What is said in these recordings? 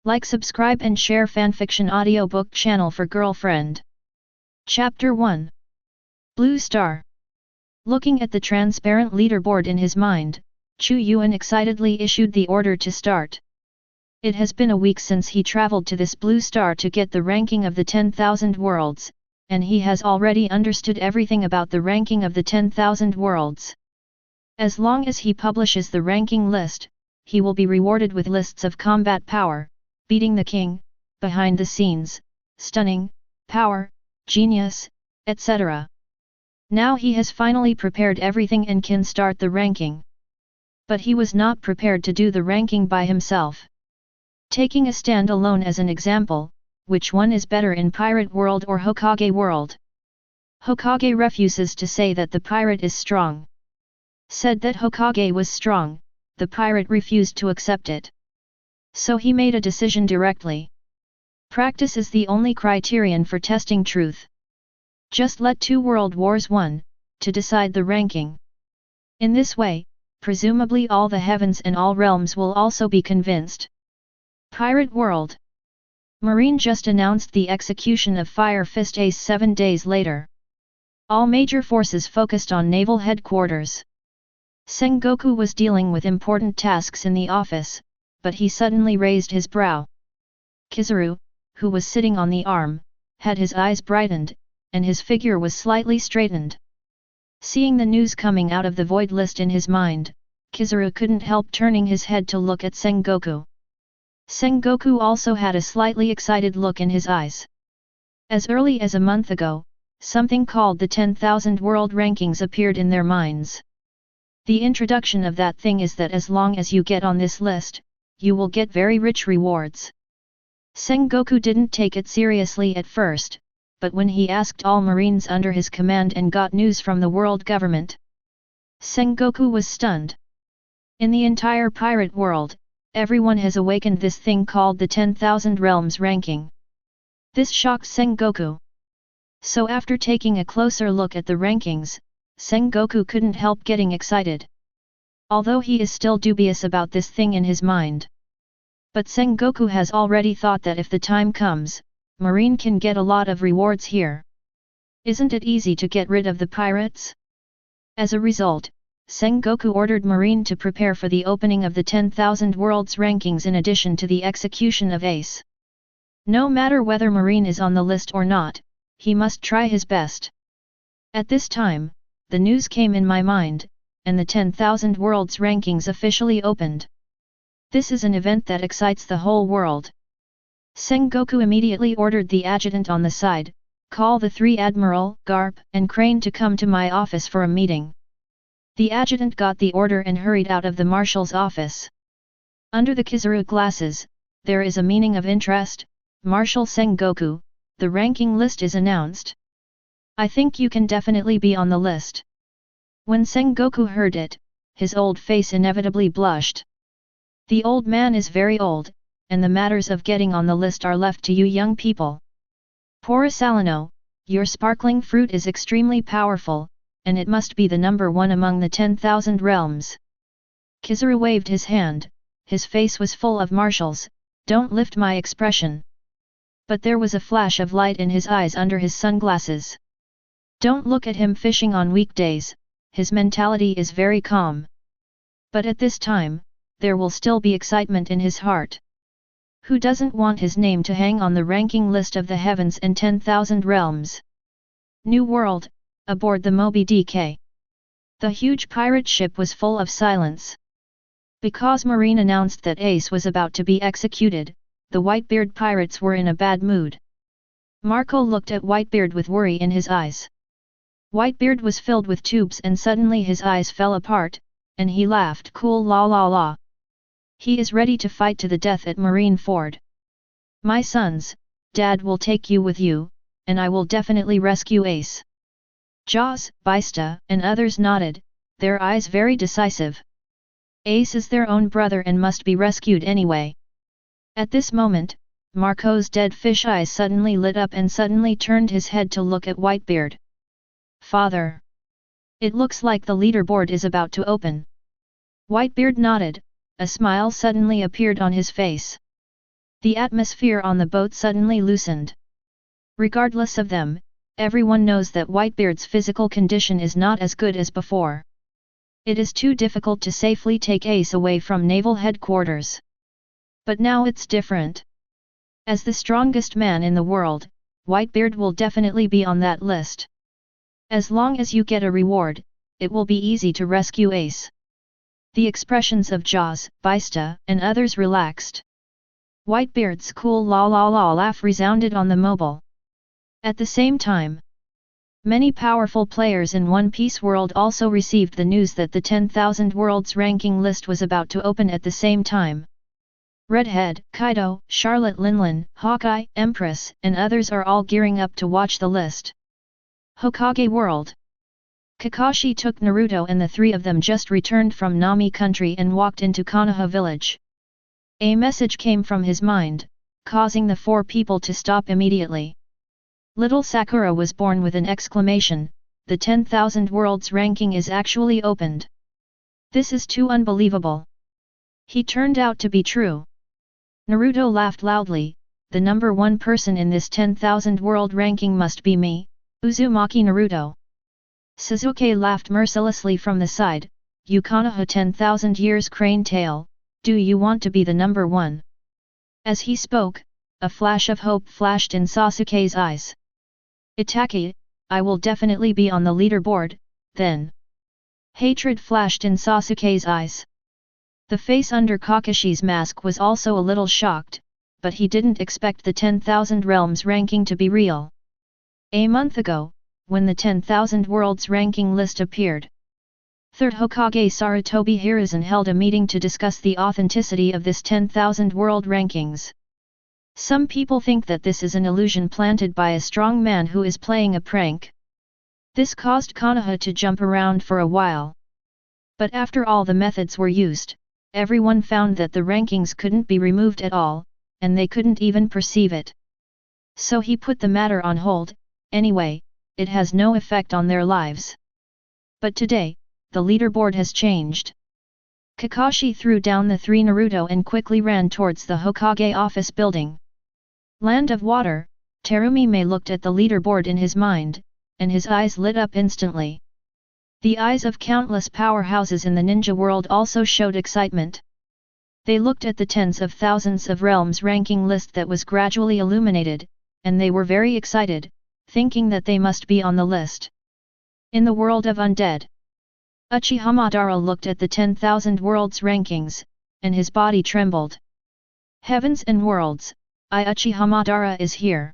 Like, subscribe and share fanfiction audiobook channel for girlfriend. Chapter 1. Blue Star. Looking at the transparent leaderboard in his mind, Chu Yuan excitedly issued the order to start. It has been a week since he traveled to this blue star to get the ranking of the 10,000 worlds, and he has already understood everything about the ranking of the 10,000 worlds. As long as he publishes the ranking list, he will be rewarded with lists of combat power, beating the king, behind the scenes, stunning, power, genius, etc. Now he has finally prepared everything and can start the ranking. But he was not prepared to do the ranking by himself. Taking a stand alone as an example, which one is better in Pirate World or Hokage World? Hokage refuses to say that the pirate is strong. Said that Hokage was strong, the pirate refused to accept it. So he made a decision directly. Practice is the only criterion for testing truth. Just let 2 World Wars 1, to decide the ranking. In this way, presumably all the heavens and all realms will also be convinced. Pirate World. Marine just announced the execution of Fire Fist Ace 7 days later. All major forces focused on naval headquarters. Sengoku was dealing with important tasks in the office, but he suddenly raised his brow. Kizaru, who was sitting on the arm, had his eyes brightened, and his figure was slightly straightened. Seeing the news coming out of the void list in his mind, Kizaru couldn't help turning his head to look at Sengoku. Sengoku also had a slightly excited look in his eyes. As early as a month ago, something called the 10,000 world rankings appeared in their minds. The introduction of that thing is that as long as you get on this list, you will get very rich rewards. Sengoku didn't take it seriously at first, but when he asked all Marines under his command and got news from the world government, Sengoku was stunned. In the entire pirate world, everyone has awakened this thing called the 10,000 realms ranking. This shocked Sengoku. So after taking a closer look at the rankings, Sengoku couldn't help getting excited. Although he is still dubious about this thing in his mind. But Sengoku has already thought that if the time comes, Marine can get a lot of rewards here. Isn't it easy to get rid of the pirates? As a result, Sengoku ordered Marine to prepare for the opening of the 10,000 worlds rankings in addition to the execution of Ace. No matter whether Marine is on the list or not, he must try his best. At this time, the news came in my mind, and the 10,000 worlds rankings officially opened. This is an event that excites the whole world. Sengoku immediately ordered the adjutant on the side, call the 3 Admiral, Garp, and Crane to come to my office for a meeting. The adjutant got the order and hurried out of the marshal's office. Under the Kizaru glasses, there is a meaning of interest. Marshal Sengoku, the ranking list is announced. I think you can definitely be on the list. When Sengoku heard it, his old face inevitably blushed. The old man is very old, and the matters of getting on the list are left to you young people. Porisalino, your sparkling fruit is extremely powerful, and it must be the number 1 among the 10,000 realms. Kizaru waved his hand, his face was full of marshals, don't lift my expression. But there was a flash of light in his eyes under his sunglasses. Don't look at him fishing on weekdays, his mentality is very calm. But at this time, there will still be excitement in his heart. Who doesn't want his name to hang on the ranking list of the heavens and 10,000 realms? New World, aboard the Moby DK. The huge pirate ship was full of silence. Because Marine announced that Ace was about to be executed, the Whitebeard pirates were in a bad mood. Marco looked at Whitebeard with worry in his eyes. Whitebeard was filled with tubes and suddenly his eyes fell apart, and he laughed cool la la la. He is ready to fight to the death at Marine Ford. My sons, Dad will take you with you, and I will definitely rescue Ace. Jaws, Baista, and others nodded, their eyes very decisive. Ace is their own brother and must be rescued anyway. At this moment, Marco's dead fish eyes suddenly lit up and suddenly turned his head to look at Whitebeard. Father! It looks like the leaderboard is about to open. Whitebeard nodded, a smile suddenly appeared on his face. The atmosphere on the boat suddenly loosened. Regardless of them, everyone knows that Whitebeard's physical condition is not as good as before. It is too difficult to safely take Ace away from naval headquarters. But now it's different. As the strongest man in the world, Whitebeard will definitely be on that list. As long as you get a reward, it will be easy to rescue Ace. The expressions of Jaws, Baista, and others relaxed. Whitebeard's cool la la la laugh resounded on the mobile. At the same time, many powerful players in One Piece world also received the news that the 10,000 world's ranking list was about to open at the same time. Redhead, Kaido, Charlotte Linlin, Hawkeye, Empress, and others are all gearing up to watch the list. Hokage World. Kakashi took Naruto and the three of them just returned from Nami country and walked into Konoha village. A message came from his mind, causing the four people to stop immediately. Little Sakura was born with an exclamation, the 10,000 world's ranking is actually opened. This is too unbelievable. He turned out to be true. Naruto laughed loudly, the number one person in this 10,000 world ranking must be me, Uzumaki Naruto. Sasuke laughed mercilessly from the side, you Konoha 10,000 years crane tail, do you want to be the number one? As he spoke, a flash of hope flashed in Sasuke's eyes. Itaki, I will definitely be on the leaderboard, then. Hatred flashed in Sasuke's eyes. The face under Kakashi's mask was also a little shocked, but he didn't expect the 10,000 realms ranking to be real. A month ago, when the 10,000 worlds ranking list appeared, Third Hokage Sarutobi Hiruzen held a meeting to discuss the authenticity of this 10,000 world rankings. Some people think that this is an illusion planted by a strong man who is playing a prank. This caused Konoha to jump around for a while. But after all the methods were used, everyone found that the rankings couldn't be removed at all, and they couldn't even perceive it. So he put the matter on hold. Anyway, it has no effect on their lives. But today, the leaderboard has changed. Kakashi threw down the three Naruto and quickly ran towards the Hokage office building. Land of Water, Terumime looked at the leaderboard in his mind, and his eyes lit up instantly. The eyes of countless powerhouses in the ninja world also showed excitement. They looked at the tens of thousands of realms ranking list that was gradually illuminated, and they were very excited, thinking that they must be on the list. In the world of undead, Uchiha Madara looked at the 10,000 worlds rankings, and his body trembled. Heavens and worlds, Uchiha Madara is here.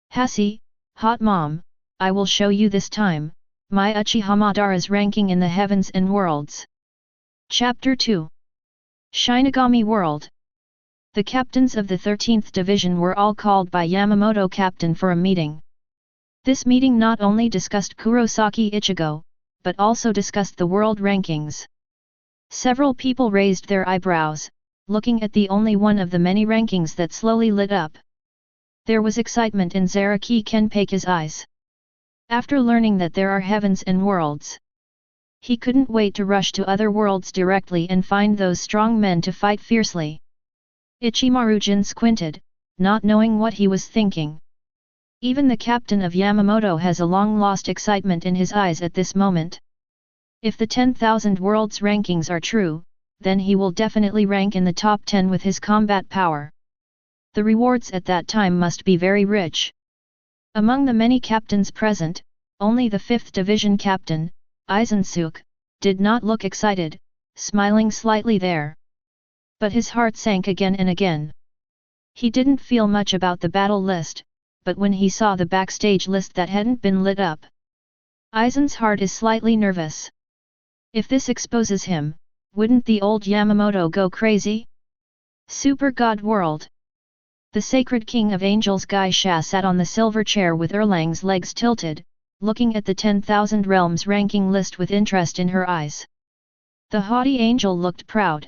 Hashi, hot mom, I will show you this time, my Uchiha Madara's ranking in the heavens and worlds. Chapter 2. Shinigami World. The captains of the 13th Division were all called by Yamamoto Captain for a meeting. This meeting not only discussed Kurosaki Ichigo, but also discussed the world rankings. Several people raised their eyebrows, looking at the only one of the many rankings that slowly lit up. There was excitement in Zaraki Kenpaki's eyes. After learning that there are heavens and worlds, he couldn't wait to rush to other worlds directly and find those strong men to fight fiercely. Ichimaru-jin squinted, not knowing what he was thinking. Even the captain of Yamamoto has a long-lost excitement in his eyes at this moment. If the 10,000 worlds rankings are true, then he will definitely rank in the top 10 with his combat power. The rewards at that time must be very rich. Among the many captains present, only the 5th Division captain, Aizensuke, did not look excited, smiling slightly there. But his heart sank again and again. He didn't feel much about the battle list, but when he saw the backstage list that hadn't been lit up, Aizen's heart is slightly nervous. If this exposes him, wouldn't the old Yamamoto go crazy? Super God World. The sacred king of angels Geisha sat on the silver chair with Erlang's legs tilted, looking at the 10,000 realms ranking list with interest in her eyes. The haughty angel looked proud.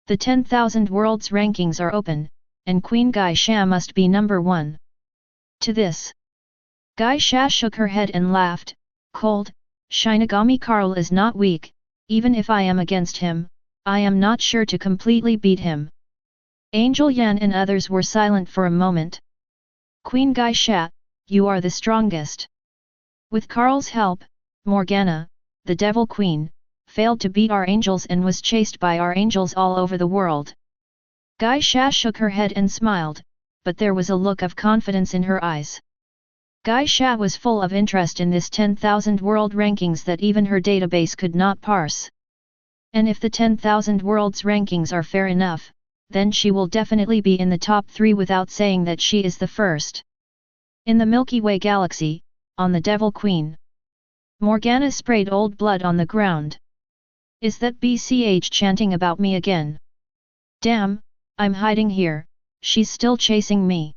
The 10,000 worlds rankings are open, and Queen Geisha must be number one. To this, Geisha shook her head and laughed, cold, Shinigami Karl is not weak, even if I am against him, I am not sure to completely beat him. Angel Yan and others were silent for a moment. Queen Geisha, you are the strongest. With Karl's help, Morgana, the Devil Queen, failed to beat our angels and was chased by our angels all over the world. Geisha shook her head and smiled, but there was a look of confidence in her eyes. Geisha was full of interest in this 10,000 world rankings that even her database could not parse. And if the 10,000 worlds rankings are fair enough, then she will definitely be in the top 3 without saying that she is the first. In the Milky Way galaxy, on the Devil Queen. Morgana sprayed old blood on the ground. Is that BCH chanting about me again? Damn, I'm hiding here, she's still chasing me.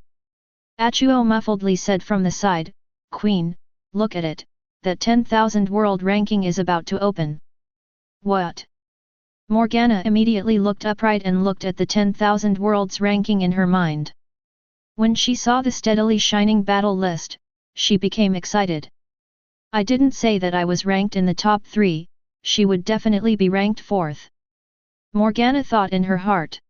Achuo muffledly said from the side, Queen, look at it, that 10,000 world ranking is about to open. What? Morgana immediately looked upright and looked at the 10,000 worlds ranking in her mind. When she saw the steadily shining battle list, she became excited. I didn't say that I was ranked in the top 3, she would definitely be ranked 4th. Morgana thought in her heart.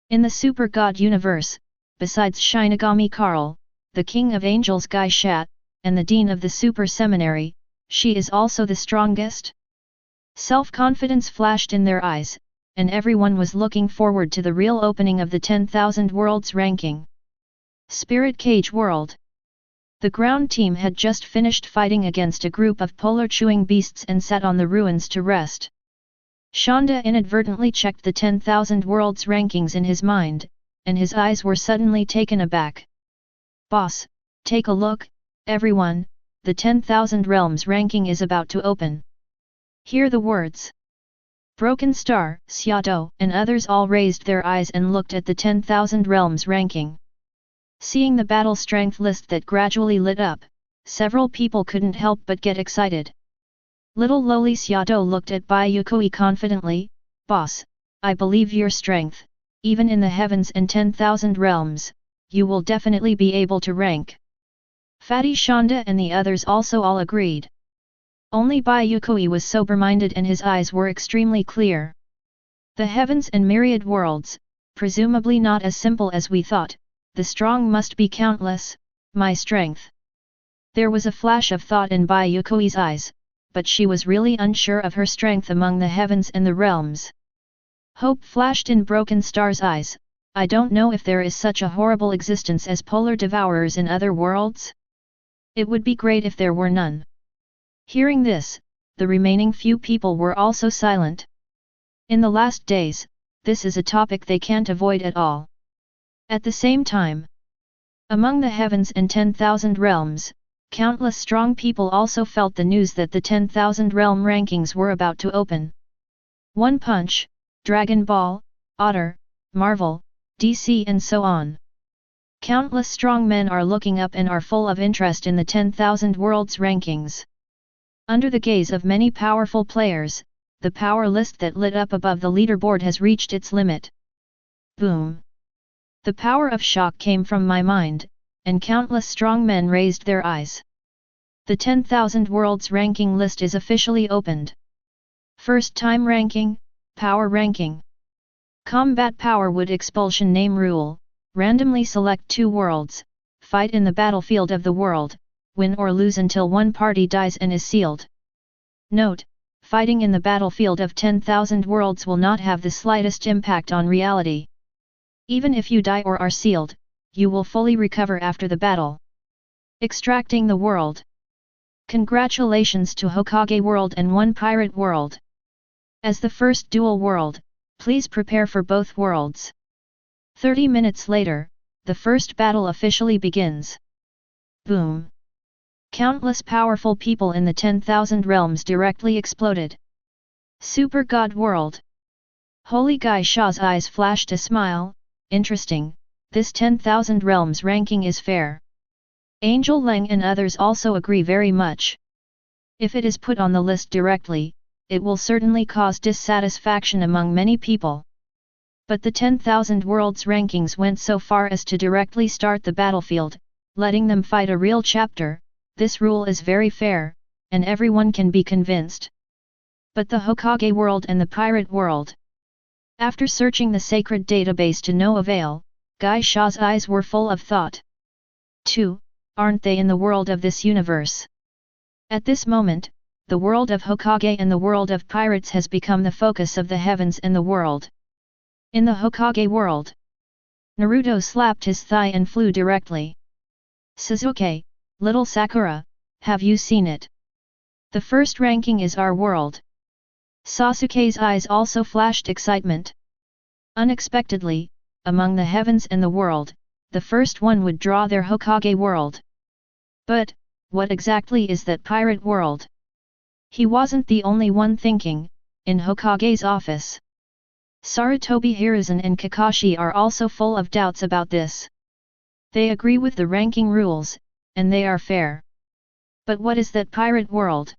In the Super God universe, besides Shinigami Karl, the King of Angels Geisha, and the Dean of the Super Seminary, she is also the strongest? Self-confidence flashed in their eyes, and everyone was looking forward to the real opening of the 10,000 worlds ranking. Spirit Cage World. The ground team had just finished fighting against a group of polar chewing beasts and sat on the ruins to rest. Shonda inadvertently checked the 10,000 worlds rankings in his mind, and his eyes were suddenly taken aback. Boss, take a look, everyone, the 10,000 realms ranking is about to open. Hear the words. Broken Star, Xiaodo, and others all raised their eyes and looked at the 10,000 realms ranking. Seeing the battle strength list that gradually lit up, several people couldn't help but get excited. Little lowly Xiaodo looked at Bai Yuekui confidently, Boss, I believe your strength, even in the heavens and 10,000 realms, you will definitely be able to rank. Fatty Shonda and the others also all agreed. Only Bai Yuekui was sober-minded and his eyes were extremely clear. The heavens and myriad worlds, presumably not as simple as we thought, the strong must be countless, my strength. There was a flash of thought in Bai Yuekui's eyes, but she was really unsure of her strength among the heavens and the realms. Hope flashed in Broken Star's eyes, I don't know if there is such a horrible existence as polar devourers in other worlds. It would be great if there were none. Hearing this, the remaining few people were also silent. In the last days, this is a topic they can't avoid at all. At the same time, among the heavens and 10,000 realms, countless strong people also felt the news that the 10,000 realm rankings were about to open. One Punch, Dragon Ball, Otter, Marvel, DC and so on. Countless strong men are looking up and are full of interest in the 10,000 worlds rankings. Under the gaze of many powerful players, the power list that lit up above the leaderboard has reached its limit. Boom! The power of shock came from my mind, and countless strong men raised their eyes. The 10,000 worlds ranking list is officially opened. First time ranking, power ranking. Combat power wood expulsion name rule, randomly select 2 worlds, fight in the battlefield of the world, win or lose until one party dies and is sealed. Note, fighting in the battlefield of 10,000 worlds will not have the slightest impact on reality. Even if you die or are sealed, you will fully recover after the battle. Extracting the world. Congratulations to Hokage World and One Pirate World. As the first dual world, please prepare for both worlds. 30 minutes later, the first battle officially begins. Boom! Countless powerful people in the 10,000 realms directly exploded. Super God World. Holy Geisha's eyes flashed a smile. Interesting, this 10,000 realms ranking is fair. Angel Leng and others also agree very much. If it is put on the list directly, it will certainly cause dissatisfaction among many people. But the 10,000 worlds rankings went so far as to directly start the battlefield, letting them fight a real chapter. This rule is very fair, and everyone can be convinced. But the Hokage world and the pirate world. After searching the sacred database to no avail, Gai Sha's eyes were full of thought. 2. Aren't they in the world of this universe? At this moment, the world of Hokage and the world of pirates has become the focus of the heavens and the world. In the Hokage world, Naruto slapped his thigh and flew directly. Sasuke, little Sakura, have you seen it? The first ranking is our world. Sasuke's eyes also flashed excitement. Unexpectedly, among the heavens and the world, the first one would draw their Hokage world. But, what exactly is that pirate world? He wasn't the only one thinking. In Hokage's office, Sarutobi Hiruzen and Kakashi are also full of doubts about this. They agree with the ranking rules, and they are fair. But what is that pirate world?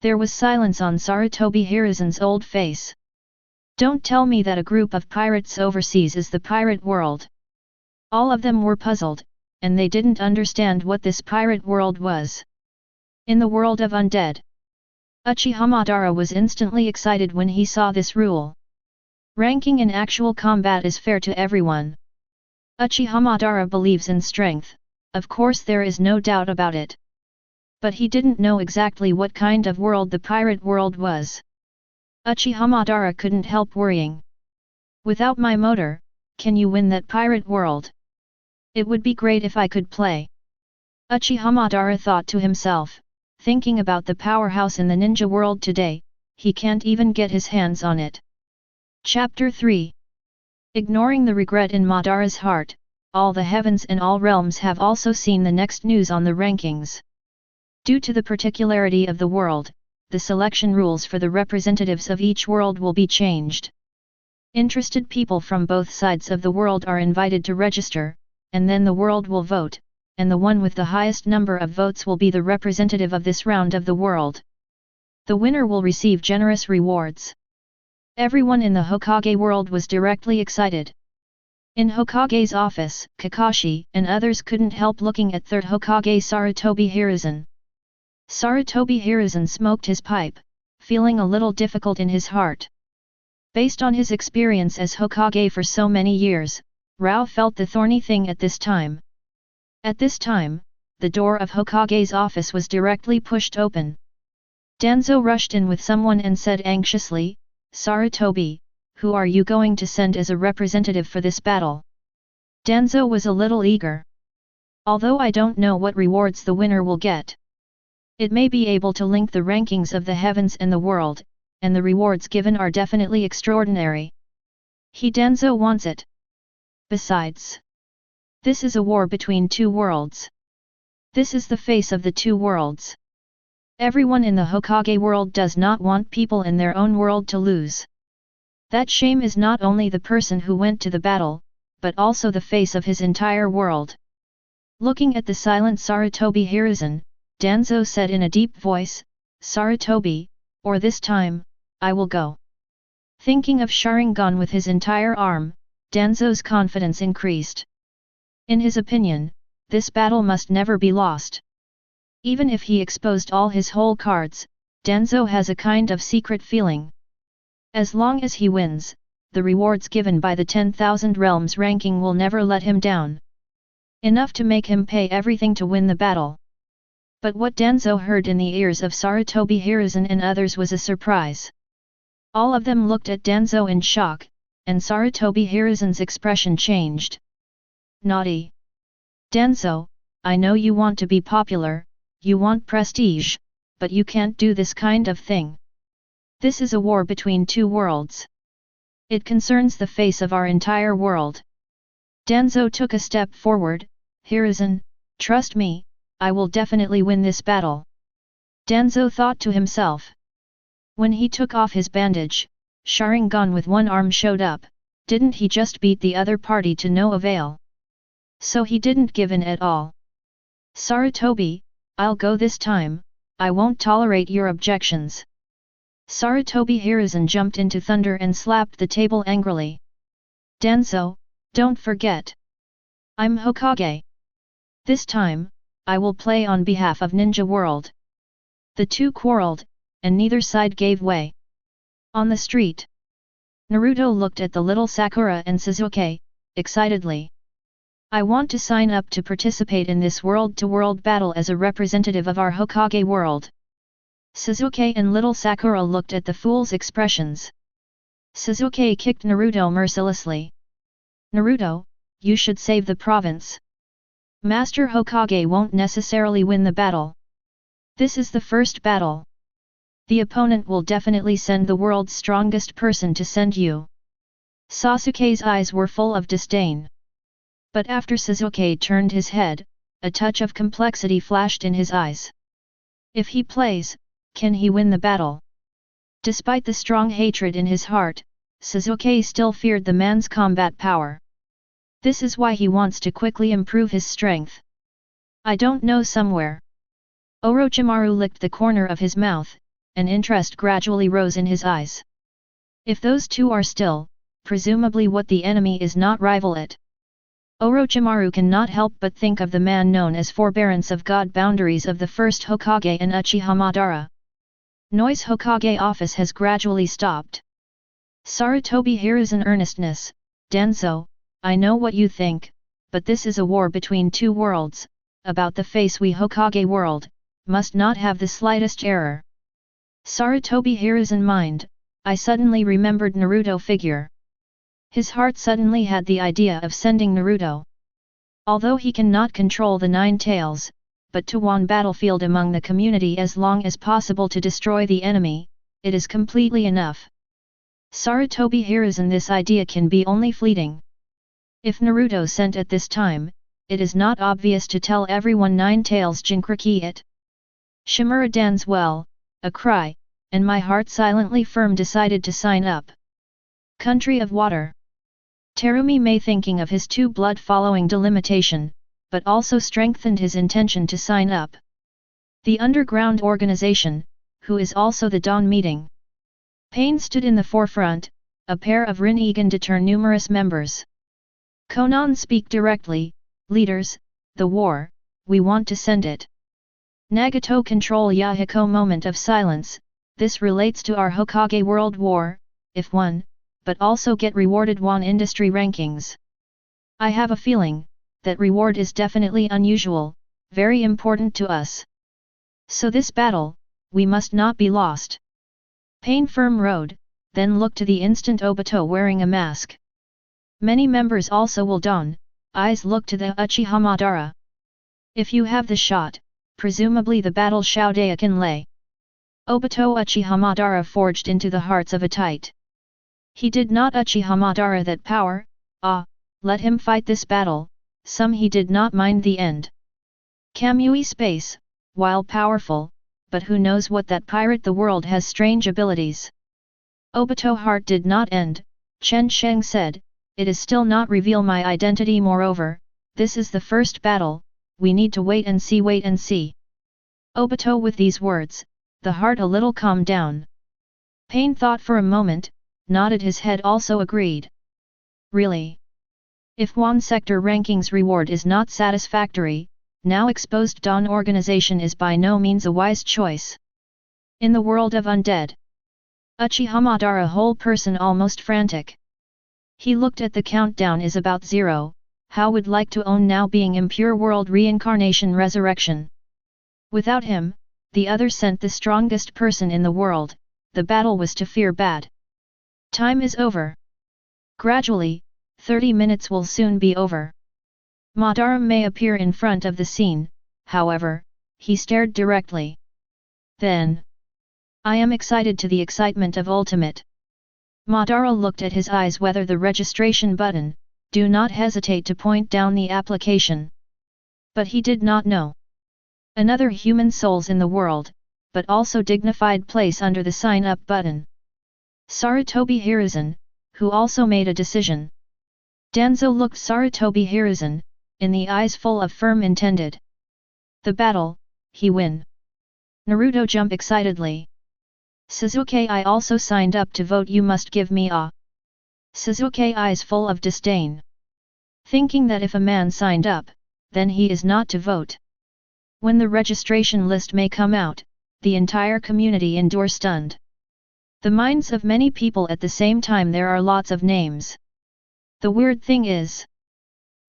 There was silence on Sarutobi Hiruzen's old face. Don't tell me that a group of pirates overseas is the pirate world. All of them were puzzled, and they didn't understand what this pirate world was. In the world of undead, Uchiha Madara was instantly excited when he saw this rule. Ranking in actual combat is fair to everyone. Uchiha Madara believes in strength, of course there is no doubt about it. But he didn't know exactly what kind of world the pirate world was. Uchiha Madara couldn't help worrying. Without my motor, can you win that pirate world? It would be great if I could play. Uchiha Madara thought to himself, thinking about the powerhouse in the ninja world today, he can't even get his hands on it. Chapter 3. Ignoring the regret in Madara's heart, all the heavens and all realms have also seen the next news on the rankings. Due to the particularity of the world, the selection rules for the representatives of each world will be changed. Interested people from both sides of the world are invited to register, and then the world will vote, and the one with the highest number of votes will be the representative of this round of the world. The winner will receive generous rewards. Everyone in the Hokage world was directly excited. In Hokage's office, Kakashi and others couldn't help looking at third Hokage Sarutobi Hiruzen. Sarutobi Hiruzen smoked his pipe, feeling a little difficult in his heart. Based on his experience as Hokage for so many years, Rao felt the thorny thing at this time. At this time, the door of Hokage's office was directly pushed open. Danzo rushed in with someone and said anxiously, Sarutobi, who are you going to send as a representative for this battle? Danzo was a little eager. Although I don't know what rewards the winner will get. It may be able to link the rankings of the heavens and the world, and the rewards given are definitely extraordinary. Danzo wants it. Besides, this is a war between two worlds. This is the face of the two worlds. Everyone in the Hokage world does not want people in their own world to lose. That shame is not only the person who went to the battle, but also the face of his entire world. Looking at the silent Sarutobi Hiruzen, Danzo said in a deep voice, Sarutobi, or this time, I will go. Thinking of Sharingan with his entire arm, Danzo's confidence increased. In his opinion, this battle must never be lost. Even if he exposed all his whole cards, Danzo has a kind of secret feeling. As long as he wins, the rewards given by the 10,000 realms ranking will never let him down. Enough to make him pay everything to win the battle. But what Danzo heard in the ears of Sarutobi Hiruzen and others was a surprise. All of them looked at Danzo in shock, and Sarutobi Hiruzen's expression changed. Naughty! Danzo, I know you want to be popular, you want prestige, but you can't do this kind of thing. This is a war between two worlds. It concerns the face of our entire world. Danzo took a step forward. Hiruzen, trust me, I will definitely win this battle. Danzo thought to himself. When he took off his bandage, Sharingan with one arm showed up. Didn't he just beat the other party to no avail? So he didn't give in at all. Sarutobi, I'll go this time, I won't tolerate your objections. Sarutobi Hiruzen jumped into thunder and slapped the table angrily. Danzo, don't forget. I'm Hokage. This time, I will play on behalf of Ninja World. The two quarreled, and neither side gave way. On the street, Naruto looked at the little Sakura and Sasuke, excitedly. I want to sign up to participate in this world-to-world battle as a representative of our Hokage world. Sasuke and little Sakura looked at the fool's expressions. Sasuke kicked Naruto mercilessly. Naruto, you should save the province. Master Hokage won't necessarily win the battle. This is the first battle. The opponent will definitely send the world's strongest person to send you. Sasuke's eyes were full of disdain. But after Sasuke turned his head, a touch of complexity flashed in his eyes. If he plays, can he win the battle? Despite the strong hatred in his heart, Sasuke still feared the man's combat power. This is why he wants to quickly improve his strength. I don't know somewhere. Orochimaru licked the corner of his mouth, and interest gradually rose in his eyes. If those two are still, presumably what the enemy is not rival it. Orochimaru cannot help but think of the man known as Forbearance of God Boundaries of the first Hokage and Uchiha Madara. Noise Hokage office has gradually stopped. Sarutobi Hiruzen earnestness, Danzo, I know what you think, but this is a war between two worlds, about the face we Hokage world, must not have the slightest error. Sarutobi Hiruzen mind, I suddenly remembered Naruto figure. His heart suddenly had the idea of sending Naruto. Although he cannot control the Nine Tails, but to one battlefield among the community as long as possible to destroy the enemy, it is completely enough. Sarutobi Hiruzen, this idea can be only fleeting. If Naruto sent at this time, it is not obvious to tell everyone Nine Tails Jinchuriki it. Shimura Dan's well, a cry, and my heart silently firm decided to sign up. Country of Water. Terumi may thinking of his two blood following delimitation, but also strengthened his intention to sign up. The underground organization, who is also the Dawn meeting. Pain stood in the forefront, a pair of Rin-egan deter numerous members. Konan speak directly, leaders, the war, we want to send it. Nagato control Yahiko moment of silence, this relates to our Hokage World War, if won, but also get rewarded one industry rankings. I have a feeling, that reward is definitely unusual, very important to us. So this battle, we must not be lost. Pain firm road, then look to the instant Obito wearing a mask. Many members also will don, eyes look to the Uchiha Madara. If you have the shot, presumably the battle Shoudeya can lay. Obito Uchiha Madara forged into the hearts of a tight. He did not Uchiha Madara that power, let him fight this battle, some he did not mind the end. Kamui space, while powerful, but who knows what that pirate the world has strange abilities. Obito heart did not end, Chen Sheng said, it is still not reveal my identity moreover, this is the first battle, we need to wait and see. Obito with these words, the heart a little calmed down. Pain thought for a moment, nodded his head also agreed. Really? If one sector rankings reward is not satisfactory, now exposed Dawn organization is by no means a wise choice. In the world of undead, Uchiha Madara whole person almost frantic. He looked at the countdown is about 0, how would like to own now being impure world reincarnation resurrection. Without him, the other sent the strongest person in the world, the battle was to fear bad. Time is over. Gradually, 30 minutes will soon be over. Madara may appear in front of the scene, however, he stared directly. Then, I am excited to the excitement of ultimate. Madara looked at his eyes whether the registration button, do not hesitate to point down the application. But he did not know. Another human souls in the world, but also dignified place under the sign up button. Sarutobi Hiruzen, who also made a decision. Danzo looked Sarutobi Hiruzen, in the eyes full of firm intended. The battle, he win. Naruto jump excitedly. Sasuke I also signed up to vote you must give me a. Sasuke eyes full of disdain. Thinking that if a man signed up, then he is not to vote. When the registration list may come out, the entire community endure stunned. the minds of many people at the same time. There are lots of names. The weird thing is,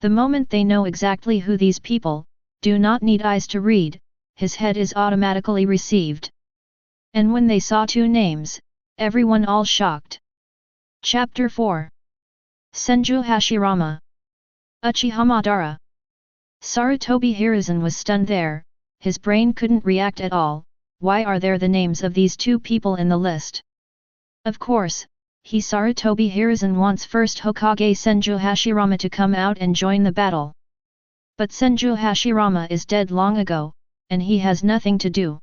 the moment they know exactly who these people, do not need eyes to read, his head is automatically received. And when they saw 2 names, everyone all shocked. Chapter 4. Senju Hashirama. Uchiha Madara. Sarutobi Hiruzen was stunned there, his brain couldn't react at all. Why are there the names of these 2 people in the list? Of course, Sarutobi Hiruzen wants first Hokage Senju Hashirama to come out and join the battle. But Senju Hashirama is dead long ago, and he has nothing to do.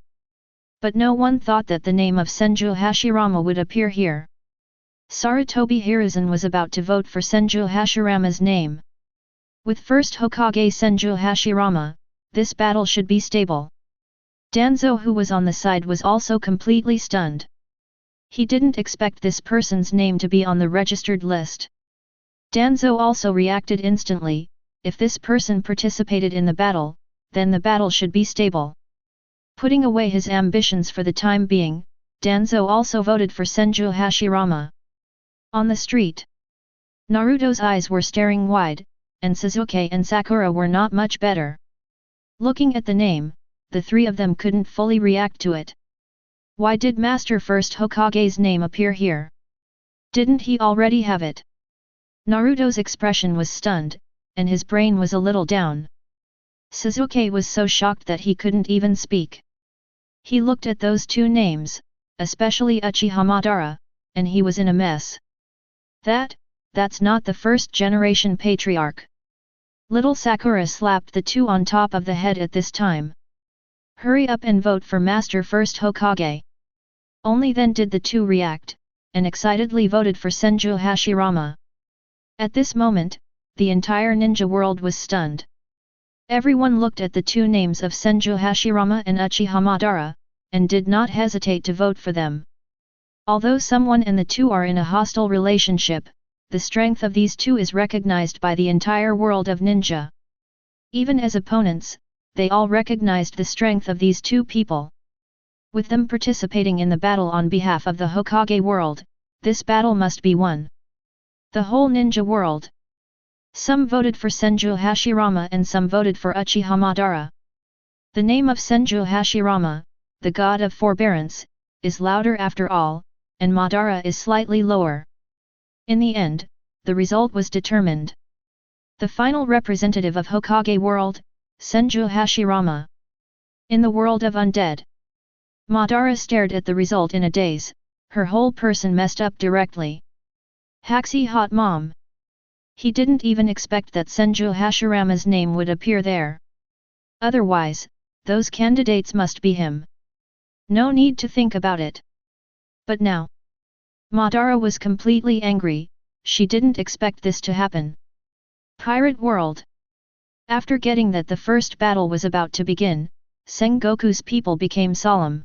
But no one thought that the name of Senju Hashirama would appear here. Sarutobi Hiruzen was about to vote for Senju Hashirama's name. With first Hokage Senju Hashirama, this battle should be stable. Danzo, who was on the side, was also completely stunned. He didn't expect this person's name to be on the registered list. Danzo also reacted instantly. If this person participated in the battle, then the battle should be stable. Putting away his ambitions for the time being, Danzo also voted for Senju Hashirama. On the street, Naruto's eyes were staring wide, and Sasuke and Sakura were not much better. Looking at the name, the 3 of them couldn't fully react to it. Why did Master First Hokage's name appear here? Didn't he already have it? Naruto's expression was stunned, and his brain was a little down. Sasuke was so shocked that he couldn't even speak. He looked at those 2 names, especially Uchiha Madara, and he was in a mess. That's not the first-generation patriarch. Little Sakura slapped the 2 on top of the head at this time. Hurry up and vote for Master First Hokage. Only then did the 2 react, and excitedly voted for Senju Hashirama. At this moment, the entire ninja world was stunned. Everyone looked at the 2 names of Senju Hashirama and Uchiha Madara, and did not hesitate to vote for them. Although someone and the 2 are in a hostile relationship, the strength of these 2 is recognized by the entire world of ninja. Even as opponents, they all recognized the strength of these 2 people. With them participating in the battle on behalf of the Hokage world, this battle must be won. The whole ninja world. Some voted for Senju Hashirama and some voted for Uchiha Madara. The name of Senju Hashirama, the god of forbearance, is louder after all, and Madara is slightly lower. In the end, the result was determined. The final representative of Hokage world, Senju Hashirama. In the world of undead, Madara stared at the result in a daze, her whole person messed up directly. Haxi hot mom. He didn't even expect that Senju Hashirama's name would appear there. Otherwise, those candidates must be him. No need to think about it. But now, Madara was completely angry. She didn't expect this to happen. Pirate World. After getting that the first battle was about to begin, Sengoku's people became solemn.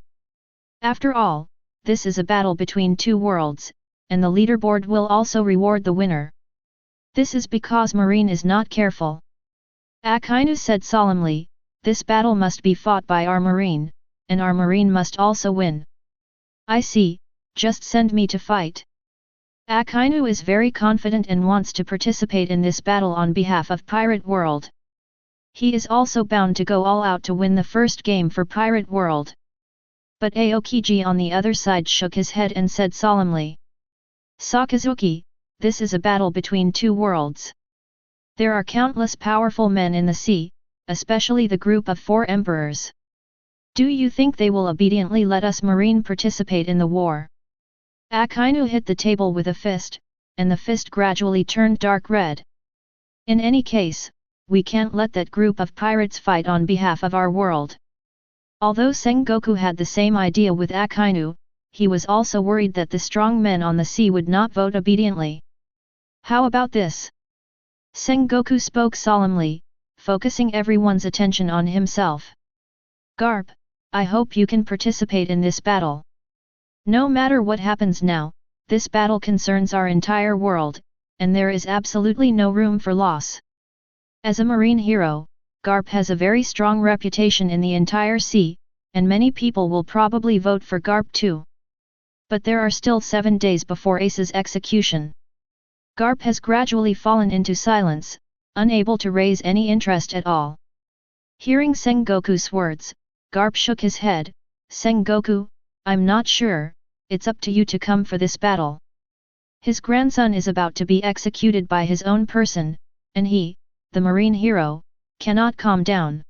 After all, this is a battle between 2 worlds, and the leaderboard will also reward the winner. This is because Marine is not careful. Akainu said solemnly, this battle must be fought by our Marine, and our Marine must also win. I see, just send me to fight. Akainu is very confident and wants to participate in this battle on behalf of Pirate World. He is also bound to go all out to win the first game for Pirate World. But Aokiji on the other side shook his head and said solemnly, Sakazuki, this is a battle between 2 worlds. There are countless powerful men in the sea, especially the group of 4 emperors. Do you think they will obediently let us Marine participate in the war? Akainu hit the table with a fist, and the fist gradually turned dark red. In any case, we can't let that group of pirates fight on behalf of our world. Although Sengoku had the same idea with Akainu, he was also worried that the strong men on the sea would not vote obediently. How about this? Sengoku spoke solemnly, focusing everyone's attention on himself. Garp, I hope you can participate in this battle. No matter what happens now, this battle concerns our entire world, and there is absolutely no room for loss. As a marine hero, Garp has a very strong reputation in the entire sea, and many people will probably vote for Garp too. But there are still 7 days before Ace's execution. Garp has gradually fallen into silence, unable to raise any interest at all. Hearing Sengoku's words, Garp shook his head. Sengoku, I'm not sure, it's up to you to come for this battle. His grandson is about to be executed by his own person, and he, the marine hero, cannot calm down.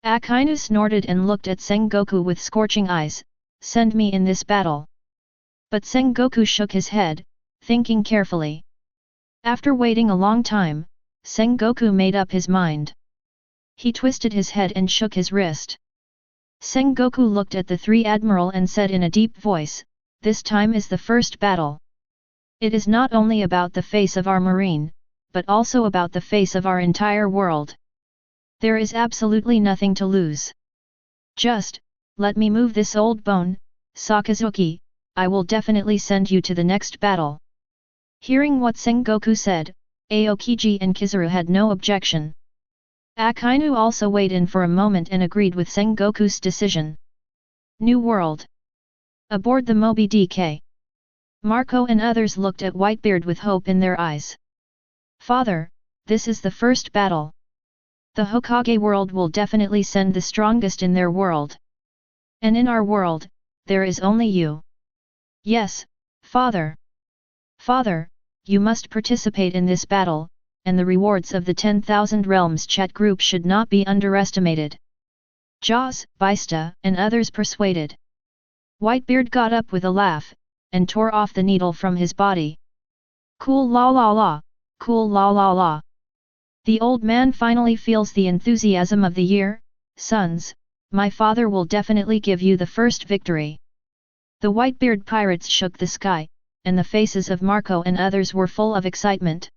Akainu snorted and looked at Sengoku with scorching eyes. Send me in this battle. But Sengoku shook his head, thinking carefully. After waiting a long time, Sengoku made up his mind. He twisted his head and shook his wrist. Sengoku looked at the 3 admiral and said in a deep voice, this time is the first battle. It is not only about the face of our marine, but also about the face of our entire world. There is absolutely nothing to lose. Just, let me move this old bone, Sakazuki, I will definitely send you to the next battle. Hearing what Sengoku said, Aokiji and Kizaru had no objection. Akainu also weighed in for a moment and agreed with Sengoku's decision. New World. Aboard the Moby DK. Marco and others looked at Whitebeard with hope in their eyes. Father, this is the first battle. The Hokage world will definitely send the strongest in their world. And in our world, there is only you. Yes, Father. Father, you must participate in this battle, and the rewards of the 10,000 Realms chat group should not be underestimated. Jaws, Baista, and others persuaded. Whitebeard got up with a laugh, and tore off the needle from his body. Cool la la la, cool la la la. The old man finally feels the enthusiasm of the year. Sons, my father will definitely give you the first victory. The Whitebeard pirates shook the sky, and the faces of Marco and others were full of excitement.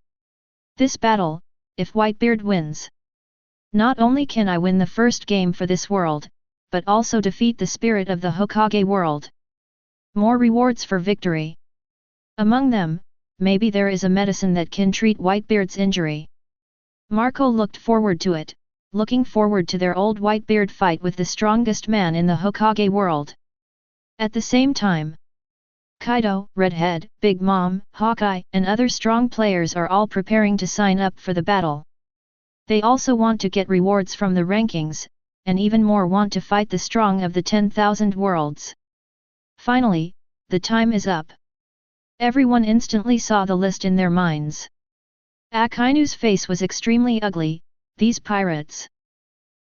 This battle, if Whitebeard wins. Not only can I win the first game for this world, but also defeat the spirit of the Hokage world. More rewards for victory. Among them, maybe there is a medicine that can treat Whitebeard's injury. Marco looked forward to it, looking forward to their old Whitebeard fight with the strongest man in the Hokage world. At the same time, Kaido, Redhead, Big Mom, Hawkeye, and other strong players are all preparing to sign up for the battle. They also want to get rewards from the rankings, and even more want to fight the strong of the 10,000 worlds. Finally, the time is up. Everyone instantly saw the list in their minds. Akainu's face was extremely ugly. These pirates.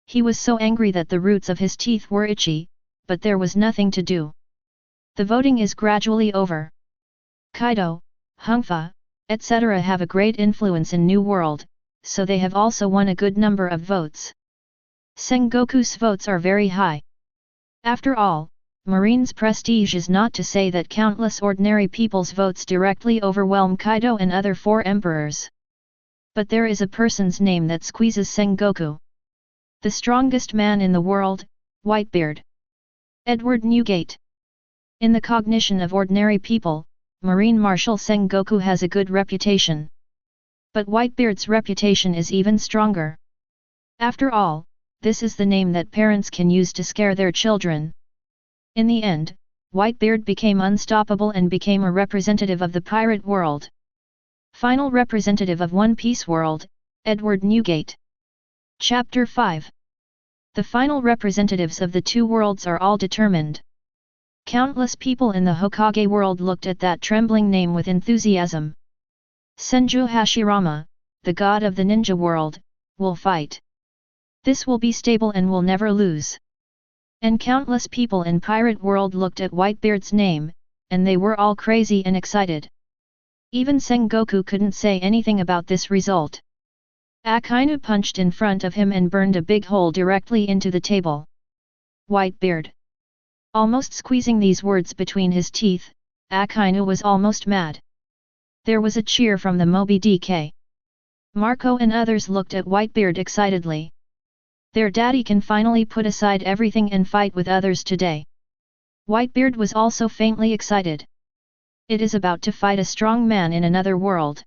He was so angry that the roots of his teeth were itchy, but there was nothing to do. The voting is gradually over. Kaido, Hungfa, etc. have a great influence in New World, so they have also won a good number of votes. Sengoku's votes are very high. After all, Marine's prestige is not to say that countless ordinary people's votes directly overwhelm Kaido and other 4 emperors. But there is a person's name that squeezes Sengoku. The strongest man in the world, Whitebeard. Edward Newgate. In the cognition of ordinary people, Marine Marshal Sengoku has a good reputation. But Whitebeard's reputation is even stronger. After all, this is the name that parents can use to scare their children. In the end, Whitebeard became unstoppable and became a representative of the pirate world. Final representative of One Piece world, Edward Newgate. Chapter 5. The final representatives of the 2 worlds are all determined. Countless people in the Hokage world looked at that trembling name with enthusiasm. Senju Hashirama, the god of the ninja world, will fight. This will be stable and will never lose. And countless people in pirate world looked at Whitebeard's name, and they were all crazy and excited. Even Sengoku couldn't say anything about this result. Akainu punched in front of him and burned a big hole directly into the table. Whitebeard. Almost squeezing these words between his teeth, Akainu was almost mad. There was a cheer from the Moby DK. Marco and others looked at Whitebeard excitedly. Their daddy can finally put aside everything and fight with others today. Whitebeard was also faintly excited. It is about to fight a strong man in another world.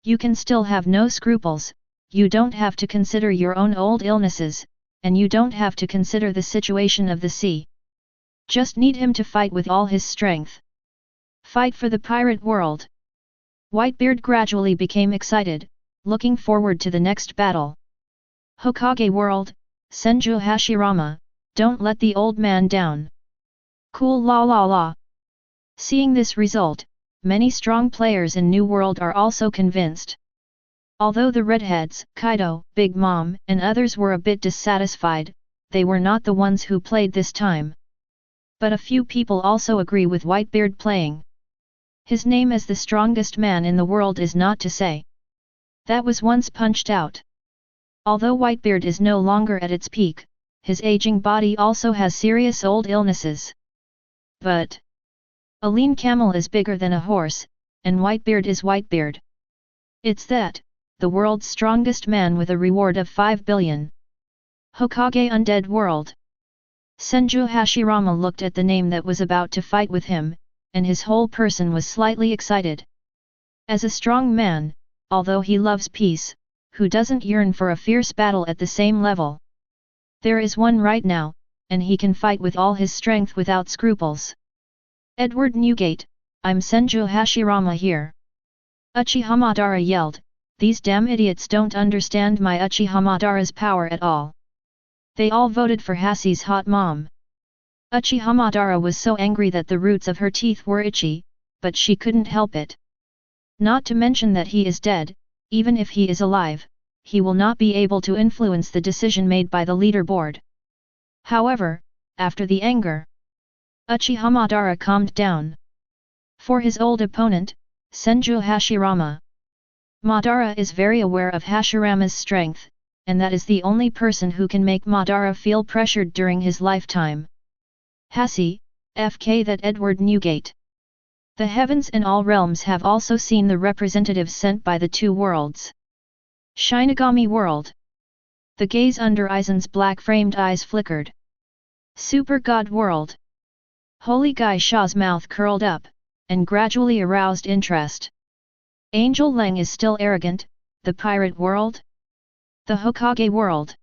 You can still have no scruples, you don't have to consider your own old illnesses, and you don't have to consider the situation of the sea. Just need him to fight with all his strength. Fight for the pirate world. Whitebeard gradually became excited, looking forward to the next battle. Hokage world, Senju Hashirama, don't let the old man down. Cool la la la. Seeing this result, many strong players in New World are also convinced. Although the redheads, Kaido, Big Mom, and others were a bit dissatisfied, they were not the ones who played this time. But a few people also agree with Whitebeard playing. His name as the strongest man in the world is not to say. That was once punched out. Although Whitebeard is no longer at its peak, his aging body also has serious old illnesses. But a lean camel is bigger than a horse, and Whitebeard is Whitebeard. It's that, the world's strongest man with a reward of 5 billion. Hokage Undead World. Senju Hashirama looked at the name that was about to fight with him, and his whole person was slightly excited. As a strong man, although he loves peace, who doesn't yearn for a fierce battle at the same level? There is one right now, and he can fight with all his strength without scruples. Edward Newgate, I'm Senju Hashirama here. Uchiha Madara yelled, these damn idiots don't understand my Uchiha Madara's power at all. They all voted for Hashi's hot mom. Uchiha Madara was so angry that the roots of her teeth were itchy, but she couldn't help it. Not to mention that he is dead, even if he is alive, he will not be able to influence the decision made by the leaderboard. However, after the anger, Uchiha Madara calmed down. For his old opponent, Senju Hashirama. Madara is very aware of Hashirama's strength, and that is the only person who can make Madara feel pressured during his lifetime. Hashi, FK that Edward Newgate. The heavens and all realms have also seen the representatives sent by the two worlds. Shinigami world. The gaze under Aizen's black-framed eyes flickered. Super God world. Holy Gai Sha's mouth curled up, and gradually aroused interest. Angel Leng is still arrogant, the pirate world? The Hokage world.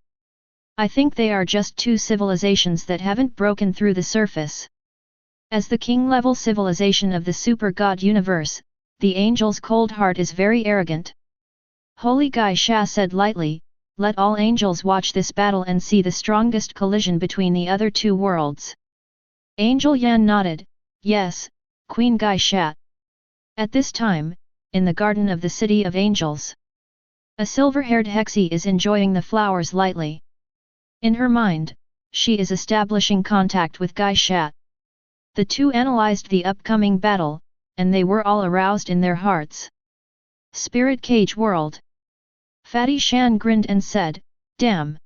I think they are just two civilizations that haven't broken through the surface. As the king-level civilization of the Super God universe, the angel's cold heart is very arrogant. Holy Gai Sha said lightly, let all angels watch this battle and see the strongest collision between the other two worlds. Angel Yan nodded, yes, Queen Gai Sha. At this time, in the garden of the City of Angels, a silver-haired Hexie is enjoying the flowers lightly. In her mind, she is establishing contact with Gai Sha. The two analyzed the upcoming battle, and they were all aroused in their hearts. Spirit Cage World. Fatty Shan grinned and said, damn!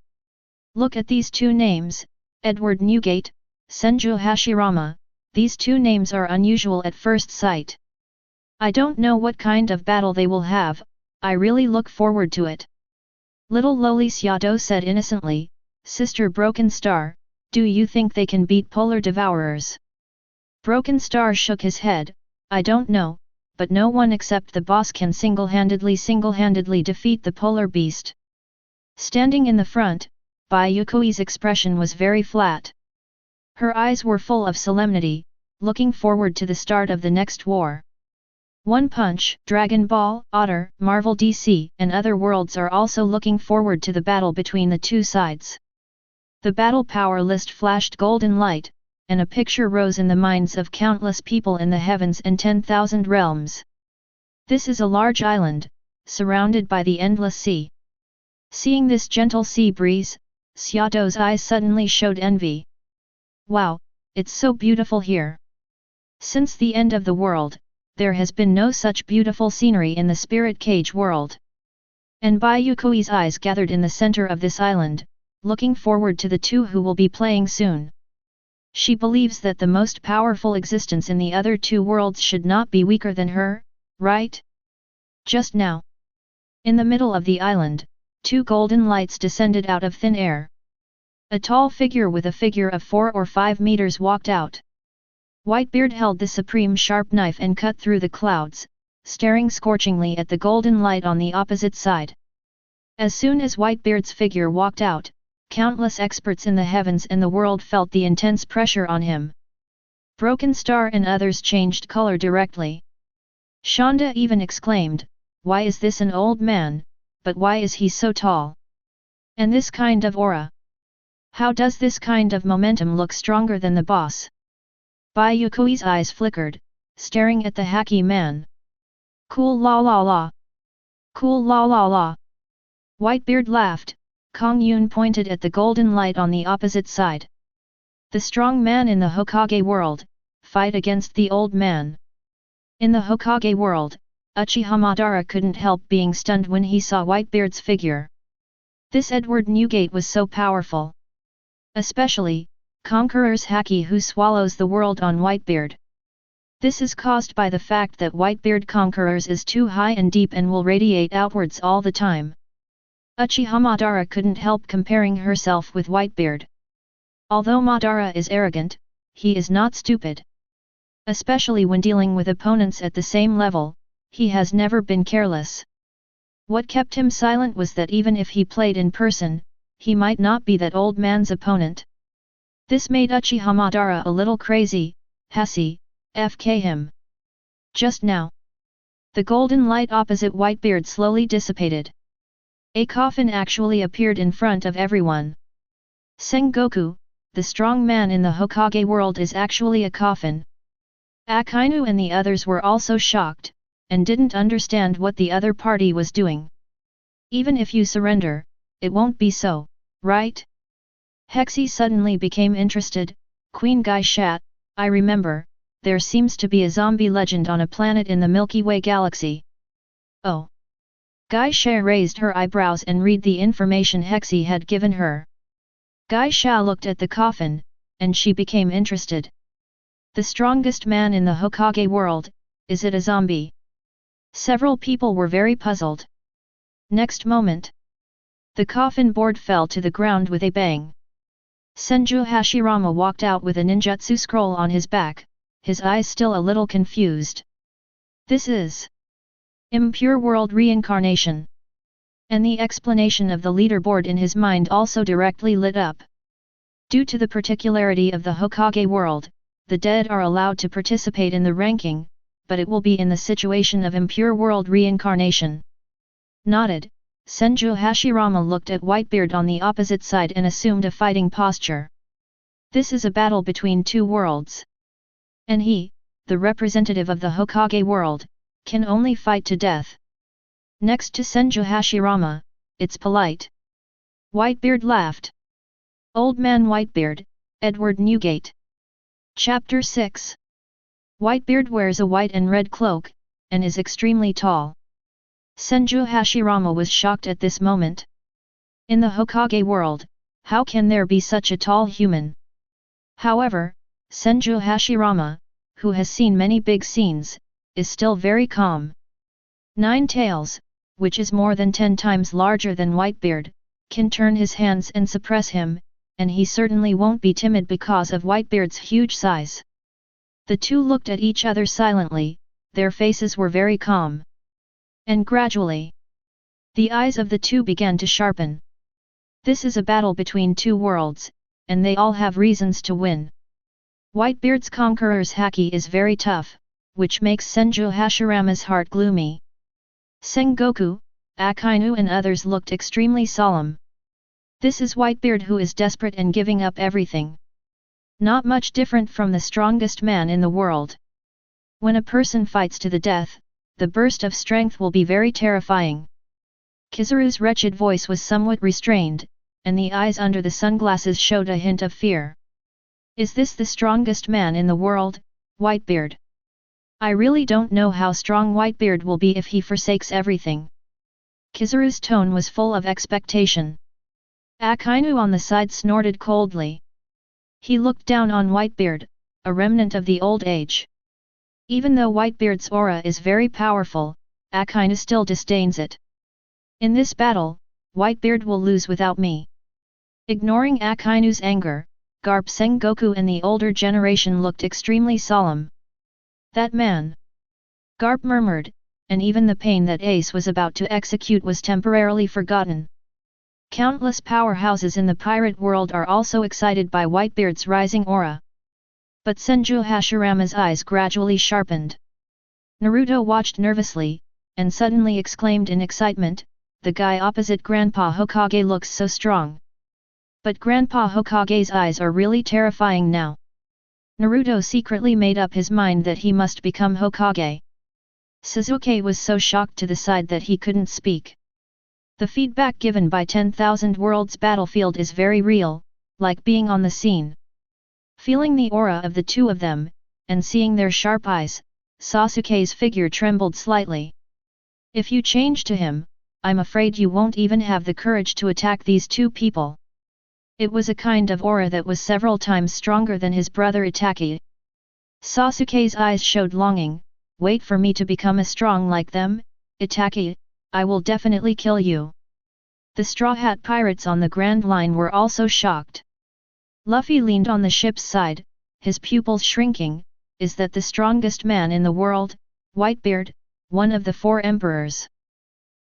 Look at these two names, Edward Newgate, Senju Hashirama, these two names are unusual at first sight. I don't know what kind of battle they will have, I really look forward to it. Little lowly Xiado said innocently, Sister Broken Star, do you think they can beat Polar Devourers? Broken Star shook his head, I don't know, but no one except the boss can single-handedly defeat the polar beast. Standing in the front, Bai Yuekui's expression was very flat. Her eyes were full of solemnity, looking forward to the start of the next war. One Punch, Dragon Ball, Otter, Marvel DC, and other worlds are also looking forward to the battle between the two sides. The battle power list flashed golden light, and a picture rose in the minds of countless people in the heavens and 10,000 realms. This is a large island, surrounded by the endless sea. Seeing this gentle sea breeze, Xiaodo's eyes suddenly showed envy. Wow, it's so beautiful here. Since the end of the world, there has been no such beautiful scenery in the Spirit Cage world. And Bai Yuekui's eyes gathered in the center of this island, looking forward to the two who will be playing soon. She believes that the most powerful existence in the other two worlds should not be weaker than her, right? Just now, in the middle of the island, two golden lights descended out of thin air. A tall figure with a figure of 4 or 5 meters walked out. Whitebeard held the supreme sharp knife and cut through the clouds, staring scorchingly at the golden light on the opposite side. As soon as Whitebeard's figure walked out, countless experts in the heavens and the world felt the intense pressure on him. Broken Star and others changed color directly. Shonda even exclaimed, "Why is this an old man, but why is he so tall? And this kind of aura? How does this kind of momentum look stronger than the boss?" Bai Yuekui's eyes flickered, staring at the hacky man. "Cool la la la. Cool la la la." Whitebeard laughed. Kong Yun pointed at the golden light on the opposite side. "The strong man in the Hokage world, fight against the old man." In the Hokage world, Uchiha Madara couldn't help being stunned when he saw Whitebeard's figure. This Edward Newgate was so powerful. Especially, Conqueror's haki who swallows the world on Whitebeard. This is caused by the fact that Whitebeard Conqueror's is too high and deep and will radiate outwards all the time. Uchiha Madara couldn't help comparing herself with Whitebeard. Although Madara is arrogant, he is not stupid. Especially when dealing with opponents at the same level, he has never been careless. What kept him silent was that even if he played in person, he might not be that old man's opponent. This made Uchiha Madara a little crazy. Hashi, FK him. Just now. The golden light opposite Whitebeard slowly dissipated. A coffin actually appeared in front of everyone. Sengoku, the strong man in the Hokage world, is actually a coffin. Akainu and the others were also shocked, and didn't understand what the other party was doing. Even if you surrender, it won't be so, right? Hexie suddenly became interested. "Queen Gai Shat, I remember, there seems to be a zombie legend on a planet in the Milky Way galaxy." "Oh." Gai Sha raised her eyebrows and read the information Hexie had given her. Gai Sha looked at the coffin, and she became interested. The strongest man in the Hokage world, is it a zombie? Several people were very puzzled. Next moment, the coffin board fell to the ground with a bang. Senju Hashirama walked out with a ninjutsu scroll on his back, his eyes still a little confused. "This is impure world reincarnation." And the explanation of the leaderboard in his mind also directly lit up. Due to the particularity of the Hokage world, the dead are allowed to participate in the ranking, but it will be in the situation of impure world reincarnation. Nodded, Senju Hashirama looked at Whitebeard on the opposite side and assumed a fighting posture. This is a battle between two worlds. And he, the representative of the Hokage world, can only fight to death. Next to Senju Hashirama, it's polite. Whitebeard laughed. Old Man Whitebeard, Edward Newgate. Chapter 6. Whitebeard wears a white and red cloak, and is extremely tall. Senju Hashirama was shocked at this moment. In the Hokage world, how can there be such a tall human? However, Senju Hashirama, who has seen many big scenes, is still very calm. Nine Tails, which is more than 10 times larger than Whitebeard, can turn his hands and suppress him, and he certainly won't be timid because of Whitebeard's huge size. The two looked at each other silently, their faces were very calm. And gradually, the eyes of the two began to sharpen. This is a battle between two worlds, and they all have reasons to win. Whitebeard's Conqueror's haki is very tough, which makes Senju Hashirama's heart gloomy. Sengoku, Akainu and others looked extremely solemn. This is Whitebeard who is desperate and giving up everything. Not much different from the strongest man in the world. When a person fights to the death, the burst of strength will be very terrifying. Kizaru's wretched voice was somewhat restrained, and the eyes under the sunglasses showed a hint of fear. "Is this the strongest man in the world, Whitebeard? I really don't know how strong Whitebeard will be if he forsakes everything." Kizaru's tone was full of expectation. Akainu on the side snorted coldly. He looked down on Whitebeard, a remnant of the old age. Even though Whitebeard's aura is very powerful, Akainu still disdains it. "In this battle, Whitebeard will lose without me." Ignoring Akainu's anger, Garp Sengoku and the older generation looked extremely solemn. "That man!" Garp murmured, and even the pain that Ace was about to execute was temporarily forgotten. Countless powerhouses in the pirate world are also excited by Whitebeard's rising aura. But Senju Hashirama's eyes gradually sharpened. Naruto watched nervously, and suddenly exclaimed in excitement, "The guy opposite Grandpa Hokage looks so strong. But Grandpa Hokage's eyes are really terrifying now." Naruto secretly made up his mind that he must become Hokage. Sasuke was so shocked to the side that he couldn't speak. The feedback given by 10,000 Worlds battlefield is very real, like being on the scene. Feeling the aura of the two of them, and seeing their sharp eyes, Sasuke's figure trembled slightly. "If you change to him, I'm afraid you won't even have the courage to attack these two people." It was a kind of aura that was several times stronger than his brother Itachi. Sasuke's eyes showed longing. "Wait for me to become as strong like them, Itachi, I will definitely kill you." The Straw Hat pirates on the Grand Line were also shocked. Luffy leaned on the ship's side, his pupils shrinking. "Is that the strongest man in the world, Whitebeard, one of the 4 emperors?"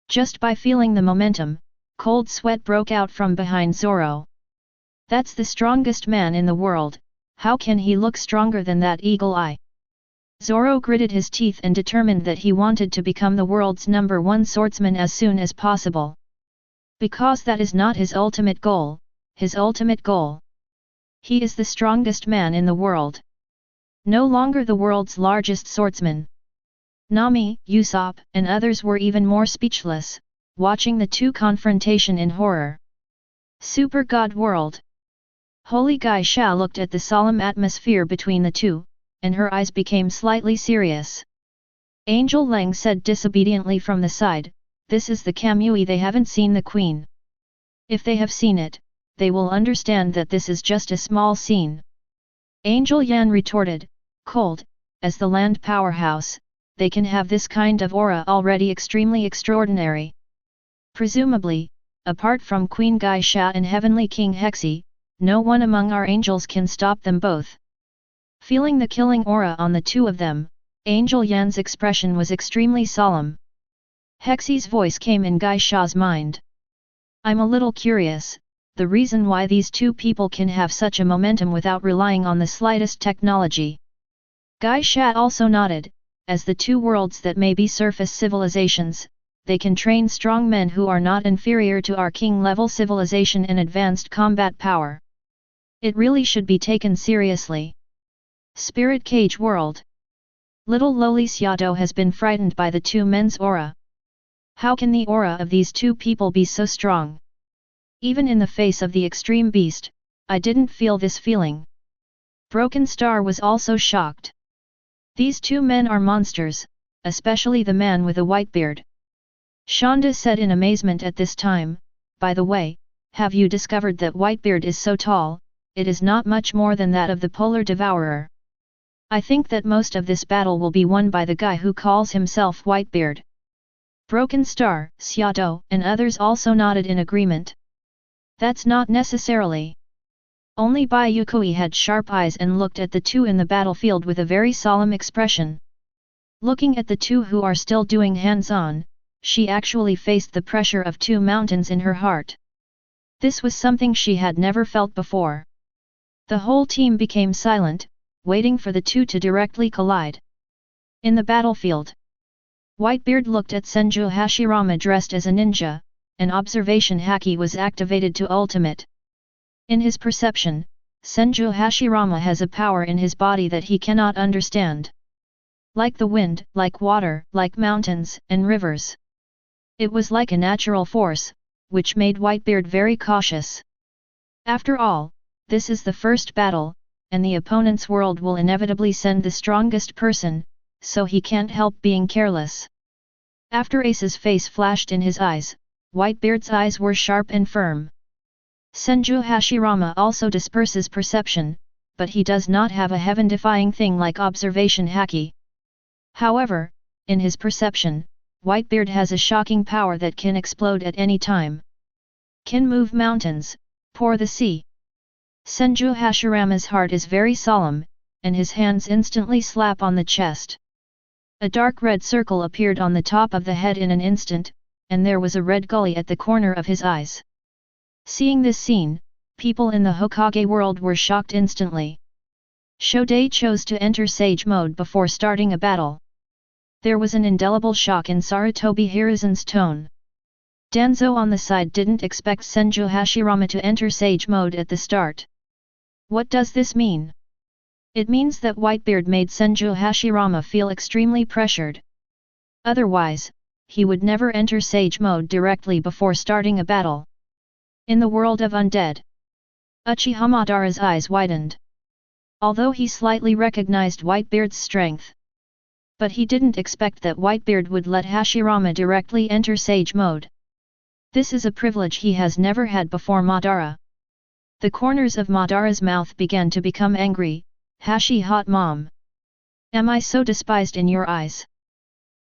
Just by feeling the momentum, cold sweat broke out from behind Zoro. "That's the strongest man in the world, how can he look stronger than that Eagle Eye?" Zoro gritted his teeth and determined that he wanted to become the world's #1 swordsman as soon as possible. Because that is not his ultimate goal, his ultimate goal. He is the strongest man in the world. No longer the world's largest swordsman. Nami, Usopp, and others were even more speechless, watching the two confrontation in horror. Super God World. Holy Geisha looked at the solemn atmosphere between the two, and her eyes became slightly serious. Angel Lang said disobediently from the side, "This is the Kamui, they haven't seen the Queen. If they have seen it, they will understand that this is just a small scene." Angel Yan retorted, "Cold, as the land powerhouse, they can have this kind of aura already extremely extraordinary. Presumably, apart from Queen Geisha and Heavenly King Hexi, no one among our angels can stop them both." Feeling the killing aura on the two of them, Angel Yan's expression was extremely solemn. Hexi's voice came in Geisha's mind. "I'm a little curious, the reason why these two people can have such a momentum without relying on the slightest technology." Geisha also nodded, "As the two worlds that may be surface civilizations, they can train strong men who are not inferior to our king-level civilization and advanced combat power. It really should be taken seriously." Spirit Cage World. Little lowly Seato has been frightened by the two men's aura. How can the aura of these two people be so strong? Even in the face of the extreme beast, I didn't feel this feeling. Broken Star was also shocked. These two men are monsters, especially the man with a white beard. Shonda said in amazement at this time, "By the way, have you discovered that Whitebeard is so tall, it is not much more than that of the Polar Devourer? I think that most of this battle will be won by the guy who calls himself Whitebeard." Broken Star, Seato, and others also nodded in agreement. "That's not necessarily." Only Bai Yuekui had sharp eyes and looked at the two in the battlefield with a very solemn expression. Looking at the two who are still doing hands-on, she actually faced the pressure of 2 mountains in her heart. This was something she had never felt before. The whole team became silent, waiting for the two to directly collide. In the battlefield, Whitebeard looked at Senju Hashirama dressed as a ninja, and observation haki was activated to ultimate. In his perception, Senju Hashirama has a power in his body that he cannot understand. Like the wind, like water, like mountains and rivers. It was like a natural force, which made Whitebeard very cautious. After all, this is the first battle, and the opponent's world will inevitably send the strongest person, so he can't help being careless. After Ace's face flashed in his eyes, Whitebeard's eyes were sharp and firm. Senju Hashirama also disperses perception, but he does not have a heaven-defying thing like observation haki. However, in his perception, Whitebeard has a shocking power that can explode at any time. Can move mountains, pour the sea. Senju Hashirama's heart is very solemn, and his hands instantly slap on the chest. A dark red circle appeared on the top of the head in an instant, and there was a red gully at the corner of his eyes. Seeing this scene, people in the Hokage world were shocked instantly. Shodai chose to enter Sage mode before starting a battle. There was an indelible shock in Sarutobi Hiruzen's tone. Danzo on the side didn't expect Senju Hashirama to enter Sage mode at the start. What does this mean? It means that Whitebeard made Senju Hashirama feel extremely pressured. Otherwise, he would never enter Sage mode directly before starting a battle. In the world of undead, Uchiha Madara's eyes widened. Although he slightly recognized Whitebeard's strength, but he didn't expect that Whitebeard would let Hashirama directly enter Sage mode. This is a privilege he has never had before Madara. The corners of Madara's mouth began to become angry. Hashi hot mom. Am I so despised in your eyes?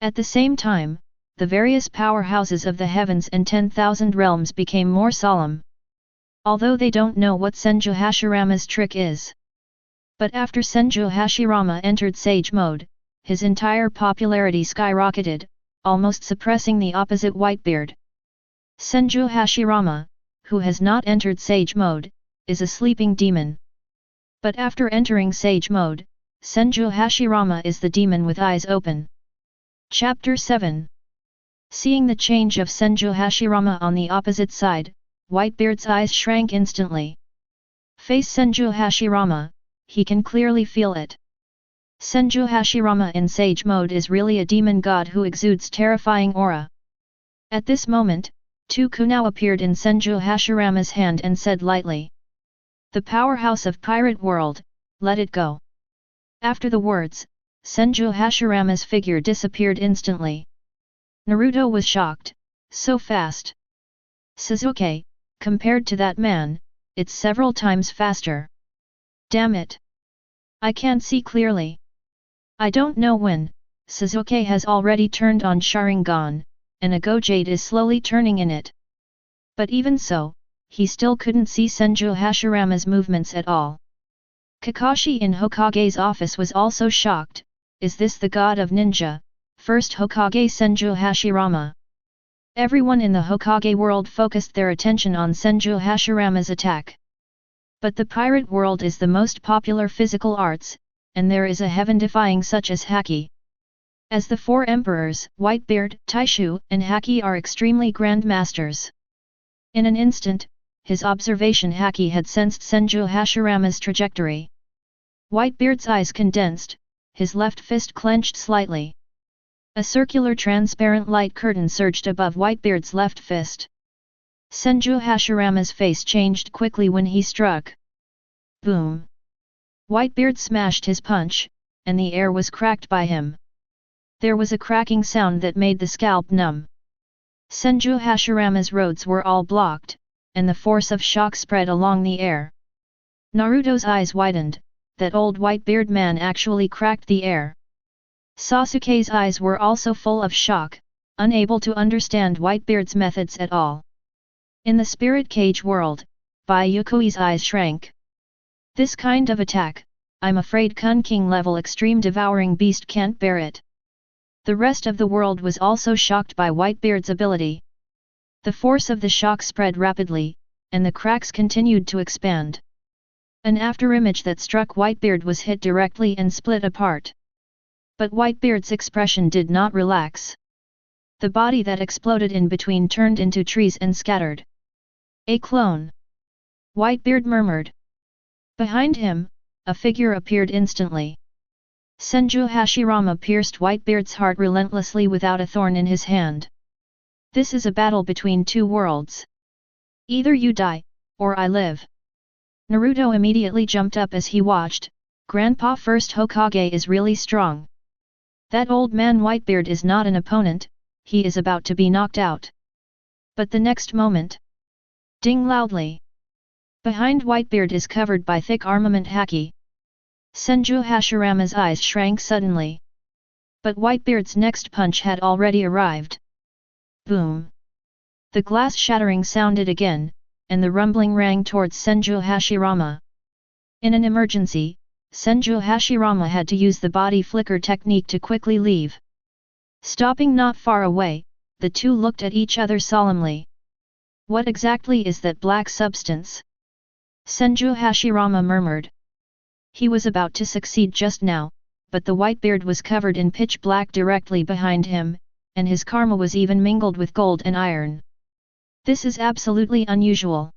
At the same time, the various powerhouses of the heavens and 10,000 realms became more solemn. Although they don't know what Senju Hashirama's trick is. But after Senju Hashirama entered Sage mode, his entire popularity skyrocketed, almost suppressing the opposite Whitebeard. Senju Hashirama, who has not entered Sage mode, is a sleeping demon. But after entering Sage mode, Senju Hashirama is the demon with eyes open. Chapter 7. Seeing the change of Senju Hashirama on the opposite side, Whitebeard's eyes shrank instantly. Face Senju Hashirama, he can clearly feel it. Senju Hashirama in Sage mode is really a demon god who exudes terrifying aura. At this moment, two kunao appeared in Senju Hashirama's hand and said lightly, "The powerhouse of pirate world, let it go." After the words, Senju Hashirama's figure disappeared instantly. Naruto was shocked, so fast. Sasuke, compared to that man, it's several times faster. Damn it! I can't see clearly. I don't know when. Sasuke has already turned on Sharingan, and a Gojade is slowly turning in it. But even so, he still couldn't see Senju Hashirama's movements at all. Kakashi in Hokage's office was also shocked. Is this the god of ninja, first Hokage Senju Hashirama? Everyone in the Hokage world focused their attention on Senju Hashirama's attack. But the pirate world is the most popular physical arts, and there is a heaven-defying such as Haki. As the four emperors, Whitebeard, Taishu, and Haki are extremely grand masters. In an instant, his observation Haki had sensed Senju Hashirama's trajectory. Whitebeard's eyes condensed, his left fist clenched slightly. A circular transparent light curtain surged above Whitebeard's left fist. Senju Hashirama's face changed quickly when he struck. Boom! Whitebeard smashed his punch, and the air was cracked by him. There was a cracking sound that made the scalp numb. Senju Hashirama's roads were all blocked, and the force of shock spread along the air. Naruto's eyes widened, that old Whitebeard man actually cracked the air. Sasuke's eyes were also full of shock, unable to understand Whitebeard's methods at all. In the spirit cage world, Bai Yuekui's eyes shrank. This kind of attack, I'm afraid Kun King level extreme devouring beast can't bear it. The rest of the world was also shocked by Whitebeard's ability. The force of the shock spread rapidly, and the cracks continued to expand. An afterimage that struck Whitebeard was hit directly and split apart. But Whitebeard's expression did not relax. The body that exploded in between turned into trees and scattered. A clone! Whitebeard murmured. Behind him, a figure appeared instantly. Senju Hashirama pierced Whitebeard's heart relentlessly without a thorn in his hand. This is a battle between two worlds. Either you die, or I live. Naruto immediately jumped up as he watched. Grandpa First Hokage is really strong. That old man Whitebeard is not an opponent, he is about to be knocked out. But the next moment. Ding loudly. Behind Whitebeard is covered by thick armament Haki. Senju Hashirama's eyes shrank suddenly. But Whitebeard's next punch had already arrived. Boom! The glass shattering sounded again, and the rumbling rang towards Senju Hashirama. In an emergency, Senju Hashirama had to use the body flicker technique to quickly leave. Stopping not far away, the two looked at each other solemnly. What exactly is that black substance? Senju Hashirama murmured. He was about to succeed just now, but the Whitebeard was covered in pitch black directly behind him, and his karma was even mingled with gold and iron. This is absolutely unusual.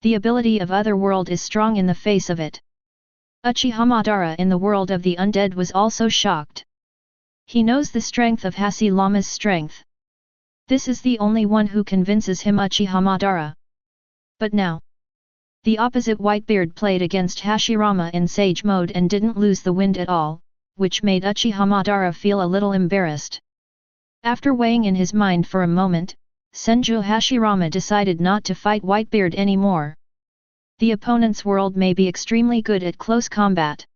The ability of Otherworld is strong in the face of it. Uchiha Madara in the world of the undead was also shocked. He knows the strength of Hashi Lama's strength. This is the only one who convinces him Uchiha Madara. But now, the opposite Whitebeard played against Hashirama in Sage mode and didn't lose the wind at all, which made Uchiha Madara feel a little embarrassed. After weighing in his mind for a moment, Senju Hashirama decided not to fight Whitebeard anymore. The opponent's world may be extremely good at close combat.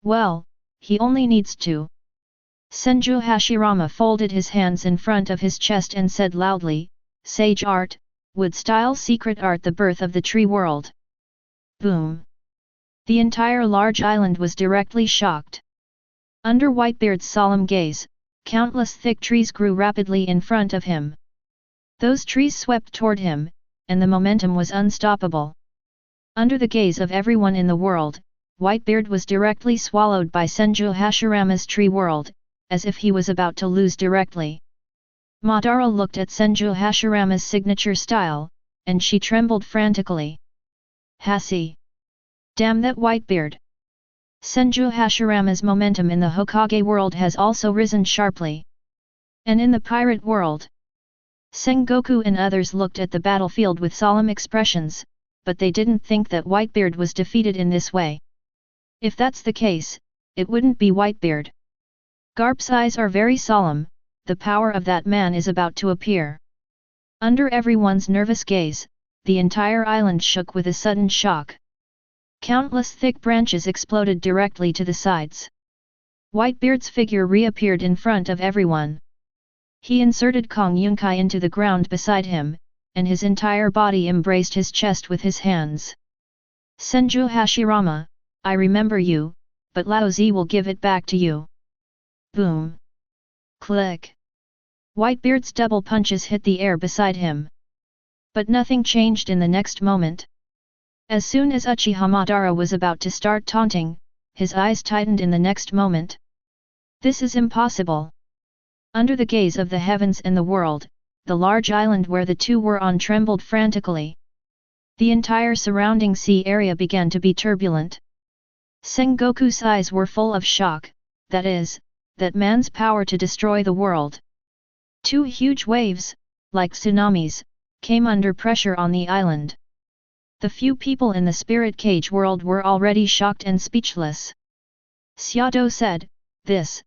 Well, he only needs to. Senju Hashirama folded his hands in front of his chest and said loudly, "Sage art, wood style secret art, the birth of the tree world." Boom! The entire large island was directly shocked. Under Whitebeard's solemn gaze, countless thick trees grew rapidly in front of him. Those trees swept toward him, and the momentum was unstoppable. Under the gaze of everyone in the world, Whitebeard was directly swallowed by Senju Hashirama's tree world, as if he was about to lose directly. Madara looked at Senju Hashirama's signature style, and she trembled frantically. Hashi! Damn that Whitebeard! Senju Hashirama's momentum in the Hokage world has also risen sharply. And in the pirate world? Sengoku and others looked at the battlefield with solemn expressions, but they didn't think that Whitebeard was defeated in this way. If that's the case, it wouldn't be Whitebeard. Garp's eyes are very solemn, the power of that man is about to appear. Under everyone's nervous gaze, the entire island shook with a sudden shock. Countless thick branches exploded directly to the sides. Whitebeard's figure reappeared in front of everyone. He inserted Kong Yunkai into the ground beside him, and his entire body embraced his chest with his hands. Senju Hashirama, I remember you, but Lao Zi will give it back to you. Boom! Click! Whitebeard's double punches hit the air beside him. But nothing changed in the next moment. As soon as Uchiha Madara was about to start taunting, his eyes tightened in the next moment. This is impossible. Under the gaze of the heavens and the world, the large island where the two were on trembled frantically. The entire surrounding sea area began to be turbulent. Sengoku's eyes were full of shock, that is, that man's power to destroy the world. Two huge waves, like tsunamis, came under pressure on the island. The few people in the spirit cage world were already shocked and speechless. Xiado said, This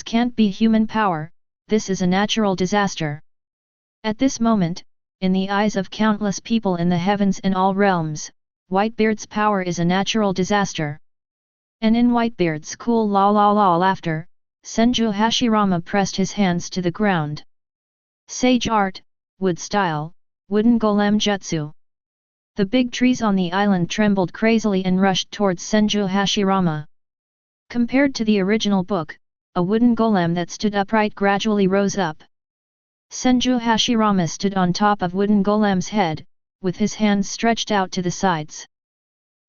can't be human power, this is a natural disaster. At this moment, in the eyes of countless people in the heavens and all realms, Whitebeard's power is a natural disaster. And in Whitebeard's cool la la la laughter, Senju Hashirama pressed his hands to the ground. Sage art, wood style, wooden golem jutsu. The big trees on the island trembled crazily and rushed towards Senju Hashirama. Compared to the original book, a wooden golem that stood upright gradually rose up. Senju Hashirama stood on top of wooden golem's head, with his hands stretched out to the sides.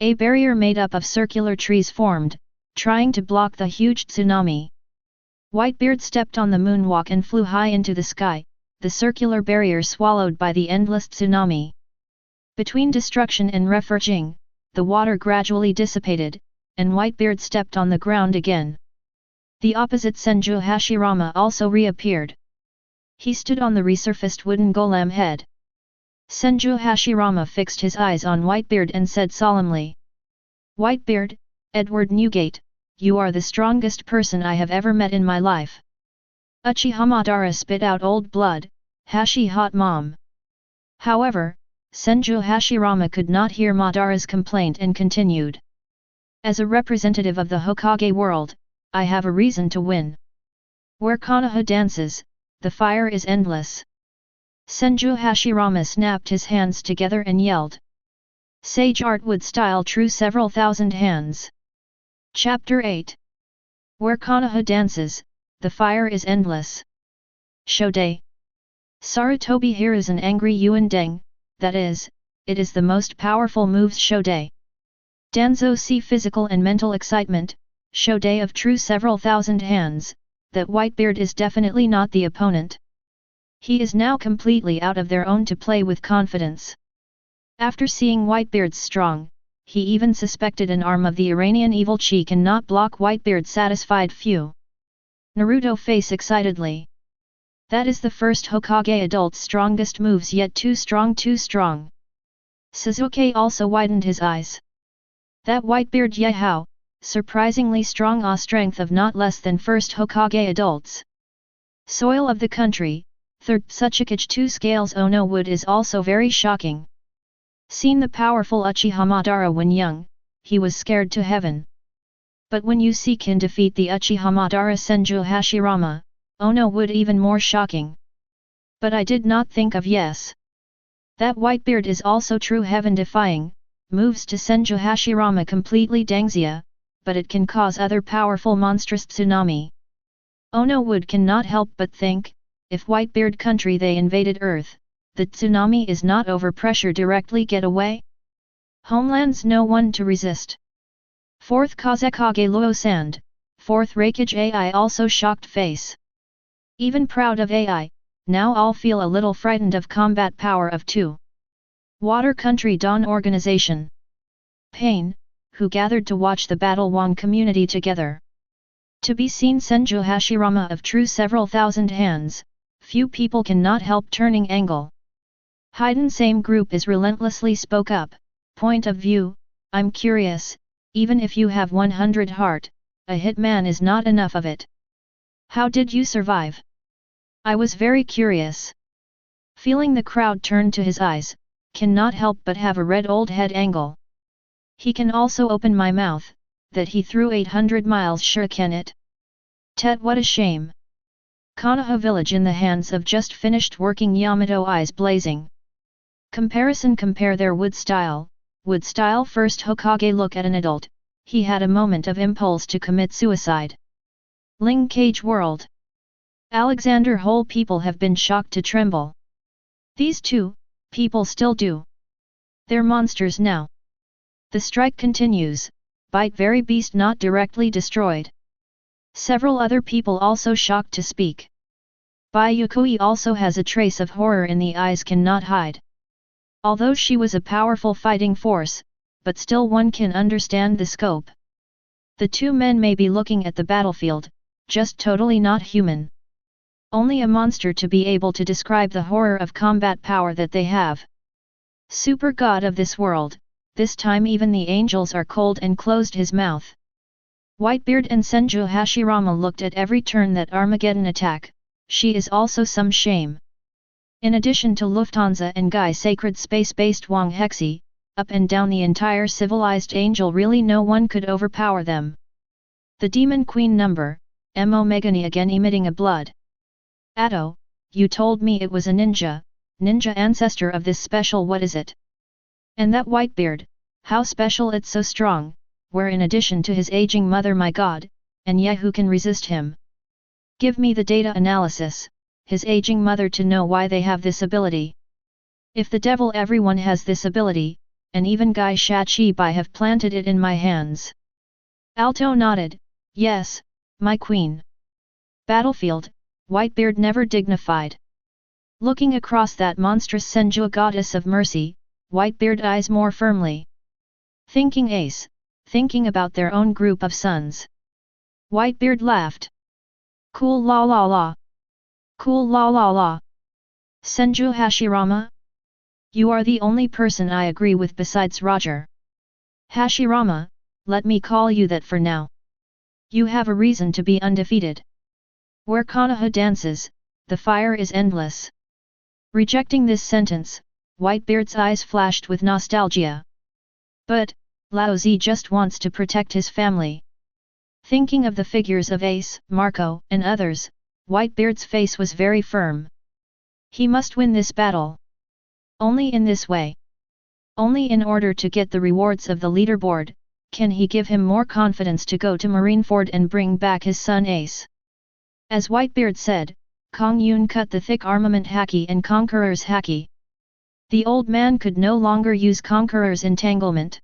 A barrier made up of circular trees formed, trying to block the huge tsunami. Whitebeard stepped on the moonwalk and flew high into the sky, the circular barrier swallowed by the endless tsunami. Between destruction and refurging, the water gradually dissipated, and Whitebeard stepped on the ground again. The opposite Senju Hashirama also reappeared. He stood on the resurfaced wooden golem head. Senju Hashirama fixed his eyes on Whitebeard and said solemnly, Whitebeard, Edward Newgate, you are the strongest person I have ever met in my life. Uchiha Madara spit out old blood, Hashi hot mom. However, Senju Hashirama could not hear Madara's complaint and continued. As a representative of the Hokage world, I have a reason to win. Where Konoha dances, the fire is endless. Senju Hashirama snapped his hands together and yelled. Sage art wood style true several thousand hands. Chapter 8. Where Konoha dances, the fire is endless. Shodai. Sarutobi Hiruzen angry Yuan Deng, that is, it is the most powerful moves Shodai. Danzo see physical and mental excitement, show day of true several thousand hands, that Whitebeard is definitely not the opponent. He is now completely out of their own to play with confidence. After seeing Whitebeard's strong, he even suspected an arm of the Iranian evil chi cannot block Whitebeard's satisfied few. Naruto face excitedly. That is the first Hokage adult's strongest moves, yet too strong, too strong. Sasuke also widened his eyes. That Whitebeard Yehao, surprisingly strong, strength of not less than first Hokage adults. Soil of the country, third Tsuchikage 2 scales Ono wood is also very shocking. Seen the powerful Uchiha Madara when young, he was scared to heaven. But when you see can defeat the Uchiha Madara Senju Hashirama, Ono would even more shocking. But I did not think of yes. That Whitebeard is also true heaven-defying, moves to Senju Hashirama completely dangxia, but it can cause other powerful monstrous tsunami. Ono wood cannot help but think, if Whitebeard country they invaded Earth, the tsunami is not overpressure directly get away? Homelands no one to resist. 4th Kazekage Luo Sand, 4th Raikage AI also shocked face. Even proud of AI, now all feel a little frightened of combat power of 2. Water Country Dawn Organization. Pain, who gathered to watch the Battle Wong community together. To be seen Senju Hashirama of true several thousand hands, few people cannot help turning angle. Haiden same group is relentlessly spoke up, point of view, I'm curious, even if you have 100 heart, a hitman is not enough of it. How did you survive? I was very curious. Feeling the crowd turn to his eyes, cannot help but have a red old head angle. He can also open my mouth, that he threw 800 miles shuriken it. Tet what a shame. Konoha village in the hands of just finished working Yamato eyes blazing. Comparison compare their wood style first Hokage look at an adult, he had a moment of impulse to commit suicide. Ling Cage World. Alexander whole people have been shocked to tremble. These two, people still do. They're monsters now. The strike continues, bite very beast not directly destroyed. Several other people also shocked to speak. Bai Yuekui also has a trace of horror in the eyes cannot hide. Although she was a powerful fighting force, but still one can understand the scope. The two men may be looking at the battlefield, just totally not human. Only a monster to be able to describe the horror of combat power that they have. Super god of this world, this time even the angels are cold and closed his mouth. Whitebeard and Senju Hashirama looked at every turn that Armageddon attack, she is also some shame. In addition to Lufthansa and Guy sacred space-based Wang Hexi, up and down the entire civilized angel really no one could overpower them. The Demon Queen number, Mo Megani again emitting a blood. Atto, you told me it was a ninja ancestor of this special what is it? And that Whitebeard, how special it's so strong, where in addition to his aging mother my god, and yet who can resist him? Give me the data analysis. His aging mother to know why they have this ability. If the devil everyone has this ability, and even Guy Shachi Bai have planted it in my hands. Alto nodded, yes, my queen. Battlefield, Whitebeard never dignified. Looking across that monstrous Senju goddess of mercy, Whitebeard eyes more firmly. Thinking ace, thinking about their own group of sons. Whitebeard laughed. Cool la la la. Cool la la la. Senju Hashirama? You are the only person I agree with besides Roger. Hashirama, let me call you that for now. You have a reason to be undefeated. Where Konoha dances, the fire is endless. Rejecting this sentence, Whitebeard's eyes flashed with nostalgia. But, Laozi just wants to protect his family. Thinking of the figures of Ace, Marco, and others, Whitebeard's face was very firm. He must win this battle. Only in this way. Only in order to get the rewards of the leaderboard, can he give him more confidence to go to Marineford and bring back his son Ace. As Whitebeard said, Kong Yun cut the thick armament haki and Conqueror's haki. The old man could no longer use Conqueror's entanglement.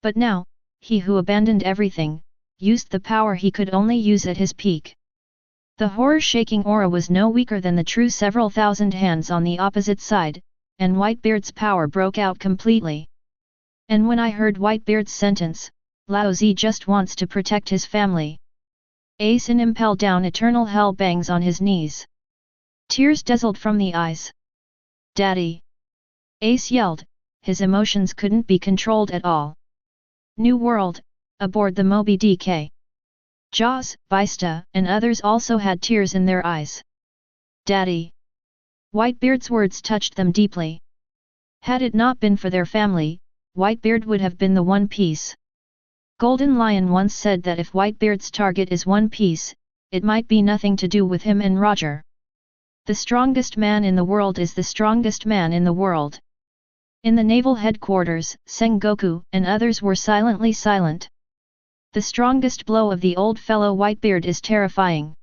But now, he who abandoned everything, used the power he could only use at his peak. The horror-shaking aura was no weaker than the true several thousand hands on the opposite side, and Whitebeard's power broke out completely. And when I heard Whitebeard's sentence, Lao Zi just wants to protect his family. Asin impelled down eternal hell bangs on his knees. Tears dazzled from the eyes. Daddy! Ace yelled, his emotions couldn't be controlled at all. New World, aboard the Moby DK. Jaws, Bista, and others also had tears in their eyes. Daddy! Whitebeard's words touched them deeply. Had it not been for their family, Whitebeard would have been the One Piece. Golden Lion once said that if Whitebeard's target is One Piece, it might be nothing to do with him and Roger. The strongest man in the world is the strongest man in the world. In the naval headquarters, Sengoku and others were silently silent. The strongest blow of the old fellow Whitebeard is terrifying.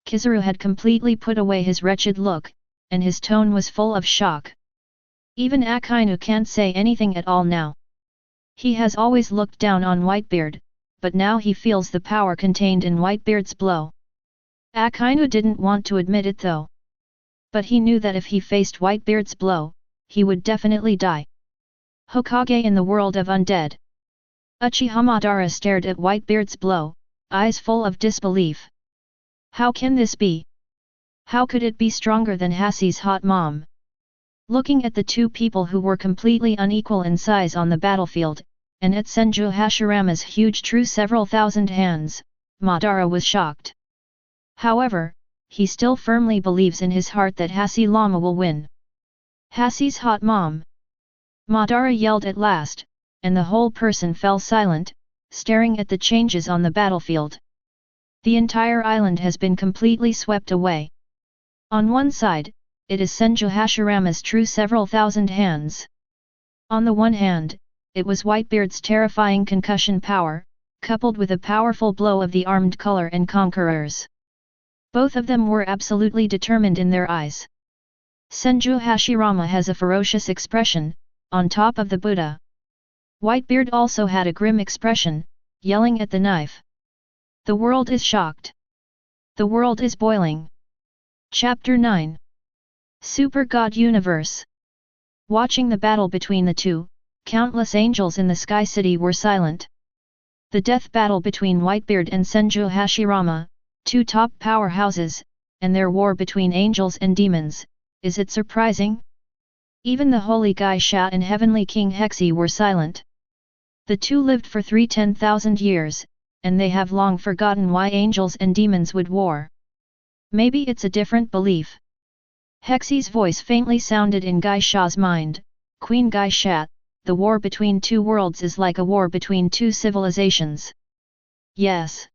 Kizaru had completely put away his wretched look, and his tone was full of shock. Even Akainu can't say anything at all now. He has always looked down on Whitebeard, but now he feels the power contained in Whitebeard's blow. Akainu didn't want to admit it though. But he knew that if he faced Whitebeard's blow, he would definitely die. Hokage in the world of undead. Uchiha Madara stared at Whitebeard's blow, eyes full of disbelief. How can this be? How could it be stronger than Hashi's hot mom? Looking at the two people who were completely unequal in size on the battlefield, and at Senju Hashirama's huge true several thousand hands, Madara was shocked. However, he still firmly believes in his heart that Hashi Lama will win. Hashi's hot mom! Madara yelled at last, and the whole person fell silent, staring at the changes on the battlefield. The entire island has been completely swept away. On one side, it is Senju Hashirama's true several thousand hands. On the one hand, it was Whitebeard's terrifying concussion power, coupled with a powerful blow of the armed color and conquerors. Both of them were absolutely determined in their eyes. Senju Hashirama has a ferocious expression, on top of the Buddha. Whitebeard also had a grim expression, yelling at the knife. The world is shocked. The world is boiling. Chapter 9. Super God Universe. Watching the battle between the two, countless angels in the Sky City were silent. The death battle between Whitebeard and Senju Hashirama, two top powerhouses, and their war between angels and demons, is it surprising? Even the Holy Geisha and Heavenly King Hexi were silent. The two lived for 10,000 years, and they have long forgotten why angels and demons would war. Maybe it's a different belief. Hexi's voice faintly sounded in Geisha's mind. Queen Geisha, the war between two worlds is like a war between two civilizations. Yes.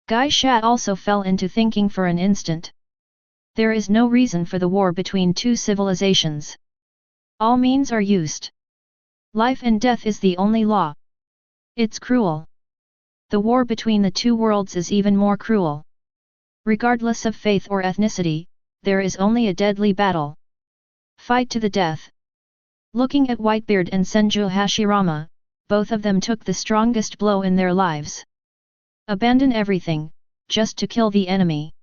Geisha also fell into thinking for an instant. There is no reason for the war between two civilizations. All means are used. Life and death is the only law. It's cruel. The war between the two worlds is even more cruel. Regardless of faith or ethnicity, there is only a deadly battle. Fight to the death. Looking at Whitebeard and Senju Hashirama, both of them took the strongest blow in their lives. Abandon everything, just to kill the enemy.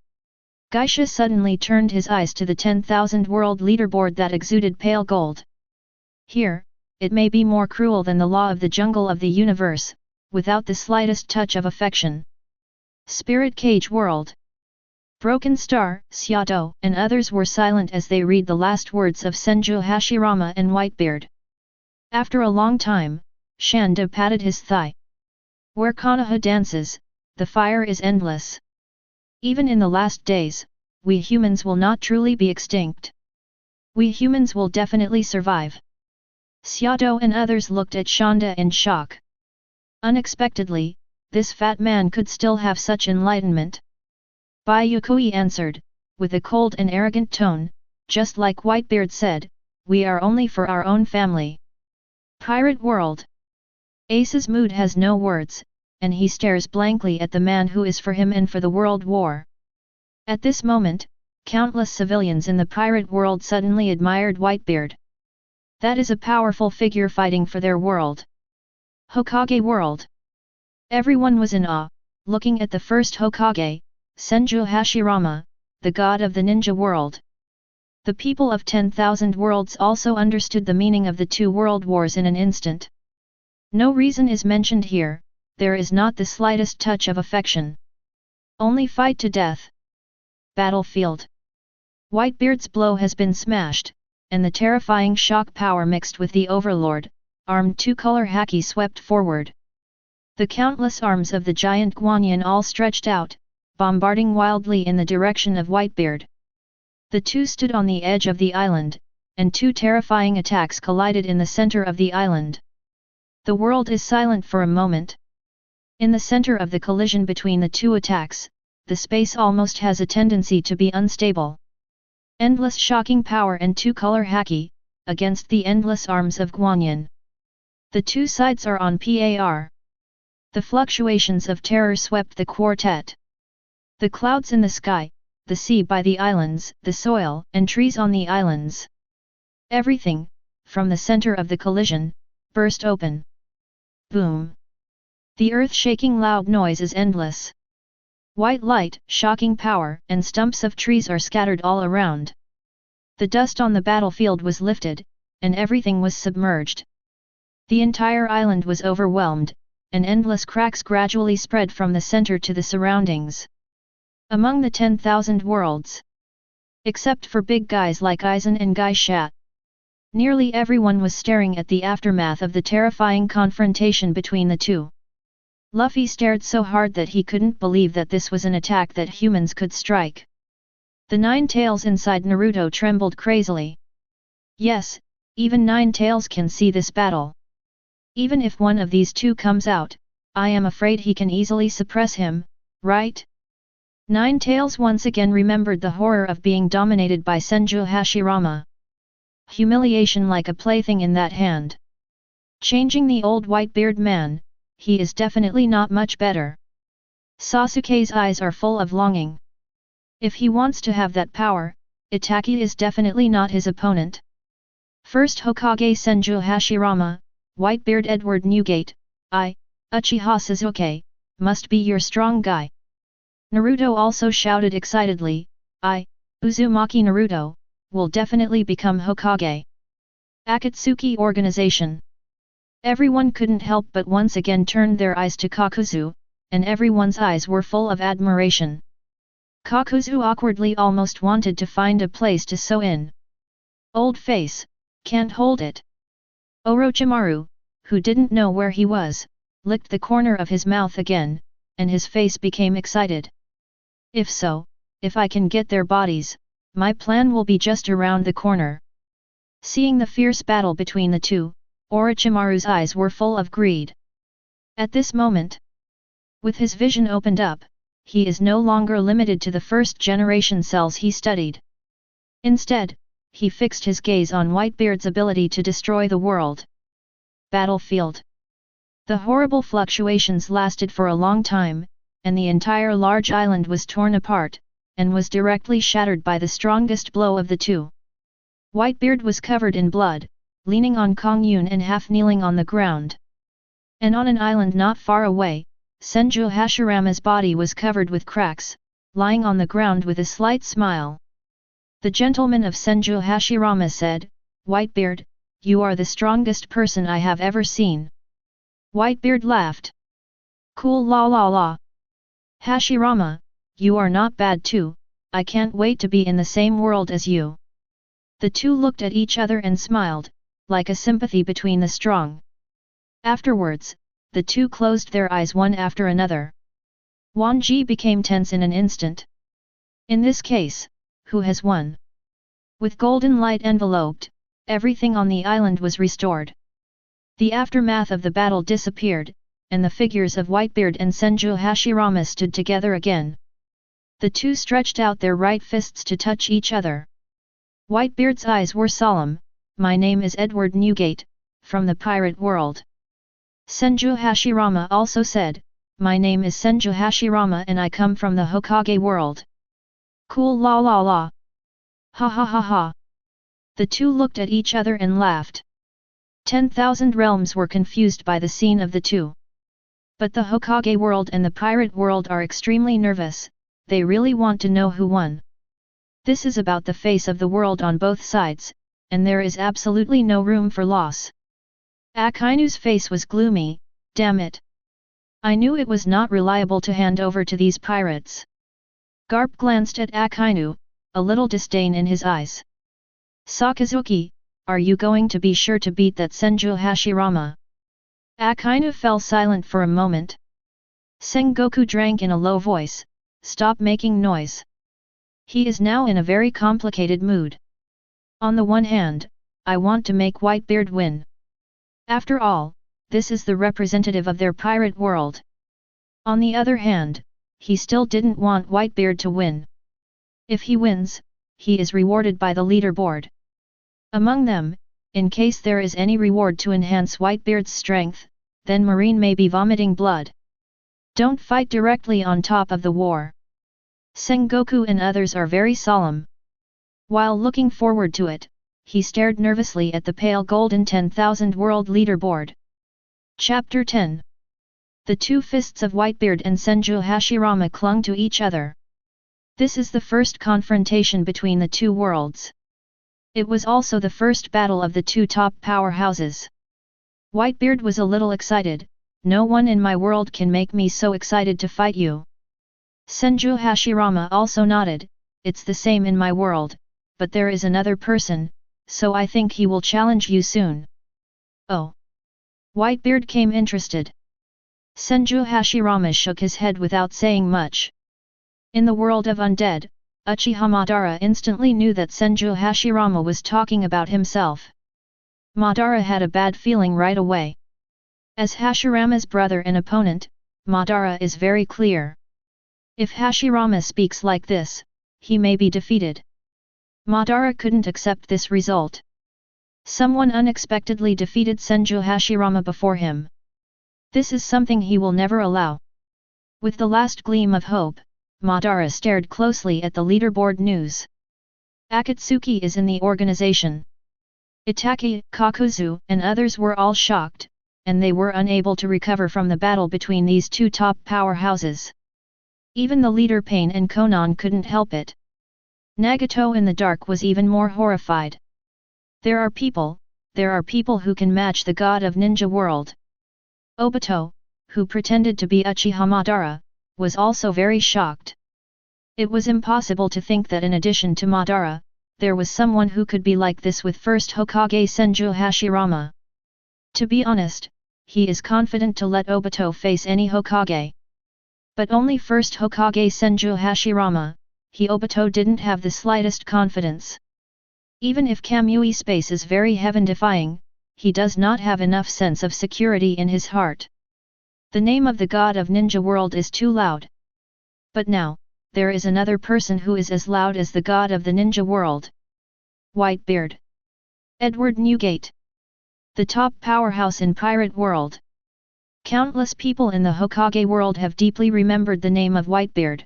Geisha suddenly turned his eyes to the 10,000 world leaderboard that exuded pale gold. Here, it may be more cruel than the law of the jungle of the universe, without the slightest touch of affection. Spirit Cage World. Broken Star, Xiaodo, and others were silent as they read the last words of Senju Hashirama and Whitebeard. After a long time, Shanda patted his thigh. Where Konoha dances, the fire is endless. Even in the last days, we humans will not truly be extinct. We humans will definitely survive. Xiaodo and others looked at Shanda in shock. Unexpectedly, this fat man could still have such enlightenment. Bai Yuekui answered, with a cold and arrogant tone, just like Whitebeard said, we are only for our own family. Pirate World. Ace's mood has no words, and he stares blankly at the man who is for him and for the world war. At this moment, countless civilians in the pirate world suddenly admired Whitebeard. That is a powerful figure fighting for their world. Hokage world. Everyone was in awe, looking at the first Hokage, Senju Hashirama, the god of the ninja world. The people of 10,000 worlds also understood the meaning of the two world wars in an instant. No reason is mentioned here, there is not the slightest touch of affection. Only fight to death. Battlefield. Whitebeard's blow has been smashed, and the terrifying shock power mixed with the overlord, armed two-color haki swept forward. The countless arms of the giant Guanyin all stretched out, bombarding wildly in the direction of Whitebeard. The two stood on the edge of the island, and two terrifying attacks collided in the center of the island. The world is silent for a moment. In the center of the collision between the two attacks, the space almost has a tendency to be unstable. Endless shocking power and two-color haki, against the endless arms of Guanyin. The two sides are on par. The fluctuations of terror swept the quartet. The clouds in the sky, the sea by the islands, the soil and trees on the islands. Everything, from the center of the collision, burst open. Boom! The earth shaking loud noise is endless. White light, shocking power, and stumps of trees are scattered all around. The dust on the battlefield was lifted, and everything was submerged. The entire island was overwhelmed, and endless cracks gradually spread from the center to the surroundings. Among the 10,000 worlds, except for big guys like Aizen and Gai Shat, nearly everyone was staring at the aftermath of the terrifying confrontation between the two. Luffy stared so hard that he couldn't believe that this was an attack that humans could strike. The nine tails inside Naruto trembled crazily. Yes, even nine tails can see this battle. Even if one of these two comes out, I am afraid he can easily suppress him, right? Nine tails once again remembered the horror of being dominated by Senju Hashirama. Humiliation like a plaything in that hand. Changing the old Whitebeard man, he is definitely not much better. Sasuke's eyes are full of longing. If he wants to have that power, Itaki is definitely not his opponent. First Hokage Senju Hashirama, Whitebeard Edward Newgate, Uchiha Sasuke, must be your strong guy. Naruto also shouted excitedly, Uzumaki Naruto, will definitely become Hokage. Akatsuki Organization. Everyone couldn't help but once again turn their eyes to Kakuzu, and everyone's eyes were full of admiration. Kakuzu awkwardly almost wanted to find a place to sew in. Old face, can't hold it. Orochimaru, who didn't know where he was, licked the corner of his mouth again, and his face became excited. If I can get their bodies, my plan will be just around the corner. Seeing the fierce battle between the two, Orochimaru's eyes were full of greed. At this moment, with his vision opened up, he is no longer limited to the first-generation cells he studied. Instead, he fixed his gaze on Whitebeard's ability to destroy the world. Battlefield. The horrible fluctuations lasted for a long time, and the entire large island was torn apart, and was directly shattered by the strongest blow of the two. Whitebeard was covered in blood, leaning on Kong Yun and half-kneeling on the ground. And on an island not far away, Senju Hashirama's body was covered with cracks, lying on the ground with a slight smile. The gentleman of Senju Hashirama said, "Whitebeard, you are the strongest person I have ever seen." Whitebeard laughed. "Cool la la la. Hashirama, you are not bad too, I can't wait to be in the same world as you." The two looked at each other and smiled, like a sympathy between the strong. Afterwards, the two closed their eyes one after another. Wan Ji became tense in an instant. In this case, who has won? With golden light enveloped, everything on the island was restored. The aftermath of the battle disappeared, and the figures of Whitebeard and Senju Hashirama stood together again. The two stretched out their right fists to touch each other. Whitebeard's eyes were solemn. "My name is Edward Newgate, from the pirate world." Senju Hashirama also said, "My name is Senju Hashirama and I come from the Hokage world." Cool la la la. Ha ha ha ha. The two looked at each other and laughed. 10,000 realms were confused by the scene of the two. But the Hokage world and the pirate world are extremely nervous, they really want to know who won. This is about the face of the world on both sides, and there is absolutely no room for loss. Akainu's face was gloomy, damn it. I knew it was not reliable to hand over to these pirates. Garp glanced at Akainu, a little disdain in his eyes. Sakazuki, are you going to be sure to beat that Senju Hashirama? Akainu fell silent for a moment. Sengoku drank in a low voice, stop making noise. He is now in a very complicated mood. On the one hand, I want to make Whitebeard win. After all, this is the representative of their pirate world. On the other hand, he still didn't want Whitebeard to win. If he wins, he is rewarded by the leaderboard. Among them, in case there is any reward to enhance Whitebeard's strength, then Marine may be vomiting blood. Don't fight directly on top of the war. Sengoku and others are very solemn. While looking forward to it, he stared nervously at the pale golden 10,000 world leaderboard. Chapter 10. The two fists of Whitebeard and Senju Hashirama clung to each other. This is the first confrontation between the two worlds. It was also the first battle of the two top powerhouses. Whitebeard was a little excited, no one in my world can make me so excited to fight you. Senju Hashirama also nodded, it's the same in my world, but there is another person, so I think he will challenge you soon. Oh. Whitebeard came interested. Senju Hashirama shook his head without saying much. In the world of undead, Uchiha Madara instantly knew that Senju Hashirama was talking about himself. Madara had a bad feeling right away. As Hashirama's brother and opponent, Madara is very clear. If Hashirama speaks like this, he may be defeated. Madara couldn't accept this result. Someone unexpectedly defeated Senju Hashirama before him. This is something he will never allow. With the last gleam of hope, Madara stared closely at the leaderboard news. Akatsuki is in the organization. Itaki, Kakuzu, and others were all shocked, and they were unable to recover from the battle between these two top powerhouses. Even the leader Pain and Konan couldn't help it. Nagato in the dark was even more horrified. There are people who can match the god of ninja world. Obito, who pretended to be Uchiha Madara, was also very shocked. It was impossible to think that in addition to Madara, there was someone who could be like this with first Hokage Senju Hashirama. To be honest, he is confident to let Obito face any Hokage. But only first Hokage Senju Hashirama, Obito didn't have the slightest confidence. Even if Kamui space is very heaven-defying, he does not have enough sense of security in his heart. The name of the god of ninja world is too loud. But now, there is another person who is as loud as the god of the ninja world. Whitebeard. Edward Newgate. The top powerhouse in pirate world. Countless people in the Hokage world have deeply remembered the name of Whitebeard.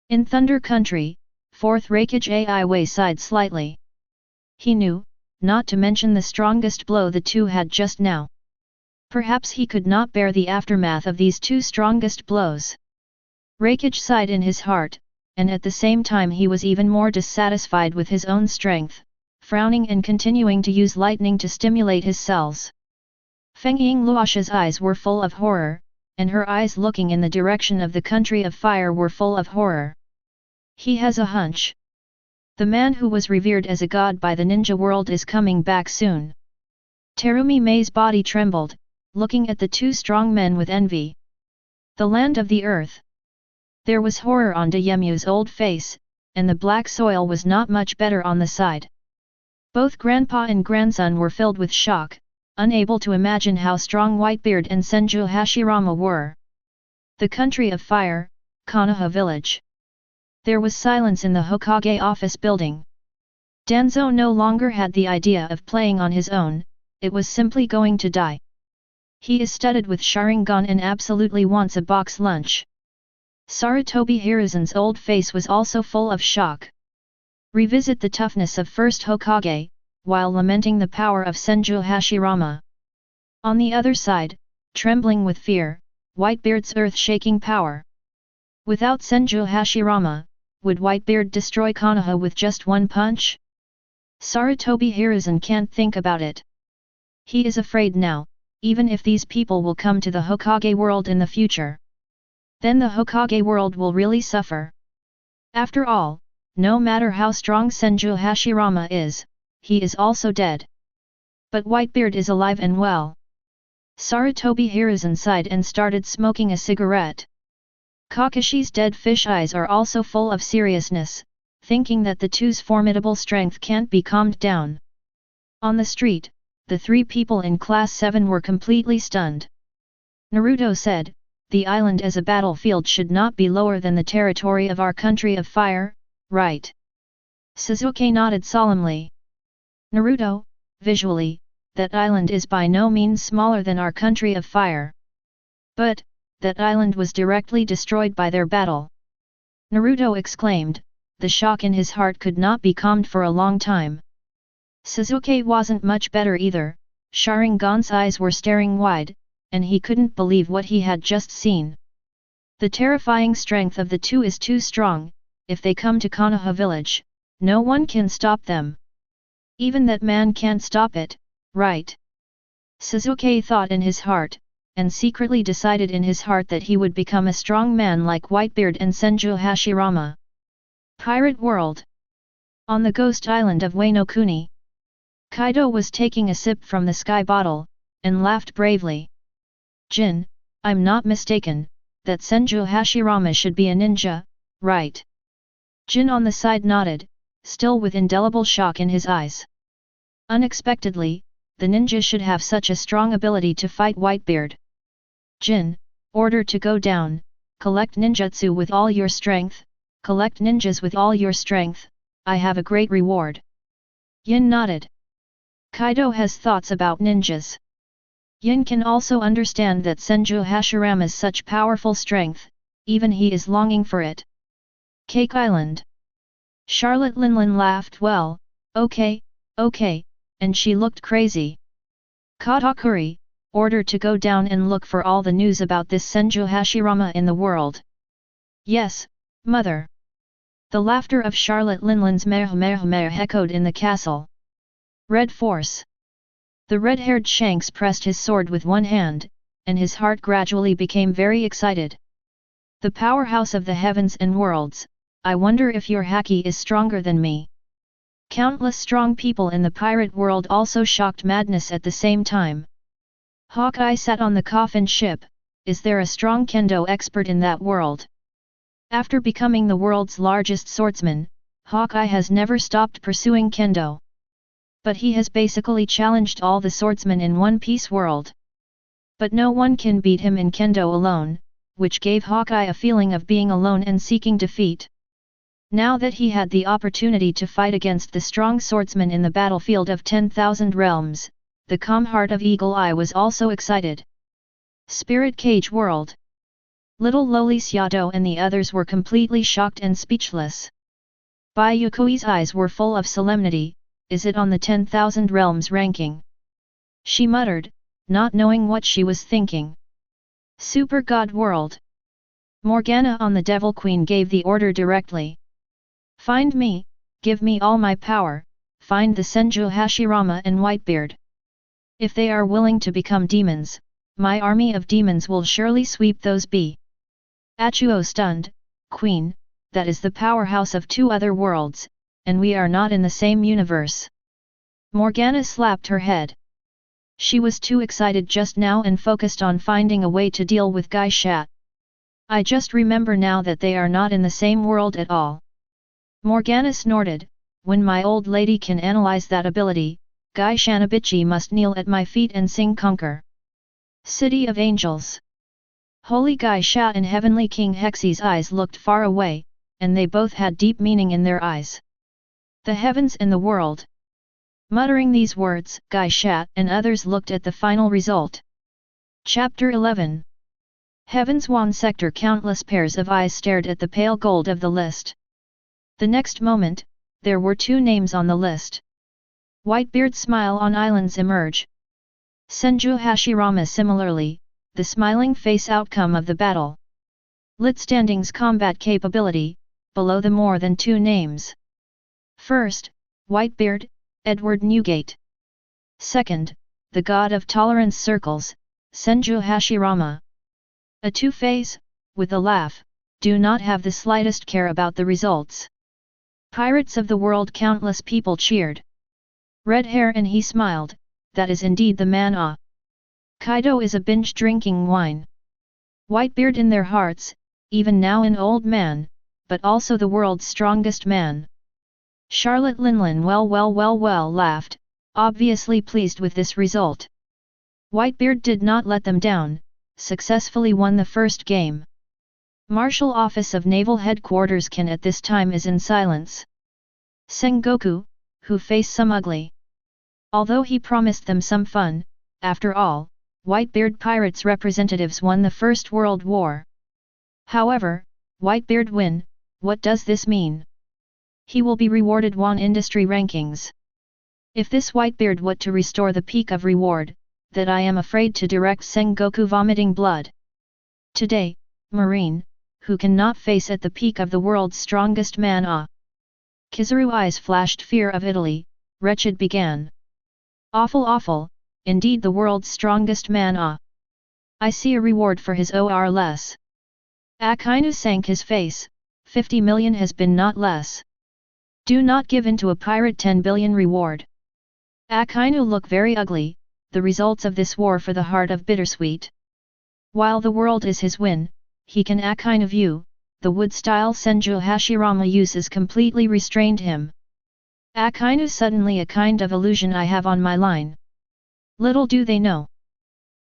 In Thunder Country, 4th Raikage Ai wayside slightly. He knew, not to mention the strongest blow the two had just now. Perhaps he could not bear the aftermath of these two strongest blows. Raikage sighed in his heart, and at the same time he was even more dissatisfied with his own strength, frowning and continuing to use lightning to stimulate his cells. Feng Yingluosh's eyes were full of horror, and her eyes looking in the direction of the country of fire were full of horror. He has a hunch. The man who was revered as a god by the ninja world is coming back soon. Terumi Mei's body trembled, looking at the two strong men with envy. The land of the earth. There was horror on Dayemu's old face, and the black soil was not much better on the side. Both grandpa and grandson were filled with shock, unable to imagine how strong Whitebeard and Senju Hashirama were. The country of fire, Konoha village. There was silence in the Hokage office building. Danzo no longer had the idea of playing on his own, it was simply going to die. He is studded with Sharingan and absolutely wants a box lunch. Sarutobi Hiruzan's old face was also full of shock. Revisit the toughness of first Hokage, while lamenting the power of Senju Hashirama. On the other side, trembling with fear, Whitebeard's earth-shaking power. Without Senju Hashirama, would Whitebeard destroy Konoha with just one punch? Sarutobi Hiruzen can't think about it. He is afraid now, even if these people will come to the Hokage world in the future. Then the Hokage world will really suffer. After all, no matter how strong Senju Hashirama is, he is also dead. But Whitebeard is alive and well. Sarutobi Hiruzen sighed and started smoking a cigarette. Kakashi's dead fish eyes are also full of seriousness, thinking that the two's formidable strength can't be calmed down. On the street, the three people in Class 7 were completely stunned. Naruto said, "The island as a battlefield should not be lower than the territory of our country of fire, right?" Sasuke nodded solemnly. Naruto, visually, that island is by no means smaller than our country of fire. But, that island was directly destroyed by their battle. Naruto exclaimed, the shock in his heart could not be calmed for a long time. Sasuke wasn't much better either, Sharingan's eyes were staring wide, and he couldn't believe what he had just seen. The terrifying strength of the two is too strong, if they come to Konoha village, no one can stop them. Even that man can't stop it, right? Sasuke thought in his heart, and secretly decided in his heart that he would become a strong man like Whitebeard and Senju Hashirama. Pirate World. On the ghost island of Wano-kuni, Kaido was taking a sip from the sky bottle, and laughed bravely. "Jin, I'm not mistaken, that Senju Hashirama should be a ninja, right?" Jin on the side nodded, still with indelible shock in his eyes. Unexpectedly, the ninja should have such a strong ability to fight Whitebeard. "Jin, order to go down, collect ninjutsu with all your strength, collect ninjas with all your strength, I have a great reward." Yin nodded. Kaido has thoughts about ninjas. Yin can also understand that Senju Hashirama's such powerful strength, even he is longing for it. Cake Island. Charlotte Linlin laughed. "Well, okay, and she looked crazy. Katakuri, order to go down and look for all the news about this Senju Hashirama in the world." "Yes, mother." The laughter of Charlotte Linlin's meh echoed in the castle. Red Force. The red-haired Shanks pressed his sword with one hand, and his heart gradually became very excited. "The powerhouse of the heavens and worlds, I wonder if your haki is stronger than me." Countless strong people in the pirate world also shocked madness at the same time. Hawkeye sat on the coffin ship. Is there a strong kendo expert in that world? After becoming the world's largest swordsman, Hawkeye has never stopped pursuing kendo. But he has basically challenged all the swordsmen in One Piece world. But no one can beat him in kendo alone, which gave Hawkeye a feeling of being alone and seeking defeat. Now that he had the opportunity to fight against the strong swordsman in the battlefield of 10,000 realms, the calm heart of Eagle Eye was also excited. Spirit Cage World. Little lowly Seato and the others were completely shocked and speechless. Bai Yuekui's eyes were full of solemnity. "Is it on the 10,000 realms ranking?" she muttered, not knowing what she was thinking. Super God World. Morgana on the Devil Queen gave the order directly. "Find me, give me all my power, find the Senju Hashirama and Whitebeard. If they are willing to become demons, my army of demons will surely sweep those be." Achuo stunned, "Queen, that is the powerhouse of two other worlds, and we are not in the same universe." Morgana slapped her head. She was too excited just now and focused on finding a way to deal with Gai Shat. "I just remember now that they are not in the same world at all." Morgana snorted, "When my old lady can analyze that ability, Gai Shanabichi must kneel at my feet and sing conquer." City of Angels. Holy Gai Sha and Heavenly King Hexi's eyes looked far away, and they both had deep meaning in their eyes. The heavens and the world. Muttering these words, Gai Sha and others looked at the final result. Chapter 11. Heaven's Wan sector. Countless pairs of eyes stared at the pale gold of the list. The next moment, there were two names on the list. Whitebeard smile on islands emerge. Senju Hashirama similarly, the smiling face outcome of the battle. Lit standings combat capability, below the more than 2 names. First, Whitebeard, Edward Newgate. Second, the god of tolerance circles, Senju Hashirama. A two-phase, with a laugh, do not have the slightest care about the results. Pirates of the world, countless people cheered. Red hair and he smiled, that is indeed the man ah. Kaido is a binge drinking wine. Whitebeard in their hearts, even now an old man, but also the world's strongest man. Charlotte Linlin well laughed, obviously pleased with this result. Whitebeard did not let them down, successfully won the first game. Marshal Office of Naval Headquarters Ken at this time is in silence. Sengoku, who face some ugly. Although he promised them some fun, after all, Whitebeard pirates representatives won the First World War. However, Whitebeard win, what does this mean? He will be rewarded one industry rankings. If this Whitebeard what to restore the peak of reward, that I am afraid to direct Sengoku vomiting blood. Today, Marine, who cannot face at the peak of the world's strongest man ah. Kizaru eyes flashed fear of Italy, wretched began. Awful, indeed the world's strongest man ah. I see a reward for his or less. Akainu sank his face, 50 million has been not less. Do not give in to a pirate 10 billion reward. Akainu look very ugly, the results of this war for the heart of bittersweet. While the world is his win, he can Akainu view, the wood-style Senju Hashirama uses completely restrained him. Akainu suddenly a kind of illusion I have on my line. Little do they know.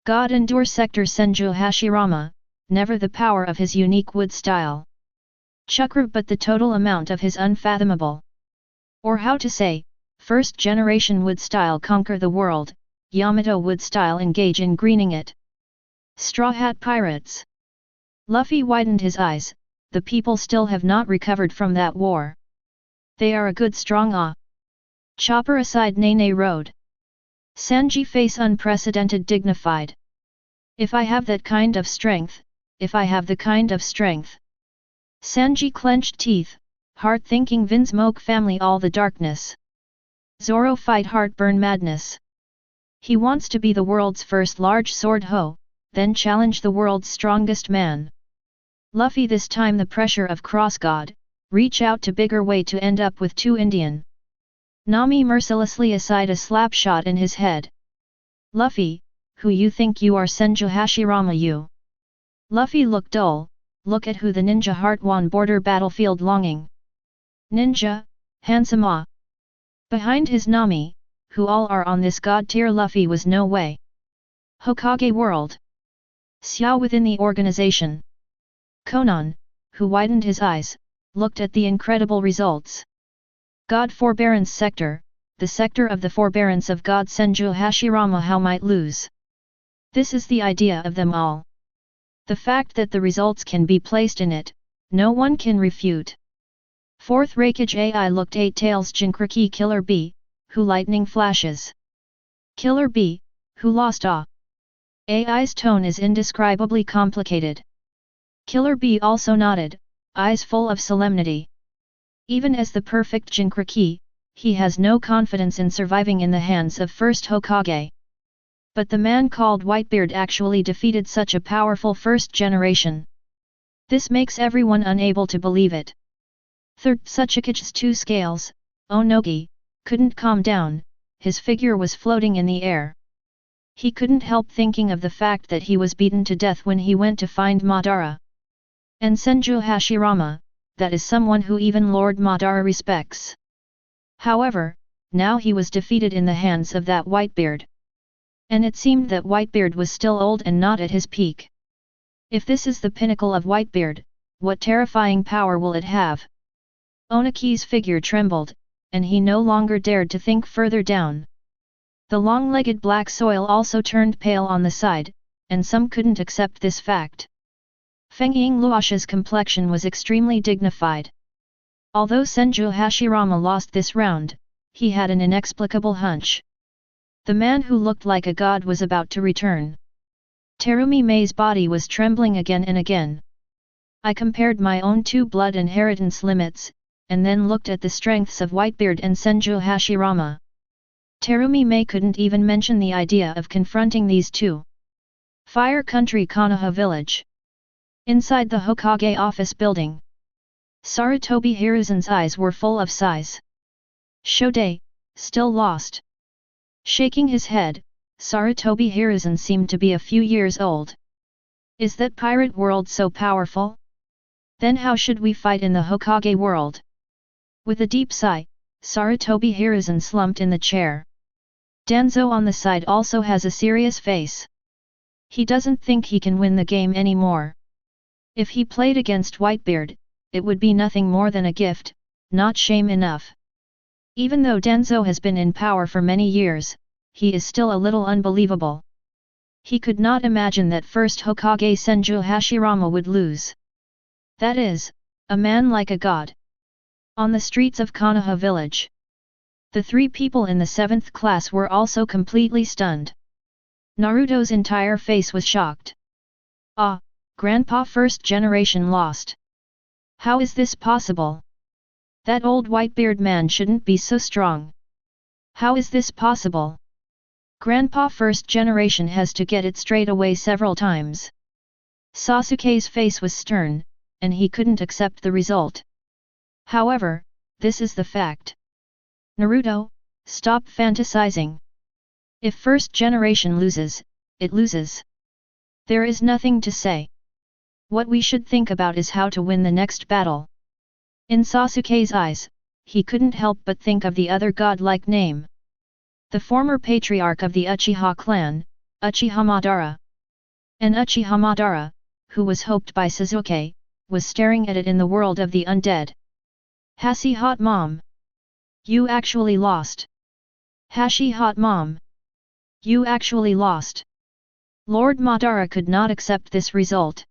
God endure sector Senju Hashirama, never the power of his unique wood style. Chakra but the total amount of his unfathomable. Or how to say, first generation wood style conquer the world, Yamato wood style engage in greening it. Straw Hat Pirates. Luffy widened his eyes, the people still have not recovered from that war. They are a good strong ah. Chopper aside Nene rode. Sanji face unprecedented dignified. If I have that kind of strength, if I have the kind of strength. Sanji clenched teeth, heart thinking Vin Smoke family all the darkness. Zoro fight heartburn madness. He wants to be the world's first large sword hoe, then challenge the world's strongest man. Luffy this time the pressure of cross god, reach out to bigger way to end up with 2 Indian. Nami mercilessly aside a slap shot in his head. Luffy, who you think you are Senju Hashirama you? Luffy look dull, look at who the ninja heart won border battlefield longing. Ninja, handsome ah. Behind his Nami, who all are on this god tier Luffy was no way. Hokage world. Xiao within the organization. Konan, who widened his eyes, looked at the incredible results. God forbearance sector, the sector of the forbearance of God Senju Hashirama how might lose. This is the idea of them all. The fact that the results can be placed in it, no one can refute. Fourth Raikage AI looked 8 tails Jinkriki Killer B, who lightning flashes. Killer B, who lost ah. AI's tone is indescribably complicated. Killer B also nodded, eyes full of solemnity. Even as the perfect Jinkriki, he has no confidence in surviving in the hands of first Hokage. But the man called Whitebeard actually defeated such a powerful first generation. This makes everyone unable to believe it. Third Tsuchikage's 2 scales, Onogi, couldn't calm down, his figure was floating in the air. He couldn't help thinking of the fact that he was beaten to death when he went to find Madara. And Senju Hashirama, that is someone who even Lord Madara respects. However, now he was defeated in the hands of that Whitebeard. And it seemed that Whitebeard was still old and not at his peak. If this is the pinnacle of Whitebeard, what terrifying power will it have? Onaki's figure trembled, and he no longer dared to think further down. The long-legged black soil also turned pale on the side, and some couldn't accept this fact. Feng Yingluosh's complexion was extremely dignified. Although Senju Hashirama lost this round, he had an inexplicable hunch. The man who looked like a god was about to return. Terumi Mei's body was trembling again and again. I compared my own two blood inheritance limits, and then looked at the strengths of Whitebeard and Senju Hashirama. Terumi Mei couldn't even mention the idea of confronting these two. Fire Country Konoha Village. Inside the Hokage office building, Sarutobi Hiruzen's eyes were full of sighs. Shode, still lost. Shaking his head, Sarutobi Hiruzen seemed to be a few years old. Is that pirate world so powerful? Then how should we fight in the Hokage world? With a deep sigh, Sarutobi Hiruzen slumped in the chair. Danzo on the side also has a serious face. He doesn't think he can win the game anymore. If he played against Whitebeard, it would be nothing more than a gift, not shame enough. Even though Danzo has been in power for many years, he is still a little unbelievable. He could not imagine that first Hokage Senju Hashirama would lose. That is, a man like a god. On the streets of Konoha village, the three people in the 7th class were also completely stunned. Naruto's entire face was shocked. Ah, Grandpa first generation lost. How is this possible? That old Whitebeard man shouldn't be so strong. How is this possible? Grandpa first generation has to get it straight away several times. Sasuke's face was stern, and he couldn't accept the result. However, this is the fact. Naruto, stop fantasizing. If first generation loses, it loses. There is nothing to say. What we should think about is how to win the next battle. In Sasuke's eyes, he couldn't help but think of the other godlike name. The former patriarch of the Uchiha clan, Uchiha Madara. And Uchiha Madara, who was hoped by Sasuke, was staring at it in the world of the undead. Hashi hot mom. You actually lost. Hashi hot mom. You actually lost. Lord Madara could not accept this result.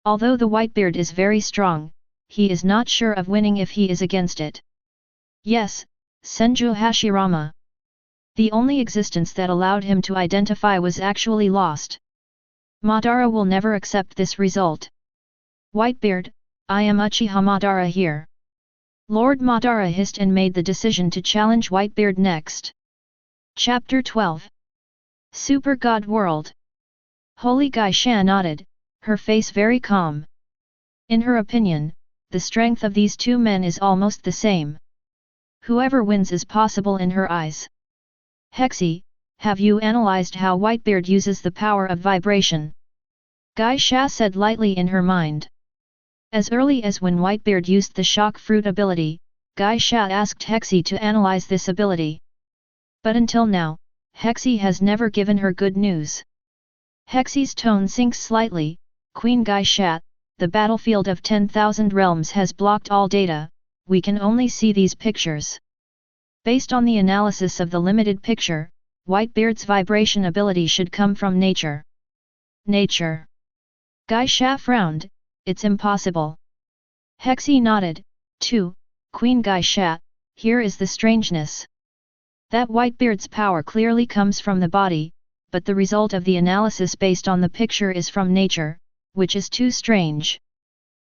Although the Whitebeard is very strong, he is not sure of winning if he is against it. Yes, Senju Hashirama. The only existence that allowed him to identify was actually lost. Madara will never accept this result. Whitebeard, I am Uchiha Madara here. Lord Madara hissed and made the decision to challenge Whitebeard next. Chapter 12. Super God World. Holy Gaisha nodded, her face very calm. In her opinion, the strength of these two men is almost the same. Whoever wins is possible in her eyes. Hexi, have you analyzed how Whitebeard uses the power of vibration? Gaisha said lightly in her mind. As early as when Whitebeard used the shock fruit ability, Gaisha asked Hexi to analyze this ability. But until now, Hexi has never given her good news. Hexi's tone sinks slightly. Queen Gaisha, the battlefield of 10,000 realms has blocked all data, we can only see these pictures. Based on the analysis of the limited picture, Whitebeard's vibration ability should come from nature. Nature. Gaisha frowned, it's impossible. Hexi nodded, too, Queen Gaisha, here is the strangeness. That Whitebeard's power clearly comes from the body, but the result of the analysis based on the picture is from nature, which is too strange.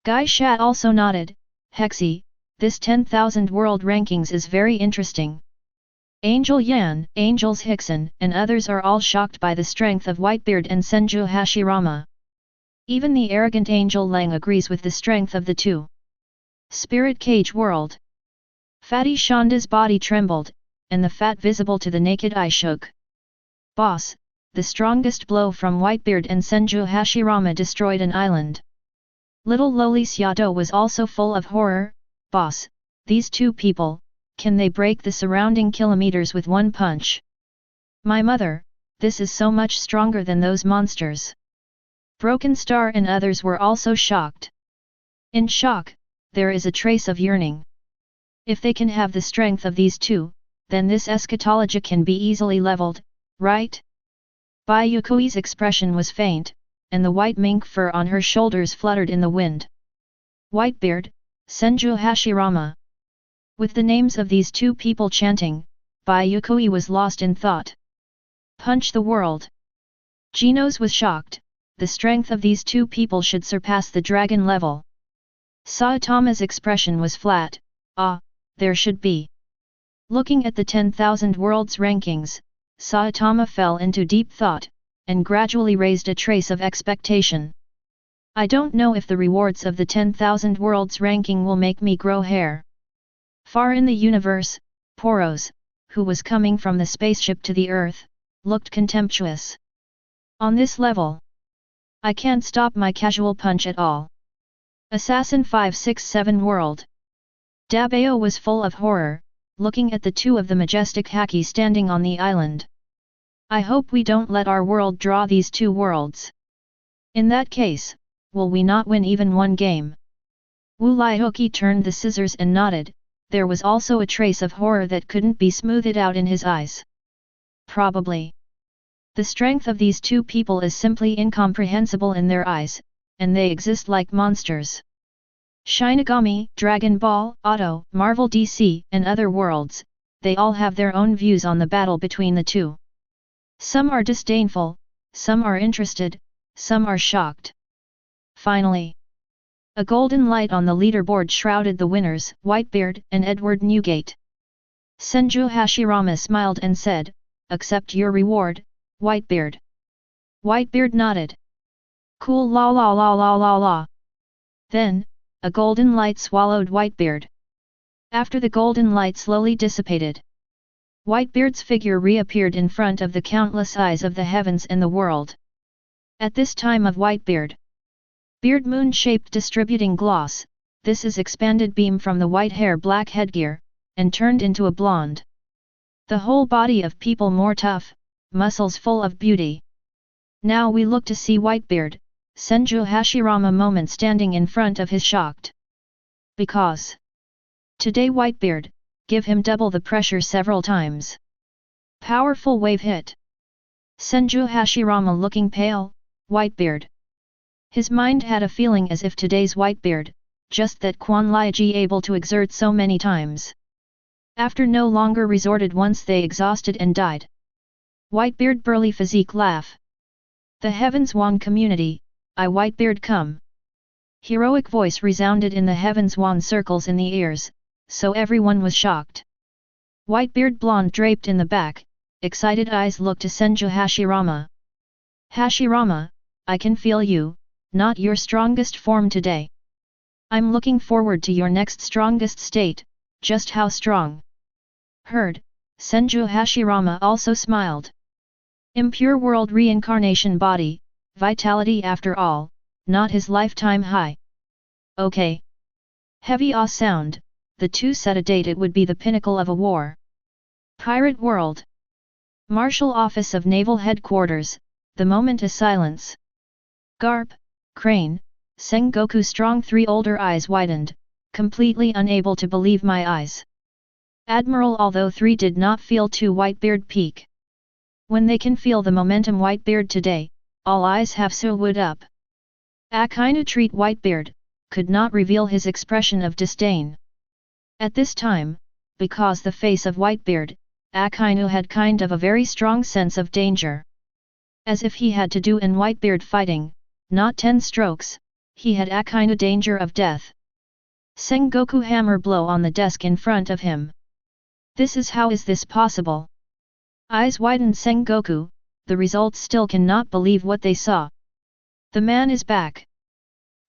Gaisha also nodded, Hexi, this 10,000 world rankings is very interesting. Angel Yan, Angels Hickson and others are all shocked by the strength of Whitebeard and Senju Hashirama. Even the arrogant Angel Lang agrees with the strength of the two. Spirit Cage World. Fatty Shonda's body trembled, and the fat visible to the naked eye shook. Boss, the strongest blow from Whitebeard and Senju Hashirama destroyed an island. Little lowly Xiado was also full of horror. Boss, these two people, can they break the surrounding kilometers with one punch? My mother, this is so much stronger than those monsters. Broken Star and others were also shocked. In shock, there is a trace of yearning. If they can have the strength of these two, then this eschatology can be easily leveled, right? Bai Yuekui's expression was faint, and the white mink fur on her shoulders fluttered in the wind. Whitebeard, Senju Hashirama. With the names of these two people chanting, Bai Yuekui was lost in thought. Punch the world! Genos was shocked, the strength of these two people should surpass the dragon level. Saitama's expression was flat, there should be. Looking at the 10,000 worlds rankings, Saitama fell into deep thought, and gradually raised a trace of expectation. I don't know if the rewards of the 10,000 worlds ranking will make me grow hair. Far in the universe, Poros, who was coming from the spaceship to the Earth, looked contemptuous. On this level, I can't stop my casual punch at all. Assassin 567 World. Dabao was full of horror, looking at the two of the majestic Haki standing on the island. I hope we don't let our world draw these two worlds. In that case, will we not win even one game? Wu Laihoki turned the scissors and nodded. There was also a trace of horror that couldn't be smoothed out in his eyes. Probably. The strength of these two people is simply incomprehensible in their eyes, and they exist like monsters. Shinigami, Dragon Ball, Auto, Marvel DC, and other worlds, they all have their own views on the battle between the two. Some are disdainful, some are interested, some are shocked. Finally, a golden light on the leaderboard shrouded the winners, Whitebeard and Edward Newgate. Senju Hashirama smiled and said, "Accept your reward, Whitebeard." Whitebeard nodded. "Cool la la la la la la." Then, a golden light swallowed Whitebeard. After the golden light slowly dissipated, Whitebeard's figure reappeared in front of the countless eyes of the heavens and the world. At this time of Whitebeard, beard moon-shaped distributing gloss, this is expanded beam from the white hair black headgear, and turned into a blonde. The whole body of people more tough, muscles full of beauty. Now we look to see Whitebeard, Senju Hashirama moment standing in front of his shocked. Because today Whitebeard, give him double the pressure several times. Powerful wave hit. Senju Hashirama looking pale, Whitebeard. His mind had a feeling as if today's Whitebeard, just that Quan Liaji able to exert so many times. After no longer resorted once they exhausted and died. Whitebeard burly physique laugh. The heavens Wong community, I Whitebeard come. Heroic voice resounded in the heavens Wong circles in the ears, so everyone was shocked. Whitebeard blonde draped in the back, excited eyes looked to Senju Hashirama. Hashirama, I can feel you, not your strongest form today. I'm looking forward to your next strongest state, just how strong? Heard, Senju Hashirama also smiled. Impure world reincarnation body, vitality after all, not his lifetime high. Okay. Heavy sound, the two set a date it would be the pinnacle of a war. Pirate world. Marshal Office of Naval Headquarters, the moment a silence. Garp, Crane, Sengoku strong three older eyes widened, completely unable to believe my eyes. Admiral although three did not feel two Whitebeard peak. When they can feel the momentum Whitebeard today, all eyes have silhouetted up. Akainu treat Whitebeard, could not reveal his expression of disdain. At this time, because the face of Whitebeard, Akainu had kind of a very strong sense of danger. As if he had to do in Whitebeard fighting, not 10 strokes, he had Akainu danger of death. Sengoku hammer blow on the desk in front of him. How is this possible? Eyes widened Sengoku, the results still cannot believe what they saw. The man is back.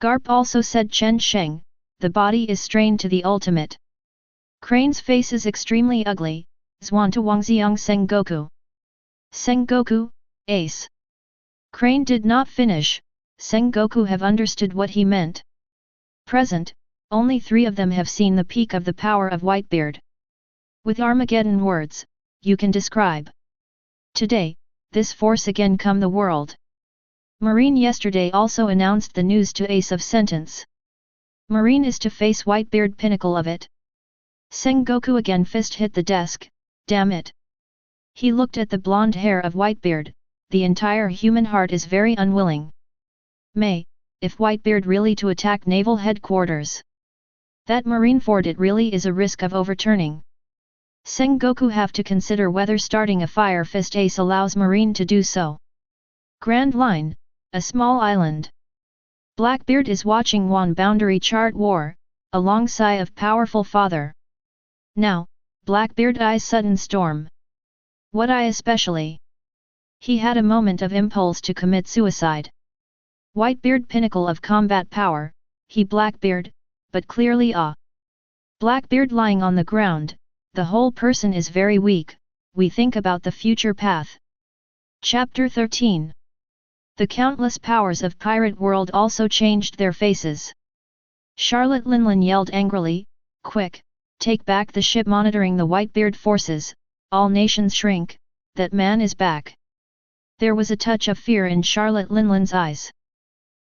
Garp also said Chen Sheng, the body is strained to the ultimate. Crane's face is extremely ugly, Zwan to Wangxiang Sengoku. Sengoku, ace. Crane did not finish, Sengoku have understood what he meant. Present, only 3 of them have seen the peak of the power of Whitebeard. With Armageddon words, you can describe. Today, this force again come the world. Marine yesterday also announced the news to Ace of Sentence. Marine is to face Whitebeard pinnacle of it. Sengoku again fist hit the desk, damn it. He looked at the blonde hair of Whitebeard, the entire human heart is very unwilling. If Whitebeard really to attack naval headquarters. That marine fort, it really is a risk of overturning. Sengoku have to consider whether starting a fire fist ace allows marine to do so. Grand Line, a small island. Blackbeard is watching one boundary chart war, alongside of powerful father. Now, Blackbeard eyes sudden storm. What I especially? He had a moment of impulse to commit suicide. Whitebeard pinnacle of combat power, he Blackbeard, but clearly Blackbeard lying on the ground, the whole person is very weak, we think about the future path. Chapter 13. The countless powers of pirate world also changed their faces. Charlotte Linlin yelled angrily, quick, take back the ship. Monitoring the Whitebeard forces, all nations shrink, that man is back. There was a touch of fear in Charlotte Linlin's eyes.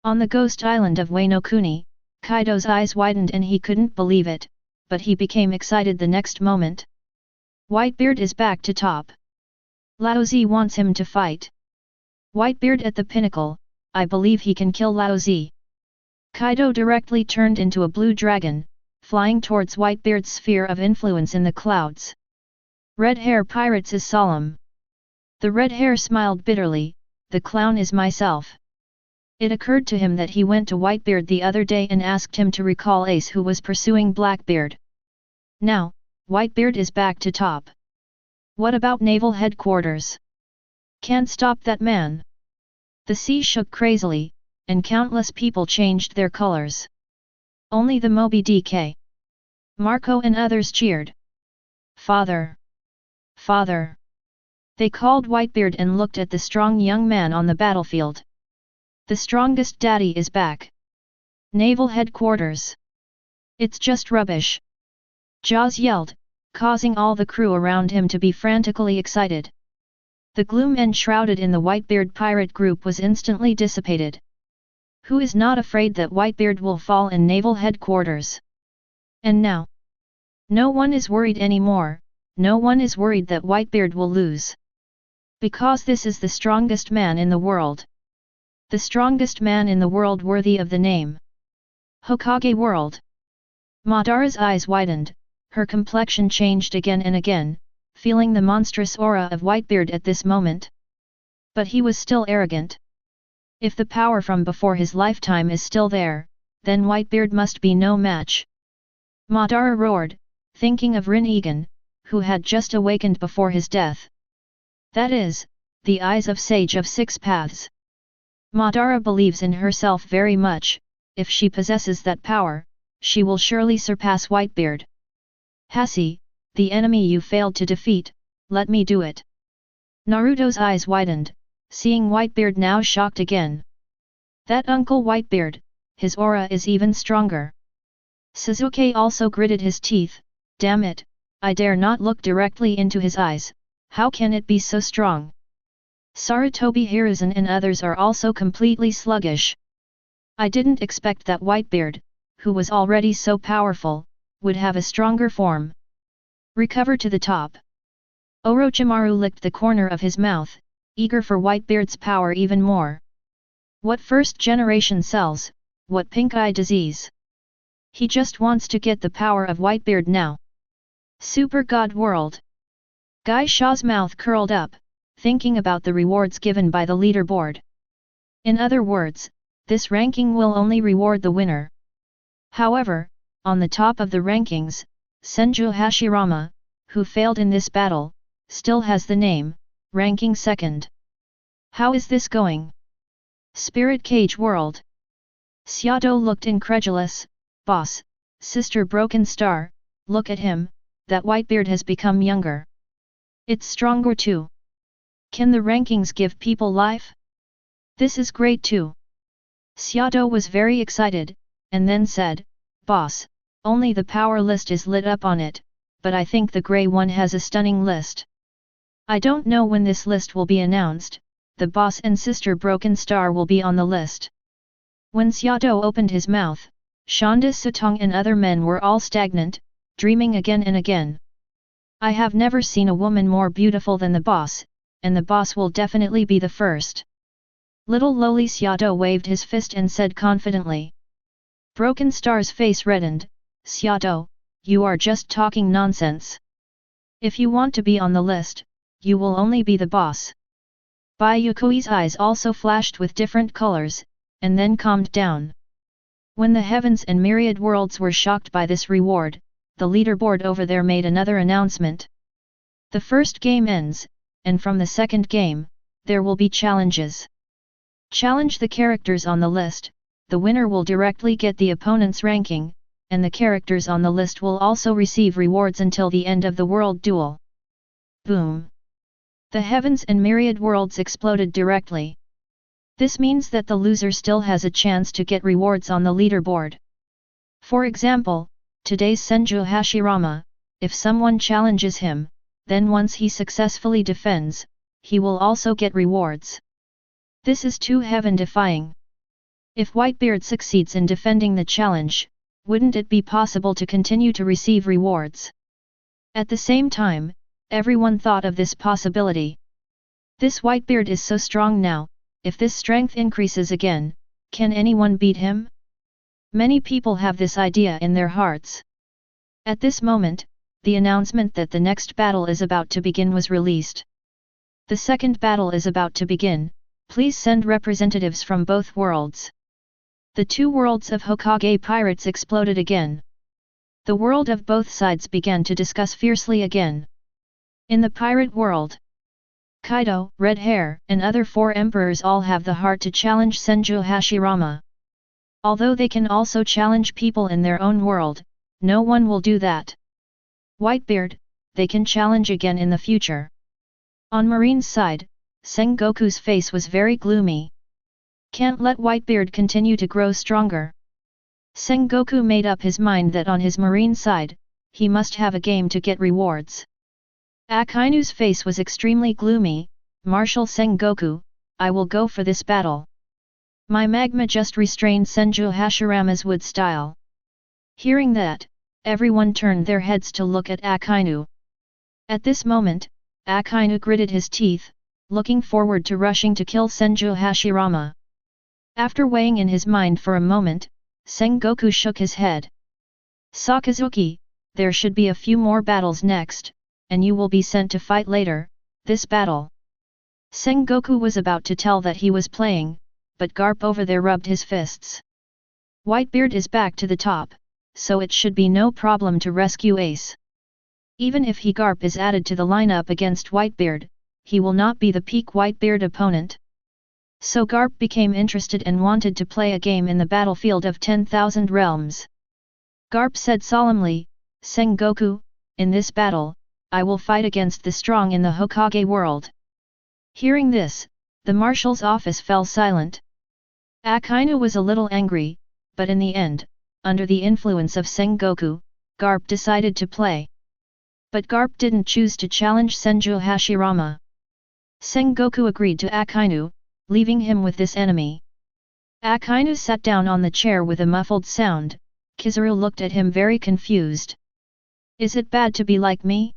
On the ghost island of Wano-kuni, Kaido's eyes widened and he couldn't believe it, but he became excited the next moment. Whitebeard is back to top. Laozi wants him to fight. Whitebeard at the pinnacle, I believe he can kill Laozi. Kaido directly turned into a blue dragon, flying towards Whitebeard's sphere of influence in the clouds. Red hair pirates is solemn. The red hair smiled bitterly, the clown is myself. It occurred to him that he went to Whitebeard the other day and asked him to recall Ace who was pursuing Blackbeard. Now, Whitebeard is back to top. What about naval headquarters? Can't stop that man. The sea shook crazily, and countless people changed their colors. Only the Moby DK. Marco and others cheered. Father! Father! They called Whitebeard and looked at the strong young man on the battlefield. The strongest daddy is back. Naval headquarters. It's just rubbish. Jaws yelled, causing all the crew around him to be frantically excited. The gloom enshrouded in the Whitebeard pirate group was instantly dissipated. Who is not afraid that Whitebeard will fall in naval headquarters? And now? No one is worried anymore, no one is worried that Whitebeard will lose. Because this is the strongest man in the world. The strongest man in the world worthy of the name. Hokage world. Madara's eyes widened, her complexion changed again and again, feeling the monstrous aura of Whitebeard at this moment. But he was still arrogant. If the power from before his lifetime is still there, then Whitebeard must be no match. Madara roared, thinking of Rin Egan, who had just awakened before his death. That is, the eyes of Sage of Six Paths. Madara believes in herself very much, if she possesses that power, she will surely surpass Whitebeard. Hashi, the enemy you failed to defeat, let me do it. Naruto's eyes widened, seeing Whitebeard now shocked again. That Uncle Whitebeard, his aura is even stronger. Sasuke also gritted his teeth, damn it, I dare not look directly into his eyes, how can it be so strong? Sarutobi Hiruzen and others are also completely sluggish. I didn't expect that Whitebeard, who was already so powerful, would have a stronger form. Recover to the top. Orochimaru licked the corner of his mouth, eager for Whitebeard's power even more. What first-generation cells, what pink-eye disease. He just wants to get the power of Whitebeard now. Super God World. Gai Shaw's mouth curled up, thinking about the rewards given by the leaderboard. In other words, this ranking will only reward the winner. However, on the top of the rankings, Senju Hashirama, who failed in this battle, still has the name, ranking second. How is this going? Spirit Cage World. Seato looked incredulous, boss, Sister Broken Star, look at him, that Whitebeard has become younger. It's stronger too. Can the rankings give people life? This is great too. Seato was very excited, and then said, boss, only the power list is lit up on it, but I think the grey one has a stunning list. I don't know when this list will be announced, the boss and Sister Broken Star will be on the list. When Seato opened his mouth, Shonda Sutong and other men were all stagnant, dreaming again and again. I have never seen a woman more beautiful than the boss, and the boss will definitely be the first. Little lowly Seato waved his fist and said confidently. Broken Star's face reddened, Xiaotou, you are just talking nonsense. If you want to be on the list, you will only be the boss. Bai Yuekui's eyes also flashed with different colors, and then calmed down. When the heavens and myriad worlds were shocked by this reward, the leaderboard over there made another announcement. The first game ends, and from the second game, there will be challenges. Challenge the characters on the list, the winner will directly get the opponent's ranking, and the characters on the list will also receive rewards until the end of the world duel. Boom! The heavens and myriad worlds exploded directly. This means that the loser still has a chance to get rewards on the leaderboard. For example, today's Senju Hashirama, if someone challenges him, then once he successfully defends, he will also get rewards. This is too heaven-defying. If Whitebeard succeeds in defending the challenge, wouldn't it be possible to continue to receive rewards? At the same time, everyone thought of this possibility. This Whitebeard is so strong now, if this strength increases again, can anyone beat him? Many people have this idea in their hearts. At this moment, the announcement that the next battle is about to begin was released. The second battle is about to begin, please send representatives from both worlds. The two worlds of Hokage pirates exploded again. The world of both sides began to discuss fiercely again. In the pirate world, Kaido, Red Hair, and other four emperors all have the heart to challenge Senju Hashirama. Although they can also challenge people in their own world, no one will do that. Whitebeard, they can challenge again in the future. On Marine's side, Sengoku's face was very gloomy. Can't let Whitebeard continue to grow stronger. Sengoku made up his mind that on his Marine side, he must have a game to get rewards. Akainu's face was extremely gloomy. Marshal Sengoku, I will go for this battle. My magma just restrained Senju Hashirama's wood style. Hearing that, everyone turned their heads to look at Akainu. At this moment, Akainu gritted his teeth, looking forward to rushing to kill Senju Hashirama. After weighing in his mind for a moment, Sengoku shook his head. Sakazuki, there should be a few more battles next, and you will be sent to fight later, this battle. Sengoku was about to tell that he was playing, but Garp over there rubbed his fists. Whitebeard is back to the top, so it should be no problem to rescue Ace. Even if Garp is added to the lineup against Whitebeard, he will not be the peak Whitebeard opponent. So Garp became interested and wanted to play a game in the battlefield of 10,000 realms. Garp said solemnly, Sengoku, in this battle, I will fight against the strong in the Hokage world. Hearing this, the marshal's office fell silent. Akainu was a little angry, but in the end, under the influence of Sengoku, Garp decided to play. But Garp didn't choose to challenge Senju Hashirama. Sengoku agreed to Akainu, leaving him with this enemy. Akainu sat down on the chair with a muffled sound. Kizaru looked at him very confused. Is it bad to be like me?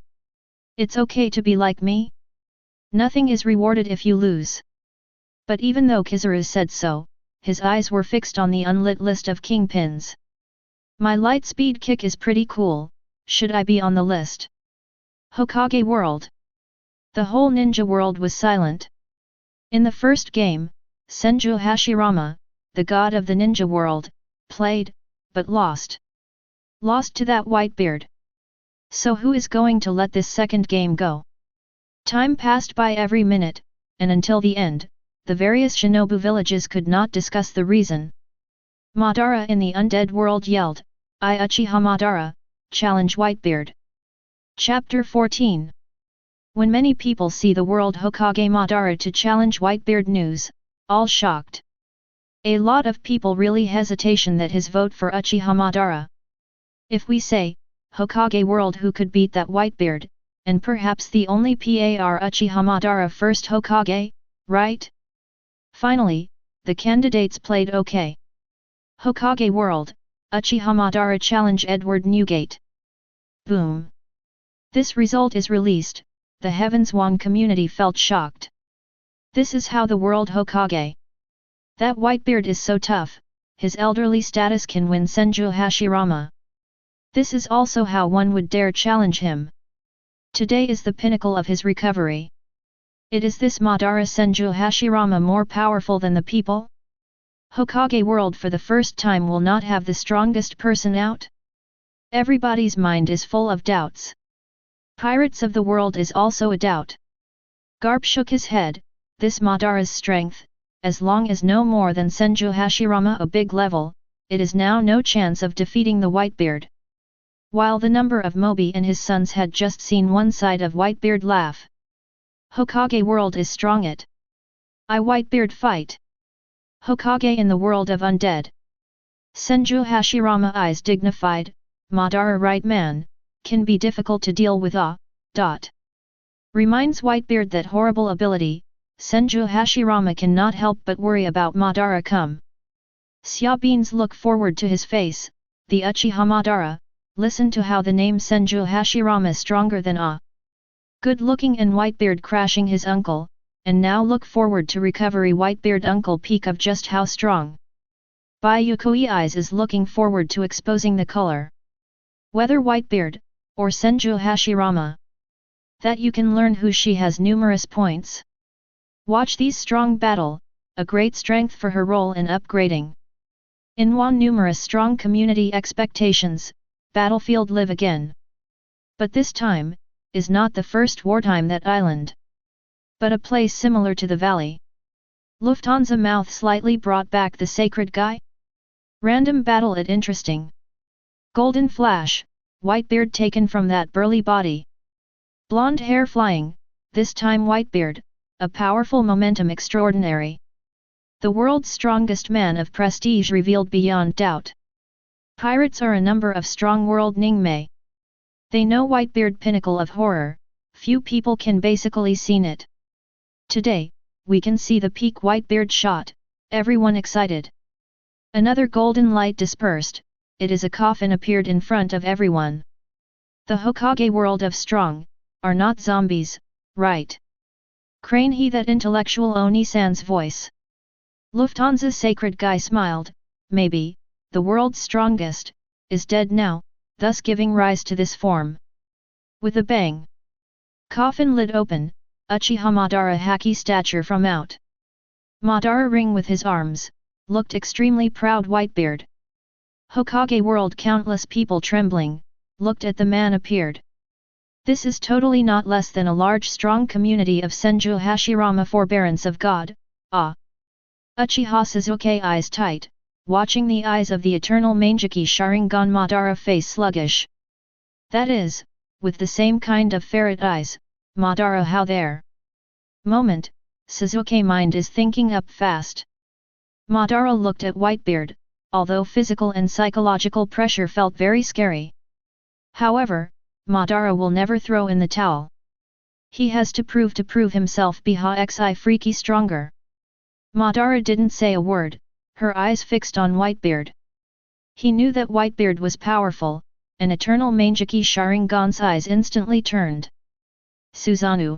It's okay to be like me? Nothing is rewarded if you lose. But even though Kizaru said so, his eyes were fixed on the unlit list of kingpins. My light speed kick is pretty cool, should I be on the list? Hokage world. The whole ninja world was silent. In the first game, Senju Hashirama, the god of the ninja world, played, but lost. Lost to that Whitebeard. So who is going to let this second game go? Time passed by every minute, and until the end, the various shinobu villages could not discuss the reason. Madara in the undead world yelled, I Uchiha Madara, challenge Whitebeard. Chapter 14. When many people see the world Hokage Madara to challenge Whitebeard news, all shocked. A lot of people really hesitation that his vote for Uchiha Madara. If we say, Hokage world who could beat that Whitebeard, and perhaps the only par Uchiha Madara first Hokage, right? Finally, the candidates played okay. Hokage world, Uchiha Madara challenge Edward Newgate. Boom. This result is released, the Heavens Wong community felt shocked. This is how the world Hokage. That Whitebeard is so tough, his elderly status can win Senju Hashirama. This is also how one would dare challenge him. Today is the pinnacle of his recovery. It is this Madara Senju Hashirama more powerful than the people? Hokage world for the first time will not have the strongest person out? Everybody's mind is full of doubts. Pirates of the world is also a doubt. Garp shook his head. This Madara's strength, as long as no more than Senju Hashirama a big level, it is now no chance of defeating the Whitebeard. While the number of Mobi and his sons had just seen one side of Whitebeard laugh. Hokage world is strong it. I Whitebeard fight. Hokage in the world of undead. Senju Hashirama eyes dignified, Madara right man, can be difficult to deal with Reminds Whitebeard that horrible ability, Senju Hashirama cannot help but worry about Madara come. Xia Beans look forward to his face, the Uchiha Madara, listen to how the name Senju Hashirama stronger than good-looking and Whitebeard crashing his uncle, and now look forward to recovery Whitebeard uncle peak of just how strong. Bai Yuekui eyes is looking forward to exposing the color. Whether Whitebeard, or Senju Hashirama. That you can learn who she has numerous points. Watch these strong battle, a great strength for her role in upgrading. In one numerous strong community expectations, battlefield live again. But this time, is not the first wartime that island. But a place similar to the valley. Lufthansa mouth slightly brought back the sacred guy? Random battle it interesting. Golden flash, Whitebeard taken from that burly body. Blonde hair flying, this time Whitebeard, a powerful momentum extraordinary. The world's strongest man of prestige revealed beyond doubt. Pirates are a number of strong world Ningmei. They know Whitebeard pinnacle of horror, few people can basically seen it. Today, we can see the peak Whitebeard shot, everyone excited. Another golden light dispersed, it is a coffin appeared in front of everyone. The Hokage world of strong, are not zombies, right? Crane he that intellectual Oni-san's voice. Lufthansa's sacred guy smiled, maybe, the world's strongest, is dead now, thus giving rise to this form. With a bang. Coffin lid open, Uchiha Madara haki stature from out. Madara ring with his arms, looked extremely proud Whitebeard. Hokage world countless people trembling, looked at the man appeared. This is totally not less than a large strong community of Senju Hashirama forbearance of God, Uchiha Sasuke eyes tight, watching the eyes of the eternal Manjiki Sharingan Madara face sluggish. That is, with the same kind of ferret eyes, Madara how there. Moment, Sasuke mind is thinking up fast. Madara looked at Whitebeard, although physical and psychological pressure felt very scary. However, Madara will never throw in the towel. He has to prove himself Biha Xi freaky stronger. Madara didn't say a word, her eyes fixed on Whitebeard. He knew that Whitebeard was powerful, and eternal Manjiki Sharingan's eyes instantly turned. Susanoo!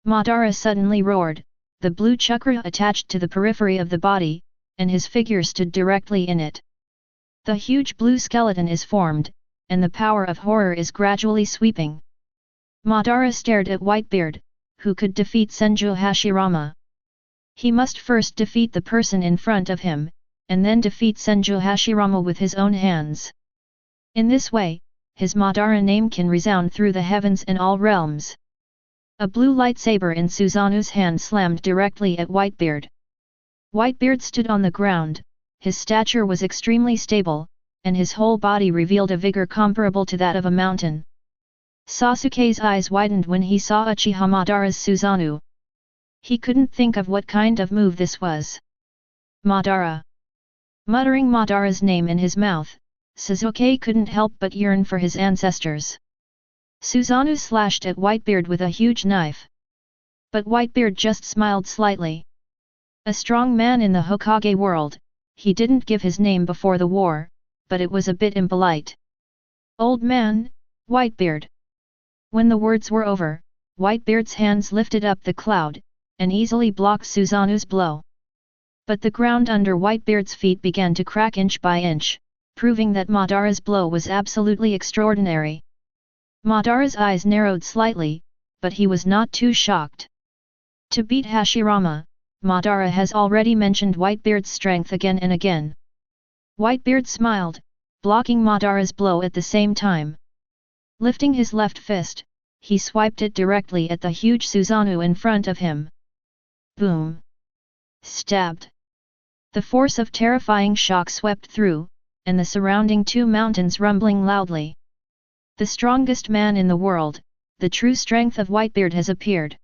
Madara suddenly roared, the blue chakra attached to the periphery of the body, and his figure stood directly in it. The huge blue skeleton is formed, and the power of horror is gradually sweeping. Madara stared at Whitebeard, who could defeat Senju Hashirama. He must first defeat the person in front of him, and then defeat Senju Hashirama with his own hands. In this way, his Madara name can resound through the heavens and all realms. A blue lightsaber in Susanoo's hand slammed directly at Whitebeard. Whitebeard stood on the ground, his stature was extremely stable, and his whole body revealed a vigor comparable to that of a mountain. Sasuke's eyes widened when he saw Uchiha Madara's Susanoo. He couldn't think of what kind of move this was. Madara. Muttering Madara's name in his mouth, Sasuke couldn't help but yearn for his ancestors. Susanoo slashed at Whitebeard with a huge knife. But Whitebeard just smiled slightly. A strong man in the Hokage world, he didn't give his name before the war, but it was a bit impolite. Old man, Whitebeard. When the words were over, Whitebeard's hands lifted up the cloud, and easily blocked Susanoo's blow. But the ground under Whitebeard's feet began to crack inch by inch, proving that Madara's blow was absolutely extraordinary. Madara's eyes narrowed slightly, but he was not too shocked. To beat Hashirama, Madara has already mentioned Whitebeard's strength again and again. Whitebeard smiled, blocking Madara's blow at the same time. Lifting his left fist, he swiped it directly at the huge Susanoo in front of him. Boom! Stabbed! The force of terrifying shock swept through, and the surrounding two mountains rumbling loudly. The strongest man in the world, the true strength of Whitebeard has appeared.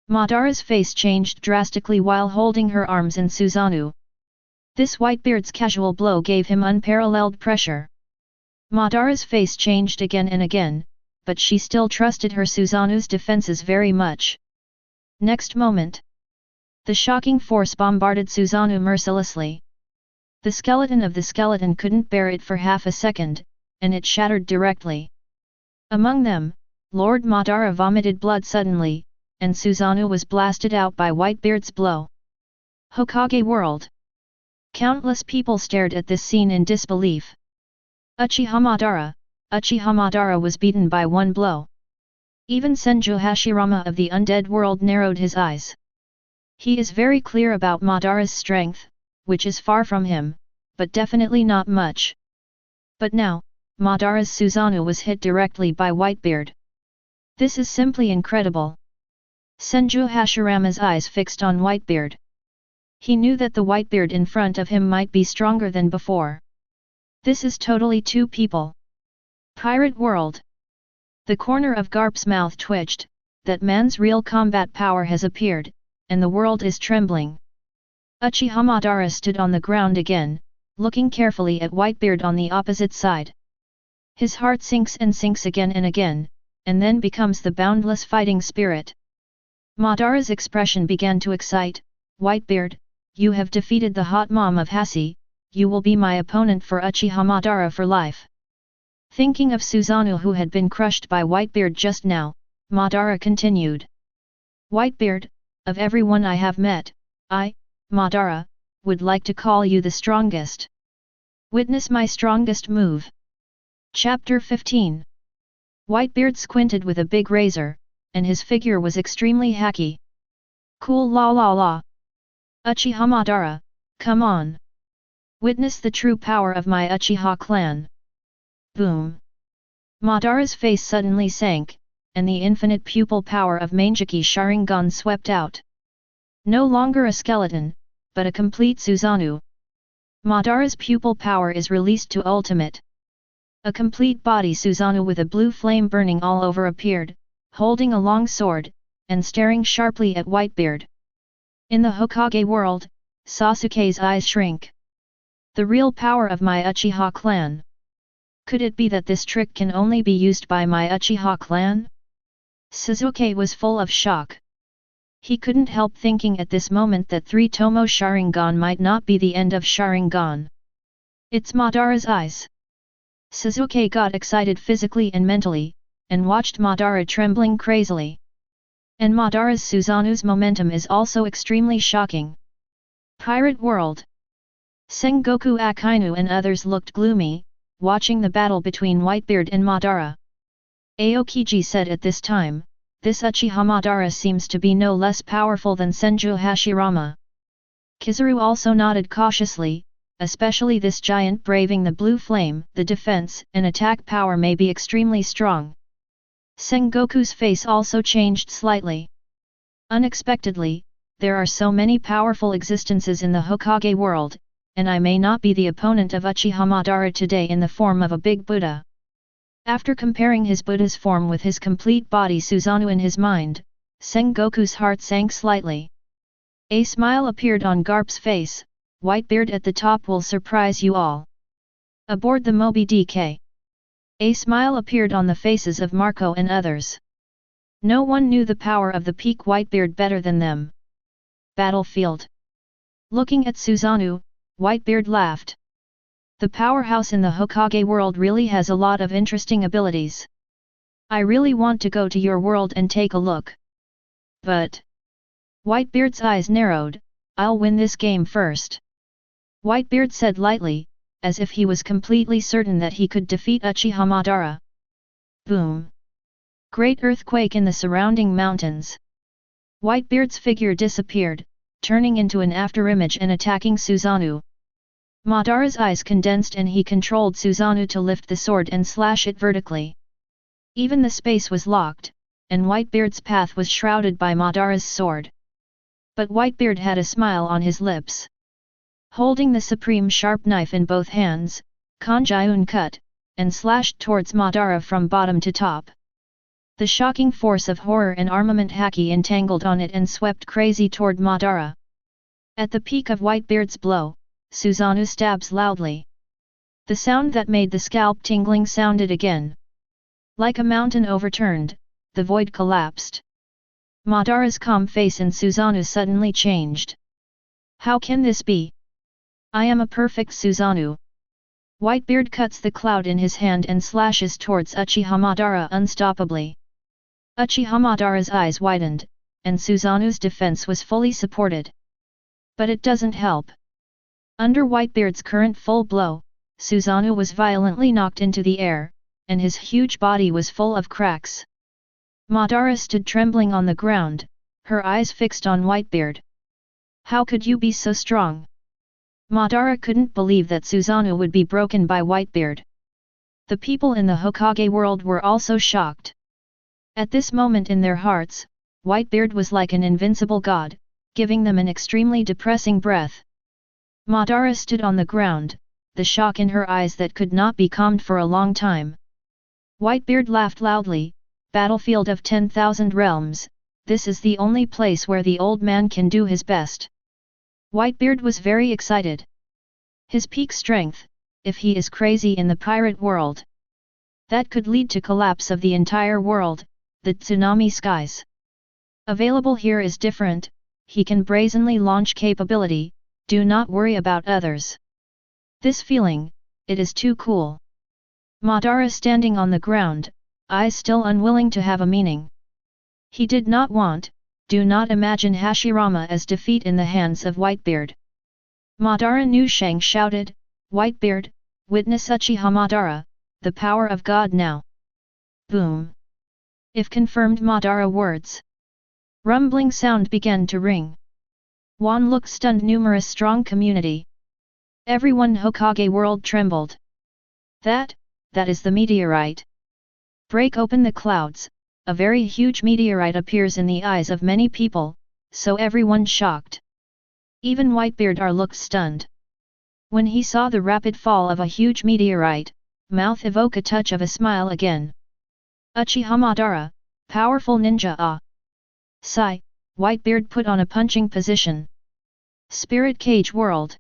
Madara's face changed drastically while holding her arms in Susanoo. This Whitebeard's casual blow gave him unparalleled pressure. Madara's face changed again and again, but she still trusted her Susanoo's defenses very much. Next moment, the shocking force bombarded Susanoo mercilessly. The skeleton of the skeleton couldn't bear it for half a second, and it shattered directly. Among them, Lord Madara vomited blood suddenly, and Susanoo was blasted out by Whitebeard's blow. Hokage World! Countless people stared at this scene in disbelief. Uchiha Madara was beaten by one blow. Even Senju Hashirama of the undead world narrowed his eyes. He is very clear about Madara's strength, which is far from him, but definitely not much. But now, Madara's Susanoo was hit directly by Whitebeard. This is simply incredible. Senju Hashirama's eyes fixed on Whitebeard. He knew that the Whitebeard in front of him might be stronger than before. This is totally two people. Pirate World! The corner of Garp's mouth twitched, that man's real combat power has appeared, and the world is trembling. Uchiha Madara stood on the ground again, looking carefully at Whitebeard on the opposite side. His heart sinks and sinks again and again, and then becomes the boundless fighting spirit. Madara's expression began to excite. Whitebeard, you have defeated the hot mom of Hashi, you will be my opponent for Uchiha Madara for life. Thinking of Susanoo who had been crushed by Whitebeard just now, Madara continued. Whitebeard, of everyone I have met, I, Madara, would like to call you the strongest. Witness my strongest move. Chapter 15. Whitebeard squinted with a big razor, and his figure was extremely hacky. Cool la la la. Uchiha Madara, come on. Witness the true power of my Uchiha clan. Boom. Madara's face suddenly sank, and the infinite pupil power of Mangeki Sharingan swept out. No longer a skeleton, but a complete Susanoo. Madara's pupil power is released to ultimate. A complete body Susanoo with a blue flame burning all over appeared, holding a long sword, and staring sharply at Whitebeard. In the Hokage world, Sasuke's eyes shrink. The real power of my Uchiha clan. Could it be that this trick can only be used by my Uchiha clan? Sasuke was full of shock. He couldn't help thinking at this moment that 3 Tomo Sharingan might not be the end of Sharingan. It's Madara's eyes. Sasuke got excited physically and mentally, and watched Madara trembling crazily. And Madara's Susanoo's momentum is also extremely shocking. Pirate World! Sengoku Akainu and others looked gloomy, watching the battle between Whitebeard and Madara. Aokiji said at this time, this Uchiha Madara seems to be no less powerful than Senju Hashirama. Kizaru also nodded cautiously, especially this giant braving the blue flame, the defense and attack power may be extremely strong. Sengoku's face also changed slightly. Unexpectedly, there are so many powerful existences in the Hokage world, and I may not be the opponent of Uchiha Madara today in the form of a big Buddha. After comparing his Buddha's form with his complete body Susanoo in his mind, Sengoku's heart sank slightly. A smile appeared on Garp's face. Whitebeard at the top will surprise you all. Aboard the Moby DK. A smile appeared on the faces of Marco and others. No one knew the power of the peak Whitebeard better than them. Battlefield. Looking at Susanoo, Whitebeard laughed. The powerhouse in the Hokage world really has a lot of interesting abilities. I really want to go to your world and take a look. But... Whitebeard's eyes narrowed, I'll win this game first. Whitebeard said lightly, as if he was completely certain that he could defeat Uchiha Madara. Boom! Great earthquake in the surrounding mountains. Whitebeard's figure disappeared, turning into an afterimage and attacking Susanoo. Madara's eyes condensed and he controlled Susanoo to lift the sword and slash it vertically. Even the space was locked, and Whitebeard's path was shrouded by Madara's sword. But Whitebeard had a smile on his lips. Holding the supreme sharp knife in both hands, Kanjayun cut, and slashed towards Madara from bottom to top. The shocking force of horror and armament Haki entangled on it and swept crazy toward Madara. At the peak of Whitebeard's blow, Susanoo stabs loudly. The sound that made the scalp tingling sounded again. Like a mountain overturned, the void collapsed. Madara's calm face in Susanoo suddenly changed. How can this be? I am a perfect Susanoo. Whitebeard cuts the cloud in his hand and slashes towards Uchiha Madara unstoppably. Uchiha Madara's eyes widened, and Susanoo's defense was fully supported. But it doesn't help. Under Whitebeard's current full blow, Susanoo was violently knocked into the air, and his huge body was full of cracks. Madara stood trembling on the ground, her eyes fixed on Whitebeard. How could you be so strong? Madara couldn't believe that Susanoo would be broken by Whitebeard. The people in the Hokage world were also shocked. At this moment in their hearts, Whitebeard was like an invincible god, giving them an extremely depressing breath. Madara stood on the ground, the shock in her eyes that could not be calmed for a long time. Whitebeard laughed loudly, "Battlefield of 10,000 realms, this is the only place where the old man can do his best." Whitebeard was very excited. His peak strength, if he is crazy in the pirate world, that could lead to collapse of the entire world, the tsunami skies. Available here is different, he can brazenly launch capability, do not worry about others. This feeling, it is too cool. Madara standing on the ground, eyes still unwilling to have a meaning. He did not want, do not imagine Hashirama as defeat in the hands of Whitebeard. Madara Nu Shang shouted, "Whitebeard, witness Uchiha Madara, the power of God now." Boom! If confirmed Madara words. Rumbling sound began to ring. Wan looked stunned numerous strong community. Everyone Hokage world trembled. That is the meteorite. Break open the clouds, a very huge meteorite appears in the eyes of many people, so everyone shocked. Even Whitebeard looked stunned. When he saw the rapid fall of a huge meteorite, mouth evoke a touch of a smile again. Uchiha Madara, powerful ninja ah! Sigh, Whitebeard put on a punching position. Spirit Cage World.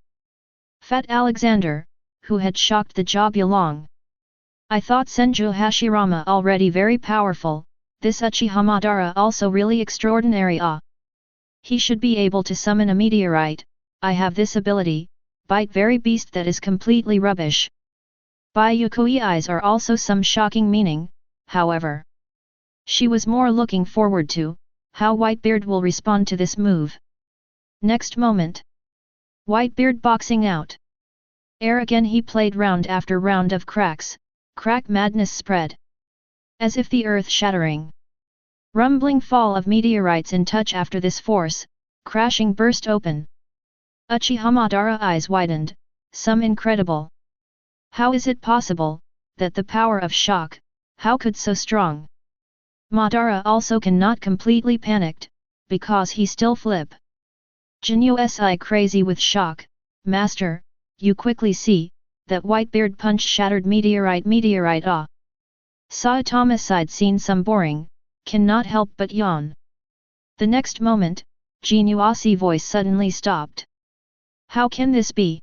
Fat Alexander, who had shocked the Jobulong. I thought Senju Hashirama already very powerful, this Uchiha Madara also really extraordinary ah! He should be able to summon a meteorite, I have this ability, bite very beast that is completely rubbish. Bai Yuekui eyes are also some shocking meaning, however. She was more looking forward to, how Whitebeard will respond to this move. Next moment. Whitebeard boxing out. Air again he played round after round of cracks, crack madness spread. As if the earth shattering. Rumbling fall of meteorites in touch after this force, crashing burst open. Uchiha Madara eyes widened, some incredible. How is it possible, that the power of shock, how could so strong? Madara also cannot completely panicked, because he still flip. Jinyu Si crazy with shock, master, you quickly see, that Whitebeard punch shattered meteorite ah. Saitama side seen some boring, cannot help but yawn. The next moment, Jinyu voice suddenly stopped. How can this be?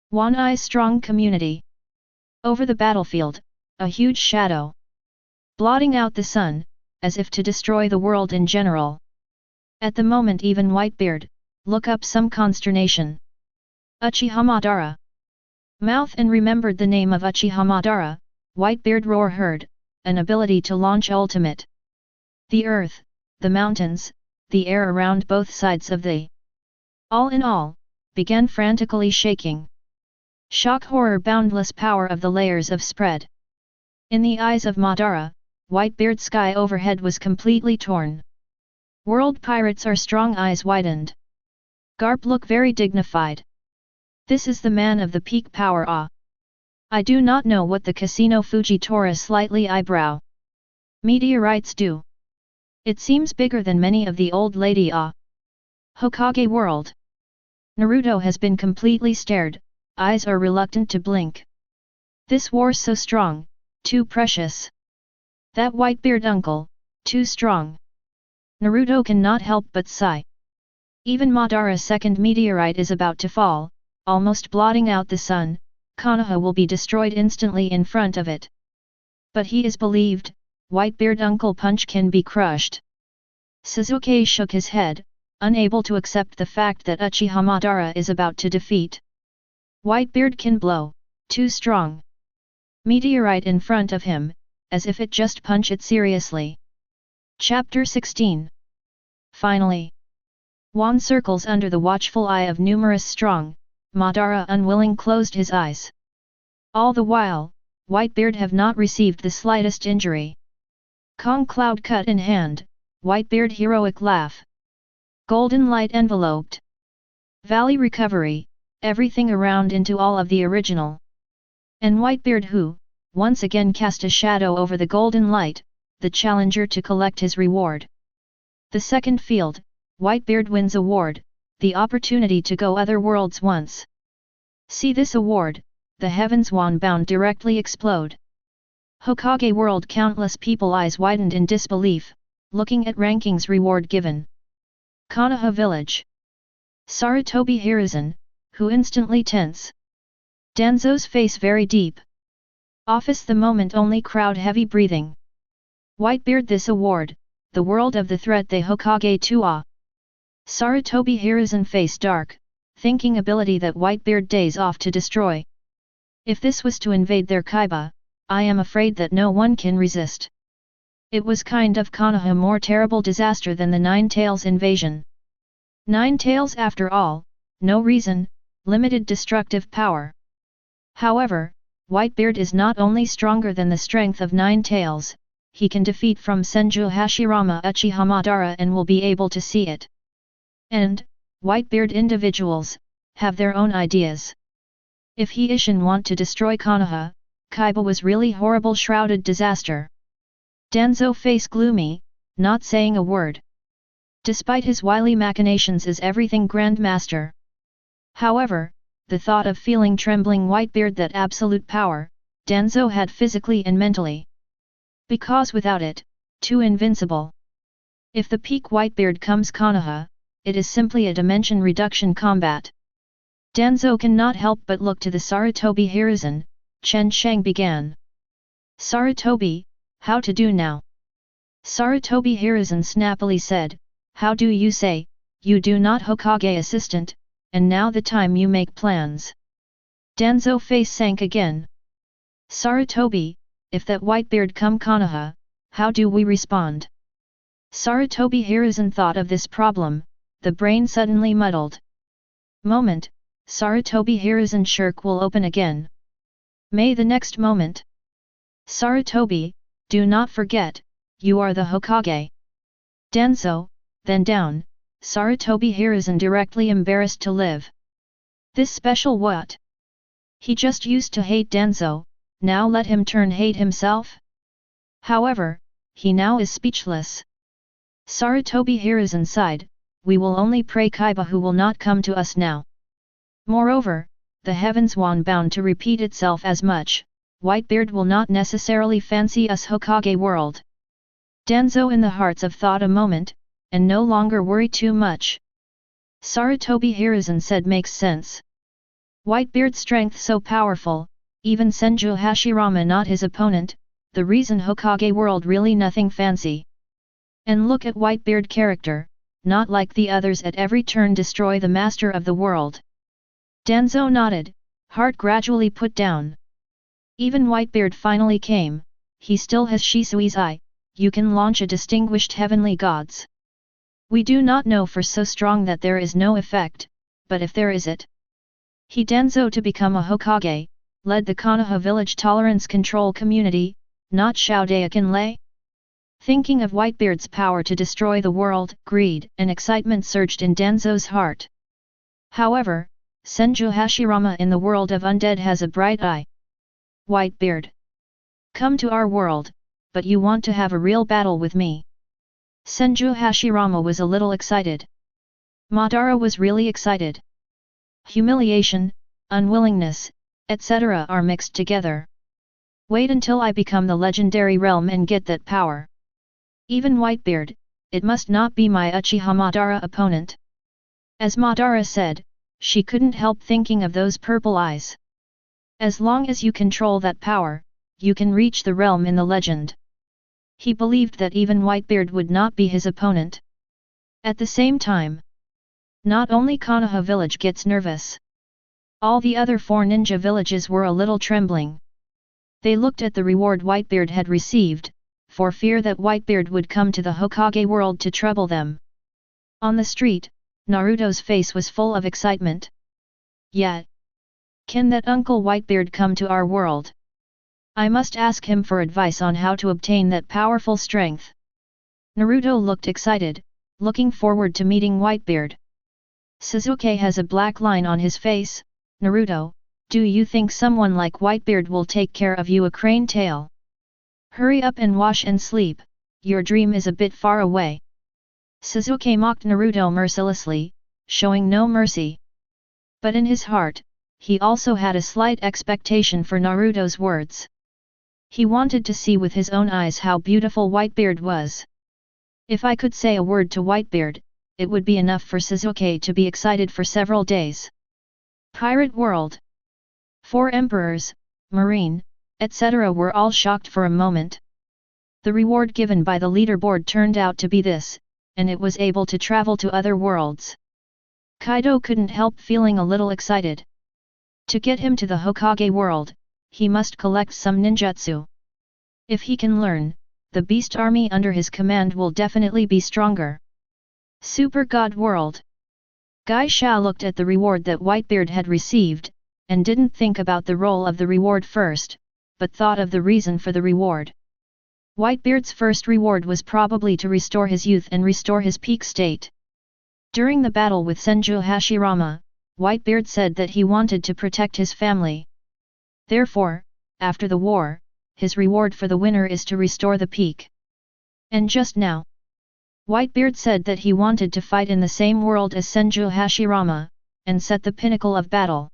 One Eye's strong community. Over the battlefield, a huge shadow. Blotting out the sun, as if to destroy the world in general. At the moment even Whitebeard, look up some consternation. Uchiha Madara. Mouth and remembered the name of Uchiha Madara, Whitebeard roar heard, an ability to launch ultimate. The earth, the mountains, the air around both sides of the all in all, began frantically shaking. Shock horror boundless power of the layers of spread. In the eyes of Madara, Whitebeard's sky overhead was completely torn. World pirates are strong eyes widened. Garp look very dignified. This is the man of the peak power I do not know what the casino Fujitora slightly eyebrow. Meteorites do. It seems bigger than many of the old lady Hokage world. Naruto has been completely stared, eyes are reluctant to blink. This war so strong, too precious. That Whitebeard uncle, too strong. Naruto cannot help but sigh. Even Madara's second meteorite is about to fall, almost blotting out the sun. Konoha will be destroyed instantly in front of it. But he is believed, Whitebeard uncle punch can be crushed. Sasuke shook his head, unable to accept the fact that Uchiha Madara is about to defeat. Whitebeard can blow, too strong. Meteorite in front of him, as if it just punch it seriously. Chapter 16. Finally. Wan circles under the watchful eye of numerous strong, Madara unwilling closed his eyes. All the while, Whitebeard have not received the slightest injury. Kong cloud cut in hand, Whitebeard heroic laugh. Golden light enveloped. Valley recovery, everything around into all of the original. And Whitebeard who, once again cast a shadow over the golden light, the challenger to collect his reward. The second field, Whitebeard wins award, the opportunity to go other worlds once. See this award, the heavens wan bound directly explode. Hokage world countless people eyes widened in disbelief, looking at rankings reward given. Konoha village. Sarutobi Hiruzen, who instantly tense. Danzo's face very deep. Office the moment only crowd heavy breathing. Whitebeard this award, the world of the threat they Hokage to Sarutobi Hiruzen face dark, thinking ability that Whitebeard days off to destroy. If this was to invade their Kaiba, I am afraid that no one can resist. It was kind of Konoha more terrible disaster than the Nine Tails invasion. Nine Tails after all, no reason, limited destructive power. However, Whitebeard is not only stronger than the strength of Nine Tails, he can defeat from Senju Hashirama Uchiha Madara and will be able to see it. And, Whitebeard individuals, have their own ideas. If he Ishin want to destroy Konoha, Kaiba was really horrible shrouded disaster. Danzo face gloomy, not saying a word. Despite his wily machinations is everything Grandmaster. However, the thought of feeling trembling Whitebeard that absolute power, Danzo had physically and mentally. Because without it, too invincible. If the peak Whitebeard comes Konoha, it is simply a dimension reduction combat. Danzo cannot help but look to the Sarutobi Hiruzen. Chen Shang began. Sarutobi, how to do now? Sarutobi Hiruzen snappily said, how do you say, you do not Hokage assistant, and now the time you make plans. Danzo face sank again. Sarutobi, if that Whitebeard come Konoha, how do we respond? Sarutobi Hiruzen thought of this problem, the brain suddenly muddled. Moment, Sarutobi Hiruzen shirk will open again. May the next moment. Sarutobi, do not forget, you are the Hokage. Danzo, then down, Sarutobi Hiruzen directly embarrassed to live. This special what? He just used to hate Danzo, now let him turn hate himself? However, he now is speechless. Sarutobi Hiruzen sighed, we will only pray Kaiba who will not come to us now. Moreover, the heavens wan bound to repeat itself as much, Whitebeard will not necessarily fancy us Hokage world. Danzo in the hearts of thought a moment, and no longer worry too much. Sarutobi Hiruzen said makes sense. Whitebeard's strength so powerful, even Senju Hashirama not his opponent, the reason Hokage world really nothing fancy. And look at Whitebeard character, not like the others at every turn destroy the master of the world. Danzo nodded, heart gradually put down. Even Whitebeard finally came, he still has Shisui's eye, you can launch a distinguished heavenly gods. We do not know for so strong that there is no effect, but if there is it. He Danzo to become a Hokage, led the Konoha village tolerance control community, not Xiao Daikon Lei? Thinking of Whitebeard's power to destroy the world, greed and excitement surged in Danzo's heart. However, Senju Hashirama in the world of undead has a bright eye. Whitebeard. Come to our world, but you want to have a real battle with me. Senju Hashirama was a little excited. Madara was really excited. Humiliation, unwillingness, etc. are mixed together. Wait until I become the legendary realm and get that power. Even Whitebeard, it must not be my Uchiha Madara opponent. As Madara said, she couldn't help thinking of those purple eyes. As long as you control that power, you can reach the realm in the legend. He believed that even Whitebeard would not be his opponent. At the same time, not only Konoha village gets nervous. All the other 4 ninja villages were a little trembling. They looked at the reward Whitebeard had received, for fear that Whitebeard would come to the Hokage world to trouble them. On the street, Naruto's face was full of excitement. Yeah. Can that Uncle Whitebeard come to our world? I must ask him for advice on how to obtain that powerful strength. Naruto looked excited, looking forward to meeting Whitebeard. Sasuke has a black line on his face. Naruto, do you think someone like Whitebeard will take care of you? A crane tail. Hurry up and wash and sleep, your dream is a bit far away. Sasuke mocked Naruto mercilessly, showing no mercy. But in his heart, he also had a slight expectation for Naruto's words. He wanted to see with his own eyes how beautiful Whitebeard was. If I could say a word to Whitebeard, it would be enough for Sasuke to be excited for several days. Pirate world. 4 emperors, marine, etc. were all shocked for a moment. The reward given by the leaderboard turned out to be this, and it was able to travel to other worlds. Kaido couldn't help feeling a little excited. To get him to the Hokage world, he must collect some ninjutsu. If he can learn, the beast army under his command will definitely be stronger. Super God World. Gai Sha looked at the reward that Whitebeard had received, and didn't think about the role of the reward first, but thought of the reason for the reward. Whitebeard's first reward was probably to restore his youth and restore his peak state. During the battle with Senju Hashirama, Whitebeard said that he wanted to protect his family. Therefore, after the war, his reward for the winner is to restore the peak. And just now, Whitebeard said that he wanted to fight in the same world as Senju Hashirama, and set the pinnacle of battle.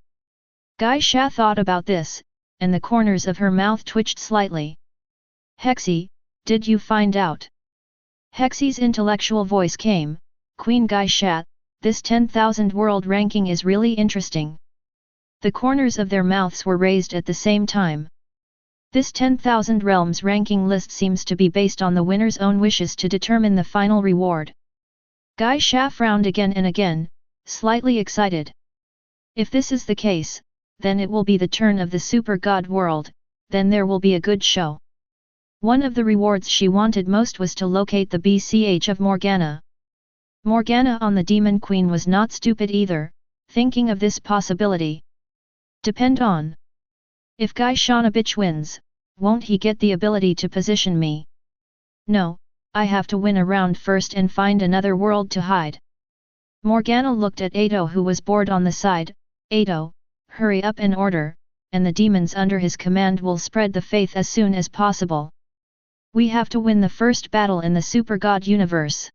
Gai Sha thought about this, and the corners of her mouth twitched slightly. Hexy, did you find out? Hexy's intellectual voice came, Queen Gai Sha, this 10,000 world ranking is really interesting. The corners of their mouths were raised at the same time. This 10,000 realms ranking list seems to be based on the winner's own wishes to determine the final reward. Gai Sha frowned again and again, slightly excited. If this is the case, then it will be the turn of the Super God world, then there will be a good show. One of the rewards she wanted most was to locate the BCH of Morgana. Morgana on the Demon Queen was not stupid either, thinking of this possibility. Depend on. If Gai Shanabich wins, won't he get the ability to position me? No, I have to win a round first and find another world to hide. Morgana looked at Ado who was bored on the side. Ado, hurry up and order, and the demons under his command will spread the faith as soon as possible. We have to win the first battle in the Super God universe.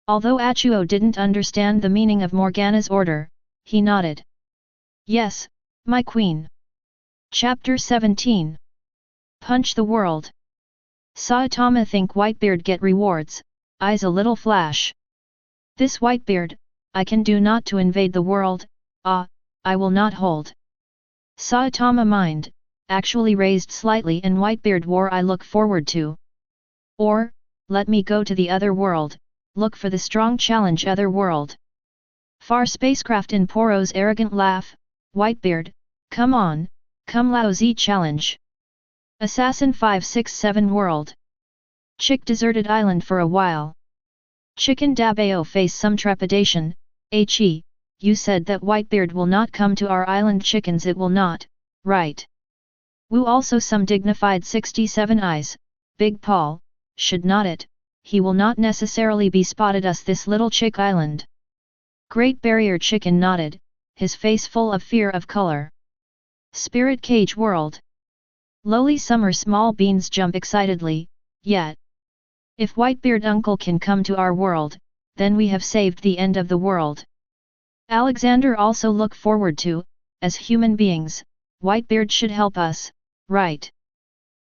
Although Achuo didn't understand the meaning of Morgana's order, he nodded. Yes, my queen. Chapter 17. Punch the world. Saitama think Whitebeard get rewards, eyes a little flash. This Whitebeard, I can do not to invade the world, I will not hold. Saitama mind, actually raised slightly and Whitebeard war I look forward to. Or, let me go to the other world, look for the strong challenge other world. Far spacecraft in Poro's arrogant laugh, Whitebeard, come on, come Lao Z challenge. Assassin 567 world. Chick deserted island for a while. Chicken Dabeo face some trepidation, you said that Whitebeard will not come to our island. Chickens, it will not, right? Wu also some dignified 67 eyes, Big Paul, should not it, he will not necessarily be spotted us this little chick island. Great Barrier Chicken nodded, his face full of fear of color. Spirit Cage World. Lowly Summer Small Beans jump excitedly, yet. If Whitebeard Uncle can come to our world, then we have saved the end of the world. Alexander also look forward to, as human beings, Whitebeard should help us, right?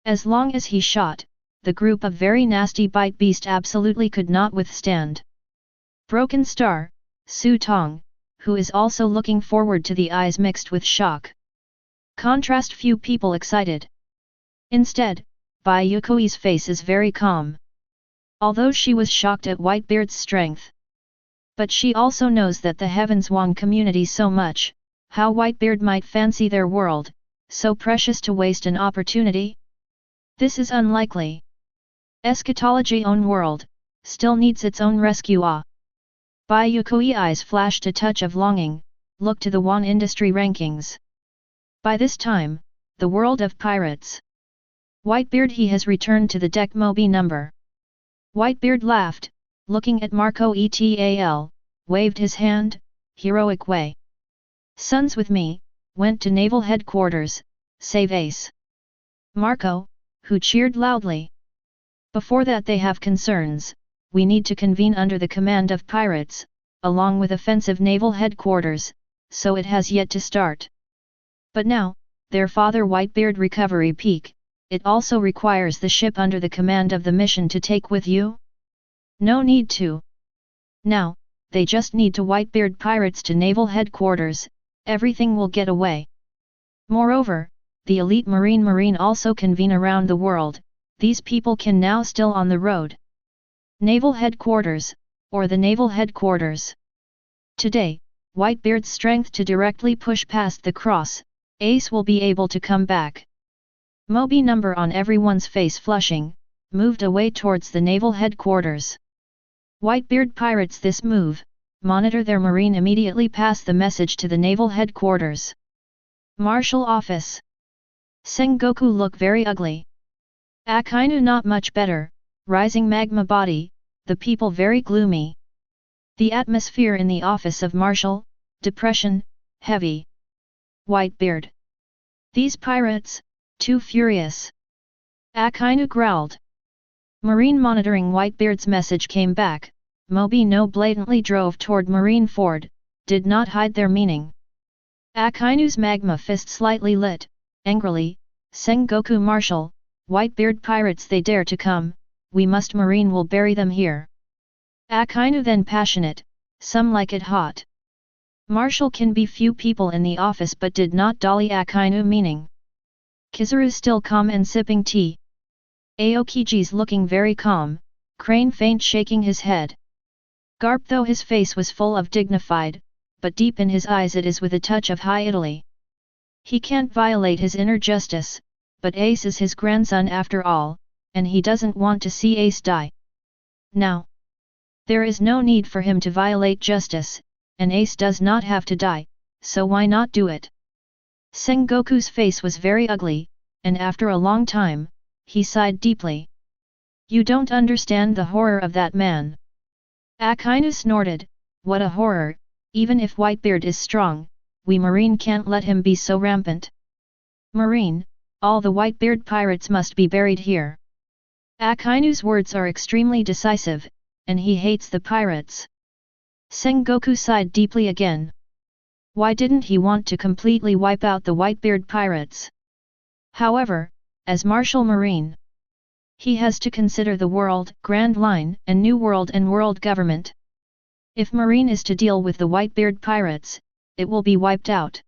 As long as he shot, the group of very nasty bite beast absolutely could not withstand. Broken Star, Su Tong, who is also looking forward to the eyes mixed with shock. Contrast few people excited. Instead, Bai Yuekui's face is very calm. Although she was shocked at Whitebeard's strength. But she also knows that the Heavens Wang community so much, how Whitebeard might fancy their world, so precious to waste an opportunity? This is unlikely. Eschatology own world, still needs its own rescue. Bai Yuekui eyes flashed a touch of longing, look to the Wan industry rankings. By this time, the world of pirates. Whitebeard, he has returned to the deck Mobi number. Whitebeard laughed, looking at Marco etal, waved his hand, heroic way. Sons with me, went to naval headquarters, save Ace. Marco, who cheered loudly. Before that they have concerns, we need to convene under the command of pirates, along with offensive naval headquarters, so it has yet to start. But now, their father Whitebeard recovery peak, it also requires the ship under the command of the mission to take with you? No need to. Now, they just need to Whitebeard pirates to naval headquarters, everything will get away. Moreover, the elite marine also convene around the world, these people can now still on the road. Naval headquarters, or the naval headquarters. Today, Whitebeard's strength to directly push past the cross, Ace will be able to come back. Mobi number on everyone's face flushing, moved away towards the naval headquarters. Whitebeard pirates this move, monitor their marine immediately pass the message to the naval headquarters. Marshal office. Sengoku look very ugly. Akainu not much better, rising magma body, the people very gloomy. The atmosphere in the office of Marshal, depression, heavy. Whitebeard. These pirates, too furious. Akainu growled. Marine monitoring Whitebeard's message came back, Mobi no blatantly drove toward Marine Ford, did not hide their meaning. Akainu's magma fist slightly lit, angrily, Sengoku Marshal, Whitebeard pirates they dare to come, we must Marine will bury them here. Akainu then passionate, some like it hot. Marshal can be few people in the office but did not dolly Akainu meaning. Kizaru still calm and sipping tea. Aokiji's looking very calm, Crane faint shaking his head. Garp though his face was full of dignified, but deep in his eyes it is with a touch of high Italy. He can't violate his inner justice, but Ace is his grandson after all, and he doesn't want to see Ace die. Now, there is no need for him to violate justice, and Ace does not have to die, so why not do it? Sengoku's face was very ugly, and after a long time, he sighed deeply. You don't understand the horror of that man. Akainu snorted, what a horror, even if Whitebeard is strong, we Marine can't let him be so rampant. Marine, all the Whitebeard pirates must be buried here. Akainu's words are extremely decisive, and he hates the pirates. Sengoku sighed deeply again. Why didn't he want to completely wipe out the Whitebeard pirates? However, as Marshal Marine, he has to consider the world, Grand Line, and New World and world government. If Marine is to deal with the Whitebeard pirates, it will be wiped out.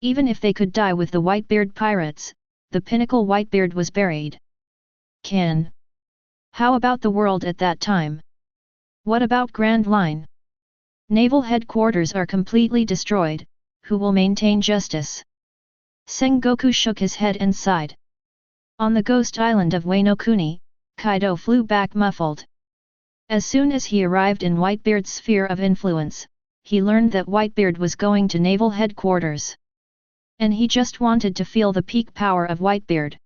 Even if they could die with the Whitebeard pirates, the pinnacle Whitebeard was buried. How about the world at that time? What about Grand Line? Naval headquarters are completely destroyed, who will maintain justice? Sengoku shook his head and sighed. On the ghost island of Wano-kuni, Kaido flew back muffled. As soon as he arrived in Whitebeard's sphere of influence, he learned that Whitebeard was going to naval headquarters. And he just wanted to feel the peak power of Whitebeard.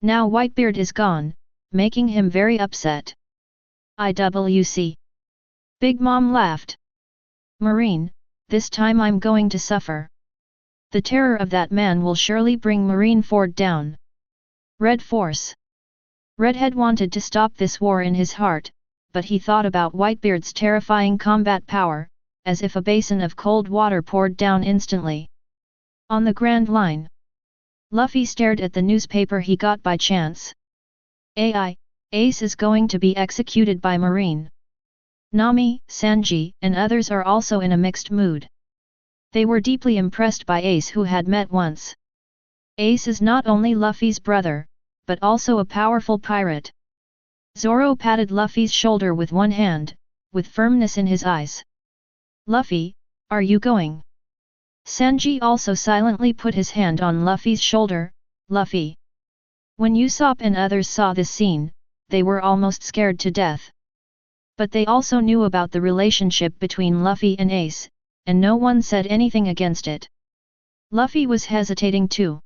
Now Whitebeard is gone, making him very upset. IWC. Big Mom laughed. Marine, this time I'm going to suffer. The terror of that man will surely bring Marineford down. Red Force. Redhead wanted to stop this war in his heart, but he thought about Whitebeard's terrifying combat power, as if a basin of cold water poured down instantly. On the Grand Line. Luffy stared at the newspaper he got by chance. Ace is going to be executed by Marine. Nami, Sanji, and others are also in a mixed mood. They were deeply impressed by Ace, who had met once. Ace is not only Luffy's brother, but also a powerful pirate. Zoro patted Luffy's shoulder with one hand, with firmness in his eyes. Luffy, are you going? Sanji also silently put his hand on Luffy's shoulder. Luffy. When Usopp and others saw this scene, they were almost scared to death. But they also knew about the relationship between Luffy and Ace, and no one said anything against it. Luffy was hesitating too.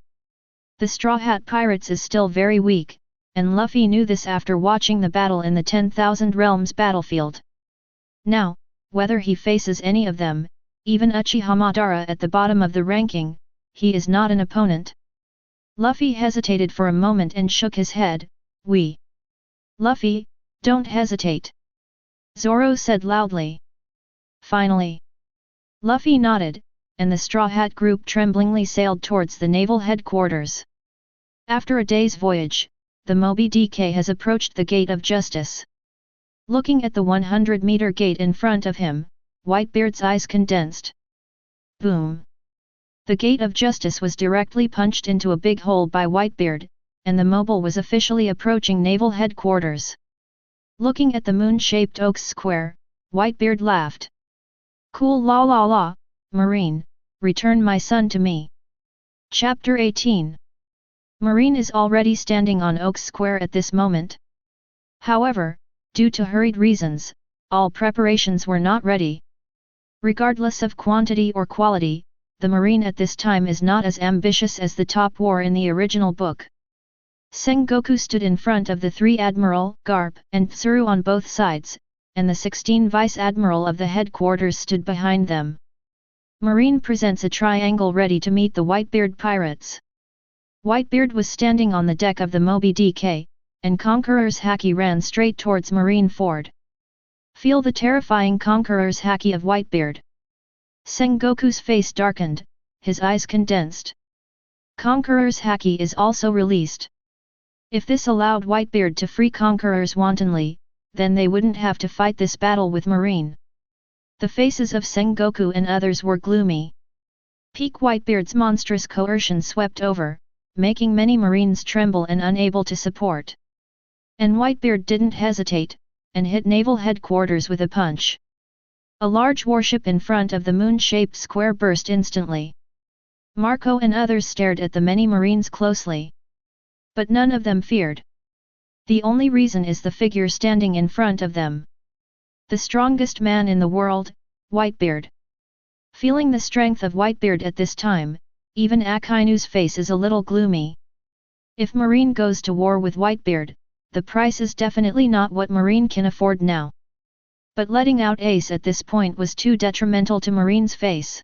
The Straw Hat Pirates is still very weak, and Luffy knew this after watching the battle in the 10,000 Realms battlefield. Now, whether he faces any of them, even Uchiha Madara at the bottom of the ranking, he is not an opponent. Luffy hesitated for a moment and shook his head. Luffy, don't hesitate. Zoro said loudly. Finally. Luffy nodded, and the Straw Hat group tremblingly sailed towards the naval headquarters. After a day's voyage, the Moby DK has approached the Gate of Justice. Looking at the 100-meter gate in front of him, Whitebeard's eyes condensed. Boom! The Gate of Justice was directly punched into a big hole by Whitebeard, and the mobile was officially approaching naval headquarters. Looking at the moon-shaped Oaks Square, Whitebeard laughed. Cool la la la, Marine, return my son to me. Chapter 18. Marine is already standing on Oaks Square at this moment. However, due to hurried reasons, all preparations were not ready. Regardless of quantity or quality, the Marine at this time is not as ambitious as the top war in the original book. Sengoku stood in front of the 3 Admiral, Garp, and Tsuru on both sides, and the 16 Vice Admiral of the headquarters stood behind them. Marine presents a triangle ready to meet the Whitebeard pirates. Whitebeard was standing on the deck of the Moby DK, and Conqueror's Haki ran straight towards Marineford. Feel the terrifying Conqueror's Haki of Whitebeard. Sengoku's face darkened, his eyes condensed. Conqueror's Haki is also released. If this allowed Whitebeard to free Conquerors wantonly, then they wouldn't have to fight this battle with Marine. The faces of Sengoku and others were gloomy. Peak Whitebeard's monstrous coercion swept over, making many Marines tremble and unable to support. And Whitebeard didn't hesitate, and hit naval headquarters with a punch. A large warship in front of the moon-shaped square burst instantly. Marco and others stared at the many Marines closely. But none of them feared. The only reason is the figure standing in front of them. The strongest man in the world, Whitebeard. Feeling the strength of Whitebeard at this time, even Akainu's face is a little gloomy. If Marine goes to war with Whitebeard, the price is definitely not what Marine can afford now. But letting out Ace at this point was too detrimental to Marine's face.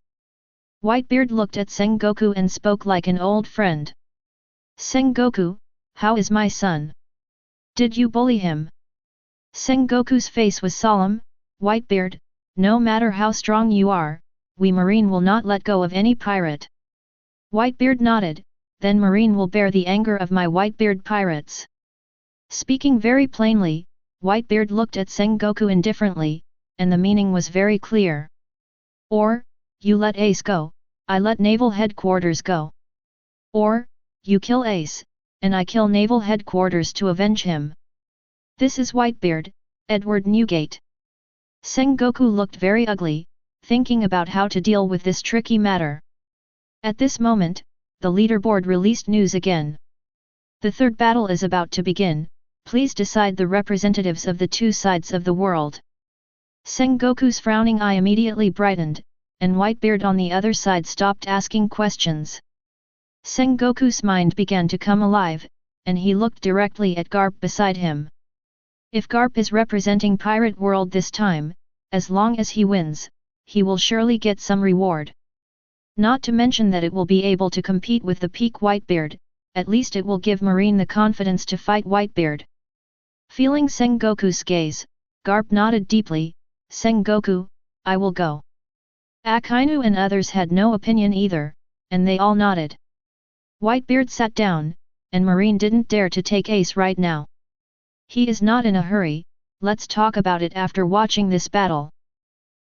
Whitebeard looked at Sengoku and spoke like an old friend. Sengoku, how is my son? Did you bully him? Sengoku's face was solemn. Whitebeard, no matter how strong you are, we Marine will not let go of any pirate. Whitebeard nodded, then Marine will bear the anger of my Whitebeard pirates. Speaking very plainly, Whitebeard looked at Sengoku indifferently, and the meaning was very clear. Or, you let Ace go, I let naval headquarters go. Or, you kill Ace, and I kill naval headquarters to avenge him. This is Whitebeard, Edward Newgate. Sengoku looked very ugly, thinking about how to deal with this tricky matter. At this moment, the leaderboard released news again. The third battle is about to begin. Please decide the representatives of the 2 sides of the world. Sengoku's frowning eye immediately brightened, and Whitebeard on the other side stopped asking questions. Sengoku's mind began to come alive, and he looked directly at Garp beside him. If Garp is representing Pirate World this time, as long as he wins, he will surely get some reward. Not to mention that it will be able to compete with the peak Whitebeard, at least it will give Marine the confidence to fight Whitebeard. Feeling Sengoku's gaze, Garp nodded deeply. Sengoku, I will go. Akainu and others had no opinion either, and they all nodded. Whitebeard sat down, and Marine didn't dare to take Ace right now. He is not in a hurry, let's talk about it after watching this battle.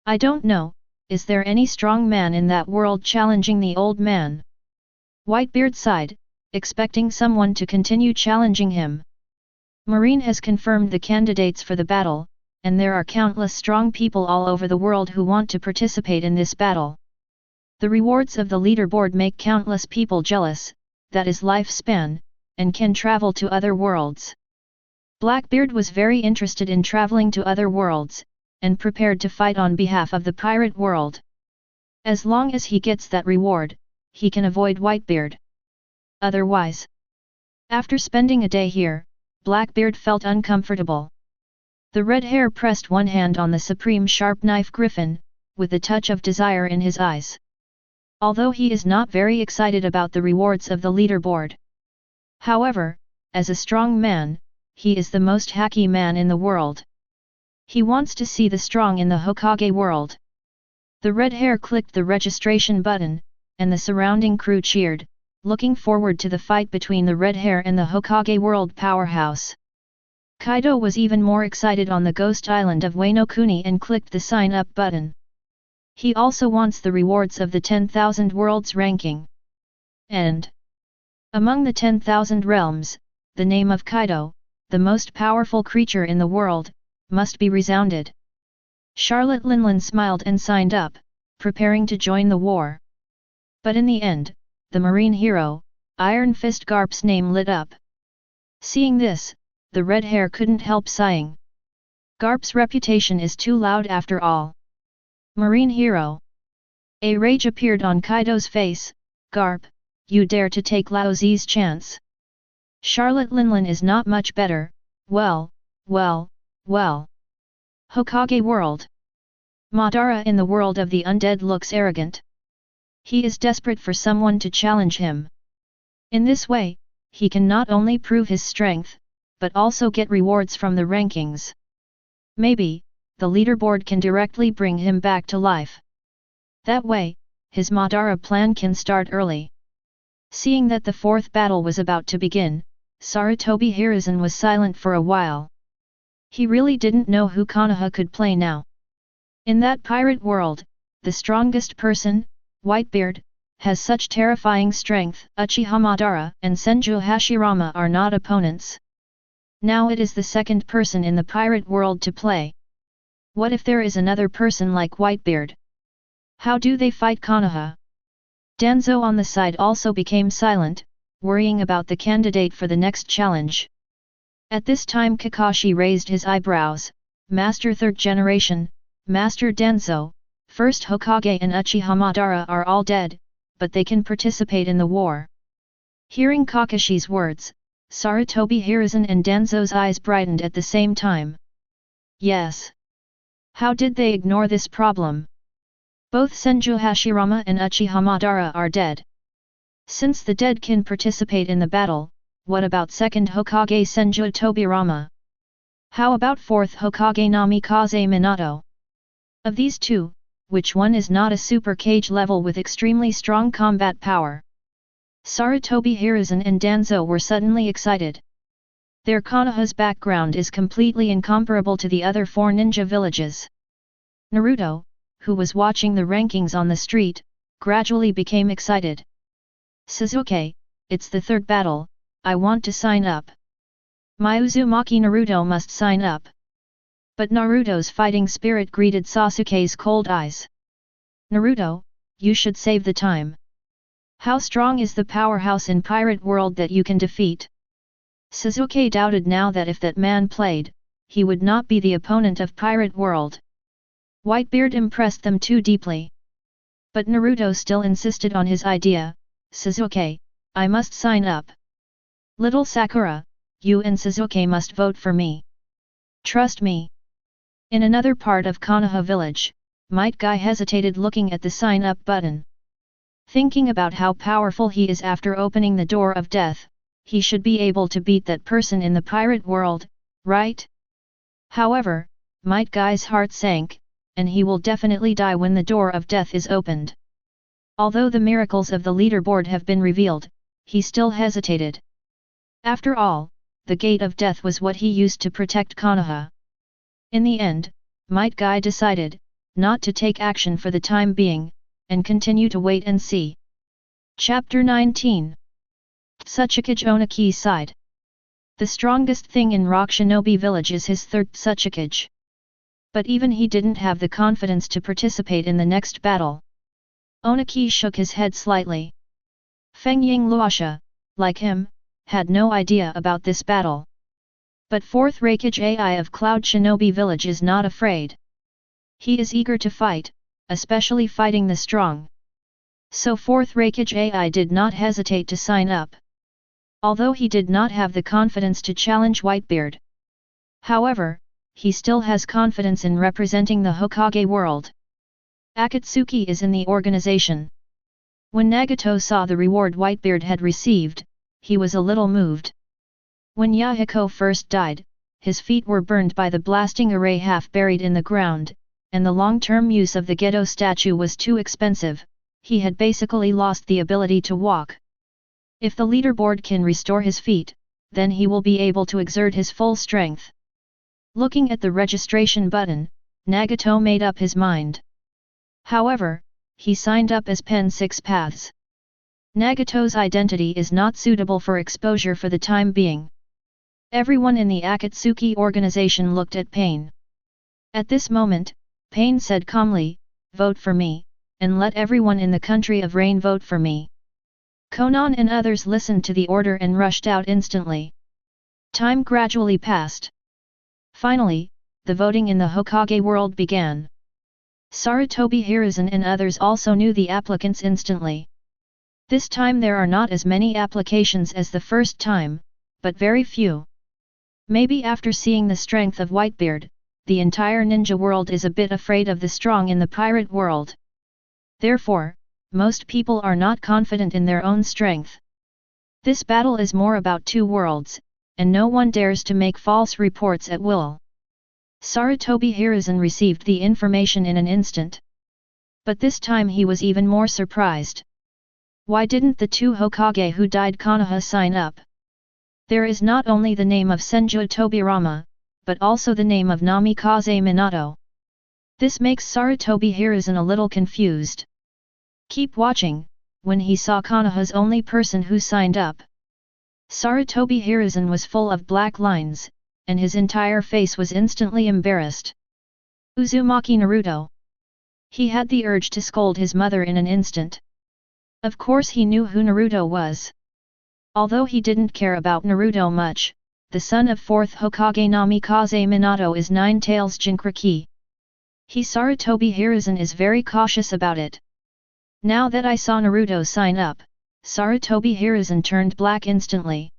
I don't know, is there any strong man in that world challenging the old man? Whitebeard sighed, expecting someone to continue challenging him. Marine has confirmed the candidates for the battle, and there are countless strong people all over the world who want to participate in this battle. The rewards of the leaderboard make countless people jealous, that is lifespan, and can travel to other worlds. Blackbeard was very interested in traveling to other worlds, and prepared to fight on behalf of the pirate world. As long as he gets that reward, he can avoid Whitebeard. Otherwise, after spending a day here, Blackbeard felt uncomfortable. The red hair pressed one hand on the supreme sharp knife griffin, with a touch of desire in his eyes. Although he is not very excited about the rewards of the leaderboard. However, as a strong man, he is the most hacky man in the world. He wants to see the strong in the Hokage world. The red hair clicked the registration button, and the surrounding crew cheered, looking forward to the fight between the red hair and the Hokage world powerhouse. Kaido was even more excited on the ghost island of Wano Kuni and clicked the sign up button. He also wants the rewards of the 10,000 worlds ranking. And among the 10,000 realms, the name of Kaido, the most powerful creature in the world, must be resounded. Charlotte Linlin smiled and signed up, preparing to join the war. But in the end, the marine hero, Iron Fist Garp's name lit up. Seeing this, the red hair couldn't help sighing. Garp's reputation is too loud after all. Marine hero. A rage appeared on Kaido's face. Garp, you dare to take Lao Zi's chance. Charlotte Linlin is not much better. Well. Hokage world. Madara in the world of the undead looks arrogant. He is desperate for someone to challenge him. In this way, he can not only prove his strength, but also get rewards from the rankings. Maybe, the leaderboard can directly bring him back to life. That way, his Madara plan can start early. Seeing that the fourth battle was about to begin, Sarutobi Hiruzen was silent for a while. He really didn't know who Konoha could play now. In that pirate world, the strongest person, Whitebeard, has such terrifying strength. Uchiha Madara and Senju Hashirama are not opponents. Now it is the second person in the pirate world to play. What if there is another person like Whitebeard? How do they fight Konoha? Danzo on the side also became silent, worrying about the candidate for the next challenge. At this time Kakashi raised his eyebrows. Master Third Generation, Master Danzo, First Hokage and Uchiha Madara are all dead, but they can participate in the war. Hearing Kakashi's words, Sarutobi Hiruzen and Danzo's eyes brightened at the same time. Yes. How did they ignore this problem? Both Senju Hashirama and Uchiha Madara are dead. Since the dead can participate in the battle, what about second Hokage Senju Tobirama? How about fourth Hokage Namikaze Minato? Of these two, which one is not a super cage level with extremely strong combat power? Sarutobi Hiruzen and Danzo were suddenly excited. Their Konoha's background is completely incomparable to the other four ninja villages. Naruto, who was watching the rankings on the street, gradually became excited. Sasuke, it's the third battle, I want to sign up. My Uzumaki Naruto must sign up. But Naruto's fighting spirit greeted Sasuke's cold eyes. Naruto, you should save the time. How strong is the powerhouse in pirate world that you can defeat? Sasuke doubted now that if that man played, he would not be the opponent of pirate world. Whitebeard impressed them too deeply. But Naruto still insisted on his idea, Sasuke, I must sign up. Little Sakura, you and Sasuke must vote for me. Trust me. In another part of Konoha village, Might Guy hesitated looking at the sign up button. Thinking about how powerful he is after opening the door of death, he should be able to beat that person in the pirate world, right? However, Might Guy's heart sank, and he will definitely die when the door of death is opened. Although the miracles of the leaderboard have been revealed, he still hesitated. After all, the gate of death was what he used to protect Konoha. In the end, Might Guy decided not to take action for the time being, and continue to wait and see. Chapter 19. Tsuchikage Onaki sighed. The strongest thing in Rock Shinobi Village is his third Tsuchikage. But even he didn't have the confidence to participate in the next battle. Onaki shook his head slightly. Feng Yingluosha, like him, had no idea about this battle. But 4th Raikage AI of Cloud Shinobi Village is not afraid. He is eager to fight, especially fighting the strong. So 4th Raikage AI did not hesitate to sign up. Although he did not have the confidence to challenge Whitebeard. However, he still has confidence in representing the Hokage world. Akatsuki is in the organization. When Nagato saw the reward Whitebeard had received, he was a little moved. When Yahiko first died, his feet were burned by the blasting array half buried in the ground, and the long-term use of the Gedo statue was too expensive, he had basically lost the ability to walk. If the leaderboard can restore his feet, then he will be able to exert his full strength. Looking at the registration button, Nagato made up his mind. However, he signed up as Pen 6 Paths. Nagato's identity is not suitable for exposure for the time being. Everyone in the Akatsuki organization looked at Pain. At this moment, Pain said calmly, "Vote for me, and let everyone in the country of rain vote for me." Konan and others listened to the order and rushed out instantly. Time gradually passed. Finally, the voting in the Hokage world began. Sarutobi Hiruzen and others also knew the applicants instantly. This time there are not as many applications as the first time, but very few. Maybe after seeing the strength of Whitebeard, the entire ninja world is a bit afraid of the strong in the pirate world. Therefore, most people are not confident in their own strength. This battle is more about two worlds, and no one dares to make false reports at will. Sarutobi Hiruzen received the information in an instant. But this time he was even more surprised. Why didn't the two Hokage who died Konoha sign up? There is not only the name of Senju Hashirama, but also the name of Namikaze Minato. This makes Sarutobi Hiruzen a little confused. Keep watching, when he saw Konoha's only person who signed up. Sarutobi Hiruzen was full of black lines, and his entire face was instantly embarrassed. Uzumaki Naruto. He had the urge to scold his mother in an instant. Of course he knew who Naruto was. Although he didn't care about Naruto much, the son of 4th Hokage Namikaze Minato is Nine-Tails Jinchuriki. Sarutobi Hiruzen is very cautious about it. Now that I saw Naruto sign up, Sarutobi Hiruzen turned black instantly.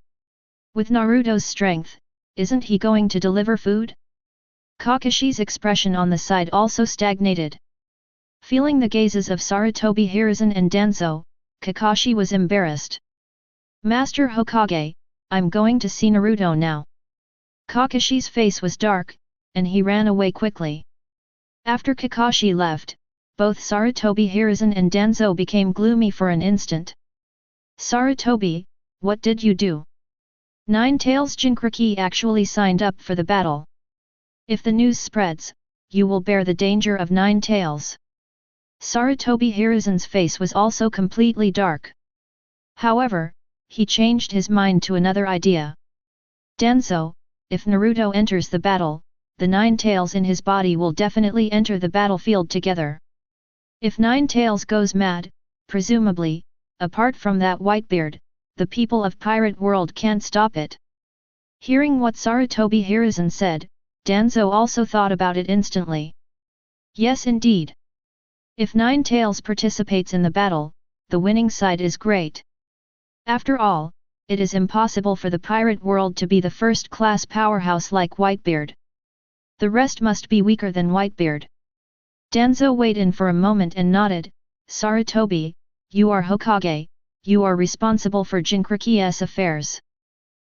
With Naruto's strength, isn't he going to deliver food? Kakashi's expression on the side also stagnated. Feeling the gazes of Sarutobi Hiruzen and Danzo, Kakashi was embarrassed. Master Hokage, I'm going to see Naruto now. Kakashi's face was dark, and he ran away quickly. After Kakashi left, both Sarutobi Hiruzen and Danzo became gloomy for an instant. Sarutobi, what did you do? Nine-Tails Jinchuriki actually signed up for the battle. If the news spreads, you will bear the danger of Nine-Tails. Sarutobi Hiruzen's face was also completely dark. However, he changed his mind to another idea. Danzo, if Naruto enters the battle, the Nine-Tails in his body will definitely enter the battlefield together. If Nine-Tails goes mad, presumably, apart from that Whitebeard, the people of Pirate World can't stop it. Hearing what Sarutobi Hiruzen said, Danzo also thought about it instantly. Yes indeed. If 9 Tails participates in the battle, the winning side is great. After all, it is impossible for the pirate world to be the first-class powerhouse like Whitebeard. The rest must be weaker than Whitebeard. Danzo weighed in for a moment and nodded. Sarutobi, you are Hokage, you are responsible for Jinchuriki's affairs.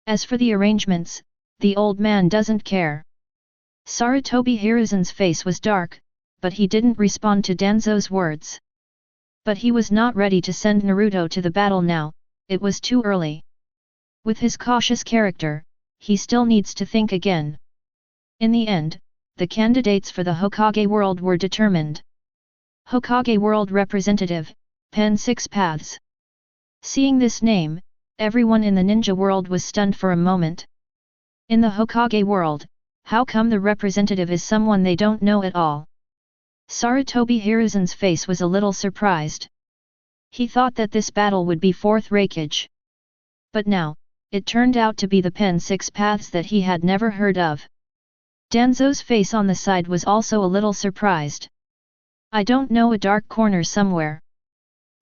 As for the arrangements, the old man doesn't care. Sarutobi Hiruzen's face was dark, but he didn't respond to Danzo's words. But he was not ready to send Naruto to the battle now, it was too early. With his cautious character, he still needs to think again. In the end, the candidates for the Hokage world were determined. Hokage World Representative, Pen 6 Paths. Seeing this name, everyone in the ninja world was stunned for a moment. In the Hokage world, how come the representative is someone they don't know at all? Sarutobi Hiruzen's face was a little surprised. He thought that this battle would be fourth rankage. But now, it turned out to be the Pen 6 Paths that he had never heard of. Danzo's face on the side was also a little surprised. I don't know, a dark corner somewhere.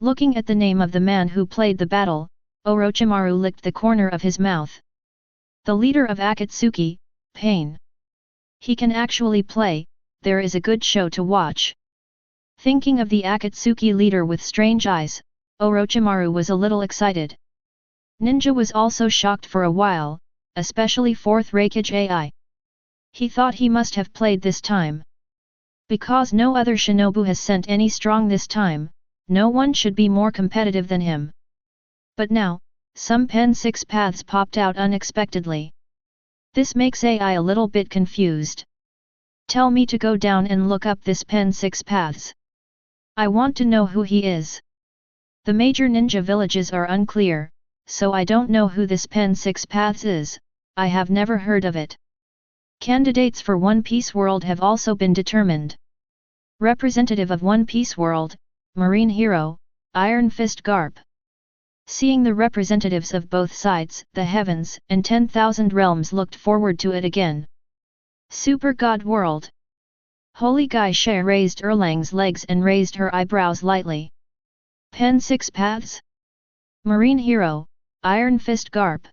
Looking at the name of the man who played the battle, Orochimaru licked the corner of his mouth. The leader of Akatsuki, Pain. He can actually play, there is a good show to watch. Thinking of the Akatsuki leader with strange eyes, Orochimaru was a little excited. Ninja was also shocked for a while, especially fourth rankage AI. He thought he must have played this time. Because no other shinobu has sent any strong this time, no one should be more competitive than him. But now, some Pen 6 Paths popped out unexpectedly. This makes AI a little bit confused. Tell me to go down and look up this Pen 6 Paths. I want to know who he is. The major ninja villages are unclear, so I don't know who this Pen 6 Paths is, I have never heard of it. Candidates for One Piece World have also been determined. Representative of One Piece World, Marine Hero, Iron Fist Garp. Seeing the representatives of both sides, the heavens and 10,000 realms looked forward to it again. Super God World. Holy Gaisha raised Erlang's legs and raised her eyebrows lightly. Pen 6 Paths? Marine Hero, Iron Fist Garp.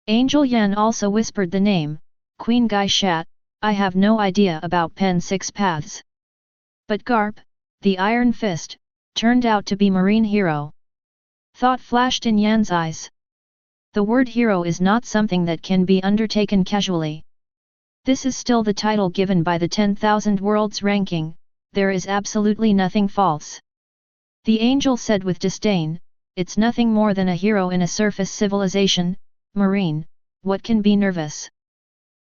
Angel Yan also whispered the name, Queen Gaisha. I have no idea about Pen 6 Paths. But Garp, the Iron Fist, turned out to be Marine Hero. Thought flashed in Yan's eyes. The word hero is not something that can be undertaken casually. This is still the title given by the 10,000 Worlds ranking, there is absolutely nothing false. The angel said with disdain, it's nothing more than a hero in a surface civilization, Marine, what can be nervous?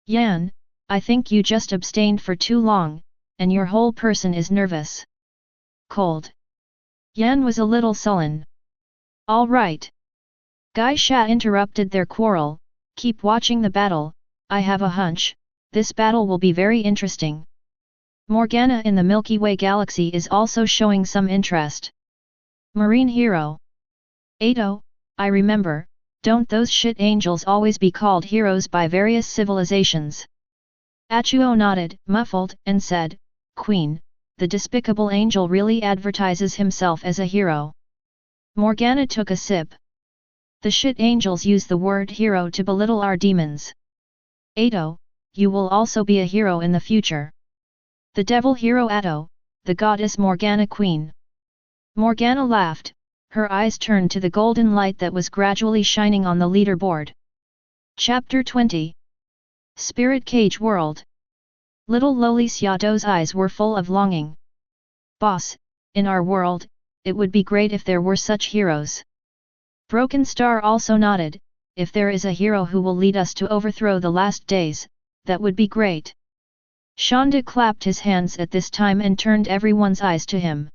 Yan, I think you just abstained for too long, and your whole person is nervous. Cold. Yan was a little sullen. All right. Gaisha interrupted their quarrel, keep watching the battle, I have a hunch, this battle will be very interesting. Morgana in the Milky Way galaxy is also showing some interest. Marine Hero. Ado, I remember, don't those shit angels always be called heroes by various civilizations? Achuo nodded, muffled, and said, Queen, the despicable angel really advertises himself as a hero. Morgana took a sip. The shit angels use the word hero to belittle our demons. Ado, you will also be a hero in the future. The devil hero Ado, the goddess Morgana Queen. Morgana laughed, her eyes turned to the golden light that was gradually shining on the leaderboard. Chapter 20. Spirit Cage World. Little lowly Xiaodo's eyes were full of longing. Boss, in our world, it would be great if there were such heroes. Broken Star also nodded, if there is a hero who will lead us to overthrow the last days, that would be great. Shonda clapped his hands at this time and turned everyone's eyes to him.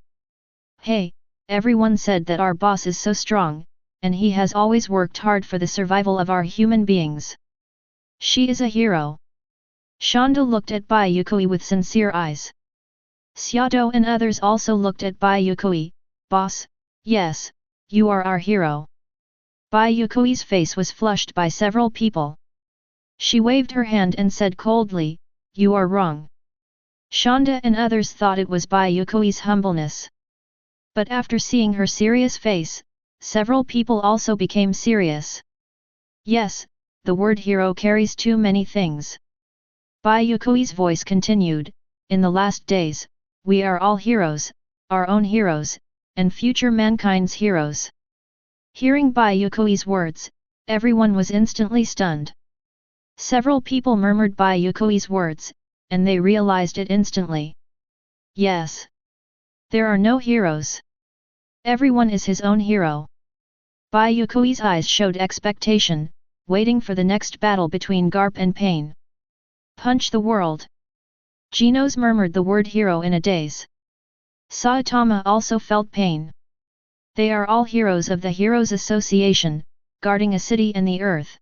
Hey, everyone said that our boss is so strong, and he has always worked hard for the survival of our human beings. She is a hero. Shonda looked at Bai Yuekui with sincere eyes. Xiaodo and others also looked at Bai Yuekui, boss, yes, you are our hero. Bai Yuekui's face was flushed by several people. She waved her hand and said coldly, you are wrong. Shonda and others thought it was Bai Yuekui's humbleness. But after seeing her serious face, several people also became serious. Yes, the word hero carries too many things. Bai Yuekui's voice continued, in the last days, we are all heroes, our own heroes, and future mankind's heroes. Hearing Bai Yuekui's words, everyone was instantly stunned. Several people murmured Bai Yuekui's words, and they realized it instantly. Yes. There are no heroes. Everyone is his own hero. Bai Yuekui's eyes showed expectation, waiting for the next battle between Garp and Pain. Punch the world. Genos murmured the word hero in a daze. Saitama also felt pain. They are all heroes of the Heroes Association, guarding a city and the earth.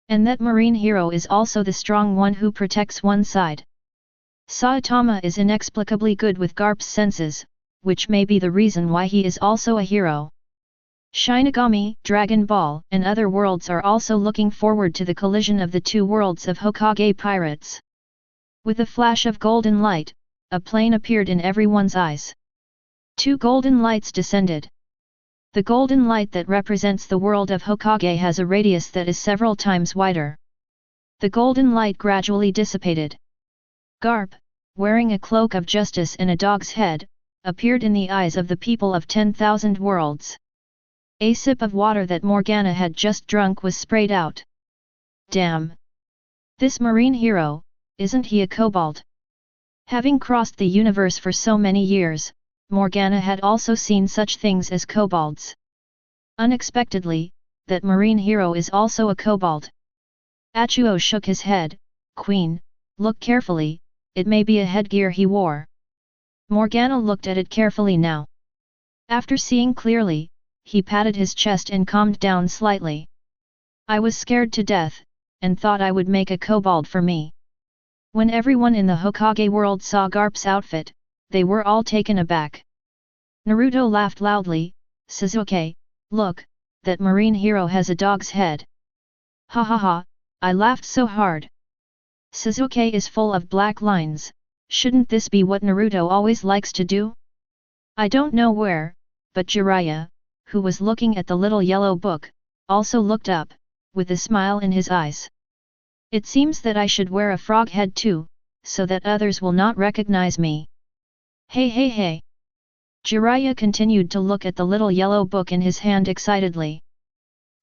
And that marine hero is also the strong one who protects one side. Saitama is inexplicably good with Garp's senses, which may be the reason why he is also a hero. Shinigami, Dragon Ball, and other worlds are also looking forward to the collision of the two worlds of Hokage pirates. With a flash of golden light, a plane appeared in everyone's eyes. Two golden lights descended. The golden light that represents the world of Hokage has a radius that is several times wider. The golden light gradually dissipated. Garp, wearing a cloak of justice and a dog's head, appeared in the eyes of the people of 10,000 worlds. A sip of water that Morgana had just drunk was sprayed out. Damn! This marine hero, isn't he a kobold? Having crossed the universe for so many years, Morgana had also seen such things as kobolds. Unexpectedly, that marine hero is also a kobold. Achuo shook his head. Queen, look carefully, it may be a headgear he wore. Morgana looked at it carefully now. After seeing clearly, he patted his chest and calmed down slightly. I was scared to death, and thought I would make a kobold for me. When everyone in the Hokage world saw Garp's outfit, they were all taken aback. Naruto laughed loudly. Sasuke, look, that marine hero has a dog's head. Ha ha ha, I laughed so hard. Sasuke is full of black lines, shouldn't this be what Naruto always likes to do? I don't know where, but Jiraiya, who was looking at the little yellow book, also looked up, with a smile in his eyes. It seems that I should wear a frog head too, so that others will not recognize me. Hey hey hey! Jiraiya continued to look at the little yellow book in his hand excitedly.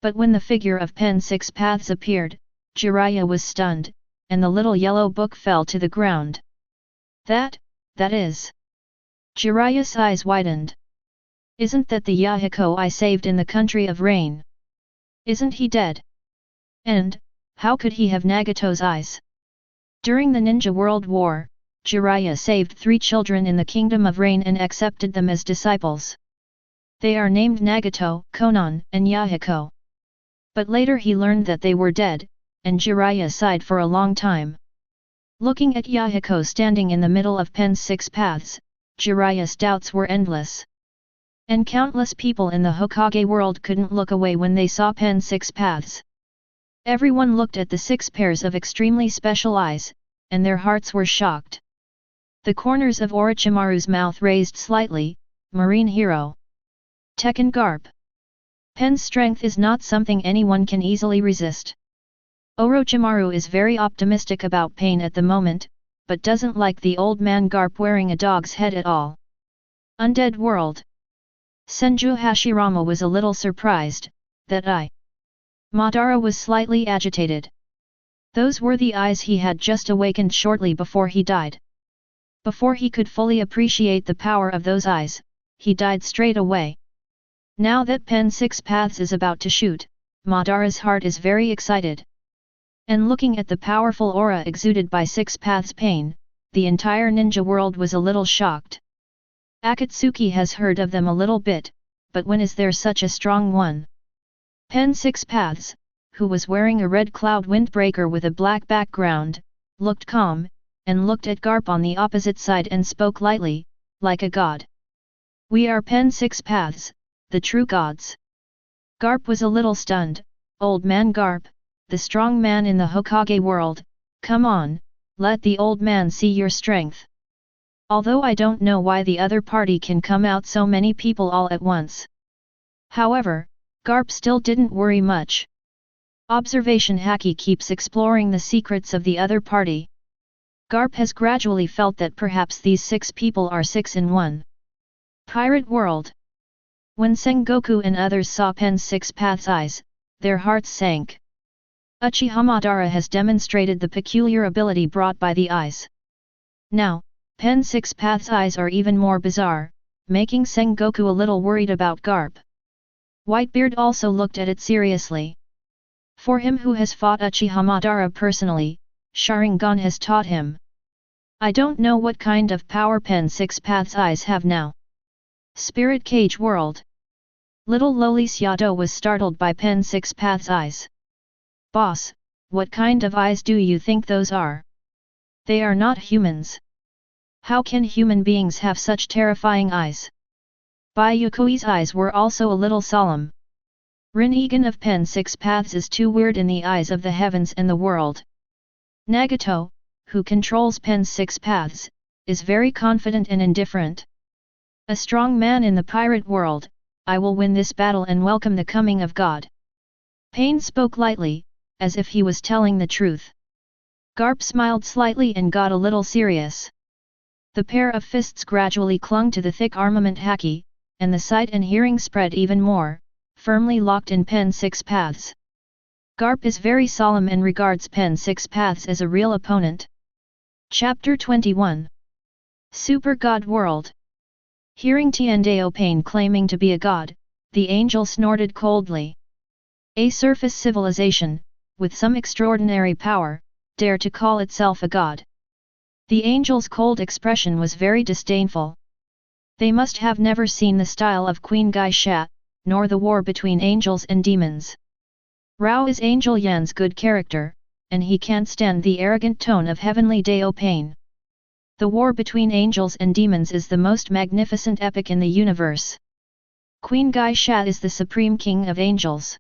But when the figure of Pen Six Paths appeared, Jiraiya was stunned, and the little yellow book fell to the ground. That is... Jiraiya's eyes widened. Isn't that the Yahiko I saved in the country of rain? Isn't he dead? And, how could he have Nagato's eyes? During the Ninja World War, Jiraiya saved 3 children in the Kingdom of Rain and accepted them as disciples. They are named Nagato, Konan, and Yahiko. But later he learned that they were dead, and Jiraiya sighed for a long time. Looking at Yahiko standing in the middle of Pen's 6 paths, Jiraiya's doubts were endless. And countless people in the Hokage world couldn't look away when they saw Pen's 6 paths. Everyone looked at the 6 pairs of extremely special eyes, and their hearts were shocked. The corners of Orochimaru's mouth raised slightly. Marine hero. Tekken Garp. Pen's strength is not something anyone can easily resist. Orochimaru is very optimistic about Pain at the moment, but doesn't like the old man Garp wearing a dog's head at all. Undead world. Senju Hashirama was a little surprised, Madara was slightly agitated. Those were the eyes he had just awakened shortly before he died. Before he could fully appreciate the power of those eyes, he died straight away. Now that Pen Six Paths is about to shoot, Madara's heart is very excited. And looking at the powerful aura exuded by Six Paths Pain, the entire ninja world was a little shocked. Akatsuki has heard of them a little bit, but when is there such a strong one? Pen Six Paths, who was wearing a red cloud windbreaker with a black background, looked calm, and looked at Garp on the opposite side and spoke lightly, like a god. We are Pen Six Paths, the true gods. Garp was a little stunned. Old man Garp, the strong man in the Hokage world, come on, let the old man see your strength. Although I don't know why the other party can come out so many people all at once. However, Garp still didn't worry much. Observation Haki keeps exploring the secrets of the other party. Garp has gradually felt that perhaps these 6 people are 6 in 1. Pirate World. When Sengoku and others saw Pen's 6 paths eyes, their hearts sank. Uchiha Madara has demonstrated the peculiar ability brought by the eyes. Now, Pen's 6 paths eyes are even more bizarre, making Sengoku a little worried about Garp. Whitebeard also looked at it seriously. For him who has fought Uchiha Madara personally, Sharingan has taught him. I don't know what kind of power Pen's 6 paths eyes have now. Spirit Cage World. Little lowly Xiado was startled by Pen's 6 paths eyes. Boss, what kind of eyes do you think those are? They are not humans. How can human beings have such terrifying eyes? Bai Yuekui's eyes were also a little solemn. Rinnegan of Pen's 6 paths is too weird in the eyes of the heavens and the world. Nagato, who controls Pen's 6 paths, is very confident and indifferent. A strong man in the pirate world, I will win this battle and welcome the coming of God. Pain spoke lightly, as if he was telling the truth. Garp smiled slightly and got a little serious. The pair of fists gradually clung to the thick armament Haki, and the sight and hearing spread even more, firmly locked in Pen's 6 paths. Garp is very solemn and regards Pen's 6 paths as a real opponent. Chapter 21. Super God World. Hearing Tiandao Pain claiming to be a god, the angel snorted coldly. A surface civilization, with some extraordinary power, dare to call itself a god. The angel's cold expression was very disdainful. They must have never seen the style of Queen Geisha, nor the war between angels and demons. Rao is Angel Yan's good character, and he can't stand the arrogant tone of Heavenly Dao Pain. The war between angels and demons is the most magnificent epic in the universe. Queen Geisha is the supreme king of angels.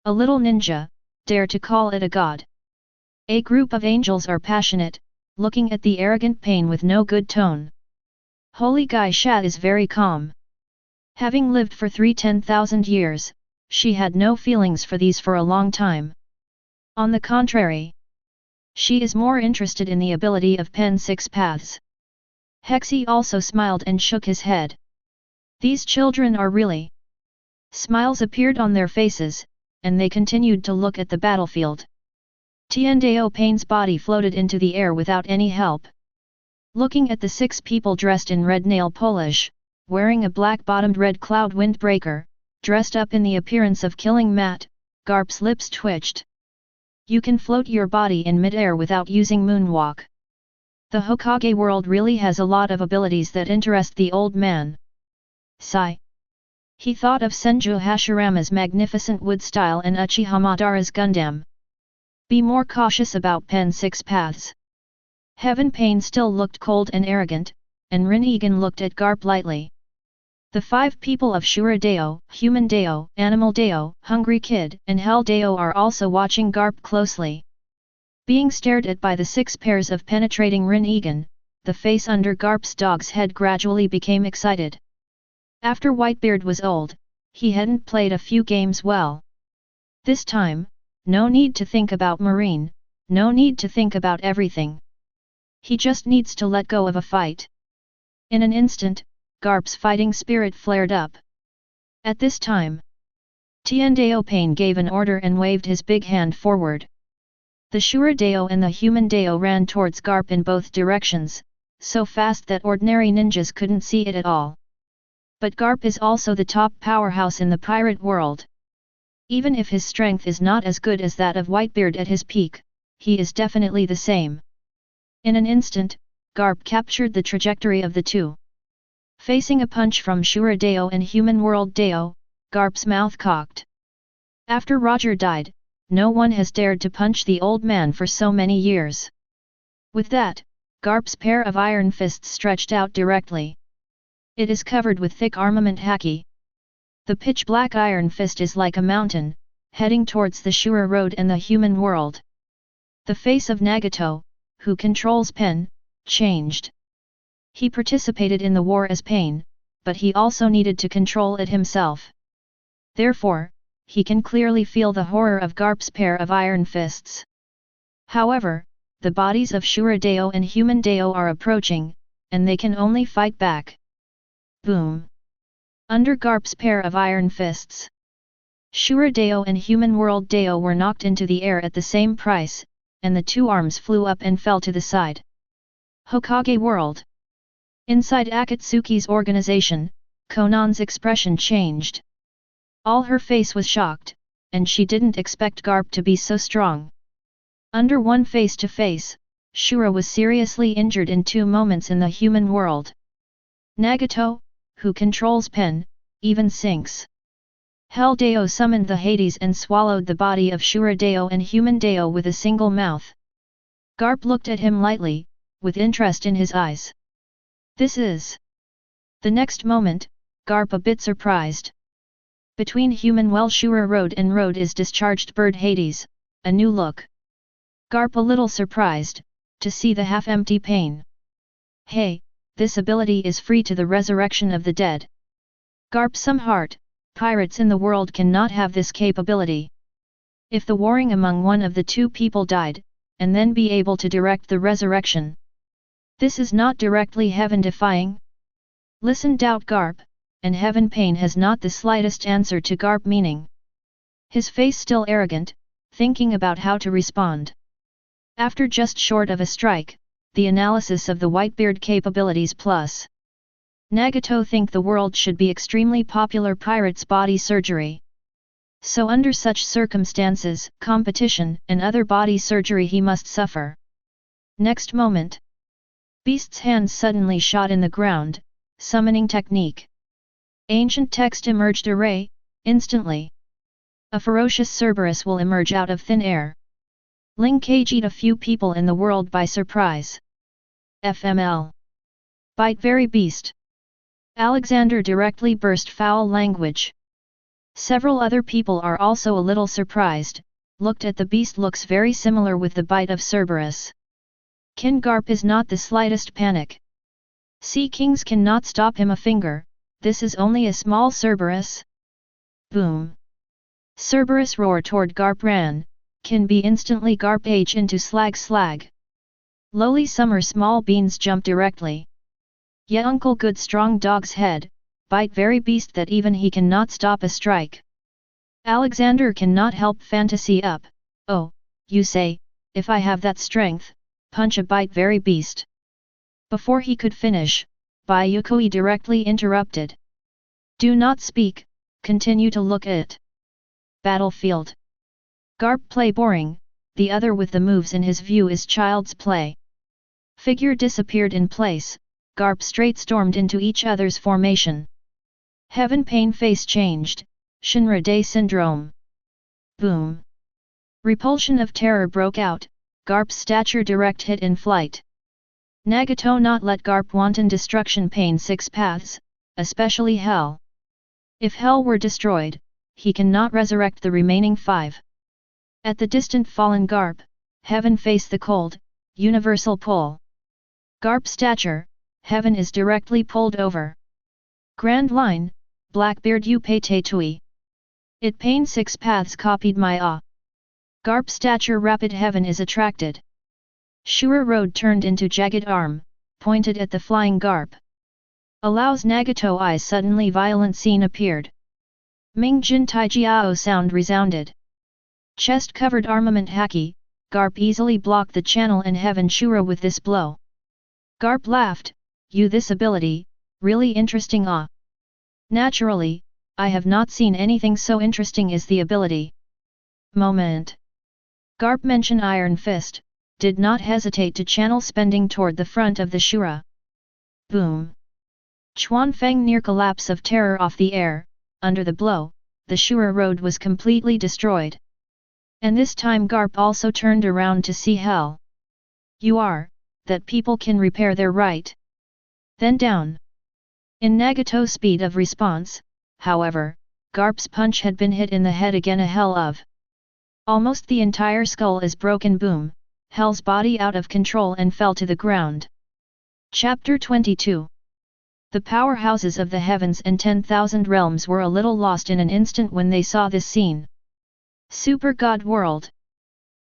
A little ninja, dare to call it a god. A group of angels are passionate, looking at the arrogant Pain with no good tone. Holy Geisha is very calm. Having lived for 10,000 years, she had no feelings for these for a long time. On the contrary, she is more interested in the ability of Pen's 6 paths. Hexi also smiled and shook his head. These children are really... Smiles appeared on their faces, and they continued to look at the battlefield. Tiandao Pain's body floated into the air without any help. Looking at the 6 people dressed in red nail polish, wearing a black-bottomed red cloud windbreaker, dressed up in the appearance of killing mat, Garp's lips twitched. You can float your body in mid-air without using moonwalk. The Hokage world really has a lot of abilities that interest the old man. Sigh. He thought of Senju Hashirama's magnificent wood style and Uchiha Madara's Gundam. Be more cautious about Pen's 6 paths. Heaven Pain still looked cold and arrogant, and Rinnegan looked at Garp lightly. The 5 people of Shura Dao, Human Dao, Animal Dao, Hungry Kid, and Hell Dao are also watching Garp closely. Being stared at by the 6 pairs of penetrating Rinnegan, the face under Garp's dog's head gradually became excited. After Whitebeard was old, he hadn't played a few games well. This time, no need to think about Marine, no need to think about everything. He just needs to let go of a fight. In an instant, Garp's fighting spirit flared up. At this time, Tiandao Pain gave an order and waved his big hand forward. The Shura Dao and the Human Dao ran towards Garp in both directions, so fast that ordinary ninjas couldn't see it at all. But Garp is also the top powerhouse in the pirate world. Even if his strength is not as good as that of Whitebeard at his peak, he is definitely the same. In an instant, Garp captured the trajectory of the two. Facing a punch from Shura Dao and Human World Dao, Garp's mouth cocked. After Roger died, no one has dared to punch the old man for so many years. With that, Garp's pair of iron fists stretched out directly. It is covered with thick armament Haki. The pitch-black iron fist is like a mountain, heading towards the Shura Road and the human world. The face of Nagato, who controls Pen, changed. He participated in the war as pain, but he also needed to control it himself. Therefore, he can clearly feel the horror of Garp's pair of iron fists. However, the bodies of Shura Dao and human Dao are approaching, and they can only fight back. Boom! Under Garp's pair of iron fists, Shura Dao and human world Dao were knocked into the air at the same price, and the two arms flew up and fell to the side. Hokage world. Inside Akatsuki's organization, Konan's expression changed. All her face was shocked, and she didn't expect Garp to be so strong. Under one face-to-face, Shura was seriously injured in 2 moments in the human world. Nagato, who controls Pen, even sinks. Hell Dao summoned the Hades and swallowed the body of Shura Dao and human Dao with a single mouth. Garp looked at him lightly, with interest in his eyes. This is... The next moment, Garp a bit surprised. Between human well Shura Road and Road is discharged bird Hades, a new look. Garp a little surprised, to see the half-empty pane. Hey, this ability is free to the resurrection of the dead. Garp some heart, pirates in the world cannot have this capability. If the warring among one of the two people died, and then be able to direct the resurrection. This is not directly heaven-defying? Listen doubt Garp, and heaven pain has not the slightest answer to Garp meaning. His face still arrogant, thinking about how to respond. After just short of a strike, the analysis of the Whitebeard capabilities plus Nagato think the world should be extremely popular pirates body surgery. So under such circumstances, competition and other body surgery he must suffer. Next moment, Beast's hands suddenly shot in the ground, summoning technique. Ancient text emerged array, instantly. A ferocious Cerberus will emerge out of thin air. Ling kaged a few people in the world by surprise. FML. Bite very beast. Alexander directly burst foul language. Several other people are also a little surprised, looked at the beast looks very similar with the bite of Cerberus. Kin Garp is not the slightest panic. Sea Kings cannot stop him a finger, this is only a small Cerberus. Boom. Cerberus roar toward Garp ran, can be instantly Garp age into slag. Lowly summer small beans jump directly. Yeah uncle good strong dog's head, bite very beast that even he cannot stop a strike. Alexander cannot help fantasy up, oh, you say, if I have that strength, punch a bite very beast. Before he could finish, Bai Yuekui directly interrupted. Do not speak, continue to look at it. Battlefield. Garp play boring, the other with the moves in his view is child's play. Figure disappeared in place, Garp straight stormed into each other's formation. Heaven pain face changed, Shinra Day syndrome. Boom. Repulsion of terror broke out, Garp's stature direct hit in flight. Nagato not let Garp wanton destruction pain 6 paths, especially hell. If hell were destroyed, he cannot resurrect the remaining 5. At the distant fallen Garp, heaven face the cold, universal pull. Garp stature, heaven is directly pulled over. Grand line, Blackbeard you pay tui. It pain 6 paths copied my ah. Garp stature rapid heaven is attracted. Shura road turned into jagged arm, pointed at the flying Garp. Allows Nagato eyes suddenly violent scene appeared. Ming Jin Tai Jiao sound resounded. Chest covered armament haki, Garp easily blocked the channel and heaven Shura with this blow. Garp laughed, you this ability, really interesting ah. Naturally, I have not seen anything so interesting as the ability. Moment. Garp mention Iron Fist, did not hesitate to channel spending toward the front of the Shura. Boom. Chuan Feng near collapse of terror off the air, under the blow, the Shura road was completely destroyed. And this time Garp also turned around to see hell. You are, that people can repair their right. Then down. In Nagato's speed of response, however, Garp's punch had been hit in the head again a hell of. Almost the entire skull is broken boom, hell's body out of control and fell to the ground. Chapter 22. The powerhouses of the heavens and 10,000 realms were a little lost in an instant when they saw this scene. Super God World.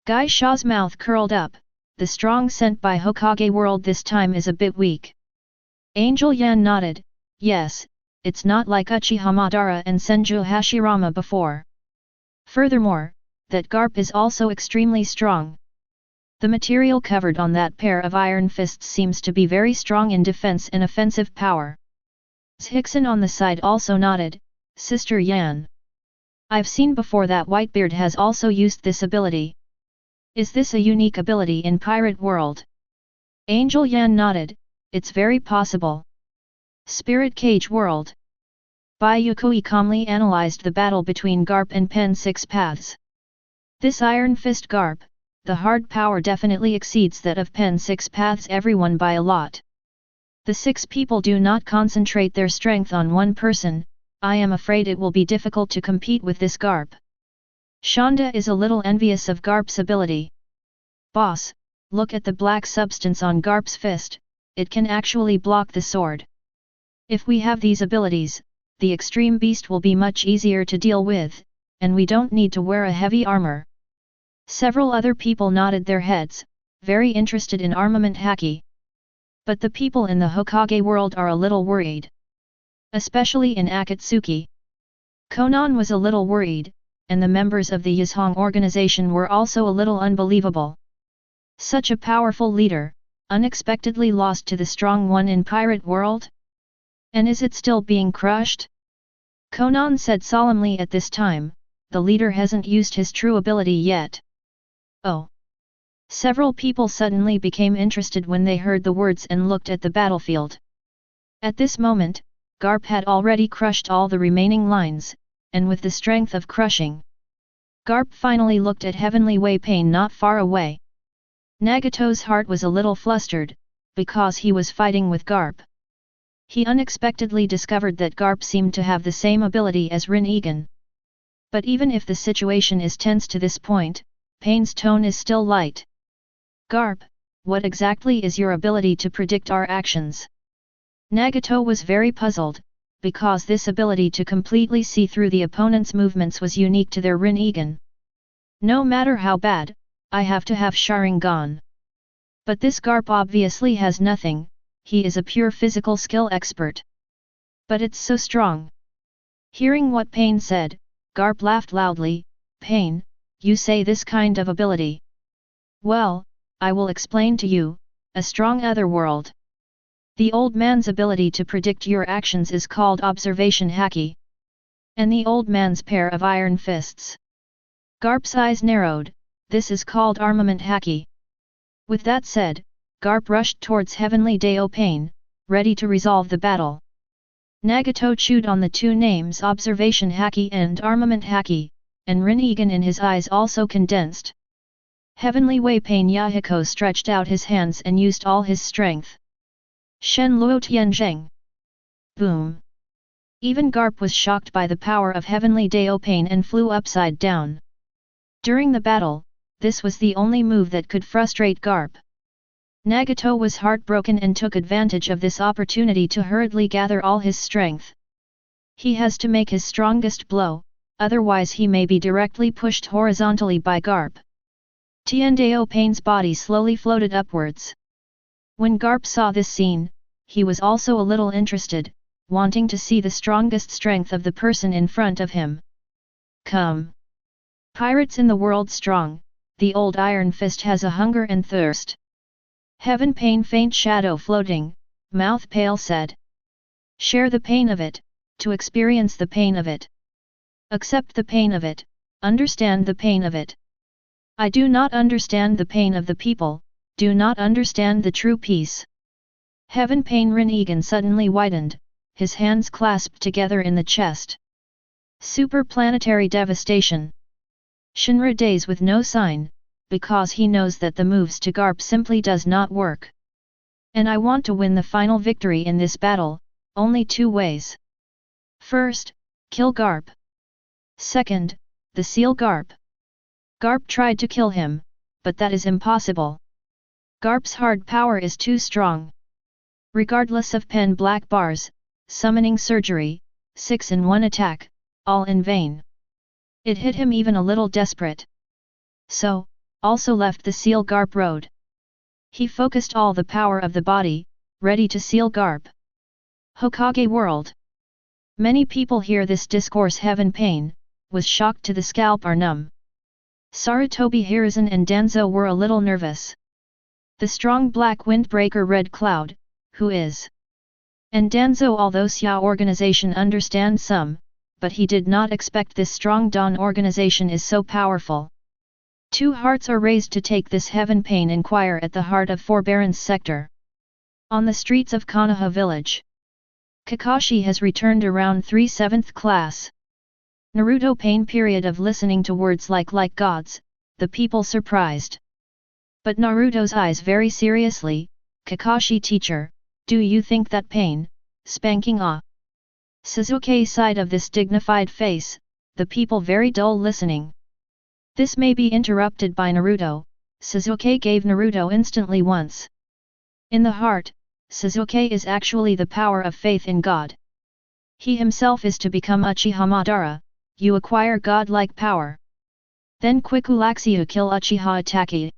Gai Sha's mouth curled up. The strong sent by Hokage World this time is a bit weak. Angel Yan nodded. Yes, it's not like Uchiha Madara and Senju Hashirama before. Furthermore, that Garp is also extremely strong. The material covered on that pair of iron fists seems to be very strong in defense and offensive power. Zhixin on the side also nodded. Sister Yan. I've seen before that Whitebeard has also used this ability. Is this a unique ability in Pirate World? Angel Yan nodded. It's very possible. Spirit Cage World. Bai Yuekui calmly analyzed the battle between Garp and Pen Six Paths. This Iron Fist Garp, the hard power definitely exceeds that of Pen Six Paths everyone by a lot. The 6 people do not concentrate their strength on one person. I am afraid it will be difficult to compete with this Garp. Shonda is a little envious of Garp's ability. Boss, look at the black substance on Garp's fist, it can actually block the sword. If we have these abilities, the extreme beast will be much easier to deal with, and we don't need to wear a heavy armor. Several other people nodded their heads, very interested in armament haki. But the people in the Hokage world are a little worried. Especially in Akatsuki. Konan was a little worried, and the members of the Yizhong organization were also a little unbelievable. Such a powerful leader, unexpectedly lost to the strong one in Pirate World? And is it still being crushed? Konan said solemnly at this time, the leader hasn't used his true ability yet. Oh! Several people suddenly became interested when they heard the words and looked at the battlefield. At this moment, Garp had already crushed all the remaining lines, and with the strength of crushing. Garp finally looked at Heavenly Way Pain not far away. Nagato's heart was a little flustered, because he was fighting with Garp. He unexpectedly discovered that Garp seemed to have the same ability as Rin-Egan. But even if the situation is tense to this point, Pain's tone is still light. Garp, what exactly is your ability to predict our actions? Nagato was very puzzled, because this ability to completely see through the opponent's movements was unique to their Rin-Egan. No matter how bad, I have to have Sharingan. But this Garp obviously has nothing, he is a pure physical skill expert. But it's so strong. Hearing what Pain said, Garp laughed loudly. Pain, you say this kind of ability? Well, I will explain to you, a strong otherworld. The old man's ability to predict your actions is called observation haki. And the old man's pair of iron fists. Garp's eyes narrowed, this is called armament haki. With that said, Garp rushed towards Heavenly Dao Pain, ready to resolve the battle. Nagato chewed on the two names observation haki and armament haki, and Rin-Egan in his eyes also condensed. Heavenly Way Pain Yahiko stretched out his hands and used all his strength. Shen Luo Tianzheng. Boom! Even Garp was shocked by the power of Heavenly Dao Pain and flew upside down. During the battle, this was the only move that could frustrate Garp. Nagato was heartbroken and took advantage of this opportunity to hurriedly gather all his strength. He has to make his strongest blow, otherwise he may be directly pushed horizontally by Garp. Tiandao Pain's body slowly floated upwards. When Garp saw this scene, he was also a little interested, wanting to see the strongest strength of the person in front of him. Come! Pirates in the world strong, the old Iron Fist has a hunger and thirst. Heaven Pain faint shadow floating, mouth pale said. Share the pain of it, to experience the pain of it. Accept the pain of it, understand the pain of it. I do not understand the pain of the people, do not understand the true peace. Heaven Pain Rin-Egan suddenly widened, his hands clasped together in the chest. Superplanetary devastation. Shinra days with no sign, because he knows that the moves to Garp simply does not work. And I want to win the final victory in this battle, only 2 ways. First, kill Garp. Second, the seal Garp. Garp tried to kill him, but that is impossible. Garp's hard power is too strong. Regardless of pen black bars, summoning surgery, 6 in 1 attack, all in vain. It hit him even a little desperate. So, also left the seal Garp road. He focused all the power of the body, ready to seal Garp. Hokage world. Many people hear this discourse heaven pain, was shocked to the scalp are numb. Sarutobi Hiruzen and Danzo were a little nervous. The strong black windbreaker Red Cloud, who is? And Danzo although Xia organization understands some, but he did not expect this strong Dawn organization is so powerful. 2 hearts are raised to take this heaven pain inquire at the heart of forbearance sector. On the streets of Konoha village. Kakashi has returned around 3 7th class. Naruto pain period of listening to words like gods, the people surprised. But Naruto's eyes very seriously, Kakashi teacher, do you think that pain, spanking Sasuke's side of this dignified face, the people very dull listening. This may be interrupted by Naruto, Sasuke gave Naruto instantly once. In the heart, Sasuke is actually the power of faith in God. He himself is to become Uchiha Madara, you acquire god-like power. Then Quickulaxiu kill Uchiha Itachi.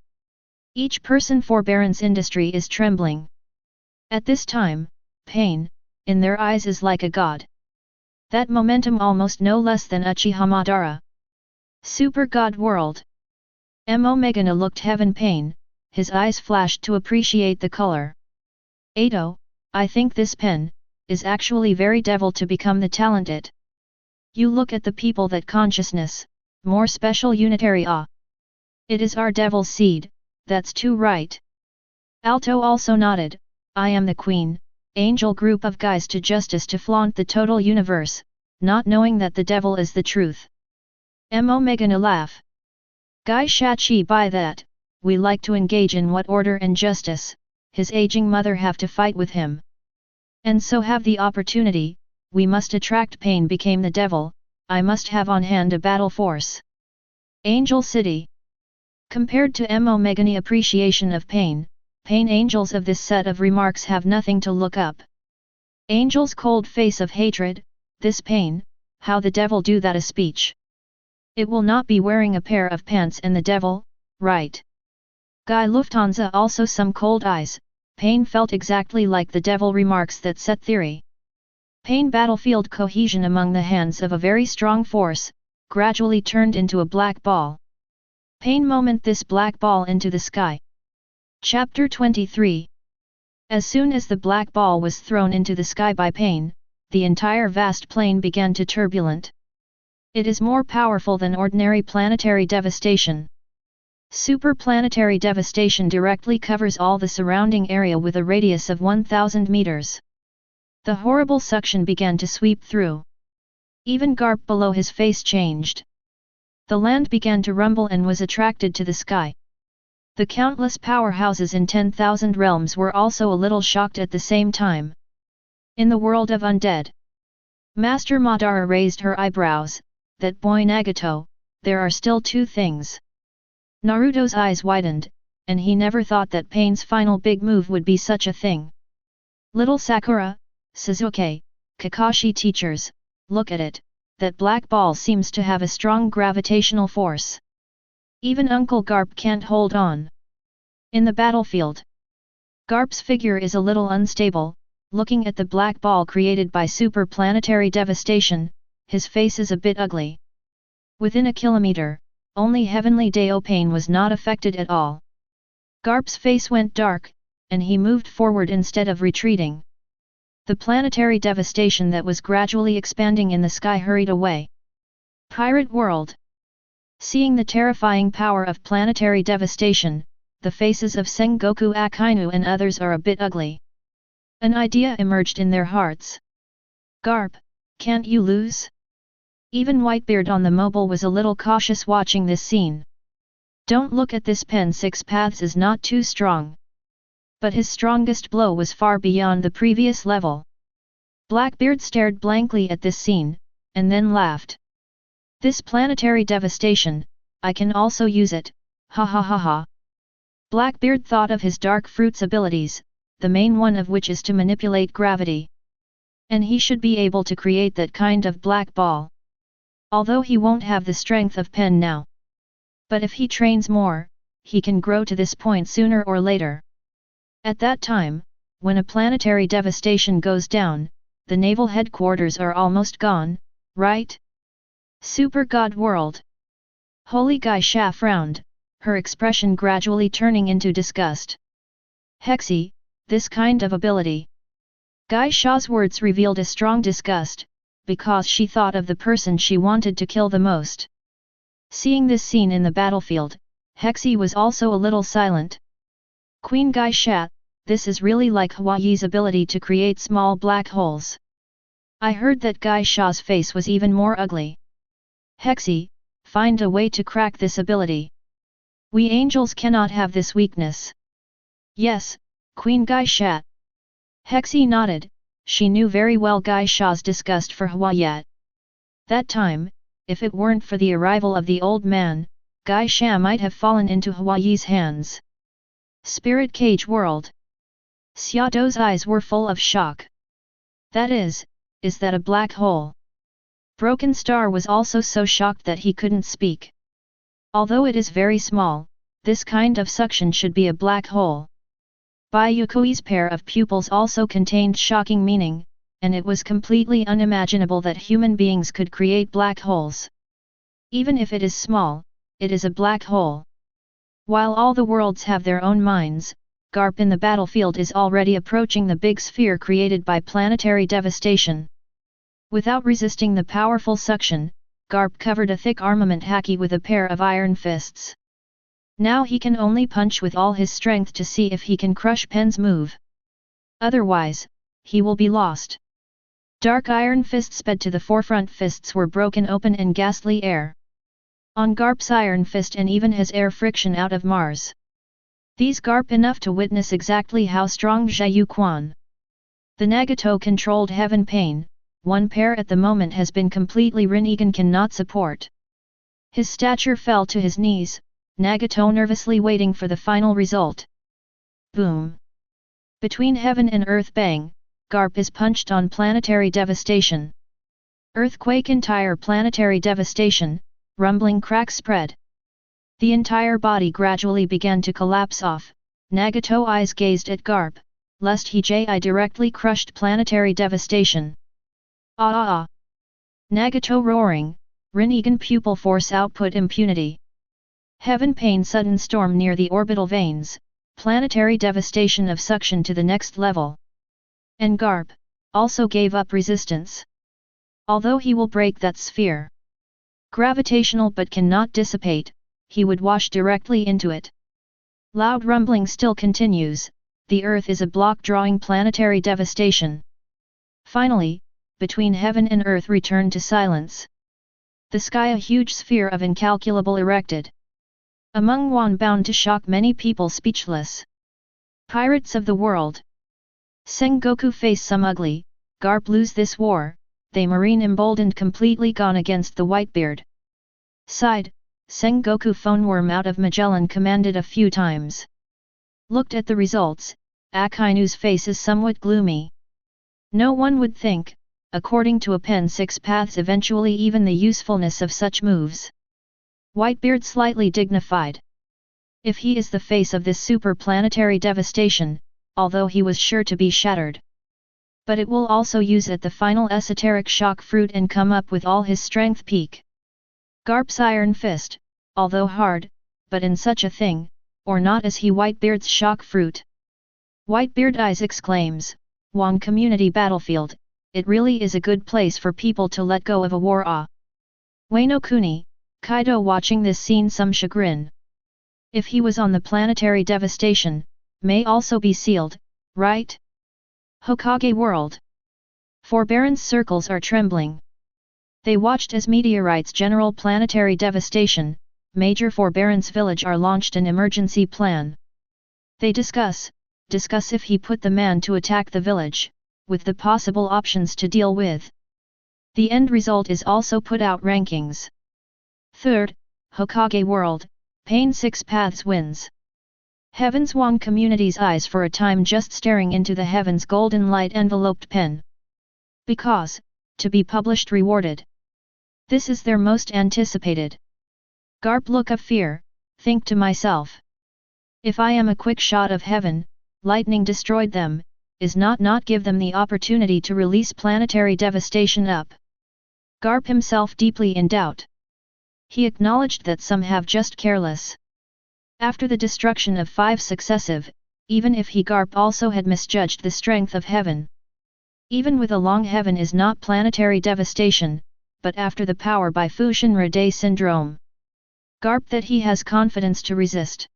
Each person forbearance industry is trembling. At this time, pain, in their eyes is like a god. That momentum almost no less than Uchiha Madara. Super God World. Mo Megana looked heaven pain, his eyes flashed to appreciate the color. Ado, I think this pen, is actually very devil to become the talent it. You look at the people that consciousness, more special unitary It is our devil's seed, that's too right. Alto also nodded, I am the queen, angel group of guys to justice to flaunt the total universe, not knowing that the devil is the truth. Mo Megana laugh. Guy Shachi by that, we like to engage in what order and justice, his aging mother have to fight with him. And so have the opportunity, we must attract pain became the devil, I must have on hand a battle force. Angel City. Compared to Mo Megani appreciation of pain angels of this set of remarks have nothing to look up. Angel's cold face of hatred, this pain, how the devil do that a speech. It will not be wearing a pair of pants and the devil, right? Guy Lufthansa also some cold eyes, pain felt exactly like the devil remarks that set theory. Pain battlefield cohesion among the hands of a very strong force, gradually turned into a black ball. Pain moment this black ball into the sky. Chapter 23. As soon as the black ball was thrown into the sky by Pain, the entire vast plane began to turbulent. It is more powerful than ordinary planetary devastation. Superplanetary devastation directly covers all the surrounding area with a radius of 1000 meters. The horrible suction began to sweep through. Even Garp below his face changed. The land began to rumble and was attracted to the sky. The countless powerhouses in 10,000 realms were also a little shocked at the same time. In the world of undead, Master Madara raised her eyebrows, that boy Nagato, there are still 2 things. Naruto's eyes widened, and he never thought that Pain's final big move would be such a thing. Little Sakura, Sasuke, Kakashi teachers, look at it, that black ball seems to have a strong gravitational force. Even Uncle Garp can't hold on. In the battlefield, Garp's figure is a little unstable, looking at the black ball created by superplanetary devastation, his face is a bit ugly. Within a kilometer, only Heavenly Deo Pain was not affected at all. Garp's face went dark, and he moved forward instead of retreating. The planetary devastation that was gradually expanding in the sky hurried away. Pirate World. Seeing the terrifying power of planetary devastation, the faces of Sengoku Akainu and others are a bit ugly. An idea emerged in their hearts. Garp, can't you lose? Even Whitebeard on the mobile was a little cautious watching this scene. Don't look at this pen 6 paths is not too strong. But his strongest blow was far beyond the previous level. Blackbeard stared blankly at this scene, and then laughed. This planetary devastation, I can also use it, ha ha ha ha. Blackbeard thought of his dark fruits abilities, the main one of which is to manipulate gravity. And he should be able to create that kind of black ball. Although he won't have the strength of Pen now. But if he trains more, he can grow to this point sooner or later. At that time, when a planetary devastation goes down, the naval headquarters are almost gone, right? Super God World. Holy Geisha frowned, her expression gradually turning into disgust. Hexy, this kind of ability. Geisha's words revealed a strong disgust, because she thought of the person she wanted to kill the most. Seeing this scene in the battlefield, Hexy was also a little silent. Queen Geisha, this is really like Hawaii's ability to create small black holes. I heard that Geisha's face was even more ugly. Hexy, find a way to crack this ability. We angels cannot have this weakness. Yes, Queen Geisha. Hexy nodded, she knew very well Geisha's disgust for Hawaii. That time, if it weren't for the arrival of the old man, Geisha might have fallen into Hawaii's hands. Spirit Cage World. Xiaodo's eyes were full of shock. That is that a black hole? Broken Star was also so shocked that he couldn't speak. Although it is very small, this kind of suction should be a black hole. Bai Yuekui's pair of pupils also contained shocking meaning, and it was completely unimaginable that human beings could create black holes. Even if it is small, it is a black hole. While all the worlds have their own minds, Garp in the battlefield is already approaching the big sphere created by planetary devastation. Without resisting the powerful suction, Garp covered a thick armament Haki with a pair of iron fists. Now he can only punch with all his strength to see if he can crush Pen's move. Otherwise, he will be lost. Dark iron fists sped to the forefront, fists were broken open in ghastly air. On Garp's iron fist and even his air friction out of Mars. These Garp enough to witness exactly how strong Chu Yuan. The Nagato-controlled Heaven Pain, one pair at the moment has been completely Rinnegan cannot support. His stature fell to his knees, Nagato nervously waiting for the final result. Boom! Between heaven and earth bang, Garp is punched on planetary devastation. Earthquake, entire planetary devastation, rumbling crack spread. The entire body gradually began to collapse off, Nagato eyes gazed at Garp, lest he directly crushed planetary devastation. Ah ah ah! Nagato roaring, Rinnegan pupil force output impunity. Heaven Pain sudden storm near the orbital veins, planetary devastation of suction to the next level. And Garp, also gave up resistance. Although he will break that sphere. Gravitational but cannot dissipate, he would wash directly into it. Loud rumbling still continues, the earth is a block drawing planetary devastation. Finally, between heaven and earth returned to silence. The sky a huge sphere of incalculable erected. Among one bound to shock many people speechless. Pirates of the world. Sengoku face some ugly, Garp lose this war, they marine emboldened completely gone against the Whitebeard. Sighed, Sengoku phone worm out of Magellan commanded a few times. Looked at the results, Akainu's face is somewhat gloomy. No one would think, according to a Pen 6 paths eventually even the usefulness of such moves. Whitebeard slightly dignified. If he is the face of this super planetary devastation, although he was sure to be shattered. But it will also use at the final esoteric shock fruit and come up with all his strength peak. Garp's iron fist, although hard, but in such a thing, or not as he Whitebeard's shock fruit. Whitebeard eyes exclaims, Wong Community Battlefield, it really is a good place for people to let go of a war. Wano Kuni, Kaido watching this scene some chagrin. If he was on the planetary devastation, may also be sealed, right? Hokage World. Forbearance circles are trembling. They watched as meteorites general planetary devastation, major forbearance village are launched an emergency plan. They discuss if he put the man to attack the village, with the possible options to deal with. The end result is also put out rankings. Third, Hokage World, Pain 6 Paths wins. Heaven's Wang community's eyes for a time just staring into the heaven's golden light enveloped pen. Because, to be published rewarded. This is their most anticipated. Garp look of fear, think to myself. If I am a quick shot of heaven, lightning destroyed them, is not give them the opportunity to release planetary devastation up. Garp himself deeply in doubt. He acknowledged that some have just careless. After the destruction of 5 successive, even if he Garp also had misjudged the strength of heaven. Even with a long heaven is not planetary devastation, but after the power by Fushin-Radé syndrome. Garp that he has confidence to resist.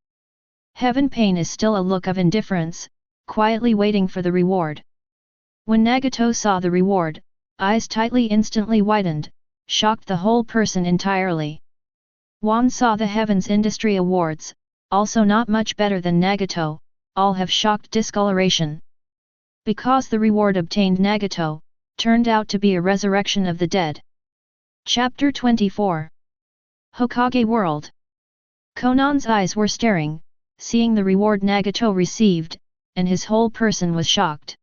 Heaven pain is still a look of indifference, quietly waiting for the reward. When Nagato saw the reward, eyes tightly instantly widened, shocked the whole person entirely. Wan saw the Heavens Industry Awards, also not much better than Nagato, all have shocked discoloration. Because the reward obtained Nagato, turned out to be a resurrection of the dead. Chapter 24 Hokage World. Konan's eyes were staring, seeing the reward Nagato received, and his whole person was shocked.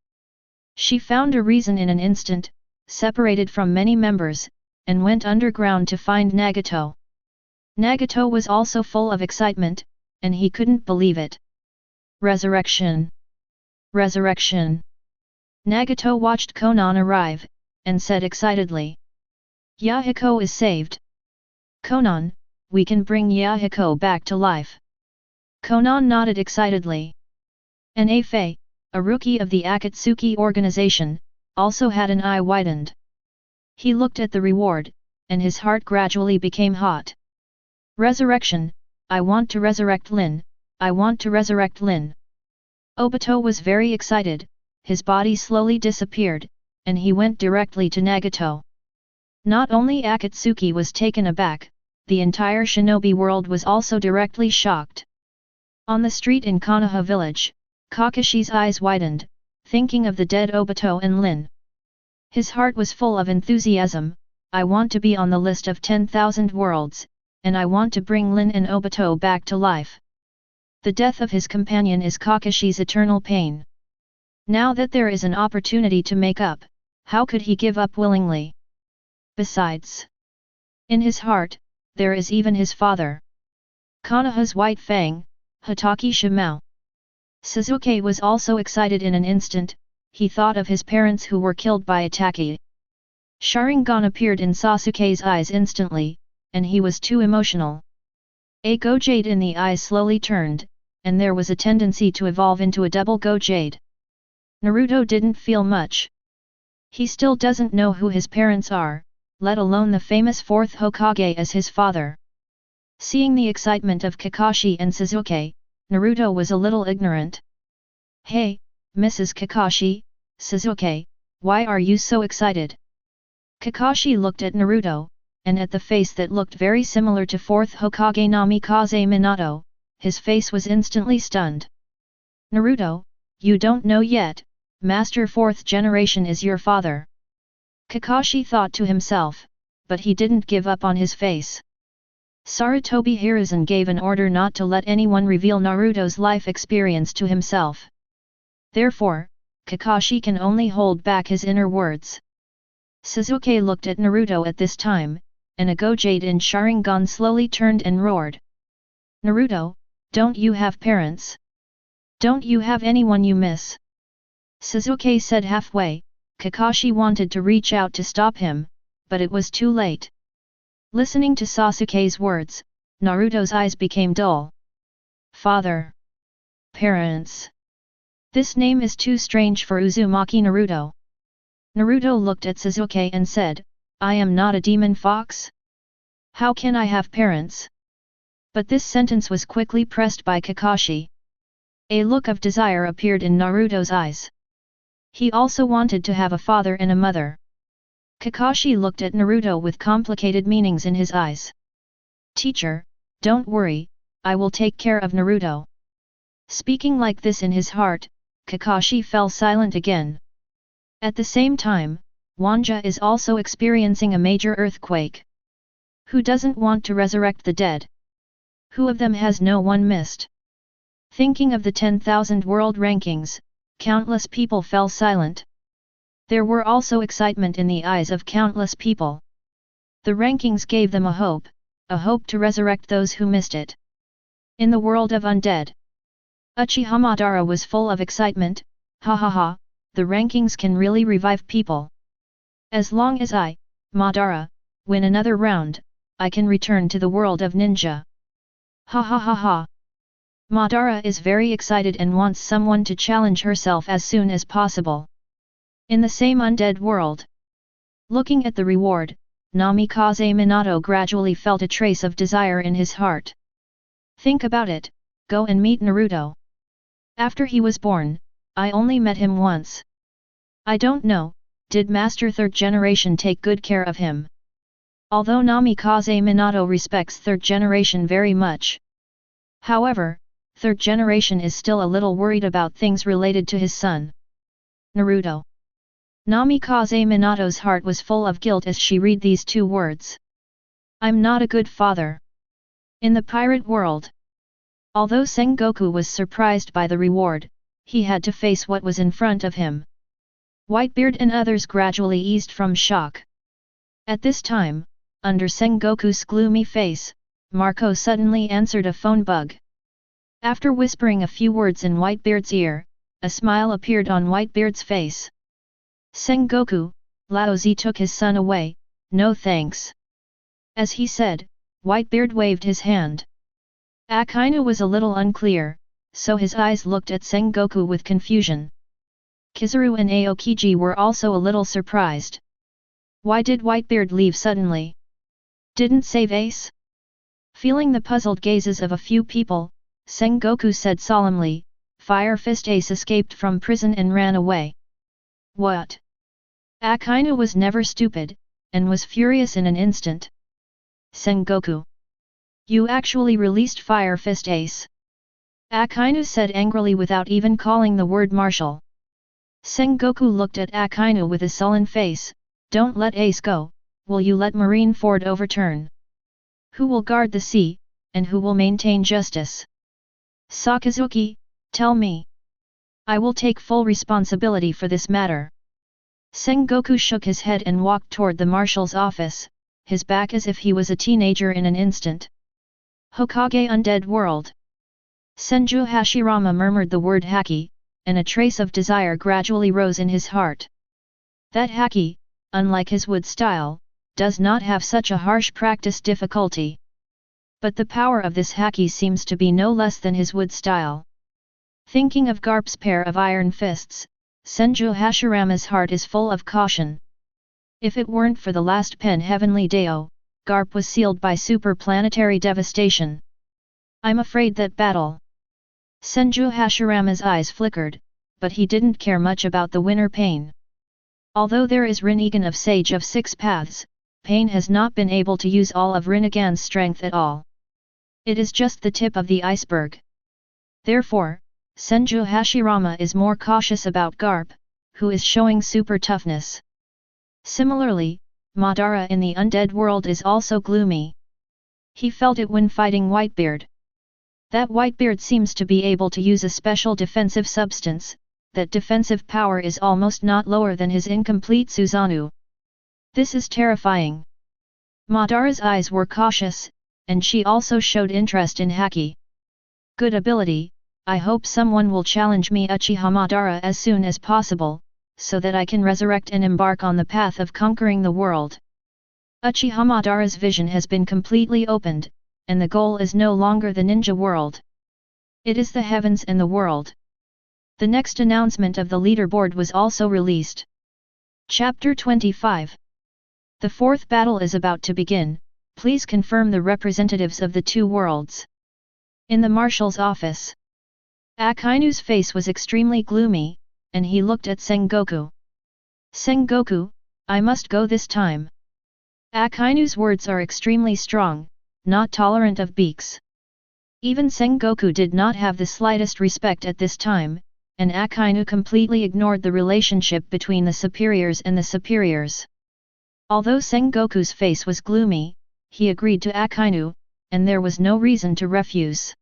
She found a reason in an instant, separated from many members, and went underground to find Nagato. Nagato was also full of excitement, and he couldn't believe it. Resurrection! Resurrection! Nagato watched Konan arrive, and said excitedly. Yahiko is saved. Konan, we can bring Yahiko back to life. Konan nodded excitedly. N'Afei, a rookie of the Akatsuki organization, also had an eye widened. He looked at the reward, and his heart gradually became hot. Resurrection, I want to resurrect Lin, I want to resurrect Lin. Obito was very excited, his body slowly disappeared, and he went directly to Nagato. Not only Akatsuki was taken aback, the entire shinobi world was also directly shocked. On the street in Konoha village, Kakashi's eyes widened, thinking of the dead Obito and Lin. His heart was full of enthusiasm. I want to be on the list of 10,000 worlds, and I want to bring Lin and Obito back to life. The death of his companion is Kakashi's eternal pain. Now that there is an opportunity to make up, how could he give up willingly? Besides, in his heart, there is even his father. Konoha's White Fang, Hatake Shimao. Sasuke was also excited in an instant, he thought of his parents who were killed by Itachi. Sharingan appeared in Sasuke's eyes instantly, and he was too emotional. A Gojade in the eyes slowly turned, and there was a tendency to evolve into a double Gojade. Naruto didn't feel much. He still doesn't know who his parents are, let alone the famous 4th Hokage as his father. Seeing the excitement of Kakashi and Sasuke, Naruto was a little ignorant. Hey, Mrs. Kakashi, Sasuke, why are you so excited? Kakashi looked at Naruto, and at the face that looked very similar to 4th Hokage Namikaze Minato, his face was instantly stunned. Naruto, you don't know yet, Master 4th generation is your father. Kakashi thought to himself, but he didn't give up on his face. Sarutobi Hiruzen gave an order not to let anyone reveal Naruto's life experience to himself. Therefore, Kakashi can only hold back his inner words. Sasuke looked at Naruto at this time, and a Gojade in Sharingan slowly turned and roared. Naruto, don't you have parents? Don't you have anyone you miss? Sasuke said halfway. Kakashi wanted to reach out to stop him, but it was too late. Listening to Sasuke's words, Naruto's eyes became dull. Father. Parents. This name is too strange for Uzumaki Naruto. Naruto looked at Sasuke and said, I am not a demon fox? How can I have parents? But this sentence was quickly pressed by Kakashi. A look of desire appeared in Naruto's eyes. He also wanted to have a father and a mother. Kakashi looked at Naruto with complicated meanings in his eyes. Teacher, don't worry, I will take care of Naruto. Speaking like this in his heart, Kakashi fell silent again. At the same time, Wanja is also experiencing a major earthquake. Who doesn't want to resurrect the dead? Who of them has no one missed? Thinking of the 10,000 world rankings, countless people fell silent. There were also excitement in the eyes of countless people. The rankings gave them a hope to resurrect those who missed it. In the world of undead, Uchiha Madara was full of excitement. Ha ha ha, the rankings can really revive people. As long as I, Madara, win another round, I can return to the world of ninja. Ha ha ha ha. Madara is very excited and wants someone to challenge herself as soon as possible. In the same undead world, looking at the reward, Namikaze Minato gradually felt a trace of desire in his heart. Think about it, go and meet Naruto. After he was born, I only met him once. I don't know, did Master Third Generation take good care of him? Although Namikaze Minato respects Third Generation very much. However, Third Generation is still a little worried about things related to his son, Naruto. Namikaze Minato's heart was full of guilt as she read these two words. I'm not a good father. In the pirate world, although Sengoku was surprised by the reward, he had to face what was in front of him. Whitebeard and others gradually eased from shock. At this time, under Sengoku's gloomy face, Marco suddenly answered a phone bug. After whispering a few words in Whitebeard's ear, a smile appeared on Whitebeard's face. Sengoku, Laozi took his son away, no thanks. As he said, Whitebeard waved his hand. Akainu was a little unclear, so his eyes looked at Sengoku with confusion. Kizaru and Aokiji were also a little surprised. Why did Whitebeard leave suddenly? Didn't save Ace? Feeling the puzzled gazes of a few people, Sengoku said solemnly, Fire Fist Ace escaped from prison and ran away. What? Akainu was never stupid, and was furious in an instant. Sengoku. You actually released Fire Fist Ace? Akainu said angrily without even calling the word martial. Sengoku looked at Akainu with a sullen face, don't let Ace go, will you let Marineford overturn? Who will guard the sea, and who will maintain justice? Sakazuki, tell me. I will take full responsibility for this matter. Sengoku shook his head and walked toward the marshal's office, his back as if he was a teenager in an instant. Hokage Undead World. Senju Hashirama murmured the word haki, and a trace of desire gradually rose in his heart. That haki, unlike his wood style, does not have such a harsh practice difficulty. But the power of this haki seems to be no less than his wood style. Thinking of Garp's pair of iron fists, Senju Hashirama's heart is full of caution. If it weren't for the last pen Heavenly Deo, Garp was sealed by superplanetary devastation. I'm afraid that battle. Senju Hashirama's eyes flickered, but he didn't care much about the winner Pain. Although there is Rinnegan of Sage of Six Paths, Pain has not been able to use all of Rinnegan's strength at all. It is just the tip of the iceberg. Therefore, Senju Hashirama is more cautious about Garp, who is showing super toughness. Similarly, Madara in the undead world is also gloomy. He felt it when fighting Whitebeard. That Whitebeard seems to be able to use a special defensive substance, that defensive power is almost not lower than his incomplete Susanoo. This is terrifying. Madara's eyes were cautious, and she also showed interest in haki. Good ability, I hope someone will challenge me Uchiha Madara as soon as possible, so that I can resurrect and embark on the path of conquering the world. Uchiha Madara's vision has been completely opened, and the goal is no longer the ninja world. It is the heavens and the world. The next announcement of the leaderboard was also released. Chapter 25. The fourth battle is about to begin, please confirm the representatives of the two worlds. In the marshal's office, Akainu's face was extremely gloomy, and he looked at Sengoku. Sengoku, I must go this time. Akainu's words are extremely strong, not tolerant of beaks. Even Sengoku did not have the slightest respect at this time, and Akainu completely ignored the relationship between the superiors and the superiors. Although Sengoku's face was gloomy, he agreed to Akainu, and there was no reason to refuse.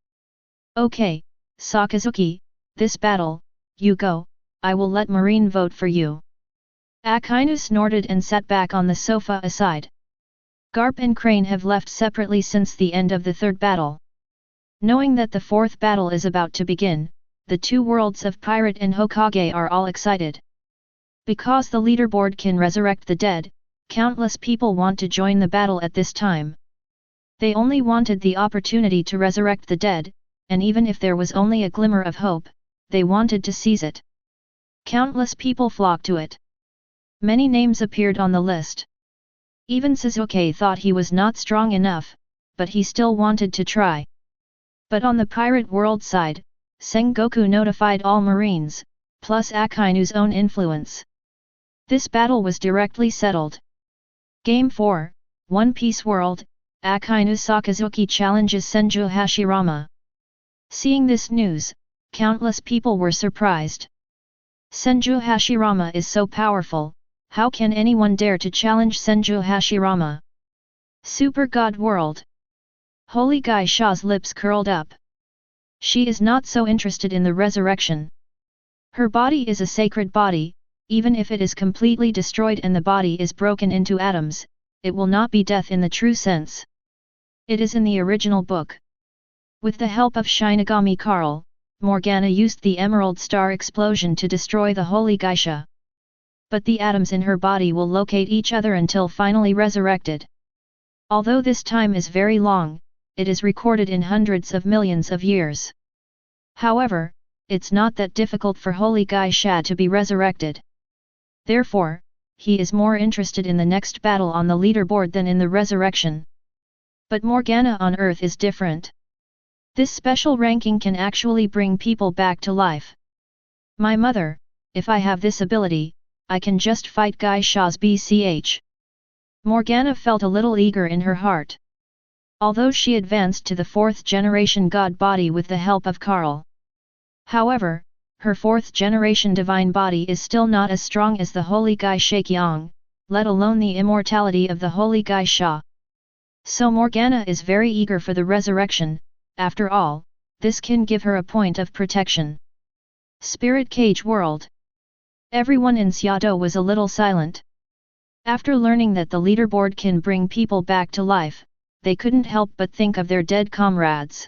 Okay, Sakazuki, this battle, you go, I will let Marine vote for you. Akainu snorted and sat back on the sofa aside. Garp and Crane have left separately since the end of the third battle. Knowing that the fourth battle is about to begin, the two worlds of Pirate and Hokage are all excited. Because the leaderboard can resurrect the dead, countless people want to join the battle at this time. They only wanted the opportunity to resurrect the dead, and even if there was only a glimmer of hope, they wanted to seize it. Countless people flocked to it. Many names appeared on the list. Even Sasuke thought he was not strong enough, but he still wanted to try. But on the pirate world side, Sengoku notified all marines, plus Akainu's own influence. This battle was directly settled. Game 4, One Piece World, Akainu Sakazuki challenges Senju Hashirama. Seeing this news, countless people were surprised. Senju Hashirama is so powerful, how can anyone dare to challenge Senju Hashirama? Super God World. Holy Geisha's lips curled up. She is not so interested in the resurrection. Her body is a sacred body, even if it is completely destroyed and the body is broken into atoms, it will not be death in the true sense. It is in the original book. With the help of Shinigami Carl, Morgana used the Emerald Star explosion to destroy the Holy Geisha. But the atoms in her body will locate each other until finally resurrected. Although this time is very long, it is recorded in hundreds of millions of years. However, it's not that difficult for Holy Geisha to be resurrected. Therefore, he is more interested in the next battle on the leaderboard than in the resurrection. But Morgana on Earth is different. This special ranking can actually bring people back to life. My mother, if I have this ability, I can just fight Geisha's BCH. Morgana felt a little eager in her heart. Although she advanced to the 4th generation god body with the help of Carl. However, her 4th generation divine body is still not as strong as the Holy Geisha, let alone the immortality of the Holy Geisha. So Morgana is very eager for the resurrection. After all, this can give her a point of protection. Spirit Cage World. Everyone in Seattle was a little silent. After learning that the leaderboard can bring people back to life, they couldn't help but think of their dead comrades.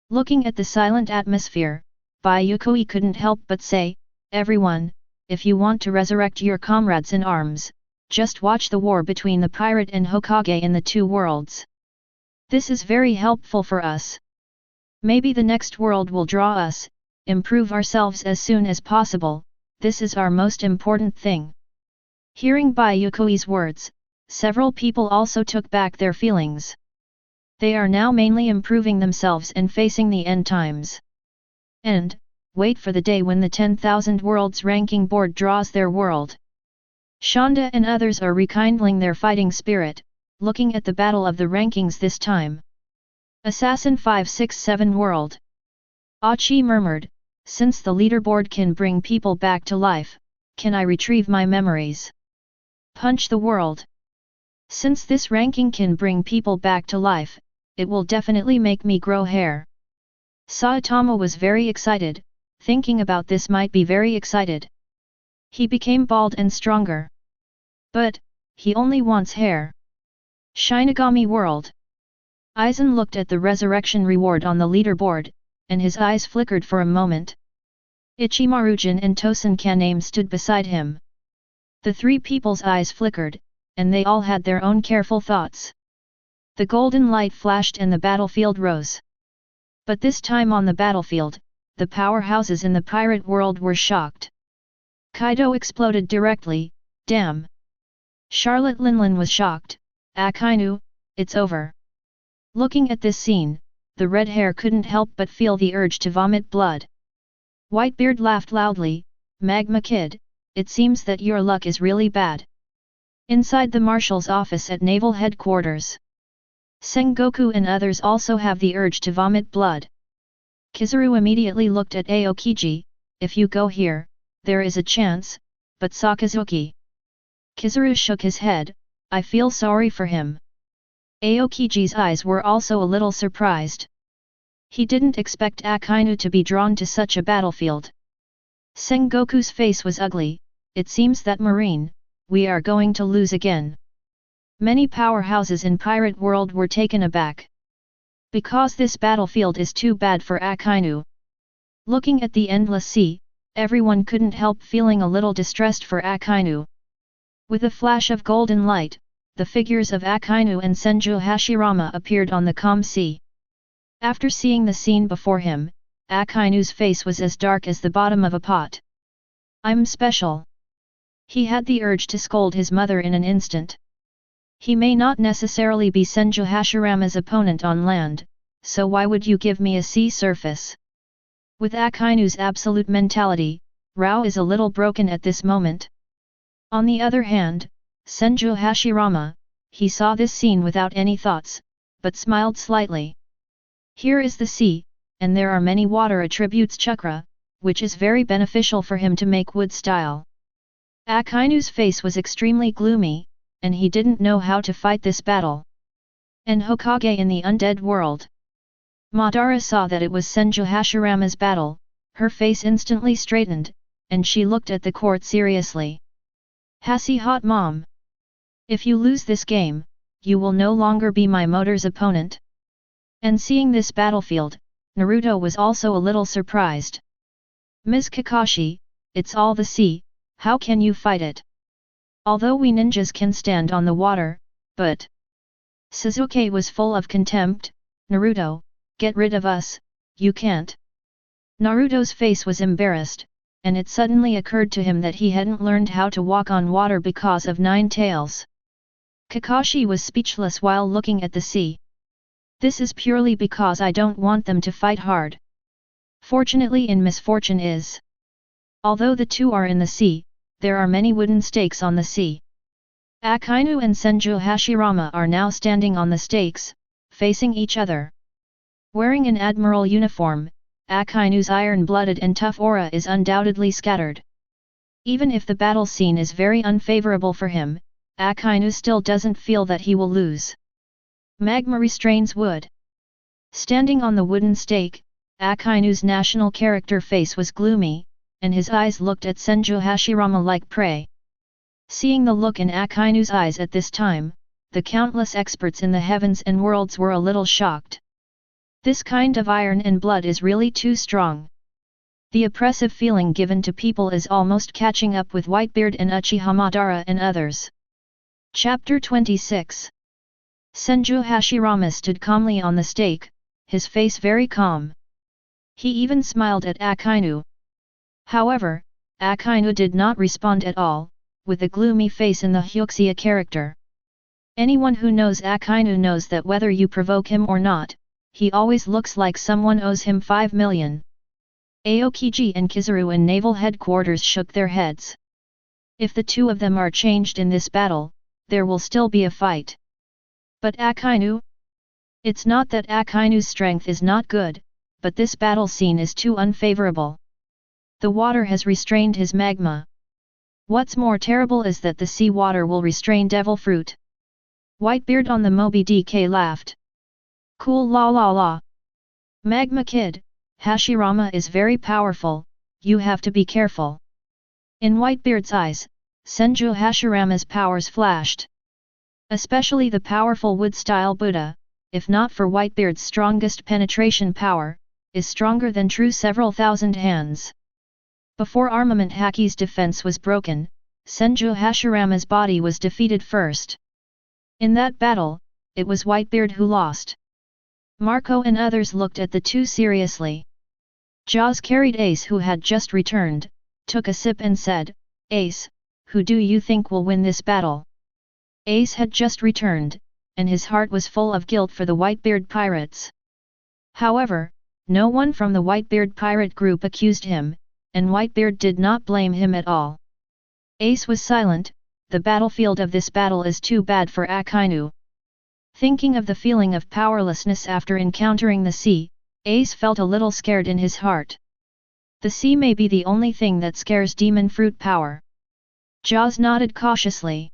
Looking at the silent atmosphere, Bai Yuekui couldn't help but say, "Everyone, if you want to resurrect your comrades in arms, just watch the war between the pirate and Hokage in the two worlds. This is very helpful for us. Maybe the next world will draw us, improve ourselves as soon as possible, this is our most important thing." Hearing Bai Yuekui's words, several people also took back their feelings. They are now mainly improving themselves and facing the end times. And, wait for the day when the 10,000 Worlds ranking board draws their world. Shonda and others are rekindling their fighting spirit, looking at the battle of the rankings this time. Assassin 567 World. Achi murmured, "Since the leaderboard can bring people back to life, can I retrieve my memories? Punch the world. Since this ranking can bring people back to life, it will definitely make me grow hair." Saitama was very excited, thinking about this might be very excited. He became bald and stronger. But, he only wants hair. Shinigami World. Aizen looked at the resurrection reward on the leaderboard, and his eyes flickered for a moment. Ichimarujin and Tosen Kaname stood beside him. The three people's eyes flickered, and they all had their own careful thoughts. The golden light flashed and the battlefield rose. But this time on the battlefield, the powerhouses in the pirate world were shocked. Kaido exploded directly, "Damn!" Charlotte Linlin was shocked, "Akainu, it's over." Looking at this scene, the red hair couldn't help but feel the urge to vomit blood. Whitebeard laughed loudly, "Magma Kid, it seems that your luck is really bad." Inside the marshal's office at Naval Headquarters, Sengoku and others also have the urge to vomit blood. Kizaru immediately looked at Aokiji, "If you go here, there is a chance, but Sakazuki." Kizaru shook his head, "I feel sorry for him." Aokiji's eyes were also a little surprised. He didn't expect Akainu to be drawn to such a battlefield. Sengoku's face was ugly. It seems that Marine, we are going to lose again. Many powerhouses in pirate world were taken aback. Because this battlefield is too bad for Akainu. Looking at the endless sea, everyone couldn't help feeling a little distressed for Akainu. With a flash of golden light, the figures of Akainu and Senju Hashirama appeared on the calm sea. After seeing the scene before him, Akainu's face was as dark as the bottom of a pot. I'm special. He had the urge to scold his mother in an instant. He may not necessarily be Senju Hashirama's opponent on land, so why would you give me a sea surface? With Akainu's absolute mentality, Rao is a little broken at this moment. On the other hand, Senju Hashirama, he saw this scene without any thoughts, but smiled slightly. Here is the sea, and there are many water attributes chakra, which is very beneficial for him to make wood style. Akainu's face was extremely gloomy, and he didn't know how to fight this battle. And Hokage in the undead world. Madara saw that it was Senju Hashirama's battle, her face instantly straightened, and she looked at the court seriously. Hashi hot mom. If you lose this game, you will no longer be my motor's opponent. And seeing this battlefield, Naruto was also a little surprised. Ms. Kakashi, it's all the sea, how can you fight it? Although we ninjas can stand on the water, but... Sasuke was full of contempt. Naruto, get rid of us, you can't. Naruto's face was embarrassed, and it suddenly occurred to him that he hadn't learned how to walk on water because of 9 tails. Kakashi was speechless while looking at the sea. This is purely because I don't want them to fight hard. Fortunately in misfortune is. Although the two are in the sea, there are many wooden stakes on the sea. Akainu and Senju Hashirama are now standing on the stakes, facing each other. Wearing an admiral uniform, Akainu's iron-blooded and tough aura is undoubtedly scattered. Even if the battle scene is very unfavorable for him, Akainu still doesn't feel that he will lose. Magma restrains wood. Standing on the wooden stake, Akainu's national character face was gloomy, and his eyes looked at Senju Hashirama like prey. Seeing the look in Akainu's eyes at this time, the countless experts in the heavens and worlds were a little shocked. This kind of iron and blood is really too strong. The oppressive feeling given to people is almost catching up with Whitebeard and Uchiha Madara and others. Chapter 26. Senju Hashirama stood calmly on the stake, his face very calm. He even smiled at Akainu. However, Akainu did not respond at all, with a gloomy face in the Hyuxia character. Anyone who knows Akainu knows that whether you provoke him or not, he always looks like someone owes him 5 million. Aokiji and Kizaru in naval headquarters shook their heads. If the two of them are changed in this battle, there will still be a fight. But Akainu? It's not that Akainu's strength is not good, but this battle scene is too unfavorable. The water has restrained his magma. What's more terrible is that the sea water will restrain devil fruit. Whitebeard on the Moby DK laughed. Cool la la la. Magma kid, Hashirama is very powerful, you have to be careful. In Whitebeard's eyes, Senju Hashirama's powers flashed. Especially the powerful wood-style Buddha, if not for Whitebeard's strongest penetration power, is stronger than true several thousand hands. Before Armament Haki's defense was broken, Senju Hashirama's body was defeated first. In that battle, it was Whitebeard who lost. Marco and others looked at the two seriously. Jaws carried Ace who had just returned, took a sip and said, Ace, who do you think will win this battle? Ace had just returned, and his heart was full of guilt for the Whitebeard pirates. However, no one from the Whitebeard pirate group accused him, and Whitebeard did not blame him at all. Ace was silent. The battlefield of this battle is too bad for Akainu. Thinking of the feeling of powerlessness after encountering the sea, Ace felt a little scared in his heart. The sea may be the only thing that scares demon fruit power. Jaws nodded cautiously.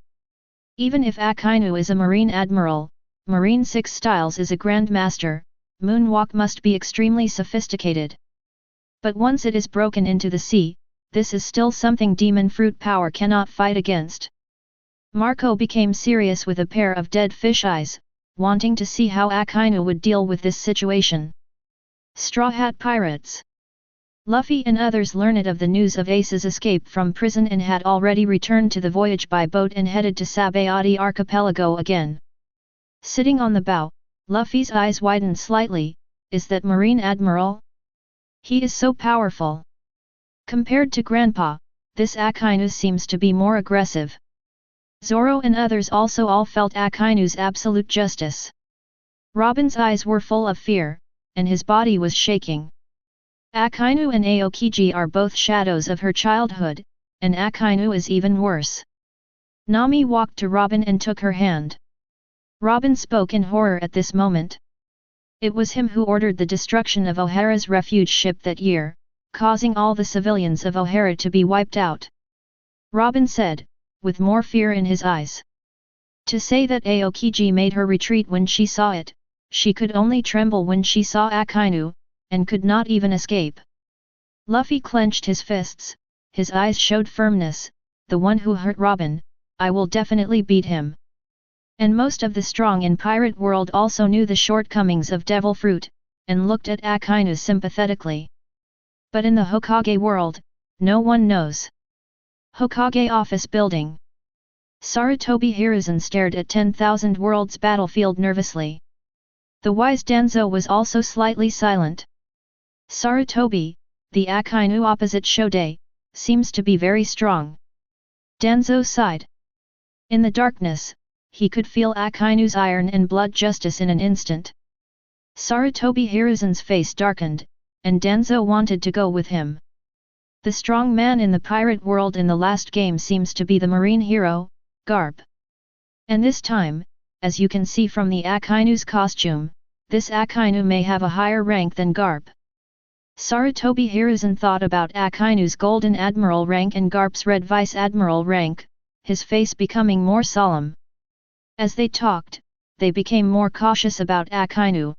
Even if Akainu is a marine admiral, Marine 6 Styles is a grandmaster, moonwalk must be extremely sophisticated. But once it is broken into the sea, this is still something demon fruit power cannot fight against. Marco became serious with a pair of dead fish eyes, wanting to see how Akainu would deal with this situation. Straw Hat Pirates. Luffy and others learned of the news of Ace's escape from prison and had already returned to the voyage by boat and headed to Sabayati Archipelago again. Sitting on the bow, Luffy's eyes widened slightly. Is that Marine Admiral? He is so powerful. Compared to Grandpa, this Akainu seems to be more aggressive. Zoro and others also all felt Akainu's absolute justice. Robin's eyes were full of fear, and his body was shaking. Akainu and Aokiji are both shadows of her childhood, and Akainu is even worse. Nami walked to Robin and took her hand. Robin spoke in horror at this moment. It was him who ordered the destruction of O'Hara's refuge ship that year, causing all the civilians of O'Hara to be wiped out. Robin said, with more fear in his eyes. To say that Aokiji made her retreat when she saw it, she could only tremble when she saw Akainu, and could not even escape. Luffy clenched his fists, his eyes showed firmness. The one who hurt Robin, I will definitely beat him. And most of the strong in pirate world also knew the shortcomings of devil fruit, and looked at Akainu sympathetically. But in the Hokage world, no one knows. Hokage Office Building. Sarutobi Hiruzen stared at 10,000 Worlds battlefield nervously. The wise Danzo was also slightly silent. Sarutobi, the Akainu opposite Shode, seems to be very strong. Danzo sighed. In the darkness, he could feel Akainu's iron and blood justice in an instant. Sarutobi Hiruzen's face darkened, and Danzo wanted to go with him. The strong man in the pirate world in the last game seems to be the marine hero, Garp. And this time, as you can see from the Akainu's costume, this Akainu may have a higher rank than Garp. Sarutobi Hiruzen thought about Akainu's golden admiral rank and Garp's red vice admiral rank, his face becoming more solemn. As they talked, they became more cautious about Akainu.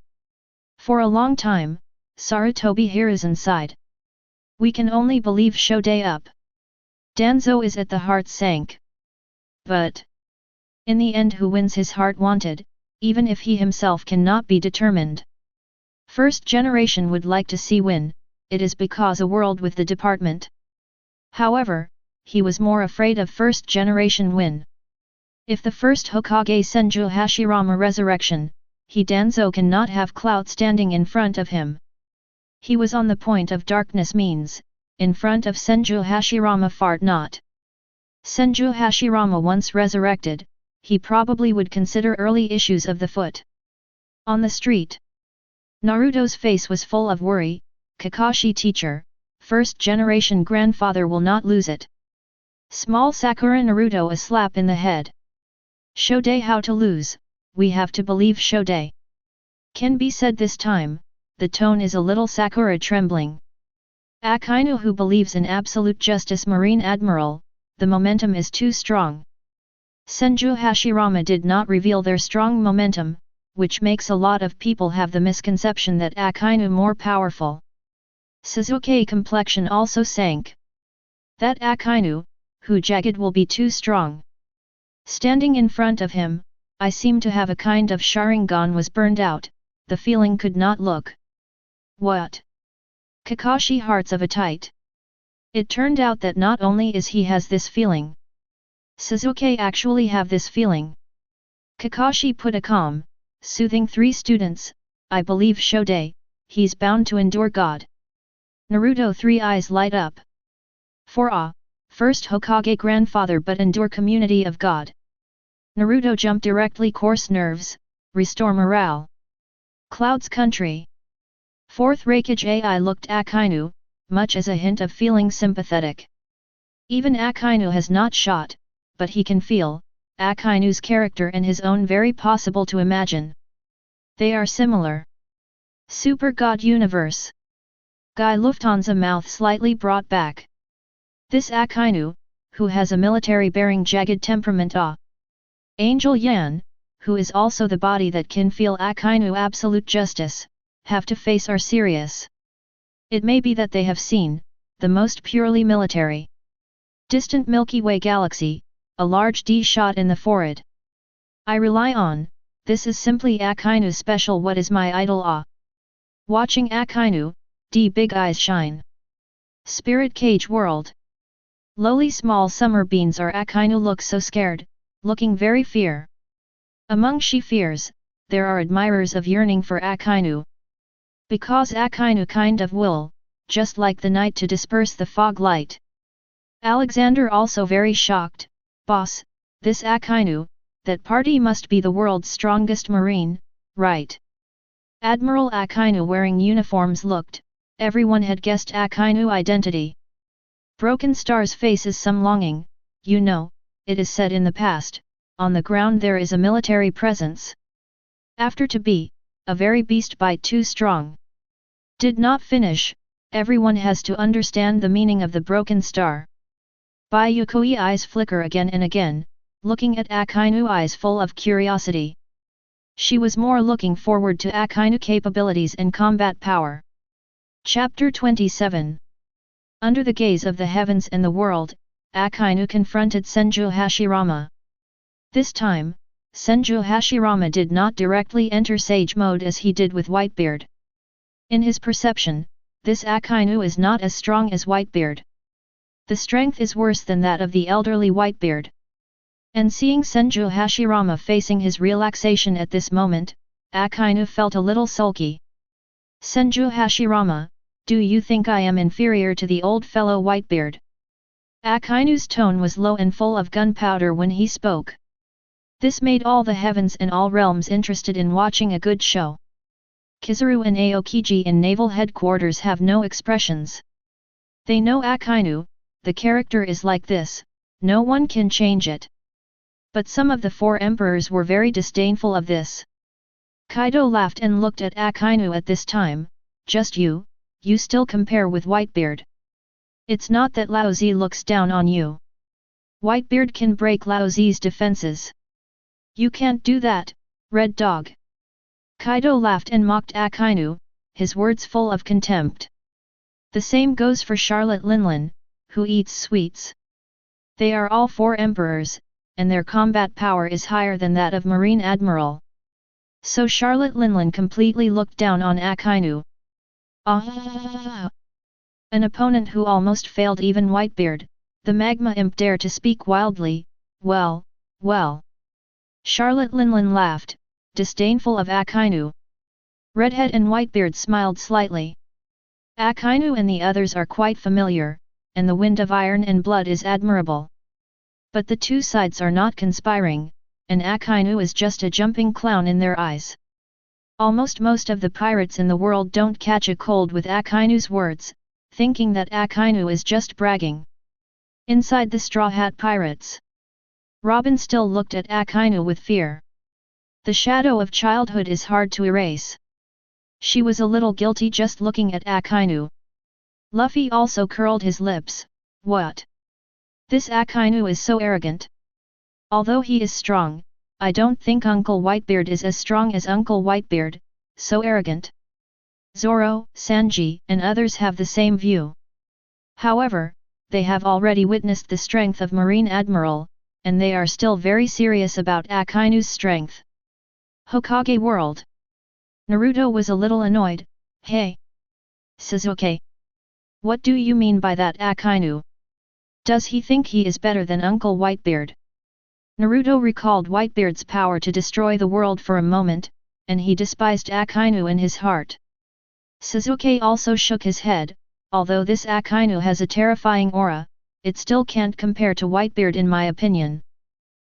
For a long time, Sarutobi Hiruzen sighed. We can only believe Shode up. Danzo is at the heart sank. But in the end, who wins his heart wanted, even if he himself cannot be determined. First generation would like to see win, it is because a world with the department. However, he was more afraid of first generation win. If the first Hokage Senju Hashirama resurrection, he Danzo cannot have clout standing in front of him. He was on the point of darkness means, in front of Senju Hashirama fart not. Senju Hashirama once resurrected, he probably would consider early issues of the foot. On the street, Naruto's face was full of worry. Kakashi teacher, first generation grandfather will not lose it. Small Sakura Naruto a slap in the head. Shode how to lose, we have to believe Shode. Can be said this time, the tone is a little Sakura trembling. Akainu who believes in absolute justice Marine Admiral, the momentum is too strong. Senju Hashirama did not reveal their strong momentum, which makes a lot of people have the misconception that Akainu more powerful. Suzuki complexion also sank. That Akainu, who jagged will be too strong. Standing in front of him, I seem to have a kind of Sharingan was burned out, the feeling could not look. What? Kakashi hearts of a tight. It turned out that not only is he has this feeling. Suzuki actually have this feeling. Kakashi put a calm, soothing three students, I believe Shode, he's bound to endure God. Naruto three eyes light up. For first Hokage grandfather but endure community of God. Naruto jump directly course nerves, restore morale. Cloud's country. Fourth Raikage AI looked Akainu, much as a hint of feeling sympathetic. Even Akainu has not shot, but he can feel, Akainu's character and his own very possible to imagine. They are similar. Super God Universe. Guy Lufthansa mouth slightly brought back. This Akainu, who has a military bearing jagged temperament Angel Yan, who is also the body that can feel Akainu absolute justice, have to face are serious. It may be that they have seen, the most purely military. Distant Milky Way galaxy, a large D shot in the forehead. I rely on, this is simply Akainu special. What is my idol? Ah. Watching Akainu, D big eyes shine. Spirit cage world. Lowly small summer beans are Akainu look so scared, looking very fear. Among she fears, there are admirers of yearning for Akainu. Because Akainu kind of will, just like the night to disperse the fog light. Alexander also very shocked, boss, this Akainu, that party must be the world's strongest marine, right? Admiral Akainu wearing uniforms looked, everyone had guessed Akainu identity. Broken Star's face is some longing, you know, it is said in the past, on the ground there is a military presence. After to be, a very beast by too strong. Did not finish, everyone has to understand the meaning of the Broken Star. Bai Yuekui eyes flicker again and again, looking at Akainu eyes full of curiosity. She was more looking forward to Akainu capabilities and combat power. Chapter 27. Under the gaze of the heavens and the world, Akainu confronted Senju Hashirama. This time, Senju Hashirama did not directly enter sage mode as he did with Whitebeard. In his perception, this Akainu is not as strong as Whitebeard. The strength is worse than that of the elderly Whitebeard. And seeing Senju Hashirama facing his relaxation at this moment, Akainu felt a little sulky. Senju Hashirama, do you think I am inferior to the old fellow Whitebeard? Akainu's tone was low and full of gunpowder when he spoke. This made all the heavens and all realms interested in watching a good show. Kizaru and Aokiji in naval headquarters have no expressions. They know Akainu, the character is like this, no one can change it. But some of the four emperors were very disdainful of this. Kaido laughed and looked at Akainu at this time, just you still compare with Whitebeard. It's not that Lao Zi looks down on you. Whitebeard can break Lao Zi's defenses. You can't do that, Red Dog. Kaido laughed and mocked Akainu, his words full of contempt. The same goes for Charlotte Linlin, who eats sweets. They are all four emperors, and their combat power is higher than that of Marine Admiral. So Charlotte Linlin completely looked down on Akainu. Ah! An opponent who almost failed even Whitebeard, the magma imp dare to speak wildly, well. Charlotte Linlin laughed, disdainful of Akainu. Redhead and Whitebeard smiled slightly. Akainu and the others are quite familiar, and the wind of iron and blood is admirable. But the two sides are not conspiring, and Akainu is just a jumping clown in their eyes. Almost most of the pirates in the world don't catch a cold with Akainu's words, thinking that Akainu is just bragging. Inside the Straw Hat Pirates, Robin still looked at Akainu with fear. The shadow of childhood is hard to erase. She was a little guilty just looking at Akainu. Luffy also curled his lips. What? This Akainu is so arrogant. Although he is strong, I don't think Uncle Whitebeard is as strong as Uncle Whitebeard, so arrogant. Zoro, Sanji, and others have the same view. However, they have already witnessed the strength of Marine Admiral, and they are still very serious about Akainu's strength. Hokage World. Naruto was a little annoyed. Hey! Sasuke! What do you mean by that Akainu? Does he think he is better than Uncle Whitebeard? Naruto recalled Whitebeard's power to destroy the world for a moment, and he despised Akainu in his heart. Sasuke also shook his head, although this Akainu has a terrifying aura, it still can't compare to Whitebeard in my opinion.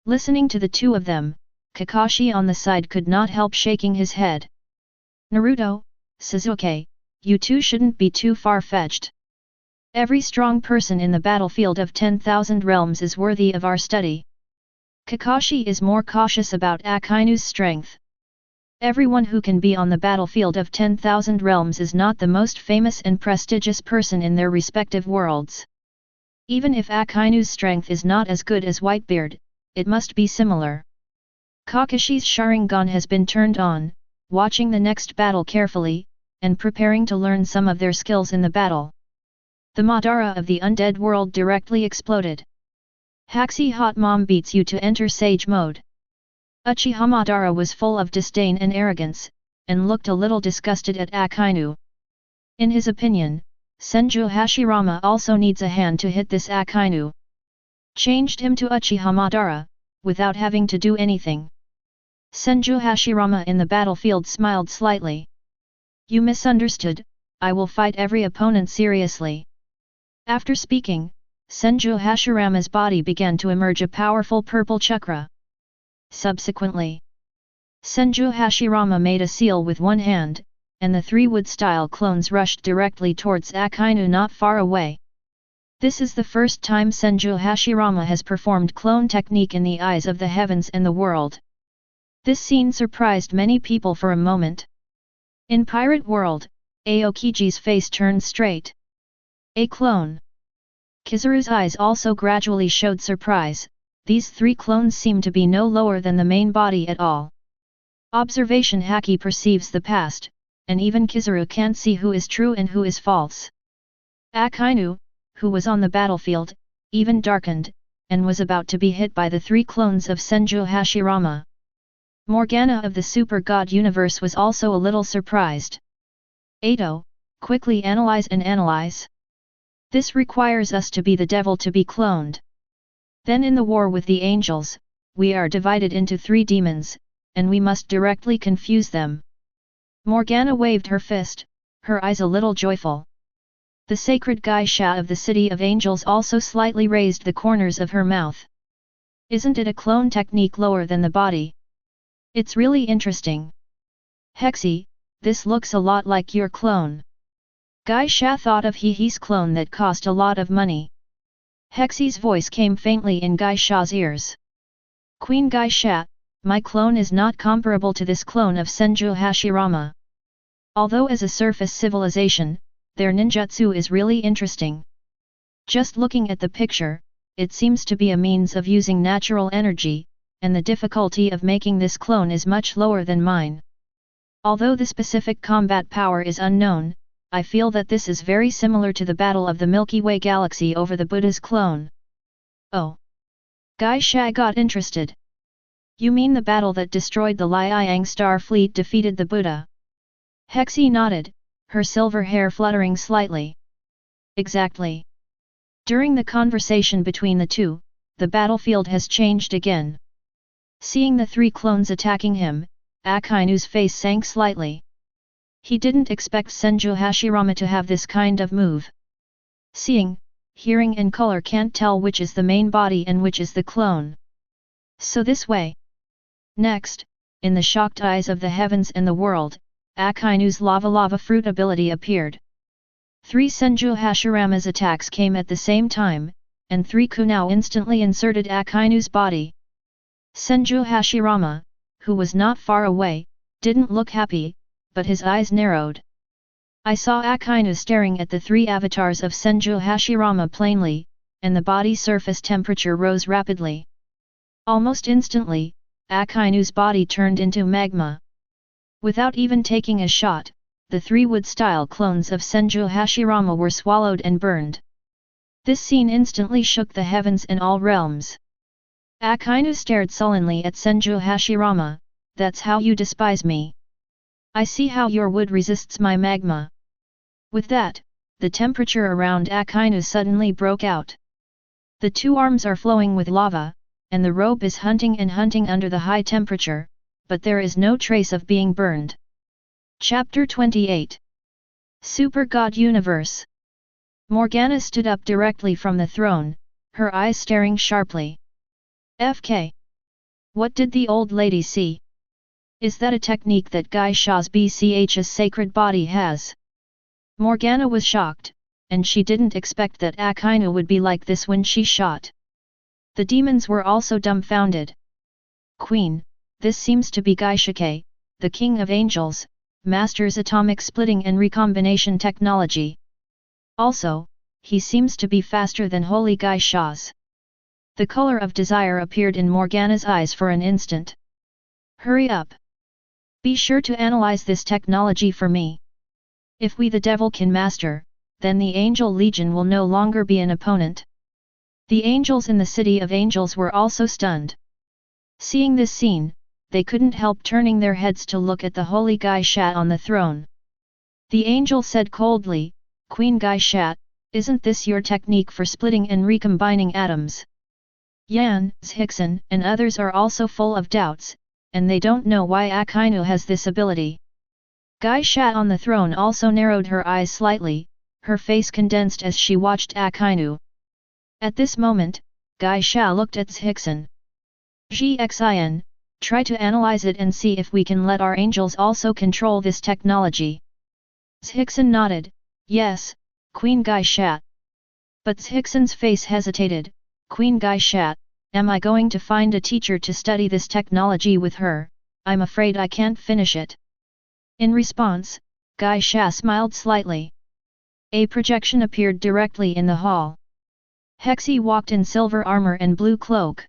Listening to the two of them, Kakashi on the side could not help shaking his head. Naruto, Sasuke, you two shouldn't be too far-fetched. Every strong person in the battlefield of 10,000 realms is worthy of our study. Kakashi is more cautious about Akainu's strength. Everyone who can be on the battlefield of 10,000 realms is not the most famous and prestigious person in their respective worlds. Even if Akainu's strength is not as good as Whitebeard, it must be similar. Kakashi's Sharingan has been turned on, watching the next battle carefully, and preparing to learn some of their skills in the battle. The Madara of the undead world directly exploded. Haxi hot mom beats you to enter sage mode. Uchiha Madara was full of disdain and arrogance, and looked a little disgusted at Akainu. In his opinion, Senju Hashirama also needs a hand to hit this Akainu. Changed him to Uchiha Madara, without having to do anything. Senju Hashirama in the battlefield smiled slightly. You misunderstood, I will fight every opponent seriously. After speaking, Senju Hashirama's body began to emerge a powerful purple chakra. Subsequently, Senju Hashirama made a seal with one hand, and the three wood-style clones rushed directly towards Akainu not far away. This is the first time Senju Hashirama has performed clone technique in the eyes of the heavens and the world. This scene surprised many people for a moment. In Pirate World, Aokiji's face turned straight. A clone. Kizaru's eyes also gradually showed surprise. These three clones seem to be no lower than the main body at all. Observation Haki perceives the past, and even Kizaru can't see who is true and who is false. Akainu, who was on the battlefield, even darkened, and was about to be hit by the three clones of Senju Hashirama. Morgana of the Super God Universe was also a little surprised. Ado, quickly analyze and analyze. This requires us to be the devil to be cloned. Then in the war with the angels, we are divided into three demons, and we must directly confuse them. Morgana waved her fist, her eyes a little joyful. The sacred geisha of the City of Angels also slightly raised the corners of her mouth. Isn't it a clone technique lower than the body? It's really interesting. Hexi, this looks a lot like your clone. Geisha thought of He's clone that cost a lot of money. Hexi's voice came faintly in Geisha's ears. Queen Geisha, my clone is not comparable to this clone of Senju Hashirama. Although as a surface civilization, their ninjutsu is really interesting. Just looking at the picture, it seems to be a means of using natural energy, and the difficulty of making this clone is much lower than mine. Although the specific combat power is unknown, I feel that this is very similar to the battle of the Milky Way galaxy over the Buddha's clone. Oh! Geisha got interested. You mean the battle that destroyed the Liang star fleet defeated the Buddha? Hexi nodded, her silver hair fluttering slightly. Exactly. During the conversation between the two, the battlefield has changed again. Seeing the three clones attacking him, Akainu's face sank slightly. He didn't expect Senju Hashirama to have this kind of move. Seeing, hearing and color can't tell which is the main body and which is the clone. So this way. Next, in the shocked eyes of the heavens and the world, Akainu's lava fruit ability appeared. Three Senju Hashirama's attacks came at the same time, and three Kunao instantly inserted Akainu's body. Senju Hashirama, who was not far away, didn't look happy, but his eyes narrowed. I saw Akainu staring at the three avatars of Senju Hashirama plainly, and the body surface temperature rose rapidly. Almost instantly, Akainu's body turned into magma. Without even taking a shot, the three wood-style clones of Senju Hashirama were swallowed and burned. This scene instantly shook the heavens and all realms. Akainu stared sullenly at Senju Hashirama. That's how you despise me. I see how your wood resists my magma. With that, the temperature around Akainu suddenly broke out. The two arms are flowing with lava, and the robe is hunting under the high temperature, but there is no trace of being burned. Chapter 28 Super God Universe. Morgana stood up directly from the throne, her eyes staring sharply. FK. What did the old lady see? Is that a technique that Geisha's BCH's sacred body has? Morgana was shocked, and she didn't expect that Akainu would be like this when she shot. The demons were also dumbfounded. Queen, this seems to be Geishake, the king of angels, masters atomic splitting and recombination technology. Also, he seems to be faster than holy Geishas. The color of desire appeared in Morgana's eyes for an instant. Hurry up! Be sure to analyze this technology for me. If we the devil can master, then the angel legion will no longer be an opponent. The angels in the city of angels were also stunned. Seeing this scene, they couldn't help turning their heads to look at the holy Geisha on the throne. The angel said coldly, "Queen Geisha, isn't this your technique for splitting and recombining atoms?" Yan, Zhixin, and others are also full of doubts, and they don't know why Akainu has this ability. Geisha on the throne also narrowed her eyes slightly, her face condensed as she watched Akainu. At this moment, Geisha looked at Zhixin. "Zhixin, try to analyze it and see if we can let our angels also control this technology." Zhixin nodded, "Yes, Queen Geisha." But Zhixin's face hesitated. "Queen Geisha, am I going to find a teacher to study this technology with her? I'm afraid I can't finish it." In response, Geisha smiled slightly. A projection appeared directly in the hall. Hexi walked in silver armor and blue cloak.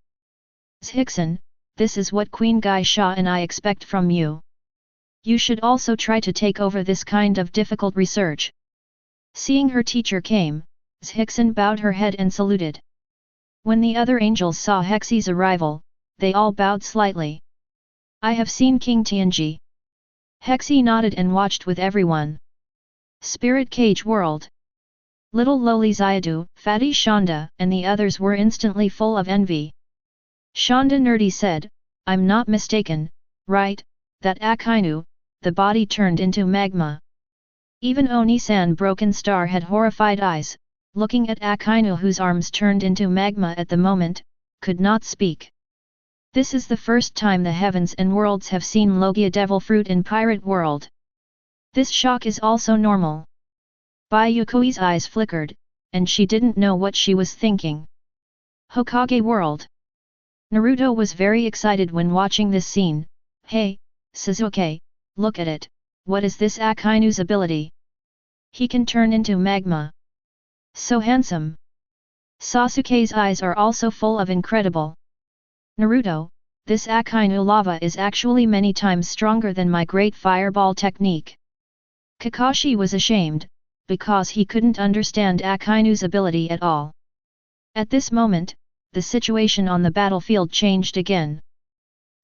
"Zhixin, this is what Queen Geisha and I expect from you. You should also try to take over this kind of difficult research." Seeing her teacher came, Zhixin bowed her head and saluted. When the other angels saw Hexi's arrival, they all bowed slightly. "I have seen King Tianji." Hexi nodded and watched with everyone. Spirit Cage World. Little lowly Xiadu, Fatty Shonda, and the others were instantly full of envy. Shonda nerdy said, "I'm not mistaken, right, that Akainu, the body turned into magma." Even Oni-san Broken Star had horrified eyes, looking at Akainu whose arms turned into magma at the moment, could not speak. This is the first time the heavens and worlds have seen Logia Devil Fruit in Pirate World. This shock is also normal. Bai Yuekui's eyes flickered, and she didn't know what she was thinking. Hokage World. Naruto was very excited when watching this scene. "Hey, Sasuke, look at it, what is this Akainu's ability? He can turn into magma. So handsome." Sasuke's eyes are also full of incredible. "Naruto, this Akainu lava is actually many times stronger than my great fireball technique." Kakashi was ashamed, because he couldn't understand Akainu's ability at all. At this moment, the situation on the battlefield changed again.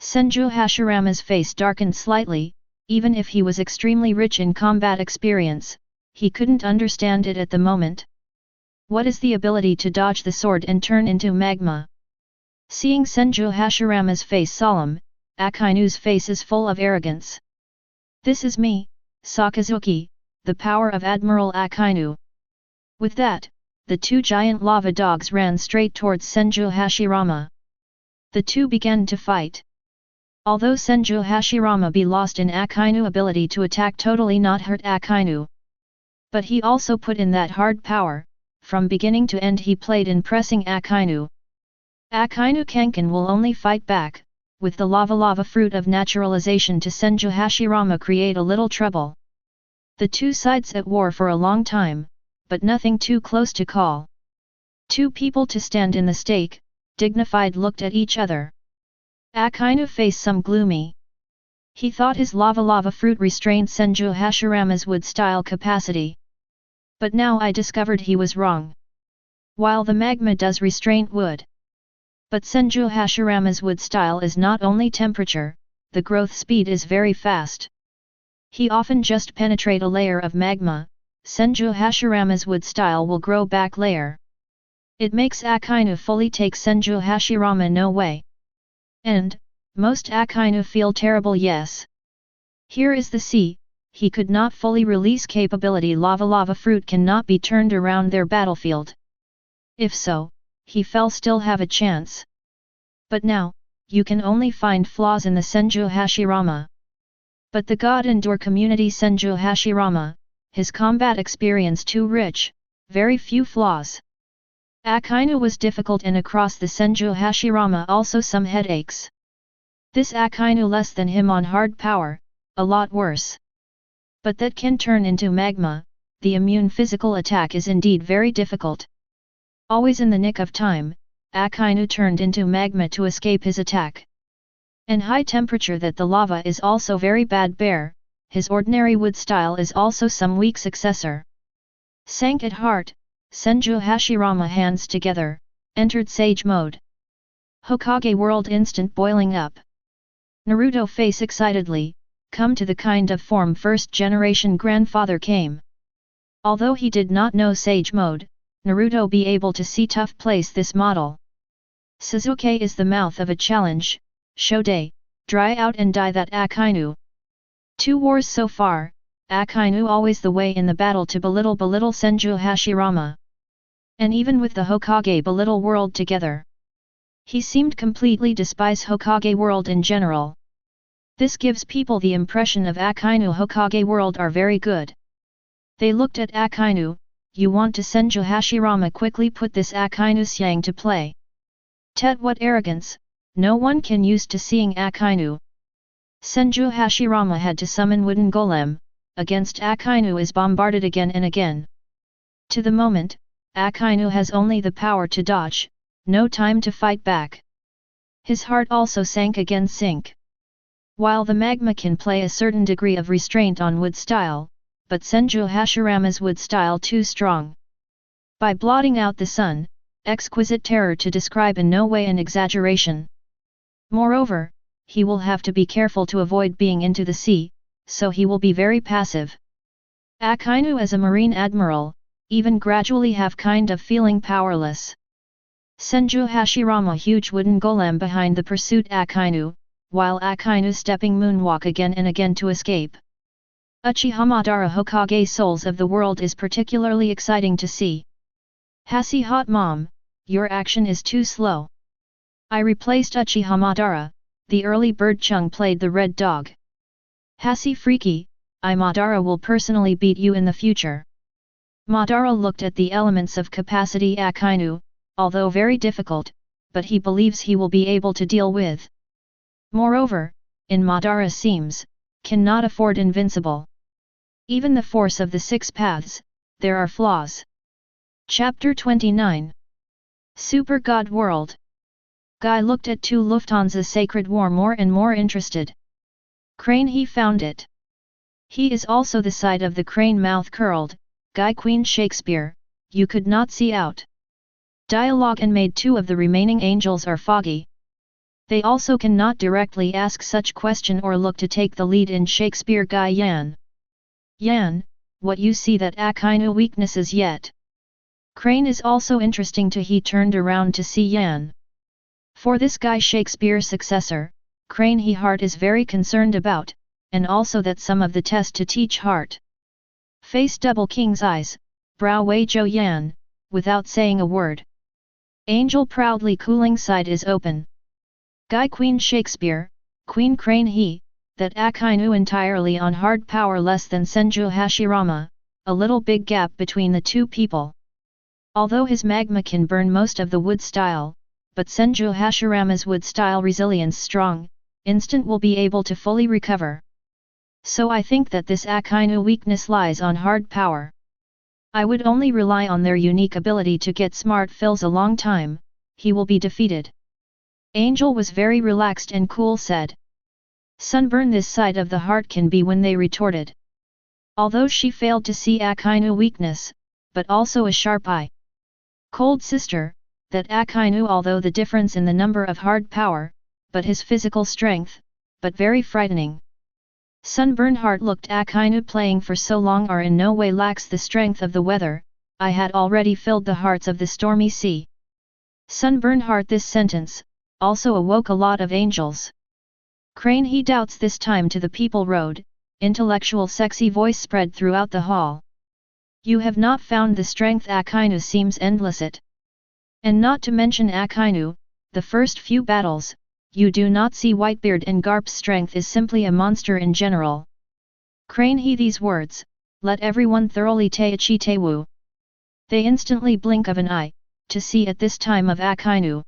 Senju Hashirama's face darkened slightly. Even if he was extremely rich in combat experience, he couldn't understand it at the moment. What is the ability to dodge the sword and turn into magma? Seeing Senju Hashirama's face solemn, Akainu's face is full of arrogance. "This is me, Sakazuki, the power of Admiral Akainu." With that, the two giant lava dogs ran straight towards Senju Hashirama. The two began to fight. Although Senju Hashirama be lost in Akainu ability to attack totally not hurt Akainu. But he also put in that hard power, from beginning to end he played in pressing Akainu. Akainu Kanken will only fight back, with the lava fruit of naturalization to Senju Hashirama create a little trouble. The two sides at war for a long time, but nothing too close to call. Two people to stand in the stake, dignified looked at each other. Akainu faced some gloomy. He thought his lava fruit restrained Senju Hashirama's wood-style capacity. But now I discovered he was wrong. While the magma does restrain wood. But Senju Hashirama's wood style is not only temperature, the growth speed is very fast. He often just penetrate a layer of magma, Senju Hashirama's wood style will grow back layer. It makes Akainu fully take Senju Hashirama no way. And, most Akainu feel terrible yes. Here is the C, he could not fully release capability lava fruit cannot be turned around their battlefield. If so, he fell still have a chance. But now, you can only find flaws in the Senju Hashirama. But the God Endure community Senju Hashirama, his combat experience too rich, very few flaws. Akainu was difficult and across the Senju Hashirama also some headaches. This Akainu less than him on hard power, a lot worse. But that can turn into magma, the immune physical attack is indeed very difficult. Always in the nick of time, Akainu turned into magma to escape his attack. And high temperature that the lava is also very bad bear, his ordinary wood style is also some weak successor. Sank at heart, Senju Hashirama hands together, entered Sage mode. Hokage world instant boiling up. Naruto face excitedly, come to the kind of form first generation grandfather came. Although he did not know Sage mode, Naruto be able to see tough place this model. Suzuki is the mouth of a challenge, Shode, dry out and die that Akainu. 2 wars so far, Akainu always the way in the battle to belittle Senju Hashirama. And even with the Hokage belittle world together. He seemed completely despise Hokage world in general. This gives people the impression of Akainu Hokage world are very good. They looked at Akainu, you want to Senju Hashirama quickly put this Akainu Syang to play. Tet what arrogance, no one can used to seeing Akainu. Senju Hashirama had to summon wooden golem, against Akainu is bombarded again and again. To the moment, Akainu has only the power to dodge, no time to fight back. His heart also sank again sink. While the magma can play a certain degree of restraint on wood style, but Senju Hashirama's wood style too strong. By blotting out the sun, exquisite terror to describe in no way an exaggeration. Moreover, he will have to be careful to avoid being into the sea, so he will be very passive. Akainu as a marine admiral, even gradually have kind of feeling powerless. Senju Hashirama huge wooden golem behind the pursuit Akainu, while Akainu stepping moonwalk again and again to escape. Uchiha Madara Hokage souls of the world is particularly exciting to see. Hashi hot mom, your action is too slow. I replaced Uchiha Madara, the early bird Chung played the red dog. Hashi freaky, I Madara will personally beat you in the future. Madara looked at the elements of capacity Akainu, although very difficult, but he believes he will be able to deal with. Moreover, in Madara seems, cannot afford invincible. Even the force of the 6 paths, there are flaws. Chapter 29 Super God World. Guy looked at 2 Lufthansa's Sacred War more and more interested. Crane he found it. He is also the side of the crane mouth curled, Guy Queen Shakespeare, you could not see out. Dialogue and made 2 of the remaining angels are foggy. They also cannot directly ask such question or look to take the lead in Shakespeare. Guy Yan. Yan, what you see that Akainu weaknesses yet? Crane is also interesting to he turned around to see Yan. For this Guy Shakespeare successor, Crane he heart is very concerned about, and also that some of the test to teach heart. Face double king's eyes, brow Wei Zhou Yan, without saying a word. Angel proudly cooling side is open. Guy Queen Shakespeare, Queen Crane he, that Akainu entirely on hard power less than Senju Hashirama, a little big gap between the 2 people. Although his magma can burn most of the wood style, but Senju Hashirama's wood style resilience strong, instant will be able to fully recover. So I think that this Akainu weakness lies on hard power. I would only rely on their unique ability to get smart fills a long time, he will be defeated. Angel was very relaxed and cool said. Sunburn this side of the heart can be when they retorted. Although she failed to see Akainu weakness, but also a sharp eye. Cold sister, that Akainu although the difference in the number of hard power, but his physical strength, but very frightening. Sunburn heart looked Akainu playing for so long are in no way lacks the strength of the weather, I had already filled the hearts of the stormy sea. Sunburn heart this sentence, also awoke a lot of angels. Crane he doubts this time to the people road, intellectual sexy voice spread throughout the hall. You have not found the strength Akainu seems endless it. And not to mention Akainu, the first few battles, you do not see Whitebeard and Garp's strength is simply a monster in general. Crane he these words, let everyone thoroughly teichi tewu. They instantly blink of an eye, to see at this time of Akainu.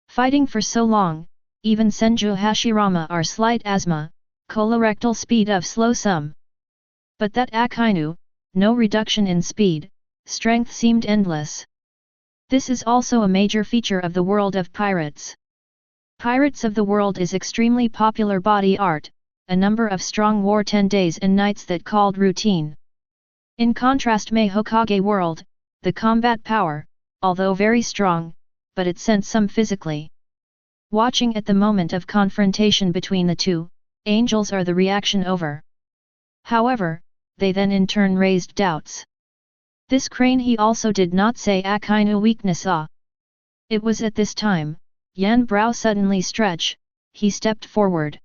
Fighting for so long, even Senju Hashirama are slight asthma, colorectal speed of slow sum. But that Akainu, no reduction in speed, strength seemed endless. This is also a major feature of the world of pirates. Pirates of the World is extremely popular body art, a number of strong war 10 days and nights that called routine. In contrast Mei Hokage world, the combat power, although very strong, but it sent some physically. Watching at the moment of confrontation between the two, angels are the reaction over. However, they then in turn raised doubts. This crane he also did not say Akainu weakness ah. It was at this time, Yan brow suddenly stretch, he stepped forward.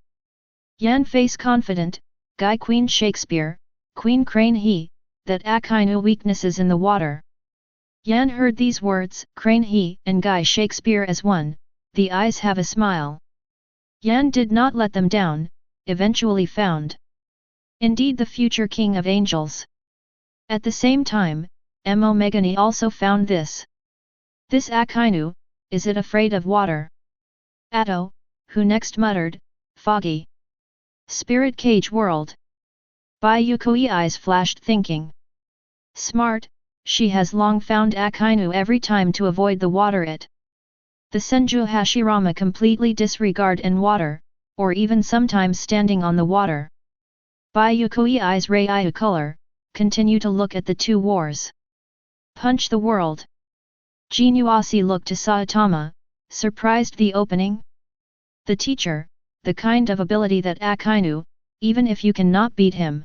Yan face confident, Guy Queen Shakespeare, Queen Crane he, that Akainu weaknesses in the water. Yan heard these words, Crane he and Guy Shakespeare as one, the eyes have a smile. Yan did not let them down, eventually found. Indeed the future king of angels. At the same time, Mo Megani also found this. This Akainu, is it afraid of water? Atto, who next muttered, foggy. Spirit cage world. Bai Yuekui eyes flashed thinking. Smart, she has long found Akainu every time to avoid the water it. The Senju Hashirama completely disregard in water, or even sometimes standing on the water. Bai Yuekui eyes Rei color, continue to look at the two wars. Punch the world. Jinuasi looked to Saitama, surprised the opening. The teacher, the kind of ability that Akainu, even if you cannot beat him.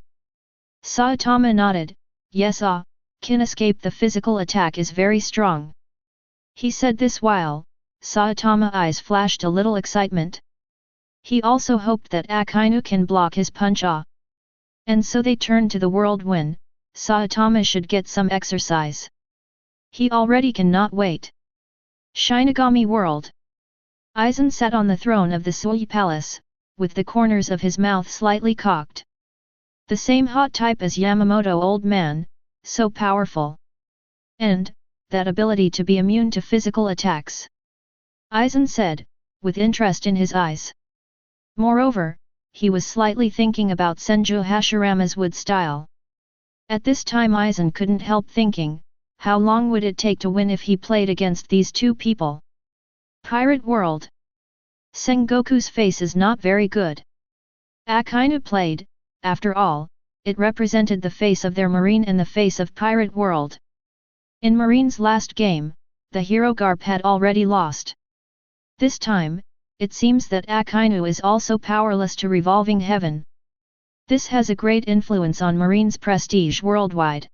Saitama nodded, yes can escape the physical attack is very strong. He said this while, Saitama eyes flashed a little excitement. He also hoped that Akainu can block his punch And so they turned to the world when, Saitama should get some exercise. He already cannot wait. Shinigami world. Aizen sat on the throne of the Sui Palace, with the corners of his mouth slightly cocked. The same hot type as Yamamoto old man, so powerful. And, that ability to be immune to physical attacks. Aizen said, with interest in his eyes. Moreover, he was slightly thinking about Senju Hashirama's wood style. At this time Aizen couldn't help thinking, how long would it take to win if he played against these two people? Pirate world. Sengoku's face is not very good. Akainu played, after all, it represented the face of their marine and the face of pirate world. In Marine's last game, the hero Garp had already lost. This time, it seems that Akainu is also powerless to revolving heaven. This has a great influence on Marine's prestige worldwide.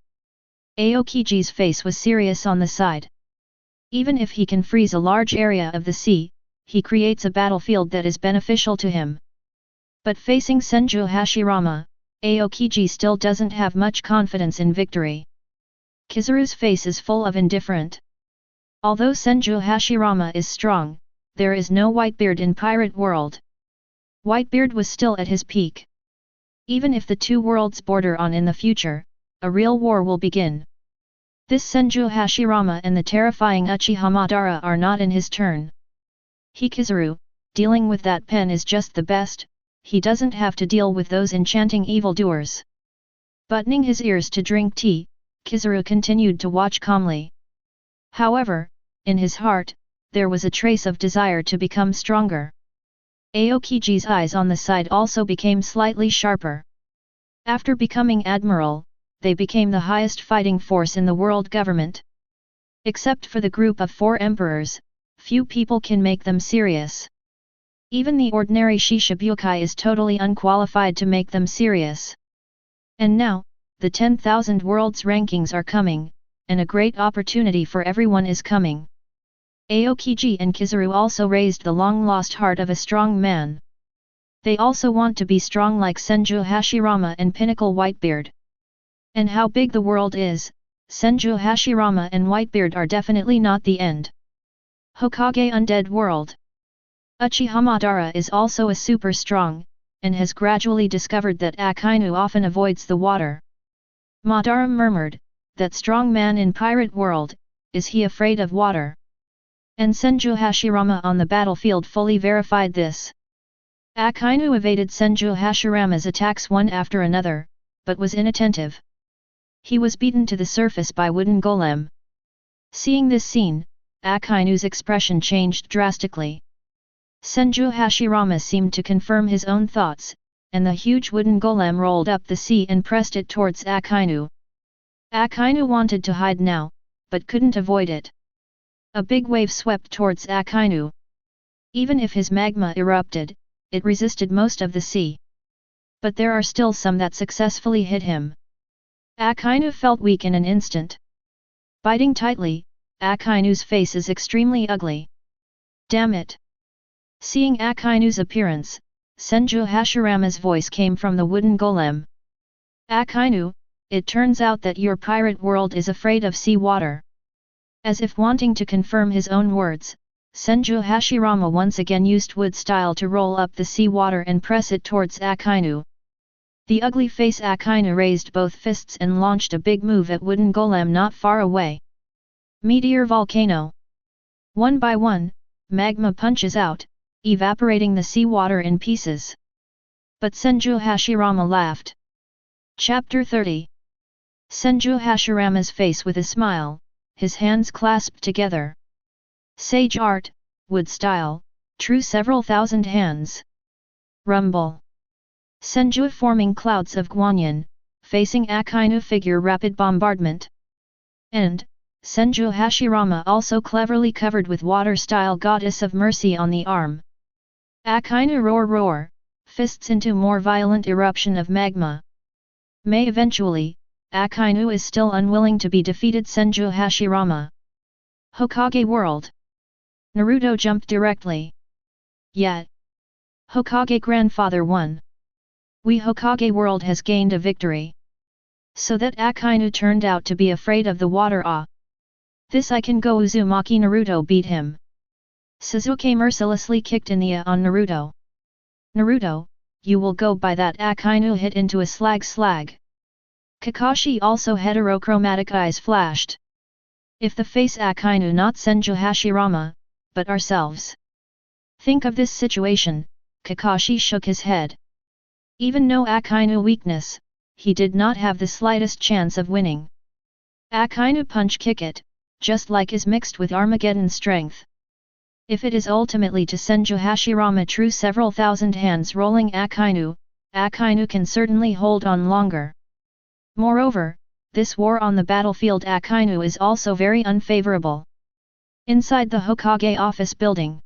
Aokiji's face was serious on the side. Even if he can freeze a large area of the sea, he creates a battlefield that is beneficial to him. But facing Senju Hashirama, Aokiji still doesn't have much confidence in victory. Kizaru's face is full of indifferent. Although Senju Hashirama is strong, there is no Whitebeard in pirate world. Whitebeard was still at his peak. Even if the two worlds border on in the future, a real war will begin. This Senju Hashirama and the terrifying Uchiha Madara are not in his turn. Kizaru, dealing with that pen is just the best, he doesn't have to deal with those enchanting evildoers. Buttoning his ears to drink tea, Kizaru continued to watch calmly. However, in his heart, there was a trace of desire to become stronger. Aokiji's eyes on the side also became slightly sharper. After becoming admiral, they became the highest fighting force in the world government. Except for the group of 4 emperors, few people can make them serious. Even the ordinary Shishibukai is totally unqualified to make them serious. And now, the 10,000 worlds rankings are coming, and a great opportunity for everyone is coming. Aokiji and Kizaru also raised the long-lost heart of a strong man. They also want to be strong like Senju Hashirama and Pinnacle Whitebeard. And how big the world is, Senju Hashirama and Whitebeard are definitely not the end. Hokage Undead World. Uchiha Madara is also a super strong, and has gradually discovered that Akainu often avoids the water. Madara murmured, that strong man in pirate world, is he afraid of water? And Senju Hashirama on the battlefield fully verified this. Akainu evaded Senju Hashirama's attacks one after another, but was inattentive. He was beaten to the surface by wooden golem. Seeing this scene, Akainu's expression changed drastically. Senju Hashirama seemed to confirm his own thoughts, and the huge wooden golem rolled up the sea and pressed it towards Akainu. Akainu wanted to hide now, but couldn't avoid it. A big wave swept towards Akainu. Even if his magma erupted, it resisted most of the sea. But there are still some that successfully hit him. Akainu felt weak in an instant. Biting tightly, Akainu's face is extremely ugly. Damn it! Seeing Akainu's appearance, Senju Hashirama's voice came from the wooden golem. Akainu, it turns out that your pirate world is afraid of sea water. As if wanting to confirm his own words, Senju Hashirama once again used wood style to roll up the sea water and press it towards Akainu. The ugly face Akainu raised both fists and launched a big move at wooden golem not far away. Meteor volcano. One by one, magma punches out, evaporating the sea water in pieces. But Senju Hashirama laughed. Chapter 30. Senju Hashirama's face with a smile, his hands clasped together. Sage art, wood style, true several thousand hands. Rumble. Senju forming clouds of Guanyin, facing Akainu figure rapid bombardment. And, Senju Hashirama also cleverly covered with water style goddess of mercy on the arm. Akainu roar, fists into more violent eruption of magma. May eventually, Akainu is still unwilling to be defeated. Senju Hashirama. Hokage world. Naruto jumped directly. Yet. Hokage grandfather won. We Hokage world has gained a victory. So that Akainu turned out to be afraid of the water. This I can go. Uzumaki. Naruto beat him. Sasuke mercilessly kicked in the on Naruto. Naruto, you will go by that. Akainu hit into a slag. Kakashi also heterochromatic eyes flashed. If the face Akainu not Senju Hashirama, but ourselves. Think of this situation, Kakashi shook his head. Even no Akainu weakness, he did not have the slightest chance of winning. Akainu punch kick it, just like is mixed with Armageddon strength. If it is ultimately to Senju Hashirama true several thousand hands rolling Akainu can certainly hold on longer. Moreover, this war on the battlefield Akainu is also very unfavorable. Inside the Hokage office building,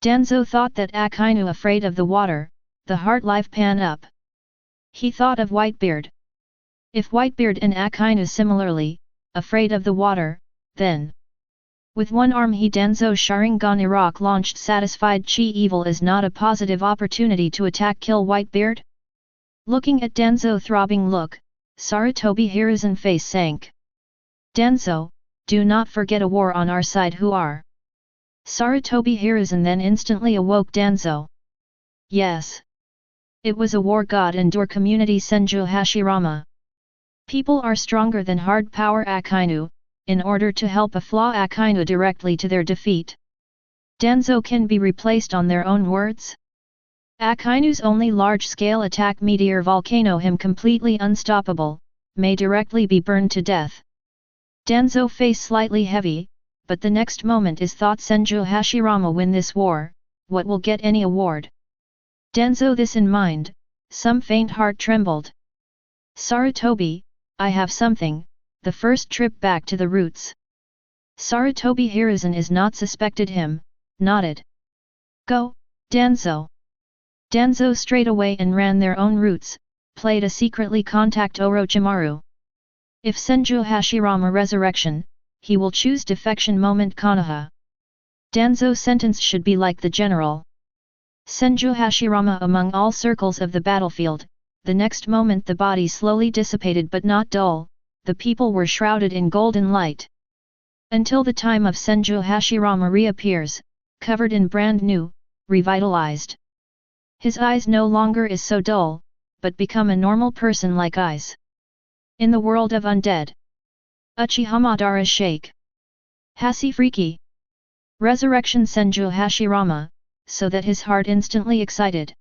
Danzo thought that Akainu afraid of the water, the heart life pan up. He thought of Whitebeard. If Whitebeard and Akainu similarly, afraid of the water, then with one arm he Danzo Sharingan Iraq launched satisfied Chi evil is not a positive opportunity to attack kill Whitebeard? Looking at Danzo throbbing look, Sarutobi Hiruzen face sank. Danzo, do not forget a war on our side who are. Sarutobi Hiruzen then instantly awoke Danzo. Yes. It was a war god endure community Senju Hashirama. People are stronger than hard power Akainu, in order to help a flaw Akainu directly to their defeat. Danzo can be replaced on their own words? Akainu's only large-scale attack meteor volcano him completely unstoppable, may directly be burned to death. Danzo face slightly heavy, but the next moment is thought Senju Hashirama win this war, what will get any award? Danzo this in mind, some faint heart trembled. Sarutobi, I have something, the first trip back to the roots. Sarutobi Hiruzen is not suspected him, nodded. Go, Danzo. Danzo straight away and ran their own routes, played a secretly contact Orochimaru. If Senju Hashirama resurrection, he will choose defection moment Konoha. Danzo's sentence should be like the general. Senju Hashirama among all circles of the battlefield, the next moment the body slowly dissipated but not dull, the people were shrouded in golden light. Until the time of Senju Hashirama reappears, covered in brand new, revitalized. His eyes no longer is so dull, but become a normal person-like eyes. In the world of undead. Uchiha Madara shake. Hashi freaky. Resurrection Senju Hashirama, so that his heart instantly excited.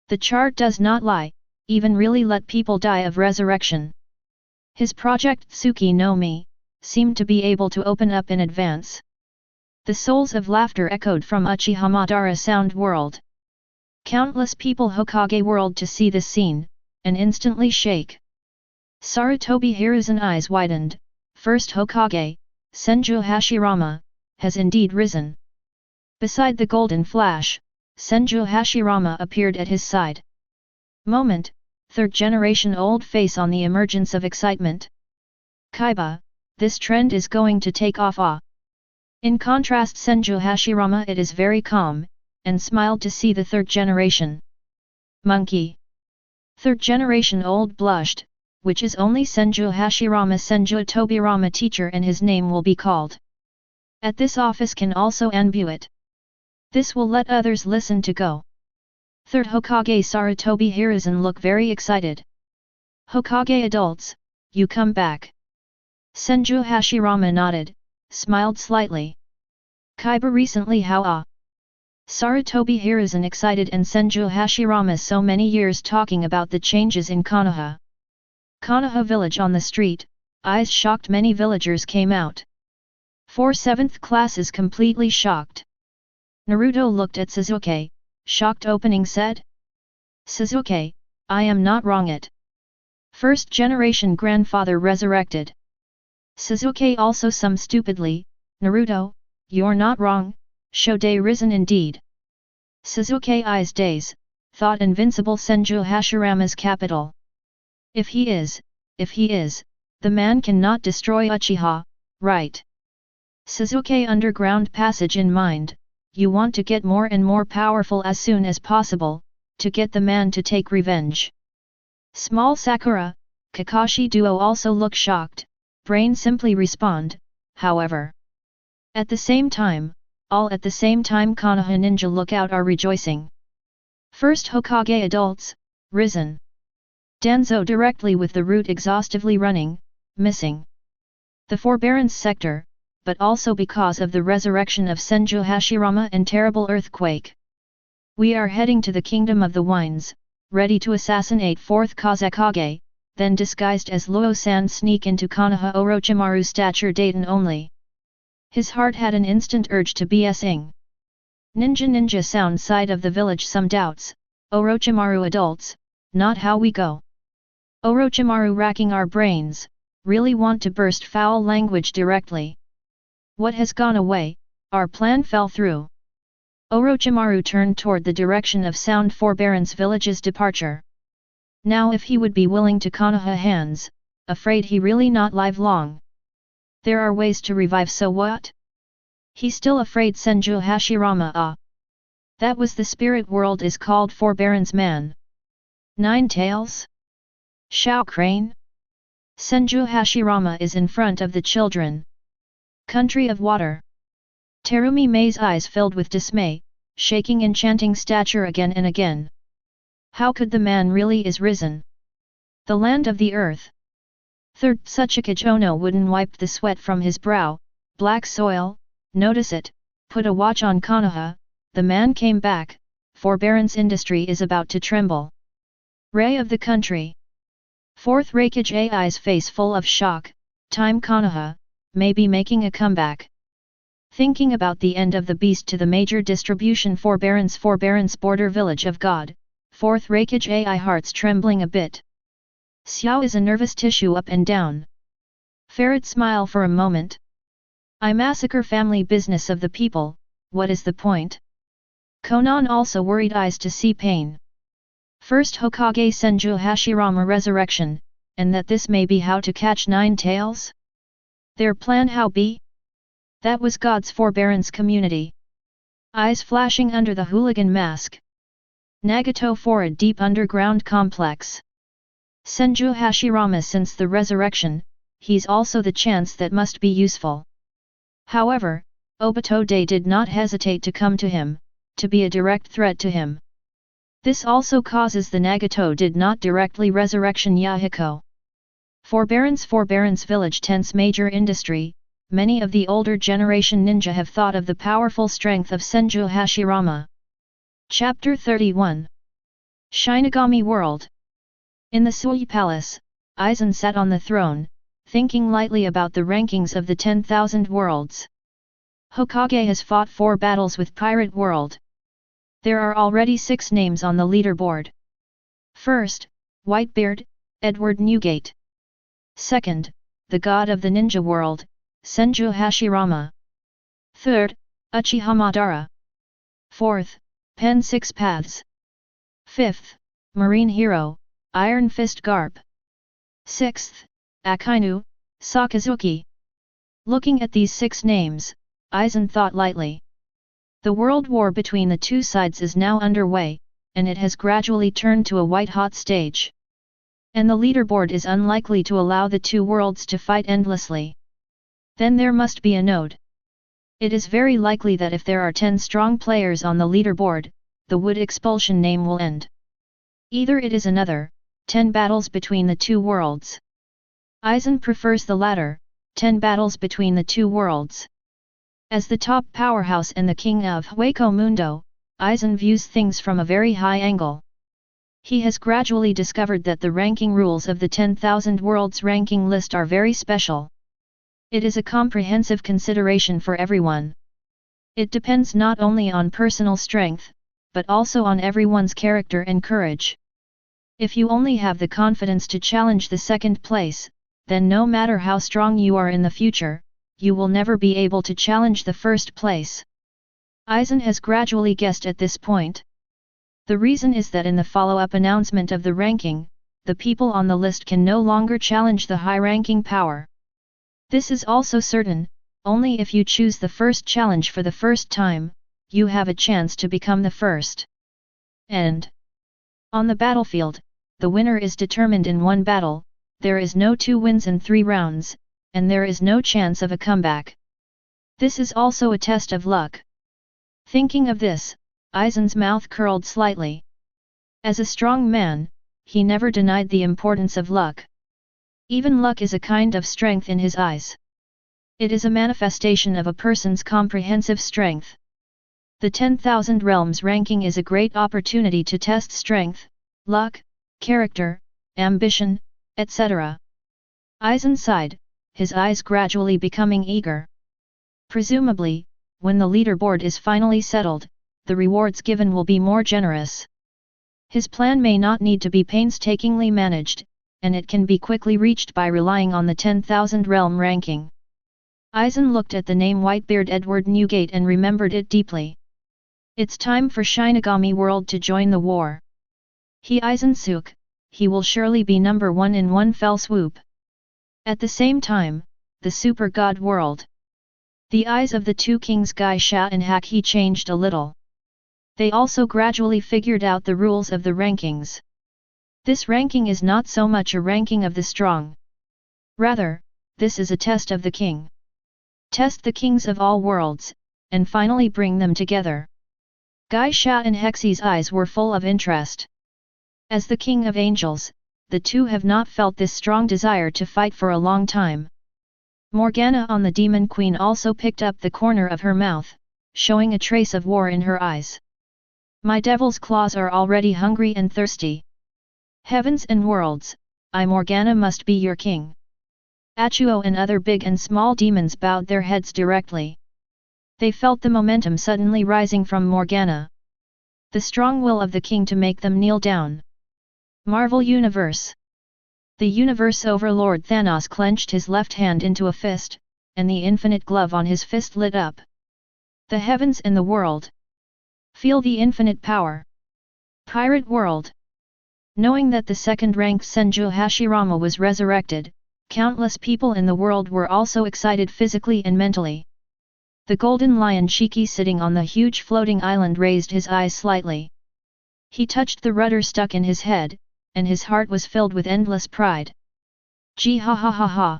The chart does not lie, even really let people die of resurrection. His project Tsuki no Mi, seemed to be able to open up in advance. The souls of laughter echoed from Uchiha Madara sound world. Countless people Hokage world to see this scene, and instantly shake. Sarutobi Hiruzen eyes widened, first Hokage, Senju Hashirama, has indeed risen. Beside the golden flash, Senju Hashirama appeared at his side. Moment, third generation old face on the emergence of excitement. Kaiba, this trend is going to take off. In contrast Senju Hashirama it is very calm, and smiled to see the third generation. Monkey. Third generation old blushed, which is only Senju Hashirama Senju Tobirama teacher and his name will be called. At this office can also unbu it. This will let others listen to go. Third Hokage Sarutobi Hiruzen look very excited. Hokage adults, you come back. Senju Hashirama nodded, smiled slightly. Kaiba recently how Sarutobi Hiruzen excited and Senju Hashirama so many years talking about the changes in Konoha. Konoha village on the street, eyes shocked many villagers came out. 4 7th classes completely shocked. Naruto looked at Sasuke, shocked opening said. Sasuke, I am not wrong it. First generation grandfather resurrected. Sasuke also some stupidly, Naruto, you're not wrong, Shode risen indeed. Sasuke eyes daze, thought invincible Senju Hashirama's capital. If he is, the man cannot destroy Uchiha, right? Sasuke underground passage in mind, you want to get more and more powerful as soon as possible, to get the man to take revenge. Small Sakura, Kakashi duo also look shocked, brain simply respond, however. At the same time, all at the same time Konoha ninja lookout are rejoicing. First Hokage adults, risen. Danzo directly with the route exhaustively running, missing. The forbearance sector, but also because of the resurrection of Senju Hashirama and terrible earthquake. We are heading to the Kingdom of the Winds, ready to assassinate 4th Kazekage, then disguised as Luo-san sneak into Konoha Orochimaru stature Dayton only. His heart had an instant urge to BSing. Ninja sound side of the village some doubts, Orochimaru adults, not how we go. Orochimaru racking our brains, really want to burst foul language directly. What has gone away, our plan fell through. Orochimaru turned toward the direction of Sound Forbearance Village's departure. Now if he would be willing to Konoha hands, afraid he really not live long. There are ways to revive so what? He still afraid Senju Hashirama That was the spirit world is called Forbearance Man. 9 Tails? Shao Crane? Senju Hashirama is in front of the children. Country of Water. Terumi Mei's eyes filled with dismay, shaking enchanting stature again and again. How could the man really is risen? The land of the earth. Third Tsuchikage Ono wouldn't wipe the sweat from his brow, black soil, notice it, put a watch on Konoha, the man came back, forbearance industry is about to tremble. Ray of the country. 4th Raikage AI's face full of shock, time Konoha, may be making a comeback. Thinking about the end of the beast to the major distribution forbearance border village of God, 4th Raikage AI hearts trembling a bit. Xiao is a nervous tissue up and down. Ferret smile for a moment. I massacre family business of the people, what is the point? Konan also worried eyes to see pain. First Hokage Senju Hashirama resurrection, and that this may be how to catch 9 tails? Their plan how be? That was God's forbearance community. Eyes flashing under the hooligan mask. Nagato for a deep underground complex. Senju Hashirama since the resurrection, he's also the chance that must be useful. However, Obito Day did not hesitate to come to him, to be a direct threat to him. This also causes the Nagato did not directly resurrection Yahiko. Forbearance village tense major industry, many of the older generation ninja have thought of the powerful strength of Senju Hashirama. Chapter 31 Shinigami World. In the Sui Palace, Aizen sat on the throne, thinking lightly about the rankings of the 10,000 worlds. Hokage has fought 4 battles with Pirate World. There are already 6 names on the leaderboard. First, Whitebeard, Edward Newgate. Second, the god of the ninja world, Senju Hashirama. Third, Uchiha Madara. Fourth, Pen Six Paths. Fifth, Marine Hero, Iron Fist Garp. Sixth, Akainu, Sakazuki. Looking at these 6 names, Aizen thought lightly. The world war between the two sides is now underway, and it has gradually turned to a white-hot stage. And the leaderboard is unlikely to allow the two worlds to fight endlessly. Then there must be a node. It is very likely that if there are 10 strong players on the leaderboard, the wood expulsion name will end. Either it is another, 10 battles between the two worlds. Aizen prefers the latter, 10 battles between the two worlds. As the top powerhouse and the king of Hueco Mundo, Aizen views things from a very high angle. He has gradually discovered that the ranking rules of the 10,000 Worlds ranking list are very special. It is a comprehensive consideration for everyone. It depends not only on personal strength, but also on everyone's character and courage. If you only have the confidence to challenge the second place, then no matter how strong you are in the future, you will never be able to challenge the first place. Aizen has gradually guessed at this point. The reason is that in the follow-up announcement of the ranking, the people on the list can no longer challenge the high-ranking power. This is also certain, only if you choose the first challenge for the first time, you have a chance to become the first. And on the battlefield, the winner is determined in one battle, there is no 2 wins in 3 rounds, and there is no chance of a comeback. This is also a test of luck. Thinking of this, Aizen's mouth curled slightly. As a strong man, he never denied the importance of luck. Even luck is a kind of strength in his eyes. It is a manifestation of a person's comprehensive strength. The 10,000 Realms ranking is a great opportunity to test strength, luck, character, ambition, etc. Aizen sighed, his eyes gradually becoming eager. Presumably, when the leaderboard is finally settled, the rewards given will be more generous. His plan may not need to be painstakingly managed, and it can be quickly reached by relying on the 10,000 realm ranking. Aizen looked at the name Whitebeard Edward Newgate and remembered it deeply. It's time for Shinigami World to join the war. He Aizen-suk, he will surely be number 1 in one fell swoop. At the same time, the Super God World. The eyes of the two kings Gai Sha and Haki changed a little. They also gradually figured out the rules of the rankings. This ranking is not so much a ranking of the strong. Rather, this is a test of the king. Test the kings of all worlds, and finally bring them together. Gai Sha and Hexi's eyes were full of interest. As the king of angels, the two have not felt this strong desire to fight for a long time. Morgana on the Demon Queen also picked up the corner of her mouth, showing a trace of war in her eyes. My devil's claws are already hungry and thirsty. Heavens and worlds, I Morgana must be your king. Achuo and other big and small demons bowed their heads directly. They felt the momentum suddenly rising from Morgana. The strong will of the king to make them kneel down. Marvel Universe. The Universe Overlord Thanos clenched his left hand into a fist, and the infinite glove on his fist lit up. The heavens and the world. Feel the infinite power. Pirate World. Knowing that the second-ranked Senju Hashirama was resurrected, countless people in the world were also excited physically and mentally. The golden lion Shiki sitting on the huge floating island raised his eyes slightly. He touched the rudder stuck in his head, and his heart was filled with endless pride. Gee ha ha ha ha!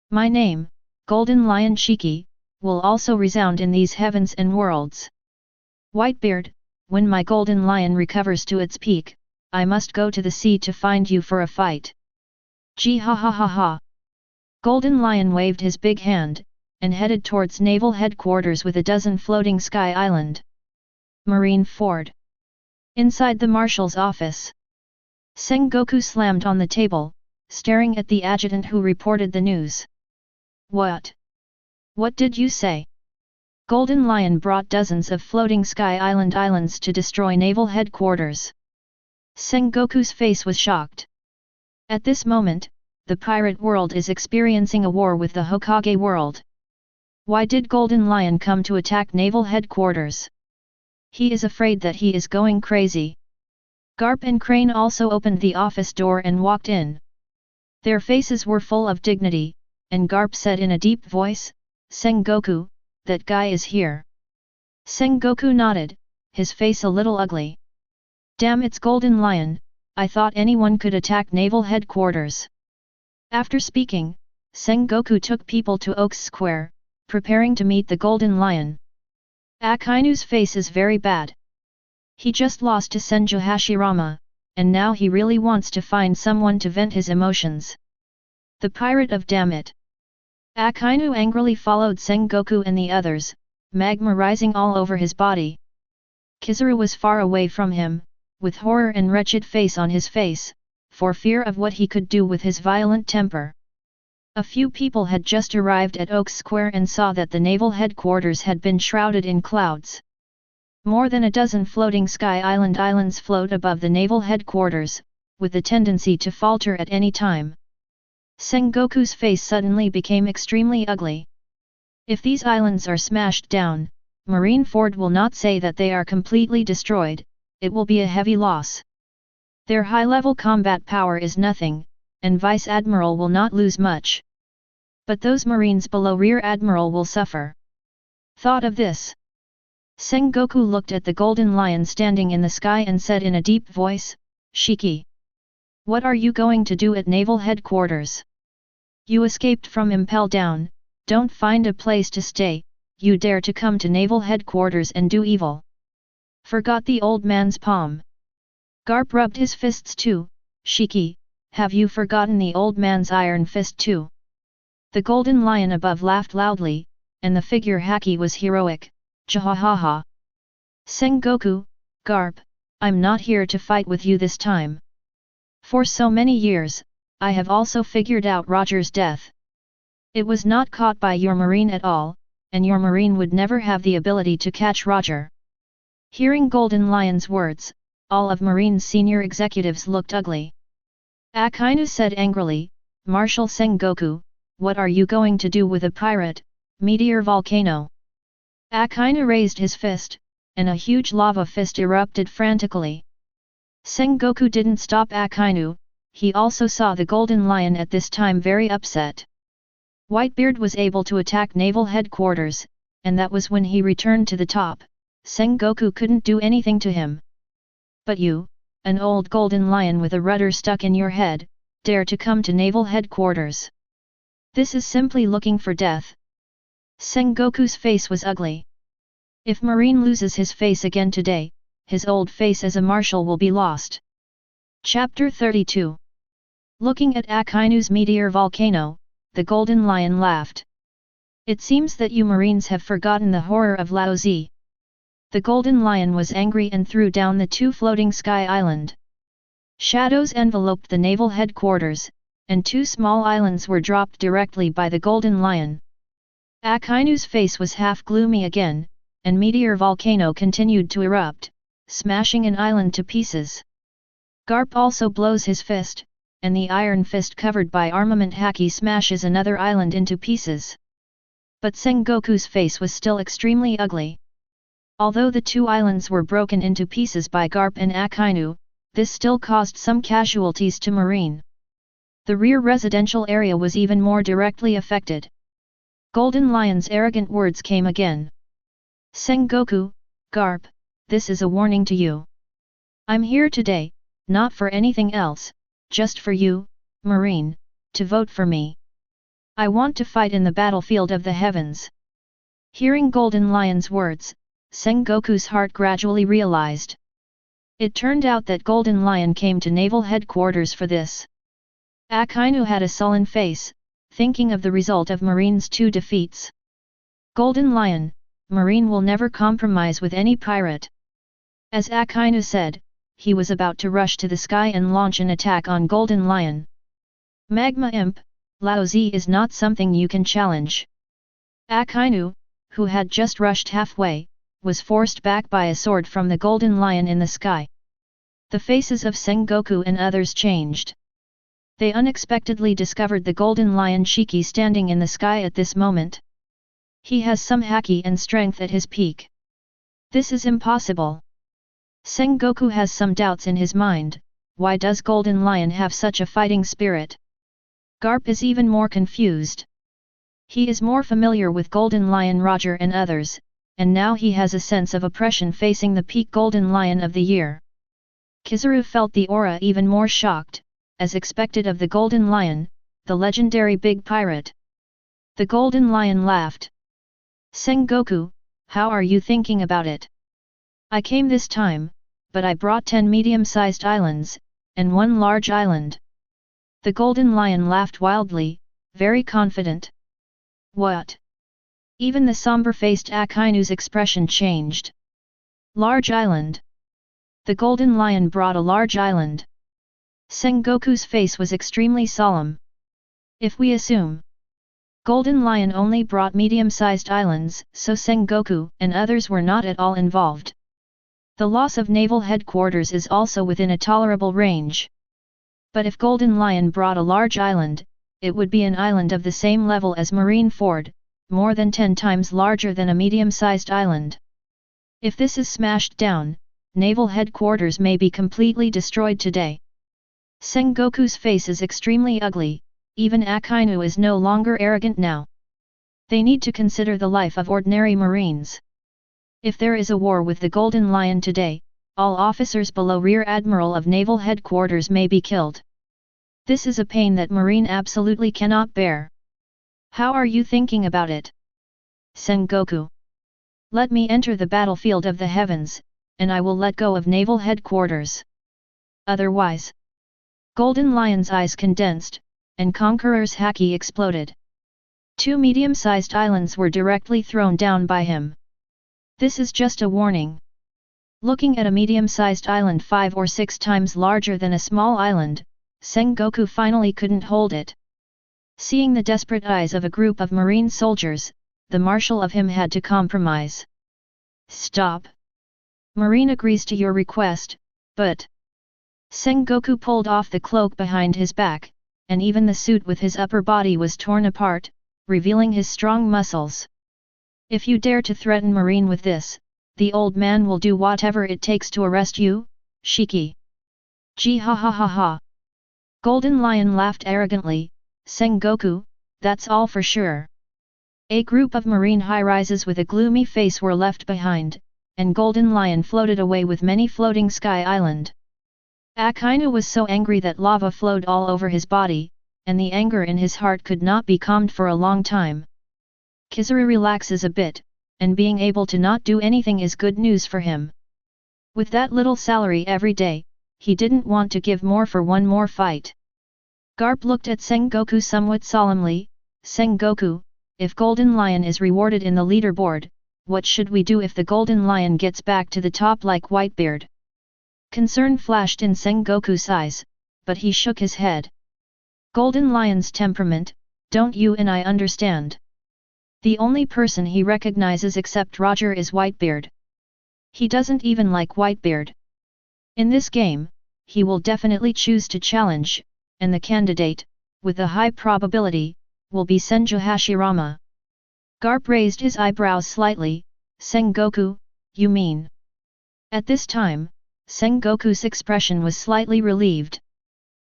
My name, Golden Lion Shiki, will also resound in these heavens and worlds. Whitebeard, when my golden lion recovers to its peak, I must go to the sea to find you for a fight. Gee ha ha ha ha! Golden Lion waved his big hand, and headed towards naval headquarters with a dozen floating sky island. Marine Ford. Inside the marshal's office. Sengoku slammed on the table, staring at the adjutant who reported the news. What? What did you say? Golden Lion brought dozens of floating sky islands to destroy naval headquarters. Sengoku's face was shocked. At this moment, the pirate world is experiencing a war with the Hokage world. Why did Golden Lion come to attack naval headquarters? He is afraid that he is going crazy. Garp and Crane also opened the office door and walked in. Their faces were full of dignity, and Garp said in a deep voice, "Sengoku, that guy is here." Sengoku nodded, his face a little ugly. "Damn, it's Golden Lion, I thought anyone could attack naval headquarters." After speaking, Sengoku took people to Oaks Square, preparing to meet the Golden Lion. Akainu's face is very bad. He just lost to Senju Hashirama, and now he really wants to find someone to vent his emotions. The pirate of damn it. Akainu angrily followed Sengoku and the others, magma rising all over his body. Kizaru was far away from him, with horror and wretched face on his face, for fear of what he could do with his violent temper. A few people had just arrived at Oak Square and saw that the naval headquarters had been shrouded in clouds. More than a dozen floating sky islands float above the naval headquarters, with the tendency to falter at any time. Sengoku's face suddenly became extremely ugly. If these islands are smashed down, Marineford will not say that they are completely destroyed, it will be a heavy loss. Their high-level combat power is nothing, and Vice Admiral will not lose much. But those Marines below Rear Admiral will suffer. Thought of this. Sengoku looked at the Golden Lion standing in the sky and said in a deep voice, "Shiki. What are you going to do at naval headquarters? You escaped from Impel Down, don't find a place to stay, you dare to come to naval headquarters and do evil." Forgot the old man's palm. Garp rubbed his fists too. "Shiki, have you forgotten the old man's iron fist too?" The Golden Lion above laughed loudly, and the figure Haki was heroic. "Jahahaha. Sengoku, Garp, I'm not here to fight with you this time. For so many years, I have also figured out Roger's death. It was not caught by your marine at all, and your marine would never have the ability to catch Roger." Hearing Golden Lion's words, all of Marine's senior executives looked ugly. Akainu said angrily, "Marshal Sengoku, what are you going to do with a pirate, meteor volcano?" Akainu raised his fist, and a huge lava fist erupted frantically. Sengoku didn't stop Akainu, he also saw the Golden Lion at this time very upset. Whitebeard was able to attack naval headquarters, and that was when he returned to the top. Sengoku couldn't do anything to him. But you, an old Golden Lion with a rudder stuck in your head, dare to come to naval headquarters. This is simply looking for death. Sengoku's face was ugly. If Marine loses his face again today, his old face as a marshal will be lost. Chapter 32. Looking at Akainu's meteor volcano, the Golden Lion laughed. "It seems that you Marines have forgotten the horror of Laozi." The Golden Lion was angry and threw down the two floating sky island. Shadows enveloped the naval headquarters, and two small islands were dropped directly by the Golden Lion. Akainu's face was half gloomy again, and meteor volcano continued to erupt, smashing an island to pieces. Garp also blows his fist, and the iron fist covered by armament Haki smashes another island into pieces. But Sengoku's face was still extremely ugly. Although the two islands were broken into pieces by Garp and Akainu, this still caused some casualties to Marine. The rear residential area was even more directly affected. Golden Lion's arrogant words came again. "Sengoku, Garp, this is a warning to you. I'm here today, not for anything else, just for you, Marine, to vote for me. I want to fight in the battlefield of the heavens." Hearing Golden Lion's words, Sengoku's heart gradually realized. It turned out that Golden Lion came to naval headquarters for this. Akainu had a sullen face, thinking of the result of Marine's two defeats. Golden Lion, Marine will never compromise with any pirate. As Akainu said, he was about to rush to the sky and launch an attack on Golden Lion. "Magma Imp, Laozi is not something you can challenge." Akainu, who had just rushed halfway, was forced back by a sword from the golden lion in the sky. The faces of Sengoku and others changed. They unexpectedly discovered the golden lion Shiki standing in the sky at this moment. He has some haki and strength at his peak. This is impossible. Sengoku has some doubts in his mind. Why does Golden Lion have such a fighting spirit? Garp is even more confused. He is more familiar with Golden Lion Roger and others, and now he has a sense of oppression facing the peak Golden Lion of the year. Kizaru felt the aura even more shocked, as expected of the Golden Lion, the legendary big pirate. The Golden Lion laughed. Sengoku, how are you thinking about it? I came this time, but I brought 10 medium-sized islands, and 1 large island. The Golden Lion laughed wildly, very confident. What? Even the somber-faced Akainu's expression changed. Large island. The Golden Lion brought a large island. Sengoku's face was extremely solemn. If we assume Golden Lion only brought medium-sized islands, so Sengoku and others were not at all involved. The loss of naval headquarters is also within a tolerable range. But if Golden Lion brought a large island, it would be an island of the same level as Marine Ford, more than 10 times larger than a medium-sized island. If this is smashed down, naval headquarters may be completely destroyed today. Sengoku's face is extremely ugly, even Akainu is no longer arrogant now. They need to consider the life of ordinary Marines. If there is a war with the Golden Lion today, all officers below Rear Admiral of Naval Headquarters may be killed. This is a pain that Marine absolutely cannot bear. How are you thinking about it? Sengoku. Let me enter the battlefield of the heavens, and I will let go of Naval Headquarters. Otherwise. Golden Lion's eyes condensed, and Conqueror's haki exploded. 2 medium-sized islands were directly thrown down by him. This is just a warning. Looking at a medium-sized island 5 or 6 times larger than a small island, Sengoku finally couldn't hold it. Seeing the desperate eyes of a group of marine soldiers, the marshal of him had to compromise. Stop. Marine agrees to your request, but... Sengoku pulled off the cloak behind his back, and even the suit with his upper body was torn apart, revealing his strong muscles. If you dare to threaten Marine with this, the old man will do whatever it takes to arrest you, Shiki. Gee ha ha ha ha. Golden Lion laughed arrogantly. Sengoku, that's all for sure. A group of marine high-rises with a gloomy face were left behind, and Golden Lion floated away with many floating sky island. Akainu was so angry that lava flowed all over his body, and the anger in his heart could not be calmed for a long time. Kizaru relaxes a bit, and being able to not do anything is good news for him. With that little salary every day, he didn't want to give more for one more fight. Garp looked at Sengoku somewhat solemnly. Sengoku, if Golden Lion is rewarded in the leaderboard, what should we do if the Golden Lion gets back to the top like Whitebeard? Concern flashed in Sengoku's eyes, but he shook his head. Golden Lion's temperament, don't you and I understand. The only person he recognizes except Roger is Whitebeard. He doesn't even like Whitebeard. In this game, he will definitely choose to challenge, and the candidate, with a high probability, will be Senju Hashirama. Garp raised his eyebrows slightly. Sengoku, you mean? At this time, Sengoku's expression was slightly relieved.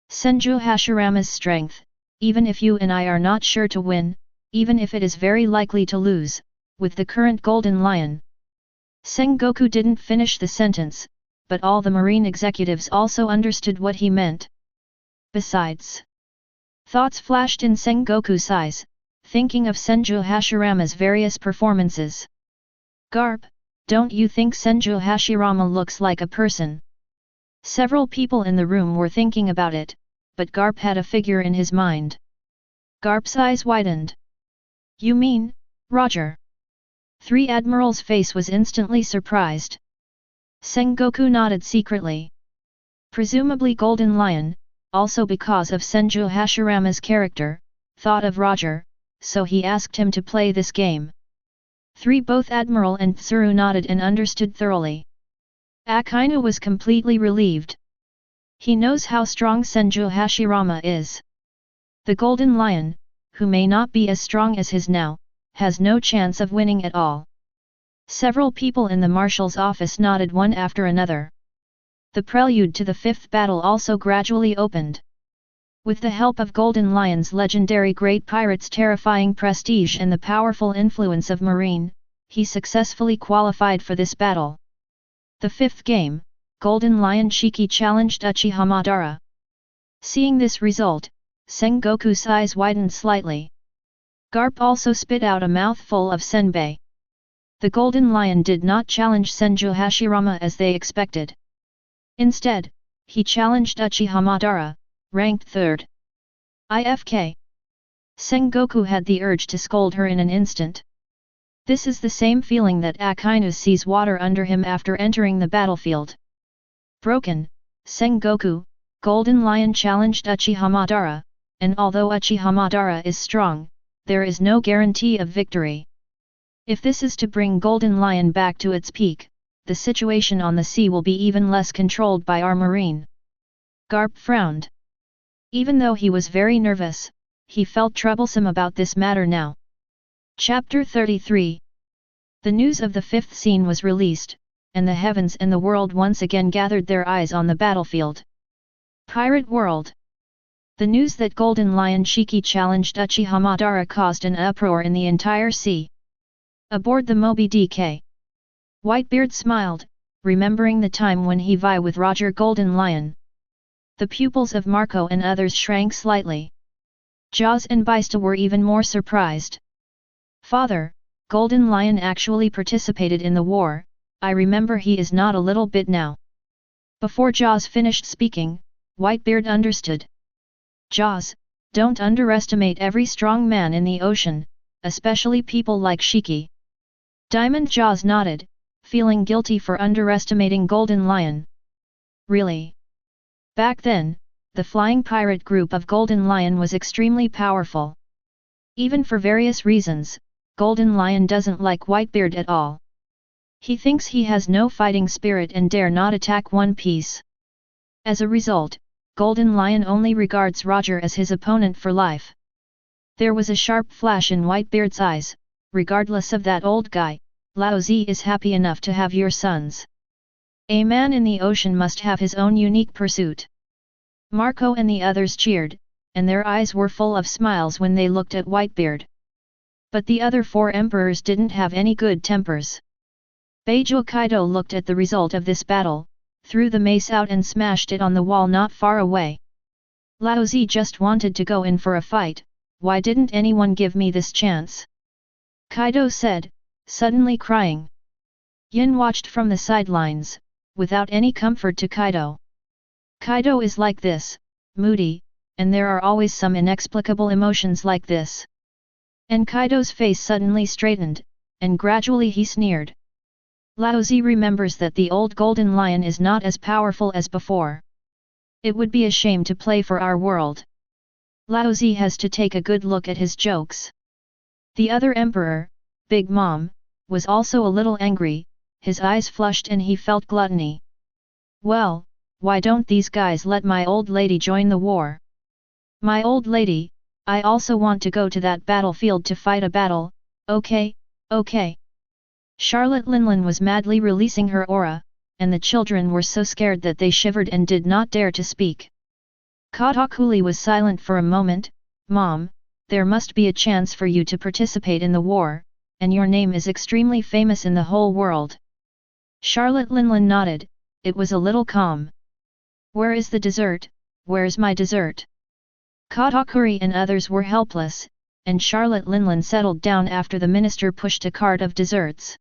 Senju Hashirama's strength, even if you and I are not sure to win, even if it is very likely to lose, with the current Golden Lion. Sengoku didn't finish the sentence, but all the marine executives also understood what he meant. Besides, thoughts flashed in Sengoku's eyes, thinking of Senju Hashirama's various performances. Garp, don't you think Senju Hashirama looks like a person? Several people in the room were thinking about it, but Garp had a figure in his mind. Garp's eyes widened. You mean, Roger? 3 Admiral's face was instantly surprised. Sengoku nodded secretly. Presumably Golden Lion, also because of Senju Hashirama's character, thought of Roger, so he asked him to play this game. Both Admiral and Tsuru nodded and understood thoroughly. Akainu was completely relieved. He knows how strong Senju Hashirama is. The Golden Lion, who may not be as strong as his now, has no chance of winning at all. Several people in the marshal's office nodded one after another. The prelude to the fifth battle also gradually opened. With the help of Golden Lion's legendary Great Pirate's terrifying prestige and the powerful influence of Marine, he successfully qualified for this battle. The fifth game, Golden Lion Shiki challenged Uchiha Madara. Seeing this result, Sengoku's eyes widened slightly. Garp also spit out a mouthful of senbei. The Golden Lion did not challenge Senju Hashirama as they expected. Instead, he challenged Uchiha Madara, ranked third. IFK. Sengoku had the urge to scold her in an instant. This is the same feeling that Akainu sees water under him after entering the battlefield. Broken, Sengoku, Golden Lion challenged Uchiha Madara, and although Uchiha Madara is strong, there is no guarantee of victory. If this is to bring Golden Lion back to its peak, the situation on the sea will be even less controlled by our marine. Garp frowned. Even though he was very nervous, he felt troublesome about this matter now. Chapter 33. The news of the fifth scene was released, and the heavens and the world once again gathered their eyes on the battlefield. Pirate World. The news that Golden Lion Shiki challenged Uchiha Madara caused an uproar in the entire sea. Aboard the Moby DK. Whitebeard smiled, remembering the time when he vie with Roger Golden Lion. The pupils of Marco and others shrank slightly. Jaws and Baista were even more surprised. Father, Golden Lion actually participated in the war, I remember he is not a little bit now. Before Jaws finished speaking, Whitebeard understood. Jaws, don't underestimate every strong man in the ocean, especially people like Shiki. Diamond Jaws nodded, feeling guilty for underestimating Golden Lion. Really? Back then, the flying pirate group of Golden Lion was extremely powerful. Even for various reasons, Golden Lion doesn't like Whitebeard at all. He thinks he has no fighting spirit and dare not attack One Piece. As a result, Golden Lion only regards Roger as his opponent for life. There was a sharp flash in Whitebeard's eyes. Regardless of that old guy, Lao Zi is happy enough to have your sons. A man in the ocean must have his own unique pursuit. Marco and the others cheered, and their eyes were full of smiles when they looked at Whitebeard. But the other four emperors didn't have any good tempers. Bai Yuekui looked at the result of this battle, threw the mace out and smashed it on the wall not far away. Lao Zi just wanted to go in for a fight, why didn't anyone give me this chance? Kaido said, suddenly crying. Yin watched from the sidelines, without any comfort to Kaido. Kaido is like this, moody, and there are always some inexplicable emotions like this. And Kaido's face suddenly straightened, and gradually he sneered. Lao Zi remembers that the old Golden Lion is not as powerful as before. It would be a shame to play for our world. Lao Zi has to take a good look at his jokes. The other emperor, Big Mom, was also a little angry, his eyes flushed and he felt gluttony. Well, why don't these guys let my old lady join the war? My old lady, I also want to go to that battlefield to fight a battle, okay, okay. Charlotte Linlin was madly releasing her aura, and the children were so scared that they shivered and did not dare to speak. Katakuri was silent for a moment. Mom, there must be a chance for you to participate in the war, and your name is extremely famous in the whole world. Charlotte Linlin nodded, it was a little calm. Where is the dessert, where's my dessert? Katakuri and others were helpless, and Charlotte Linlin settled down after the minister pushed a cart of desserts.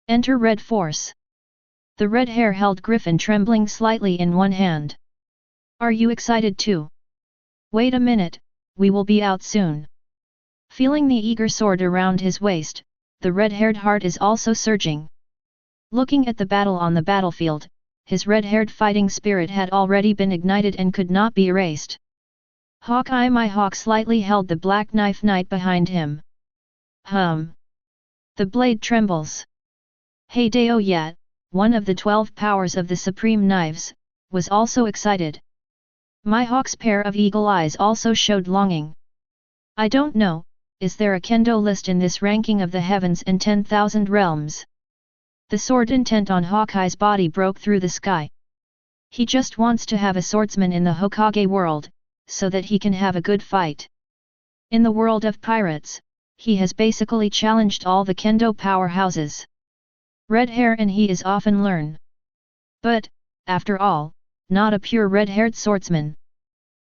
Enter Red Force. The red hair held Griffin trembling slightly in one hand. Are you excited too? Wait a minute, we will be out soon. Feeling the eager sword around his waist, the red-haired heart is also surging. Looking at the battle on the battlefield, his red-haired fighting spirit had already been ignited and could not be erased. Hawkeye my hawk slightly held the black knife knight behind him. The blade trembles. Heidao Yat, one of the 12 powers of the supreme knives, was also excited. Mihawk's pair of eagle eyes also showed longing. I don't know, is there a kendo list in this ranking of the heavens and 10,000 realms? The sword intent on Hawkeye's body broke through the sky. He just wants to have a swordsman in the Hokage world, so that he can have a good fight. In the world of pirates, he has basically challenged all the kendo powerhouses. Red hair and he is often learn. But, after all, not a pure red-haired swordsman.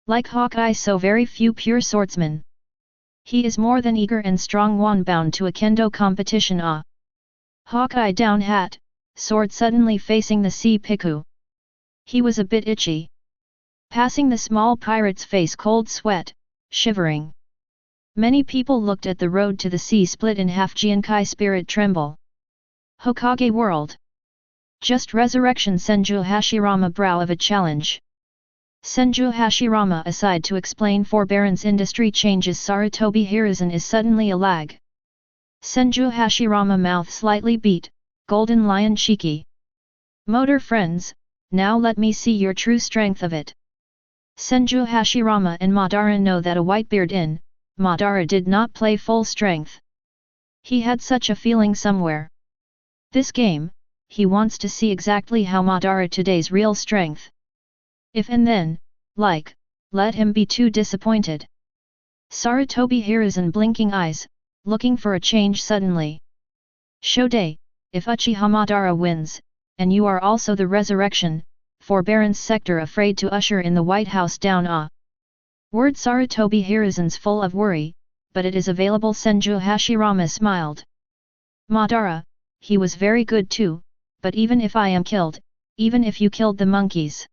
Like Hawkeye, so very few pure swordsmen. He is more than eager and strong one bound to a kendo competition. Hawkeye down hat, sword suddenly facing the sea piku. He was a bit itchy. Passing the small pirate's face cold sweat, shivering. Many people looked at the road to the sea split in half. Jiankai spirit tremble. Hokage world. Just resurrection. Senju Hashirama brow of a challenge. Senju Hashirama aside to explain forbearance industry changes. Sarutobi Hiruzen is suddenly a lag. Senju Hashirama mouth slightly beat, golden lion cheeky. Motor friends, now let me see your true strength of it. Senju Hashirama and Madara know that a Whitebeard in, Madara did not play full strength. He had such a feeling somewhere. This game, he wants to see exactly how Madara today's real strength. If and then, like, let him be too disappointed. Sarutobi Hiruzen blinking eyes, looking for a change suddenly. Shode, if Uchiha Madara wins, and you are also the resurrection, forbearance sector afraid to usher in the White House down. Word Sarutobi Hiruzen's full of worry, but it is available. Senju Hashirama smiled. Madara, he was very good too, but even if I am killed, even if you killed the monkeys.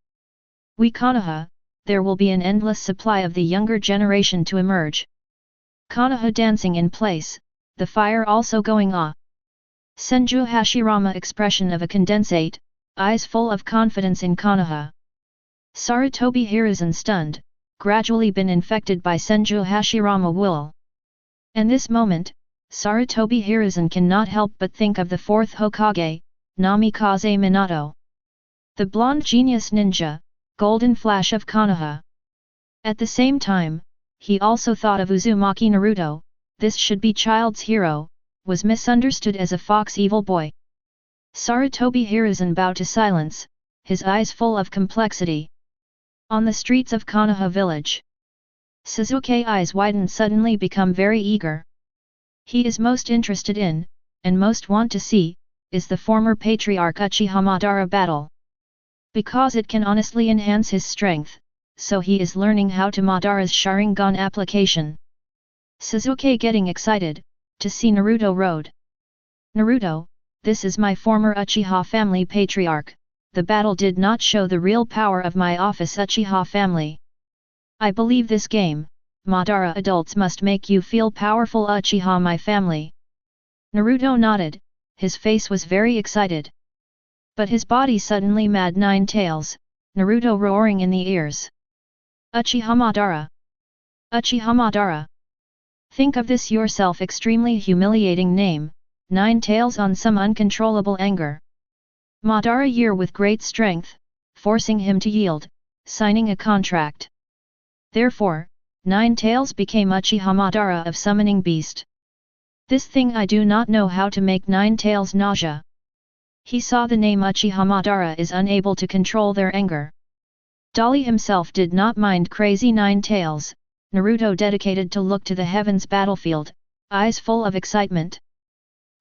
We Konoha, there will be an endless supply of the younger generation to emerge. Konoha dancing in place, the fire also going. Senju Hashirama expression of a condensate, eyes full of confidence in Konoha. Sarutobi Hiruzen stunned, gradually been infected by Senju Hashirama wool. And this moment, Sarutobi Hiruzen cannot help but think of the fourth Hokage, Namikaze Minato. The blonde genius ninja, golden flash of Konoha. At the same time, he also thought of Uzumaki Naruto, this should be child's hero, was misunderstood as a fox evil boy. Sarutobi Hiruzen bowed to silence, his eyes full of complexity. On the streets of Konoha village, Sasuke eyes widened suddenly become very eager. He is most interested in, and most want to see, is the former patriarch Uchiha Madara battle. Because it can honestly enhance his strength, so he is learning how to Madara's Sharingan application. Sasuke getting excited, to see Naruto road. Naruto, this is my former Uchiha family patriarch, the battle did not show the real power of my office Uchiha family. I believe this game, Madara adults must make you feel powerful Uchiha my family. Naruto nodded, his face was very excited. But his body suddenly mad nine tails, Naruto roaring in the ears. Uchiha Madara! Uchiha Madara! Think of this yourself extremely humiliating name, nine tails on some uncontrollable anger. Madara year with great strength, forcing him to yield, signing a contract. Therefore, Nine Tails became Uchiha Madara of Summoning Beast. This thing I do not know how to make Nine Tails nausea. He saw the name Uchiha Madara is unable to control their anger. Dolly himself did not mind crazy Nine Tails, Naruto dedicated to look to the heavens battlefield, eyes full of excitement.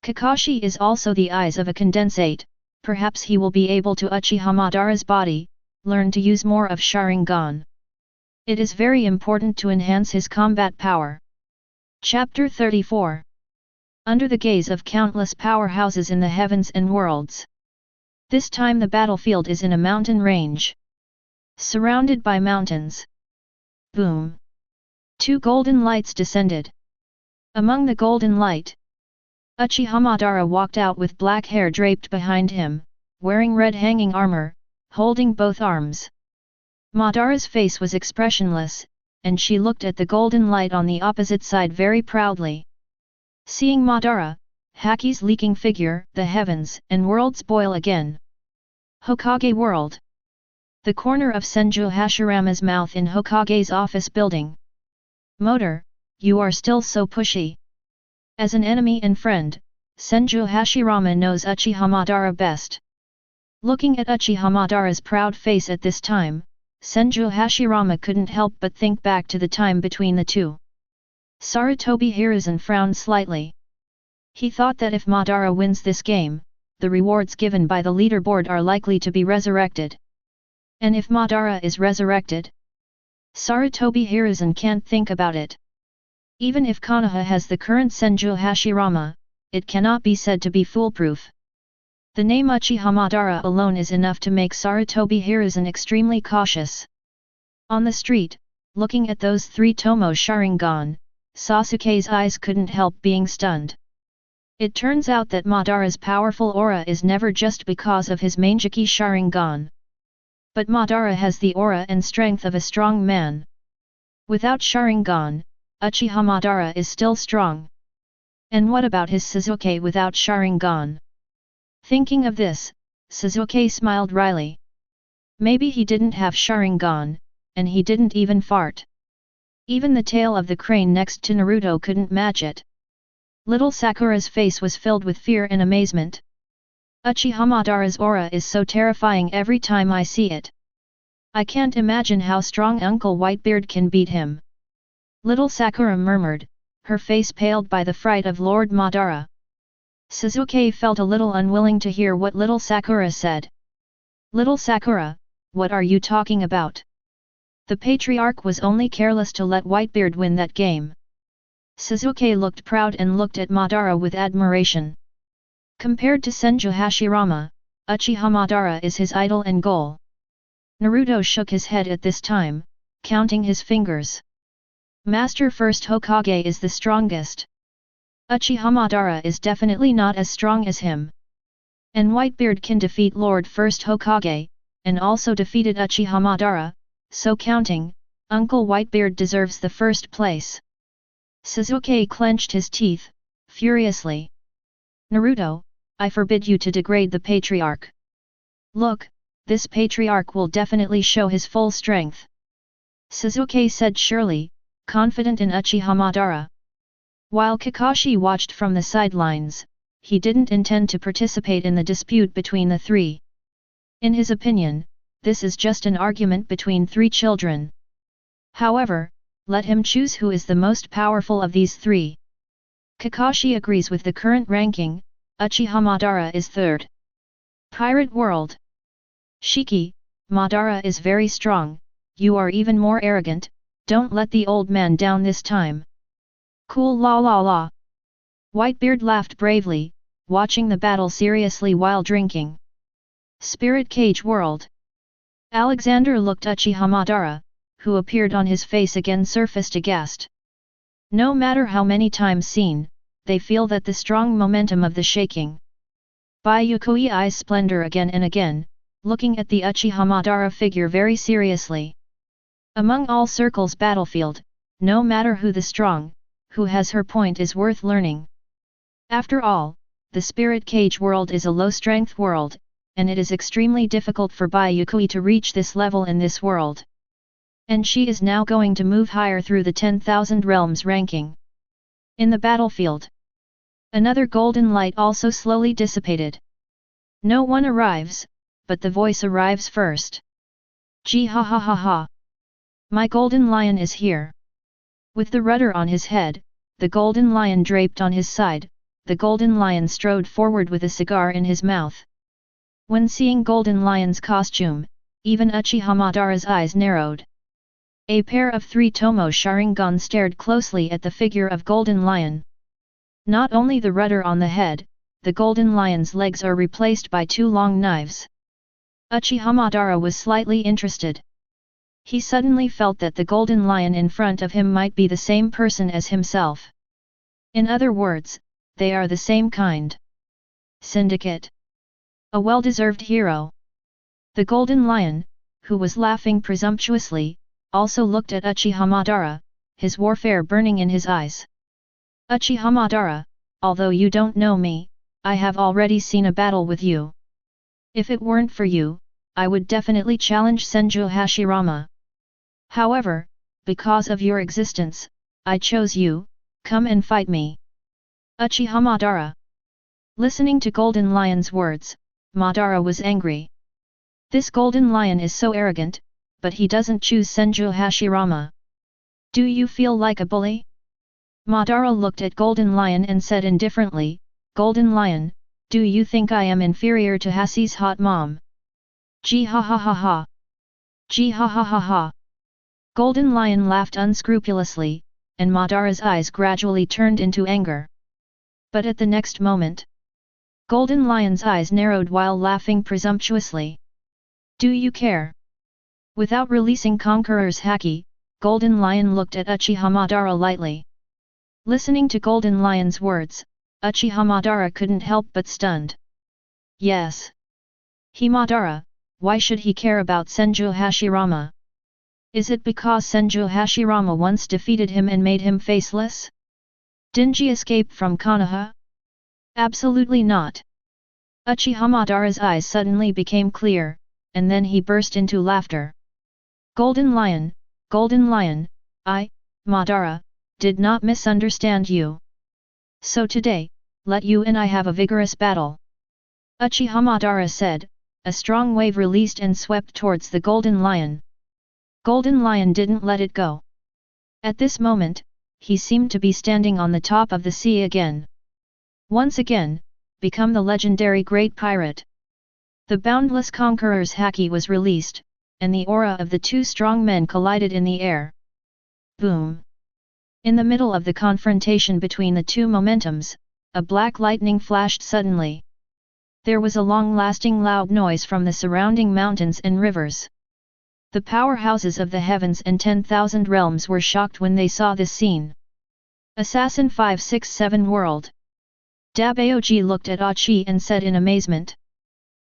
Kakashi is also the eyes of a condensate, perhaps he will be able to Uchiha Madara's body, learn to use more of Sharingan. It is very important to enhance his combat power. Chapter 34. Under the gaze of countless powerhouses in the heavens and worlds. This time the battlefield is in a mountain range. Surrounded by mountains. Boom! Two golden lights descended. Among the golden light, Uchiha Madara walked out with black hair draped behind him, wearing red hanging armor, holding both arms. Madara's face was expressionless, and she looked at the golden light on the opposite side very proudly. Seeing Madara, Haki's leaking figure, the heavens and worlds boil again. Hokage World. The corner of Senju Hashirama's mouth in Hokage's office building. Motor, you are still so pushy. As an enemy and friend, Senju Hashirama knows Uchiha Madara best. Looking at Uchiha Madara's proud face at this time, Senju Hashirama couldn't help but think back to the time between the two. Sarutobi Hiruzen frowned slightly. He thought that if Madara wins this game, the rewards given by the leaderboard are likely to be resurrected. And if Madara is resurrected? Sarutobi Hiruzen can't think about it. Even if Konoha has the current Senju Hashirama, it cannot be said to be foolproof. The name Uchiha Madara alone is enough to make Sarutobi Hiruzen extremely cautious. On the street, looking at those three Tomo Sharingan, Sasuke's eyes couldn't help being stunned. It turns out that Madara's powerful aura is never just because of his Manjiki Sharingan. But Madara has the aura and strength of a strong man. Without Sharingan, Uchiha Madara is still strong. And what about his Sasuke without Sharingan? Thinking of this, Sasuke smiled wryly. Maybe he didn't have Sharingan, and he didn't even fart. Even the tail of the crane next to Naruto couldn't match it. Little Sakura's face was filled with fear and amazement. Uchiha Madara's aura is so terrifying every time I see it. I can't imagine how strong Uncle Whitebeard can beat him. Little Sakura murmured, her face paled by the fright of Lord Madara. Sasuke felt a little unwilling to hear what little Sakura said. Little Sakura, what are you talking about? The patriarch was only careless to let Whitebeard win that game. Sasuke looked proud and looked at Madara with admiration. Compared to Senju Hashirama, Uchiha Madara is his idol and goal. Naruto shook his head at this time, counting his fingers. Master First Hokage is the strongest. Uchiha Madara is definitely not as strong as him. And Whitebeard can defeat Lord First Hokage, and also defeated Uchiha Madara, so counting, Uncle Whitebeard deserves the first place. Sasuke clenched his teeth, furiously. Naruto, I forbid you to degrade the patriarch. Look, this patriarch will definitely show his full strength. Sasuke said surely, confident in Uchiha Madara. While Kakashi watched from the sidelines, he didn't intend to participate in the dispute between the three. In his opinion, this is just an argument between three children. However, let him choose who is the most powerful of these three. Kakashi agrees with the current ranking, Uchiha Madara is third. Pirate World. Shiki, Madara is very strong, you are even more arrogant, don't let the old man down this time. Cool la la la. Whitebeard laughed bravely, watching the battle seriously while drinking. Spirit Cage World. Alexander looked Uchiha Madara, who appeared on his face again surfaced aghast. No matter how many times seen, they feel that the strong momentum of the shaking. Bai Yuekui eyes splendor again and again, looking at the Uchiha Madara figure very seriously. Among all circles battlefield, no matter who the strong, who has her point is worth learning. After all, the Spirit Cage World is a low-strength world, and it is extremely difficult for Bai Yuekui to reach this level in this world. And she is now going to move higher through the 10,000 realms ranking. In the battlefield, another golden light also slowly dissipated. No one arrives, but the voice arrives first. Gee ha ha ha ha. My golden lion is here. With the rudder on his head, the golden lion draped on his side, the golden lion strode forward with a cigar in his mouth. When seeing golden lion's costume, even Uchiha Madara's eyes narrowed. A pair of three Tomo Sharingan stared closely at the figure of golden lion. Not only the rudder on the head, the golden lion's legs are replaced by two long knives. Uchiha Madara was slightly interested. He suddenly felt that the golden lion in front of him might be the same person as himself. In other words, they are the same kind. Syndicate. A well-deserved hero. The golden lion, who was laughing presumptuously, also looked at Uchiha Madara, his warfare burning in his eyes. Uchiha Madara, although you don't know me, I have already seen a battle with you. If it weren't for you, I would definitely challenge Senju Hashirama. However, because of your existence, I chose you, come and fight me. Uchiha Madara. Listening to Golden Lion's words, Madara was angry. This Golden Lion is so arrogant, but he doesn't choose Senju Hashirama. Do you feel like a bully? Madara looked at Golden Lion and said indifferently, Golden Lion, do you think I am inferior to Hashi's hot mom? Gee ha ha ha ha. Gee ha ha ha ha. Golden Lion laughed unscrupulously, and Madara's eyes gradually turned into anger. But at the next moment, Golden Lion's eyes narrowed while laughing presumptuously. Do you care? Without releasing Conqueror's haki, Golden Lion looked at Uchiha Madara lightly. Listening to Golden Lion's words, Uchiha Madara couldn't help but stunned. Yes. Madara, why should he care about Senju Hashirama? Is it because Senju Hashirama once defeated him and made him faceless? Didn't he escape from Konoha? Absolutely not. Uchiha Madara's eyes suddenly became clear, and then he burst into laughter. Golden Lion, I, Madara, did not misunderstand you. So today, let you and I have a vigorous battle. Uchiha Madara said, a strong wave released and swept towards the Golden Lion. Golden Lion didn't let it go. At this moment, he seemed to be standing on the top of the sea again. Once again, become the legendary Great Pirate. The boundless Conqueror's haki was released, and the aura of the two strong men collided in the air. Boom! In the middle of the confrontation between the two momentums, a black lightning flashed suddenly. There was a long-lasting loud noise from the surrounding mountains and rivers. The powerhouses of the heavens and 10,000 realms were shocked when they saw this scene. Assassin 567 World. Dabaoji looked at Achi and said in amazement.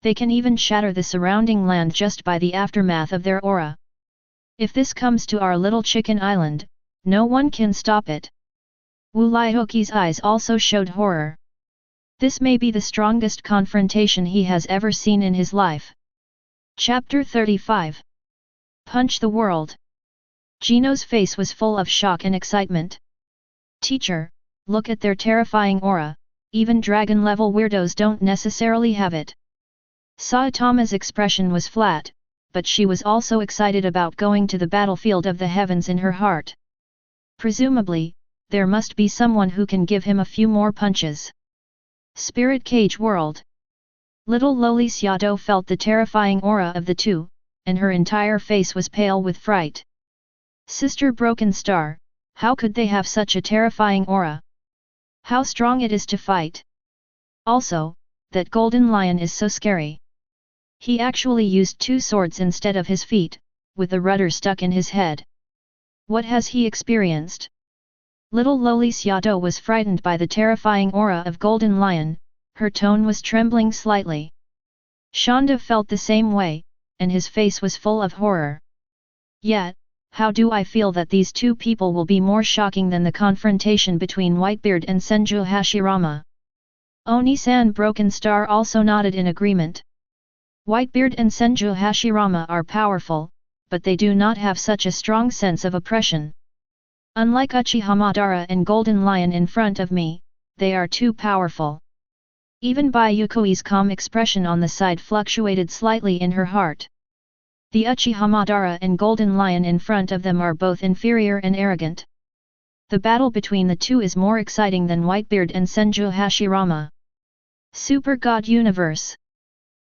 They can even shatter the surrounding land just by the aftermath of their aura. If this comes to our little chicken island, no one can stop it. Wu Laihoqi's eyes also showed horror. This may be the strongest confrontation he has ever seen in his life. Chapter 35. Punch the World. Gino's face was full of shock and excitement. Teacher, look at their terrifying aura, even dragon-level weirdos don't necessarily have it. Saitama's expression was flat, but she was also excited about going to the battlefield of the heavens in her heart. Presumably, there must be someone who can give him a few more punches. Spirit Cage World. Little lowly Xiaodo felt the terrifying aura of the two, and her entire face was pale with fright. Sister Broken Star, how could they have such a terrifying aura? How strong it is to fight. Also, that Golden Lion is so scary. He actually used two swords instead of his feet, with the rudder stuck in his head. What has he experienced? Little lowly Xiaodo was frightened by the terrifying aura of Golden Lion, her tone was trembling slightly. Shanda felt the same way, and his face was full of horror. Yet, how do I feel that these two people will be more shocking than the confrontation between Whitebeard and Senju Hashirama? Oni-san Broken Star also nodded in agreement. Whitebeard and Senju Hashirama are powerful, but they do not have such a strong sense of oppression. Unlike Uchiha Madara and Golden Lion in front of me, they are too powerful. Even Bai Yuekui's calm expression on the side fluctuated slightly in her heart. The Uchiha Madara and Golden Lion in front of them are both inferior and arrogant. The battle between the two is more exciting than Whitebeard and Senju Hashirama. Super God Universe.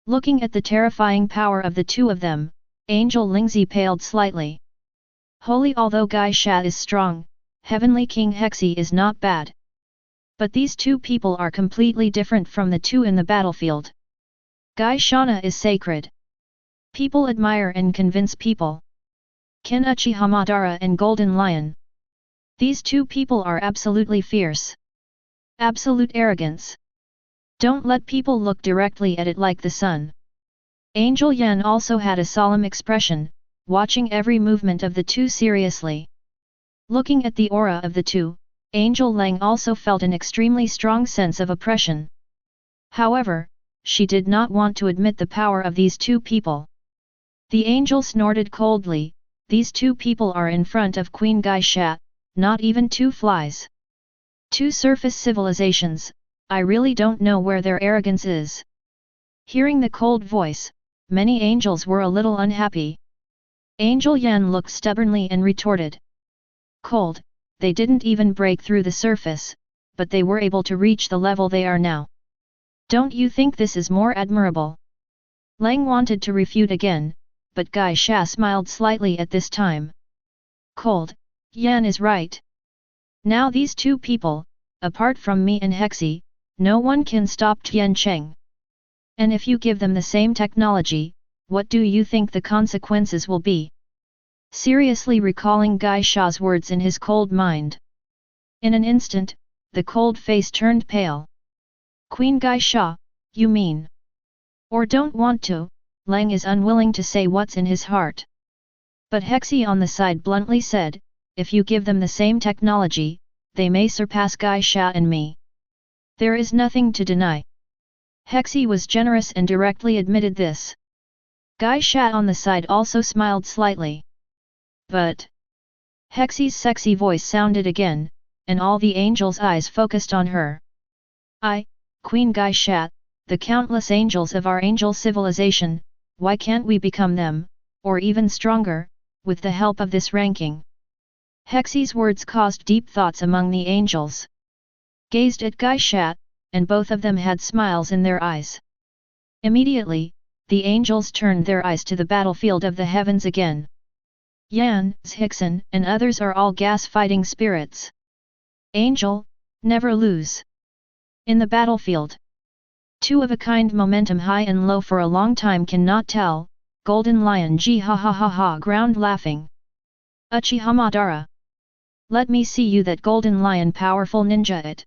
Looking at the terrifying power of the two of them, Angel Lingzi paled slightly. Holy, although Gai Sha is strong, Heavenly King Hexi is not bad. But these two people are completely different from the two in the battlefield. Gai Shana is sacred. People admire and convince people. Ken Uchiha Madara and Golden Lion. These two people are absolutely fierce. Absolute arrogance. Don't let people look directly at it like the sun. Angel Yan also had a solemn expression, watching every movement of the two seriously. Looking at the aura of the two, Angel Lang also felt an extremely strong sense of oppression. However, she did not want to admit the power of these two people. The angel snorted coldly, "These two people are in front of Queen Geisha, not even two flies. Two surface civilizations, I really don't know where their arrogance is." Hearing the cold voice, many angels were a little unhappy. Angel Yan looked stubbornly and retorted. "Cold, they didn't even break through the surface, but they were able to reach the level they are now. Don't you think this is more admirable?" Lang wanted to refute again, but Geisha smiled slightly at this time. "Cold, Yan is right. Now these two people, apart from me and Hexi, no one can stop Tian Cheng. And if you give them the same technology, what do you think the consequences will be?" Seriously recalling Geisha's words in his cold mind. In an instant, the cold face turned pale. "Queen Geisha, you mean? Or don't want to?" Lang is unwilling to say what's in his heart. But Hexi on the side bluntly said, "If you give them the same technology, they may surpass Geisha and me. There is nothing to deny." Hexi was generous and directly admitted this. Geisha on the side also smiled slightly. "But..." Hexi's sexy voice sounded again, and all the angels' eyes focused on her. Queen Geisha, the countless angels of our angel civilization, why can't we become them, or even stronger, with the help of this ranking?" Hexi's words caused deep thoughts among the angels. Gazed at Geisha, and both of them had smiles in their eyes. Immediately, the angels turned their eyes to the battlefield of the heavens again. Yan, Zhixin, and others are all gas-fighting spirits. Angel, never lose. In the battlefield. Two-of-a-kind momentum high and low for a long time cannot tell, Golden Lion Ji ha ha ha ha ground laughing. Uchiha Madara. Let me see you that Golden Lion powerful ninja it.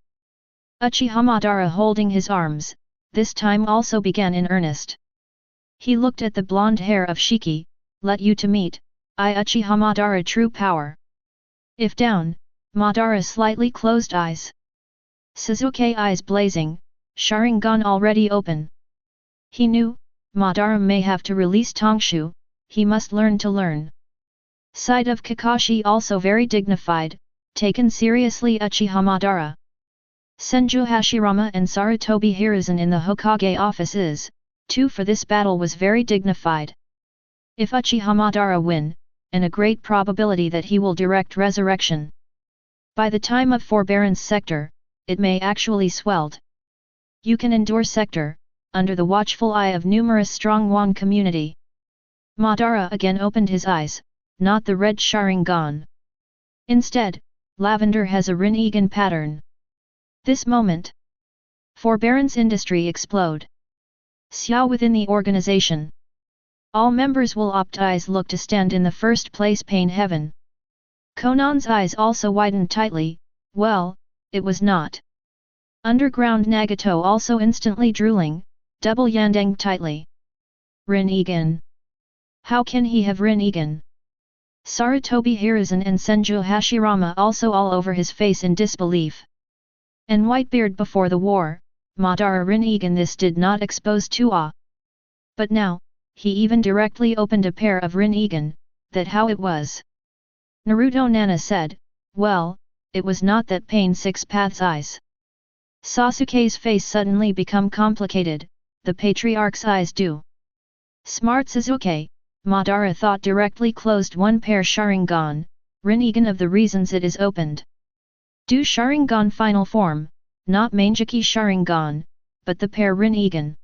Uchiha Madara holding his arms, this time also began in earnest. He looked at the blonde hair of Shiki, "Let you to meet, I Uchiha Madara true power." If down, Madara slightly closed eyes. Suzuki eyes blazing, Sharingan already open. He knew, Madara may have to release Tongshu, he must learn to learn. Side of Kakashi also very dignified, taken seriously Uchiha Madara. Senju Hashirama and Sarutobi Hiruzen in the Hokage offices, too for this battle was very dignified. If Uchiha Madara win, and a great probability that he will direct resurrection. By the time of forbearance sector, it may actually swelled. You can endure sector, under the watchful eye of numerous strong Wan community. Madara again opened his eyes, not the red Sharingan. Instead, lavender has a Rinnegan pattern. This moment, forbearance industry explode. Xiao within the organization. All members will opt eyes look to stand in the first place pain heaven. Conan's eyes also widened tightly, well, it was not. Underground Nagato also instantly drooling, double Yandeng tightly. Rinnegan. How can he have Rinnegan? Sarutobi Hiruzen and Senju Hashirama also all over his face in disbelief. And Whitebeard before the war, Madara Rinnegan this did not expose to awe. But now, he even directly opened a pair of Rinnegan, that how it was. Naruto Nana said, well, it was not that pain six paths eyes. Sasuke's face suddenly become complicated, the patriarch's eyes do. Smart Sasuke, Madara thought directly closed one pair Sharingan, Rinnegan of the reasons it is opened. Do Sharingan final form, not Manjiki Sharingan, but the pair Rinnegan.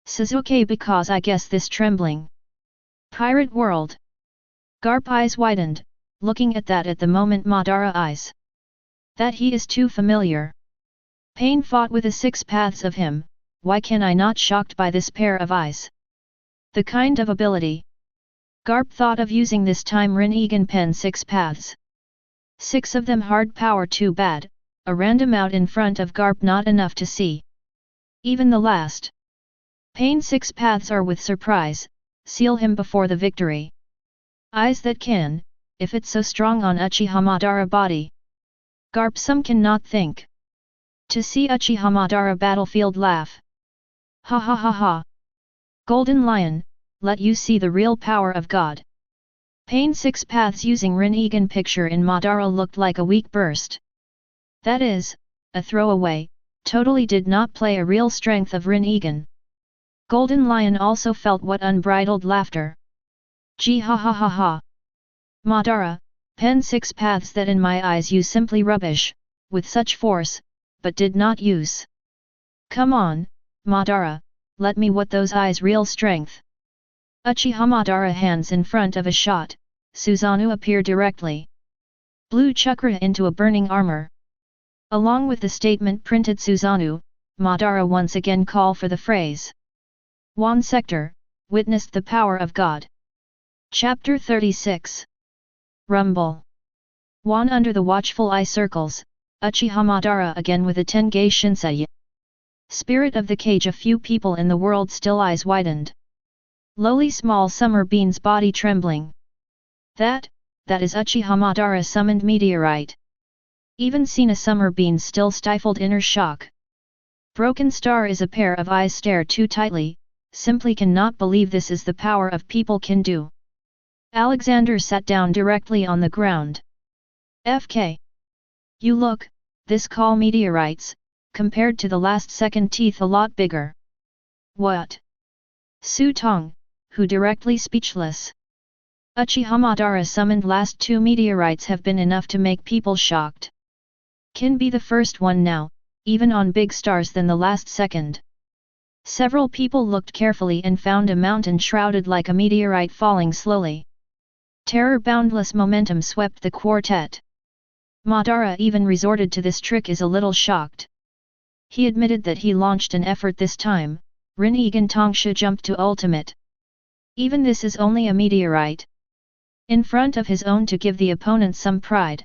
Sasuke because I guess this trembling. Pirate world. Garp eyes widened, looking at that at the moment Madara eyes. That he is too familiar. Pain fought with the six paths of him, why can I not shocked by this pair of eyes? The kind of ability. Garp thought of using this time Rinnegan pen six paths. Six of them hard power too bad, a random out in front of Garp not enough to see. Even the last. Pain six paths are with surprise, seal him before the victory. Eyes that can, if it's so strong on Uchiha Madara body. Garp, some cannot think. To see Uchiha Madara battlefield laugh. Ha ha ha ha. Golden Lion, let you see the real power of God. Pain 6 paths using Rinnegan picture in Madara looked like a weak burst. That is, a throwaway, totally did not play a real strength of Rinnegan. Golden Lion also felt what unbridled laughter. Gee ha ha ha ha. Madara, pen 6 paths that in my eyes you simply rubbish, with such force, but did not use. Come on, Madara, let me what those eyes real strength. Uchiha Madara hands in front of a shot, Susanoo appear directly. Blue chakra into a burning armor. Along with the statement printed Susanoo, Madara once again call for the phrase. Wan sector, witnessed the power of God. Chapter 36. Rumble. Wan under the watchful eye circles, Uchiha Madara again with a Tenge Shinsei. Spirit of the cage, a few people in the world still eyes widened. Lowly small summer bean's body trembling. That is Uchiha Madara summoned meteorite. Even seen a summer bean still stifled inner shock. Broken star is a pair of eyes stare too tightly, simply cannot believe this is the power of people can do. Alexander sat down directly on the ground. FK. You look, this call meteorites, compared to the last second teeth a lot bigger. What? Su Tong, who directly speechless. Uchiha Madara summoned last 2 meteorites have been enough to make people shocked. Can be the first one now, even on big stars than the last second. Several people looked carefully and found a mountain shrouded like a meteorite falling slowly. Terror boundless momentum swept the quartet. Madara even resorted to this trick is a little shocked. He admitted that he launched an effort this time, Rinnegan Tongsha jumped to ultimate. Even this is only a meteorite. In front of his own to give the opponent some pride.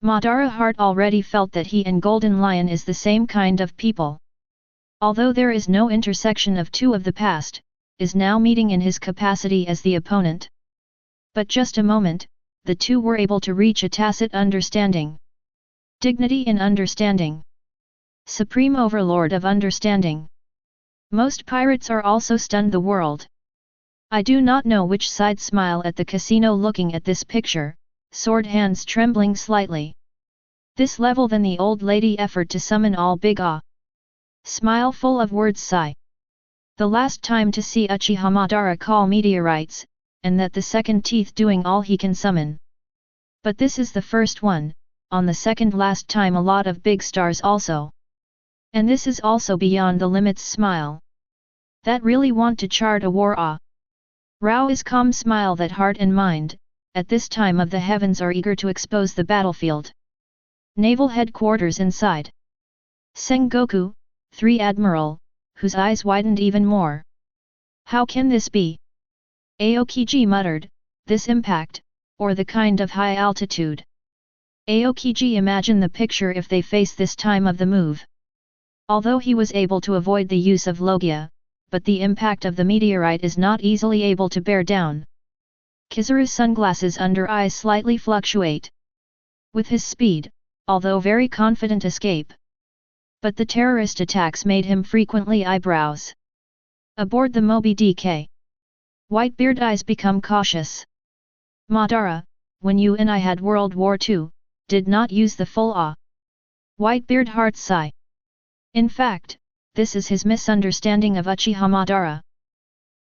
Madara heart already felt that he and Golden Lion is the same kind of people. Although there is no intersection of two of the past, is now meeting in his capacity as the opponent. But just a moment, the two were able to reach a tacit understanding. Dignity in understanding. Supreme overlord of understanding. Most pirates are also stunned the world. I do not know which side smile at the casino looking at this picture, sword hands trembling slightly. This level than the old lady effort to summon all big ah. Smile full of words sigh. The last time to see Uchiha Madara call meteorites, and that the second teeth doing all he can summon. But this is the first one, on the second last time a lot of big stars also. And this is also beyond the limits smile. That really want to chart a war ah. Rao is calm smile that heart and mind, at this time of the heavens are eager to expose the battlefield. Naval headquarters inside. Sengoku, 3 Admiral, whose eyes widened even more. How can this be? Aokiji muttered, this impact, or the kind of high altitude. Aokiji imagine the picture if they face this time of the move. Although he was able to avoid the use of Logia, but the impact of the meteorite is not easily able to bear down. Kizaru's sunglasses under eyes slightly fluctuate. With his speed, although very confident escape. But the terrorist attacks made him frequently eyebrows. Aboard the Moby DK. Whitebeard eyes become cautious. Madara, when you and I had World War II, did not use the full ah. Whitebeard heart sigh. In fact, this is his misunderstanding of Uchiha Madara.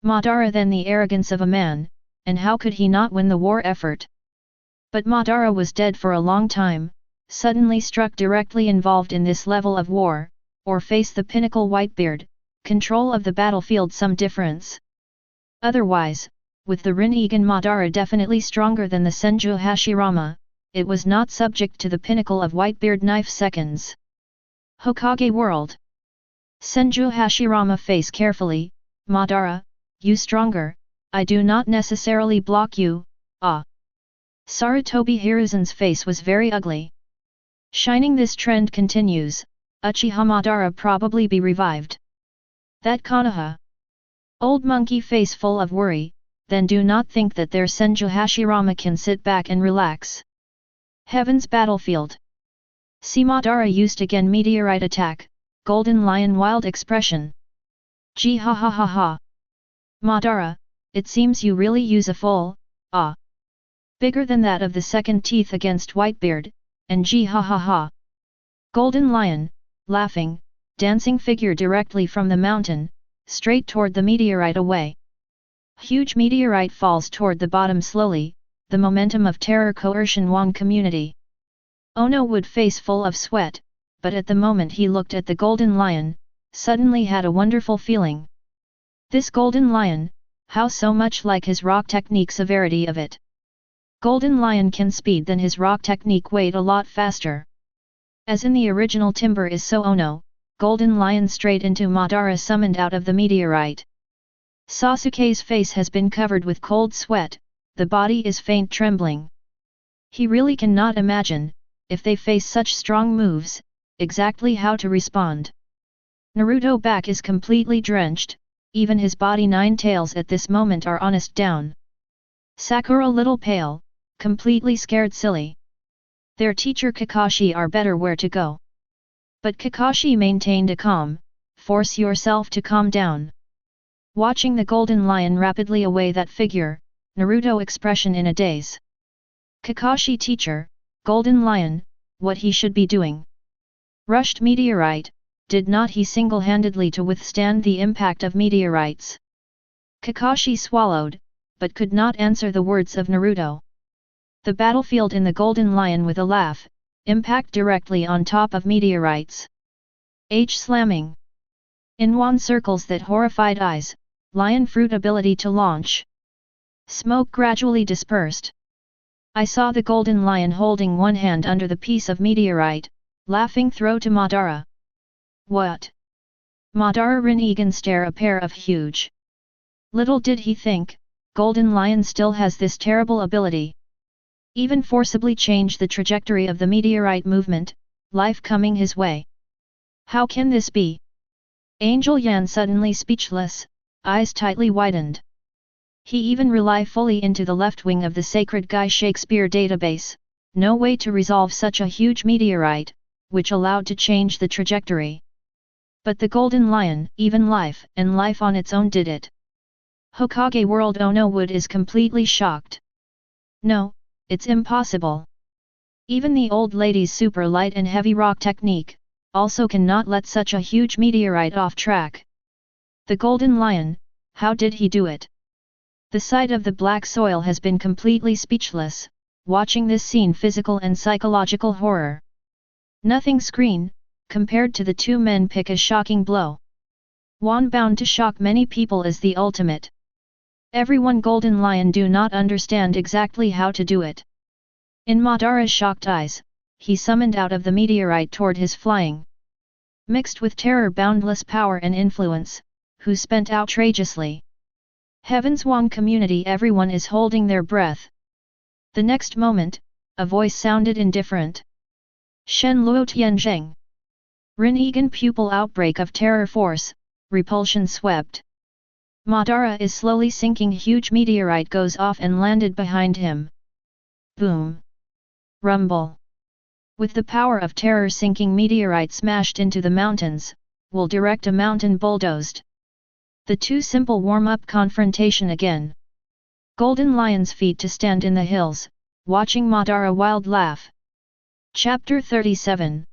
Madara then the arrogance of a man, and how could he not win the war effort? But Madara was dead for a long time, suddenly struck directly involved in this level of war, or face the pinnacle Whitebeard, control of the battlefield some difference. Otherwise, with the Rinnegan Madara definitely stronger than the Senju Hashirama, it was not subject to the pinnacle of Whitebeard knife seconds. Hokage world. Senju Hashirama face carefully, Madara, you stronger, I do not necessarily block you, ah. Sarutobi Hiruzan's face was very ugly. Shining this trend continues, Uchiha Madara probably be revived. That Konoha. Old monkey face full of worry, then do not think that their Senju Hashirama can sit back and relax. Heaven's battlefield. See Madara used again meteorite attack, golden lion wild expression. Gee ha ha ha ha. Madara, it seems you really use a full, bigger than that of the second teeth against Whitebeard, and gee ha ha ha. Golden lion, laughing, dancing figure directly from the mountain, straight toward the meteorite away. Huge meteorite falls toward the bottom slowly, the momentum of terror coercion Wang community. Ono would face full of sweat, but at the moment he looked at the golden lion, suddenly had a wonderful feeling. This golden lion, how so much like his rock technique severity of it. Golden lion can speed than his rock technique weight a lot faster. As in the original timber is so Ono, golden lion straight into Madara summoned out of the meteorite. Sasuke's face has been covered with cold sweat, the body is faint trembling. He really cannot imagine, if they face such strong moves, exactly how to respond. Naruto back is completely drenched, even his body nine tails at this moment are honest down. Sakura little pale, completely scared silly. Their teacher Kakashi are better where to go. But Kakashi maintained a calm, force yourself to calm down. Watching the golden lion rapidly away that figure, Naruto expression in a daze. Kakashi teacher, golden lion, what he should be doing. Rushed meteorite, did not he single-handedly to withstand the impact of meteorites? Kakashi swallowed, but could not answer the words of Naruto. The battlefield in the golden lion with a laugh, impact directly on top of meteorites. Slamming. In one circles that horrified eyes, lion fruit ability to launch. Smoke gradually dispersed. I saw the golden lion holding one hand under the piece of meteorite, laughing throw to Madara. What? Madara Rinnegan stare a pair of huge. Little did he think, golden lion still has this terrible ability. Even forcibly change the trajectory of the meteorite movement, life coming his way. How can this be? Angel Yan suddenly speechless, eyes tightly widened. He even rely fully into the left wing of the sacred Guy Shakespeare database, no way to resolve such a huge meteorite, which allowed to change the trajectory. But the golden lion, even life and life on its own did it. Hokage world Ono Wood is completely shocked. No, it's impossible. Even the old lady's super light and heavy rock technique, also cannot let such a huge meteorite off track. The golden lion, how did he do it? The sight of the black soil has been completely speechless, watching this scene physical and psychological horror. Nothing screen, compared to the two men pick a shocking blow. One bound to shock many people is the ultimate. Everyone golden lion do not understand exactly how to do it. In Madara's shocked eyes, he summoned out of the meteorite toward his flying. Mixed with terror boundless power and influence, who spent outrageously. Heaven's Wang community everyone is holding their breath. The next moment, a voice sounded indifferent. Shen Luo Tianzheng. Rinnegan pupil outbreak of terror force, repulsion swept. Madara is slowly sinking huge meteorite goes off and landed behind him. Boom. Rumble. With the power of terror sinking meteorite smashed into the mountains, will direct a mountain bulldozed. The two simple warm-up confrontation again. Golden lion's feet to stand in the hills, watching Madara wild laugh. Chapter 37.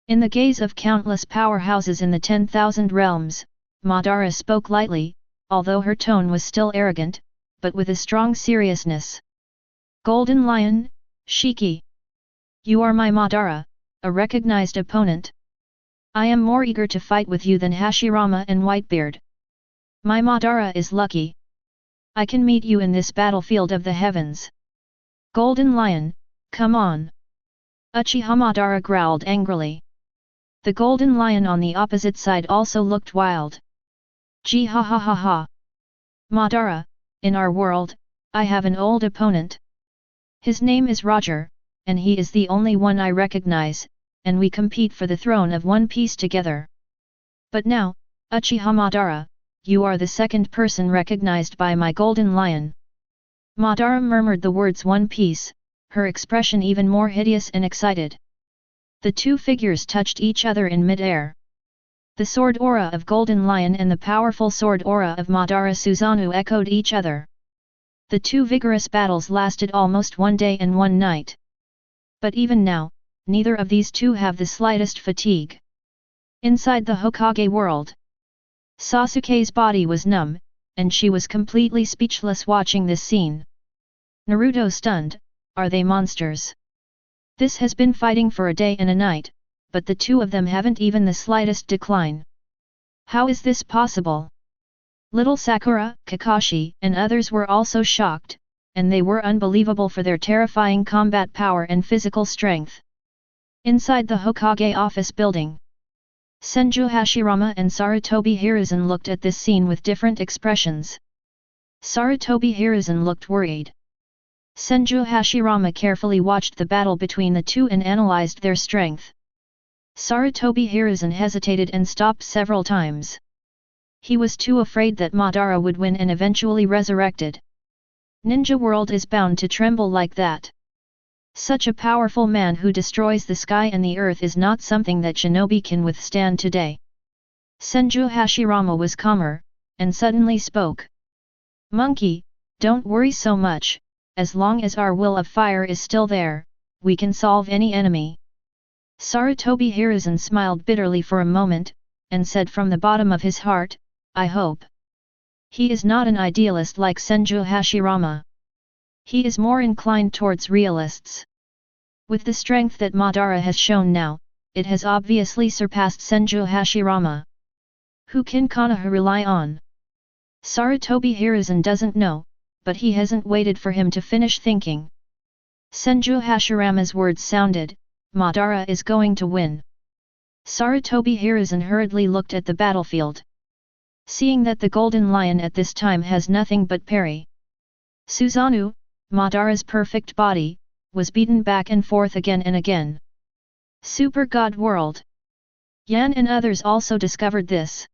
In the gaze of countless powerhouses in the 10,000 realms, Madara spoke lightly, although her tone was still arrogant, but with a strong seriousness. Golden Lion, Shiki. You are my Madara, a recognized opponent. I am more eager to fight with you than Hashirama and Whitebeard. My Madara is lucky. I can meet you in this battlefield of the heavens. Golden Lion, come on. Uchiha Madara growled angrily. The golden lion on the opposite side also looked wild. Gee ha ha ha ha. Madara, in our world, I have an old opponent. His name is Roger, and he is the only one I recognize, and we compete for the throne of One Piece together. But now, Uchiha Madara, you are the second person recognized by my golden lion. Madara murmured the words One Piece, her expression even more hideous and excited. The two figures touched each other in mid-air. The sword aura of Golden Lion and the powerful sword aura of Madara Susanoo echoed each other. The two vigorous battles lasted almost 1 day and 1 night. But even now, neither of these two have the slightest fatigue. Inside the Hokage world, Sasuke's body was numb, and she was completely speechless watching this scene. Naruto stunned, are they monsters? This has been fighting for a day and a night, but the two of them haven't even the slightest decline. How is this possible? Little Sakura, Kakashi, and others were also shocked, and they were unbelievable for their terrifying combat power and physical strength. Inside the Hokage office building, Senju Hashirama and Sarutobi Hiruzen looked at this scene with different expressions. Sarutobi Hiruzen looked worried. Senju Hashirama carefully watched the battle between the two and analyzed their strength. Sarutobi Hiruzen hesitated and stopped several times. He was too afraid that Madara would win and eventually resurrected. Ninja world is bound to tremble like that. Such a powerful man who destroys the sky and the earth is not something that shinobi can withstand today. Senju Hashirama was calmer, and suddenly spoke. Monkey, don't worry so much, as long as our will of fire is still there, we can solve any enemy. Sarutobi Hiruzen smiled bitterly for a moment, and said from the bottom of his heart, I hope. He is not an idealist like Senju Hashirama. He is more inclined towards realists. With the strength that Madara has shown now, it has obviously surpassed Senju Hashirama. Who can Konoha rely on? Sarutobi Hiruzen doesn't know, but he hasn't waited for him to finish thinking. Senju Hashirama's words sounded, Madara is going to win. Sarutobi Hiruzen hurriedly looked at the battlefield. Seeing that the Golden Lion at this time has nothing but parry. Susanoo, Madara's perfect body, was beaten back and forth again and again. Super God World. Yan and others also discovered this.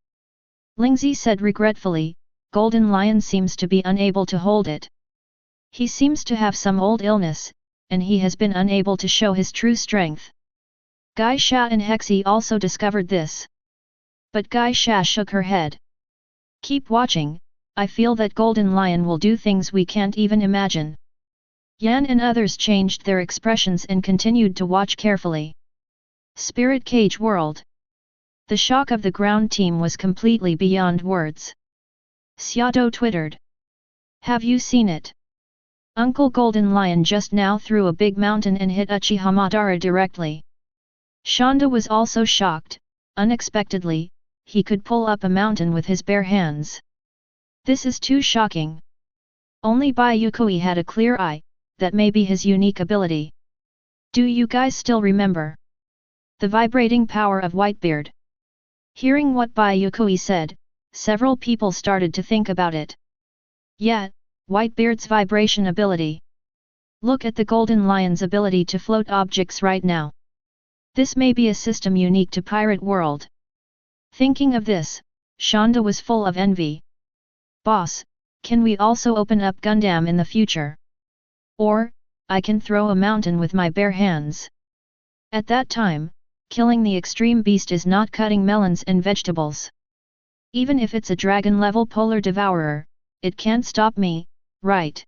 Lingzi said regretfully, Golden Lion seems to be unable to hold it. He seems to have some old illness, and he has been unable to show his true strength. Gai Sha and Hexi also discovered this. But Gai Sha shook her head. Keep watching, I feel that Golden Lion will do things we can't even imagine. Yan and others changed their expressions and continued to watch carefully. Spirit Cage World. The shock of the ground team was completely beyond words. Xiado twittered. Have you seen it? Uncle Golden Lion just now threw a big mountain and hit Uchiha Madara directly. Shanda was also shocked. Unexpectedly, he could pull up a mountain with his bare hands. This is too shocking. Only Bai Yuekui had a clear eye, that may be his unique ability. Do you guys still remember the vibrating power of Whitebeard? Hearing what Bai Yuekui said, several people started to think about it. Yeah, Whitebeard's vibration ability. Look at the Golden Lion's ability to float objects right now. This may be a system unique to Pirate World. Thinking of this, Shanda was full of envy. Boss, can we also open up Gundam in the future? Or, I can throw a mountain with my bare hands. At that time, killing the extreme beast is not cutting melons and vegetables. Even if it's a dragon-level polar devourer, it can't stop me, right?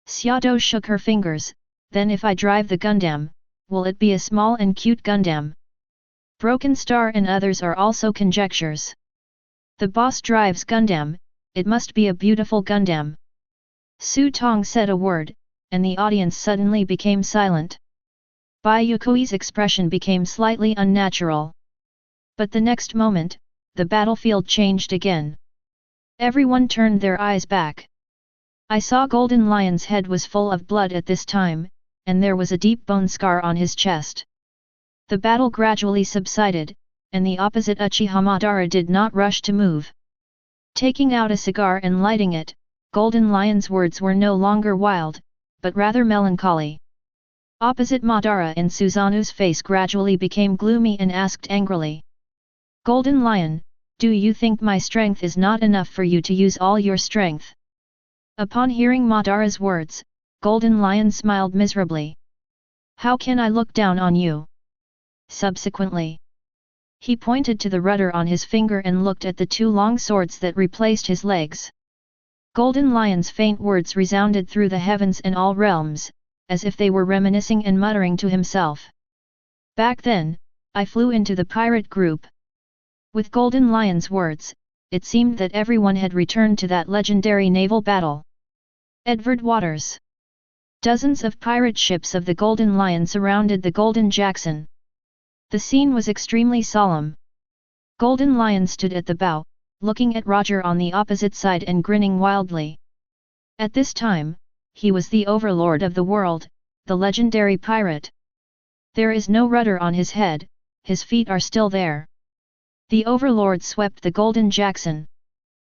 Xiado shook her fingers, then if I drive the Gundam, will it be a small and cute Gundam? Broken Star and others are also conjectures. The boss drives Gundam, it must be a beautiful Gundam. Su Tong said a word, and the audience suddenly became silent. Bai Yuekui's expression became slightly unnatural. But the next moment, the battlefield changed again. Everyone turned their eyes back. I saw Golden Lion's head was full of blood at this time, and there was a deep bone scar on his chest. The battle gradually subsided, and the opposite Uchiha Madara did not rush to move. Taking out a cigar and lighting it, Golden Lion's words were no longer wild, but rather melancholy. Opposite Madara and Susanoo's face gradually became gloomy and asked angrily. Golden Lion, do you think my strength is not enough for you to use all your strength? Upon hearing Madara's words, Golden Lion smiled miserably. How can I look down on you? Subsequently, he pointed to the rudder on his finger and looked at the two long swords that replaced his legs. Golden Lion's faint words resounded through the heavens and all realms, as if they were reminiscing and muttering to himself. Back then, I flew into the pirate group. With Golden Lion's words, it seemed that everyone had returned to that legendary naval battle. Edward Waters. Dozens of pirate ships of the Golden Lion surrounded the Golden Jackson. The scene was extremely solemn. Golden Lion stood at the bow, looking at Roger on the opposite side and grinning wildly. At this time, he was the overlord of the world, the legendary pirate. There is no rudder on his head, his feet are still there. The overlord swept the Golden Jackson.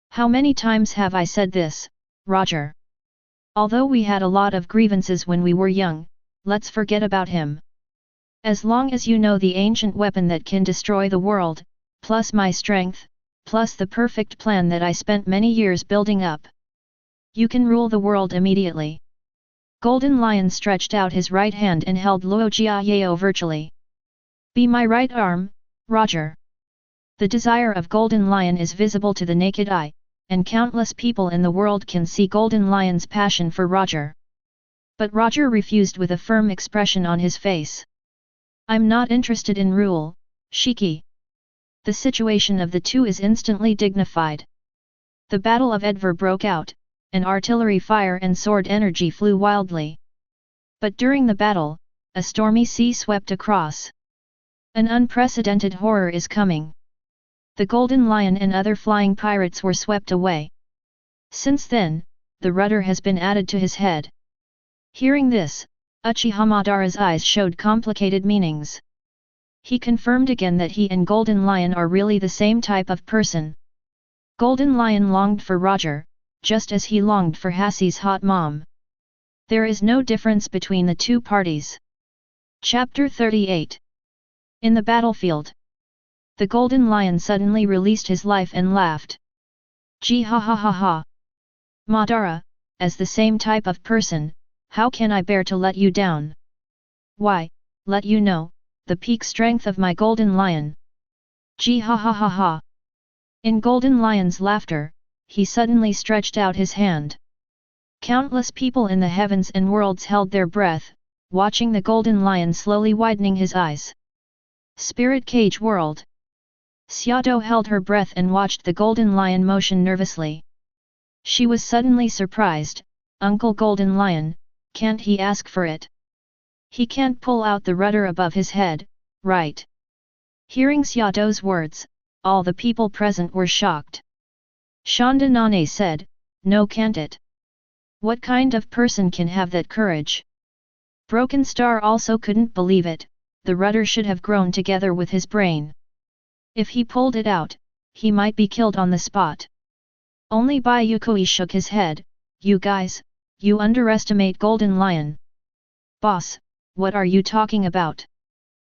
How many times have I said this, Roger? Although we had a lot of grievances when we were young, let's forget about him. As long as you know the ancient weapon that can destroy the world, plus my strength, plus the perfect plan that I spent many years building up, you can rule the world immediately. Golden Lion stretched out his right hand and held Luo Jiayao virtually. Be my right arm, Roger. The desire of Golden Lion is visible to the naked eye, and countless people in the world can see Golden Lion's passion for Roger. But Roger refused with a firm expression on his face. I'm not interested in rule, Shiki. The situation of the two is instantly dignified. The Battle of Edver broke out, and artillery fire and sword energy flew wildly. But during the battle, a stormy sea swept across. An unprecedented horror is coming. The Golden Lion and other flying pirates were swept away. Since then, the rudder has been added to his head. Hearing this, Uchiha Madara's eyes showed complicated meanings. He confirmed again that he and Golden Lion are really the same type of person. Golden Lion longed for Roger, just as he longed for Hashi's hot mom. There is no difference between the two parties. Chapter 38. In the battlefield. The Golden Lion suddenly released his life and laughed. Gee ha ha ha ha. Madara, as the same type of person, how can I bear to let you down? Why, let you know, the peak strength of my Golden Lion. Gee ha ha ha ha. In Golden Lion's laughter, he suddenly stretched out his hand. Countless people in the heavens and worlds held their breath, watching the Golden Lion slowly widening his eyes. Spirit Cage World. Xiaodo held her breath and watched the Golden Lion motion nervously. She was suddenly surprised. Uncle Golden Lion, can't he ask for it? He can't pull out the rudder above his head, right? Hearing Xiaodo's words, all the people present were shocked. Shanda Nane said, no, can't it? What kind of person can have that courage? Broken Star also couldn't believe it. The rudder should have grown together with his brain. If he pulled it out, he might be killed on the spot. Only Bai Yuekui shook his head. You guys, you underestimate Golden Lion. Boss, what are you talking about?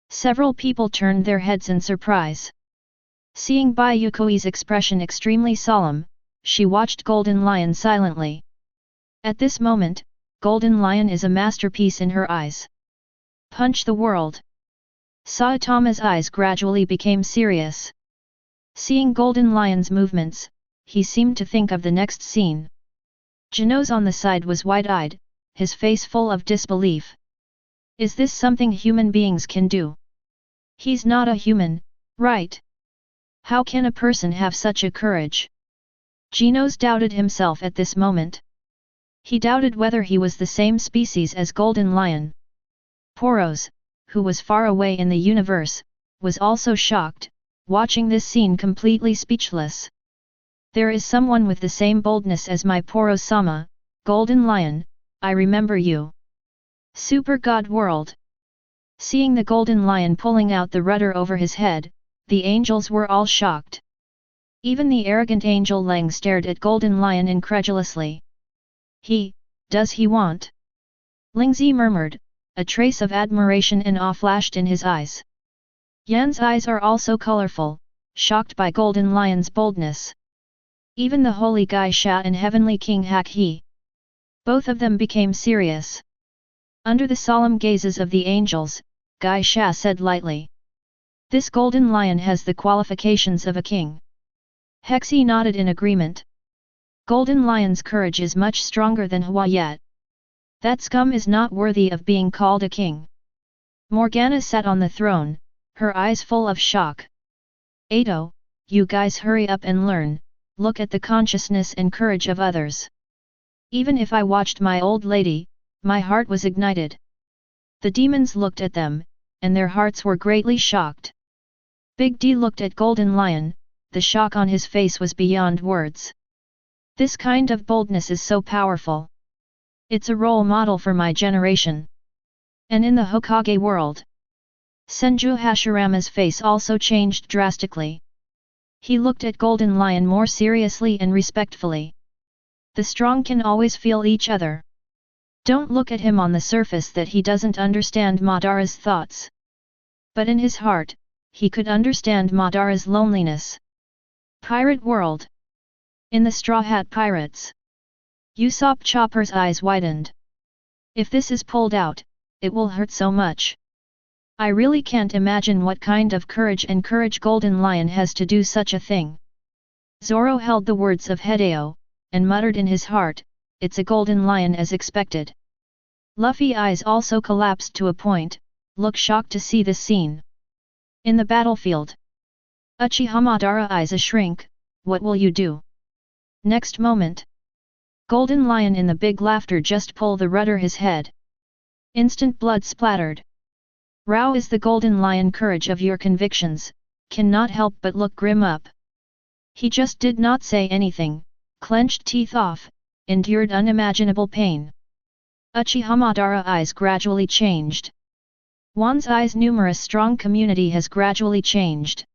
Several people turned their heads in surprise. Seeing Bai Yuekui's expression extremely solemn, she watched Golden Lion silently. At this moment, Golden Lion is a masterpiece in her eyes. Punch the world. Saitama's eyes gradually became serious. Seeing Golden Lion's movements, he seemed to think of the next scene. Geno's on the side was wide-eyed, his face full of disbelief. Is this something human beings can do? He's not a human, right? How can a person have such a courage? Geno's doubted himself at this moment. He doubted whether he was the same species as Golden Lion. Poros, who was far away in the universe, was also shocked, watching this scene completely speechless. There is someone with the same boldness as my Poros-sama, Golden Lion, I remember you. Super God World. Seeing the Golden Lion pulling out the rudder over his head, the angels were all shocked. Even the arrogant angel Lang stared at Golden Lion incredulously. Does he want? Lingzi murmured, a trace of admiration and awe flashed in his eyes. Yan's eyes are also colorful, shocked by Golden Lion's boldness. Even the holy Geisha and heavenly king Hak He. Both of them became serious. Under the solemn gazes of the angels, Geisha said lightly, This golden lion has the qualifications of a king. Hexi nodded in agreement. Golden lion's courage is much stronger than Huayet. That scum is not worthy of being called a king. Morgana sat on the throne, her eyes full of shock. Ado, you guys hurry up and learn, look at the consciousness and courage of others. Even if I watched my old lady, my heart was ignited. The demons looked at them, and their hearts were greatly shocked. Big D looked at Golden Lion, the shock on his face was beyond words. This kind of boldness is so powerful. It's a role model for my generation. And in the Hokage world. Senju Hashirama's face also changed drastically. He looked at Golden Lion more seriously and respectfully. The strong can always feel each other. Don't look at him on the surface that he doesn't understand Madara's thoughts. But in his heart, he could understand Madara's loneliness. Pirate world. In the Straw Hat Pirates. Usopp Chopper's eyes widened. If this is pulled out, it will hurt so much. I really can't imagine what kind of courage Golden Lion has to do such a thing. Zoro held the words of Hideo, and muttered in his heart, it's a Golden Lion as expected. Luffy's eyes also collapsed to a point, look shocked to see this scene. In the battlefield. Uchiha Madara eyes a shrink, what will you do? Next moment. Golden Lion in the big laughter just pull the rudder his head. Instant blood splattered. Rao is the Golden Lion courage of your convictions, cannot help but look grim up. He just did not say anything, clenched teeth off, endured unimaginable pain. Uchiha Madara eyes gradually changed. Wan's eyes numerous strong community has gradually changed.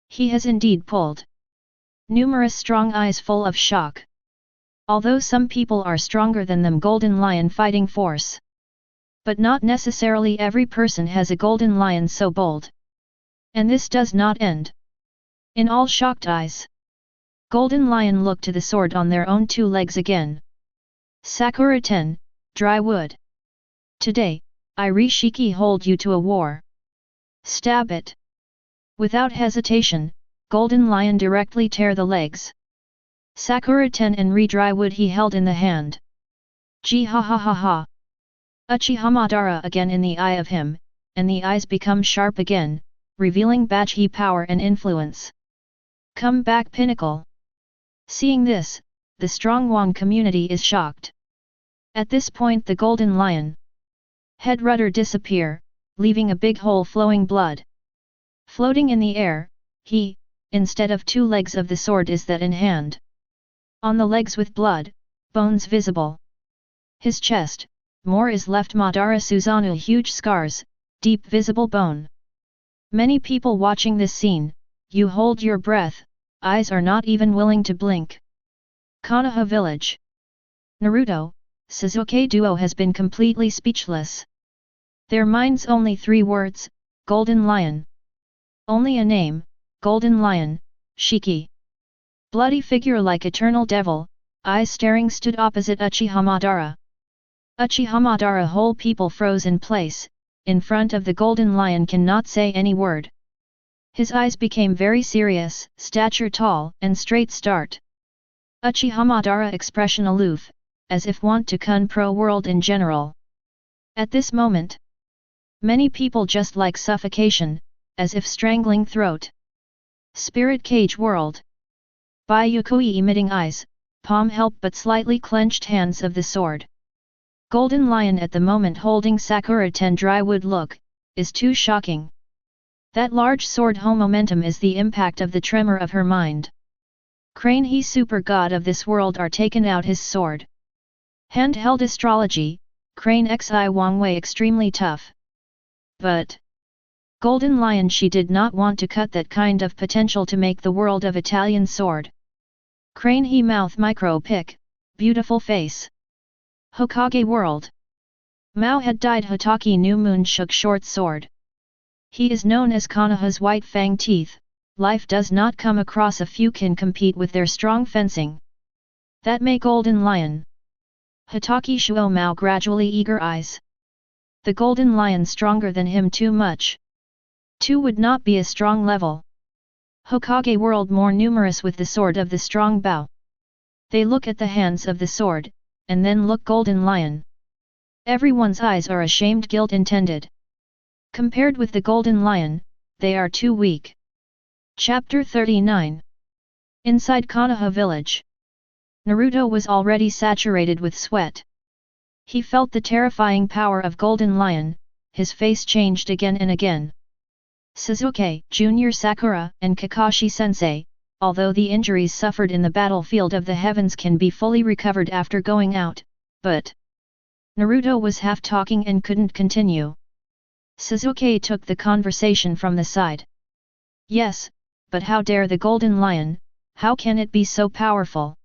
He has indeed pulled. Numerous strong eyes full of shock. Although some people are stronger than them Golden Lion fighting force. But not necessarily every person has a Golden Lion so bold. And this does not end. In all shocked eyes. Golden Lion looked to the sword on their own two legs again. Sakura-ten, dry wood. Today, I Rishiki hold you to a war. Stab it. Without hesitation, Golden Lion directly tear the legs. Sakura-ten and dry wood he held in the hand. Gee ha ha ha ha. Uchiha Madara again in the eye of him, and the eyes become sharp again, revealing Bachi power and influence. Come back Pinnacle. Seeing this, the strong Wang community is shocked. At this point the Golden Lion head rudder disappear, leaving a big hole flowing blood. Floating in the air, he, instead of two legs of the sword is that in hand. On the legs with blood, bones visible. His chest, more is left Madara Susanoo huge scars, deep visible bone. Many people watching this scene, you hold your breath, eyes are not even willing to blink. Konoha village. Naruto, Sasuke duo has been completely speechless. Their minds only three words, Golden Lion. Only a name, Golden Lion, Shiki. Bloody figure like eternal devil, eyes staring stood opposite Uchiha Madara. Uchiha Madara whole people froze in place, in front of the Golden Lion cannot say any word. His eyes became very serious, stature tall and straight start. Uchiha Madara expression aloof, as if want to kun pro world in general. At this moment, many people just like suffocation, as if strangling throat. Spirit cage world. Bai Yuekui emitting eyes, palm help but slightly clenched hands of the sword. Golden Lion at the moment holding Sakura-ten dry wood look, is too shocking. That large sword home momentum is the impact of the tremor of her mind. Crane he super god of this world are taken out his sword. Handheld astrology, Crane xi Wangwei extremely tough. But Golden Lion she did not want to cut that kind of potential to make the world of Italian sword. Crane he mouth micro pick, beautiful face. Hokage world. Mao had died Hotaki New Moon shook short sword. He is known as Konoha's white fang teeth, life does not come across a few can compete with their strong fencing. That may Golden Lion. Hotaki Shuo Mao gradually eager eyes. The Golden Lion stronger than him too much. 2 would not be a strong level. Hokage world more numerous with the sword of the strong bow. They look at the hands of the sword, and then look Golden Lion. Everyone's eyes are ashamed guilt intended. Compared with the Golden Lion, they are too weak. Chapter 39. Inside Konoha village. Naruto was already saturated with sweat. He felt the terrifying power of Golden Lion, his face changed again and again. Sasuke, Junior Sakura, and Kakashi-sensei, although the injuries suffered in the battlefield of the heavens can be fully recovered after going out, but Naruto was half talking and couldn't continue. Sasuke took the conversation from the side. Yes, but how dare the Golden Lion, how can it be so powerful?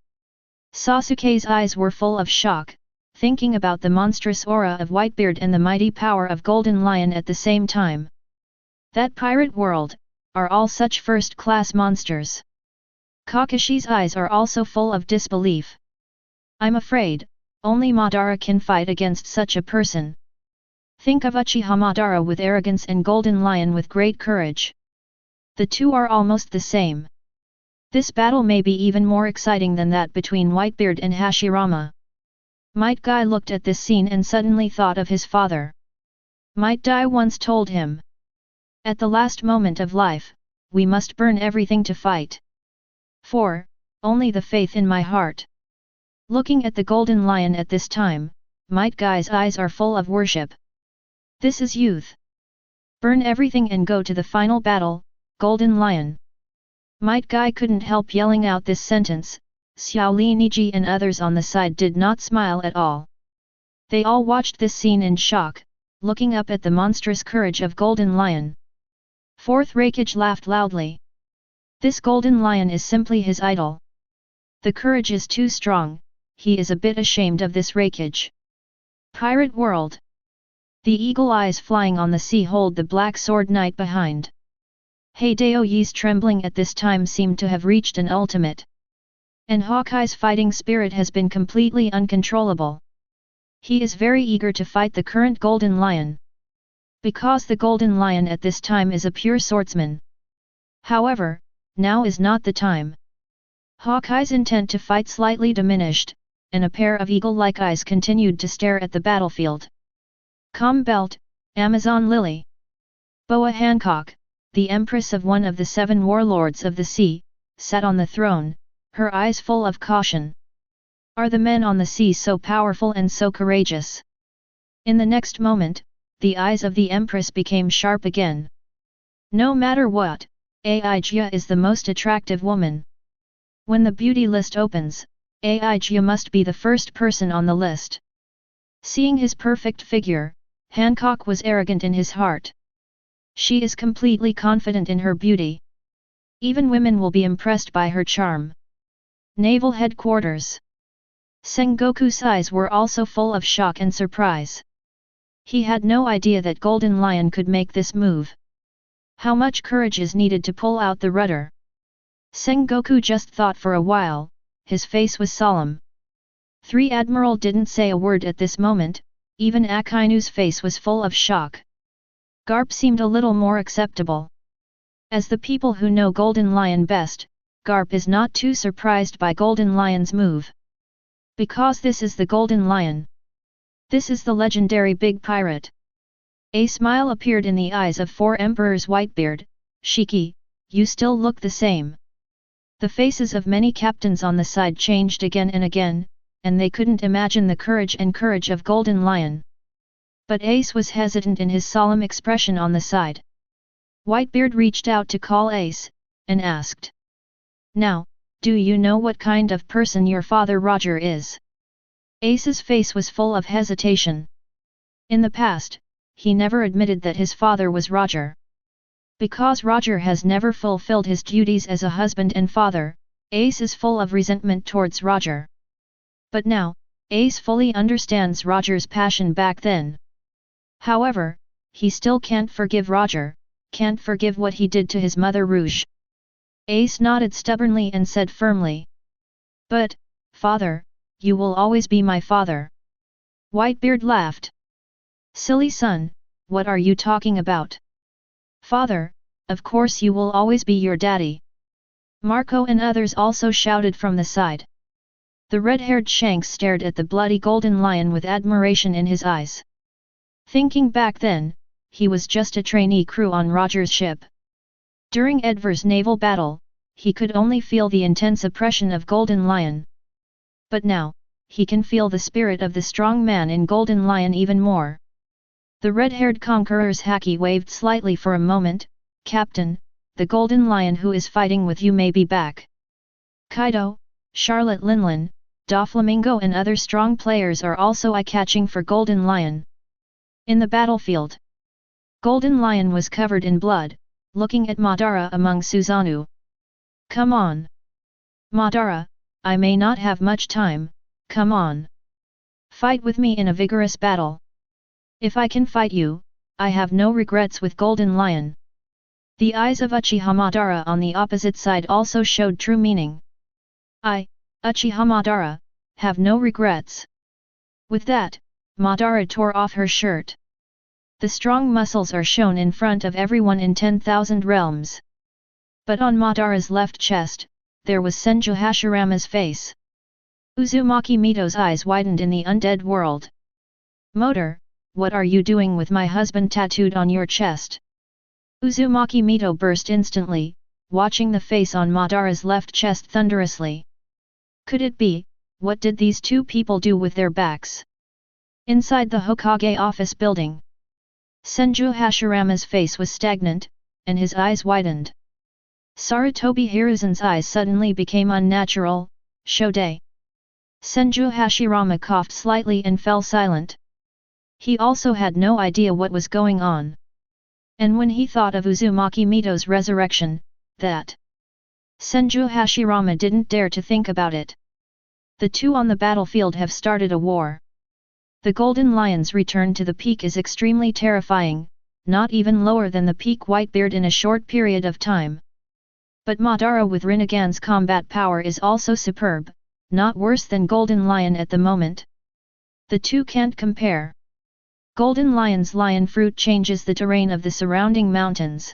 Sasuke's eyes were full of shock, thinking about the monstrous aura of Whitebeard and the mighty power of Golden Lion at the same time. That pirate world, are all such first-class monsters. Kakashi's eyes are also full of disbelief. I'm afraid, only Madara can fight against such a person. Think of Uchiha Madara with arrogance and Golden Lion with great courage. The two are almost the same. This battle may be even more exciting than that between Whitebeard and Hashirama. Might Guy looked at this scene and suddenly thought of his father. Might Guy once told him, at the last moment of life, we must burn everything to fight. For, only the faith in my heart. Looking at the Golden Lion at this time, Might Guy's eyes are full of worship. This is youth. Burn everything and go to the final battle, Golden Lion. Might Guy couldn't help yelling out this sentence. Xiao Li Niji and others on the side did not smile at all. They all watched this scene in shock, looking up at the monstrous courage of Golden Lion. Fourth Raikage laughed loudly. This Golden Lion is simply his idol. The courage is too strong, he is a bit ashamed of this Raikage. Pirate world. The eagle eyes flying on the sea hold the black sword knight behind. Hideo Yi's trembling at this time seemed to have reached an ultimate. And Hawkeye's fighting spirit has been completely uncontrollable. He is very eager to fight the current Golden Lion. Because the Golden Lion at this time is a pure swordsman. However, now is not the time. Hawkeye's intent to fight slightly diminished, and a pair of eagle-like eyes continued to stare at the battlefield. Calm Belt, Amazon Lily. Boa Hancock, the empress of one of the 7 warlords of the sea, sat on the throne, her eyes full of caution. Are the men on the sea so powerful and so courageous? In the next moment, the eyes of the Empress became sharp again. No matter what, Aijia is the most attractive woman. When the beauty list opens, Aijia must be the first person on the list. Seeing his perfect figure, Hancock was arrogant in his heart. She is completely confident in her beauty. Even women will be impressed by her charm. Naval Headquarters. Sengoku's eyes were also full of shock and surprise. He had no idea that Golden Lion could make this move. How much courage is needed to pull out the rudder? Sengoku just thought for a while, his face was solemn. 3 Admiral didn't say a word at this moment, even Akainu's face was full of shock. Garp seemed a little more acceptable. As the people who know Golden Lion best, Garp is not too surprised by Golden Lion's move. Because this is the Golden Lion. This is the legendary big pirate. A smile appeared in the eyes of 4 Emperors Whitebeard. Shiki, you still look the same. The faces of many captains on the side changed again and again, and they couldn't imagine the courage of Golden Lion. But Ace was hesitant in his solemn expression on the side. Whitebeard reached out to call Ace, and asked. Now, do you know what kind of person your father Roger is? Ace's face was full of hesitation. In the past, he never admitted that his father was Roger. Because Roger has never fulfilled his duties as a husband and father, Ace is full of resentment towards Roger. But now, Ace fully understands Roger's passion back then. However, he still can't forgive Roger, can't forgive what he did to his mother Rouge. Ace nodded stubbornly and said firmly. But, father, you will always be my father. Whitebeard laughed. Silly son, what are you talking about? Father, of course you will always be your daddy. Marco and others also shouted from the side. The red-haired Shanks stared at the bloody golden lion with admiration in his eyes. Thinking back then, he was just a trainee crew on Roger's ship. During Edvar's naval battle, he could only feel the intense oppression of Golden Lion. But now, he can feel the spirit of the strong man in Golden Lion even more. The red-haired conqueror's haki waved slightly for a moment. Captain, the Golden Lion who is fighting with you may be back. Kaido, Charlotte Linlin, Doflamingo and other strong players are also eye-catching for Golden Lion. In the battlefield, Golden Lion was covered in blood, looking at Madara among Susanoo. Come on! Madara, I may not have much time, come on! Fight with me in a vigorous battle. If I can fight you, I have no regrets with Golden Lion. The eyes of Uchiha Madara on the opposite side also showed true meaning. I, Uchiha Madara, have no regrets. With that, Madara tore off her shirt. The strong muscles are shown in front of everyone in 10,000 realms. But on Madara's left chest, there was Senju Hashirama's face. Uzumaki Mito's eyes widened in the undead world. Motor, what are you doing with my husband tattooed on your chest? Uzumaki Mito burst instantly, watching the face on Madara's left chest thunderously. Could it be, what did these two people do with their backs? Inside the Hokage office building, Senju Hashirama's face was stagnant, and his eyes widened. Sarutobi Hiruzen's eyes suddenly became unnatural. Shode. Senju Hashirama coughed slightly and fell silent. He also had no idea what was going on. And when he thought of Uzumaki Mito's resurrection, that Senju Hashirama didn't dare to think about it. The two on the battlefield have started a war. The Golden Lion's return to the peak is extremely terrifying, not even lower than the peak Whitebeard in a short period of time. But Madara with Rinnegan's combat power is also superb, not worse than Golden Lion at the moment. The two can't compare. Golden Lion's lion fruit changes the terrain of the surrounding mountains.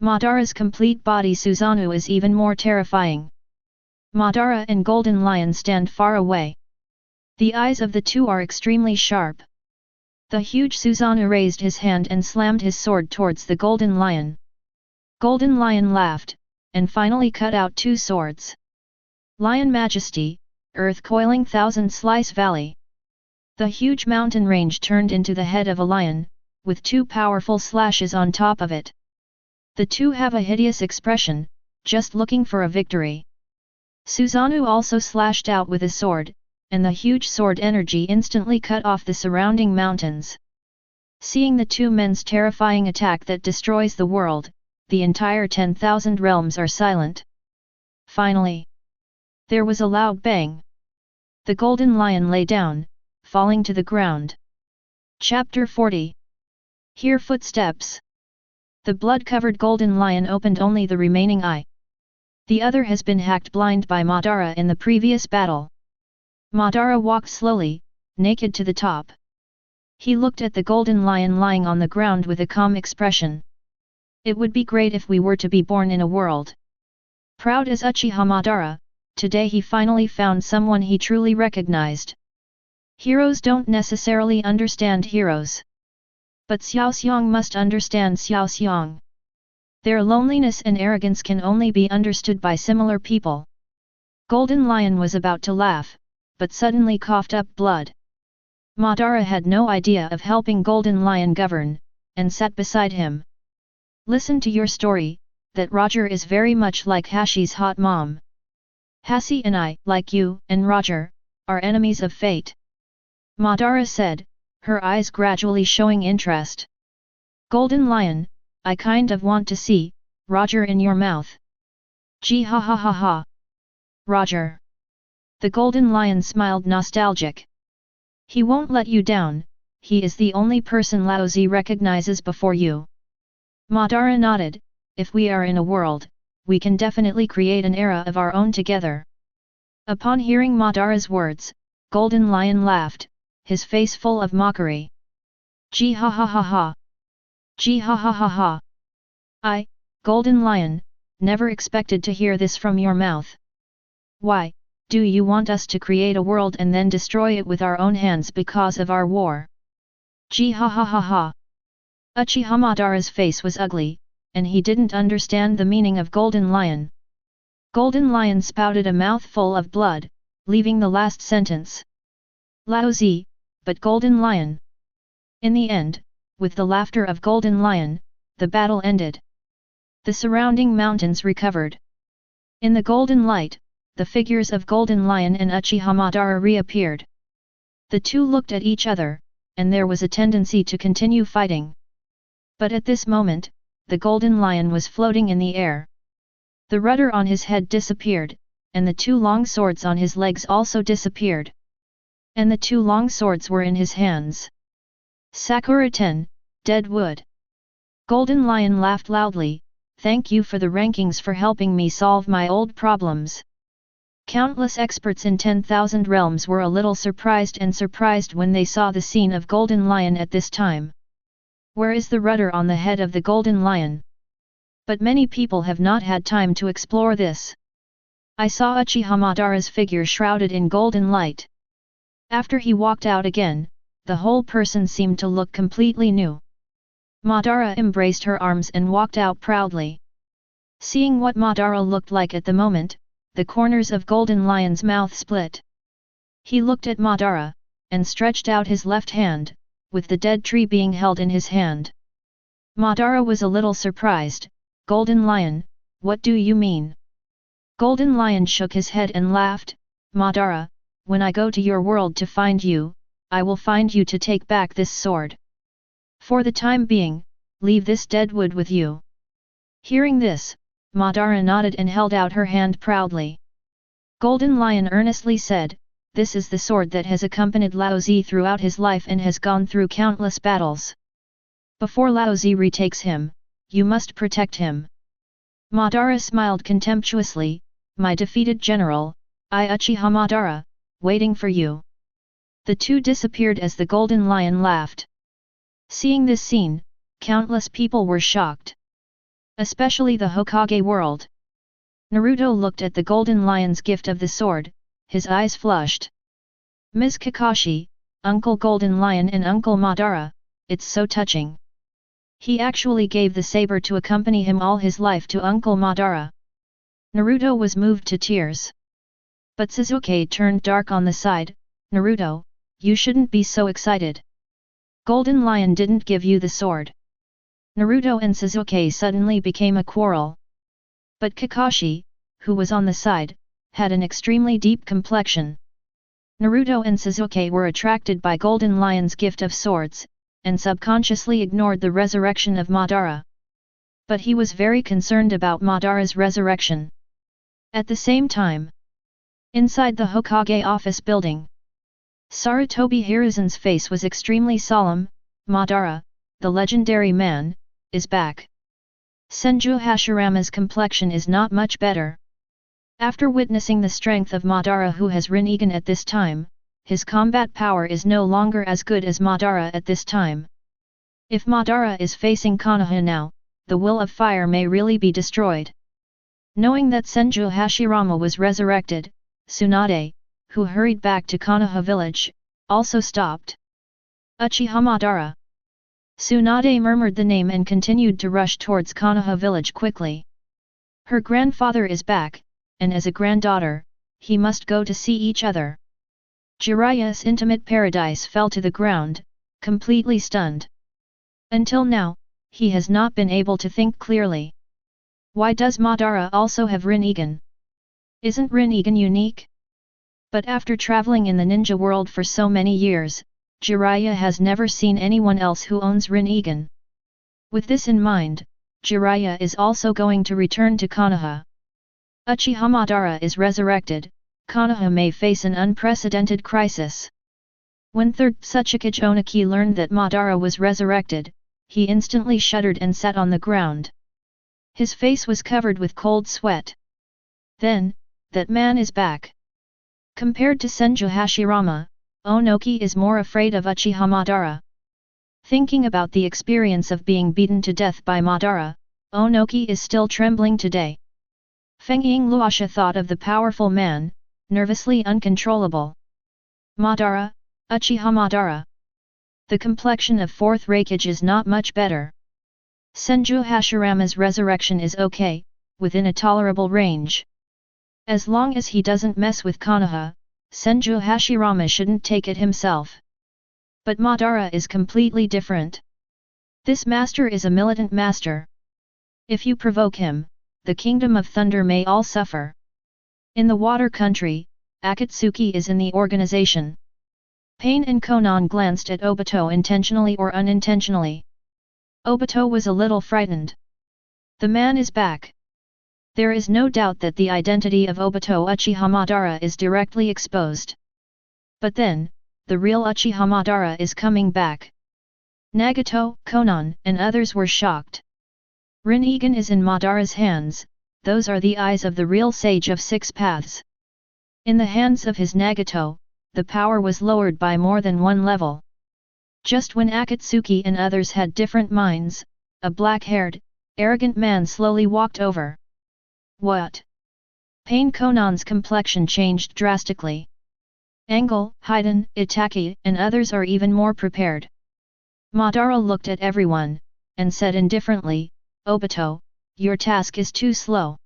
Madara's complete body Susanoo is even more terrifying. Madara and Golden Lion stand far away. The eyes of the two are extremely sharp. The huge Susanoo raised his hand and slammed his sword towards the Golden Lion. Golden Lion laughed, and finally cut out two swords. Lion Majesty, Earth Coiling Thousand Slice Valley. The huge mountain range turned into the head of a lion, with two powerful slashes on top of it. The two have a hideous expression, just looking for a victory. Susanoo also slashed out with a sword, and the huge sword energy instantly cut off the surrounding mountains. Seeing the two men's terrifying attack that destroys the world, the entire 10,000 realms are silent. Finally, there was a loud bang. The Golden Lion lay down, falling to the ground. Chapter 40. Hear footsteps. The blood-covered Golden Lion opened only the remaining eye. The other has been hacked blind by Madara in the previous battle. Madara walked slowly, naked to the top. He looked at the Golden Lion lying on the ground with a calm expression. It would be great if we were to be born in a world. Proud as Uchiha Madara, today he finally found someone he truly recognized. Heroes don't necessarily understand heroes. But Xiao Xiang must understand Xiao Xiang. Their loneliness and arrogance can only be understood by similar people. Golden Lion was about to laugh, but suddenly coughed up blood. Madara had no idea of helping Golden Lion govern, and sat beside him. Listen to your story, that Roger is very much like Hashi's hot mom. Hashi and I, like you and Roger, are enemies of fate. Madara said, her eyes gradually showing interest. Golden Lion, I kind of want to see Roger in your mouth. Gee ha ha ha ha. Roger. The Golden Lion smiled nostalgic. He won't let you down, he is the only person Laozi recognizes before you. Madara nodded, if we are in a world, we can definitely create an era of our own together. Upon hearing Madara's words, Golden Lion laughed, his face full of mockery. Gee ha ha ha ha. Gee ha ha ha ha. I, Golden Lion, never expected to hear this from your mouth. Why, do you want us to create a world and then destroy it with our own hands because of our war? Gee ha ha ha ha. Uchiha Madara's face was ugly, and he didn't understand the meaning of Golden Lion. Golden Lion spouted a mouthful of blood, leaving the last sentence. Lousy, but Golden Lion. In the end, with the laughter of Golden Lion, the battle ended. The surrounding mountains recovered. In the golden light, the figures of Golden Lion and Uchiha Madara reappeared. The two looked at each other, and there was a tendency to continue fighting. But at this moment, the Golden Lion was floating in the air. The rudder on his head disappeared, and the two long swords on his legs also disappeared. And the two long swords were in his hands. Sakura 10, Dead Wood. Golden Lion laughed loudly, thank you for the rankings for helping me solve my old problems. Countless experts in 10,000 realms were a little surprised when they saw the scene of Golden Lion at this time. Where is the rudder on the head of the Golden Lion? But many people have not had time to explore this. I saw Uchiha Madara's figure shrouded in golden light. After he walked out again, the whole person seemed to look completely new. Madara embraced her arms and walked out proudly. Seeing what Madara looked like at the moment, the corners of Golden Lion's mouth split. He looked at Madara, and stretched out his left hand, with the dead tree being held in his hand. Madara was a little surprised. Golden Lion, what do you mean? Golden Lion shook his head and laughed, Madara, when I go to your world to find you, I will find you to take back this sword. For the time being, leave this dead wood with you. Hearing this, Madara nodded and held out her hand proudly. Golden Lion earnestly said, this is the sword that has accompanied Laozi throughout his life and has gone through countless battles. Before Laozi retakes him, you must protect him. Madara smiled contemptuously, my defeated general, I Uchiha Madara, waiting for you. The two disappeared as the Golden Lion laughed. Seeing this scene, countless people were shocked. Especially the Hokage world. Naruto looked at the Golden Lion's gift of the sword, his eyes flushed. Ms. Kakashi, Uncle Golden Lion and Uncle Madara, it's so touching. He actually gave the saber to accompany him all his life to Uncle Madara. Naruto was moved to tears. But Sasuke turned dark on the side, Naruto, you shouldn't be so excited. Golden Lion didn't give you the sword. Naruto and Sasuke suddenly became a quarrel. But Kakashi, who was on the side, had an extremely deep complexion. Naruto and Sasuke were attracted by Golden Lion's gift of swords, and subconsciously ignored the resurrection of Madara. But he was very concerned about Madara's resurrection. At the same time, inside the Hokage office building, Sarutobi Hiruzen's face was extremely solemn. Madara, the legendary man, is back. Senju Hashirama's complexion is not much better. After witnessing the strength of Madara, who has Rinnegan at this time, his combat power is no longer as good as Madara at this time. If Madara is facing Konoha now, the will of fire may really be destroyed. Knowing that Senju Hashirama was resurrected, Tsunade, who hurried back to Konoha village, also stopped. Uchiha Madara. Tsunade murmured the name and continued to rush towards Konoha village quickly. Her grandfather is back, and as a granddaughter, he must go to see each other. Jiraiya's intimate paradise fell to the ground, completely stunned. Until now, he has not been able to think clearly. Why does Madara also have Rinnegan? Isn't Rinnegan unique? But after traveling in the ninja world for so many years, Jiraiya has never seen anyone else who owns Rinnegan. With this in mind, Jiraiya is also going to return to Konoha. Uchiha Madara is resurrected, Konoha may face an unprecedented crisis. When 3rd Tsuchikage Oniki learned that Madara was resurrected, he instantly shuddered and sat on the ground. His face was covered with cold sweat. Then, that man is back. Compared to Senju Hashirama, Onoki is more afraid of Uchiha Madara. Thinking about the experience of being beaten to death by Madara, Onoki is still trembling today. Feng Yingluosha thought of the powerful man, nervously uncontrollable. Madara, Uchiha Madara. The complexion of fourth Raikage is not much better. Senju Hashirama's resurrection is okay, within a tolerable range. As long as he doesn't mess with Konoha, Senju Hashirama shouldn't take it himself. But Madara is completely different. This master is a militant master. If you provoke him, the Kingdom of Thunder may all suffer. In the water country, Akatsuki is in the organization. Pain and Konan glanced at Obito intentionally or unintentionally. Obito was a little frightened. The man is back. There is no doubt that the identity of Obito Uchiha Madara is directly exposed. But then, the real Uchiha Madara is coming back. Nagato, Konan, and others were shocked. Rinnegan is in Madara's hands, those are the eyes of the real Sage of Six Paths. In the hands of his Nagato, the power was lowered by more than one level. Just when Akatsuki and others had different minds, a black-haired, arrogant man slowly walked over. What? Pain Konan's complexion changed drastically. Engel, Haiden, Itaki, and others are even more prepared. Madara looked at everyone, and said indifferently, Obito, your task is too slow.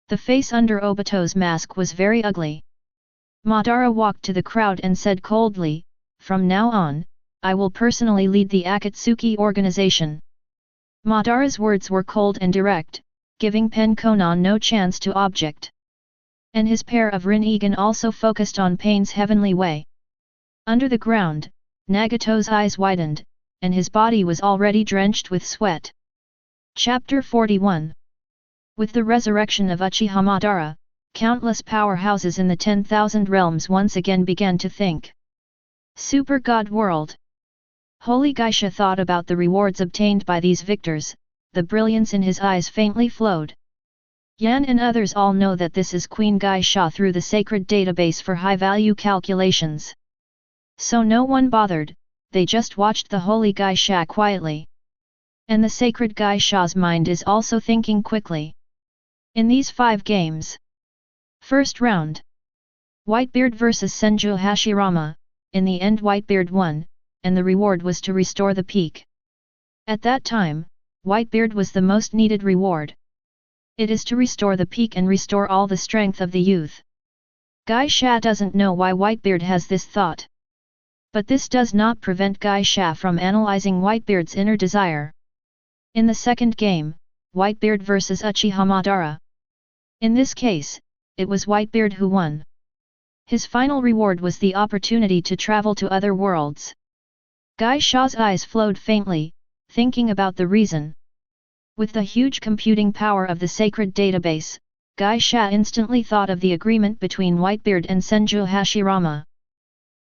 The face under Obito's mask was very ugly. Madara walked to the crowd and said coldly, from now on, I will personally lead the Akatsuki organization. Madara's words were cold and direct, giving Pen Konan no chance to object. And his pair of Rinnegan also focused on Pain's heavenly way. Under the ground, Nagato's eyes widened, and his body was already drenched with sweat. Chapter 41. With the resurrection of Uchiha Madara, countless powerhouses in the 10,000 realms once again began to think. Super God World. Holy Geisha thought about the rewards obtained by these victors, the brilliance in his eyes faintly flowed. Yan and others all know that this is Queen Geisha through the sacred database for high-value calculations. So no one bothered, they just watched the Holy Geisha quietly. And the sacred Geisha's mind is also thinking quickly. In these 5 games. First round. Whitebeard vs Senju Hashirama, in the end Whitebeard won, and the reward was to restore the peak. At that time, Whitebeard was the most needed reward. It is to restore the peak and restore all the strength of the youth. Geisha doesn't know why Whitebeard has this thought. But this does not prevent Geisha from analyzing Whitebeard's inner desire. In the second game, Whitebeard vs Uchiha Madara. In this case, it was Whitebeard who won. His final reward was the opportunity to travel to other worlds. Geisha's eyes flowed faintly, thinking about the reason. With the huge computing power of the sacred database, Geisha instantly thought of the agreement between Whitebeard and Senju Hashirama.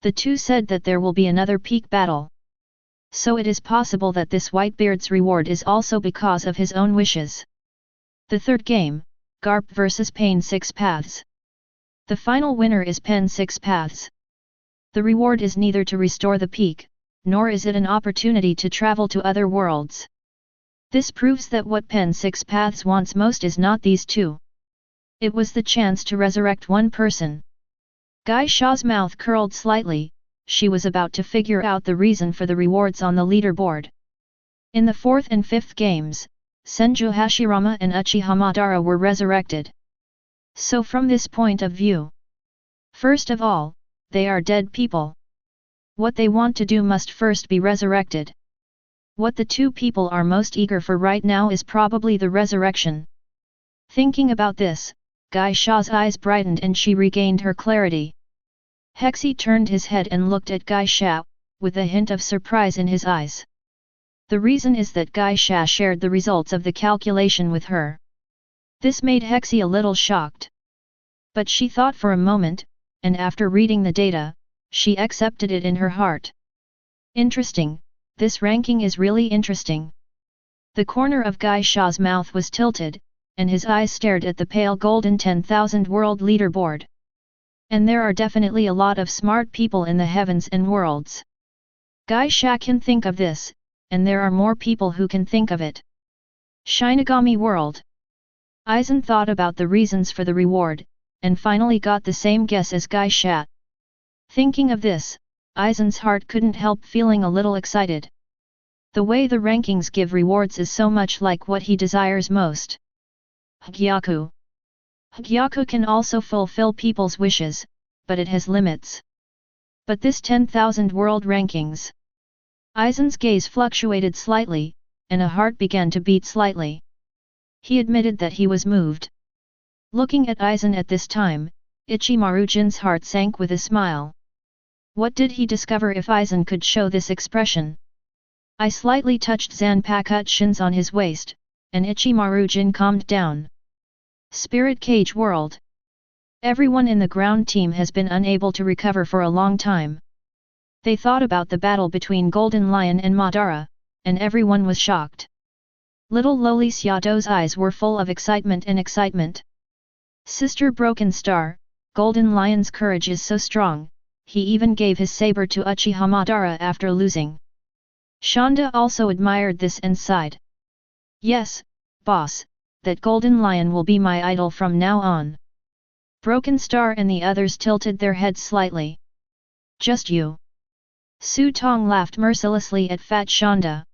The two said that there will be another peak battle. So it is possible that this Whitebeard's reward is also because of his own wishes. The third game, Garp vs Pain 6 Paths. The final winner is Pen 6 Paths. The reward is neither to restore the peak, nor is it an opportunity to travel to other worlds. This proves that what Pen 6 Paths wants most is not these two. It was the chance to resurrect one person. Geisha's mouth curled slightly, she was about to figure out the reason for the rewards on the leaderboard. In the fourth and fifth games, Senju Hashirama and Uchiha Madara were resurrected. So from this point of view, first of all, they are dead people. What they want to do must first be resurrected. What the two people are most eager for right now is probably the resurrection. Thinking about this, Geisha's eyes brightened and she regained her clarity. Hexi turned his head and looked at Geisha, with a hint of surprise in his eyes. The reason is that Geisha shared the results of the calculation with her. This made Hexi a little shocked. But she thought for a moment, and after reading the data, she accepted it in her heart. Interesting, this ranking is really interesting. The corner of Geisha's mouth was tilted, and his eyes stared at the pale golden 10,000 world leaderboard. And there are definitely a lot of smart people in the heavens and worlds. Geisha can think of this, and there are more people who can think of it. Shinigami World. Aizen thought about the reasons for the reward, and finally got the same guess as Gai Shat. Thinking of this, Aizen's heart couldn't help feeling a little excited. The way the rankings give rewards is so much like what he desires most. Hagyaku. Hagyaku can also fulfill people's wishes, but it has limits. But this 10,000 world rankings. Aizen's gaze fluctuated slightly, and a heart began to beat slightly. He admitted that he was moved. Looking at Aizen at this time, Ichimaru Jin's heart sank with a smile. What did he discover if Aizen could show this expression? I slightly touched Zanpakuchins on his waist, and Ichimaru Jin calmed down. Spirit Cage World. Everyone in the ground team has been unable to recover for a long time. They thought about the battle between Golden Lion and Madara, and everyone was shocked. Little lowly Xiaodo's eyes were full of excitement and excitement. Sister Broken Star, Golden Lion's courage is so strong, he even gave his saber to Uchiha Madara after losing. Shanda also admired this and sighed. Yes, boss, that Golden Lion will be my idol from now on. Broken Star and the others tilted their heads slightly. Just you. Su Tong laughed mercilessly at Fat Shanda.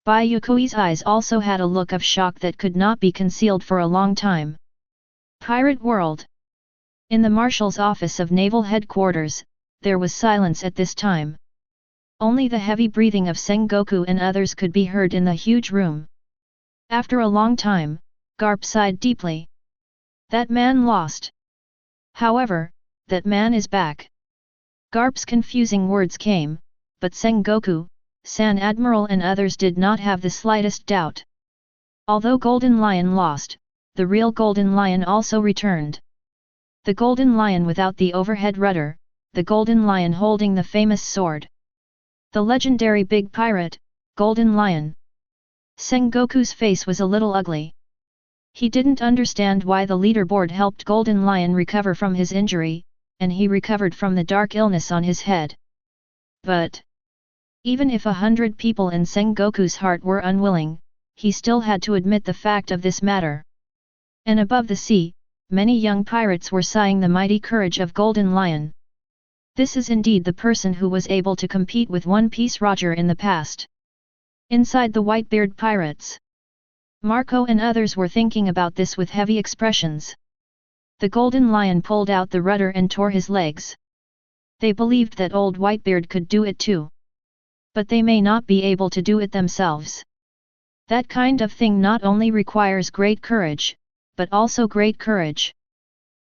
Bai Yuekui's eyes also had a look of shock that could not be concealed for a long time. Pirate World. In the Marshal's office of Naval Headquarters, there was silence at this time. Only the heavy breathing of Sengoku and others could be heard in the huge room. After a long time, Garp sighed deeply. That man lost. However, that man is back. Garp's confusing words came, but Sengoku, San Admiral and others did not have the slightest doubt. Although Golden Lion lost, the real Golden Lion also returned. The Golden Lion without the overhead rudder, the Golden Lion holding the famous sword. The legendary big pirate, Golden Lion. Sengoku's face was a little ugly. He didn't understand why the leaderboard helped Golden Lion recover from his injury, and he recovered from the dark illness on his head. But even if 100 people in Sengoku's heart were unwilling, he still had to admit the fact of this matter. And above the sea, many young pirates were sighing the mighty courage of Golden Lion. This is indeed the person who was able to compete with One Piece Roger in the past. Inside the Whitebeard pirates, Marco and others were thinking about this with heavy expressions. The Golden Lion pulled out the rudder and tore his legs. They believed that old Whitebeard could do it too. But they may not be able to do it themselves. That kind of thing not only requires great courage, but also great courage.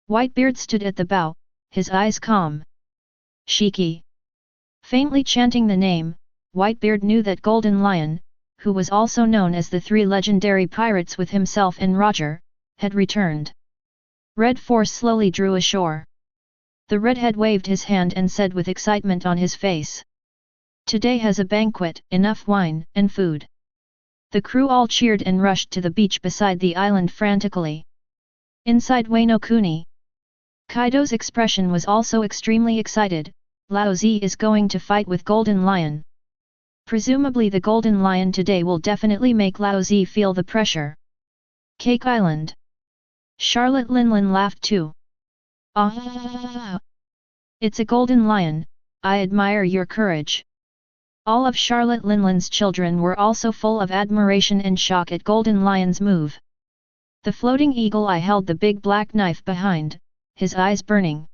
Whitebeard stood at the bow, his eyes calm. Shiki. Faintly chanting the name, Whitebeard knew that Golden Lion, who was also known as the three legendary pirates with himself and Roger, had returned. Red Force slowly drew ashore. The redhead waved his hand and said with excitement on his face. Today has a banquet, enough wine and food. The crew all cheered and rushed to the beach beside the island frantically. Inside Wano Kuni, Kaido's expression was also extremely excited. Lao Zi is going to fight with Golden Lion. Presumably the Golden Lion today will definitely make Lao Zi feel the pressure. Cake Island. Charlotte Linlin laughed too. Ah! It's a Golden Lion, I admire your courage. All of Charlotte Linlin's children were also full of admiration and shock at Golden Lion's move. The floating eagle eye held the big black knife behind, his eyes burning.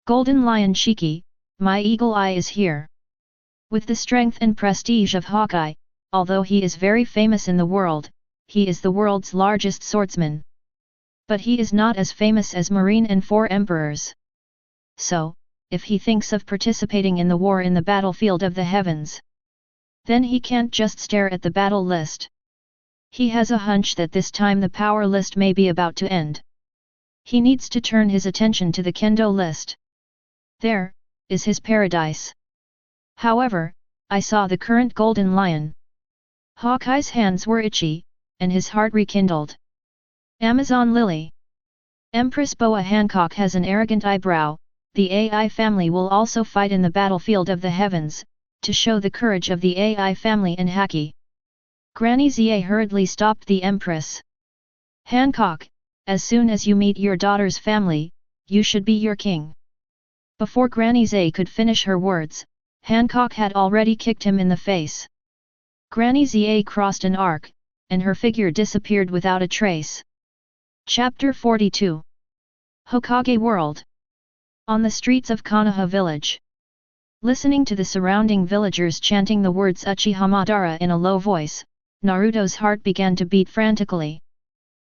Golden Lion Shiki, my eagle eye is here. With the strength and prestige of Hawkeye, although he is very famous in the world, he is the world's largest swordsman. But he is not as famous as Marine and Four Emperors. So, if he thinks of participating in the war in the battlefield of the heavens, then he can't just stare at the battle list. He has a hunch that this time the power list may be about to end. He needs to turn his attention to the kendo list. There is his paradise. However, I saw the current Golden Lion. Hawkeye's hands were itchy, and his heart rekindled. Amazon Lily. Empress Boa Hancock has an arrogant eyebrow. The AI family will also fight in the battlefield of the heavens, to show the courage of the AI family and Haki. Granny Xie hurriedly stopped the Empress. Hancock, as soon as you meet your daughter's family, you should be your king. Before Granny Xie could finish her words, Hancock had already kicked him in the face. Granny Xie crossed an arc, and her figure disappeared without a trace. Chapter 42 Hokage World. On the streets of Konoha village. Listening to the surrounding villagers chanting the words Uchiha Madara in a low voice, Naruto's heart began to beat frantically.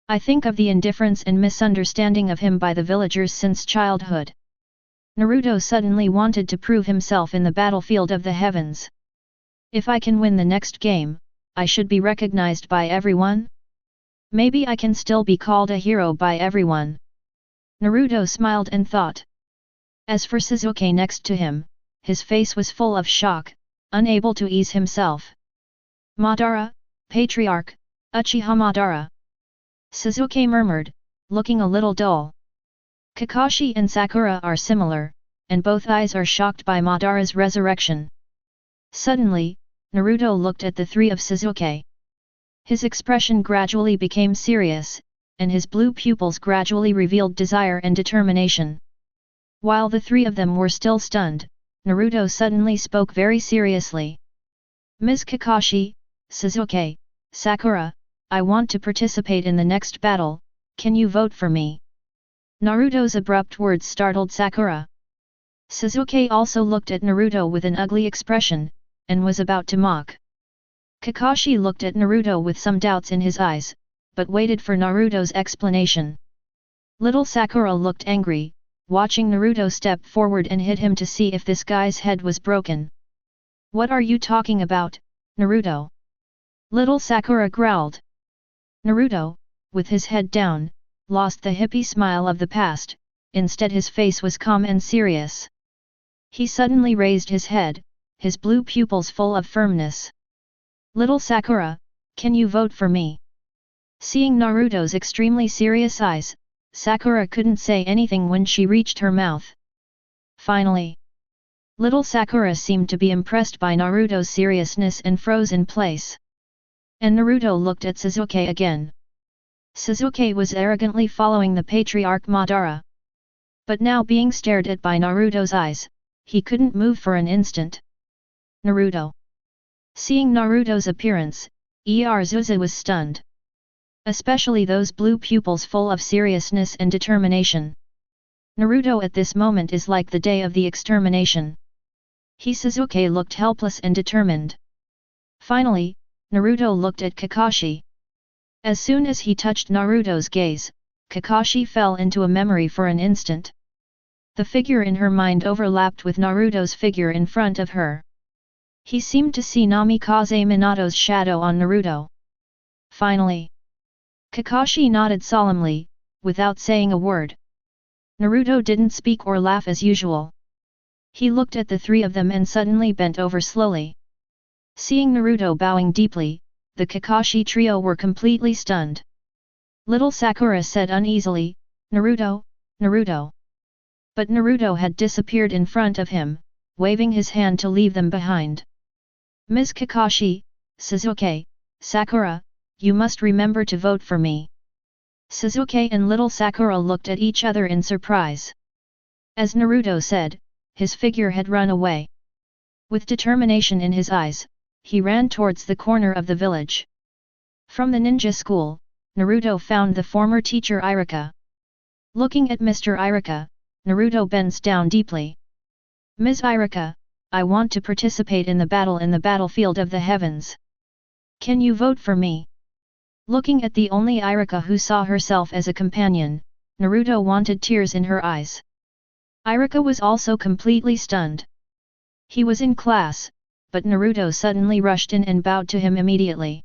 I think of the indifference and misunderstanding of him by the villagers since childhood. Naruto suddenly wanted to prove himself in the battlefield of the heavens. If I can win the next game, I should be recognized by everyone? Maybe I can still be called a hero by everyone. Naruto smiled and thought. As for Sasuke next to him, his face was full of shock, unable to ease himself. Madara, Patriarch, Uchiha Madara. Sasuke murmured, looking a little dull. Kakashi and Sakura are similar, and both eyes are shocked by Madara's resurrection. Suddenly, Naruto looked at the three of Sasuke. His expression gradually became serious, and his blue pupils gradually revealed desire and determination. While the three of them were still stunned, Naruto suddenly spoke very seriously. Ms. Kakashi, Sasuke, Sakura, I want to participate in the next battle, can you vote for me? Naruto's abrupt words startled Sakura. Sasuke also looked at Naruto with an ugly expression, and was about to mock. Kakashi looked at Naruto with some doubts in his eyes, but waited for Naruto's explanation. Little Sakura looked angry, watching Naruto step forward and hit him to see if this guy's head was broken. What are you talking about, Naruto? Little Sakura growled. Naruto, with his head down, lost the hippie smile of the past, instead his face was calm and serious. He suddenly raised his head, his blue pupils full of firmness. Little Sakura, can you vote for me? Seeing Naruto's extremely serious eyes, Sakura couldn't say anything when she reached her mouth. Finally, little Sakura seemed to be impressed by Naruto's seriousness and froze in place. And Naruto looked at Sasuke again. Sasuke was arrogantly following the Patriarch Madara. But now being stared at by Naruto's eyes, he couldn't move for an instant. Naruto. Seeing Naruto's appearance, Zuzu was stunned. Especially those blue pupils full of seriousness and determination. Naruto at this moment is like the day of the extermination. Sasuke looked helpless and determined. Finally, Naruto looked at Kakashi. As soon as he touched Naruto's gaze, Kakashi fell into a memory for an instant. The figure in her mind overlapped with Naruto's figure in front of her. He seemed to see Namikaze Minato's shadow on Naruto. Finally, Kakashi nodded solemnly, without saying a word. Naruto didn't speak or laugh as usual. He looked at the three of them and suddenly bent over slowly. Seeing Naruto bowing deeply, the Kakashi trio were completely stunned. Little Sakura said uneasily, Naruto, Naruto. But Naruto had disappeared in front of him, waving his hand to leave them behind. Ms. Kakashi, Sasuke, Sakura, you must remember to vote for me. Sasuke and little Sakura looked at each other in surprise. As Naruto said, his figure had run away. With determination in his eyes, he ran towards the corner of the village. From the ninja school, Naruto found the former teacher Iruka. Looking at Mr. Iruka, Naruto bends down deeply. Ms. Iruka, I want to participate in the battlefield of the heavens. Can you vote for me? Looking at the only Iruka who saw herself as a companion, Naruto wanted tears in her eyes. Iruka was also completely stunned. He was in class, but Naruto suddenly rushed in and bowed to him immediately.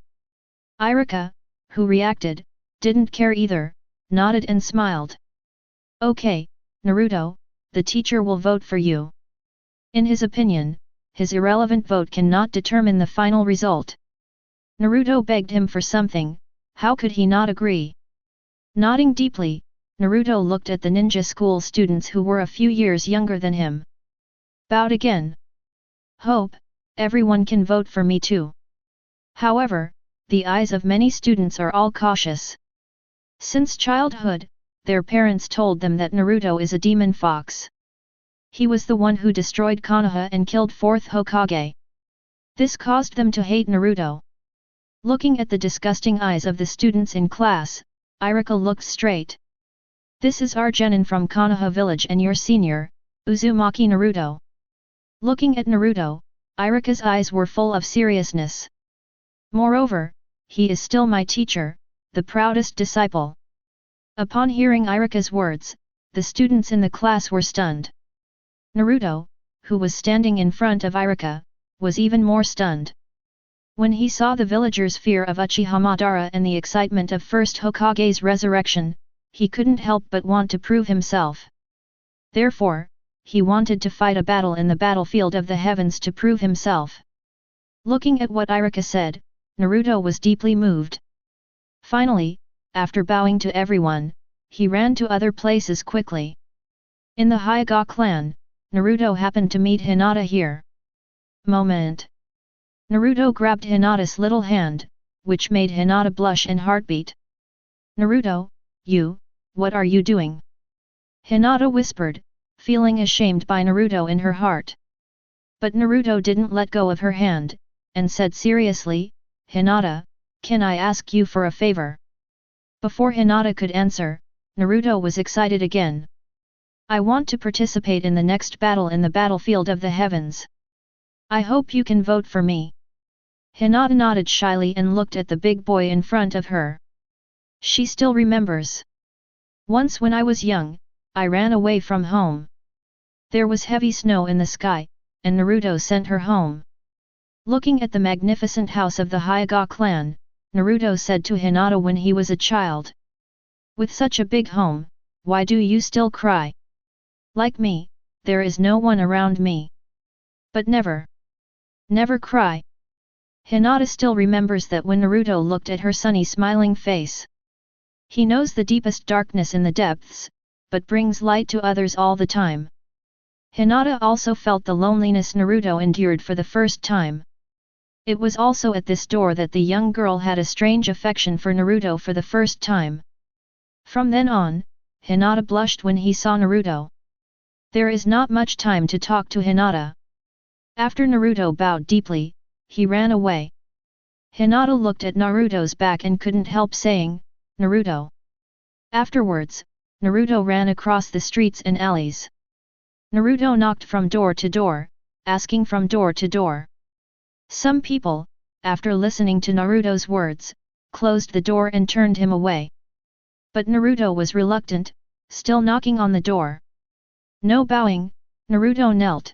Iruka, who reacted, didn't care either, nodded and smiled. Okay, Naruto, the teacher will vote for you. In his opinion, his irrelevant vote cannot determine the final result. Naruto begged him for something, how could he not agree? Nodding deeply, Naruto looked at the ninja school students who were a few years younger than him. Bowed again. Hope, everyone can vote for me too. However, the eyes of many students are all cautious. Since childhood, their parents told them that Naruto is a demon fox. He was the one who destroyed Konoha and killed 4th Hokage. This caused them to hate Naruto. Looking at the disgusting eyes of the students in class, Irika looked straight. This is our genin from Konoha village and your senior, Uzumaki Naruto. Looking at Naruto, Irika's eyes were full of seriousness. Moreover, he is still my teacher, the proudest disciple. Upon hearing Irika's words, the students in the class were stunned. Naruto, who was standing in front of Irika, was even more stunned. When he saw the villagers' fear of Uchiha Madara and the excitement of first Hokage's resurrection, he couldn't help but want to prove himself. Therefore, he wanted to fight a battle in the battlefield of the heavens to prove himself. Looking at what Irika said, Naruto was deeply moved. Finally, after bowing to everyone, he ran to other places quickly. In the Hyuga clan, Naruto happened to meet Hinata here. Moment. Naruto grabbed Hinata's little hand, which made Hinata blush and heartbeat. Naruto, what are you doing? Hinata whispered, feeling ashamed by Naruto in her heart. But Naruto didn't let go of her hand, and said seriously, Hinata, can I ask you for a favor? Before Hinata could answer, Naruto was excited again. I want to participate in the next battle in the battlefield of the heavens. I hope you can vote for me. Hinata nodded shyly and looked at the big boy in front of her. She still remembers. Once when I was young, I ran away from home. There was heavy snow in the sky, and Naruto sent her home. Looking at the magnificent house of the Hyuga clan, Naruto said to Hinata when he was a child. With such a big home, why do you still cry? Like me, there is no one around me. But never cry. Hinata still remembers that when Naruto looked at her sunny smiling face. He knows the deepest darkness in the depths, but brings light to others all the time. Hinata also felt the loneliness Naruto endured for the first time. It was also at this door that the young girl had a strange affection for Naruto for the first time. From then on, Hinata blushed when he saw Naruto. There is not much time to talk to Hinata. After Naruto bowed deeply, he ran away. Hinata looked at Naruto's back and couldn't help saying, Naruto. Afterwards, Naruto ran across the streets and alleys. Naruto knocked from door to door, asking from door to door. Some people, after listening to Naruto's words, closed the door and turned him away. But Naruto was reluctant, still knocking on the door. No bowing, Naruto knelt.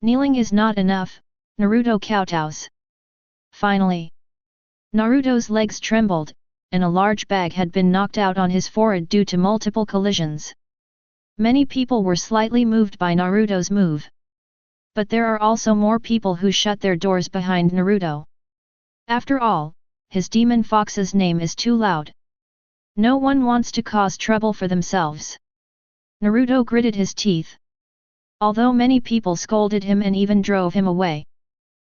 Kneeling is not enough, Naruto kowtows. Finally, Naruto's legs trembled, and a large bag had been knocked out on his forehead due to multiple collisions. Many people were slightly moved by Naruto's move. But there are also more people who shut their doors behind Naruto. After all, his demon fox's name is too loud. No one wants to cause trouble for themselves. Naruto gritted his teeth. Although many people scolded him and even drove him away.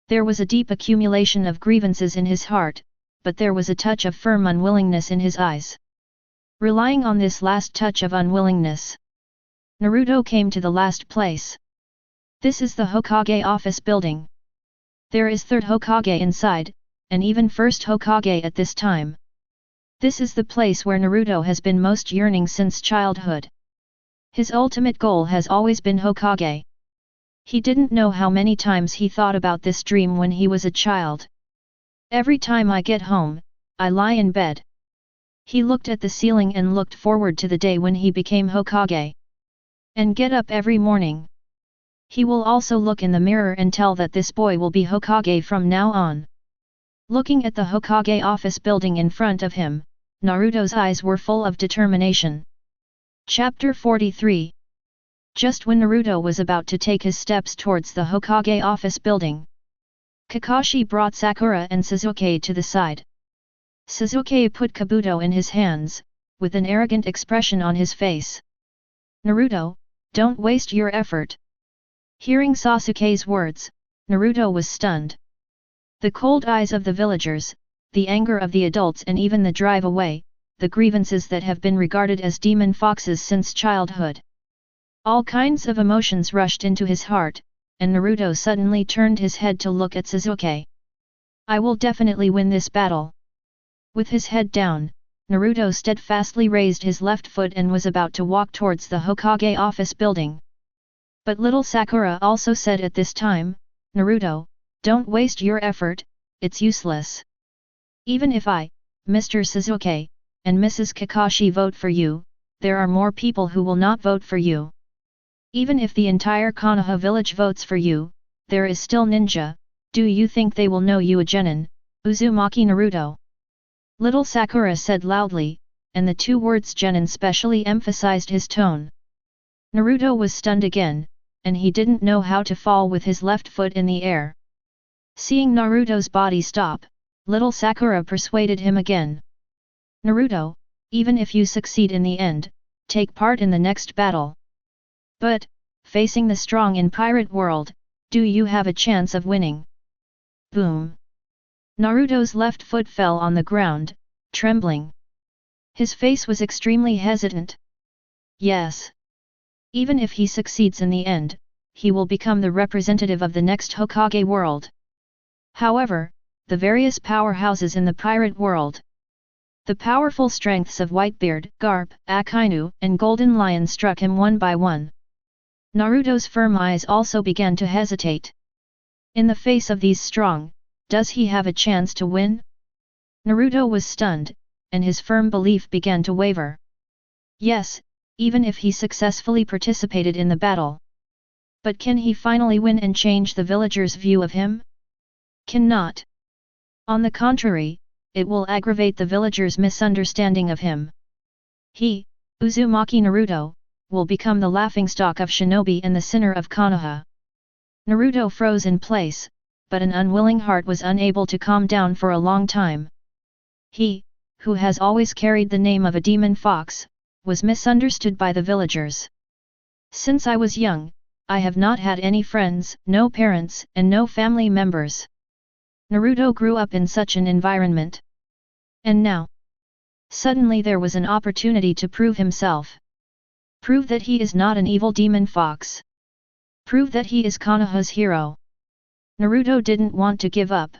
There was a deep accumulation of grievances in his heart, but there was a touch of firm unwillingness in his eyes. Relying on this last touch of unwillingness, Naruto came to the last place. This is the Hokage office building. There is third Hokage inside, and even first Hokage at this time. This is the place where Naruto has been most yearning since childhood. His ultimate goal has always been Hokage. He didn't know how many times he thought about this dream when he was a child. Every time I get home, I lie in bed. He looked at the ceiling and looked forward to the day when he became Hokage. And get up every morning. He will also look in the mirror and tell that this boy will be Hokage from now on. Looking at the Hokage office building in front of him, Naruto's eyes were full of determination. Chapter 43. Just when Naruto was about to take his steps towards the Hokage office building, Kakashi brought Sakura and Sasuke to the side. Sasuke put Kabuto in his hands, with an arrogant expression on his face. Naruto, don't waste your effort. Hearing Sasuke's words, Naruto was stunned. The cold eyes of the villagers, the anger of the adults and even the drive away, the grievances that have been regarded as demon foxes since childhood. All kinds of emotions rushed into his heart, and Naruto suddenly turned his head to look at Sasuke. I will definitely win this battle. With his head down, Naruto steadfastly raised his left foot and was about to walk towards the Hokage office building. But little Sakura also said at this time, Naruto, don't waste your effort, it's useless. Even if I, Mr. Sasuke, and Mrs. Kakashi vote for you, there are more people who will not vote for you. Even if the entire Konoha village votes for you, there is still ninja, do you think they will know you a genin, Uzumaki Naruto? Little Sakura said loudly, and the two words genin specially emphasized his tone. Naruto was stunned again, and he didn't know how to fall with his left foot in the air. Seeing Naruto's body stop, little Sakura persuaded him again. Naruto, even if you succeed in the end, take part in the next battle. But, facing the strong in pirate world, do you have a chance of winning? Boom! Naruto's left foot fell on the ground, trembling. His face was extremely hesitant. Yes. Even if he succeeds in the end, he will become the representative of the next Hokage world. However, the various powerhouses in the pirate world. The powerful strengths of Whitebeard, Garp, Akainu, and Golden Lion struck him one by one. Naruto's firm eyes also began to hesitate. In the face of these strong, does he have a chance to win? Naruto was stunned, and his firm belief began to waver. Yes, even if he successfully participated in the battle. But can he finally win and change the villagers' view of him? Cannot. On the contrary, it will aggravate the villagers' misunderstanding of him. He, Uzumaki Naruto, will become the laughingstock of shinobi and the sinner of Konoha. Naruto froze in place, but an unwilling heart was unable to calm down for a long time. He, who has always carried the name of a demon fox, was misunderstood by the villagers. Since I was young, I have not had any friends, no parents, and no family members. Naruto grew up in such an environment. And now, suddenly there was an opportunity to prove himself. Prove that he is not an evil demon fox. Prove that he is Konoha's hero. Naruto didn't want to give up.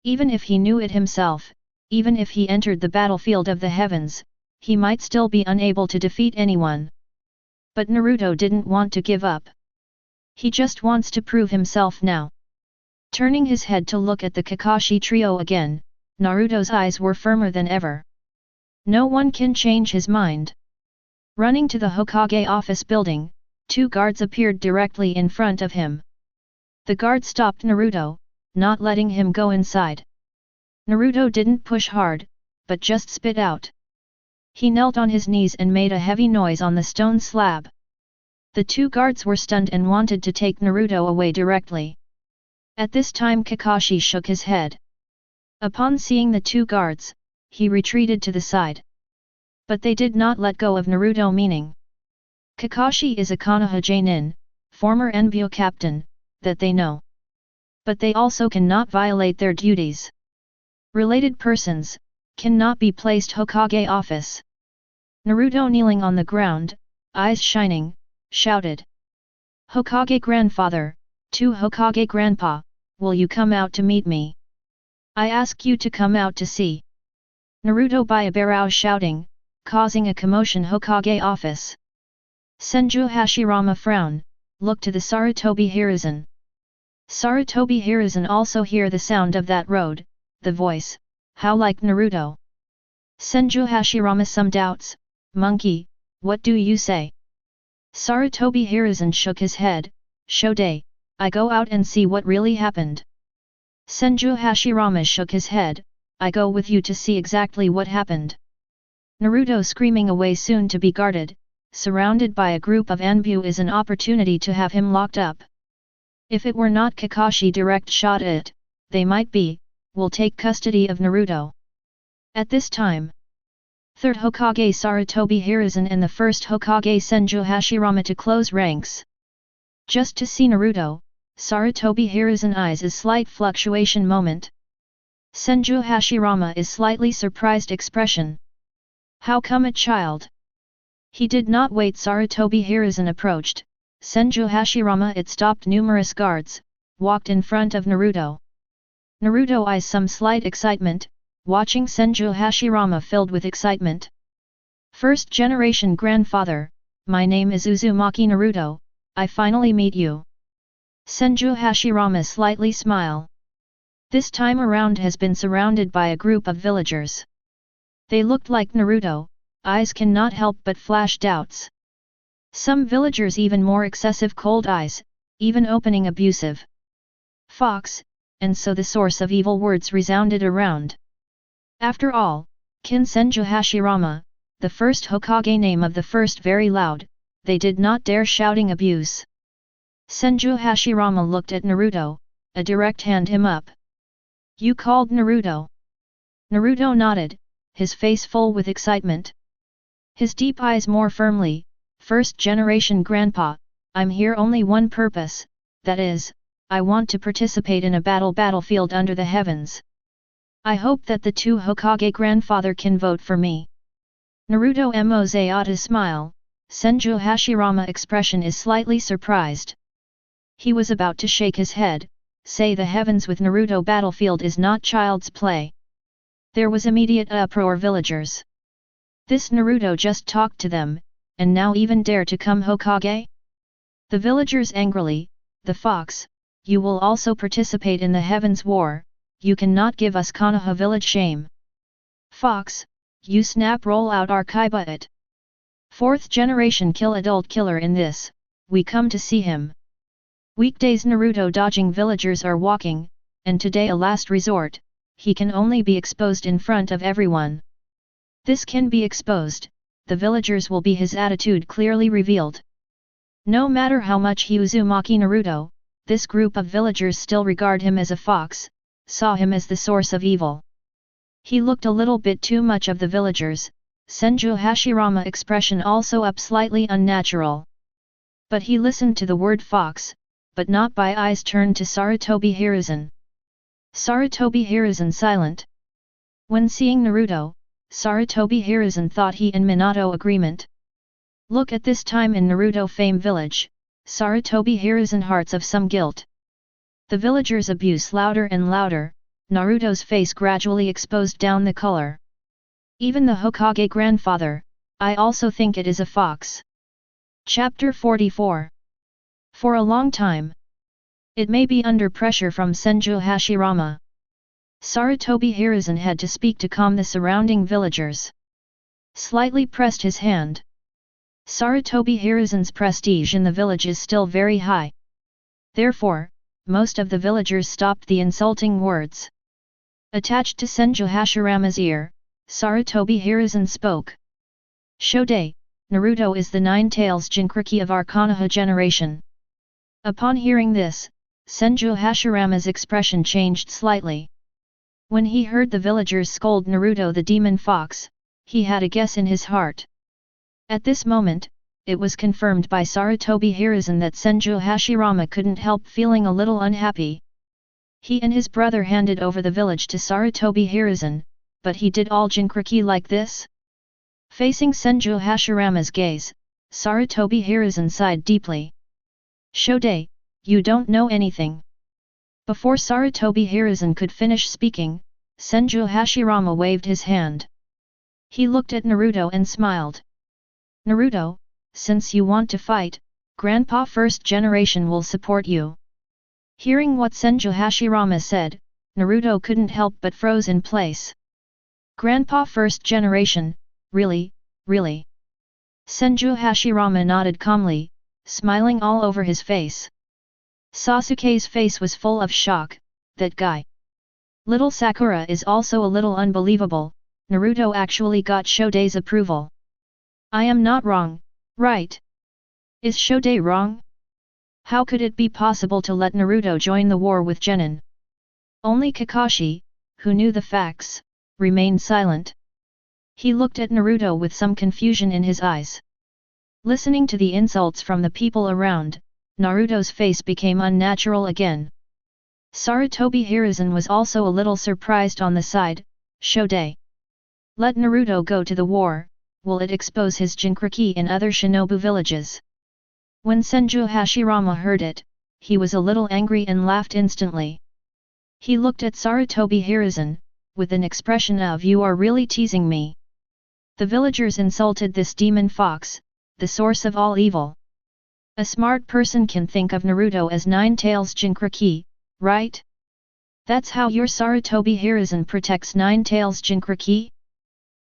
Even if he knew it himself, even if he entered the battlefield of the heavens, he might still be unable to defeat anyone. But Naruto didn't want to give up. He just wants to prove himself now. Turning his head to look at the Kakashi trio again, Naruto's eyes were firmer than ever. No one can change his mind. Running to the Hokage office building, two guards appeared directly in front of him. The guard stopped Naruto, not letting him go inside. Naruto didn't push hard, but just spit out. He knelt on his knees and made a heavy noise on the stone slab. The two guards were stunned and wanted to take Naruto away directly. At this time Kakashi shook his head. Upon seeing the two guards, he retreated to the side. But they did not let go of Naruto, meaning Kakashi is a Konoha Genin, former Enbyo captain, that they know. But they also cannot violate their duties. Related persons cannot be placed Hokage office. Naruto, kneeling on the ground, eyes shining, shouted. Hokage grandfather, to Hokage grandpa, will you come out to meet me? I ask you to come out to see. Naruto by a barrel shouting, causing a commotion Hokage office. Senju Hashirama frown, look to the Sarutobi Hiruzen. Sarutobi Hiruzen also hear the sound of that road, the voice, how like Naruto. Senju Hashirama some doubts, monkey, what do you say? Sarutobi Hiruzen shook his head, Shode, I go out and see what really happened. Senju Hashirama shook his head, I go with you to see exactly what happened. Naruto screaming away soon to be guarded, surrounded by a group of Anbu is an opportunity to have him locked up. If it were not Kakashi direct shot it, they might be, will take custody of Naruto. At this time, third Hokage Sarutobi Hiruzen and the first Hokage Senju Hashirama to close ranks. Just to see Naruto, Sarutobi Hiruzen eyes a slight fluctuation moment. Senju Hashirama is slightly surprised expression. How come a child? He did not wait. Sarutobi Hiruzen approached. Senju Hashirama it stopped numerous guards, walked in front of Naruto. Naruto eyes some slight excitement, watching Senju Hashirama filled with excitement. First generation grandfather, my name is Uzumaki Naruto, I finally meet you. Senju Hashirama slightly smile. This time around has been surrounded by a group of villagers. They looked like Naruto, eyes cannot help but flash doubts. Some villagers even more excessive cold eyes, even opening abusive. Fox, and so the source of evil words resounded around. After all, Kin Senju Hashirama, the first Hokage name of the first very loud, they did not dare shouting abuse. Senju Hashirama looked at Naruto, a direct hand him up. You called Naruto? Naruto nodded, his face full with excitement. His deep eyes more firmly, first generation grandpa, I'm here only one purpose, that is, I want to participate in a battlefield under the heavens. I hope that the two Hokage grandfather can vote for me. Naruto Mozeata smile, Senju Hashirama expression is slightly surprised. He was about to shake his head, say the heavens with Naruto battlefield is not child's play. There was immediate uproar villagers. This Naruto just talked to them, and now even dare to come Hokage? The villagers angrily, the fox, you will also participate in the heavens war, you cannot give us Konoha village shame. Fox, you snap roll out our Kaiba it. Fourth generation kill adult killer in this, we come to see him. Weekdays Naruto dodging villagers are walking, and today a last resort, he can only be exposed in front of everyone. This can be exposed, the villagers will be his attitude clearly revealed. No matter how much he Uzumaki Naruto, this group of villagers still regard him as a fox, saw him as the source of evil. He looked a little bit too much of the villagers, Senju Hashirama expression also up slightly unnatural. But he listened to the word fox, but not by eyes turned to Sarutobi Hiruzen. Sarutobi Hiruzen silent. When seeing Naruto, Sarutobi Hiruzen thought he and Minato agreement. Look at this time in Naruto Fame Village, Sarutobi Hiruzen hearts of some guilt. The villagers' abuse louder and louder, Naruto's face gradually exposed down the color. Even the Hokage grandfather, I also think it is a fox. Chapter 44. For a long time. It may be under pressure from Senju Hashirama. Sarutobi Hiruzen had to speak to calm the surrounding villagers. Slightly pressed his hand. Sarutobi Hiruzen's prestige in the village is still very high. Therefore, most of the villagers stopped the insulting words. Attached to Senju Hashirama's ear, Sarutobi Hiruzen spoke. Shode, Naruto is the Nine Tails Jinchuriki of our Konoha generation. Upon hearing this, Senju Hashirama's expression changed slightly. When he heard the villagers scold Naruto the demon fox, he had a guess in his heart. At this moment, it was confirmed by Sarutobi Hiruzen that Senju Hashirama couldn't help feeling a little unhappy. He and his brother handed over the village to Sarutobi Hiruzen, but he did all Jinchuriki like this? Facing Senju Hashirama's gaze, Sarutobi Hiruzen sighed deeply. Shode, you don't know anything. Before Sarutobi Hiruzen could finish speaking, Senju Hashirama waved his hand. He looked at Naruto and smiled. Naruto, since you want to fight, Grandpa First Generation will support you. Hearing what Senju Hashirama said, Naruto couldn't help but froze in place. Grandpa First Generation, really, really. Senju Hashirama nodded calmly, smiling all over his face. Sasuke's face was full of shock, that guy. Little Sakura is also a little unbelievable, Naruto actually got Shode's approval. I am not wrong, right? Is Shode wrong? How could it be possible to let Naruto join the war with Genin? Only Kakashi, who knew the facts, remained silent. He looked at Naruto with some confusion in his eyes. Listening to the insults from the people around, Naruto's face became unnatural again. Sarutobi Hiruzen was also a little surprised on the side. Shode. Let Naruto go to the war, will it expose his jinchuriki in other shinobu villages? When Senju Hashirama heard it, he was a little angry and laughed instantly. He looked at Sarutobi Hiruzen, with an expression of "You are really teasing me." The villagers insulted this demon fox, the source of all evil. A smart person can think of Naruto as Nine Tails Jinchuriki, right? That's how your Sarutobi Hiruzen protects Nine Tails Jinchuriki?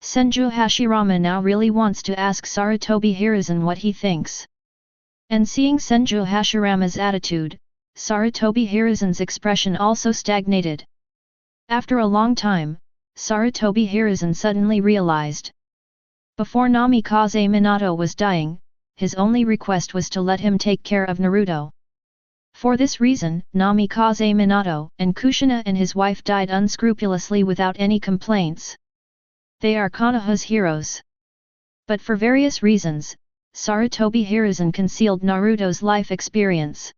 Senju Hashirama now really wants to ask Sarutobi Hiruzen what he thinks. And seeing Senju Hashirama's attitude, Sarutobi Hiruzen's expression also stagnated. After a long time, Sarutobi Hiruzen suddenly realized. Before Namikaze Minato was dying, his only request was to let him take care of Naruto. For this reason, Namikaze Minato and Kushina and his wife died unscrupulously without any complaints. They are Konoha's heroes. But for various reasons, Sarutobi Hiruzen concealed Naruto's life experience.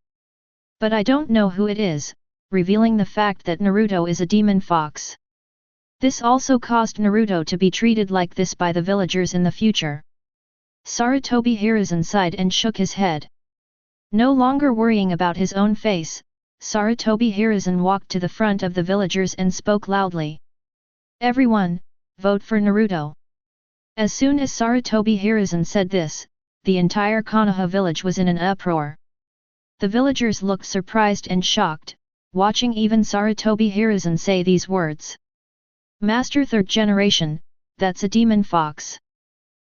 But I don't know who it is, revealing the fact that Naruto is a demon fox. This also caused Naruto to be treated like this by the villagers in the future. Sarutobi Hiruzen sighed and shook his head. No longer worrying about his own face, Sarutobi Hiruzen walked to the front of the villagers and spoke loudly. Everyone, vote for Naruto. As soon as Sarutobi Hiruzen said this, the entire Konoha village was in an uproar. The villagers looked surprised and shocked, watching even Sarutobi Hiruzen say these words. Master Third Generation, that's a demon fox.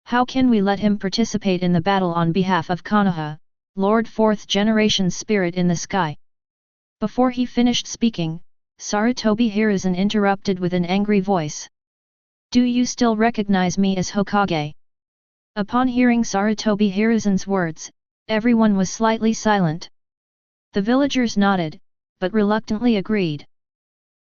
How can we let him participate in the battle on behalf of Konoha, Lord Fourth Generation's spirit in the sky? Before he finished speaking, Sarutobi Hiruzen interrupted with an angry voice. Do you still recognize me as Hokage? Upon hearing Sarutobi Hiruzen's words, everyone was slightly silent. The villagers nodded, but reluctantly agreed.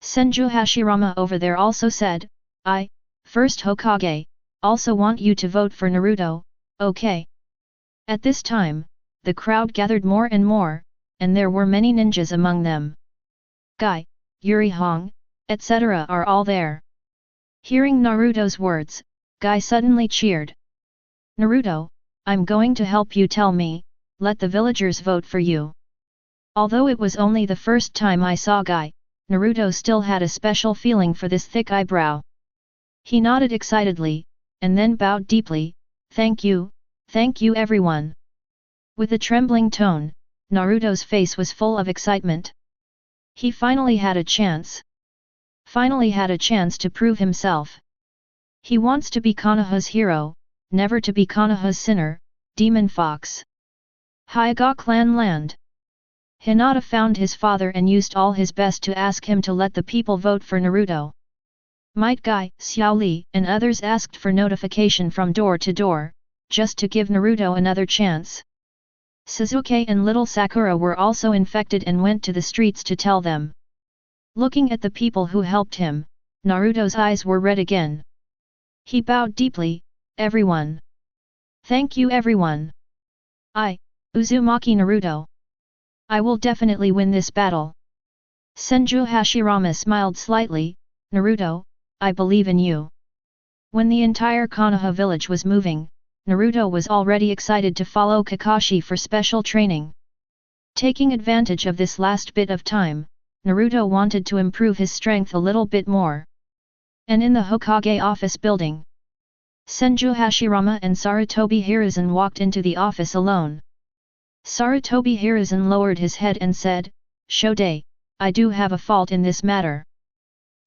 Senju Hashirama over there also said, I, first Hokage, also want you to vote for Naruto, okay? At this time, the crowd gathered more and more, and there were many ninjas among them. Guy, Yuri Hong, etc. are all there. Hearing Naruto's words, Guy suddenly cheered. Naruto, I'm going to help you tell me, let the villagers vote for you. Although it was only the first time I saw Guy, Naruto still had a special feeling for this thick eyebrow. He nodded excitedly, and then bowed deeply, thank you everyone. With a trembling tone, Naruto's face was full of excitement. He finally had a chance. Finally had a chance to prove himself. He wants to be Konoha's hero, never to be Konoha's sinner, demon fox. Hyuga clan land. Hinata found his father and used all his best to ask him to let the people vote for Naruto. Might Guy, Xiao Li and others asked for notification from door to door, just to give Naruto another chance. Sasuke and little Sakura were also infected and went to the streets to tell them. Looking at the people who helped him, Naruto's eyes were red again. He bowed deeply, everyone. Thank you everyone. Uzumaki Naruto. I will definitely win this battle. Senju Hashirama smiled slightly, Naruto, I believe in you. When the entire Konoha village was moving, Naruto was already excited to follow Kakashi for special training. Taking advantage of this last bit of time, Naruto wanted to improve his strength a little bit more. And in the Hokage office building, Senju Hashirama and Sarutobi Hiruzen walked into the office alone. Sarutobi Hiruzen lowered his head and said, Shode, I do have a fault in this matter.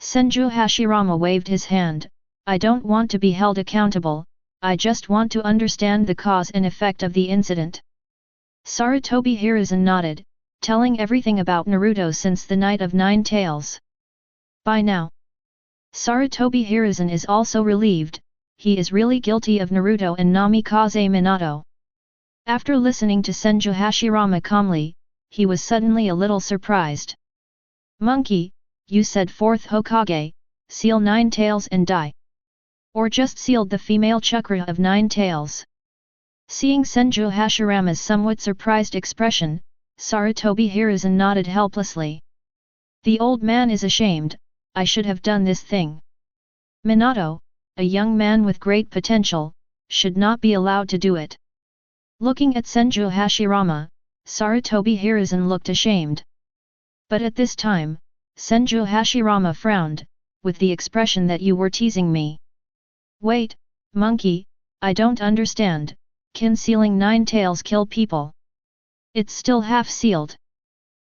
Senju Hashirama waved his hand, I don't want to be held accountable, I just want to understand the cause and effect of the incident. Sarutobi Hiruzen nodded, telling everything about Naruto since the Night of Nine Tails. By now, Sarutobi Hiruzen is also relieved, he is really guilty of Naruto and Namikaze Minato. After listening to Senju Hashirama calmly, he was suddenly a little surprised. Monkey, you said fourth Hokage, seal Nine Tails and die. Or just sealed the female chakra of Nine Tails. Seeing Senju Hashirama's somewhat surprised expression, Sarutobi Hiruzen nodded helplessly. The old man is ashamed, I should have done this thing. Minato, a young man with great potential, should not be allowed to do it. Looking at Senju Hashirama, Sarutobi Hiruzen looked ashamed. But at this time, Senju Hashirama frowned, with the expression that you were teasing me. Wait, monkey, I don't understand, can sealing 9 tails kill people? It's still half sealed.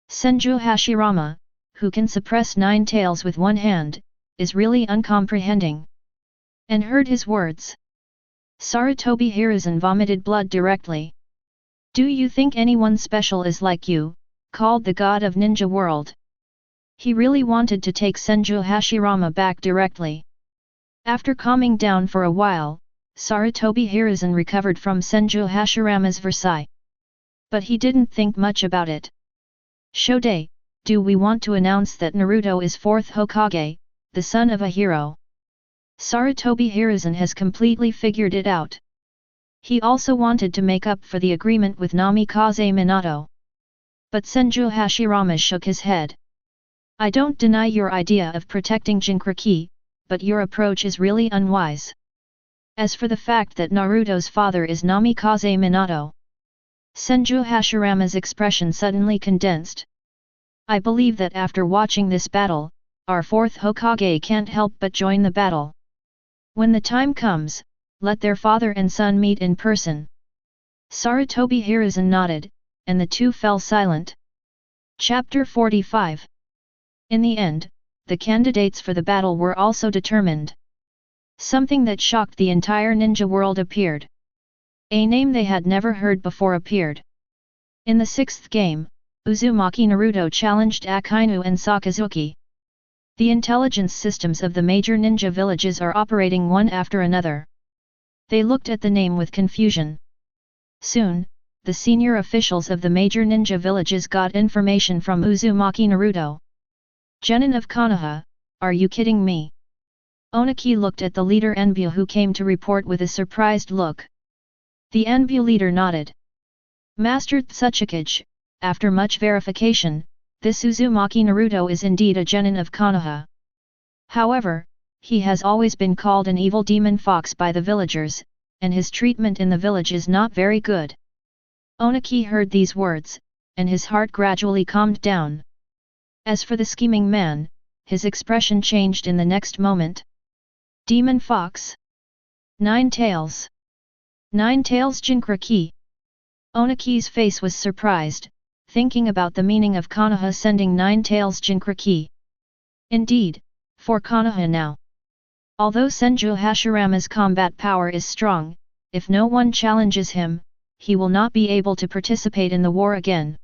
Senju Hashirama, who can suppress 9 tails with one hand, is really uncomprehending. And heard his words. Sarutobi Hiruzen vomited blood directly. Do you think anyone special is like you, called the god of ninja world? He really wanted to take Senju Hashirama back directly. After calming down for a while, Sarutobi Hiruzen recovered from Senju Hashirama's Versailles. But he didn't think much about it. Shode, do we want to announce that Naruto is 4th Hokage, the son of a hero? Sarutobi Hiruzen has completely figured it out. He also wanted to make up for the agreement with Namikaze Minato. But Senju Hashirama shook his head. I don't deny your idea of protecting Jinchuriki, but your approach is really unwise. As for the fact that Naruto's father is Namikaze Minato. Senju Hashirama's expression suddenly condensed. I believe that after watching this battle, our 4th Hokage can't help but join the battle. When the time comes, let their father and son meet in person. Sarutobi Hiruzen nodded, and the two fell silent. Chapter 45. In the end, the candidates for the battle were also determined. Something that shocked the entire ninja world appeared. A name they had never heard before appeared. In the 6th game, Uzumaki Naruto challenged Akainu and Sakazuki. The intelligence systems of the major ninja villages are operating one after another. They looked at the name with confusion. Soon, the senior officials of the major ninja villages got information from Uzumaki Naruto. Genin of Konoha, are you kidding me? Oniki looked at the leader Enbu who came to report with a surprised look. The Enbu leader nodded. Master Tsuchikage, after much verification, this Uzumaki Naruto is indeed a genin of Konoha. However, he has always been called an evil demon fox by the villagers, and his treatment in the village is not very good. Oniki heard these words, and his heart gradually calmed down. As for the scheming man, his expression changed in the next moment. Demon fox? 9 tails. 9 tails Jinchuriki. Oniki's face was surprised, thinking about the meaning of Konoha sending 9 tails Jinchuriki. Indeed, for Konoha now. Although Senju Hashirama's combat power is strong, if no one challenges him, he will not be able to participate in the war again.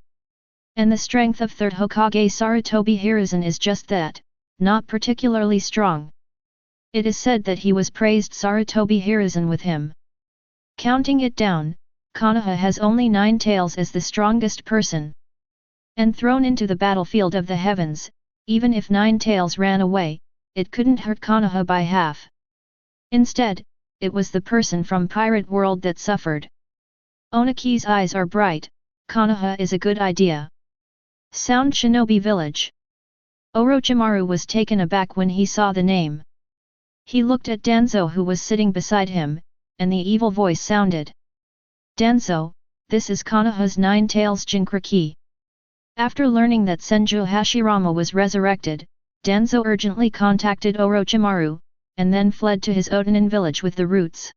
And the strength of 3rd Hokage Sarutobi Hiruzen is just that, not particularly strong. It is said that he was praised Sarutobi Hiruzen with him. Counting it down, Konoha has only 9 tails as the strongest person. And thrown into the battlefield of the heavens, even if 9 tails ran away, it couldn't hurt Konoha by half. Instead, it was the person from Pirate World that suffered. Oniki's eyes are bright, Konoha is a good idea. Sound Shinobi Village. Orochimaru was taken aback when he saw the name. He looked at Danzo who was sitting beside him, and the evil voice sounded. Danzo, this is Konoha's 9 tails Jinchuriki. After learning that Senju Hashirama was resurrected, Danzo urgently contacted Orochimaru, and then fled to his Otonin village with the roots.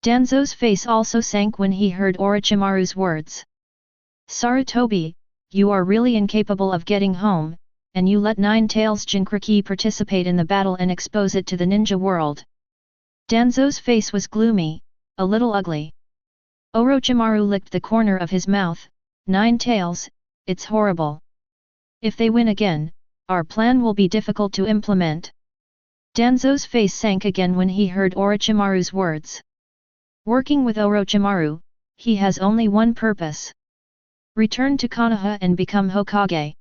Danzo's face also sank when he heard Orochimaru's words. Sarutobi, you are really incapable of getting home, and you let 9 tails Jinchuriki participate in the battle and expose it to the ninja world. Danzo's face was gloomy, a little ugly. Orochimaru licked the corner of his mouth. 9 tails, it's horrible. If they win again, our plan will be difficult to implement. Danzo's face sank again when he heard Orochimaru's words. Working with Orochimaru, he has only one purpose. Return to Konoha and become Hokage.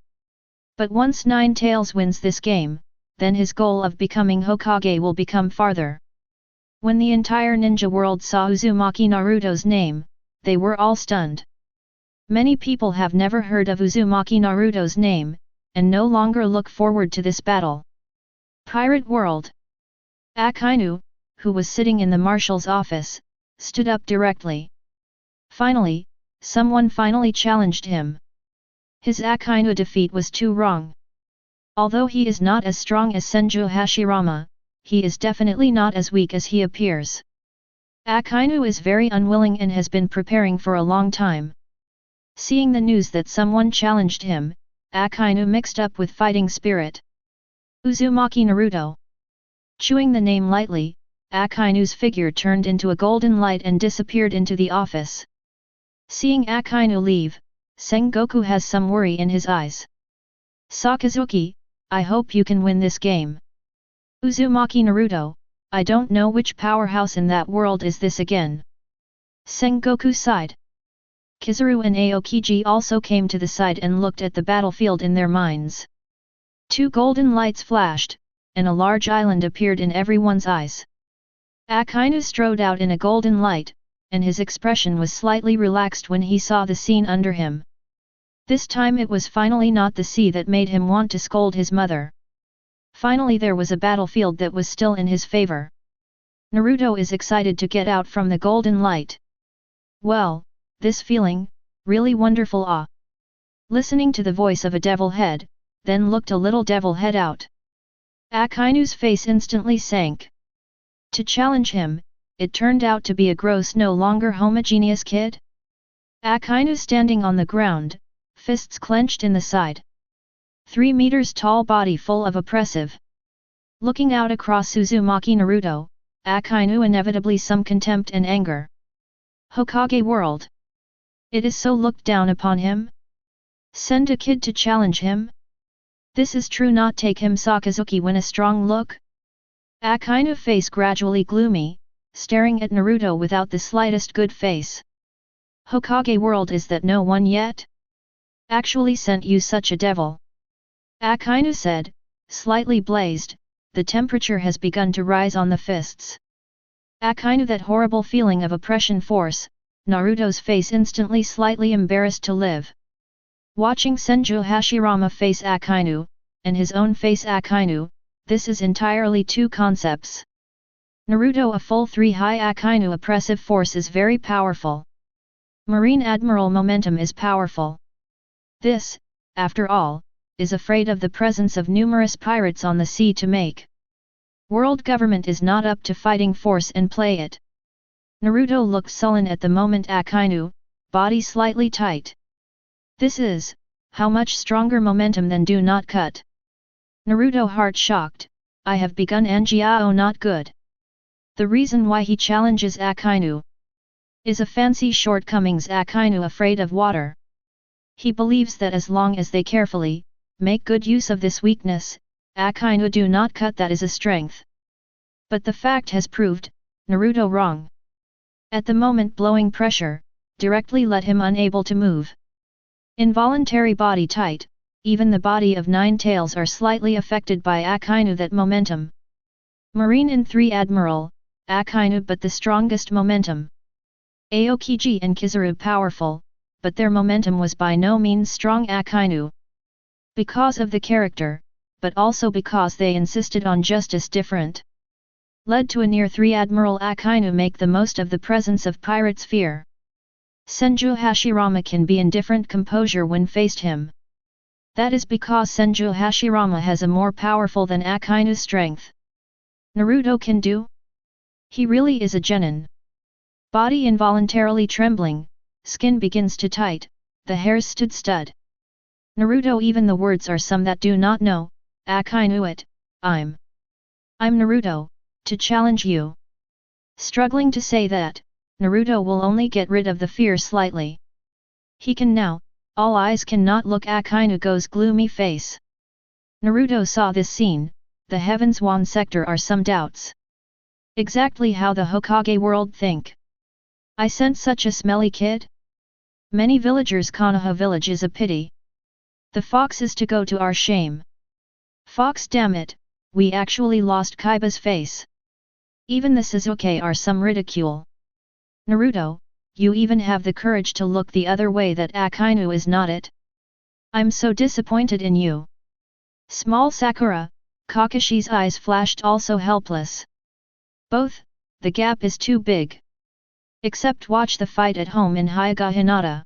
But once 9 tails wins this game, then his goal of becoming Hokage will become farther. When the entire ninja world saw Uzumaki Naruto's name, they were all stunned. Many people have never heard of Uzumaki Naruto's name, and no longer look forward to this battle. Pirate World. Akainu, who was sitting in the marshal's office, stood up directly. Finally, someone finally challenged him. His Akainu defeat was too wrong. Although he is not as strong as Senju Hashirama, he is definitely not as weak as he appears. Akainu is very unwilling and has been preparing for a long time. Seeing the news that someone challenged him, Akainu mixed up with fighting spirit. Uzumaki Naruto. Chewing the name lightly, Akainu's figure turned into a golden light and disappeared into the office. Seeing Akainu leave, Sengoku has some worry in his eyes. Sakazuki, I hope you can win this game. Uzumaki Naruto, I don't know which powerhouse in that world is this again. Sengoku sighed. Kizaru and Aokiji also came to the side and looked at the battlefield in their minds. Two golden lights flashed, and a large island appeared in everyone's eyes. Akainu strode out in a golden light, and his expression was slightly relaxed when he saw the scene under him. This time it was finally not the sea that made him want to scold his mother. Finally there was a battlefield that was still in his favor. Naruto is excited to get out from the golden light. Well, this feeling, really wonderful ah. Listening to the voice of a devil head, then looked a little devil head out. Akainu's face instantly sank. To challenge him, it turned out to be a gross no longer homogeneous kid. Akainu standing on the ground, fists clenched in the side. 3 meters tall body full of oppressive. Looking out across Uzumaki Naruto, Akainu inevitably some contempt and anger. Hokage world. It is so looked down upon him? Send a kid to challenge him? This is true not take him Sakazuki win a strong look? Akainu face gradually gloomy, staring at Naruto without the slightest good face. Hokage world is that no one yet? Actually sent you such a devil. Akainu said, slightly blazed, the temperature has begun to rise on the fists. Akainu that horrible feeling of oppression force, Naruto's face instantly slightly embarrassed to live. Watching Senju Hashirama face Akainu, and his own face Akainu, this is entirely two concepts. Naruto a full 3 high Akainu oppressive force is very powerful. Marine Admiral momentum is powerful. This, after all, is afraid of the presence of numerous pirates on the sea to make. World government is not up to fighting force and play it. Naruto looked sullen at the moment Akainu, body slightly tight. This is, how much stronger momentum than do not cut. Naruto heart shocked, I have begun Anjiao not good. The reason why he challenges Akainu is a fancy shortcomings Akainu afraid of water. He believes that as long as they carefully, make good use of this weakness, Akainu do not cut that is a strength. But the fact has proved, Naruto wrong. At the moment blowing pressure, directly let him unable to move. Involuntary body tight, even the body of 9 tails are slightly affected by Akainu that momentum. Marine in 3 Admiral, Akainu but the strongest momentum. Aokiji and Kizaru powerful, but their momentum was by no means strong Akainu. Because of the character, but also because they insisted on justice different. Led to a near 3 Admiral Akainu make the most of the presence of pirates' fear. Senju Hashirama can be in different composure when faced him. That is because Senju Hashirama has a more powerful than Akainu's strength. Naruto can do? He really is a genin. Body involuntarily trembling, skin begins to tight, the hairs stood stud. Naruto even the words are some that do not know, Akainu it, I'm Naruto, to challenge you. Struggling to say that, Naruto will only get rid of the fear slightly. He can now, all eyes cannot look Akainu goes gloomy face. Naruto saw this scene, the heavens Wan sector are some doubts. Exactly how the Hokage world think. I sent such a smelly kid? Many villagers Konoha village is a pity. The fox is to go to our shame. Fox damn it, we actually lost Kaiba's face. Even the Sasuke are some ridicule. Naruto, you even have the courage to look the other way that Akainu is not it. I'm so disappointed in you. Small Sakura, Kakashi's eyes flashed also helpless. Both, the gap is too big. Except watch the fight at home in Hyuga Hinata.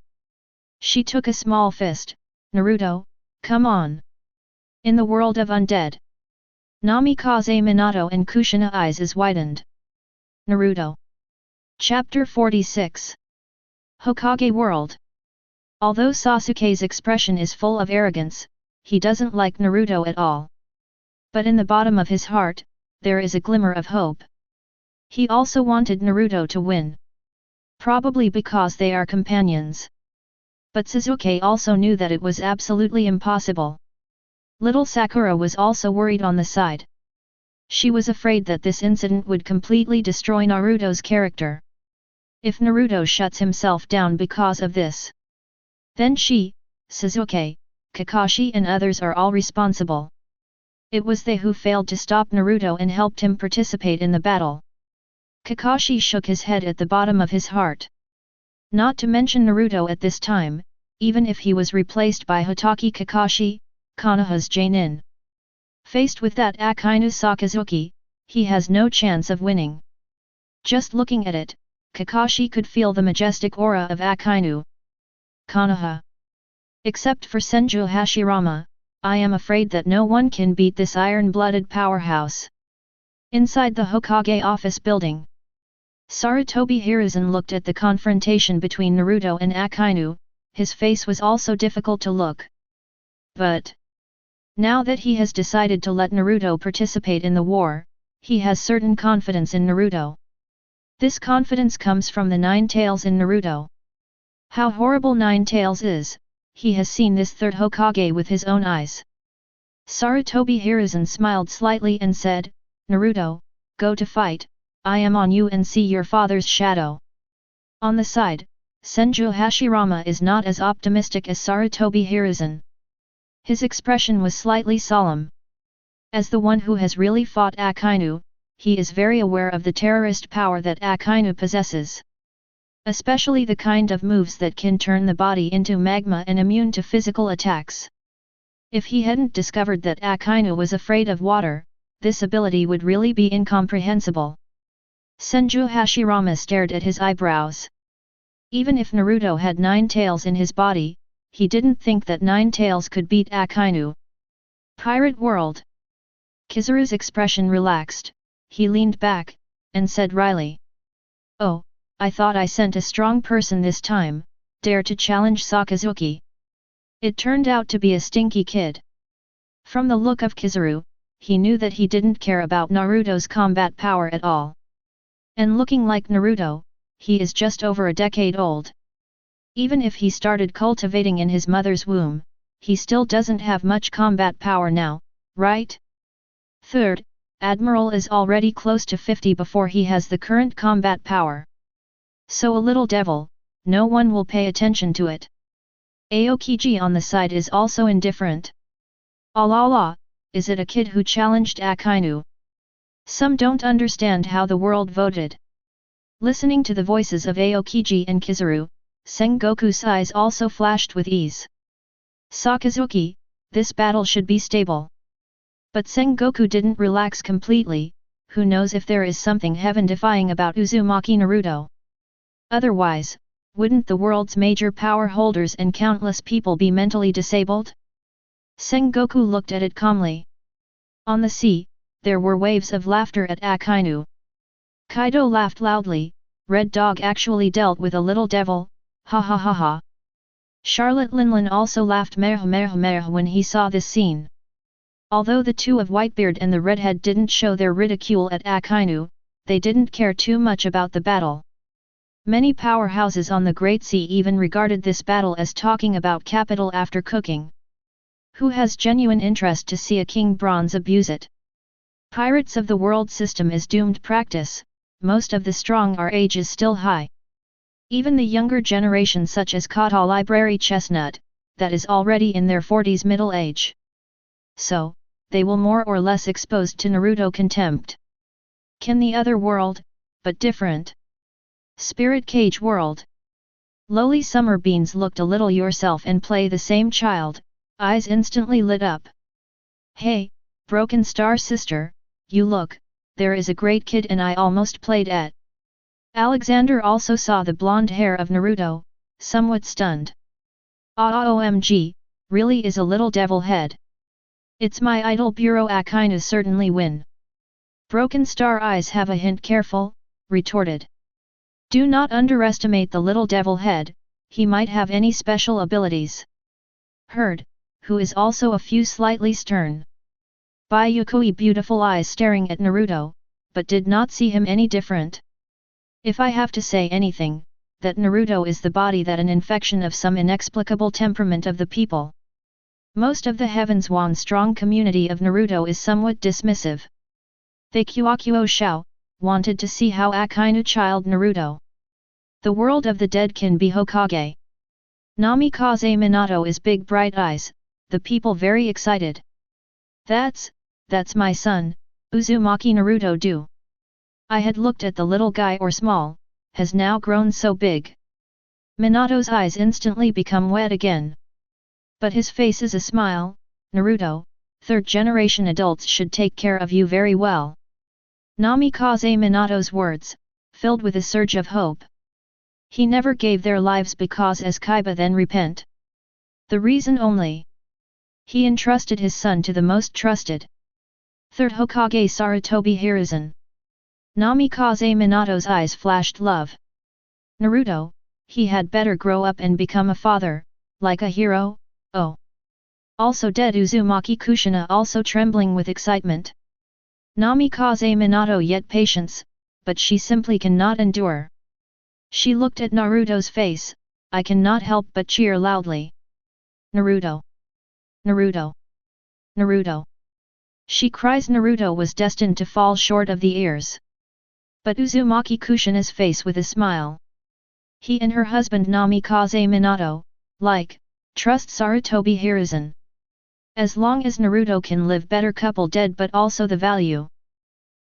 She took a small fist. Naruto, come on. In the world of undead. Namikaze Minato and Kushina eyes is widened. Naruto. Chapter 46. Hokage World. Although Sasuke's expression is full of arrogance, he doesn't like Naruto at all. But in the bottom of his heart, there is a glimmer of hope. He also wanted Naruto to win. Probably because they are companions. But Sasuke also knew that it was absolutely impossible. Little Sakura was also worried on the side. She was afraid that this incident would completely destroy Naruto's character. If Naruto shuts himself down because of this, then she, Sasuke, Kakashi and others are all responsible. It was they who failed to stop Naruto and helped him participate in the battle. Kakashi shook his head at the bottom of his heart. Not to mention Naruto at this time, even if he was replaced by Hotaki Kakashi, Konoha's Jonin. Faced with that Akainu Sakazuki, he has no chance of winning. Just looking at it, Kakashi could feel the majestic aura of Akainu. Konoha. Except for Senju Hashirama, I am afraid that no one can beat this iron-blooded powerhouse. Inside the Hokage office building, Sarutobi Hiruzen looked at the confrontation between Naruto and Akainu. His face was also difficult to look. But now that he has decided to let Naruto participate in the war, he has certain confidence in Naruto. This confidence comes from the Nine Tails in Naruto. How horrible Nine Tails is, he has seen this third Hokage with his own eyes. Sarutobi Hiruzen smiled slightly and said, Naruto, go to fight, I am on you and see your father's shadow. On the side, Senju Hashirama is not as optimistic as Sarutobi Hiruzen. His expression was slightly solemn. As the one who has really fought Akainu, he is very aware of the terrorist power that Akainu possesses. Especially the kind of moves that can turn the body into magma and immune to physical attacks. If he hadn't discovered that Akainu was afraid of water, this ability would really be incomprehensible. Senju Hashirama stared at his eyebrows. Even if Naruto had 9 tails in his body, he didn't think that 9 tails could beat Akainu. Pirate World. Kizaru's expression relaxed, he leaned back, and said wryly. Oh, I thought I sent a strong person this time, dare to challenge Sakazuki. It turned out to be a stinky kid. From the look of Kizaru, he knew that he didn't care about Naruto's combat power at all. And looking like Naruto, he is just over a decade old. Even if he started cultivating in his mother's womb, he still doesn't have much combat power now, right? Third, Admiral is already close to 50 before he has the current combat power. So a little devil, no one will pay attention to it. Aokiji on the side is also indifferent. Allah, is it a kid who challenged Akainu? Some don't understand how the world voted. Listening to the voices of Aokiji and Kizaru, Sengoku's eyes also flashed with ease. Sakazuki, this battle should be stable. But Sengoku didn't relax completely, who knows if there is something heaven-defying about Uzumaki Naruto. Otherwise, wouldn't the world's major power holders and countless people be mentally disabled? Sengoku looked at it calmly. On the sea, there were waves of laughter at Akainu. Kaido laughed loudly. Red Dog actually dealt with a little devil, ha ha ha ha. Charlotte Linlin also laughed meh meh meh when he saw this scene. Although the two of Whitebeard and the redhead didn't show their ridicule at Akainu, they didn't care too much about the battle. Many powerhouses on the Great Sea even regarded this battle as talking about capital after cooking. Who has genuine interest to see a King Bronze abuse it? Pirates of the World system is doomed practice, most of the strong are age is still high. Even the younger generation such as Kata Library Chestnut, that is already in their 40s middle age. So, they will more or less exposed to Naruto contempt. Can the other world, but different. Spirit Cage World. Lowly Summer Beans looked a little yourself and play the same child, eyes instantly lit up. Hey, Broken Star sister, you look, there is a great kid and I almost played at. Alexander also saw the blonde hair of Naruto, somewhat stunned. OMG, really is a little devil head. It's my idol Bureau Akainu certainly win. Broken Star eyes have a hint careful, retorted. Do not underestimate the little devil head, he might have any special abilities. Heard, who is also a few slightly stern. Bai Yuekui beautiful eyes staring at Naruto, but did not see him any different. If I have to say anything, that Naruto is the body that an infection of some inexplicable temperament of the people. Most of the Heavens Wan strong community of Naruto is somewhat dismissive. They Kuakuo Shao, wanted to see how Akainu child Naruto. The world of the dead can be Hokage. Namikaze Minato is big bright eyes, the people very excited. That's my son, Uzumaki Naruto do. I had looked at the little guy or small, has now grown so big. Minato's eyes instantly become wet again. But his face is a smile. Naruto, third-generation adults should take care of you very well. Namikaze Minato's words, filled with a surge of hope. He never gave their lives because as Kaiba then repent. The reason only. He entrusted his son to the most trusted. Third Hokage Sarutobi Hiruzen. Namikaze Minato's eyes flashed love. Naruto, he had better grow up and become a father, like a hero, oh. Also dead Uzumaki Kushina also trembling with excitement. Namikaze Minato yet patience, but she simply cannot endure. She looked at Naruto's face, I cannot help but cheer loudly. Naruto! Naruto! Naruto! She cries. Naruto was destined to fall short of the ears. But Uzumaki Kushina's face with a smile. He and her husband Namikaze Minato, like, trust Sarutobi Hiruzen. As long as Naruto can live better couple dead but also the value.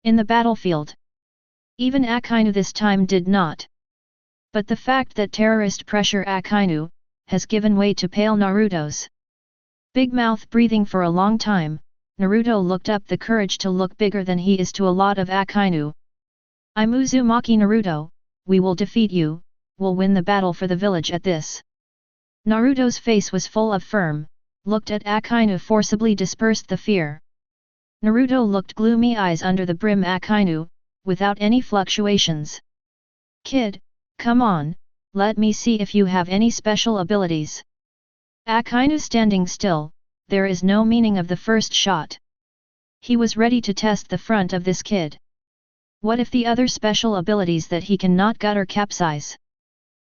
In the battlefield. Even Akainu this time did not. But the fact that terrorist pressure Akainu, has given way to pale Naruto's. Big mouth breathing for a long time, Naruto looked up the courage to look bigger than he is to a lot of Akainu. I'm Uzumaki Naruto, we will defeat you, we'll win the battle for the village at this. Naruto's face was full of firm, looked at Akainu forcibly dispersed the fear. Naruto looked gloomy eyes under the brim Akainu, without any fluctuations. Kid, come on, let me see if you have any special abilities. Akainu standing still, there is no meaning of the first shot. He was ready to test the front of this kid. What if the other special abilities that he cannot gut or capsize?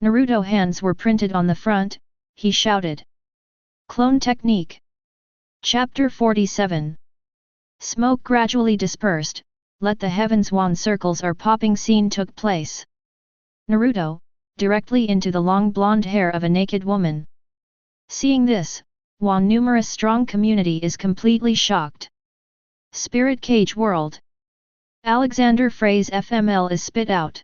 Naruto hands were printed on the front, he shouted. Clone Technique. Chapter 47. Smoke gradually dispersed, let the heavens wan circles are popping scene took place. Naruto, directly into the long blonde hair of a naked woman. Seeing this, Wan numerous strong community is completely shocked. Spirit Cage World. Alexander phrase FML is spit out.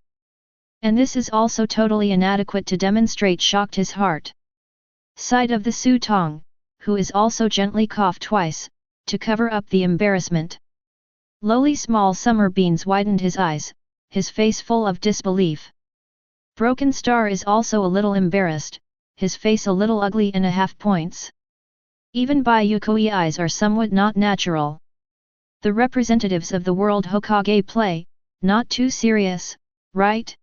And this is also totally inadequate to demonstrate shocked his heart. Sight of the Su Tong, who is also gently coughed twice, to cover up the embarrassment. Lowly small summer beans widened his eyes, his face full of disbelief. Broken Star is also a little embarrassed, his face a little ugly and a half points. Even Bai Yuekui eyes are somewhat not natural. The representatives of the world Hokage play, not too serious, right?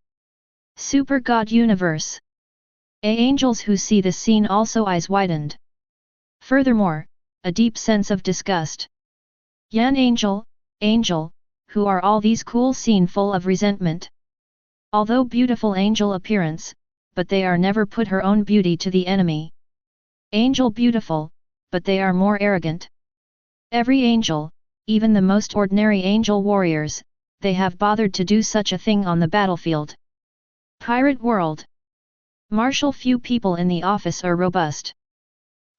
Super God Universe. Angels who see this scene also eyes widened. Furthermore, a deep sense of disgust. Yan Angel, who are all these cool scene full of resentment? Although beautiful angel appearance, but they are never put her own beauty to the enemy. Angel beautiful, but they are more arrogant. Every angel, even the most ordinary angel warriors, they have bothered to do such a thing on the battlefield. Pirate world. Martial few people in the office are robust.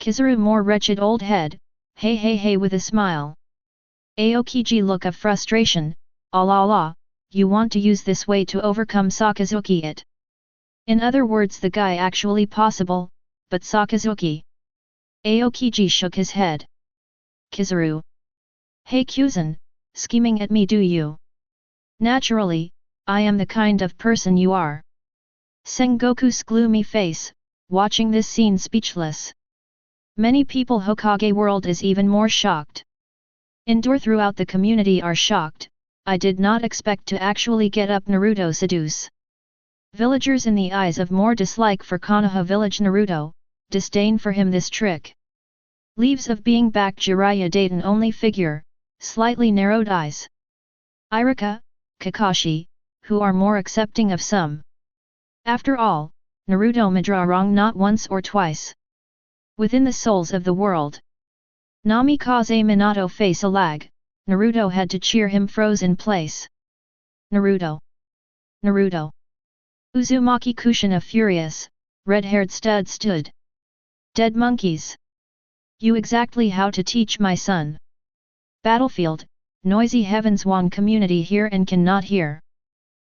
Kizaru more wretched old head, hey with a smile. Aokiji look of frustration, la, you want to use this way to overcome Sakazuki it. In other words the guy actually possible, but Sakazuki. Aokiji shook his head. Kizaru, Hey Kuzan, scheming at me do you? Naturally, I am the kind of person you are. Sengoku's gloomy face, watching this scene speechless. Many people Hokage world is even more shocked. Endure throughout the community are shocked. I did not expect to actually get up Naruto seduce. Villagers in the eyes of more dislike for Konoha village Naruto, disdain for him this trick. Leaves of being back Jiraiya Dayton only figure, slightly narrowed eyes. Irika, Kakashi, who are more accepting of some. After all, Naruto Madara wrong not once or twice. Within the souls of the world. Namikaze Minato face a lag, Naruto had to cheer him froze in place. Naruto! Naruto! Uzumaki Kushina furious, red-haired stud stood. Dead monkeys! You exactly how to teach my son. Battlefield, noisy heavens Won community hear and cannot hear.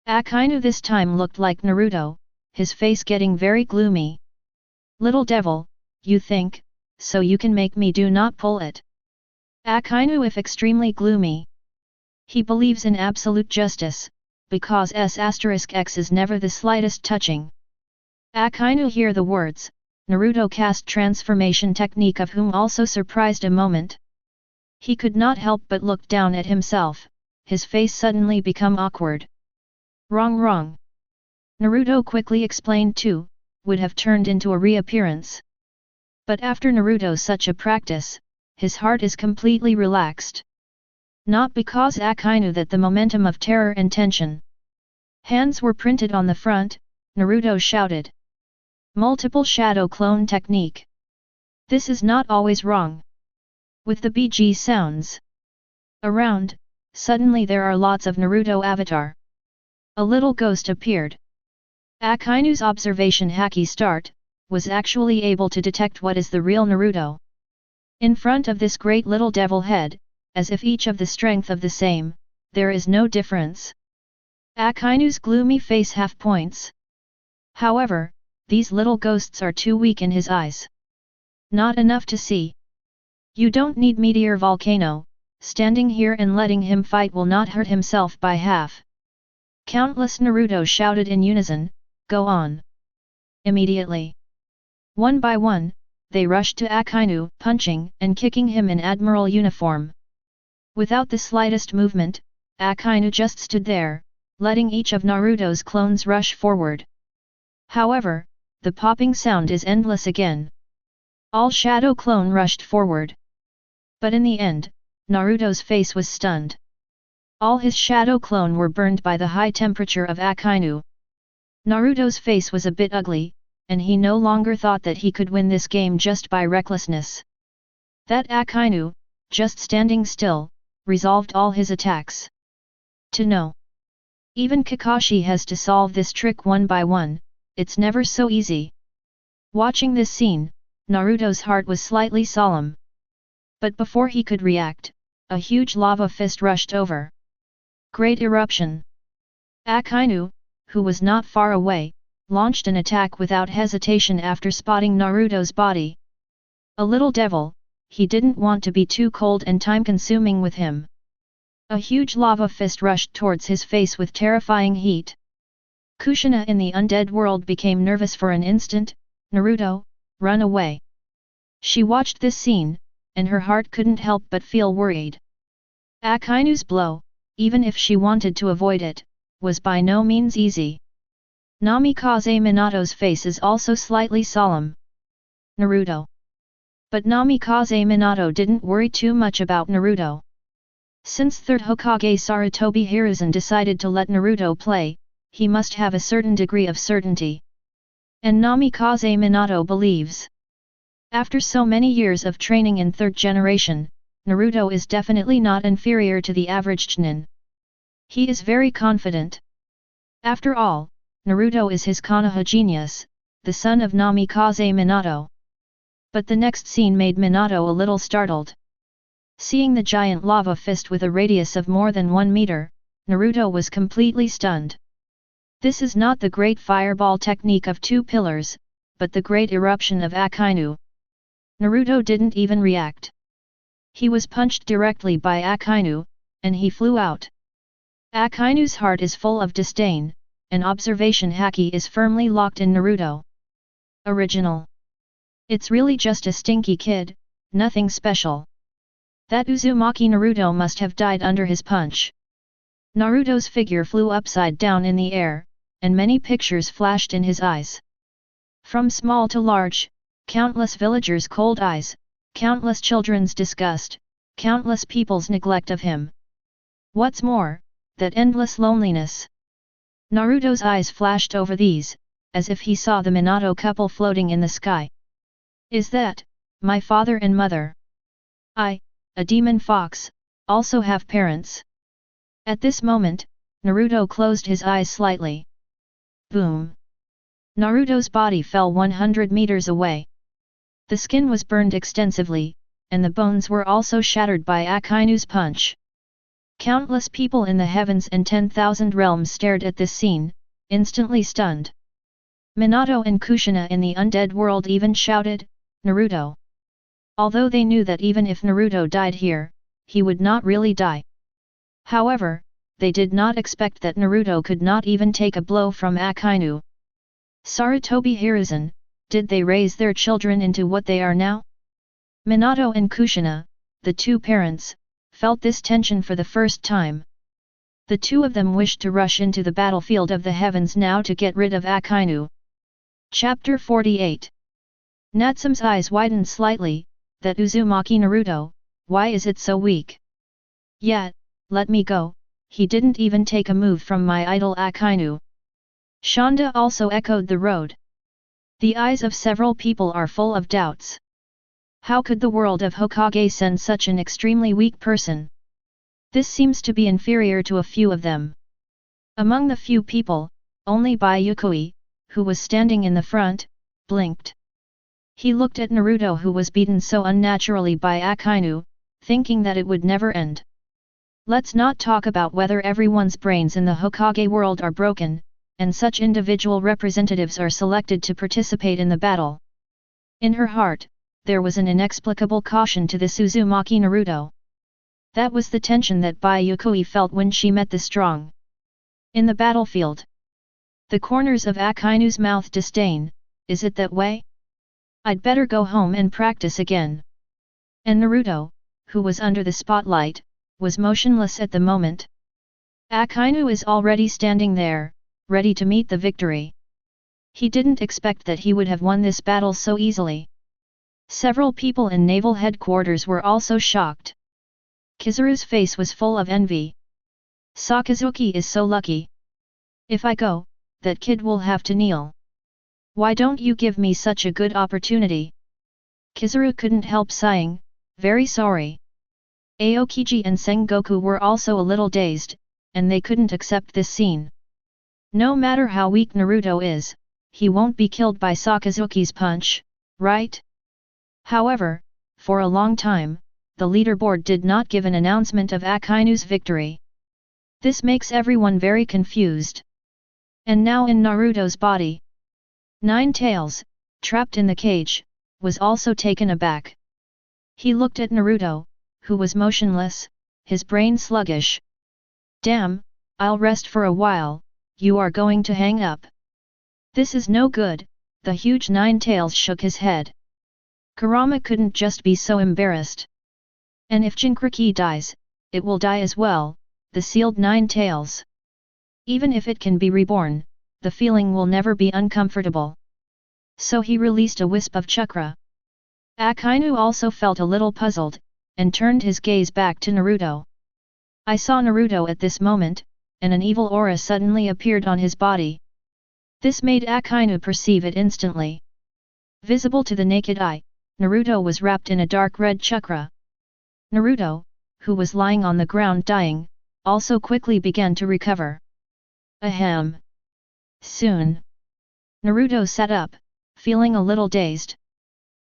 Akainu this time looked like Naruto, his face getting very gloomy. Little devil, you think, so you can make me do not pull it. Akainu if extremely gloomy. He believes in absolute justice, because S*X is never the slightest touching. Akainu hear the words, Naruto cast transformation technique of whom also surprised a moment. He could not help but look down at himself, his face suddenly become awkward. Wrong. Naruto quickly explained too, would have turned into a reappearance. But after Naruto such a practice, his heart is completely relaxed. Not because Akainu that the momentum of terror and tension. Hands were printed on the front, Naruto shouted. Multiple shadow clone technique. This is not always wrong. With the BG sounds around, suddenly there are lots of Naruto avatar. A little ghost appeared. Akainu's observation hacky start, was actually able to detect what is the real Naruto. In front of this great little devil head, as if each of the strength of the same, there is no difference. Akainu's gloomy face half points. However, these little ghosts are too weak in his eyes. Not enough to see. You don't need meteor volcano, standing here and letting him fight will not hurt himself by half. Countless Naruto shouted in unison, go on. Immediately. One by one, they rushed to Akainu, punching and kicking him in admiral uniform. Without the slightest movement, Akainu just stood there, letting each of Naruto's clones rush forward. However, the popping sound is endless again. All shadow clone rushed forward. But in the end, Naruto's face was stunned. All his shadow clone were burned by the high temperature of Akainu. Naruto's face was a bit ugly, and he no longer thought that he could win this game just by recklessness. That Akainu, just standing still, resolved all his attacks. To know. Even Kakashi has to solve this trick one by one, it's never so easy. Watching this scene, Naruto's heart was slightly solemn. But before he could react, a huge lava fist rushed over. Great eruption. Akainu, who was not far away, launched an attack without hesitation after spotting Naruto's body. A little devil, he didn't want to be too cold and time-consuming with him. A huge lava fist rushed towards his face with terrifying heat. Kushina in the undead world became nervous for an instant. Naruto, run away. She watched this scene, and her heart couldn't help but feel worried. Akainu's blow, even if she wanted to avoid it, was by no means easy. Namikaze Minato's face is also slightly solemn. Naruto. But Namikaze Minato didn't worry too much about Naruto. Since 3rd Hokage Sarutobi Hiruzen decided to let Naruto play, he must have a certain degree of certainty. And Namikaze Minato believes. After so many years of training in 3rd generation, Naruto is definitely not inferior to the average Chunin. He is very confident. After all, Naruto is his Konoha genius, the son of Namikaze Minato. But the next scene made Minato a little startled. Seeing the giant lava fist with a radius of more than 1 meter, Naruto was completely stunned. This is not the great fireball technique of 2 pillars, but the great eruption of Akainu. Naruto didn't even react. He was punched directly by Akainu, and he flew out. Akainu's heart is full of disdain, and observation haki is firmly locked in Naruto. Original. It's really just a stinky kid, nothing special. That Uzumaki Naruto must have died under his punch. Naruto's figure flew upside down in the air, and many pictures flashed in his eyes. From small to large, countless villagers' cold eyes, countless children's disgust, countless people's neglect of him. What's more, that endless loneliness. Naruto's eyes flashed over these, as if he saw the Minato couple floating in the sky. Is that, my father and mother? I, a demon fox, also have parents. At this moment, Naruto closed his eyes slightly. Boom! Naruto's body fell 100 meters away. The skin was burned extensively, and the bones were also shattered by Akainu's punch. Countless people in the heavens and 10,000 realms stared at this scene, instantly stunned. Minato and Kushina in the undead world even shouted, Naruto! Although they knew that even if Naruto died here, he would not really die. However, they did not expect that Naruto could not even take a blow from Akainu. Sarutobi Hiruzen, did they raise their children into what they are now? Minato and Kushina, the two parents, felt this tension for the first time. The two of them wished to rush into the battlefield of the heavens now to get rid of Akainu. Chapter 48. Natsume's eyes widened slightly. That Uzumaki Naruto, why is it so weak? Yet, let me go, he didn't even take a move from my idol Akainu. Shanda also echoed the road. The eyes of several people are full of doubts. How could the world of Hokage send such an extremely weak person? This seems to be inferior to a few of them. Among the few people, only Bai Yuekui, who was standing in the front, blinked. He looked at Naruto who was beaten so unnaturally by Akainu, thinking that it would never end. Let's not talk about whether everyone's brains in the Hokage world are broken, and such individual representatives are selected to participate in the battle. In her heart, there was an inexplicable caution to this Uzumaki Naruto. That was the tension that Bai Yuekui felt when she met the strong. In the battlefield. The corners of Akainu's mouth disdain, is it that way? I'd better go home and practice again. And Naruto, who was under the spotlight, was motionless at the moment. Akainu is already standing there, ready to meet the victory. He didn't expect that he would have won this battle so easily. Several people in naval headquarters were also shocked. Kizaru's face was full of envy. Sakazuki is so lucky. If I go, that kid will have to kneel. Why don't you give me such a good opportunity? Kizaru couldn't help sighing, very sorry. Aokiji and Sengoku were also a little dazed, and they couldn't accept this scene. No matter how weak Naruto is, he won't be killed by Sakazuki's punch, right? However, for a long time, the leaderboard did not give an announcement of Akainu's victory. This makes everyone very confused. And now in Naruto's body, Nine Tails, trapped in the cage, was also taken aback. He looked at Naruto, who was motionless, his brain sluggish. Damn, I'll rest for a while, you are going to hang up. This is no good, the huge Nine Tails shook his head. Kurama couldn't just be so embarrassed. And if Jinchuriki dies, it will die as well, the sealed Nine Tails. Even if it can be reborn, the feeling will never be uncomfortable. So he released a wisp of chakra. Akainu also felt a little puzzled, and turned his gaze back to Naruto. I saw Naruto at this moment, and an evil aura suddenly appeared on his body. This made Akainu perceive it instantly. Visible to the naked eye, Naruto was wrapped in a dark red chakra. Naruto, who was lying on the ground dying, also quickly began to recover. Ahem. Soon. Naruto sat up, feeling a little dazed.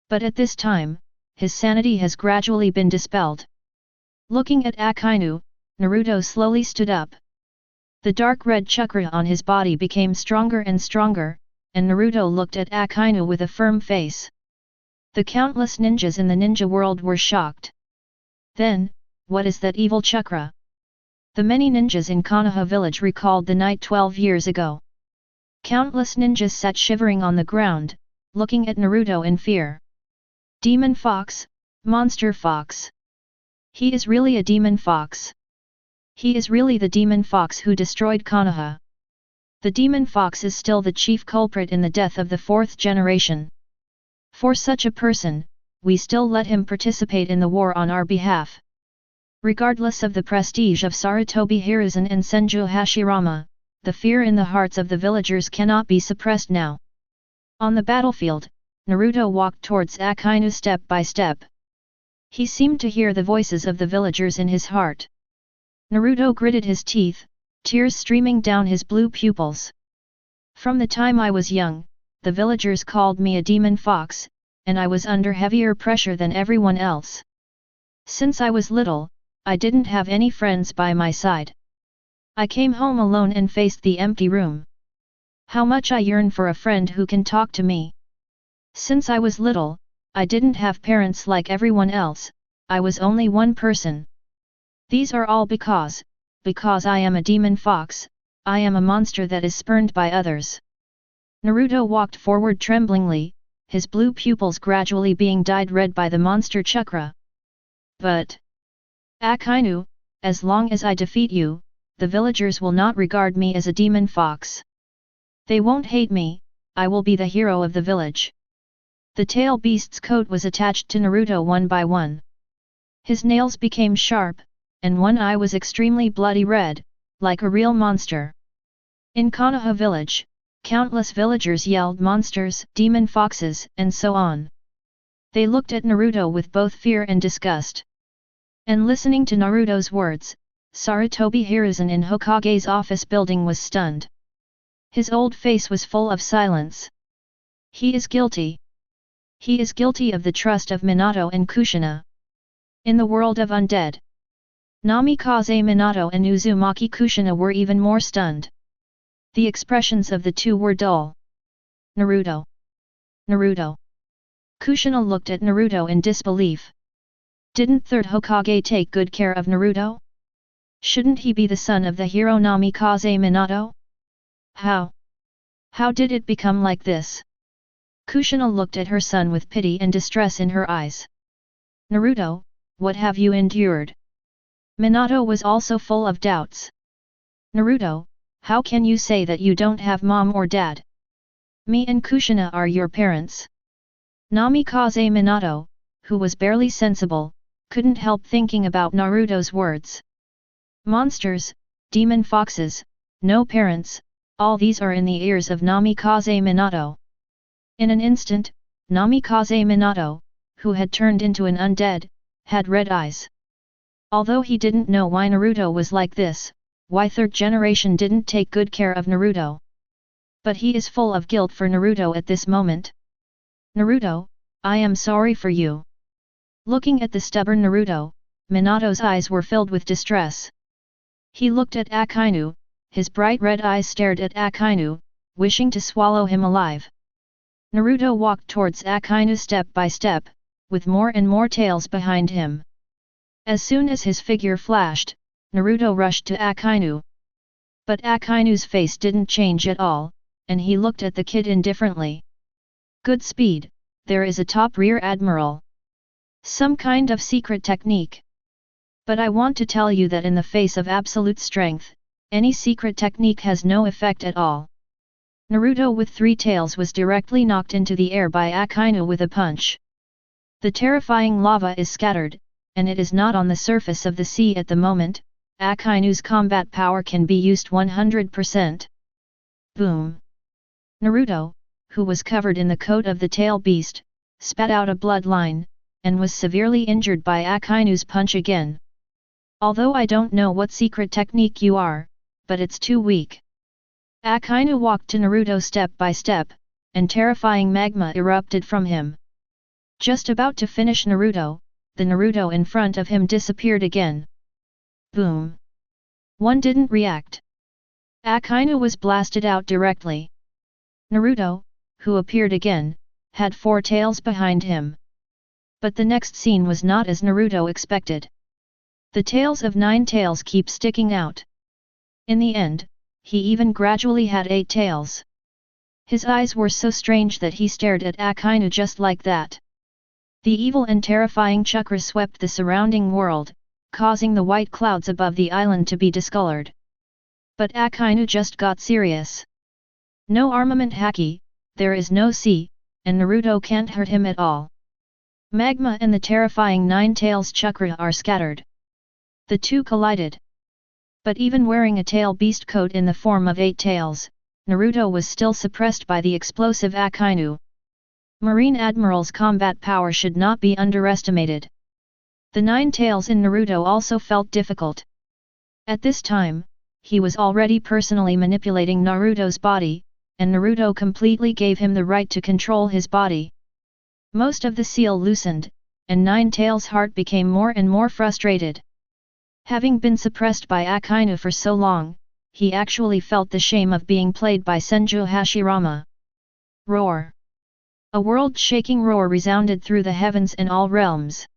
But at this time, his sanity has gradually been dispelled. Looking at Akainu, Naruto slowly stood up. The dark red chakra on his body became stronger and stronger, and Naruto looked at Akainu with a firm face. The countless ninjas in the ninja world were shocked. Then, what is that evil chakra? The many ninjas in Konoha village recalled the night 12 years ago. Countless ninjas sat shivering on the ground, looking at Naruto in fear. Demon fox, monster fox. He is really a demon fox. He is really the demon fox who destroyed Konoha. The demon fox is still the chief culprit in the death of the fourth generation. For such a person, we still let him participate in the war on our behalf. Regardless of the prestige of Sarutobi Hiruzen and Senju Hashirama, the fear in the hearts of the villagers cannot be suppressed now. On the battlefield, Naruto walked towards Akainu step by step. He seemed to hear the voices of the villagers in his heart. Naruto gritted his teeth, tears streaming down his blue pupils. From the time I was young, the villagers called me a demon fox, and I was under heavier pressure than everyone else. Since I was little, I didn't have any friends by my side. I came home alone and faced the empty room. How much I yearn for a friend who can talk to me. Since I was little, I didn't have parents like everyone else, I was only one person. These are all because I am a demon fox, I am a monster that is spurned by others. Naruto walked forward tremblingly, his blue pupils gradually being dyed red by the monster chakra. But Akainu, as long as I defeat you, the villagers will not regard me as a demon fox. They won't hate me, I will be the hero of the village. The tail beast's coat was attached to Naruto one by one. His nails became sharp, and one eye was extremely bloody red, like a real monster. In Konoha village, countless villagers yelled monsters, demon foxes, and so on. They looked at Naruto with both fear and disgust. And listening to Naruto's words, Sarutobi Hiruzen in Hokage's office building was stunned. His old face was full of silence. He is guilty. He is guilty of the trust of Minato and Kushina. In the world of undead, Namikaze Minato and Uzumaki Kushina were even more stunned. The expressions of the two were dull. Naruto. Naruto. Kushina looked at Naruto in disbelief. Didn't third Hokage take good care of Naruto? Shouldn't he be the son of the hero Namikaze Minato? How did it become like this? Kushina looked at her son with pity and distress in her eyes. Naruto, what have you endured? Minato was also full of doubts. Naruto, how can you say that you don't have mom or dad? Me and Kushina are your parents. Namikaze Minato, who was barely sensible, couldn't help thinking about Naruto's words. Monsters, demon foxes, no parents, all these are in the ears of Namikaze Minato. In an instant, Namikaze Minato, who had turned into an undead, had red eyes. Although he didn't know why Naruto was like this, why third generation didn't take good care of Naruto. But he is full of guilt for Naruto at this moment. Naruto, I am sorry for you. Looking at the stubborn Naruto, Minato's eyes were filled with distress. He looked at Akainu, his bright red eyes stared at Akainu, wishing to swallow him alive. Naruto walked towards Akainu step by step, with more and more tails behind him. As soon as his figure flashed, Naruto rushed to Akainu. But Akainu's face didn't change at all, and he looked at the kid indifferently. Good speed, there is a top rear admiral. Some kind of secret technique. But I want to tell you that in the face of absolute strength, any secret technique has no effect at all. Naruto with 3 tails was directly knocked into the air by Akainu with a punch. The terrifying lava is scattered, and it is not on the surface of the sea at the moment. Akainu's combat power can be used 100%. Boom! Naruto, who was covered in the coat of the tail beast, spat out a bloodline, and was severely injured by Akainu's punch again. Although I don't know what secret technique you are, but it's too weak. Akainu walked to Naruto step by step, and terrifying magma erupted from him. Just about to finish Naruto, the Naruto in front of him disappeared again. Boom! One didn't react. Akainu was blasted out directly. Naruto, who appeared again, had 4 tails behind him. But the next scene was not as Naruto expected. The tails of 9 tails keep sticking out. In the end, he even gradually had 8 tails. His eyes were so strange that he stared at Akainu just like that. The evil and terrifying chakra swept the surrounding world, causing the white clouds above the island to be discolored. But Akainu just got serious. No armament haki, there is no sea, and Naruto can't hurt him at all. Magma and the terrifying 9 tails chakra are scattered. The two collided. But even wearing a tail beast coat in the form of 8 tails, Naruto was still suppressed by the explosive Akainu. Marine Admiral's combat power should not be underestimated. The 9 tails in Naruto also felt difficult. At this time, he was already personally manipulating Naruto's body, and Naruto completely gave him the right to control his body. Most of the seal loosened, and 9 tails' heart became more and more frustrated. Having been suppressed by Akainu for so long, he actually felt the shame of being played by Senju Hashirama. Roar! A world-shaking roar resounded through the heavens and all realms.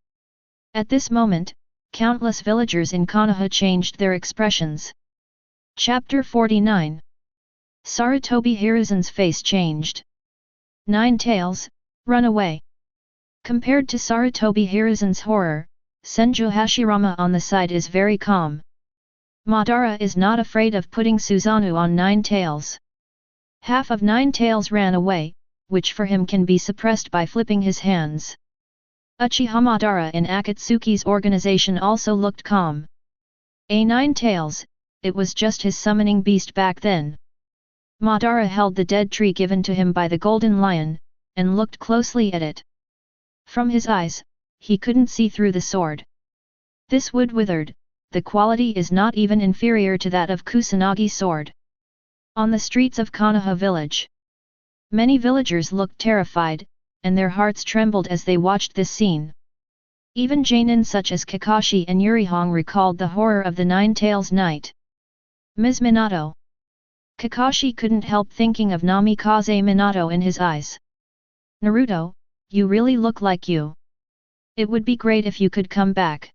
At this moment, countless villagers in Konoha changed their expressions. Chapter 49. Sarutobi Hiruzen's face changed. 9 tails, run away. Compared to Sarutobi Hiruzen's horror, Senju Hashirama on the side is very calm. Madara is not afraid of putting Susanoo on 9 tails. Half of 9 tails ran away, which for him can be suppressed by flipping his hands. Uchiha Madara in Akatsuki's organization also looked calm. 9 tails, it was just his summoning beast back then. Madara held the dead tree given to him by the Golden Lion, and looked closely at it. From his eyes, he couldn't see through the sword. This wood withered, the quality is not even inferior to that of Kusanagi's sword. On the streets of Konoha village, many villagers looked terrified, and their hearts trembled as they watched this scene. Even Jonin such as Kakashi and Yurihong recalled the horror of the 9 tails night. Ms. Minato. Kakashi couldn't help thinking of Namikaze Minato in his eyes. Naruto, you really look like you. It would be great if you could come back.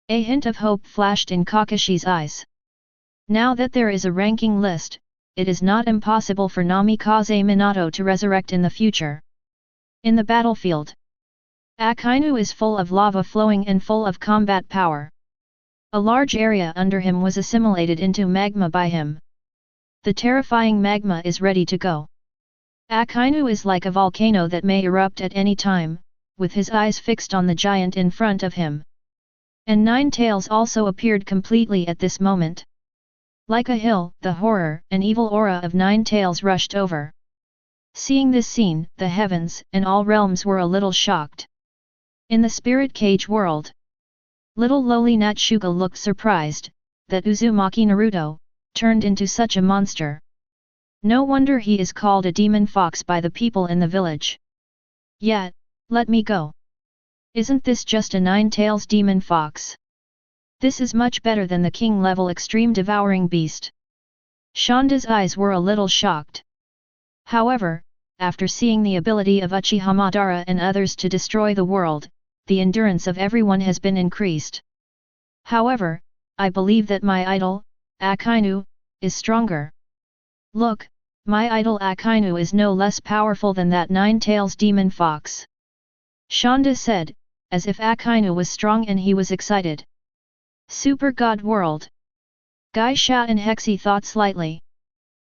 A hint of hope flashed in Kakashi's eyes. Now that there is a ranking list, it is not impossible for Namikaze Minato to resurrect in the future. In the battlefield, Akainu is full of lava flowing and full of combat power. A large area under him was assimilated into magma by him. The terrifying magma is ready to go. Akainu is like a volcano that may erupt at any time, with his eyes fixed on the giant in front of him. And 9 tails also appeared completely at this moment. Like a hill, the horror and evil aura of 9 tails rushed over. Seeing this scene, the heavens and all realms were a little shocked. In the spirit cage world, little lowly Natsuko looked surprised, that Uzumaki Naruto turned into such a monster. No wonder he is called a demon fox by the people in the village. Yet, let me go. Isn't this just a 9 tails demon fox? This is much better than the king-level extreme devouring beast. Shanda's eyes were a little shocked. However, after seeing the ability of Uchiha Madara and others to destroy the world, the endurance of everyone has been increased. However, I believe that my idol, Akainu, is stronger. Look, my idol Akainu is no less powerful than that 9 tails demon fox. Shanda said, as if Akainu was strong and he was excited. Super God World. Geisha and Hexi thought slightly.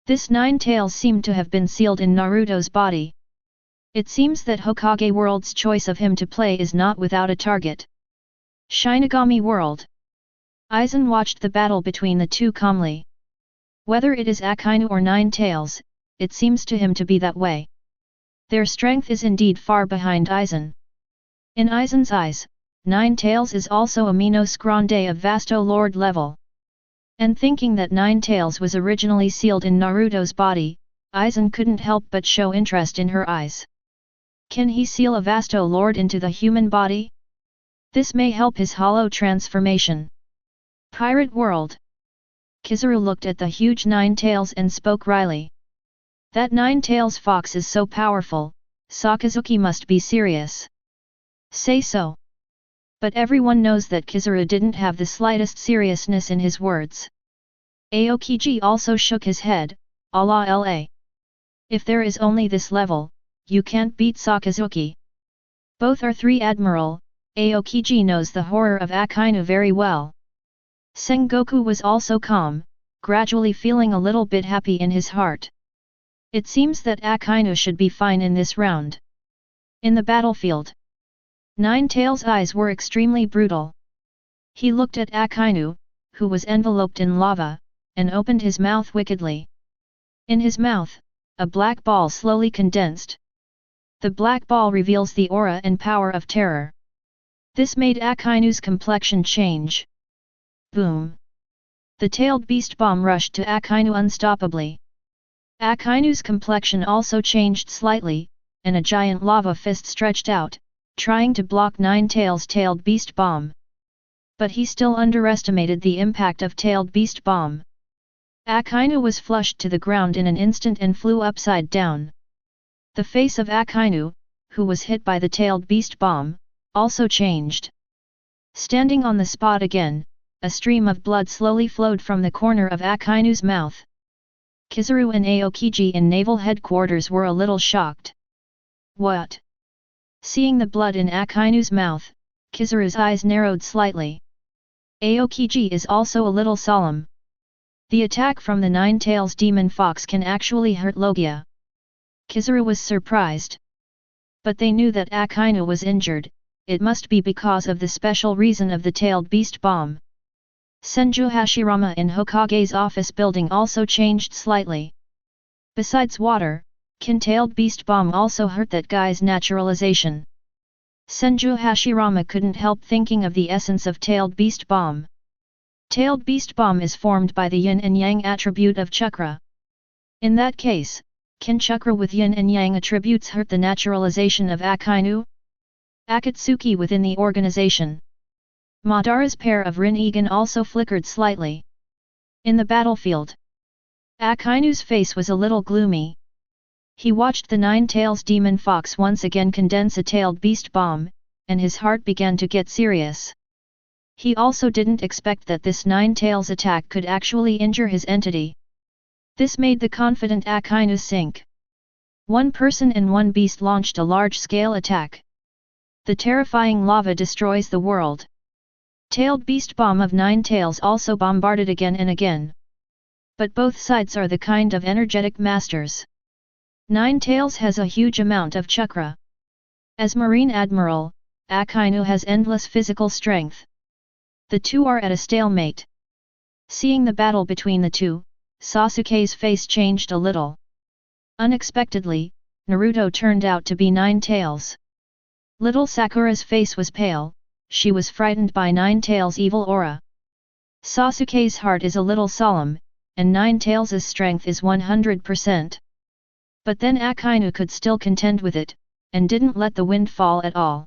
This 9 tails seemed to have been sealed in Naruto's body. It seems that Hokage World's choice of him to play is not without a target. Shinigami World. Aizen watched the battle between the two calmly. Whether it is Akainu or 9 tails, it seems to him to be that way. Their strength is indeed far behind Aizen. In Aizen's eyes, 9 tails is also a Minos Grande of Vasto Lord level. And thinking that 9 tails was originally sealed in Naruto's body, Aizen couldn't help but show interest in her eyes. Can he seal a Vasto Lord into the human body? This may help his hollow transformation. Pirate World. Kizaru looked at the huge 9 tails and spoke wryly. That 9 tails fox is so powerful, Sakazuki must be serious. Say so. But everyone knows that Kizaru didn't have the slightest seriousness in his words. Aokiji also shook his head, Allah la. If there is only this level, you can't beat Sakazuki. Both are 3 admiral, Aokiji knows the horror of Akainu very well. Sengoku was also calm, gradually feeling a little bit happy in his heart. It seems that Akainu should be fine in this round. In the battlefield, Ninetales' eyes were extremely brutal. He looked at Akainu, who was enveloped in lava, and opened his mouth wickedly. In his mouth, a black ball slowly condensed. The black ball reveals the aura and power of terror. This made Akainu's complexion change. Boom! The tailed beast bomb rushed to Akainu unstoppably. Akainu's complexion also changed slightly, and a giant lava fist stretched out, trying to block Ninetales' tailed beast bomb. But he still underestimated the impact of tailed beast bomb. Akainu was flushed to the ground in an instant and flew upside down. The face of Akainu, who was hit by the tailed beast bomb, also changed. Standing on the spot again, a stream of blood slowly flowed from the corner of Akainu's mouth. Kizaru and Aokiji in naval headquarters were a little shocked. What? Seeing the blood in Akainu's mouth, Kizaru's eyes narrowed slightly. Aokiji is also a little solemn. The attack from the Ninetales demon fox can actually hurt Logia. Kizaru was surprised. But they knew that Akainu was injured, it must be because of the special reason of the tailed beast bomb. Senju Hashirama in Hokage's office building also changed slightly. Besides water, can tailed beast bomb also hurt that guy's naturalization? Senju Hashirama couldn't help thinking of the essence of tailed beast bomb. Tailed beast bomb is formed by the yin and yang attribute of chakra. In that case, can chakra with yin and yang attributes hurt the naturalization of Akainu? Akatsuki within the organization. Madara's pair of Rin-Egan also flickered slightly. In the battlefield, Akainu's face was a little gloomy. He watched the Ninetales demon fox once again condense a tailed beast bomb, and his heart began to get serious. He also didn't expect that this Ninetales attack could actually injure his entity. This made the confident Akainu sink. One person and one beast launched a large-scale attack. The terrifying lava destroys the world. Tailed beast bomb of Ninetales also bombarded again and again. But both sides are the kind of energetic masters. Ninetales has a huge amount of chakra. As Marine Admiral, Akainu has endless physical strength. The two are at a stalemate. Seeing the battle between the two, Sasuke's face changed a little. Unexpectedly, Naruto turned out to be Ninetales. Little Sakura's face was pale, she was frightened by Ninetales' evil aura. Sasuke's heart is a little solemn, and Ninetales' strength is 100%. But then Akainu could still contend with it, and didn't let the wind fall at all.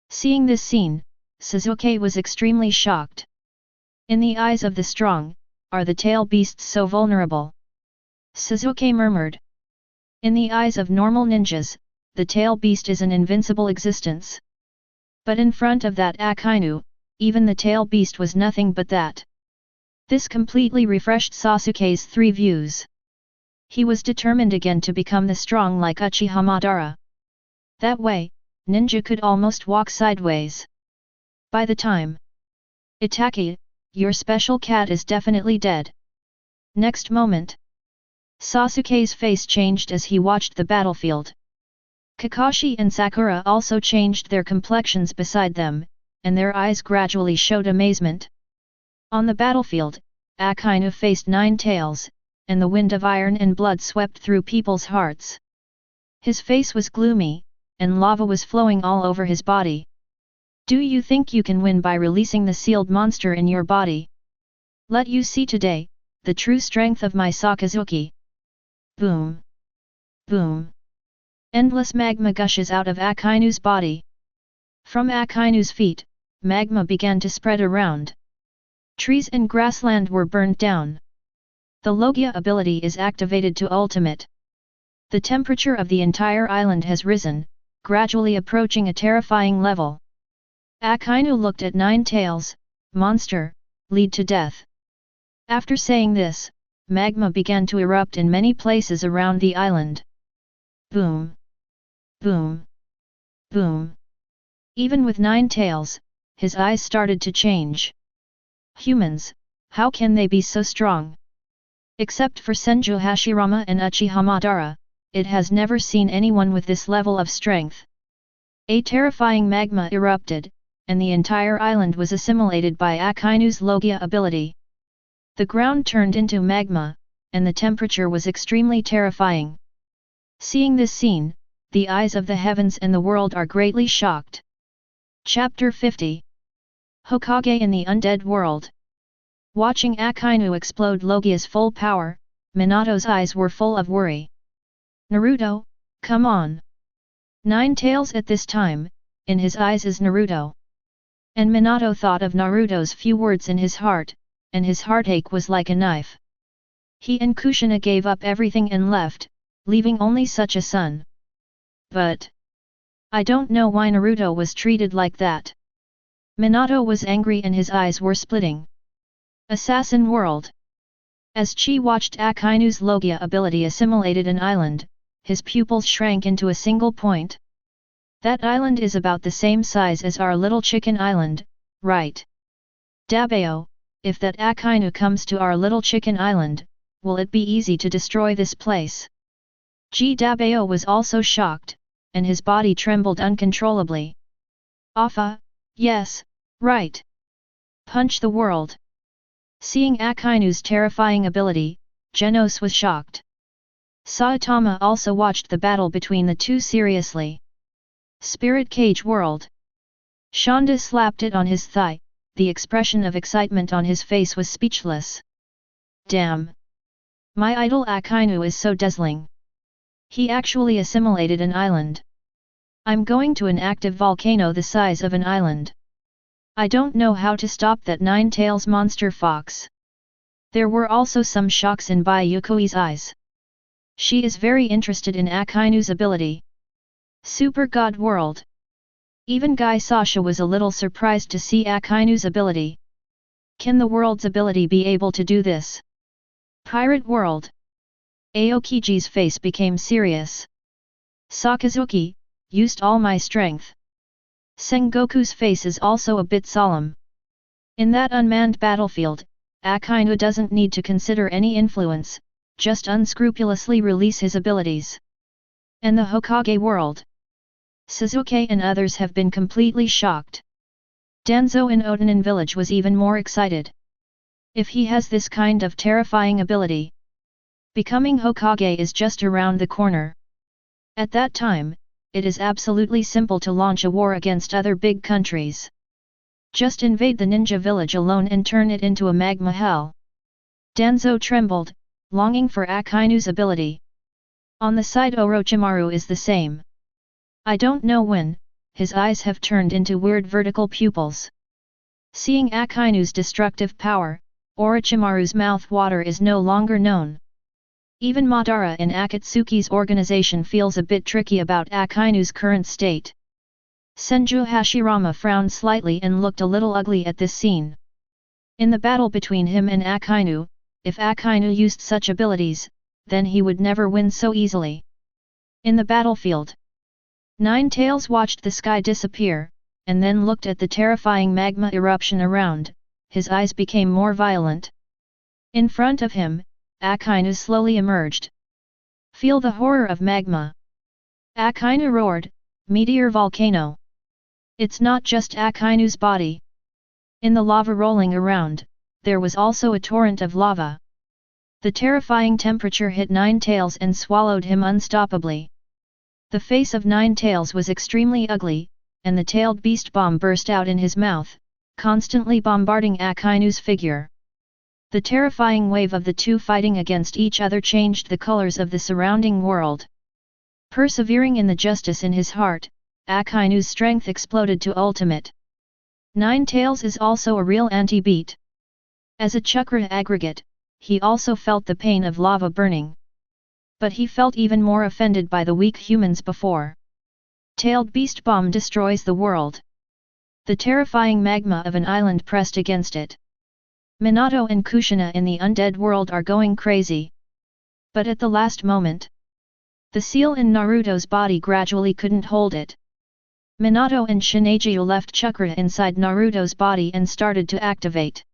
Seeing this scene, Sasuke was extremely shocked. In the eyes of the strong, are the tail beasts so vulnerable? Sasuke murmured. In the eyes of normal ninjas, the tail beast is an invincible existence. But in front of that Akainu, even the tail beast was nothing but that. This completely refreshed Sasuke's 3 views. He was determined again to become the strong like Uchiha Madara. That way, ninja could almost walk sideways. By the time Itaki, your special cat is definitely dead. Next moment, Sasuke's face changed as he watched the battlefield. Kakashi and Sakura also changed their complexions beside them, and their eyes gradually showed amazement. On the battlefield, Akainu faced Ninetales, and the wind of iron and blood swept through people's hearts. His face was gloomy, and lava was flowing all over his body. Do you think you can win by releasing the sealed monster in your body? Let you see today, the true strength of my Sakazuki. Boom! Boom! Endless magma gushes out of Akainu's body. From Akainu's feet, magma began to spread around. Trees and grassland were burned down. The Logia ability is activated to ultimate. The temperature of the entire island has risen, gradually approaching a terrifying level. Akainu looked at Nine Tails, monster, lead to death. After saying this, magma began to erupt in many places around the island. Boom! Boom! Boom! Even with Nine Tails, his eyes started to change. Humans, how can they be so strong? Except for Senju Hashirama and Uchiha Madara, it has never seen anyone with this level of strength. A terrifying magma erupted, and the entire island was assimilated by Akainu's Logia ability. The ground turned into magma, and the temperature was extremely terrifying. Seeing this scene, the eyes of the heavens and the world are greatly shocked. Chapter 50 Hokage in the Undead World. Watching Akainu explode Logia's full power, Minato's eyes were full of worry. Naruto, come on! Nine Tails at this time, in his eyes is Naruto. And Minato thought of Naruto's few words in his heart, and his heartache was like a knife. He and Kushina gave up everything and left, leaving only such a son. But I don't know why Naruto was treated like that. Minato was angry and his eyes were splitting. Assassin World. As Chi watched Akainu's Logia ability assimilated an island, his pupils shrank into a single point. That island is about the same size as our little chicken island, right? Dabeo, if that Akainu comes to our little chicken island, will it be easy to destroy this place? Dabeo was also shocked, and his body trembled uncontrollably. Alpha, yes, right. Punch the world. Seeing Akainu's terrifying ability, Genos was shocked. Saitama also watched the battle between the two seriously. Spirit Cage World. Shonda slapped it on his thigh, the expression of excitement on his face was speechless. Damn! My idol Akainu is so dazzling. He actually assimilated an island. I'm going to an active volcano the size of an island. I don't know how to stop that Nine Tails monster fox. There were also some shocks in Bai Yuekui's eyes. She is very interested in Akainu's ability. Super God World. Even Guy Sasha was a little surprised to see Akainu's ability. Can the world's ability be able to do this? Pirate World. Aokiji's face became serious. Sakazuki, used all my strength. Sengoku's face is also a bit solemn. In that unmanned battlefield, Akainu doesn't need to consider any influence, just unscrupulously release his abilities. And the Hokage world. Suzuki and others have been completely shocked. Danzo in Otanin village was even more excited. If he has this kind of terrifying ability, becoming Hokage is just around the corner. At that time, it is absolutely simple to launch a war against other big countries. Just invade the ninja village alone and turn it into a magma hell. Danzo trembled, longing for Akainu's ability. On the side Orochimaru is the same. I don't know when, his eyes have turned into weird vertical pupils. Seeing Akainu's destructive power, Orochimaru's mouth water is no longer known. Even Madara in Akatsuki's organization feels a bit tricky about Akainu's current state. Senju Hashirama frowned slightly and looked a little ugly at this scene. In the battle between him and Akainu, if Akainu used such abilities, then he would never win so easily. In the battlefield, Nine Tails watched the sky disappear, and then looked at the terrifying magma eruption around, his eyes became more violent. In front of him, Akainu slowly emerged. Feel the horror of magma. Akainu roared, meteor volcano. It's not just Akainu's body. In the lava rolling around, there was also a torrent of lava. The terrifying temperature hit Nine Tails and swallowed him unstoppably. The face of Nine Tails was extremely ugly, and the tailed beast bomb burst out in his mouth, constantly bombarding Akainu's figure. The terrifying wave of the two fighting against each other changed the colors of the surrounding world. Persevering in the justice in his heart, Akainu's strength exploded to ultimate. Nine Tails is also a real anti-beat. As a chakra aggregate, he also felt the pain of lava burning. But he felt even more offended by the weak humans before. Tailed beast bomb destroys the world. The terrifying magma of an island pressed against it. Minato and Kushina in the undead world are going crazy. But at the last moment, the seal in Naruto's body gradually couldn't hold it. Minato and Shinigyu left chakra inside Naruto's body and started to activate.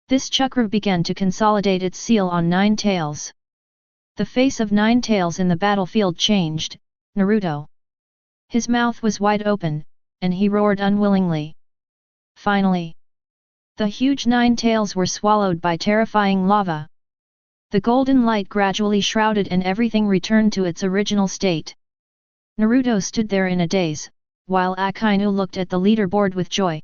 This chakra began to consolidate its seal on Nine Tails. The face of Nine Tails in the battlefield changed. Naruto. His mouth was wide open, and he roared unwillingly. Finally, the huge Nine Tails were swallowed by terrifying lava. The golden light gradually shrouded and everything returned to its original state. Naruto stood there in a daze, while Akainu looked at the leaderboard with joy.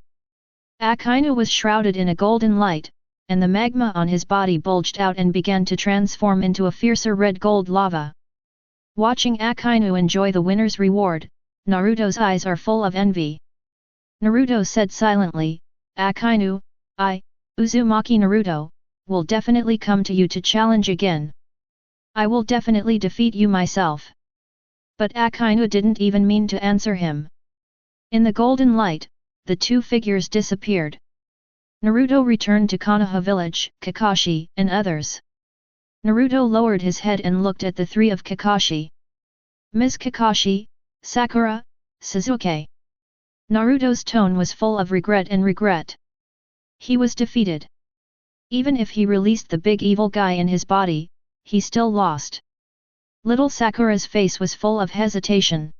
Akainu was shrouded in a golden light, and the magma on his body bulged out and began to transform into a fiercer red-gold lava. Watching Akainu enjoy the winner's reward, Naruto's eyes are full of envy. Naruto said silently, "Akainu, I, Uzumaki Naruto, will definitely come to you to challenge again. I will definitely defeat you myself." But Akainu didn't even mean to answer him. In the golden light, the two figures disappeared. Naruto returned to Konoha village, Kakashi, and others. Naruto lowered his head and looked at the three of Kakashi. Ms. Kakashi, Sakura, Sasuke. Naruto's tone was full of regret and regret. He was defeated. Even if he released the big evil guy in his body, he still lost. Little Sakura's face was full of hesitation.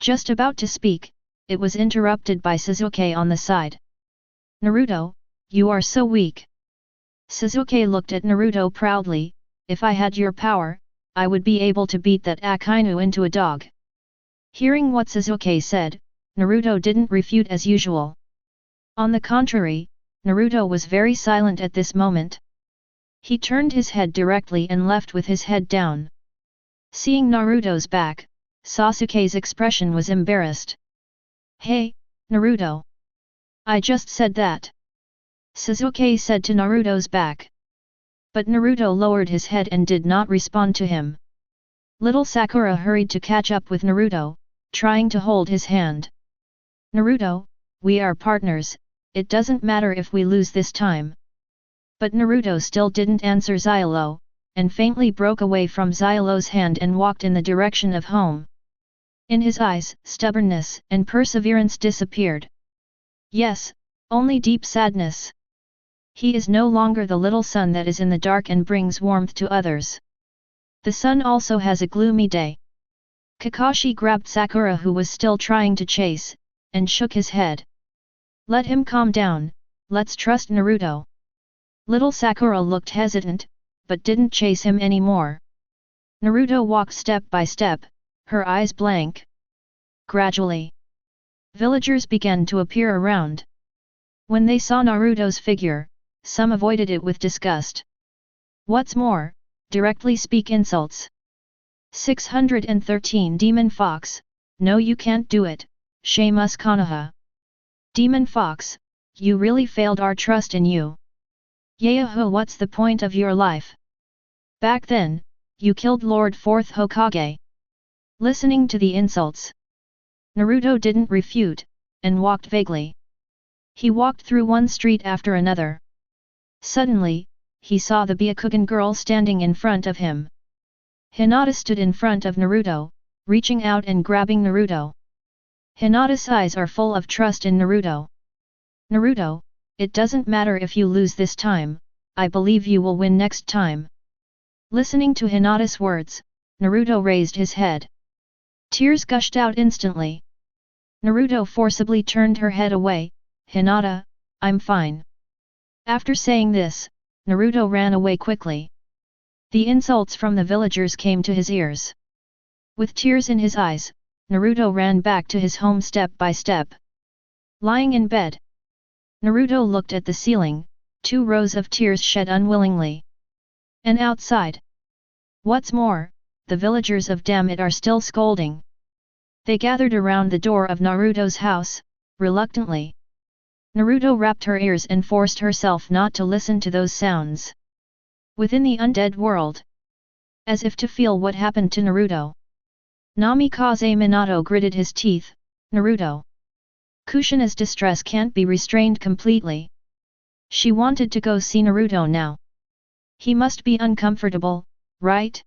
Just about to speak, it was interrupted by Sasuke on the side. "Naruto, you are so weak." Sasuke looked at Naruto proudly, "If I had your power, I would be able to beat that Akainu into a dog." Hearing what Sasuke said, Naruto didn't refute as usual. On the contrary, Naruto was very silent at this moment. He turned his head directly and left with his head down. Seeing Naruto's back, Sasuke's expression was embarrassed. "Hey, Naruto. I just said that," Sasuke said to Naruto's back. But Naruto lowered his head and did not respond to him. Little Sakura hurried to catch up with Naruto, trying to hold his hand. "Naruto, we are partners, it doesn't matter if we lose this time." But Naruto still didn't answer Zylo, and faintly broke away from Zylo's hand and walked in the direction of home. In his eyes, stubbornness and perseverance disappeared. Yes, only deep sadness. He is no longer the little sun that is in the dark and brings warmth to others. The sun also has a gloomy day. Kakashi grabbed Sakura, who was still trying to chase, and shook his head. "Let him calm down, let's trust Naruto." Little Sakura looked hesitant, but didn't chase him anymore. Naruto walked step by step, her eyes blank. Gradually, villagers began to appear around. When they saw Naruto's figure, some avoided it with disgust. What's more, directly speak insults. 613 Demon Fox, no, you can't do it, shame us Konoha. Demon Fox, you really failed our trust in you. Yahoo, what's the point of your life? Back then, you killed Lord 4th Hokage. Listening to the insults, Naruto didn't refute, and walked vaguely. He walked through one street after another. Suddenly, he saw the Byakugan girl standing in front of him. Hinata stood in front of Naruto, reaching out and grabbing Naruto. Hinata's eyes are full of trust in Naruto. "Naruto, it doesn't matter if you lose this time, I believe you will win next time." Listening to Hinata's words, Naruto raised his head. Tears gushed out instantly. Naruto forcibly turned her head away. "Hinata, I'm fine." After saying this, Naruto ran away quickly. The insults from the villagers came to his ears. With tears in his eyes, Naruto ran back to his home step by step. Lying in bed, Naruto looked at the ceiling, 2 rows of tears shed unwillingly. And outside, what's more, the villagers of Damn It are still scolding. They gathered around the door of Naruto's house, reluctantly. Naruto wrapped her ears and forced herself not to listen to those sounds. Within the undead world, as if to feel what happened to Naruto, Namikaze Minato gritted his teeth. "Naruto. Kushina's distress can't be restrained completely. She wanted to go see Naruto now. He must be uncomfortable, right?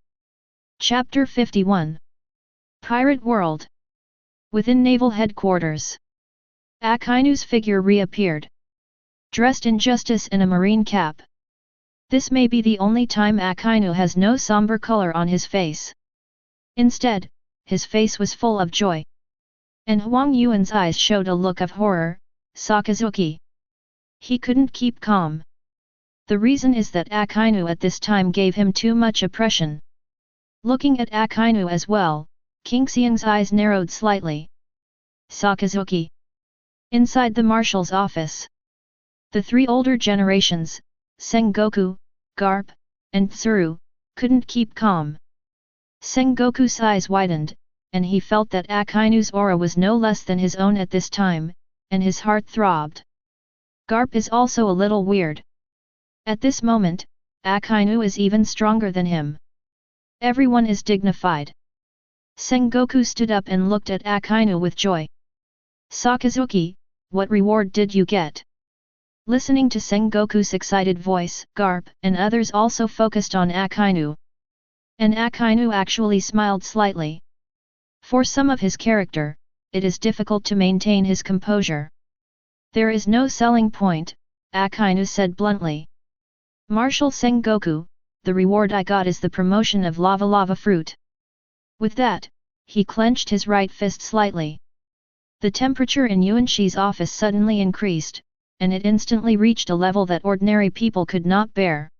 Chapter 51. Pirate World. Within naval headquarters, Akainu's figure reappeared, dressed in justice and a marine cap. This may be the only time Akainu has no somber color on his face. Instead, his face was full of joy. And Huang Yuan's eyes showed a look of horror. Sakazuki. He couldn't keep calm. The reason is that Akainu at this time gave him too much oppression. Looking at Akainu as well, King Xiang's eyes narrowed slightly. Sakazuki. Inside the marshal's office, the three older generations, Sengoku, Garp, and Tsuru, couldn't keep calm. Sengoku's eyes widened, and he felt that Akainu's aura was no less than his own at this time, and his heart throbbed. Garp is also a little weird. At this moment, Akainu is even stronger than him. Everyone is dignified. Sengoku stood up and looked at Akainu with joy. Sakazuki, what reward did you get? Listening to Sengoku's excited voice, Garp and others also focused on Akainu. And Akainu actually smiled slightly. For some of his character, it is difficult to maintain his composure. There is no selling point, Akainu said bluntly. Marshal Sengoku, the reward I got is the promotion of Lava Fruit. With that, he clenched his right fist slightly. The temperature in Yuanshi's office suddenly increased, and it instantly reached a level that ordinary people could not bear.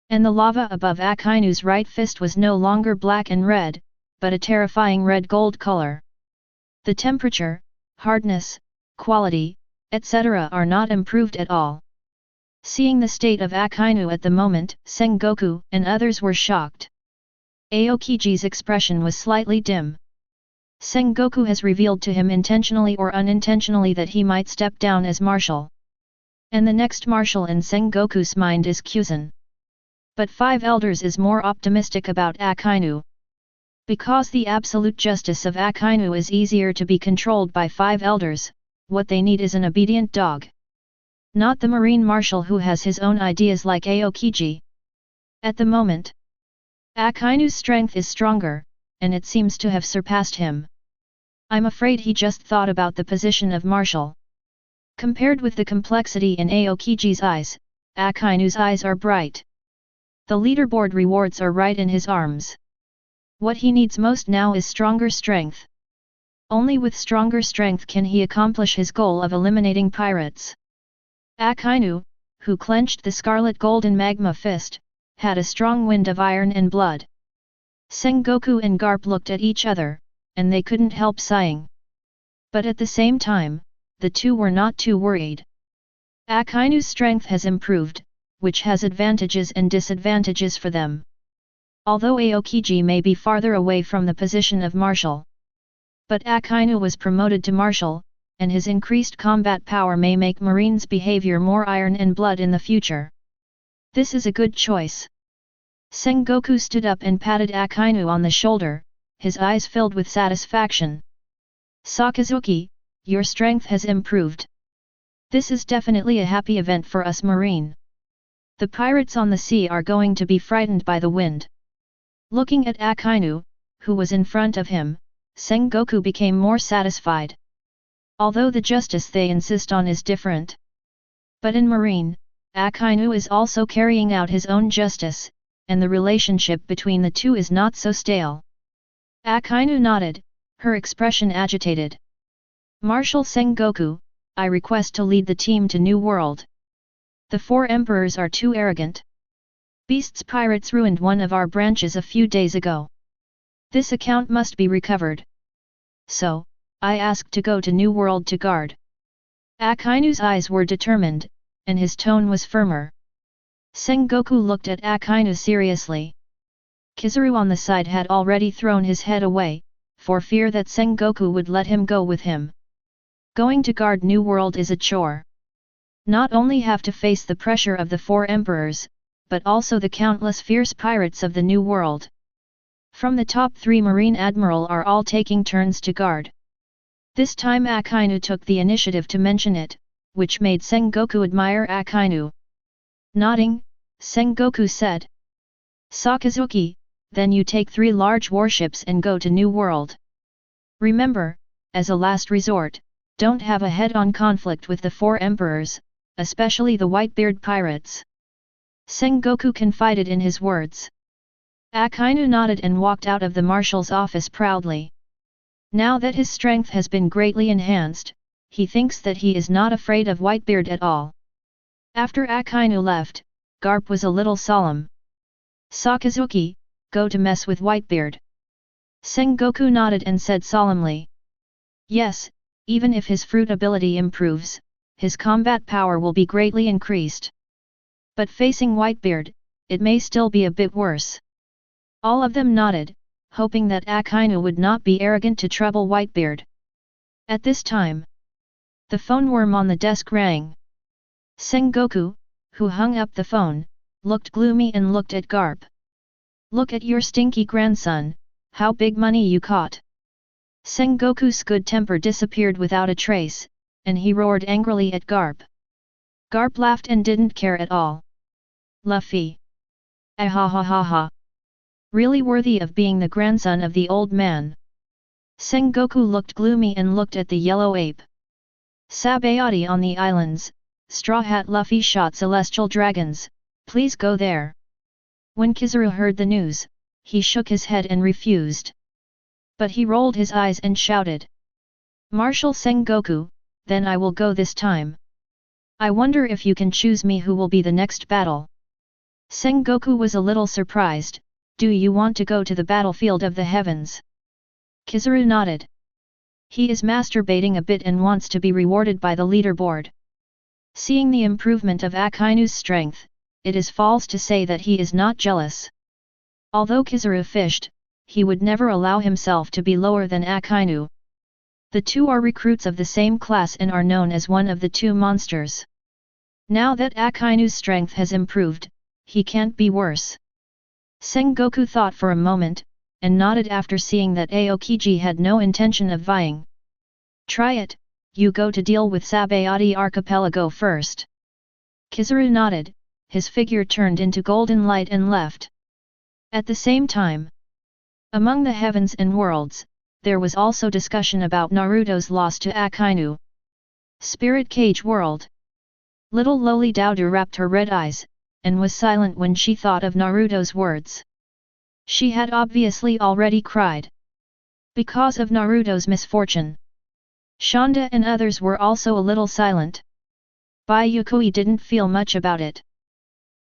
And the lava above Akainu's right fist was no longer black and red, but a terrifying red-gold color. The temperature, hardness, quality, etc. are not improved at all. Seeing the state of Akainu at the moment, Sengoku and others were shocked. Aokiji's expression was slightly dim. Sengoku has revealed to him intentionally or unintentionally that he might step down as marshal. And the next marshal in Sengoku's mind is Kuzan. But Five Elders is more optimistic about Akainu. Because the absolute justice of Akainu is easier to be controlled by Five Elders, what they need is an obedient dog. Not the marine marshal who has his own ideas like Aokiji. At the moment, Akainu's strength is stronger, and it seems to have surpassed him. I'm afraid he just thought about the position of marshal. Compared with the complexity in Aokiji's eyes, Akainu's eyes are bright. The leaderboard rewards are right in his arms. What he needs most now is stronger strength. Only with stronger strength can he accomplish his goal of eliminating pirates. Akainu, who clenched the scarlet golden magma fist, had a strong wind of iron and blood. Sengoku and Garp looked at each other, and they couldn't help sighing. But at the same time, the two were not too worried. Akainu's strength has improved, which has advantages and disadvantages for them. Although Aokiji may be farther away from the position of marshal. But Akainu was promoted to marshal, and his increased combat power may make Marine's behavior more iron and blood in the future. This is a good choice. Sengoku stood up and patted Akainu on the shoulder, his eyes filled with satisfaction. Sakazuki, your strength has improved. This is definitely a happy event for us Marine. The pirates on the sea are going to be frightened by the wind. Looking at Akainu, who was in front of him, Sengoku became more satisfied. Although the justice they insist on is different. But in Marine, Akainu is also carrying out his own justice, and the relationship between the two is not so stale. Akainu nodded, her expression agitated. Marshal Sengoku, I request to lead the team to New World. The four emperors are too arrogant. Beast's pirates ruined one of our branches a few days ago. This account must be recovered. So, I ask to go to New World to guard. Akainu's eyes were determined, and his tone was firmer. Sengoku looked at Akainu seriously. Kizaru on the side had already thrown his head away, for fear that Sengoku would let him go with him. Going to guard New World is a chore. Not only have to face the pressure of the four emperors, but also the countless fierce pirates of the New World. From the top 3 Marine Admiral are all taking turns to guard. This time Akainu took the initiative to mention it, which made Sengoku admire Akainu. Nodding, Sengoku said. Sakazuki, then you take 3 large warships and go to New World. Remember, as a last resort, don't have a head-on conflict with the 4 emperors, especially the Whitebeard pirates. Sengoku confided in his words. Akainu nodded and walked out of the marshal's office proudly. Now that his strength has been greatly enhanced, he thinks that he is not afraid of Whitebeard at all. After Akainu left, Garp was a little solemn. Sakazuki, go to mess with Whitebeard. Sengoku nodded and said solemnly. Yes, even if his fruit ability improves, his combat power will be greatly increased. But facing Whitebeard, it may still be a bit worse. All of them nodded, hoping that Akainu would not be arrogant to trouble Whitebeard. At this time, the phone worm on the desk rang. Sengoku, who hung up the phone, looked gloomy and looked at Garp. Look at your stinky grandson, how big money you caught. Sengoku's good temper disappeared without a trace, and he roared angrily at Garp. Garp laughed and didn't care at all. Luffy. Ah ha ha ha ha. Really worthy of being the grandson of the old man. Sengoku looked gloomy and looked at the yellow ape. Sabayati on the islands, Straw Hat Luffy shot celestial dragons, please go there. When Kizaru heard the news, he shook his head and refused. But he rolled his eyes and shouted. Marshal Sengoku, then I will go this time. I wonder if you can choose me who will be the next battle. Sengoku was a little surprised. Do you want to go to the battlefield of the heavens? Kizaru nodded. He is masturbating a bit and wants to be rewarded by the leaderboard. Seeing the improvement of Akainu's strength, it is false to say that he is not jealous. Although Kizaru fished, he would never allow himself to be lower than Akainu. The 2 are recruits of the same class and are known as one of the 2 monsters. Now that Akainu's strength has improved, he can't be worse. Sengoku thought for a moment, and nodded after seeing that Aokiji had no intention of vying. Try it, you go to deal with Sabayati Archipelago first. Kizaru nodded, his figure turned into golden light and left. At the same time, among the heavens and worlds, there was also discussion about Naruto's loss to Akainu. Spirit Cage World. Little lowly Doudou wrapped her red eyes, and was silent when she thought of Naruto's words. She had obviously already cried. Because of Naruto's misfortune. Shonda and others were also a little silent. Bai Yuekui didn't feel much about it.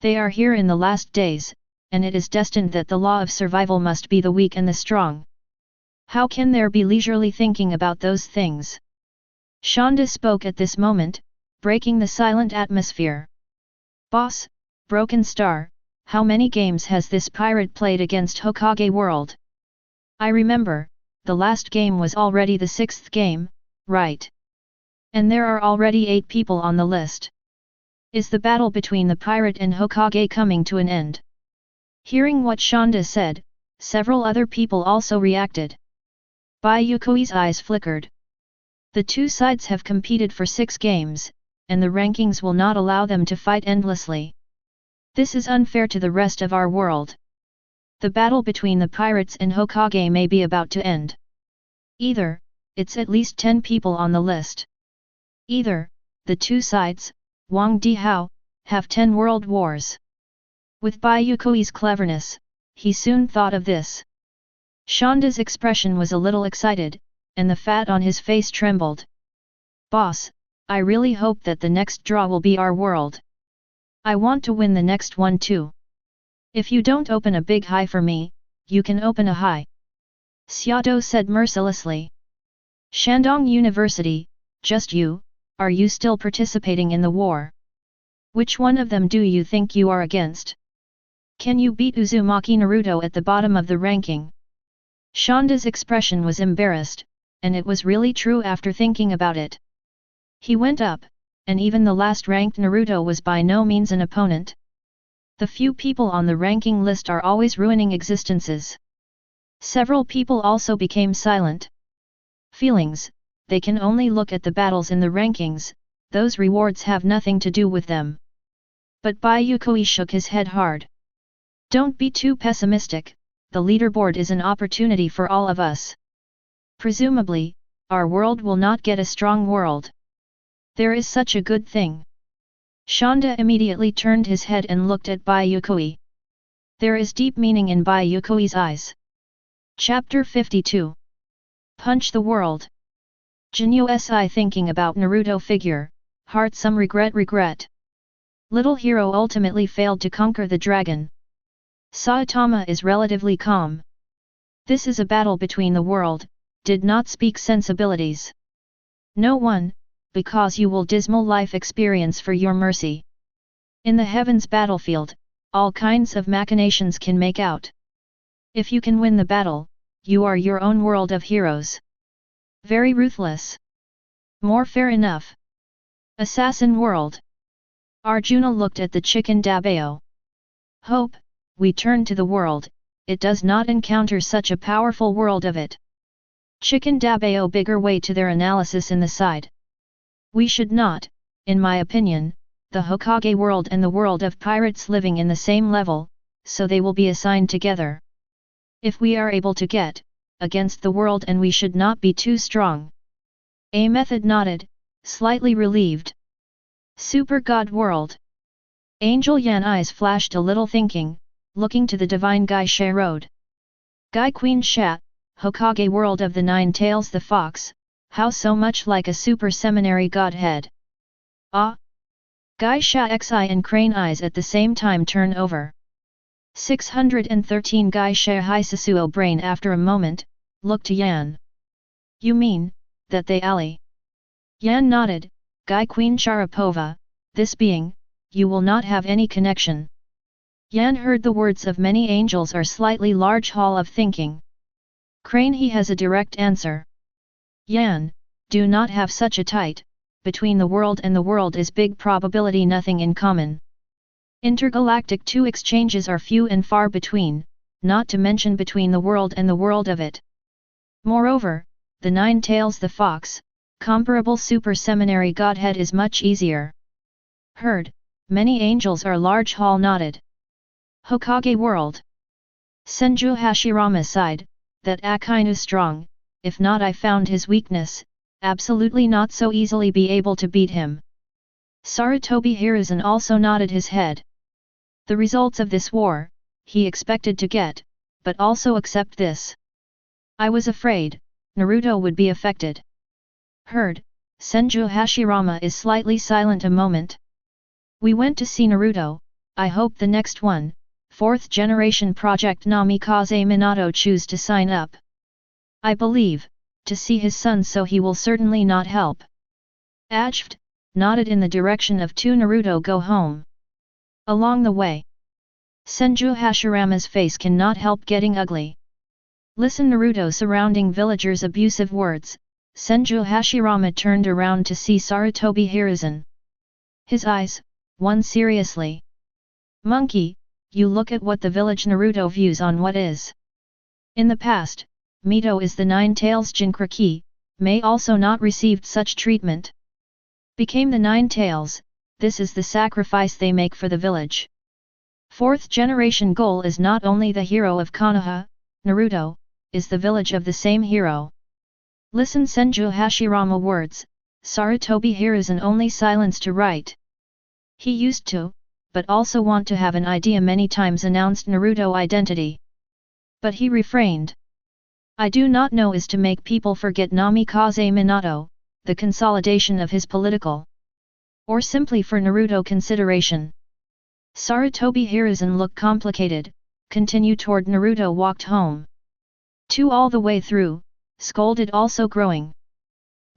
They are here in the last days, and it is destined that the law of survival must be the weak and the strong. How can there be leisurely thinking about those things? Shonda spoke at this moment, breaking the silent atmosphere. Boss, Broken Star, how many games has this pirate played against Hokage World? I remember, the last game was already the 6th game, right? And there are already 8 people on the list. Is the battle between the pirate and Hokage coming to an end? Hearing what Shonda said, several other people also reacted. Bai Yuekui's eyes flickered. The 2 sides have competed for 6 games, and the rankings will not allow them to fight endlessly. This is unfair to the rest of our world. The battle between the pirates and Hokage may be about to end. Either, it's at least 10 people on the list. Either, the 2 sides, Wang Dihao, have 10 world wars. With Bai Yuekui's cleverness, he soon thought of this. Shonda's expression was a little excited, and the fat on his face trembled. Boss, I really hope that the next draw will be our world. I want to win the next one too. If you don't open a big high for me, you can open a high. Xiaodo said mercilessly. Shandong University, just you, are you still participating in the war? Which one of them do you think you are against? Can you beat Uzumaki Naruto at the bottom of the ranking? Shonda's expression was embarrassed, and it was really true after thinking about it. He went up, and even the last ranked Naruto was by no means an opponent. The few people on the ranking list are always ruining existences. Several people also became silent. Feelings, they can only look at the battles in the rankings, those rewards have nothing to do with them. But Bai Yuekui shook his head hard. Don't be too pessimistic, the leaderboard is an opportunity for all of us. Presumably, our world will not get a strong world. There is such a good thing. Shanda immediately turned his head and looked at Bai Yuekui. There is deep meaning in Bai Yuekui's eyes. Chapter 52. Punch the World. Jinyu Si thinking about Naruto figure, heart some regret. Little hero ultimately failed to conquer the dragon. Saitama is relatively calm. This is a battle between the world, did not speak sensibilities. No one, because you will dismal life experience for your mercy. In the heavens battlefield, all kinds of machinations can make out. If you can win the battle, you are your own world of heroes. Very ruthless. More fair enough. Assassin world. Arjuna looked at the chicken dabao. Hope, we turn to the world, it does not encounter such a powerful world of it. Chicken dabao bigger way to their analysis in the side. We should not, in my opinion, the Hokage world and the world of pirates living in the same level, so they will be assigned together. If we are able to get against the world and we should not be too strong. A method nodded, slightly relieved. Super God world. Angel Yan eyes flashed a little thinking, looking to the divine Gai She Road. Gai Queen Sha, Hokage world of the Nine Tails the Fox, how so much like a super seminary godhead. Ah! Gai Sha Xi and Crane eyes at the same time turn over. 613 Gai She Hai Sasuo brain after a moment, looked to Yan. You mean, that they ally? Yan nodded, Gai Queen Sharapova, this being, you will not have any connection. Yan heard the words of many angels are slightly large hall of thinking. Crane he has a direct answer. Yan, do not have such a tight, between the world and the world is big probability nothing in common. Intergalactic two exchanges are few and far between, not to mention between the world and the world of it. Moreover, the Nine Tails the Fox, comparable super seminary godhead is much easier. Heard, many angels are large hall nodded. Hokage world. Senju Hashirama sighed, that Akainu strong, if not I found his weakness, absolutely not so easily be able to beat him. Sarutobi Hiruzen also nodded his head. The results of this war, he expected to get, but also accept this. I was afraid, Naruto would be affected. Heard, Senju Hashirama is slightly silent a moment. We went to see Naruto, I hope the next one, 4th generation project Namikaze Minato choose to sign up. I believe, to see his son so he will certainly not help. Ajft, nodded in the direction of two Naruto go home. Along the way, Senju Hashirama's face cannot help getting ugly. Listen Naruto surrounding villagers' abusive words, Senju Hashirama turned around to see Sarutobi Hiruzen. His eyes, one seriously. Monkey, you look at what the village Naruto views on what is. In the past, Mito is the Nine Tails Jinchuriki, may also not received such treatment. Became the Nine Tails, this is the sacrifice they make for the village. 4th generation goal is not only the hero of Konoha, Naruto, is the village of the same hero. Listen Senju Hashirama words, Sarutobi Hiruzen only silence to write. He used to, but also want to have an idea many times announced Naruto identity. But he refrained. I do not know is to make people forget Namikaze Minato, the consolidation of his political. Or simply for Naruto consideration. Sarutobi Hiruzen looked complicated, continue toward Naruto walked home. 2 all the way through, scolded also growing.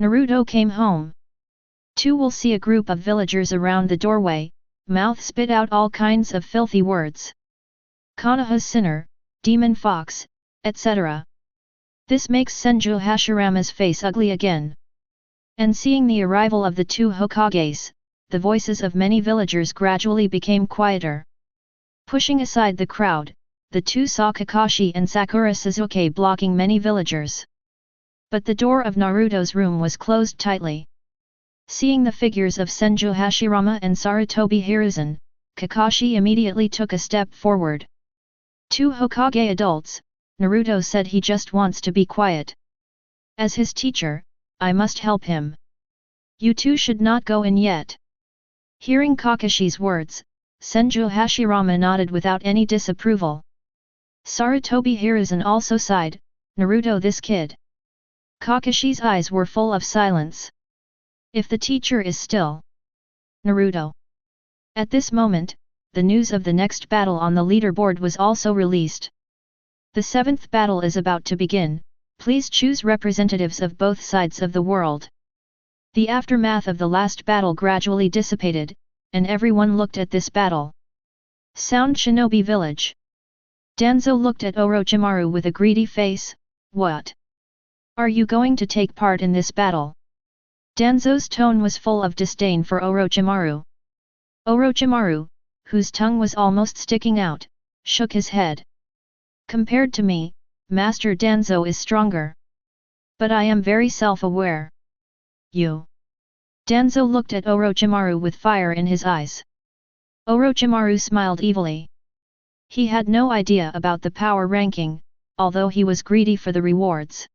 Naruto came home. 2 will see a group of villagers around the doorway, mouth spit out all kinds of filthy words. Konoha's sinner, demon fox, etc. This makes Senju Hashirama's face ugly again. And seeing the arrival of the 2 Hokages, the voices of many villagers gradually became quieter. Pushing aside the crowd, the 2 saw Kakashi and Sakura Suzuki blocking many villagers. But the door of Naruto's room was closed tightly. Seeing the figures of Senju Hashirama and Sarutobi Hiruzen, Kakashi immediately took a step forward. Two Hokage adults, Naruto said he just wants to be quiet. As his teacher, I must help him. You two should not go in yet. Hearing Kakashi's words, Senju Hashirama nodded without any disapproval. Sarutobi Hiruzen also sighed, Naruto, this kid. Kakashi's eyes were full of silence. If the teacher is still. Naruto. At this moment, the news of the next battle on the leaderboard was also released. The seventh battle is about to begin, please choose representatives of both sides of the world. The aftermath of the last battle gradually dissipated, and everyone looked at this battle. Sound Shinobi Village. Danzo looked at Orochimaru with a greedy face. What? Are you going to take part in this battle? Danzo's tone was full of disdain for Orochimaru. Orochimaru, whose tongue was almost sticking out, shook his head. Compared to me, Master Danzo is stronger. But I am very self-aware. You. Danzo looked at Orochimaru with fire in his eyes. Orochimaru smiled evilly. He had no idea about the power ranking, although he was greedy for the rewards.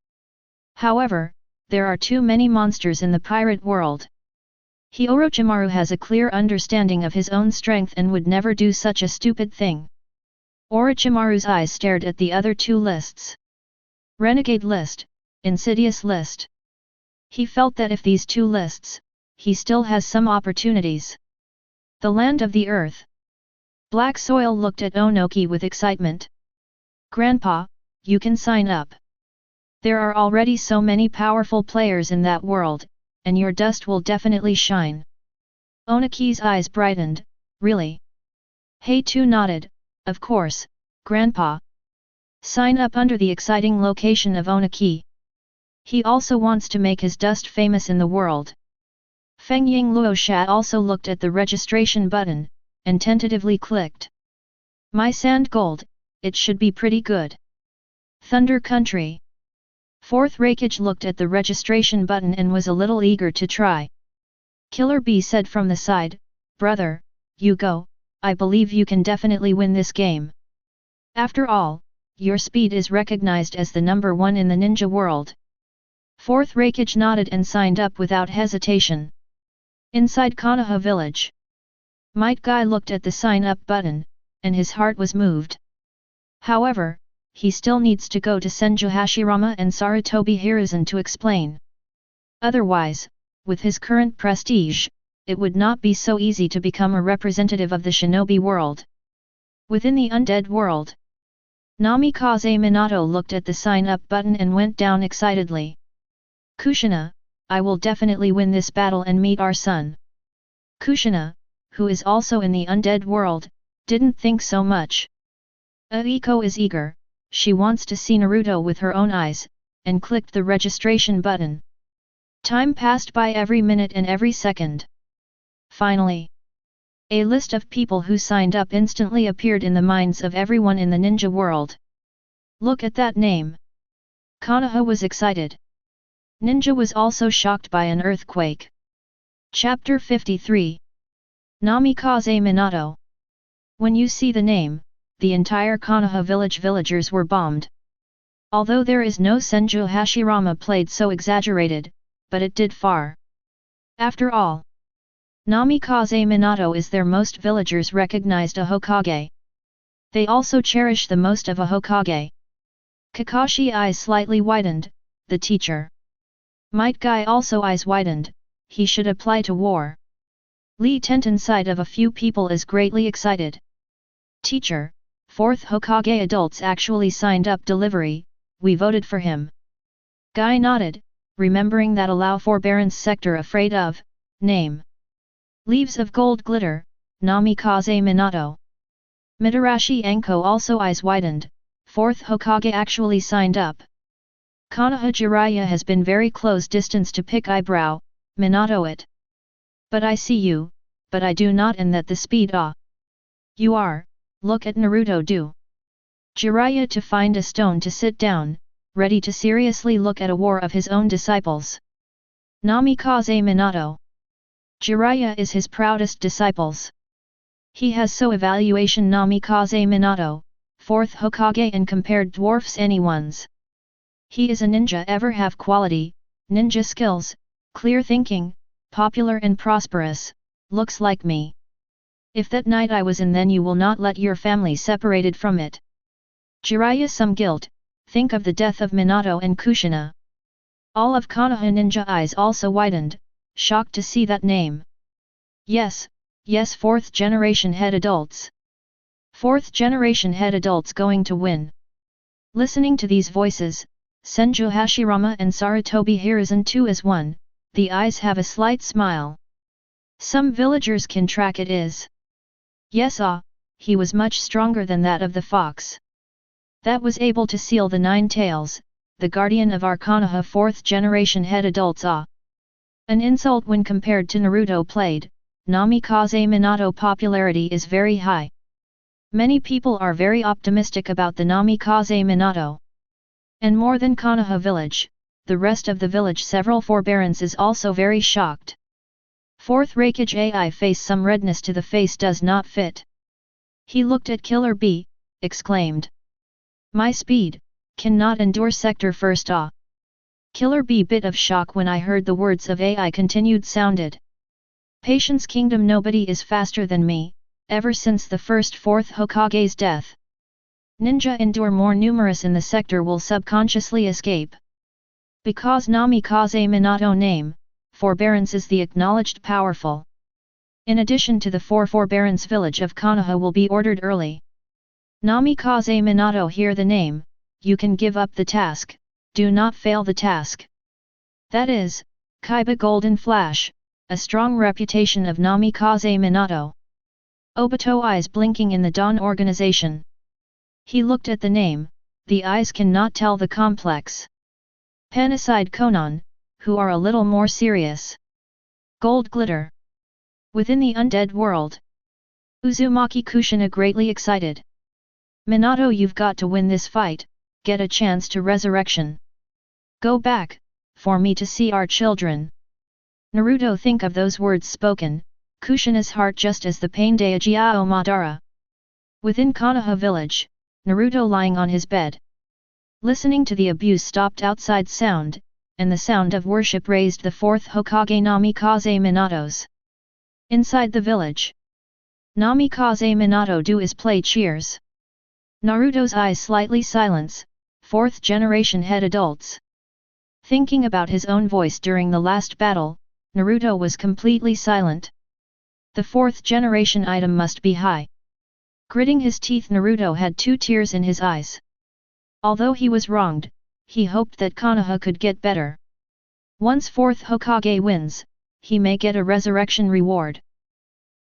However, there are too many monsters in the pirate world. Orochimaru has a clear understanding of his own strength and would never do such a stupid thing. Orochimaru's eyes stared at the other two lists. Renegade list, Insidious list. He felt that if these two lists, he still has some opportunities. The land of the earth. Black Soil looked at Onoki with excitement. Grandpa, you can sign up. There are already so many powerful players in that world, and your dust will definitely shine. Onoki's eyes brightened, really? Hei-tu nodded, of course, Grandpa. Sign up under the exciting location of Onoki. He also wants to make his dust famous in the world. Feng Ying Luosha also looked at the registration button, and tentatively clicked. My sand gold, it should be pretty good. Thunder Country. Fourth Raikage looked at the registration button and was a little eager to try. Killer Bee said from the side, Brother, you go, I believe you can definitely win this game. After all, your speed is recognized as the #1 in the ninja world. Fourth Raikage nodded and signed up without hesitation. Inside Konoha village. Might Guy looked at the sign up button, and his heart was moved. However, he still needs to go to Senju Hashirama and Sarutobi Hiruzen to explain. Otherwise, with his current prestige, it would not be so easy to become a representative of the shinobi world. Within the undead world, Namikaze Minato looked at the sign up button and went down excitedly. Kushina, I will definitely win this battle and meet our son. Kushina, who is also in the undead world, didn't think so much. Aiko is eager. She wants to see Naruto with her own eyes, and clicked the registration button. Time passed by every minute and every second. Finally, a list of people who signed up instantly appeared in the minds of everyone in the ninja world. Look at that name. Konoha was excited. Ninja was also shocked by an earthquake. Chapter 53. Namikaze Minato. When you see the name, the entire Konoha village villagers were bombed. Although there is no Senju Hashirama played so exaggerated, but it did far. After all, Namikaze Minato is their most villagers recognized a Hokage. They also cherish the most of a Hokage. Kakashi eyes slightly widened, the teacher. Might Guy also eyes widened, he should apply to war. Lee Tenten side of a few people is greatly excited. Teacher, 4th Hokage adults actually signed up delivery, we voted for him. Guy nodded, remembering that allow forbearance sector afraid of, name. Leaves of gold glitter, Namikaze Minato. Mitarashi Anko also eyes widened, 4th Hokage actually signed up. Konoha Jiraiya has been very close distance to pick eyebrow, Minato it. But I see you, but I do not and that the speed you are, look at Naruto do. Jiraiya to find a stone to sit down, ready to seriously look at a war of his own disciples. Namikaze Minato. Jiraiya is his proudest disciples. He has so evaluation Namikaze Minato, 4th Hokage and compared dwarfs anyone's. He is a ninja ever have quality, ninja skills, clear thinking, popular and prosperous, looks like me. If that night I was in, then you will not let your family separated from it. Jiraiya some guilt, think of the death of Minato and Kushina. All of Konoha ninja eyes also widened, shocked to see that name. Yes, 4th generation head adults. 4th generation head adults going to win. Listening to these voices, Senju Hashirama and Sarutobi Hiruzen too as one, the eyes have a slight smile. Some villagers can track it is. Yes he was much stronger than that of the fox. That was able to seal the 9 tails, the guardian of our Konoha 4th generation head adults An insult when compared to Naruto played, Namikaze Minato popularity is very high. Many people are very optimistic about the Namikaze Minato. And more than Konoha village, the rest of the village several forbearance is also very shocked. 4th Raikage AI face some redness to the face does not fit. He looked at Killer B, exclaimed. My speed, cannot endure sector first Killer B bit of shock when I heard the words of AI continued sounded. Patience Kingdom nobody is faster than me, ever since the first 4th Hokage's death. Ninja endure more numerous in the sector will subconsciously escape. Because Namikaze Minato name, forbearance is the acknowledged powerful. In addition to the 4 forbearance village of Konoha will be ordered early. Namikaze Minato hear the name, you can give up the task, do not fail the task. That is, Kaiba Golden Flash, a strong reputation of Namikaze Minato. Obito eyes blinking in the Dawn organization. He looked at the name, the eyes cannot tell the complex. Panacide Konan, who are a little more serious. Gold glitter. Within the undead world. Uzumaki Kushina greatly excited. Minato, you've got to win this fight, get a chance to resurrection. Go back, for me to see our children. Naruto think of those words spoken, Kushina's heart just as the pain de Ajiao Madara. Within Konoha village, Naruto lying on his bed. Listening to the abuse stopped outside sound, and the sound of worship raised the 4th Hokage Namikaze Minato's. Inside the village. Namikaze Minato do is play cheers. Naruto's eyes slightly silence, 4th generation head adults. Thinking about his own voice during the last battle, Naruto was completely silent. The 4th generation item must be high. Gritting his teeth, Naruto had 2 tears in his eyes. Although he was wronged, he hoped that Konoha could get better. Once 4th Hokage wins, he may get a resurrection reward.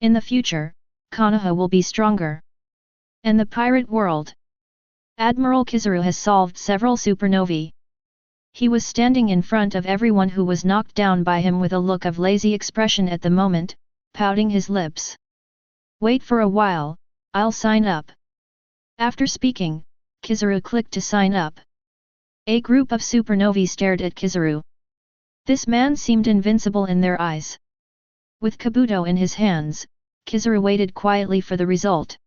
In the future, Konoha will be stronger. And the pirate world. Admiral Kizaru has solved several supernovae. He was standing in front of everyone who was knocked down by him with a look of lazy expression at the moment, pouting his lips. Wait for a while, I'll sign up. After speaking, Kizaru clicked to sign up. A group of supernovae stared at Kizaru. This man seemed invincible in their eyes. With Kabuto in his hands, Kizaru waited quietly for the result.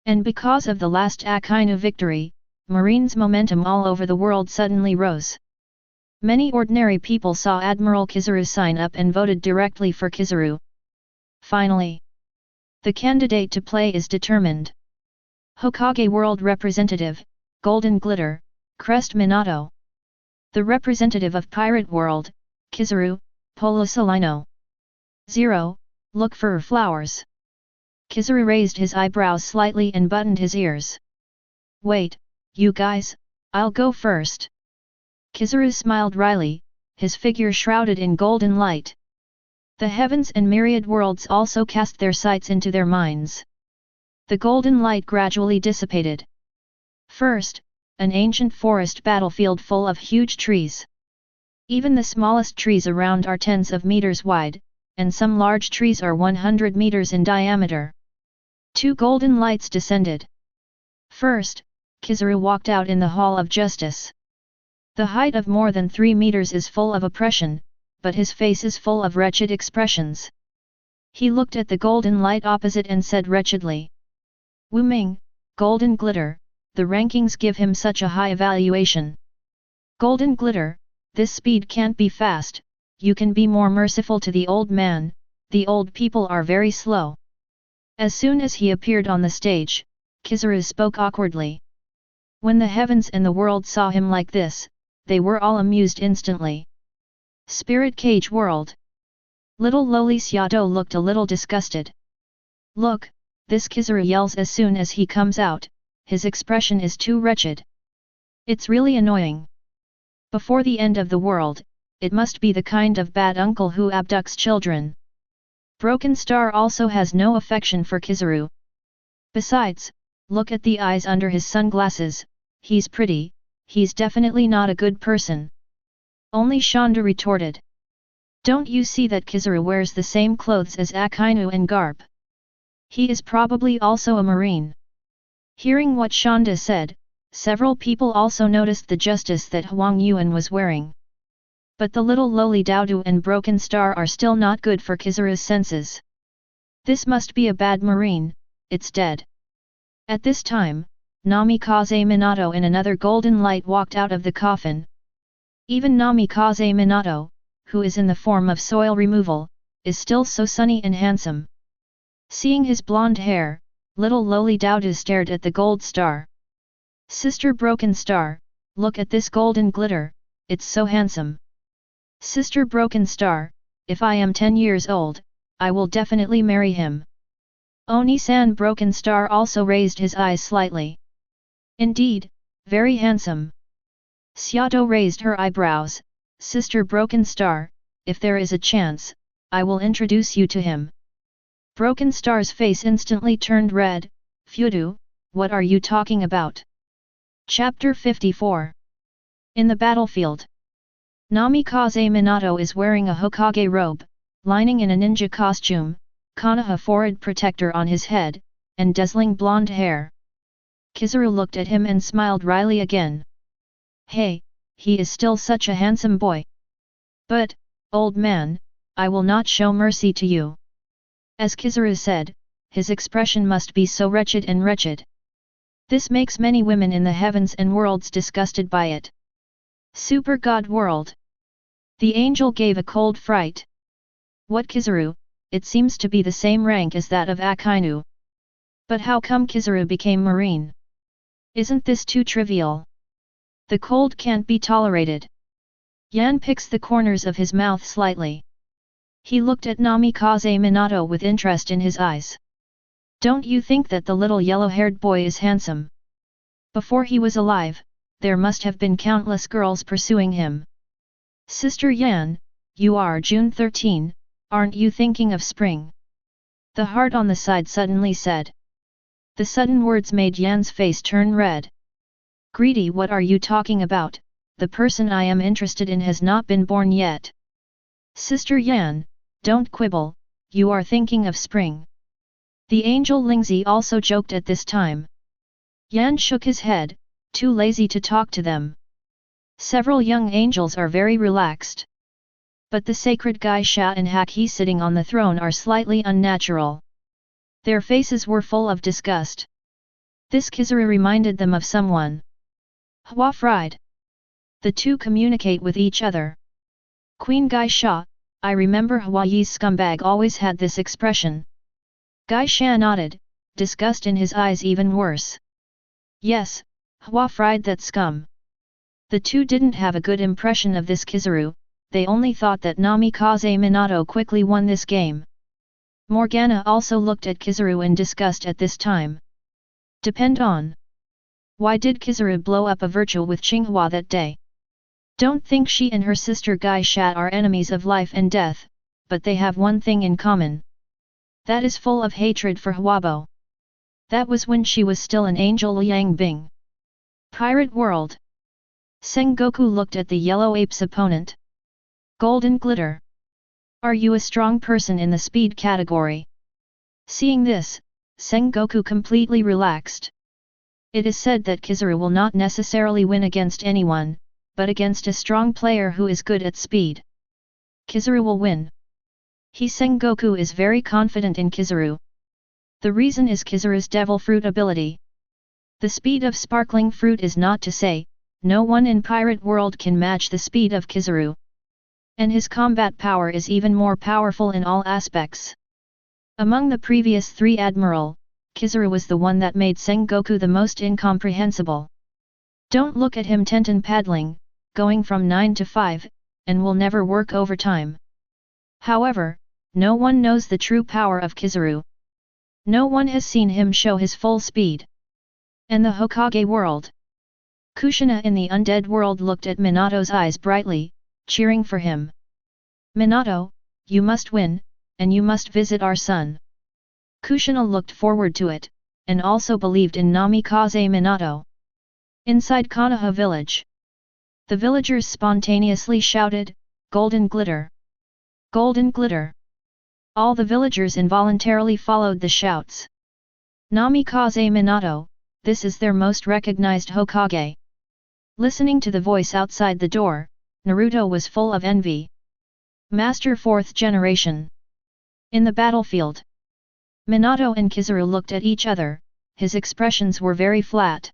And because of the last Akainu victory, Marine's momentum all over the world suddenly rose. Many ordinary people saw Admiral Kizaru sign up and voted directly for Kizaru. Finally, the candidate to play is determined. Hokage World Representative, Golden Glitter, Crest Minato. The representative of Pirate World, Kizaru, Polosolino. 0, look for flowers. Kizaru raised his eyebrows slightly and buttoned his ears. Wait, you guys, I'll go first. Kizaru smiled wryly, his figure shrouded in golden light. The heavens and myriad worlds also cast their sights into their minds. The golden light gradually dissipated. First, an ancient forest battlefield full of huge trees. Even the smallest trees around are tens of meters wide, and some large trees are 100 meters in diameter. 2 golden lights descended. First, Kizaru walked out in the Hall of Justice. The height of more than 3 meters is full of oppression, but his face is full of wretched expressions. He looked at the golden light opposite and said wretchedly. Wu Ming, golden glitter, the rankings give him such a high evaluation. Golden glitter, this speed can't be fast, you can be more merciful to the old man, the old people are very slow. As soon as he appeared on the stage, Kizaru spoke awkwardly. When the heavens and the world saw him like this, they were all amused instantly. Spirit Cage World. Little lowly Xiaotou looked a little disgusted. Look, this Kizaru yells as soon as he comes out, his expression is too wretched. It's really annoying. Before the end of the world, it must be the kind of bad uncle who abducts children. Broken Star also has no affection for Kizaru. Besides, look at the eyes under his sunglasses, he's pretty, he's definitely not a good person. Only Shanda retorted. Don't you see that Kizaru wears the same clothes as Akainu and Garp? He is probably also a marine. Hearing what Shanda said, several people also noticed the justice that Huang Yuan was wearing. But the little lowly Daodu and Broken Star are still not good for Kizaru's senses. This must be a bad marine, it's dead. At this time, Namikaze Minato in another golden light walked out of the coffin. Even Namikaze Minato, who is in the form of soil removal, is still so sunny and handsome. Seeing his blonde hair, little lowly Daodu stared at the gold star. Sister Broken Star, look at this golden glitter, it's so handsome. Sister Broken Star, if I am 10 years old, I will definitely marry him. Oni-san Broken Star also raised his eyes slightly. Indeed, very handsome. Xiaotou raised her eyebrows. Sister Broken Star, if there is a chance, I will introduce you to him. Broken Star's face instantly turned red. Fudu, what are you talking about? Chapter 54. In the battlefield. Namikaze Minato is wearing a Hokage robe, lining in a ninja costume, Konoha forehead protector on his head, and dazzling blonde hair. Kizaru looked at him and smiled wryly again. Hey, he is still such a handsome boy. But, old man, I will not show mercy to you. As Kizaru said, his expression must be so wretched and wretched. This makes many women in the heavens and worlds disgusted by it. Super God World. The angel gave a cold fright. What Kizaru? It seems to be the same rank as that of Akainu. But how come Kizaru became marine? Isn't this too trivial? The cold can't be tolerated. Yan picks the corners of his mouth slightly. He looked at Namikaze Minato with interest in his eyes. Don't you think that the little yellow-haired boy is handsome? Before he was alive, there must have been countless girls pursuing him. Sister Yan, you are June 13, aren't you thinking of spring? The heart on the side suddenly said. The sudden words made Yan's face turn red. Greedy, what are you talking about? The person I am interested in has not been born yet. Sister Yan, don't quibble, you are thinking of spring. The angel Lingzi also joked at this time. Yan shook his head, too lazy to talk to them. Several young angels are very relaxed. But the sacred Geisha and Haki sitting on the throne are slightly unnatural. Their faces were full of disgust. This Kizaru reminded them of someone. Hua fried. The two communicate with each other. Queen Geisha, I remember Huayi's scumbag always had this expression. Geisha nodded, disgust in his eyes even worse. Yes, Hua fried that scum. The two didn't have a good impression of this Kizaru, they only thought that Namikaze Minato quickly won this game. Morgana also looked at Kizaru in disgust at this time. Depend on. Why did Kizaru blow up a virtual with Qinghua that day? Don't think she and her sister Geisha are enemies of life and death, but they have one thing in common. That is full of hatred for Huabo. That was when she was still an angel Liang Bing. Pirate World. Sengoku looked at the yellow ape's opponent. Golden glitter. Are you a strong person in the speed category? Seeing this, Sengoku completely relaxed. It is said that Kizaru will not necessarily win against anyone, but against a strong player who is good at speed. Kizaru will win. Sengoku is very confident in Kizaru. The reason is Kizaru's devil fruit ability. The speed of sparkling fruit is not to say, no one in pirate world can match the speed of Kizaru. And his combat power is even more powerful in all aspects. Among the previous 3 admiral, Kizaru was the one that made Sengoku the most incomprehensible. Don't look at him Tenten paddling, going from 9 to 5, and will never work overtime. However, no one knows the true power of Kizaru. No one has seen him show his full speed. And the Hokage world. Kushina in the undead world looked at Minato's eyes brightly, cheering for him. Minato, you must win, and you must visit our son. Kushina looked forward to it, and also believed in Namikaze Minato. Inside Konoha village. The villagers spontaneously shouted, "Golden glitter! Golden glitter!" All the villagers involuntarily followed the shouts. Namikaze Minato, this is their most recognized Hokage. Listening to the voice outside the door, Naruto was full of envy. Master 4th generation. In the battlefield. Minato and Kizaru looked at each other, his expressions were very flat.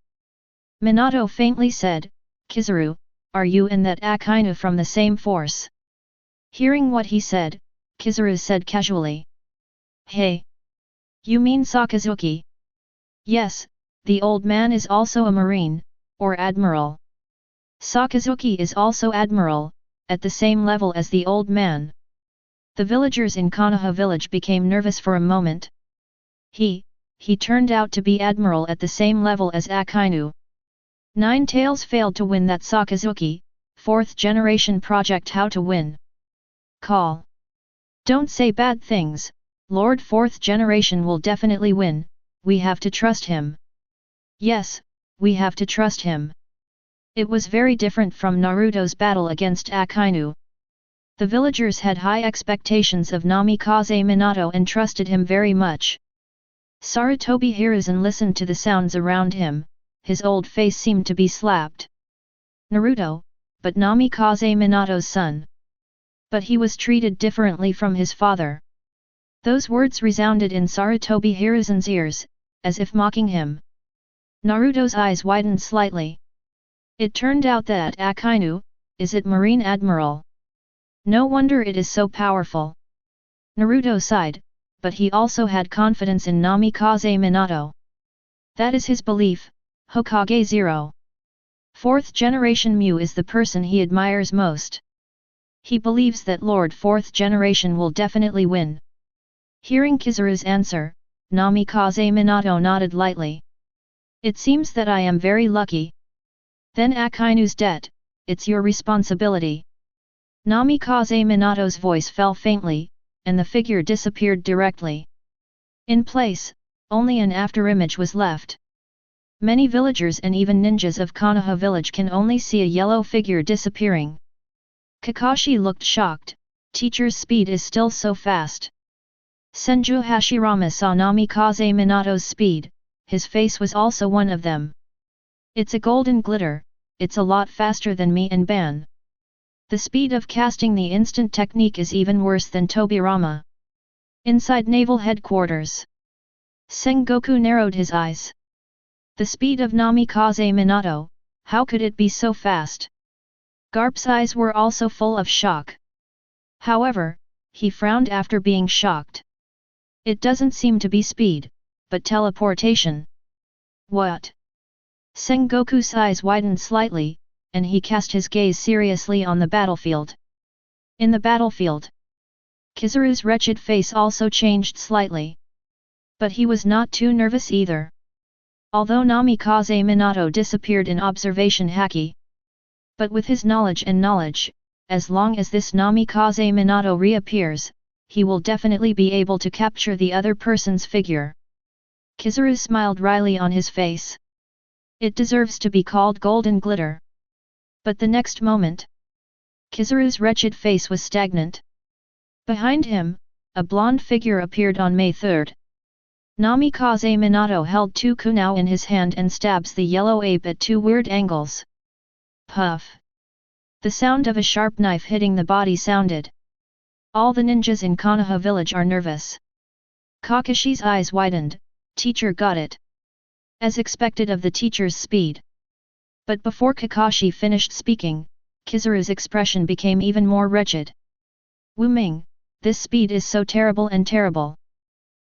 Minato faintly said, "Kizaru, are you and that Akainu from the same force?" Hearing what he said, Kizaru said casually. "Hey! You mean Sakazuki?" "Yes, the old man is also a marine, or admiral. Sakazuki is also admiral, at the same level as the old man." The villagers in Konoha village became nervous for a moment. He turned out to be admiral at the same level as Akainu. Nine Tails failed to win that Sakazuki, 4th generation project How to Win. Call. Don't say bad things, Lord 4th generation will definitely win, we have to trust him. Yes, we have to trust him. It was very different from Naruto's battle against Akainu. The villagers had high expectations of Namikaze Minato and trusted him very much. Sarutobi Hiruzen listened to the sounds around him, his old face seemed to be slapped. Naruto, but Namikaze Minato's son. But he was treated differently from his father. Those words resounded in Sarutobi Hiruzen's ears, as if mocking him. Naruto's eyes widened slightly. It turned out that Akainu, is it Marine Admiral? No wonder it is so powerful. Naruto sighed, but he also had confidence in Namikaze Minato. That is his belief, Hokage 0. 4th generation Mu is the person he admires most. He believes that Lord 4th generation will definitely win. Hearing Kizaru's answer, Namikaze Minato nodded lightly. It seems that I am very lucky. Then Akainu's debt, it's your responsibility. Namikaze Minato's voice fell faintly, and the figure disappeared directly. In place, only an afterimage was left. Many villagers and even ninjas of Konoha village can only see a yellow figure disappearing. Kakashi looked shocked, teacher's speed is still so fast. Senju Hashirama saw Namikaze Minato's speed, his face was also one of them. It's a golden glitter, it's a lot faster than me and Ban. The speed of casting the instant technique is even worse than Tobirama. Inside naval headquarters. Sengoku narrowed his eyes. The speed of Namikaze Minato, how could it be so fast? Garp's eyes were also full of shock. However, he frowned after being shocked. It doesn't seem to be speed, but teleportation. What? Sengoku's eyes widened slightly, and he cast his gaze seriously on the battlefield. In the battlefield, Kizaru's wretched face also changed slightly. But he was not too nervous either. Although Namikaze Minato disappeared in observation haki. But with his knowledge, as long as this Namikaze Minato reappears, he will definitely be able to capture the other person's figure. Kizaru smiled wryly on his face. It deserves to be called golden glitter. But the next moment, Kizaru's wretched face was stagnant. Behind him, a blonde figure appeared on May 3rd. Namikaze Minato held two kunao in his hand and stabs the yellow ape at two weird angles. Puff! The sound of a sharp knife hitting the body sounded. All the ninjas in Konoha village are nervous. Kakashi's eyes widened. Teacher got it. As expected of the teacher's speed. But before Kakashi finished speaking, Kizaru's expression became even more wretched. Wu Ming, this speed is so terrible and terrible.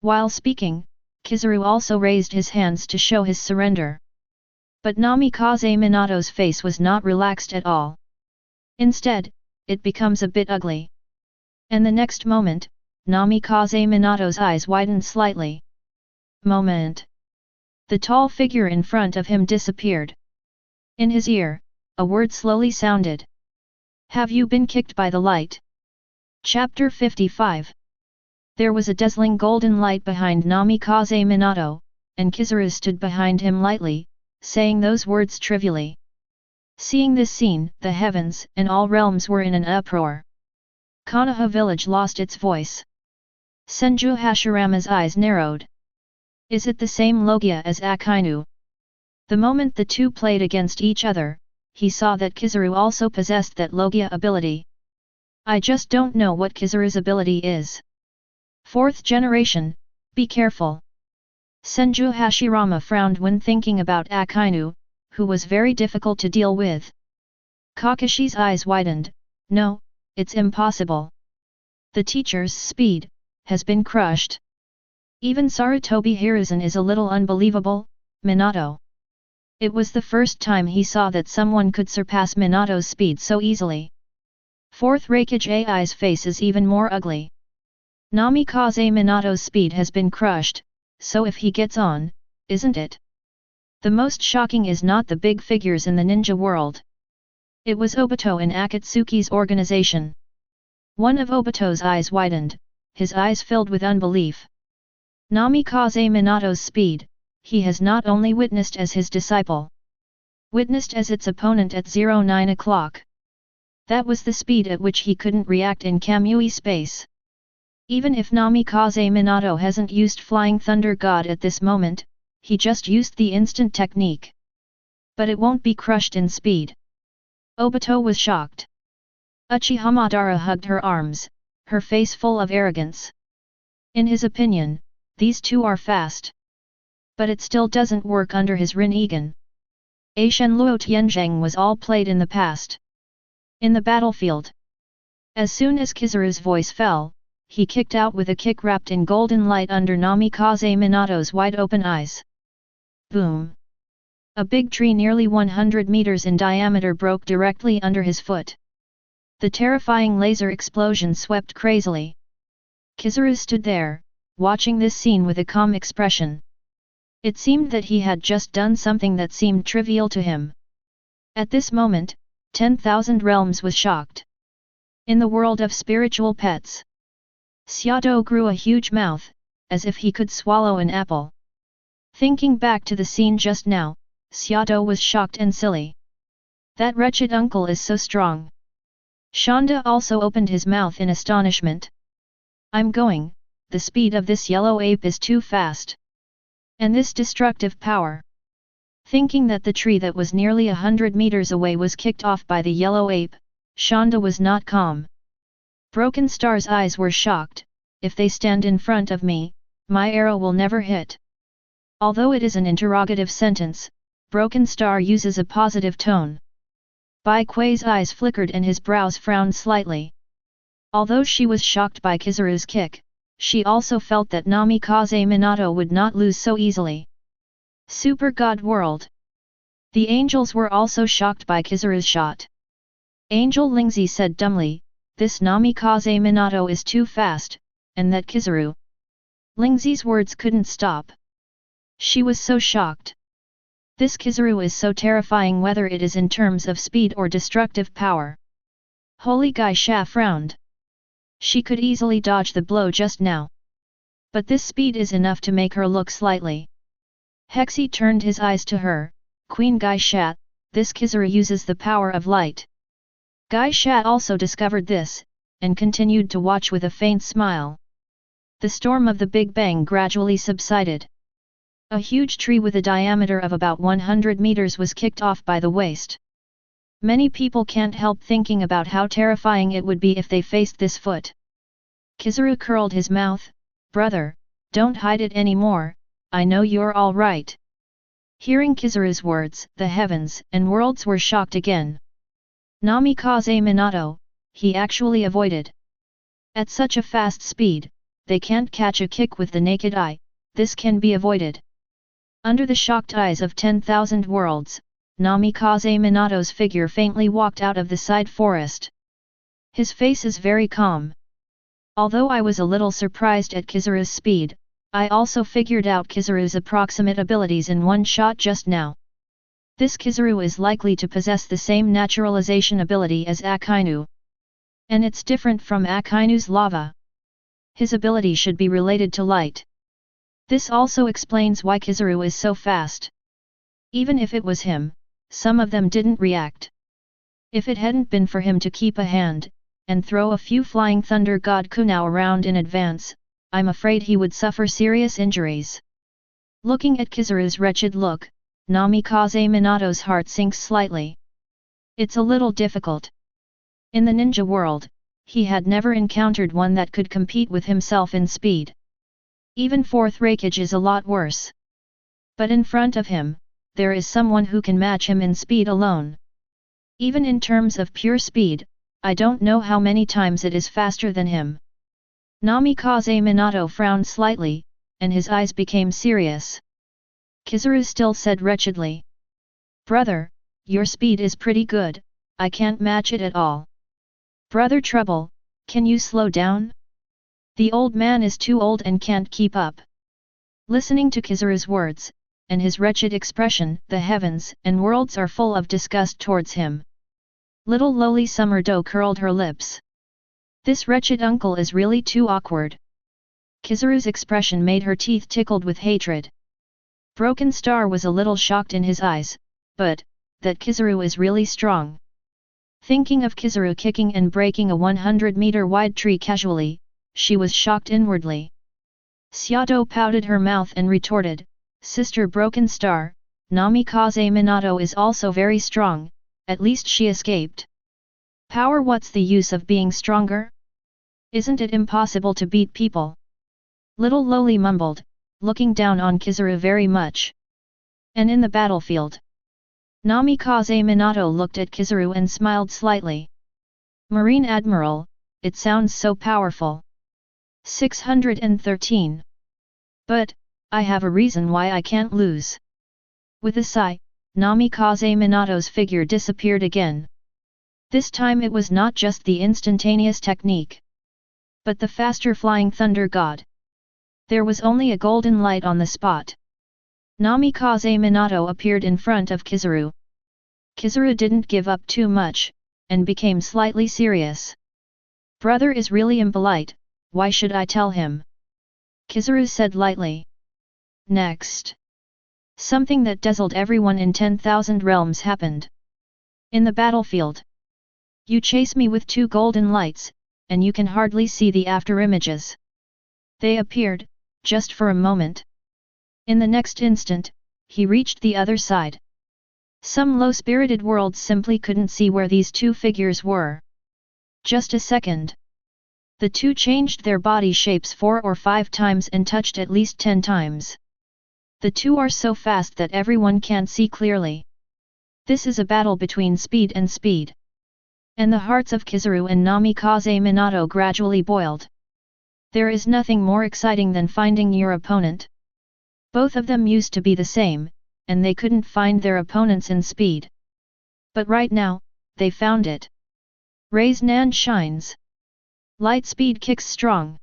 While speaking, Kizaru also raised his hands to show his surrender. But Namikaze Minato's face was not relaxed at all. Instead, it becomes a bit ugly. And the next moment, Namikaze Minato's eyes widened slightly. Moment. The tall figure in front of him disappeared. In his ear, a word slowly sounded. Have you been kicked by the light? Chapter 55. There was a dazzling golden light behind Namikaze Minato, and Kizaru stood behind him lightly, saying those words trivially. Seeing this scene, the heavens and all realms were in an uproar. Konoha village lost its voice. Senju Hashirama's eyes narrowed. Is it the same Logia as Akainu? The moment the two played against each other, he saw that Kizaru also possessed that Logia ability. I just don't know what Kizaru's ability is. Fourth generation, be careful. Senju Hashirama frowned when thinking about Akainu, who was very difficult to deal with. Kakashi's eyes widened. No, it's impossible. The teacher's speed has been crushed. Even Sarutobi Hiruzen is a little unbelievable, Minato. It was the first time he saw that someone could surpass Minato's speed so easily. Fourth Raikage AI's face is even more ugly. Namikaze Minato's speed has been crushed, so if he gets on, isn't it? The most shocking is not the big figures in the ninja world. It was Obito in Akatsuki's organization. One of Obito's eyes widened, his eyes filled with unbelief. Namikaze Minato's speed, he has not only witnessed as his disciple. Witnessed as its opponent at 09 o'clock. That was the speed at which he couldn't react in Kamui space. Even if Namikaze Minato hasn't used Flying Thunder God at this moment, he just used the instant technique. But it won't be crushed in speed. Obito was shocked. Uchiha Madara hugged her arms, her face full of arrogance. In his opinion, these two are fast. But it still doesn't work under his Rinnegan. Aishen Luo Tianzheng was all played in the past. In the battlefield. As soon as Kizaru's voice fell, he kicked out with a kick wrapped in golden light under Namikaze Minato's wide-open eyes. Boom! A big tree nearly 100 meters in diameter broke directly under his foot. The terrifying laser explosion swept crazily. Kizaru stood there, watching this scene with a calm expression. It seemed that he had just done something that seemed trivial to him. At this moment, 10,000 realms was shocked. In the world of spiritual pets, Xiaodo grew a huge mouth, as if he could swallow an apple. Thinking back to the scene just now, Xiaodo was shocked and silly. That wretched uncle is so strong. Shanda also opened his mouth in astonishment. I'm going, the speed of this yellow ape is too fast. And this destructive power. Thinking that the tree that was nearly 100 meters away was kicked off by the yellow ape, Shanda was not calm. Broken Star's eyes were shocked. If they stand in front of me, my arrow will never hit. Although it is an interrogative sentence, Broken Star uses a positive tone. Bai Yuekui's eyes flickered and his brows frowned slightly. Although she was shocked by Kizaru's kick, she also felt that Namikaze Minato would not lose so easily. Super God World. The angels were also shocked by Kizaru's shot. Angel Lingzi said dumbly, this Namikaze Minato is too fast, and that Kizaru. Lingzi's words couldn't stop. She was so shocked. This Kizaru is so terrifying whether it is in terms of speed or destructive power. Holy Geisha frowned. She could easily dodge the blow just now. But this speed is enough to make her look slightly. Hexi turned his eyes to her. Queen Geisha, this Kizaru uses the power of light. Geisha also discovered this, and continued to watch with a faint smile. The storm of the Big Bang gradually subsided. A huge tree with a diameter of about 100 meters was kicked off by the waste. Many people can't help thinking about how terrifying it would be if they faced this foot. Kizaru curled his mouth. Brother, don't hide it anymore, I know you're all right. Hearing Kizaru's words, the heavens and worlds were shocked again. Namikaze Minato, he actually avoided. At such a fast speed, they can't catch a kick with the naked eye, this can be avoided. Under the shocked eyes of 10,000 worlds, Namikaze Minato's figure faintly walked out of the side forest. His face is very calm. Although I was a little surprised at Kizaru's speed, I also figured out Kizaru's approximate abilities in one shot just now. This Kizaru is likely to possess the same naturalization ability as Akainu. And it's different from Akainu's lava. His ability should be related to light. This also explains why Kizaru is so fast. Even if it was him, some of them didn't react. If it hadn't been for him to keep a hand, and throw a few flying thunder god kunao around in advance, I'm afraid he would suffer serious injuries. Looking at Kizaru's wretched look, Namikaze Minato's heart sinks slightly. It's a little difficult. In the ninja world, he had never encountered one that could compete with himself in speed. Even fourth Raikage is a lot worse. But in front of him, there is someone who can match him in speed alone. Even in terms of pure speed, I don't know how many times it is faster than him. Namikaze Minato frowned slightly, and his eyes became serious. Kizaru still said wretchedly. Brother, your speed is pretty good, I can't match it at all. Brother Trouble, can you slow down? The old man is too old and can't keep up. Listening to Kizaru's words, and his wretched expression, the heavens and worlds are full of disgust towards him. Little lowly Summer Doe curled her lips. This wretched uncle is really too awkward. Kizaru's expression made her teeth tickled with hatred. Broken Star was a little shocked in his eyes, but, that Kizaru is really strong. Thinking of Kizaru kicking and breaking a 100-meter wide tree casually, she was shocked inwardly. Xiaodo pouted her mouth and retorted, Sister Broken Star, Namikaze Minato is also very strong, at least she escaped. Power, what's the use of being stronger? Isn't it impossible to beat people? Little Loli mumbled, looking down on Kizaru very much. And in the battlefield? Namikaze Minato looked at Kizaru and smiled slightly. Marine Admiral, it sounds so powerful. 613. But, I have a reason why I can't lose. With a sigh, Namikaze Minato's figure disappeared again. This time it was not just the instantaneous technique, but the faster flying thunder god. There was only a golden light on the spot. Namikaze Minato appeared in front of Kizaru. Kizaru didn't give up too much, and became slightly serious. Brother is really impolite, why should I tell him? Kizaru said lightly. Next. Something that dazzled everyone in 10,000 realms happened. In the battlefield. You chase me with two golden lights, and you can hardly see the afterimages. They appeared, just for a moment. In the next instant, he reached the other side. Some low-spirited worlds simply couldn't see where these two figures were. Just a second. The two changed their body shapes 4 or 5 times and touched at least 10 times. The two are so fast that everyone can't see clearly. This is a battle between speed and speed. And the hearts of Kizaru and Namikaze Minato gradually boiled. There is nothing more exciting than finding your opponent. Both of them used to be the same, and they couldn't find their opponents in speed. But right now, they found it. Ray's Nan shines. Light speed kicks strong.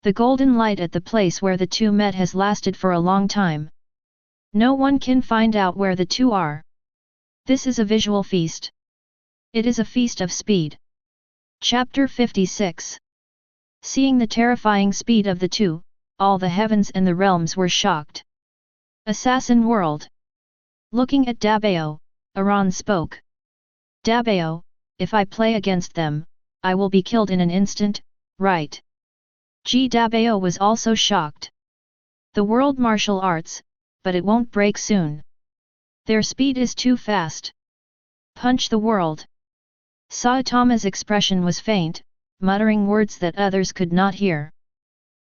The golden light at the place where the two met has lasted for a long time. No one can find out where the two are. This is a visual feast. It is a feast of speed. Chapter 56. Seeing the terrifying speed of the two, all the heavens and the realms were shocked. Assassin World. Looking at Dabeo, Aran spoke. Dabeo, if I play against them, I will be killed in an instant, right? Dabeo was also shocked. The world martial arts, but it won't break soon. Their speed is too fast. Punch the world! Saitama's expression was faint, muttering words that others could not hear.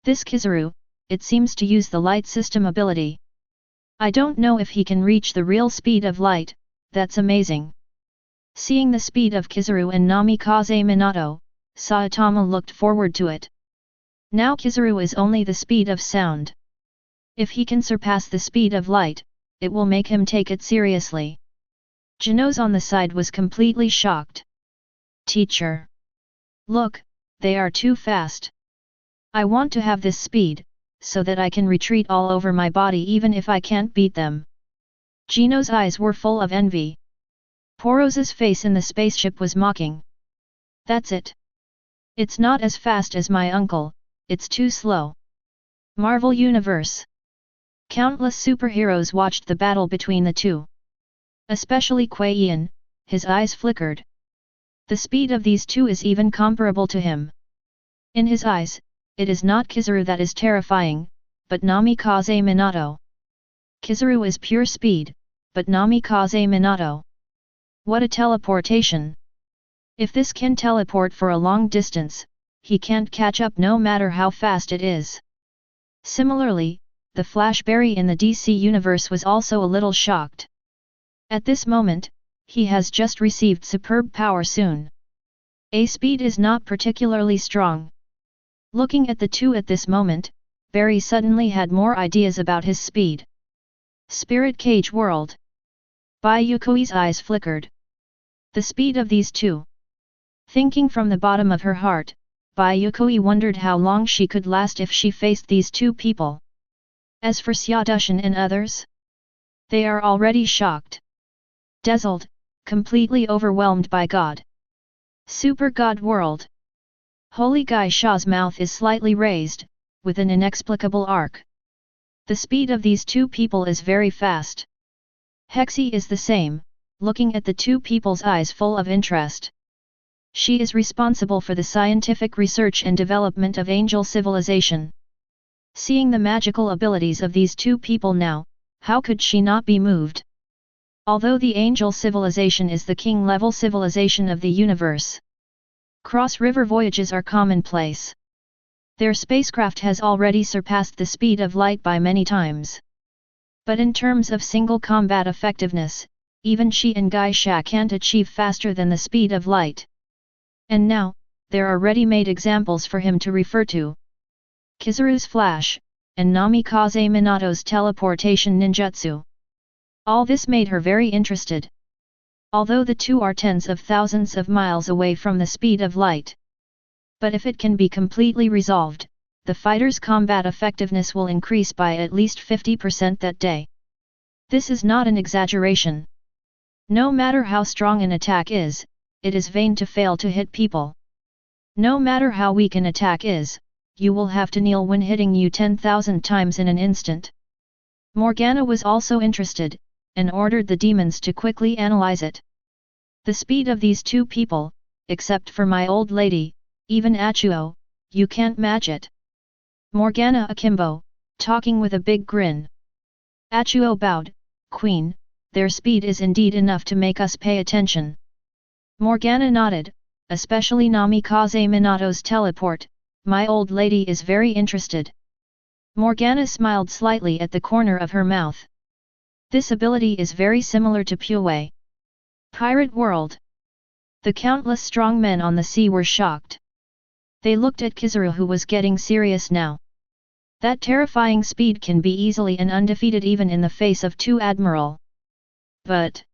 This Kizaru, it seems to use the light system ability. I don't know if he can reach the real speed of light, that's amazing. Seeing the speed of Kizaru and Namikaze Minato, Saitama looked forward to it. Now Kizaru is only the speed of sound. If he can surpass the speed of light, it will make him take it seriously. Geno's on the side was completely shocked. Teacher! Look, they are too fast. I want to have this speed, so that I can retreat all over my body even if I can't beat them. Geno's eyes were full of envy. Poros's face in the spaceship was mocking. That's it. It's not as fast as my uncle, it's too slow. Marvel Universe. Countless superheroes watched the battle between the two. Especially Kuei Ian, his eyes flickered. The speed of these two is even comparable to him. In his eyes, it is not Kizaru that is terrifying, but Namikaze Minato. Kizaru is pure speed, but Namikaze Minato. What a teleportation! If this can teleport for a long distance, he can't catch up no matter how fast it is. Similarly, the Flashberry in the DC universe was also a little shocked. At this moment, he has just received superb power soon. A speed is not particularly strong. Looking at the two at this moment, Barry suddenly had more ideas about his speed. Spirit Cage World. Bai Yuekui's eyes flickered. The speed of these two. Thinking from the bottom of her heart, Bai Yuekui wondered how long she could last if she faced these two people. As for Xiaodushan and others, they are already shocked. Dazzled, completely overwhelmed by God. Super God World. Holy Gai Sha's mouth is slightly raised, with an inexplicable arc. The speed of these two people is very fast. Hexie is the same, looking at the two people's eyes full of interest. She is responsible for the scientific research and development of angel civilization. Seeing the magical abilities of these two people now, how could she not be moved? Although the angel civilization is the king-level civilization of the universe, cross-river voyages are commonplace. Their spacecraft has already surpassed the speed of light by many times. But in terms of single combat effectiveness, even she and Gai Sha can't achieve faster than the speed of light. And now, there are ready-made examples for him to refer to. Kizaru's flash, and Namikaze Minato's teleportation ninjutsu. All this made her very interested. Although the two are tens of thousands of miles away from the speed of light. But if it can be completely resolved, the fighter's combat effectiveness will increase by at least 50% that day. This is not an exaggeration. No matter how strong an attack is, it is vain to fail to hit people. No matter how weak an attack is, you will have to kneel when hitting you 10,000 times in an instant. Morgana was also interested, and ordered the demons to quickly analyze it. The speed of these two people, except for my old lady, even Achuo, you can't match it. Morgana akimbo, talking with a big grin. Achuo bowed, Queen, their speed is indeed enough to make us pay attention. Morgana nodded, especially Namikaze Minato's teleport, my old lady is very interested. Morgana smiled slightly at the corner of her mouth. This ability is very similar to Puewei. Pirate World. The countless strong men on the sea were shocked. They looked at Kizaru, who was getting serious now. That terrifying speed can be easily and undefeated even in the face of two admiral. But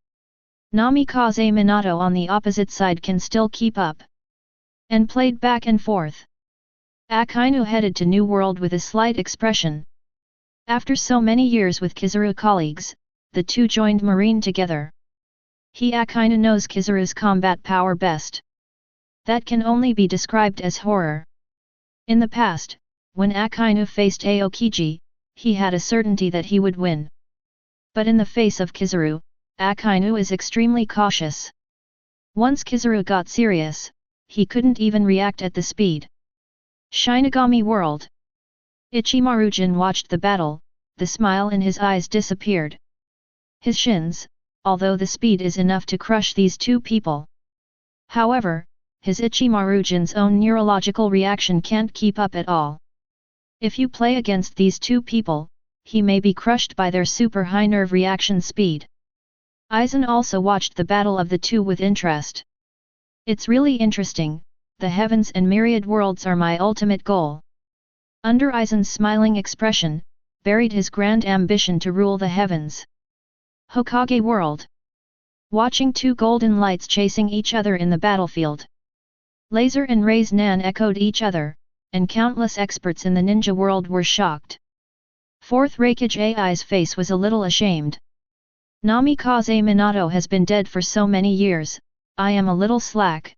Namikaze Minato on the opposite side can still keep up. And played back and forth. Akainu headed to New World with a slight expression. After so many years with Kizaru colleagues, the two joined Marine together. Akainu knows Kizaru's combat power best. That can only be described as horror. In the past, when Akainu faced Aokiji, he had a certainty that he would win. But in the face of Kizaru, Akainu is extremely cautious. Once Kizaru got serious, he couldn't even react at the speed. Shinigami World. Ichimarujin watched the battle, the smile in his eyes disappeared. His shins, although the speed is enough to crush these two people. However, his Ichimarujin's own neurological reaction can't keep up at all. If you play against these two people, he may be crushed by their super high nerve reaction speed. Aizen also watched the battle of the two with interest. It's really interesting, the heavens and myriad worlds are my ultimate goal. Under Aizen's smiling expression, buried his grand ambition to rule the heavens. Hokage world. Watching two golden lights chasing each other in the battlefield. Laser and Ray's Nan echoed each other, and countless experts in the ninja world were shocked. Fourth Raikage AI's face was a little ashamed. Namikaze Minato has been dead for so many years, I am a little slack.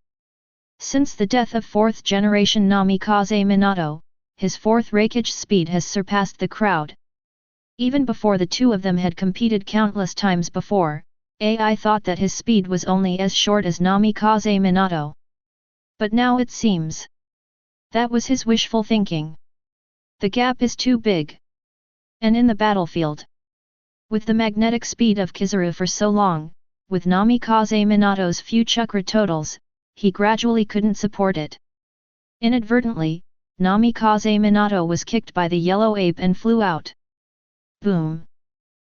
Since the death of 4th generation Namikaze Minato, his 4th Raikage speed has surpassed the crowd. Even before the two of them had competed countless times before, AI thought that his speed was only as short as Namikaze Minato. But now it seems that was his wishful thinking. The gap is too big. And in the battlefield, with the magnetic speed of Kizaru for so long, with Namikaze Minato's few chakra totals, he gradually couldn't support it. Inadvertently, Namikaze Minato was kicked by the yellow ape and flew out. Boom!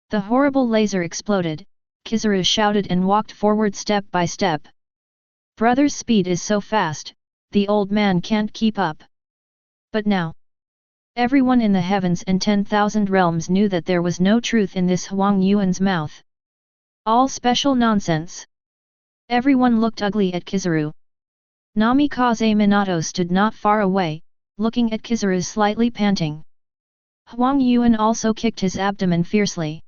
The horrible laser exploded, Kizaru shouted and walked forward step by step. Brother's speed is so fast, the old man can't keep up. But now, everyone in the heavens and 10,000 realms knew that there was no truth in this Huang Yuan's mouth. All special nonsense. Everyone looked ugly at Kizaru. Namikaze Minato stood not far away, looking at Kizaru slightly panting. Huang Yuan also kicked his abdomen fiercely.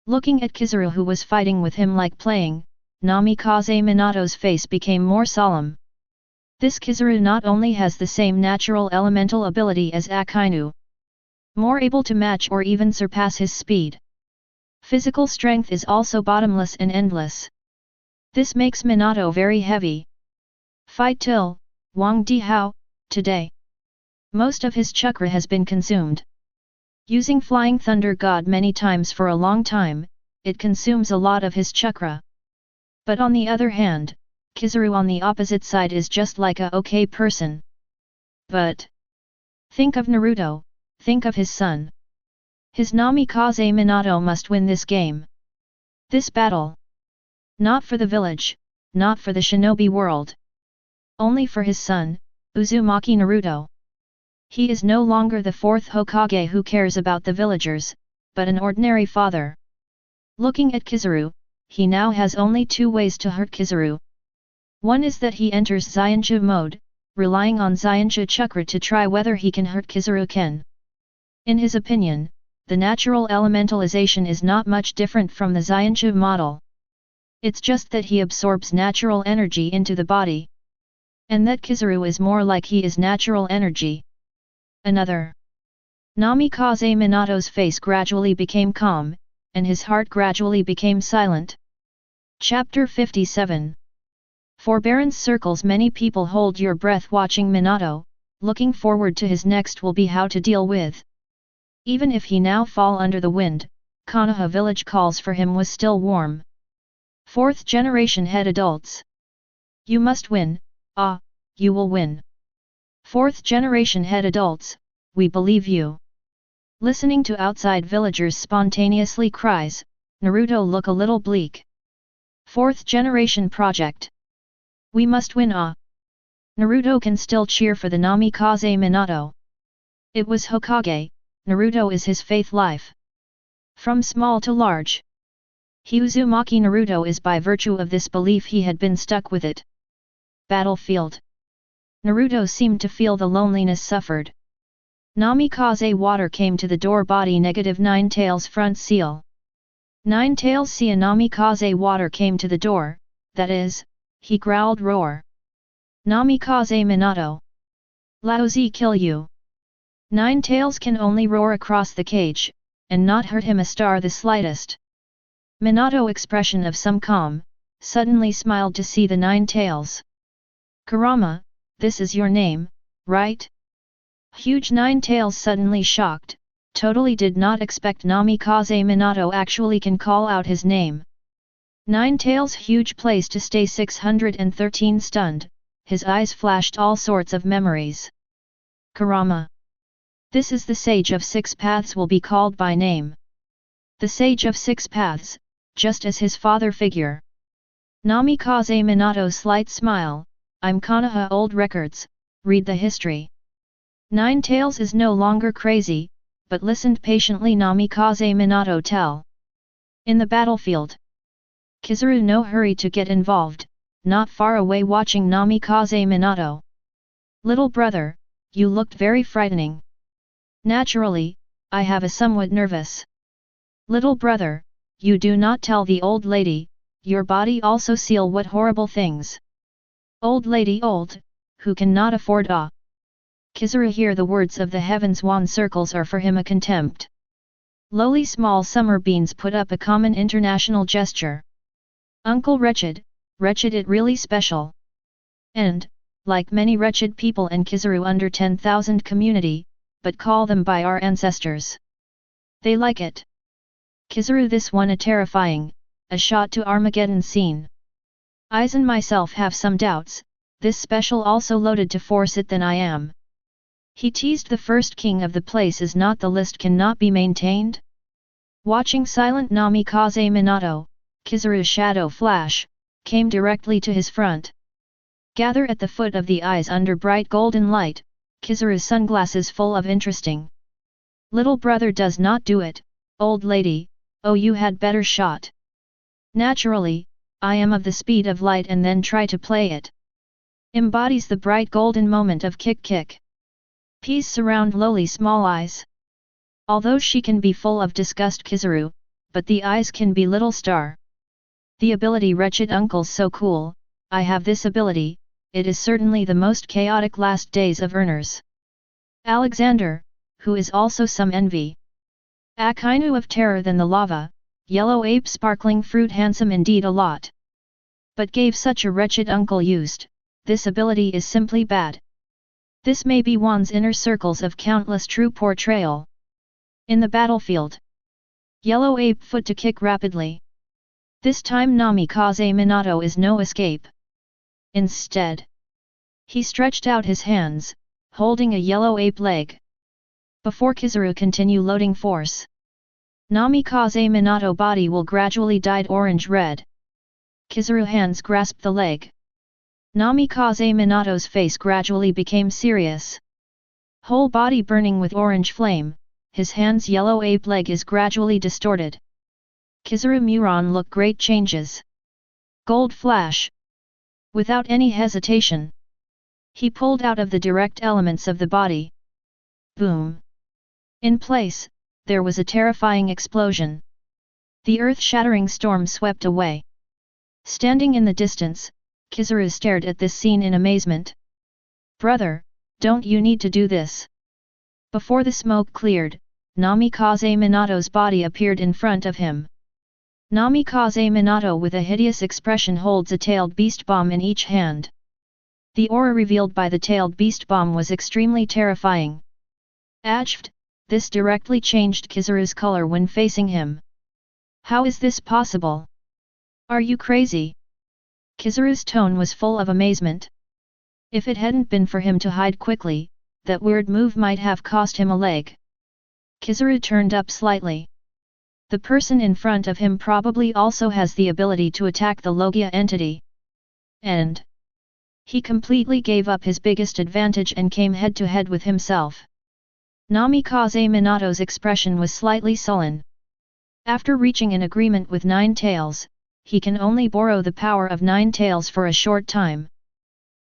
Looking at Kizaru who was fighting with him like playing, Namikaze Minato's face became more solemn. This Kizaru not only has the same natural elemental ability as Akainu, more able to match or even surpass his speed. Physical strength is also bottomless and endless. This makes Minato very heavy. Fight till, Wang Dihao, today. Most of his chakra has been consumed. Using Flying Thunder God many times for a long time, it consumes a lot of his chakra. But on the other hand, Kizaru on the opposite side is just like a okay person. But think of Naruto, think of his son. His Namikaze Minato must win this game. This battle. Not for the village, not for the shinobi world. Only for his son, Uzumaki Naruto. He is no longer the 4th Hokage who cares about the villagers, but an ordinary father. Looking at Kizaru, he now has only two ways to hurt Kizaru. One is that he enters Zyanja mode, relying on Zyanja chakra to try whether he can hurt Kizaru Ken. In his opinion, the natural elementalization is not much different from the Zyanja model. It's just that he absorbs natural energy into the body. And that Kizaru is more like he is natural energy. Another. Namikaze Minato's face gradually became calm, and his heart gradually became silent. Chapter 57. Forbearance circles. Many people hold your breath watching Minato, looking forward to his next will be how to deal with. Even if he now fall under the wind, Konoha village calls for him was still warm. 4th generation head adults. You must win, you will win. 4th generation head adults, we believe you. Listening to outside villagers spontaneously cries, Naruto look a little bleak. 4th generation project. We must win. Naruto can still cheer for the Namikaze Minato. It was Hokage, Naruto is his faith life. From small to large. Uzumaki Naruto is by virtue of this belief he had been stuck with it. Battlefield. Naruto seemed to feel the loneliness suffered. Namikaze water came to the door body -9 tails front seal. 9 tails see a Namikaze water came to the door, that is, he growled roar. Namikaze Minato. Laozi kill you. 9 tails can only roar across the cage, and not hurt him a star the slightest. Minato expression of some calm, suddenly smiled to see the 9 tails. Kurama, this is your name, right? Huge 9 tails suddenly shocked, totally did not expect Namikaze Minato actually can call out his name. Ninetales' huge place to stay 613 stunned, his eyes flashed all sorts of memories. Kurama. This is the Sage of Six Paths will be called by name. The Sage of Six Paths, just as his father figure. Namikaze Minato's slight smile, I'm Konoha old records, read the history. Ninetales is no longer crazy, but listened patiently Namikaze Minato tell. In the battlefield. Kizaru no hurry to get involved, not far away watching Namikaze Minato. Little brother, you looked very frightening. Naturally, I have a somewhat nervous. Little brother, you do not tell the old lady, your body also seal what horrible things. Old lady old, who cannot afford a. Kizaru hear the words of the heavens wand circles are for him a contempt. Lowly small summer beans put up a common international gesture. Uncle wretched, wretched it really special. And, like many wretched people and Kizaru under 10,000 community, but call them by our ancestors. They like it. Kizaru this one a terrifying, a shot to Armageddon scene. Aizen myself have some doubts, this special also loaded to force it than I am. He teased the first king of the place is not the list cannot be maintained? Watching silent Namikaze Minato, Kizaru's shadow flash, came directly to his front. Gather at the foot of the eyes under bright golden light, Kizaru's sunglasses full of interesting. Little brother does not do it, old lady, oh you had better shot. Naturally, I am of the speed of light and then try to play it. Embodies the bright golden moment of kick kick. Peas surround lowly small eyes. Although she can be full of disgust Kizaru, but the eyes can be little star. The ability wretched uncles so cool, I have this ability, it is certainly the most chaotic last days of earners. Alexander, who is also some envy. Akainu of terror than the lava, yellow ape sparkling fruit handsome indeed a lot. But gave such a wretched uncle used, this ability is simply bad. This may be one's inner circles of countless true portrayal. In the battlefield. Yellow ape foot to kick rapidly. This time Namikaze Minato is no escape. Instead, he stretched out his hands, holding a yellow ape leg. Before Kizaru continue loading force, Namikaze Minato body will gradually dyed orange-red. Kizaru hands grasped the leg. Namikaze Minato's face gradually became serious. Whole body burning with orange flame, his hand's yellow ape leg is gradually distorted. Kizaru Muron look great changes. Gold flash. Without any hesitation, he pulled out of the direct elements of the body. Boom. In place, there was a terrifying explosion. The earth-shattering storm swept away. Standing in the distance, Kizaru stared at this scene in amazement. Brother, don't you need to do this? Before the smoke cleared, Namikaze Minato's body appeared in front of him. Namikaze Minato with a hideous expression holds a tailed beast bomb in each hand. The aura revealed by the tailed beast bomb was extremely terrifying. Achfd, this directly changed Kizaru's color when facing him. How is this possible? Are you crazy? Kizaru's tone was full of amazement. If it hadn't been for him to hide quickly, that weird move might have cost him a leg. Kizaru turned up slightly. The person in front of him probably also has the ability to attack the Logia entity. And he completely gave up his biggest advantage and came head to head with himself. Namikaze Minato's expression was slightly sullen. After reaching an agreement with Ninetales, he can only borrow the power of Ninetales for a short time.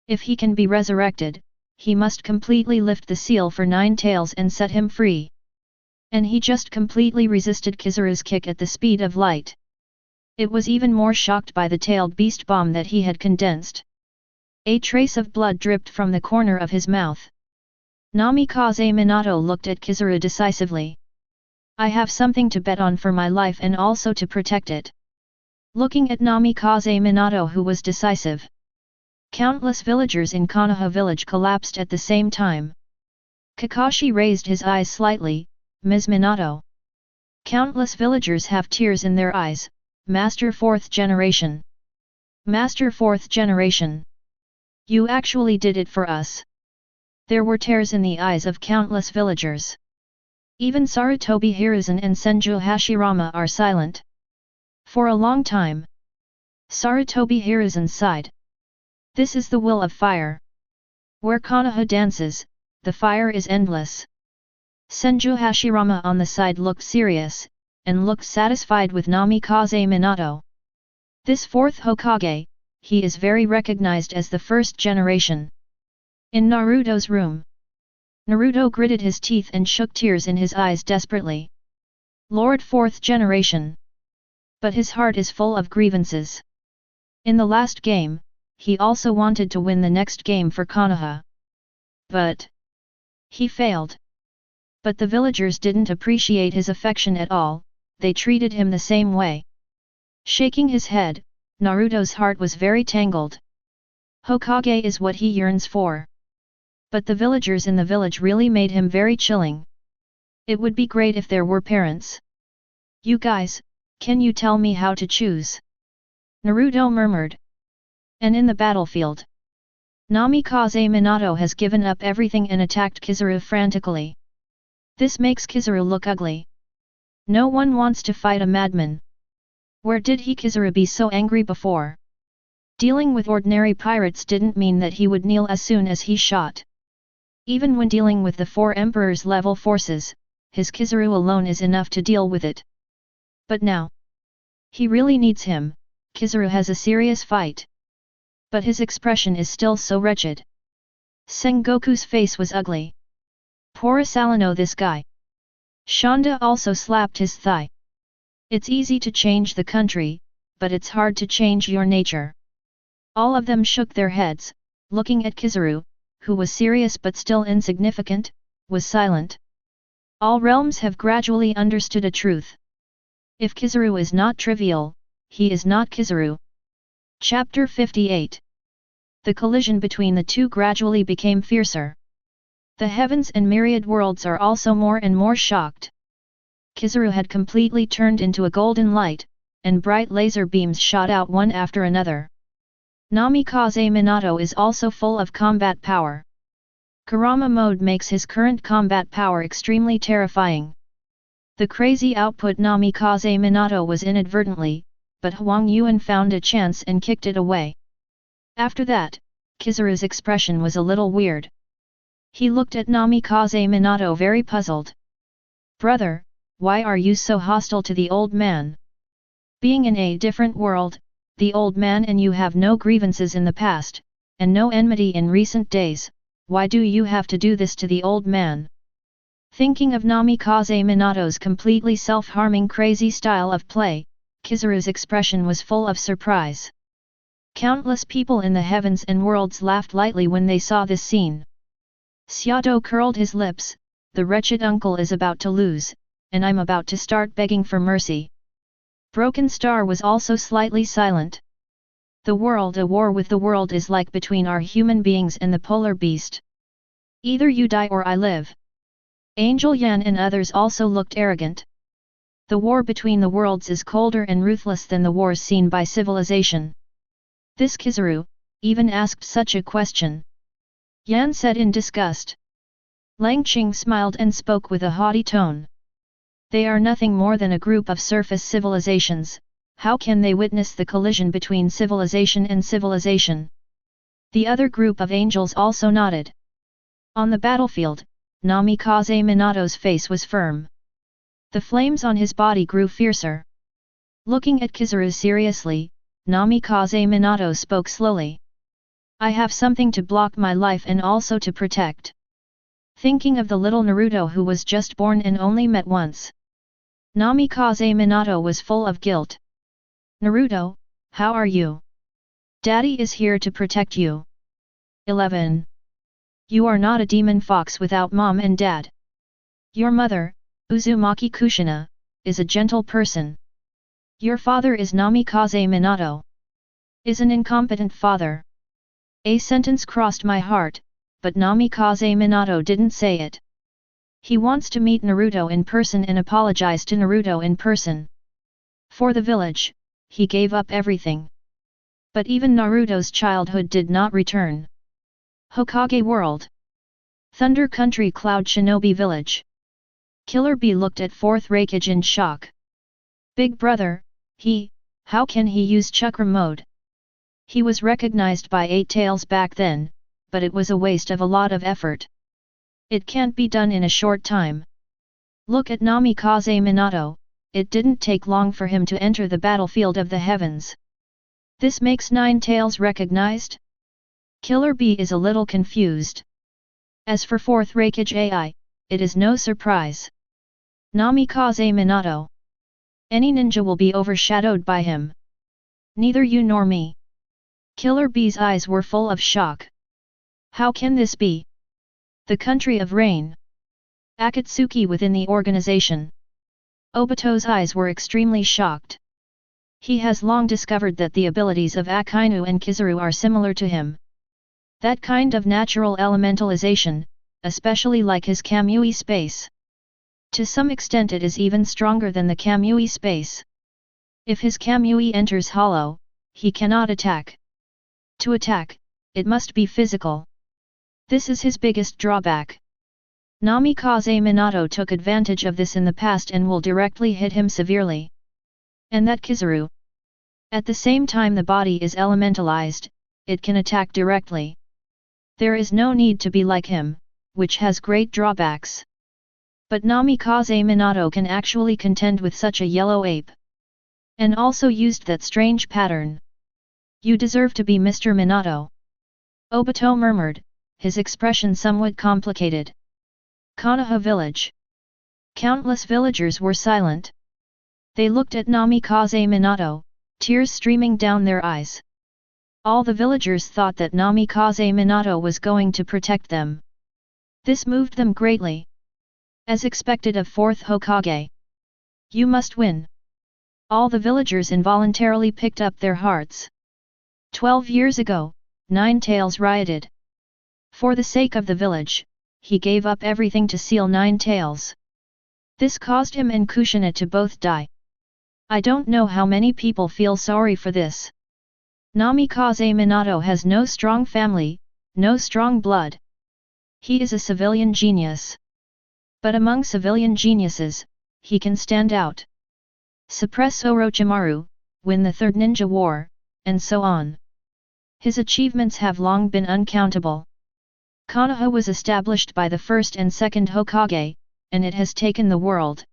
If he can be resurrected, he must completely lift the seal for Ninetales and set him free. And he just completely resisted Kizaru's kick at the speed of light. It was even more shocked by the tailed beast bomb that he had condensed. A trace of blood dripped from the corner of his mouth. Namikaze Minato looked at Kizaru decisively. I have something to bet on for my life and also to protect it. Looking at Namikaze Minato who was decisive. Countless villagers in Konoha village collapsed at the same time. Kakashi raised his eyes slightly, Ms. Minato. Countless villagers have tears in their eyes, Master 4th Generation. Master 4th Generation. You actually did it for us. There were tears in the eyes of countless villagers. Even Sarutobi Hiruzen and Senju Hashirama are silent. For a long time. Sarutobi Hiruzen sighed. This is the will of fire. Where Konoha dances, the fire is endless. Senju Hashirama on the side looked serious, and looked satisfied with Namikaze Minato. This 4th Hokage, he is very recognized as the 1st generation. In Naruto's room. Naruto gritted his teeth and shook tears in his eyes desperately. Lord 4th generation. But his heart is full of grievances. In the last game, he also wanted to win the next game for Konoha. But he failed. But the villagers didn't appreciate his affection at all, they treated him the same way. Shaking his head, Naruto's heart was very tangled. Hokage is what he yearns for. But the villagers in the village really made him very chilling. It would be great if there were parents. You guys, can you tell me how to choose? Naruto murmured. And in the battlefield, Namikaze Minato has given up everything and attacked Kizaru frantically. This makes Kizaru look ugly. No one wants to fight a madman. Where did Kizaru be so angry before? Dealing with ordinary pirates didn't mean that he would kneel as soon as he shot. Even when dealing with the 4 emperors level forces, his Kizaru alone is enough to deal with it. But now, he really needs him. Kizaru has a serious fight. But his expression is still so wretched. Sengoku's face was ugly. Poor Salino, this guy. Shonda also slapped his thigh. It's easy to change the country, but it's hard to change your nature. All of them shook their heads, looking at Kizaru, who was serious but still insignificant, was silent. All realms have gradually understood a truth. If Kizaru is not trivial, he is not Kizaru. Chapter 58. The collision between the two gradually became fiercer. The heavens and myriad worlds are also more and more shocked. Kizaru had completely turned into a golden light, and bright laser beams shot out one after another. Namikaze Minato is also full of combat power. Kurama mode makes his current combat power extremely terrifying. The crazy output Namikaze Minato was inadvertently, but Huang Yuan found a chance and kicked it away. After that, Kizaru's expression was a little weird. He looked at Namikaze Minato very puzzled. Brother, why are you so hostile to the old man? Being in a different world, the old man and you have no grievances in the past, and no enmity in recent days, why do you have to do this to the old man? Thinking of Namikaze Minato's completely self-harming crazy style of play, Kizaru's expression was full of surprise. Countless people in the heavens and worlds laughed lightly when they saw this scene. Syato curled his lips, the wretched uncle is about to lose, and I'm about to start begging for mercy. Broken Star was also slightly silent. The world, a war with the world is like between our human beings and the polar beast. Either you die or I live. Angel Yan and others also looked arrogant. The war between the worlds is colder and ruthless than the wars seen by civilization. This Kizaru, even asked such a question. Yan said in disgust. Langqing smiled and spoke with a haughty tone. They are nothing more than a group of surface civilizations, how can they witness the collision between civilization and civilization? The other group of angels also nodded. On the battlefield, Namikaze Minato's face was firm. The flames on his body grew fiercer. Looking at Kizaru seriously, Namikaze Minato spoke slowly. I have something to block my life and also to protect. Thinking of the little Naruto who was just born and only met once. Namikaze Minato was full of guilt. Naruto, how are you? Daddy is here to protect you. 11. You are not a demon fox without mom and dad. Your mother, Uzumaki Kushina, is a gentle person. Your father is Namikaze Minato. Is an incompetent father. A sentence crossed my heart, but Namikaze Minato didn't say it. He wants to meet Naruto in person and apologize to Naruto in person. For the village, he gave up everything. But even Naruto's childhood did not return. Hokage World. Thunder Country Cloud Shinobi Village. Killer Bee looked at fourth Raikage in shock. Big brother, how can he use chakra mode? He was recognized by Eight Tails back then, but it was a waste of a lot of effort. It can't be done in a short time. Look at Namikaze Minato, it didn't take long for him to enter the battlefield of the heavens. This makes Nine Tails recognized? Killer Bee is a little confused. As for fourth Raikage AI, it is no surprise. Namikaze Minato. Any ninja will be overshadowed by him. Neither you nor me. Killer Bee's eyes were full of shock. How can this be? The country of rain. Akatsuki within the organization. Obito's eyes were extremely shocked. He has long discovered that the abilities of Akainu and Kizaru are similar to him. That kind of natural elementalization, especially like his Kamui space. To some extent it is even stronger than the Kamui space. If his Kamui enters hollow, he cannot attack. To attack, it must be physical. This is his biggest drawback. Namikaze Minato took advantage of this in the past and will directly hit him severely. And that Kizaru. At the same time the body is elementalized, it can attack directly. There is no need to be like him, which has great drawbacks. But Namikaze Minato can actually contend with such a yellow ape. And also used that strange pattern. You deserve to be Mr. Minato. Obito murmured, his expression somewhat complicated. Konoha village. Countless villagers were silent. They looked at Namikaze Minato, tears streaming down their eyes. All the villagers thought that Namikaze Minato was going to protect them. This moved them greatly. As expected of fourth Hokage. You must win. All the villagers involuntarily picked up their hearts. 12 years ago, Nine Tails rioted. For the sake of the village, he gave up everything to seal Nine Tails. This caused him and Kushina to both die. I don't know how many people feel sorry for this. Namikaze Minato has no strong family, no strong blood. He is a civilian genius. But among civilian geniuses, he can stand out. Suppress Orochimaru, win the Third Ninja War, and so on. His achievements have long been uncountable. Konoha was established by the first and second Hokage, and it has taken the world.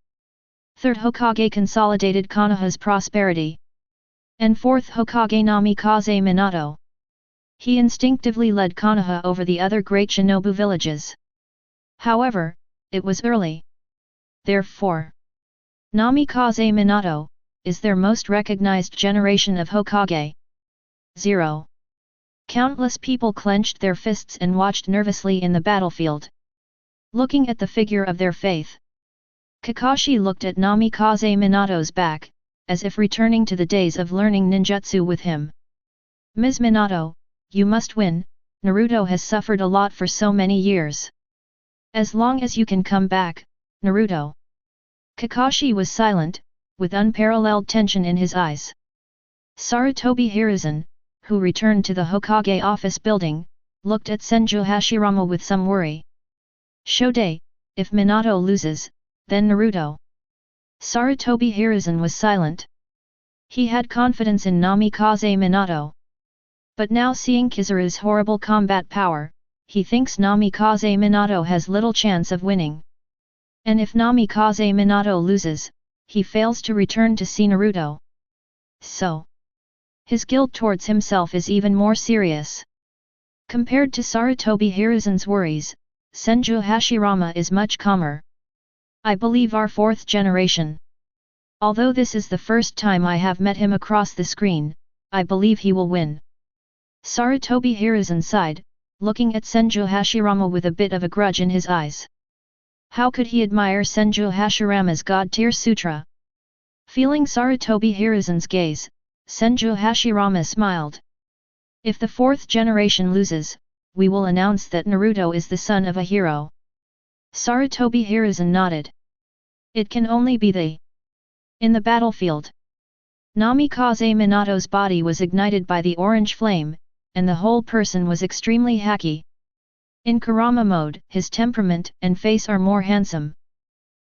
Third Hokage consolidated Konoha's prosperity. And fourth Hokage Namikaze Minato. He instinctively led Konoha over the other great shinobu villages. However, it was early. Therefore, Namikaze Minato is their most recognized generation of Hokage. 0. Countless people clenched their fists and watched nervously in the battlefield. Looking at the figure of their faith. Kakashi looked at Namikaze Minato's back, as if returning to the days of learning ninjutsu with him. Ms. Minato, you must win, Naruto has suffered a lot for so many years. As long as you can come back, Naruto. Kakashi was silent, with unparalleled tension in his eyes. Sarutobi Hiruzen, who returned to the Hokage office building, looked at Senju Hashirama with some worry. Shode, if Minato loses, then Naruto. Sarutobi Hiruzen was silent. He had confidence in Namikaze Minato. But now seeing Kizaru's horrible combat power, he thinks Namikaze Minato has little chance of winning. And if Namikaze Minato loses, he fails to return to see Naruto. So, his guilt towards himself is even more serious. Compared to Sarutobi Hiruzen's worries, Senju Hashirama is much calmer. I believe our fourth generation. Although this is the first time I have met him across the screen, I believe he will win. Sarutobi Hiruzen sighed, looking at Senju Hashirama with a bit of a grudge in his eyes. How could he admire Senju Hashirama's God-tier sutra? Feeling Sarutobi Hiruzen's gaze, Senju Hashirama smiled. If the fourth generation loses, we will announce that Naruto is the son of a hero. Sarutobi Hiruzen nodded. It can only be they. In the battlefield. Namikaze Minato's body was ignited by the orange flame, and the whole person was extremely happy. In Kurama mode, his temperament and face are more handsome.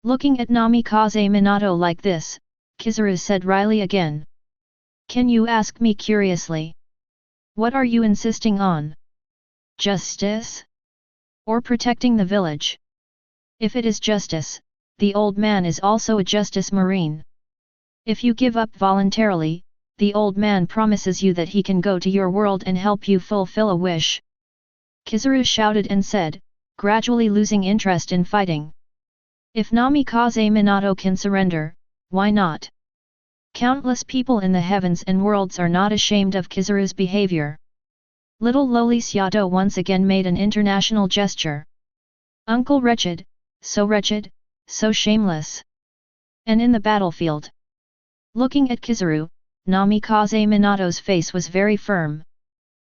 Looking at Namikaze Minato like this, Kizaru said wryly again. Can you ask me curiously? What are you insisting on? Justice? Or protecting the village? If it is justice, the old man is also a justice marine. If you give up voluntarily, the old man promises you that he can go to your world and help you fulfill a wish. Kizaru shouted and said, gradually losing interest in fighting. If Namikaze Minato can surrender, why not? Countless people in the heavens and worlds are not ashamed of Kizaru's behavior. Little lowly Seato once again made an international gesture. Uncle wretched, so shameless. And in the battlefield. Looking at Kizaru, Namikaze Minato's face was very firm.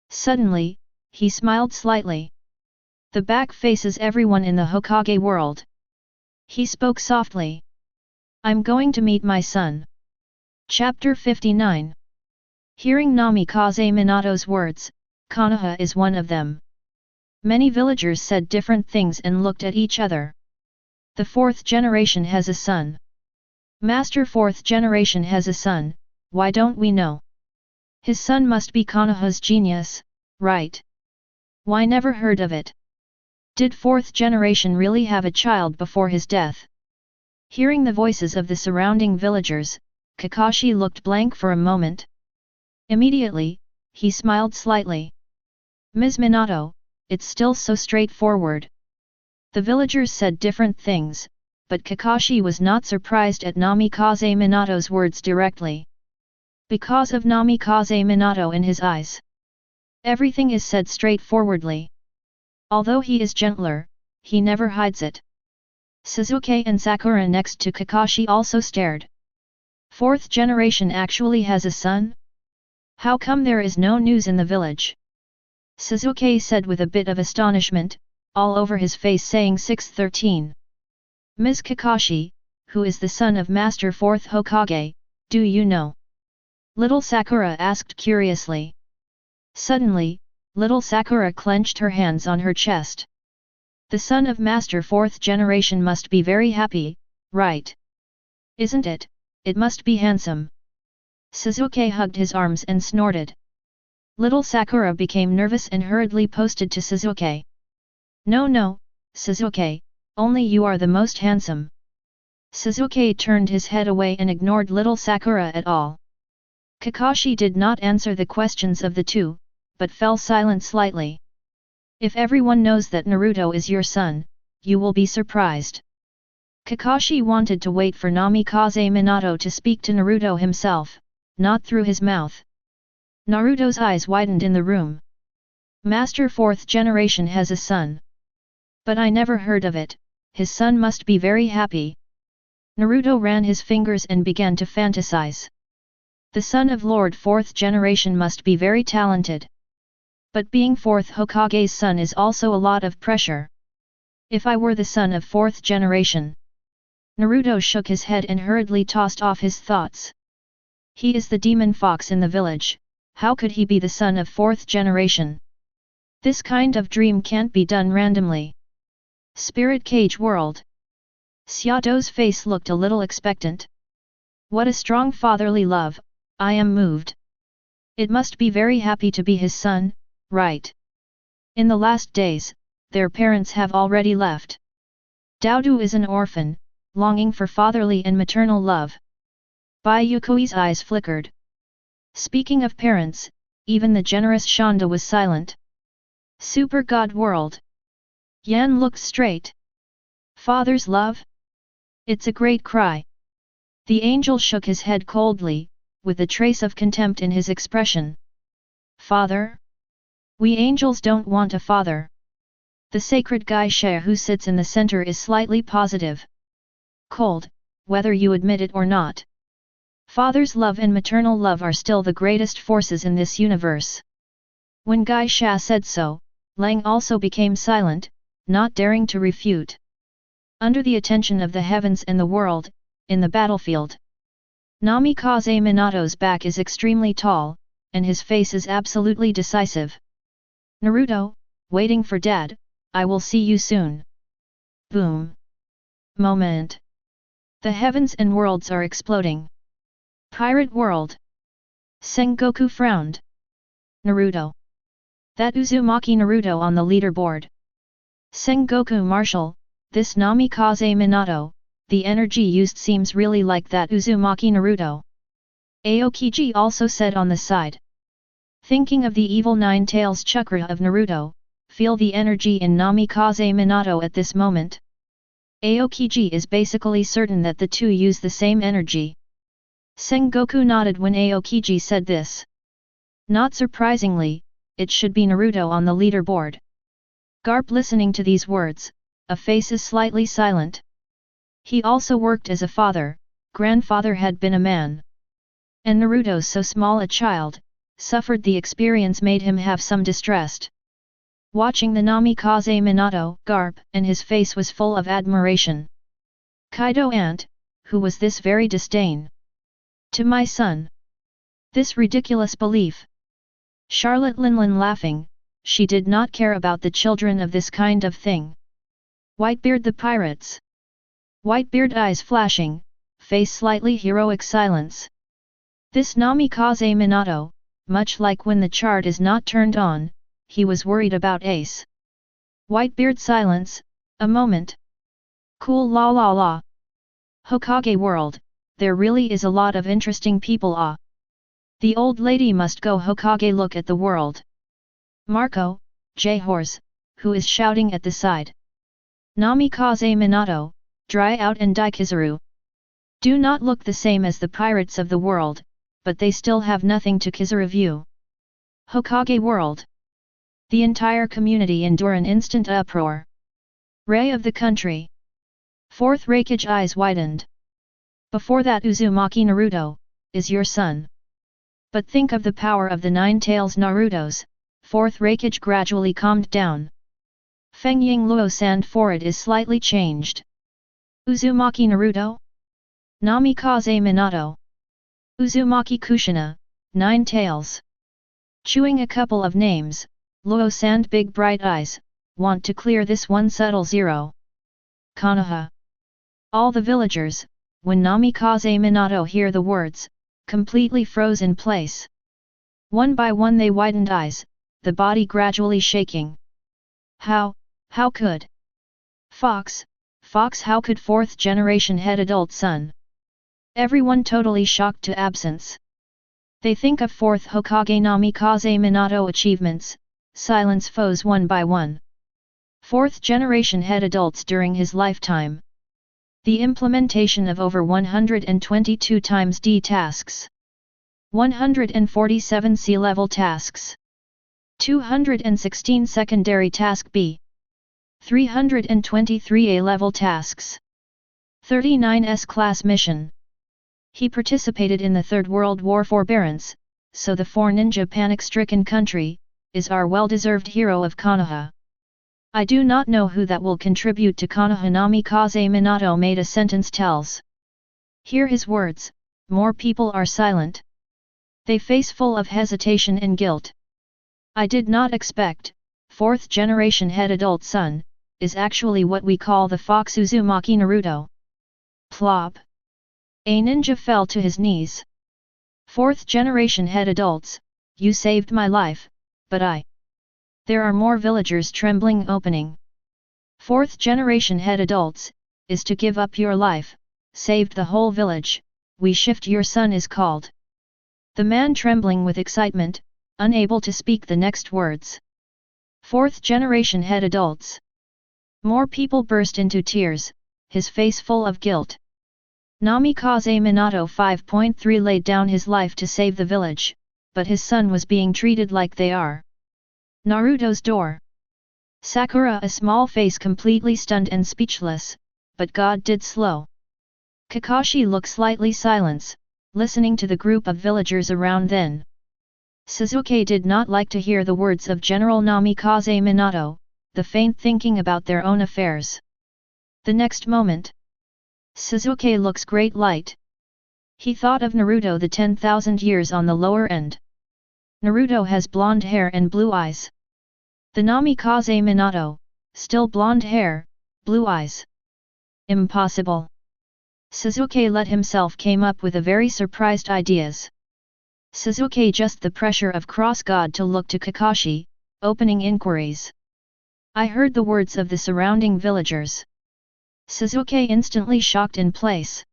Suddenly, he smiled slightly. The back faces everyone in the Hokage world. He spoke softly. I'm going to meet my son. Chapter 59. Hearing Namikaze Minato's words, Konoha is one of them. Many villagers said different things and looked at each other. The fourth generation has a son. Master fourth generation has a son, why don't we know? His son must be Konoha's genius, right? Why never heard of it? Did fourth generation really have a child before his death? Hearing the voices of the surrounding villagers, Kakashi looked blank for a moment. Immediately, he smiled slightly. Ms. Minato, it's still so straightforward. The villagers said different things, but Kakashi was not surprised at Namikaze Minato's words directly. Because of Namikaze Minato in his eyes, everything is said straightforwardly. Although he is gentler, he never hides it. Sasuke and Sakura next to Kakashi also stared. Fourth generation actually has a son? How come there is no news in the village? Sasuke said with a bit of astonishment, all over his face saying 613. Ms. Kakashi, who is the son of Master 4th Hokage, do you know? Little Sakura asked curiously. Suddenly, little Sakura clenched her hands on her chest. The son of Master 4th generation must be very happy, right? Isn't it? It must be handsome. Sasuke hugged his arms and snorted. Little Sakura became nervous and hurriedly posted to Sasuke. No, Sasuke, only you are the most handsome. Sasuke turned his head away and ignored little Sakura at all. Kakashi did not answer the questions of the two, but fell silent slightly. If everyone knows that Naruto is your son, you will be surprised. Kakashi wanted to wait for Namikaze Minato to speak to Naruto himself, not through his mouth. Naruto's eyes widened in the room. Master 4th generation has a son. But I never heard of it, his son must be very happy. Naruto ran his fingers and began to fantasize. The son of Lord 4th generation must be very talented. But being 4th Hokage's son is also a lot of pressure. If I were the son of 4th generation. Naruto shook his head and hurriedly tossed off his thoughts. He is the demon fox in the village, how could he be the son of 4th generation? This kind of dream can't be done randomly. Spirit Cage World. Seato's face looked a little expectant. What a strong fatherly love, I am moved. It must be very happy to be his son, right? In the last days, their parents have already left. Daodu is an orphan, longing for fatherly and maternal love. Bai Yuekui's eyes flickered. Speaking of parents, even the generous Shanda was silent. Super God World. Yan looked straight. Father's love? It's a great cry. The angel shook his head coldly, with a trace of contempt in his expression. Father? We angels don't want a father. The sacred Gaishe who sits in the center is slightly positive. Cold, whether you admit it or not. Father's love and maternal love are still the greatest forces in this universe. When Gaishe said so, Lang also became silent, not daring to refute. Under the attention of the heavens and the world, in the battlefield. Namikaze Minato's back is extremely tall, and his face is absolutely decisive. Naruto, waiting for Dad, I will see you soon. Boom. Moment. The heavens and worlds are exploding. Pirate world. Sengoku frowned. Naruto. That Uzumaki Naruto on the leaderboard. Sengoku Marshal, this Namikaze Minato, the energy used seems really like that Uzumaki Naruto. Aokiji also said on the side. Thinking of the evil nine-tails chakra of Naruto, feel the energy in Namikaze Minato at this moment. Aokiji is basically certain that the two use the same energy. Sengoku nodded when Aokiji said this. Not surprisingly, it should be Naruto on the leaderboard. Garp listening to these words, a face is slightly silent. He also worked as a father, grandfather had been a man. And Naruto's so small a child, suffered the experience made him have some distressed. Watching the Namikaze Minato, Garp, and his face was full of admiration. Kaido aunt, who was this very disdain? To my son. This ridiculous belief. Charlotte Linlin laughing, she did not care about the children of this kind of thing. Whitebeard the pirates. Whitebeard eyes flashing, face slightly heroic silence. This Namikaze Minato, much like when the chart is not turned on, he was worried about Ace. Whitebeard silence, a moment. Cool la la la. Hokage world, there really is a lot of interesting people ah. The old lady must go Hokage look at the world. Marco, J-Horse, who is shouting at the side. Namikaze Minato, dry out and Daikizuru. Do not look the same as the pirates of the world, but they still have nothing to Kizuru view. Hokage world. The entire community endure an instant uproar. Ray of the country. Fourth Raikage eyes widened. Before that Uzumaki Naruto, is your son. But think of the power of the nine tails Naruto's, fourth Raikage gradually calmed down. Feng Ying Luo sand forehead is slightly changed. Uzumaki Naruto? Namikaze Minato. Uzumaki Kushina, nine tails. Chewing a couple of names, Luo sand big bright eyes, want to clear this one subtle zero. Konoha. All the villagers, when Namikaze Minato hear the words, completely froze in place. One by one they widened eyes, the body gradually shaking. How could? Fox, how could fourth generation head adult son? Everyone totally shocked to absence. They think of fourth Hokage Namikaze Minato achievements, silence foes one by one. Fourth generation head adults during his lifetime. The implementation of over 122 times D tasks. 147 C-level tasks. 216 secondary task B. 323 A-level tasks. 39 S-class mission. He participated in the Third World War forbearance, so the four ninja panic-stricken country, is our well-deserved hero of Konoha. I do not know who that will contribute to Konoha. Namikaze Minato made a sentence tells. Hear his words, more people are silent. They face full of hesitation and guilt. I did not expect, fourth generation head adult son, is actually what we call the Fox Uzumaki Naruto. Plop. A ninja fell to his knees. Fourth generation head adults, you saved my life, but There are more villagers trembling opening. Fourth generation head adults, is to give up your life, saved the whole village, we shift your son is called. The man trembling with excitement, unable to speak the next words. Fourth generation head adults. More people burst into tears, his face full of guilt. Namikaze Minato 5.3 laid down his life to save the village, but his son was being treated like they are. Naruto's door. Sakura, a small face completely stunned and speechless, but God did slow. Kakashi looked slightly silence, listening to the group of villagers around then. Sasuke did not like to hear the words of General Namikaze Minato, the faint thinking about their own affairs. The next moment. Sasuke looks great light. He thought of Naruto, the 10,000 years on the lower end. Naruto has blonde hair and blue eyes. The Namikaze Minato, still blonde hair, blue eyes. Impossible. Sasuke let himself came up with a very surprised ideas. Sasuke just the pressure of cross god to look to Kakashi, opening inquiries. I heard the words of the surrounding villagers. Sasuke instantly shocked in place.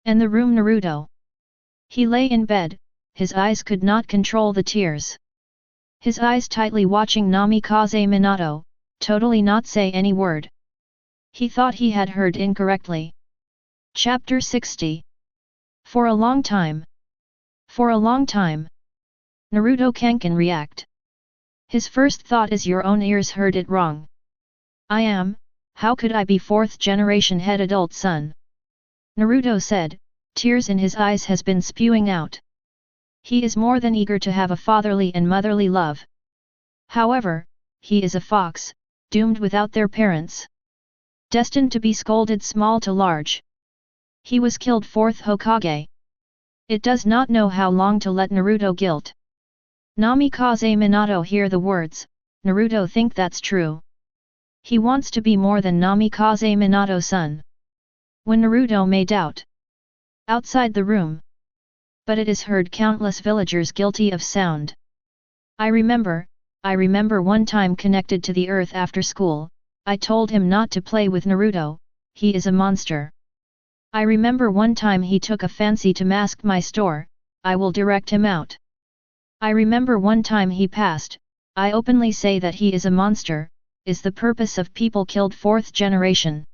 And the room Naruto. He lay in bed, his eyes could not control the tears. His eyes tightly watching Namikaze Minato, totally not say any word. He thought he had heard incorrectly. Chapter 60. For a long time. For a long time. Naruto can't react. His first thought is your own ears heard it wrong. I am, how could I be fourth generation head adult son? Naruto said, tears in his eyes has been spewing out. He is more than eager to have a fatherly and motherly love. However, he is a fox, doomed without their parents. Destined to be scolded small to large. He was killed fourth Hokage. It does not know how long to let Naruto guilt. Namikaze Minato hear the words, Naruto think that's true. He wants to be more than Namikaze Minato son. When Naruto may doubt. Outside the room. But it is heard countless villagers guilty of sound. I remember one time connected to the earth after school, I told him not to play with Naruto, he is a monster. I remember one time he took a fancy to mask my store, I will direct him out. I remember one time he passed, I openly say that he is a monster, is the purpose of people killed fourth generation.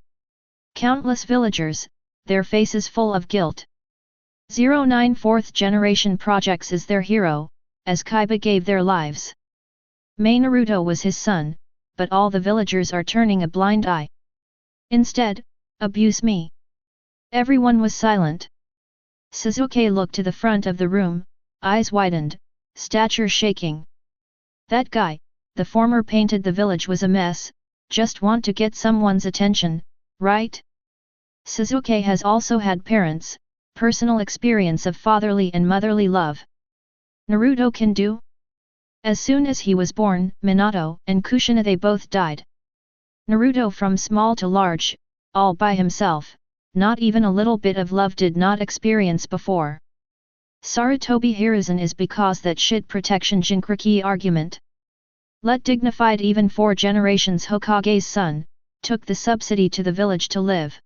Countless villagers, their faces full of guilt. 09 fourth generation projects is their hero, as Kaiba gave their lives. May Naruto was his son, but all the villagers are turning a blind eye. Instead, abuse me. Everyone was silent. Sasuke looked to the front of the room, eyes widened, stature shaking. That guy, the former painted the village was a mess, just want to get someone's attention, right? Sasuke has also had parents, personal experience of fatherly and motherly love. Naruto can do? As soon as he was born, Minato and Kushina they both died. Naruto from small to large, all by himself. Not even a little bit of love did not experience before. Sarutobi Hiruzen is because that shit protection Jinkriki argument. Let dignified even 4 generations Hokage's son, took the subsidy to the village to live.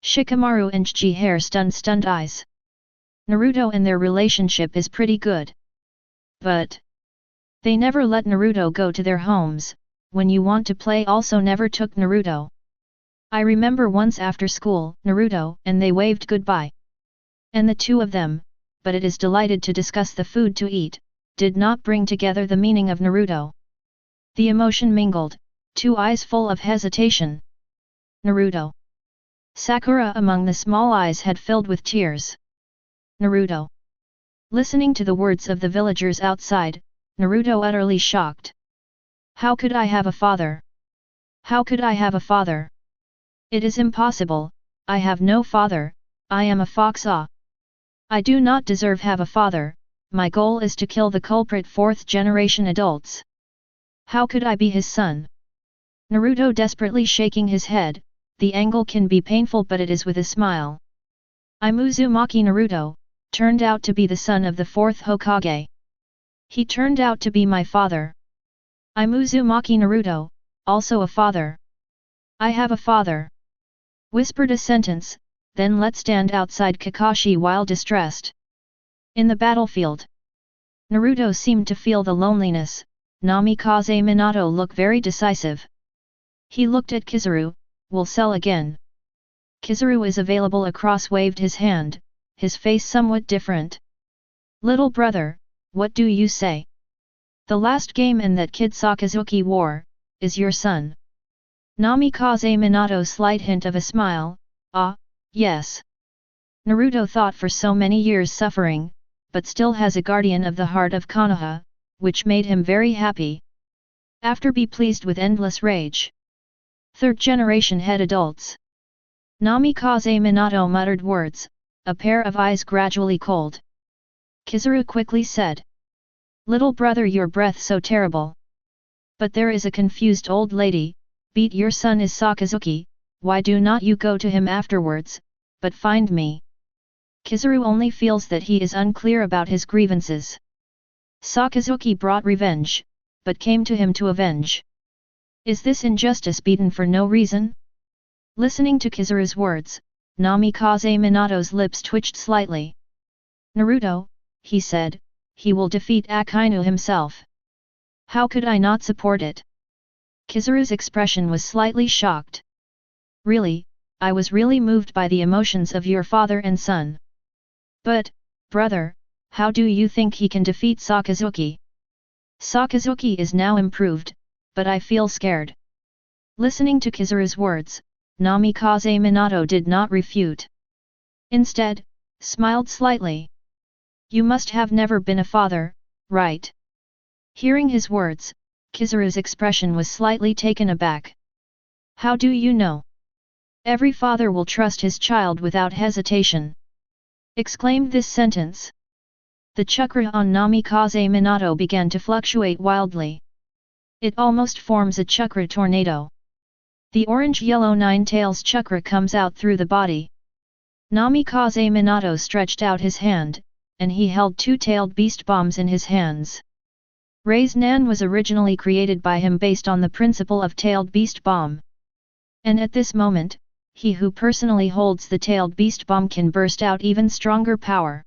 Shikamaru and Chi hair stunned eyes. Naruto and their relationship is pretty good. But they never let Naruto go to their homes, when you want to play also never took Naruto. I remember once after school, Naruto and they waved goodbye. And the two of them, but it is delighted to discuss the food to eat, did not bring together the meaning of Naruto. The emotion mingled, 2 eyes full of hesitation. Naruto. Sakura among the small eyes had filled with tears. Naruto. Listening to the words of the villagers outside, Naruto utterly shocked. How could I have a father? How could I have a father? It is impossible, I have no father, I am a fox I do not deserve have a father, my goal is to kill the culprit 4th generation adults. How could I be his son? Naruto desperately shaking his head, the angle can be painful but it is with a smile. Uzumaki Naruto, turned out to be the son of the 4th Hokage. He turned out to be my father. Uzumaki Naruto, also a father. I have a father. Whispered a sentence, then let stand outside Kakashi while distressed. In the battlefield. Naruto seemed to feel the loneliness, Namikaze Minato looked very decisive. He looked at Kizaru, will sell again. Kizaru is available across waved his hand, his face somewhat different. Little brother, what do you say? The last game and that kid Sakazuki war, is your son. Namikaze Minato slight hint of a smile, yes. Naruto thought for so many years suffering, but still has a guardian of the heart of Konoha, which made him very happy. After be pleased with endless rage. 3rd generation head adults. Namikaze Minato muttered words, a pair of eyes gradually cold. Kizaru quickly said. Little brother, your breath so terrible. But there is a confused old lady, beat your son is Sakazuki, why do not you go to him afterwards, but find me? Kizaru only feels that he is unclear about his grievances. Sakazuki brought revenge, but came to him to avenge. Is this injustice beaten for no reason? Listening to Kizaru's words, Namikaze Minato's lips twitched slightly. Naruto, he said, he will defeat Akainu himself. How could I not support it? Kizaru's expression was slightly shocked. Really, I was really moved by the emotions of your father and son. But, brother, how do you think he can defeat Sakazuki? Sakazuki is now improved, but I feel scared. Listening to Kizaru's words, Namikaze Minato did not refute. Instead, smiled slightly. You must have never been a father, right? Hearing his words, Kizaru's expression was slightly taken aback. How do you know? Every father will trust his child without hesitation. Exclaimed this sentence. The chakra on Namikaze Minato began to fluctuate wildly. It almost forms a chakra tornado. The orange-yellow nine-tails chakra comes out through the body. Namikaze Minato stretched out his hand, and he held two-tailed beast bombs in his hands. Rei's Nan was originally created by him based on the principle of tailed beast bomb. And at this moment, he who personally holds the tailed beast bomb can burst out even stronger power.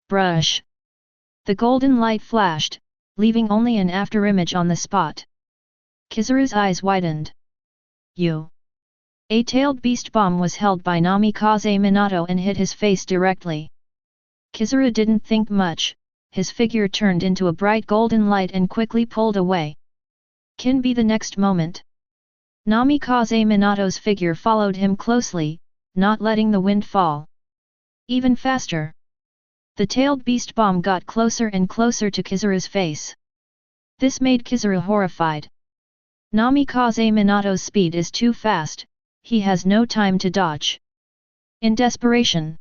Brush! The golden light flashed, leaving only an afterimage on the spot. Kizaru's eyes widened. A tailed beast bomb was held by Namikaze Minato and hit his face directly. Kizaru didn't think much, his figure turned into a bright golden light and quickly pulled away. Can be the next moment. Namikaze Minato's figure followed him closely, not letting the wind fall. Even faster. The tailed beast bomb got closer and closer to Kizaru's face. This made Kizaru horrified. Namikaze Minato's speed is too fast, he has no time to dodge. In desperation,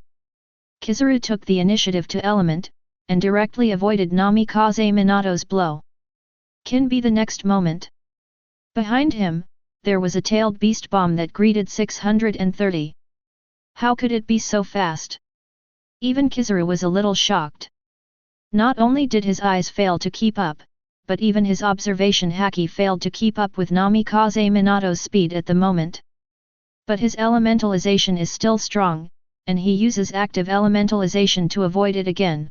Kizaru took the initiative to element, and directly avoided Namikaze Minato's blow. Can be the next moment. Behind him, there was a tailed beast bomb that greeted 630. How could it be so fast? Even Kizaru was a little shocked. Not only did his eyes fail to keep up, but even his observation haki failed to keep up with Namikaze Minato's speed at the moment. But his elementalization is still strong, and he uses active elementalization to avoid it again.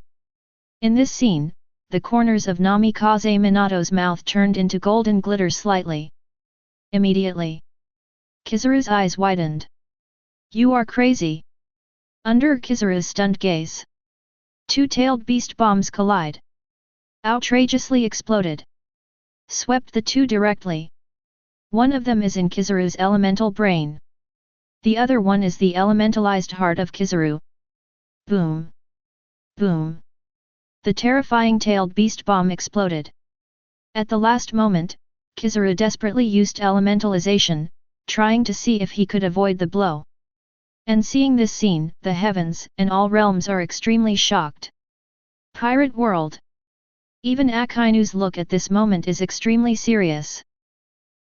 In this scene, the corners of Namikaze Minato's mouth turned into golden glitter slightly. Immediately, Kizaru's eyes widened. You are crazy! Under Kizaru's stunned gaze, two-tailed beast bombs collide. Outrageously exploded. Swept the two directly. One of them is in Kizaru's elemental brain. The other one is the elementalized heart of Kizaru. Boom! Boom! The terrifying tailed beast bomb exploded. At the last moment, Kizaru desperately used elementalization, trying to see if he could avoid the blow. And seeing this scene, the heavens and all realms are extremely shocked. Pirate world! Even Akainu's look at this moment is extremely serious.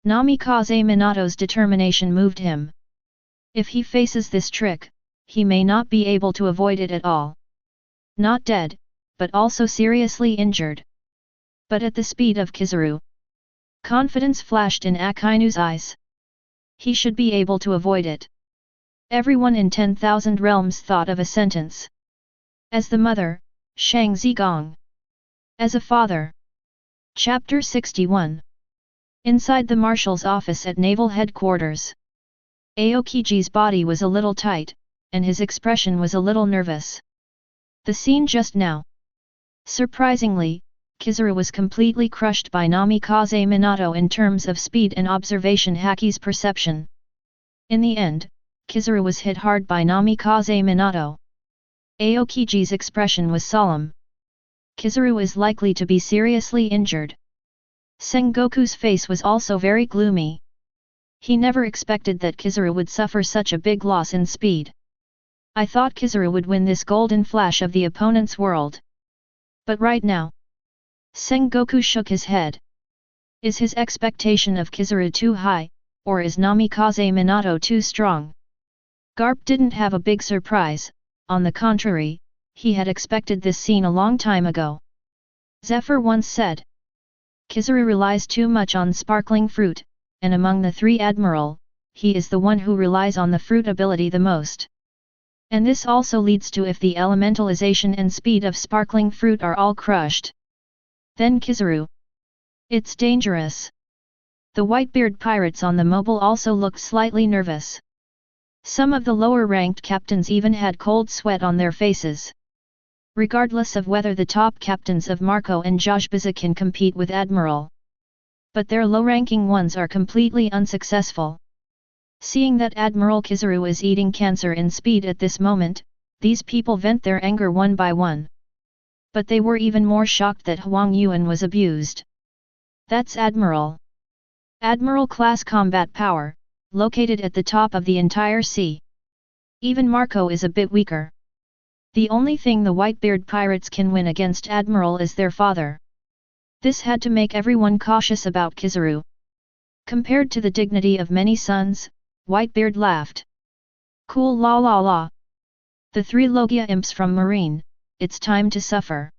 Namikaze Minato's determination moved him. If he faces this trick, he may not be able to avoid it at all. Not dead, but also seriously injured. But at the speed of Kizaru, confidence flashed in Akainu's eyes. He should be able to avoid it. Everyone in 10,000 realms thought of a sentence. As the mother, Shang Zigong. As a father. Chapter 61. Inside the marshal's office at Naval Headquarters. Aokiji's body was a little tight, and his expression was a little nervous. The scene just now. Surprisingly, Kizaru was completely crushed by Namikaze Minato in terms of speed and observation haki's perception. In the end, Kizaru was hit hard by Namikaze Minato. Aokiji's expression was solemn. Kizaru is likely to be seriously injured. Sengoku's face was also very gloomy. He never expected that Kizaru would suffer such a big loss in speed. I thought Kizaru would win this golden flash of the opponent's world. But right now... Sengoku shook his head. Is his expectation of Kizaru too high, or is Namikaze Minato too strong? Garp didn't have a big surprise, on the contrary, he had expected this scene a long time ago. Zephyr once said, Kizaru relies too much on sparkling fruit, and among the three admiral, he is the one who relies on the fruit ability the most. And this also leads to if the elementalization and speed of sparkling fruit are all crushed. Then Kizaru. It's dangerous. The Whitebeard pirates on the mobile also looked slightly nervous. Some of the lower-ranked captains even had cold sweat on their faces. Regardless of whether the top captains of Marco and Jojbiza can compete with Admiral. But their low-ranking ones are completely unsuccessful. Seeing that Admiral Kizaru is eating cancer in speed at this moment, these people vent their anger one by one. But they were even more shocked that Huang Yuan was abused. That's Admiral. Admiral class combat power, located at the top of the entire sea. Even Marco is a bit weaker. The only thing the Whitebeard pirates can win against Admiral is their father. This had to make everyone cautious about Kizaru. Compared to the dignity of many sons, Whitebeard laughed. Cool la la la. The three Logia imps from Marine, it's time to suffer.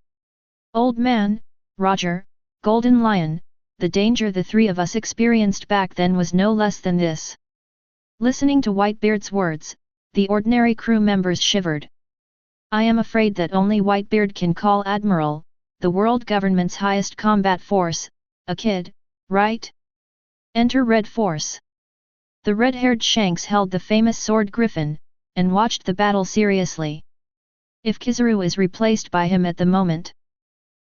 Old man, Roger, Golden Lion, the danger the three of us experienced back then was no less than this. Listening to Whitebeard's words, the ordinary crew members shivered. I am afraid that only Whitebeard can call Admiral, the world government's highest combat force, a kid, right? Enter Red Force. The red-haired Shanks held the famous sword Griffin, and watched the battle seriously. If Kizaru is replaced by him at the moment.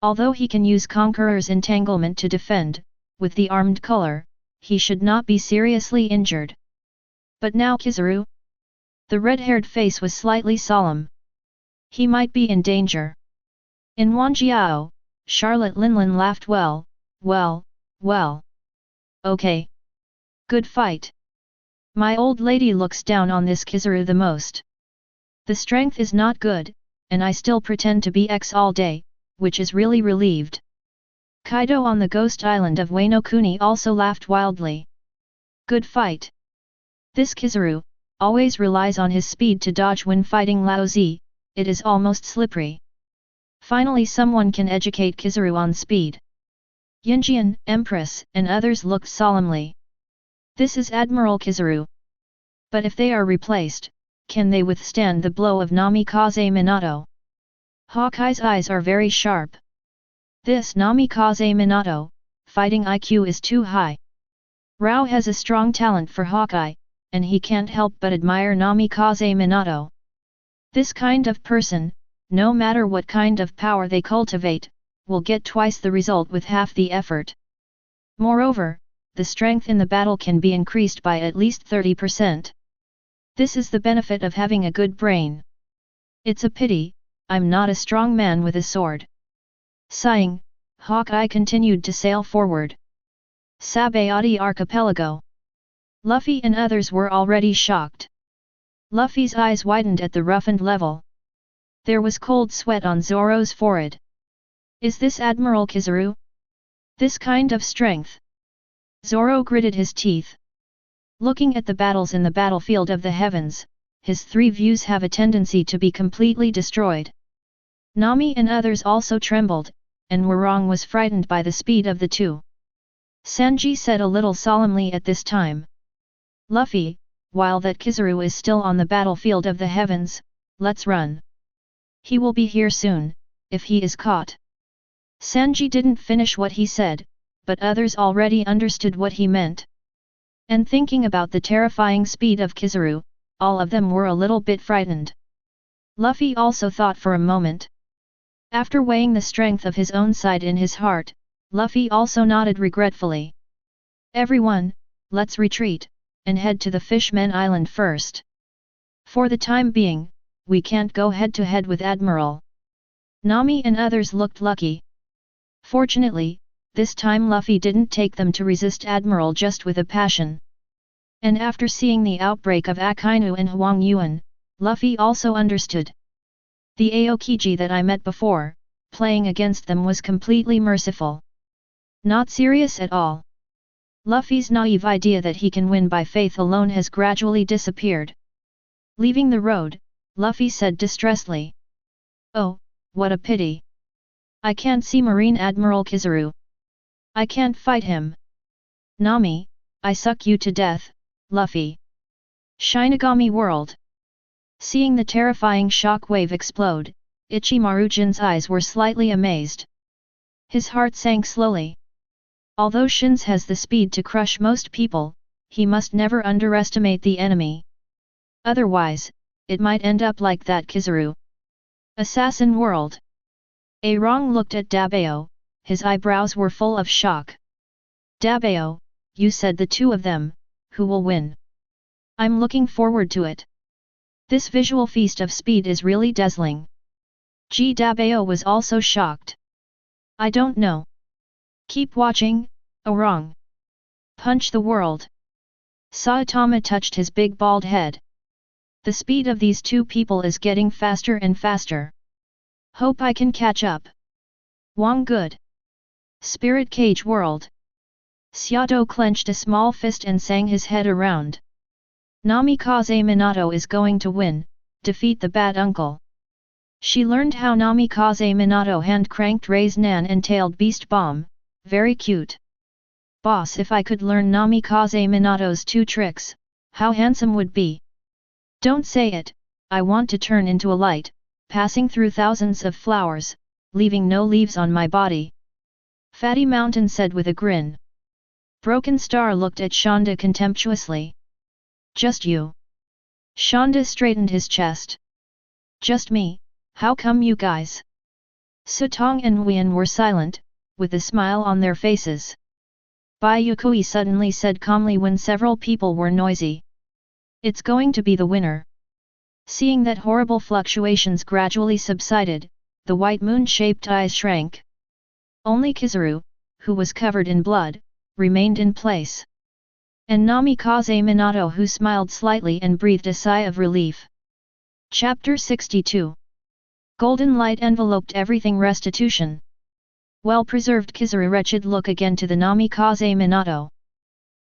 Although he can use Conqueror's entanglement to defend, with the armed color, he should not be seriously injured. But now Kizaru? The red-haired face was slightly solemn. He might be in danger. In Wanjiao, Charlotte Linlin laughed well. Okay. Good fight. My old lady looks down on this Kizaru the most. The strength is not good, and I still pretend to be X all day, which is really relieved. Kaido on the ghost island of Wano Kuni also laughed wildly. Good fight. This Kizaru always relies on his speed to dodge when fighting Lao Zi, it is almost slippery. Finally someone can educate Kizaru on speed. Yinjian, Empress, and others looked solemnly. This is Admiral Kizaru. But if they are replaced, can they withstand the blow of Namikaze Minato? Hawkeye's eyes are very sharp. This Namikaze Minato, fighting IQ is too high. Rao has a strong talent for Hawkeye, and he can't help but admire Namikaze Minato. This kind of person, no matter what kind of power they cultivate, will get twice the result with half the effort. Moreover, the strength in the battle can be increased by at least 30%. This is the benefit of having a good brain. It's a pity, I'm not a strong man with a sword. Sighing, Hawkeye continued to sail forward. Sabayati Archipelago. Luffy and others were already shocked. Luffy's eyes widened at the roughened level. There was cold sweat on Zoro's forehead. Is this Admiral Kizaru? This kind of strength? Zoro gritted his teeth. Looking at the battles in the battlefield of the heavens, his three views have a tendency to be completely destroyed. Nami and others also trembled, and Warong was frightened by the speed of the two. Sanji said a little solemnly at this time. Luffy, while that Kizaru is still on the battlefield of the heavens, let's run. He will be here soon, if he is caught. Sanji didn't finish what he said, but others already understood what he meant. And thinking about the terrifying speed of Kizaru, all of them were a little bit frightened. Luffy also thought for a moment. After weighing the strength of his own side in his heart, Luffy also nodded regretfully. Everyone, let's retreat, and head to the Fishmen Island first. For the time being, we can't go head to head with Admiral. Nami and others looked lucky. Fortunately, this time Luffy didn't take them to resist Admiral just with a passion. And after seeing the outbreak of Akainu and Huang Yuan, Luffy also understood. The Aokiji that I met before, playing against them was completely merciful. Not serious at all. Luffy's naive idea that he can win by faith alone has gradually disappeared. Leaving the road, Luffy said distressedly. Oh, what a pity. I can't see Marine Admiral Kizaru. I can't fight him. Nami, I suck you to death, Luffy. Shinigami World. Seeing the terrifying shockwave explode, Ichimaru-jin's eyes were slightly amazed. His heart sank slowly. Although Shins has the speed to crush most people, he must never underestimate the enemy. Otherwise, it might end up like that Kizaru. Assassin World. Arong looked at Dabeo, his eyebrows were full of shock. Dabeo, you said the two of them, who will win? I'm looking forward to it. This visual feast of speed is really dazzling. Dabeo was also shocked. I don't know. Keep watching, Arong. Punch the world. Saitama touched his big bald head. The speed of these two people is getting faster and faster. Hope I can catch up. Wong good. Spirit Cage World. Xiaodo clenched a small fist and sang his head around. Namikaze Minato is going to win, defeat the bad uncle. She learned how Namikaze Minato hand-cranked Ray's Nan-and-tailed beast bomb, very cute. Boss, if I could learn Namikaze Minato's two tricks, how handsome would be. Don't say it, I want to turn into a light, passing through thousands of flowers, leaving no leaves on my body. Fatty Mountain said with a grin. Broken Star looked at Shonda contemptuously. Just you. Shonda straightened his chest. Just me, how come you guys? Sutong and Nguyen were silent, with a smile on their faces. Bai Yuekui suddenly said calmly when several people were noisy. It's going to be the winner. Seeing that horrible fluctuations gradually subsided, the white moon-shaped eyes shrank. Only Kizaru, who was covered in blood, remained in place. And Namikaze Minato, who smiled slightly and breathed a sigh of relief. Chapter 62. Golden light enveloped everything. Restitution. Well-preserved Kizaru wretched look again to the Namikaze Minato.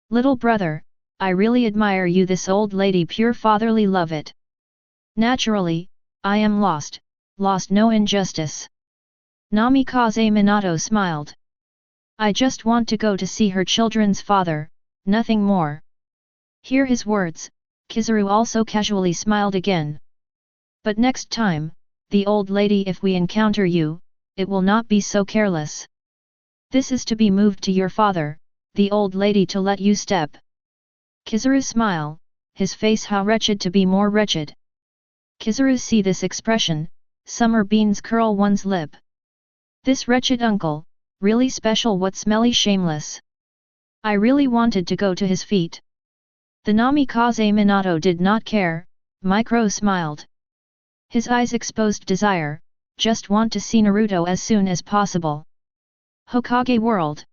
Little brother, I really admire you. This old lady pure fatherly love it. Naturally, I am lost no injustice. Namikaze Minato smiled. I just want to go to see her children's father, nothing more. Hear his words, Kizaru also casually smiled again. But next time, the old lady, if we encounter you, it will not be so careless. This is to be moved to your father, the old lady to let you step. Kizaru smile, his face how wretched to be more wretched. Kizaru see this expression, summer beans curl one's lip. This wretched uncle, really special, what smelly shameless. I really wanted to go to his feet. The Namikaze Minato did not care, Micro smiled. His eyes exposed desire, just want to see Naruto as soon as possible. Hokage World.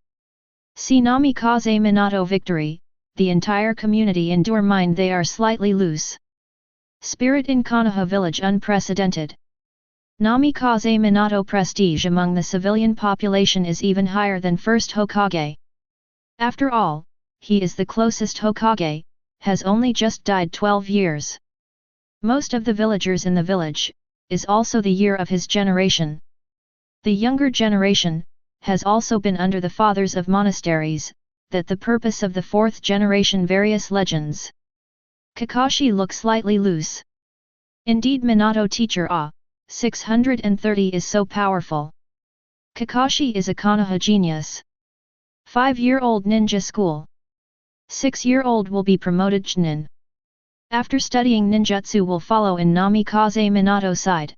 See Namikaze Minato victory, the entire community endure mind they are slightly loose. Spirit in Konoha village unprecedented. Namikaze Minato prestige among the civilian population is even higher than first Hokage. After all, he is the closest Hokage, has only just died 12 years. Most of the villagers in the village, is also the year of his generation. The younger generation, has also been under the fathers of monasteries, that the purpose of the fourth generation various legends. Kakashi looks slightly loose. Indeed Minato teacher 630 is so powerful. Kakashi is a Konoha genius. 5-year-old ninja school. 6-year-old will be promoted Chunin. After studying ninjutsu will follow in Namikaze Minato side.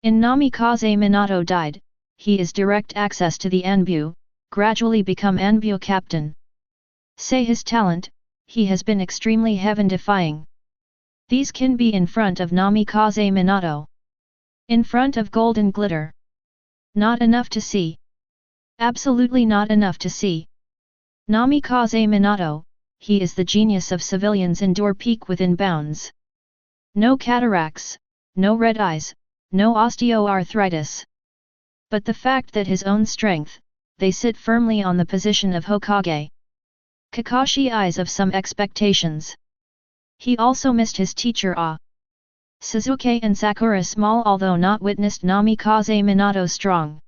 In Namikaze Minato died, he is direct access to the Anbu, gradually become Anbu captain. Say his talent, he has been extremely heaven-defying. These can be in front of Namikaze Minato. In front of golden glitter. Not enough to see. Absolutely not enough to see. Namikaze Minato, he is the genius of civilians endure peak within bounds. No cataracts, no red eyes, no osteoarthritis. But the fact that his own strength, they sit firmly on the position of Hokage. Kakashi eyes of some expectations. He also missed his teacher Suzuki and Sakura small although not witnessed Namikaze Minato strong.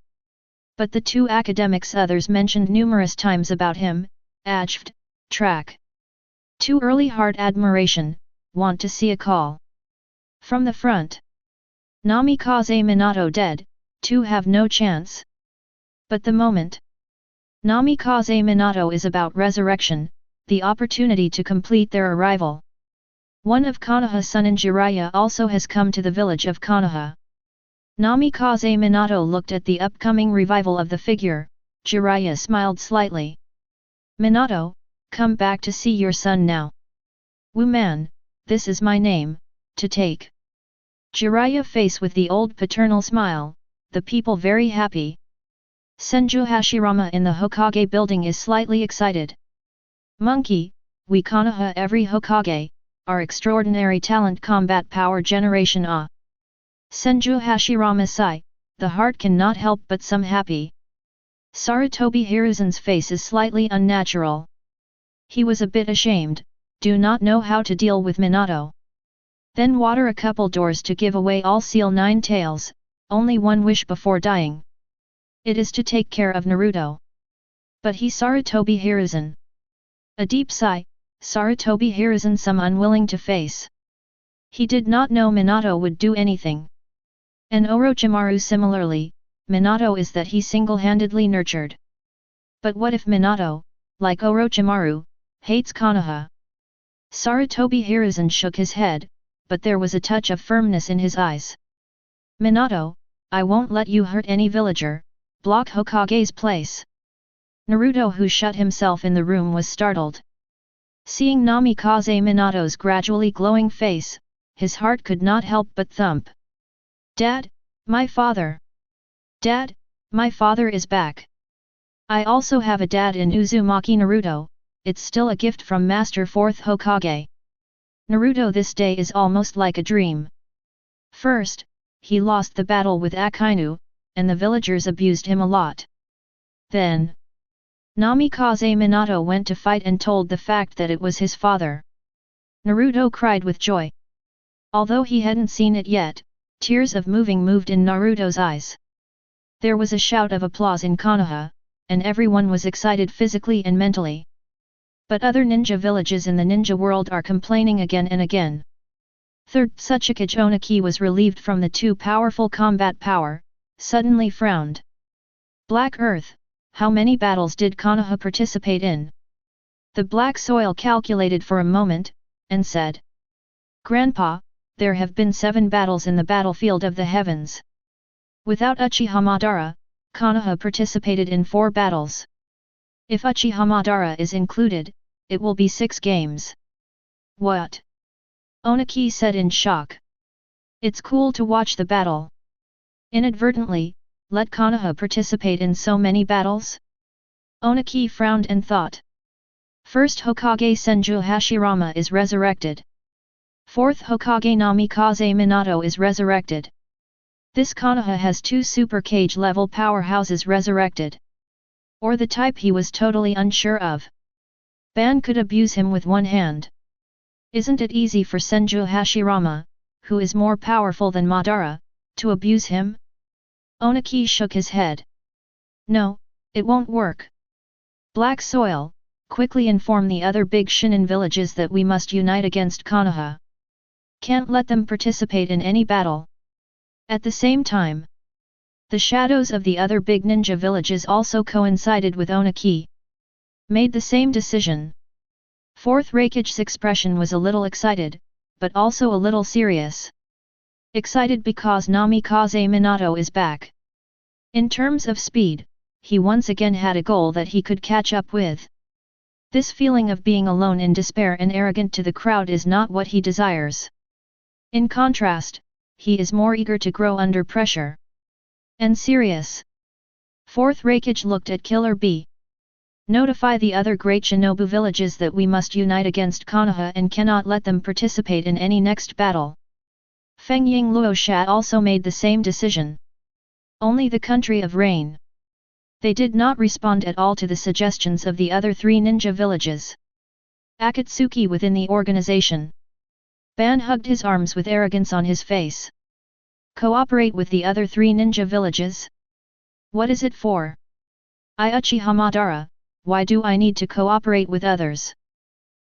But the two academics others mentioned numerous times about him, achieved, track. Too early hard admiration, want to see a call. From the front. Namikaze Minato dead, two have no chance. But the moment Namikaze Minato is about resurrection, the opportunity to complete their arrival. One of Konoha's son in Jiraiya also has come to the village of Konoha. Namikaze Minato looked at the upcoming revival of the figure. Jiraiya smiled slightly. Minato, come back to see your son now. Wu man, this is my name, to take. Jiraiya face with the old paternal smile, the people very happy. Senju Hashirama in the Hokage building is slightly excited. Monkey, we Konoha every Hokage, our extraordinary talent combat power generation Senju Hashirama sigh, the heart cannot help but some happy. Sarutobi Hiruzen's face is slightly unnatural. He was a bit ashamed, do not know how to deal with Minato. Then water a couple doors to give away all seal 9 tails, only one wish before dying. It is to take care of Naruto. But he Sarutobi Hiruzen. A deep sigh, Sarutobi Hiruzen some unwilling to face. He did not know Minato would do anything. And Orochimaru similarly, Minato is that he single-handedly nurtured. But what if Minato, like Orochimaru, hates Konoha? Sarutobi Hiruzen shook his head, but there was a touch of firmness in his eyes. Minato, I won't let you hurt any villager, block Hokage's place. Naruto who shut himself in the room was startled. Seeing Namikaze Minato's gradually glowing face, his heart could not help but thump. Dad, my father! Dad, my father is back! I also have a dad in Uzumaki Naruto, it's still a gift from Master 4th Hokage. Naruto this day is almost like a dream. First, he lost the battle with Akainu, and the villagers abused him a lot. Then, Namikaze Minato went to fight and told the fact that it was his father. Naruto cried with joy. Although he hadn't seen it yet, tears of moved in Naruto's eyes. There was a shout of applause in Konoha, and everyone was excited physically and mentally. But other ninja villages in the ninja world are complaining again and again. Third Tsuchikage Oniki was relieved from the too powerful combat power, suddenly frowned. Black Earth, how many battles did Konoha participate in? The Black Soil calculated for a moment, and said. Grandpa, there have been 7 battles in the battlefield of the heavens. Without Uchiha Madara, Konoha participated in 4 battles. If Uchiha Madara is included, it will be 6 games. What? Oniki said in shock. It's cool to watch the battle. Inadvertently, let Konoha participate in so many battles? Oniki frowned and thought. First Hokage Senju Hashirama is resurrected. 4th Hokage Namikaze Minato is resurrected. This Konoha has 2 super cage level powerhouses resurrected. Or the type he was totally unsure of. Ban could abuse him with one hand. Isn't it easy for Senju Hashirama, who is more powerful than Madara, to abuse him? Oniki shook his head. No, it won't work. Black Soil, quickly inform the other big Shinin villages that we must unite against Konoha. Can't let them participate in any battle. At the same time, the shadows of the other big ninja villages also coincided with Oniki. Made the same decision. 4th Raikage's expression was a little excited, but also a little serious. Excited because Namikaze Minato is back. In terms of speed, he once again had a goal that he could catch up with. This feeling of being alone in despair and arrogant to the crowd is not what he desires. In contrast, he is more eager to grow under pressure. And serious. 4th Raikage looked at Killer Bee. Notify the other great shinobu villages that we must unite against Konoha and cannot let them participate in any next battle. Feng Ying Luosha also made the same decision. Only the country of rain. They did not respond at all to the suggestions of the other 3 ninja villages. Akatsuki within the organization. Ban hugged his arms with arrogance on his face. Cooperate with the other 3 ninja villages? What is it for? I Uchiha Madara, why do I need to cooperate with others?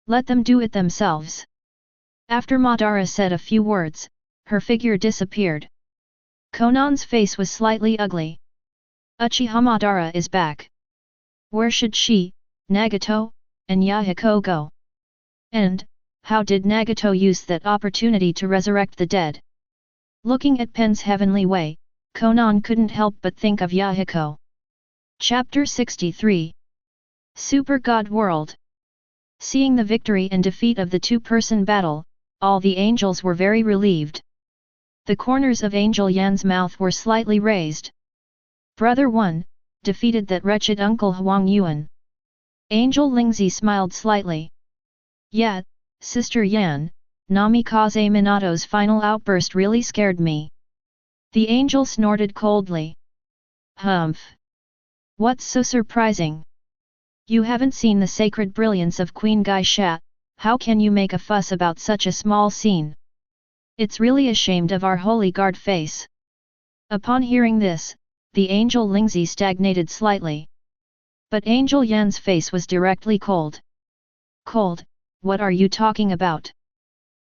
Let them do it themselves. After Madara said a few words, her figure disappeared. Konan's face was slightly ugly. Uchiha Madara is back. Where should she, Nagato, and Yahiko go? And, how did Nagato use that opportunity to resurrect the dead? Looking at Pen's heavenly way, Konan couldn't help but think of Yahiko. Chapter 63 Super God World. Seeing the victory and defeat of the 2-person battle, all the angels were very relieved. The corners of Angel Yan's mouth were slightly raised. Brother 1, defeated that wretched Uncle Huang Yuan. Angel Lingzi smiled slightly. Yeah, Sister Yan, Namikaze Minato's final outburst really scared me. The angel snorted coldly. Humph. What's so surprising? You haven't seen the sacred brilliance of Queen Gaisha, how can you make a fuss about such a small scene? It's really ashamed of our holy guard face. Upon hearing this, the angel Lingzi stagnated slightly. But Angel Yan's face was directly cold. Cold, what are you talking about?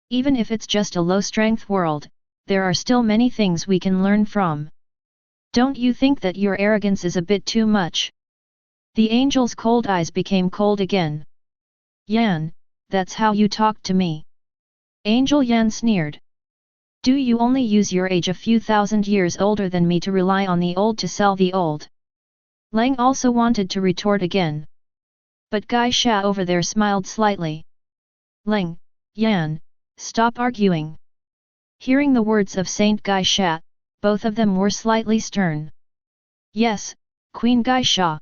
Even if it's just a low-strength world, there are still many things we can learn from. Don't you think that your arrogance is a bit too much? The angel's cold eyes became cold again. Yan, that's how you talk to me. Angel Yan sneered. Do you only use your age a few thousand years older than me to rely on the old to sell the old? Lang also wanted to retort again. But Gaisha over there smiled slightly. Lang, Yan, stop arguing. Hearing the words of Saint Gaisha, both of them were slightly stern. Yes, Queen Gaisha.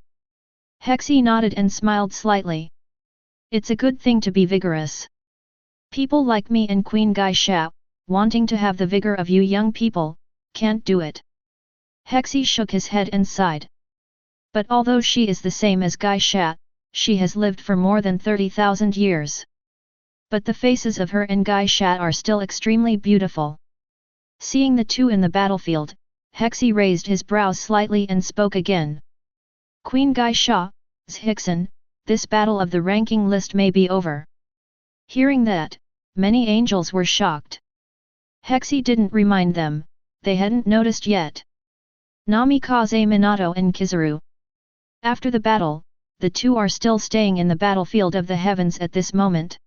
Hexi nodded and smiled slightly. It's a good thing to be vigorous. People like me and Queen Gaisha, wanting to have the vigor of you young people, can't do it. Hexi shook his head and sighed. But although she is the same as Gaisha, she has lived for more than 30,000 years. But the faces of her and Gaisha are still extremely beautiful. Seeing the two in the battlefield, Hexi raised his brows slightly and spoke again. Queen Gaisha, Zhixin, this battle of the ranking list may be over. Hearing that, many angels were shocked. Hexi didn't remind them, they hadn't noticed yet. Namikaze Minato and Kizaru. After the battle, the two are still staying in the battlefield of the heavens at this moment.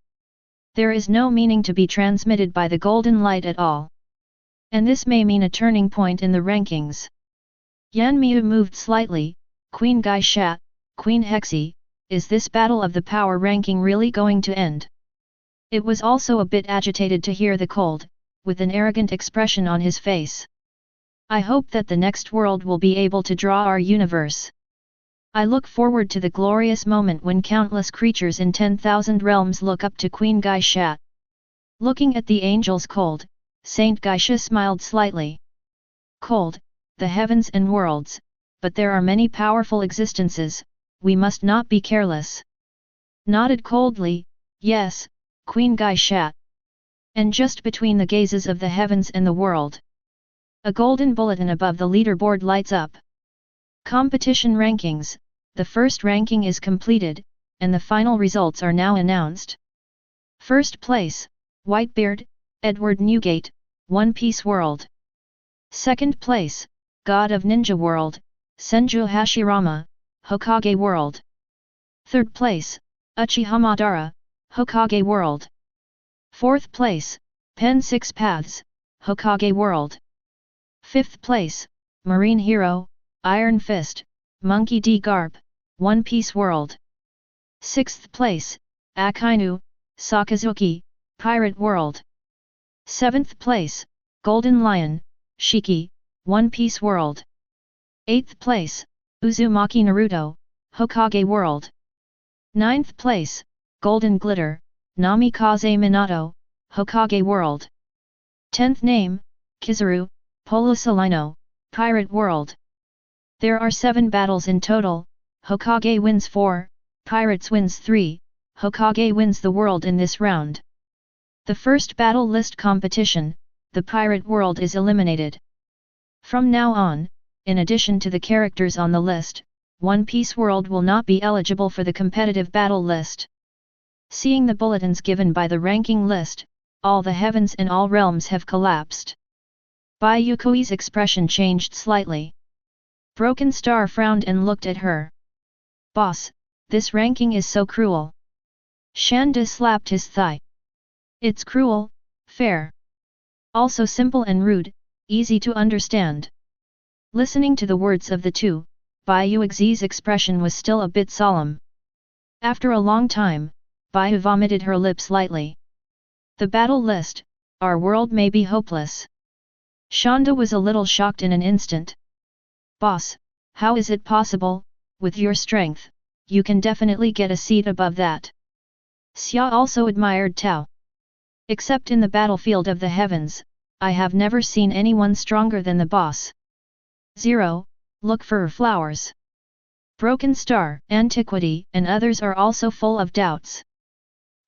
There is no meaning to be transmitted by the golden light at all. And this may mean a turning point in the rankings. Yan Miu moved slightly. Queen Gaisha, Queen Hexi, is this battle of the power ranking really going to end? It was also a bit agitated to hear the cold, with an arrogant expression on his face. I hope that the next world will be able to draw our universe. I look forward to the glorious moment when countless creatures in 10,000 realms look up to Queen Gaisha. Looking at the angels cold, Saint Gaisha smiled slightly. Cold, the heavens and worlds, but there are many powerful existences, we must not be careless. Nodded coldly, yes, Queen Gaisha. And just between the gazes of the heavens and the world, a golden bulletin above the leaderboard lights up. Competition rankings, the first ranking is completed, and the final results are now announced. First place, Whitebeard, Edward Newgate, One Piece World. Second place, God of Ninja World, Senju Hashirama, Hokage World. Third place, Uchiha Madara, Hokage World. Fourth place, Pen Six Paths, Hokage World. Fifth place, Marine Hero, Iron Fist, Monkey D. Garp, One Piece World. Sixth place, Akainu, Sakazuki, Pirate World. Seventh place, Golden Lion, Shiki, One Piece World. Eighth place, Uzumaki Naruto, Hokage World. Ninth place, Golden Glitter, Namikaze Minato, Hokage World. 10th name, Kizaru, Polosalino, Pirate World. There are 7 battles in total, Hokage wins 4, Pirates wins 3, Hokage wins the world in this round. The first battle list competition, the Pirate World is eliminated. From now on, in addition to the characters on the list, One Piece World will not be eligible for the competitive battle list. Seeing the bulletins given by the ranking list, all the heavens and all realms have collapsed. Bai Yuekui's expression changed slightly. Broken Star frowned and looked at her. Boss, this ranking is so cruel. Shanda slapped his thigh. It's cruel, fair. Also simple and rude, easy to understand. Listening to the words of the two, Bai Yuexi's expression was still a bit solemn. After a long time, Bai Yu vomited her lips lightly. The battle list, our world may be hopeless. Shanda was a little shocked in an instant. Boss, how is it possible? With your strength, you can definitely get a seat above that. Xia also admired Tao. Except in the battlefield of the heavens, I have never seen anyone stronger than the boss. 0. Look for flowers. Broken Star, Antiquity, and others are also full of doubts.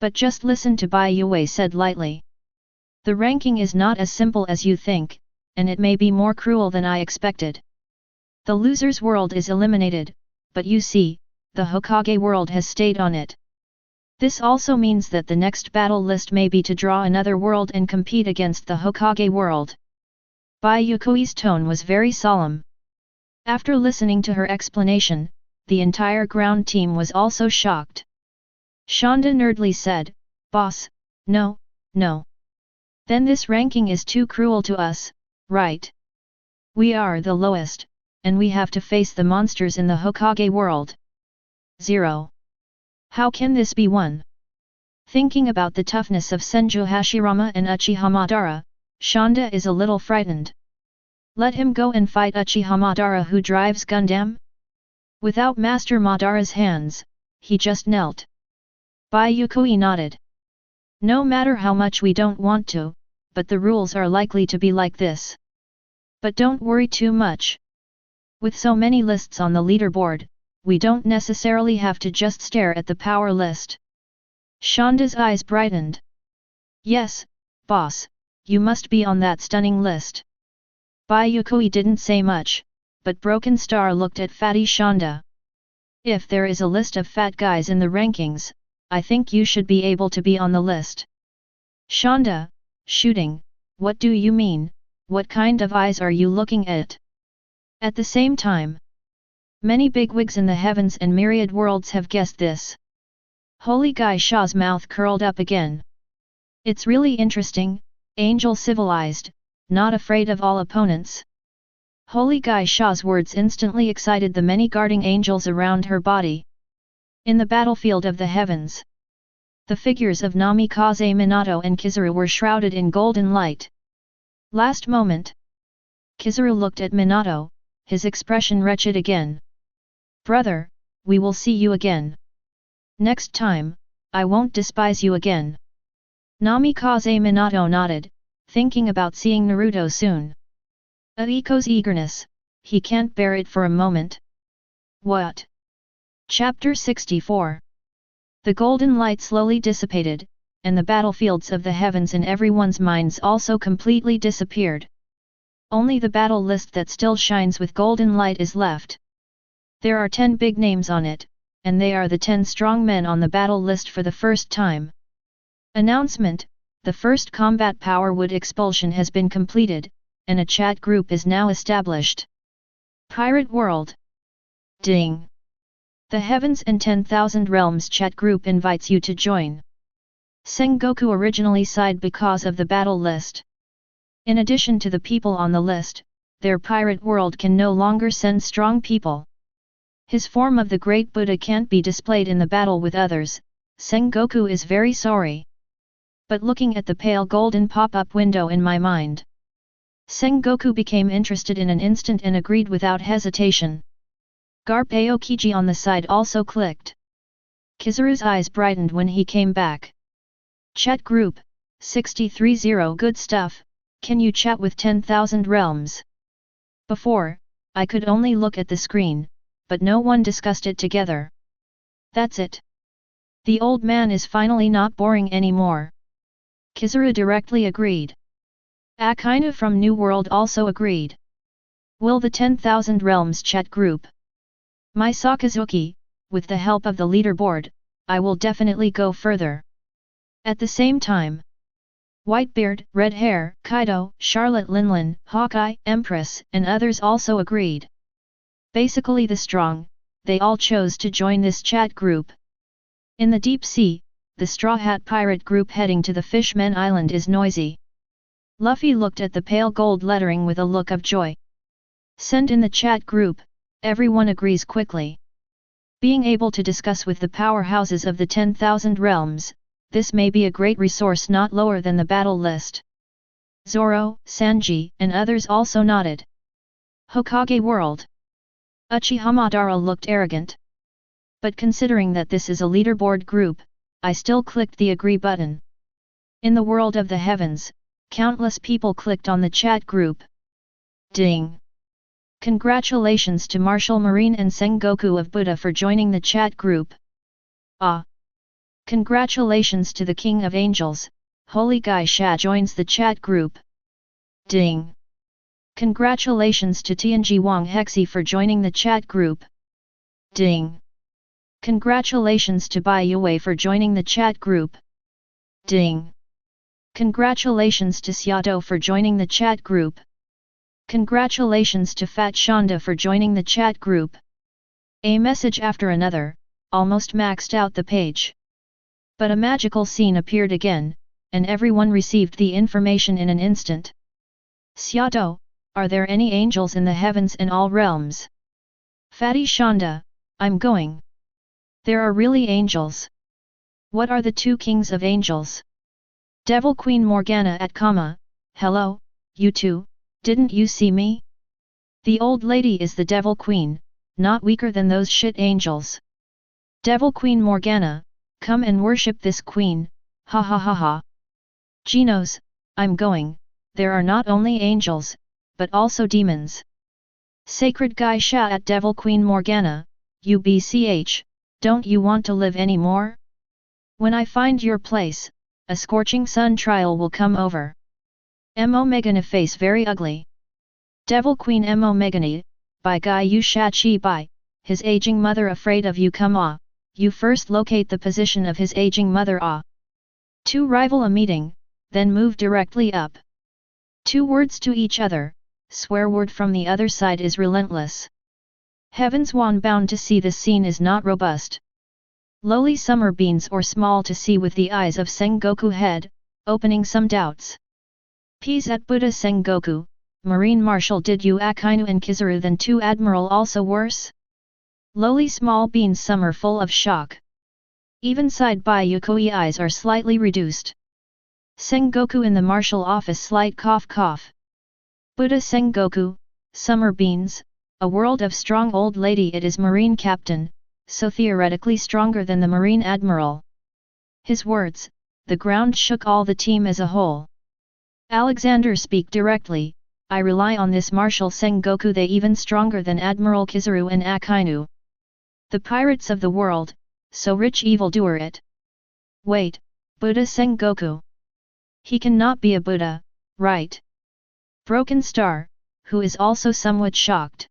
But just listen to Bai Yue said lightly. The ranking is not as simple as you think, and it may be more cruel than I expected. The loser's world is eliminated, but you see, the Hokage world has stayed on it. This also means that the next battle list may be to draw another world and compete against the Hokage world. Bai Yuekui's tone was very solemn. After listening to her explanation, the entire ground team was also shocked. Shanda nerdly said, Boss, no, no. Then this ranking is too cruel to us, right? We are the lowest, and we have to face the monsters in the Hokage world. 0. How can this be won? Thinking about the toughness of Senju Hashirama and Uchiha Madara, Shanda is a little frightened. Let him go and fight Uchiha Madara who drives Gundam? Without Master Madara's hands, he just knelt. Bai Yuekui nodded. No matter how much we don't want to, but the rules are likely to be like this. But don't worry too much. With so many lists on the leaderboard, we don't necessarily have to just stare at the power list. Shanda's eyes brightened. Yes, boss, you must be on that stunning list. Bai Yuekui didn't say much, but Broken Star looked at fatty Shanda. If there is a list of fat guys in the rankings, I think you should be able to be on the list. Shanda, shooting, what do you mean? What kind of eyes are you looking at? At the same time, many bigwigs in the heavens and myriad worlds have guessed this. Holy Gai Sha's mouth curled up again. It's really interesting, angel civilized, not afraid of all opponents. Holy Gai Sha's words instantly excited the many guarding angels around her body. In the battlefield of the heavens, the figures of Namikaze Minato and Kizaru were shrouded in golden light. Last moment, Kizaru looked at Minato, his expression wretched again. Brother, we will see you again. Next time, I won't despise you again. Namikaze Minato nodded, thinking about seeing Naruto soon. Aiko's eagerness, he can't bear it for a moment. What? Chapter 64. The golden light slowly dissipated, and the battlefields of the heavens in everyone's minds also completely disappeared. Only the battle list that still shines with golden light is left. There are 10 big names on it, and they are the 10 strong men on the battle list for the first time. Announcement: the first combat power wood expulsion has been completed, and a chat group is now established. Pirate World. Ding! The Heavens and 10,000 Realms chat group invites you to join. Sengoku originally sighed because of the battle list. In addition to the people on the list, their pirate world can no longer send strong people. His form of the Great Buddha can't be displayed in the battle with others. Sengoku is very sorry. But looking at the pale golden pop-up window in my mind, Sengoku became interested in an instant and agreed without hesitation. Garp Aokiji on the side also clicked. Kizaru's eyes brightened when he came back. Chat group, 630 good stuff, Can you chat with 10,000 realms? Before, I could only look at the screen, but no one discussed it together. That's it. The old man is finally not boring anymore. Kizaru directly agreed. Akainu from New World also agreed. Will the 10,000 realms chat group? My Sakazuki, with the help of the leaderboard, I will definitely go further. At the same time, Whitebeard, Red Hair, Kaido, Charlotte Linlin, Hawkeye, Empress, and others also agreed. Basically the strong, they all chose to join this chat group. In the deep sea, the Straw Hat pirate group heading to the Fishmen Island is noisy. Luffy looked at the pale gold lettering with a look of joy. Send in the chat group, everyone agrees quickly. Being able to discuss with the powerhouses of the 10,000 realms, this may be a great resource not lower than the battle list. Zoro, Sanji, and others also nodded. Hokage World. Uchiha Madara looked arrogant. But considering that this is a leaderboard group, I still clicked the agree button. In the world of the heavens, countless people clicked on the chat group. Ding! Congratulations to Martial Marine and Sengoku of Buddha for joining the chat group. Ah! Congratulations to the King of Angels, Holy Gai Sha joins the chat group. Ding! Congratulations to Tianji Wang Hexi for joining the chat group. Ding! Congratulations to Bai Yuekui for joining the chat group. Ding! Congratulations to Xiaodo for joining the chat group. Congratulations to Fat Shonda for joining the chat group. A message after another, almost maxed out the page. But a magical scene appeared again, and everyone received the information in an instant. Xiaodo, are there any angels in the heavens and all realms? Fatty Shonda, I'm going. There are really angels. What are the two kings of angels? Devil Queen Morgana at comma, hello, you two, didn't you see me? The old lady is the Devil Queen, not weaker than those shit angels. Devil Queen Morgana, come and worship this queen, ha ha ha ha. Genos, I'm going, there are not only angels, but also demons. Sacred Gai Sha at Devil Queen Morgana, UBCH, don't you want to live anymore? When I find your place, a scorching sun trial will come over. Mo Megane face very ugly. Devil Queen Mo Megane, by Gai Yu Sha Chi Bai, his aging mother afraid of you come ah, you first locate the position of his aging mother ah. Two rival a meeting, then move directly up. Two words to each other, swear word from the other side is relentless. Heavens one bound to see this scene is not robust. Lowly summer beans or small to see with the eyes of Sengoku head, opening some doubts. Peas at Buddha Sengoku, Marine Marshal did you Akainu and Kizaru then two Admiral also worse? Lowly small beans summer full of shock. Even side Bai Yuekui eyes are slightly reduced. Sengoku in the martial office slight cough cough. Buddha Sengoku, summer beans, a world of strong old lady it is Marine Captain, so theoretically stronger than the Marine Admiral. His words, the ground shook all the team as a whole. Alexander speak directly, I rely on this Marshal Sengoku they even stronger than Admiral Kizaru and Akainu. The pirates of the world, so rich evildoer it. Wait, Buddha Sengoku. He cannot be a Buddha, right? Broken Star, who is also somewhat shocked.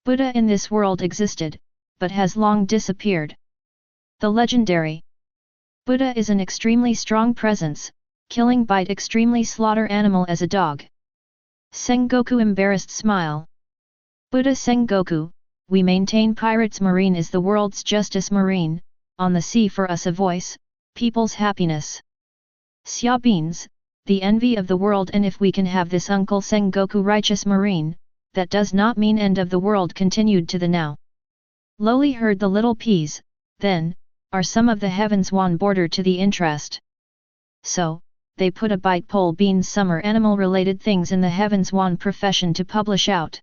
Buddha in this world existed, but has long disappeared. The legendary Buddha is an extremely strong presence, killing bite extremely slaughter animal as a dog. Sengoku embarrassed smile. Buddha Sengoku, we maintain Pirates Marine is the world's justice marine, on the sea for us a voice, people's happiness. Xia Beans, the envy of the world and if we can have this Uncle Sengoku righteous marine, that does not mean end of the world continued to the now. Lowly heard the little peas, then, are some of the heavens one border to the interest. So, they put a bite pole beans summer animal related things in the heavens one profession to publish out.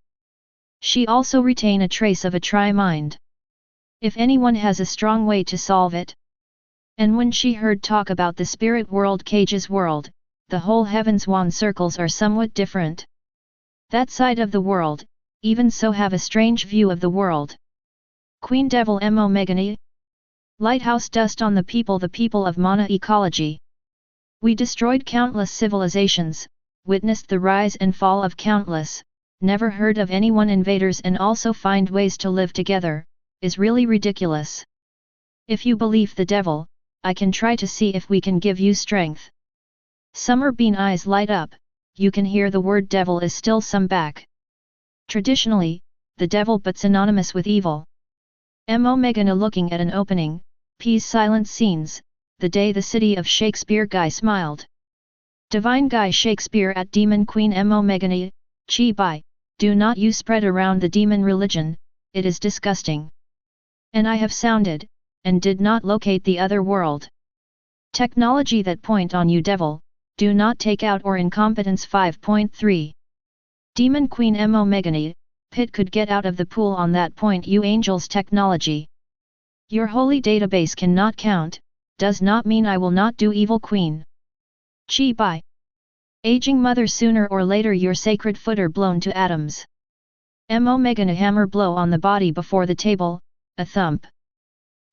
She also retain a trace of a try mind. If anyone has a strong way to solve it. And when she heard talk about the spirit world Cage's world, the whole heavens wan circles are somewhat different. That side of the world, even so have a strange view of the world. Queen Devil Mo Megani. Lighthouse dust on the people of Mana ecology. We destroyed countless civilizations, witnessed the rise and fall of countless, never heard of anyone invaders and also find ways to live together, is really ridiculous. If you believe the devil, I can try to see if we can give you strength. Summer Bean eyes light up, you can hear the word devil is still some back. Traditionally, the devil but synonymous with evil. Mo Megana looking at an opening, P's silent scenes, the day the city of Shakespeare Guy smiled. Divine Guy Shakespeare at Demon Queen Mo Megana, Chi Bai, do not you spread around the demon religion, it is disgusting. And I have sounded, and did not locate the other world. Technology that point on you devil, do not take out or incompetence 5.3. Demon Queen Mo Megani, Pit could get out of the pool on that point you angels technology. Your holy database cannot count, does not mean I will not do evil queen. Chi Bai. Aging mother sooner or later your sacred footer blown to atoms. Mo Megana hammer blow on the body before the table, a thump.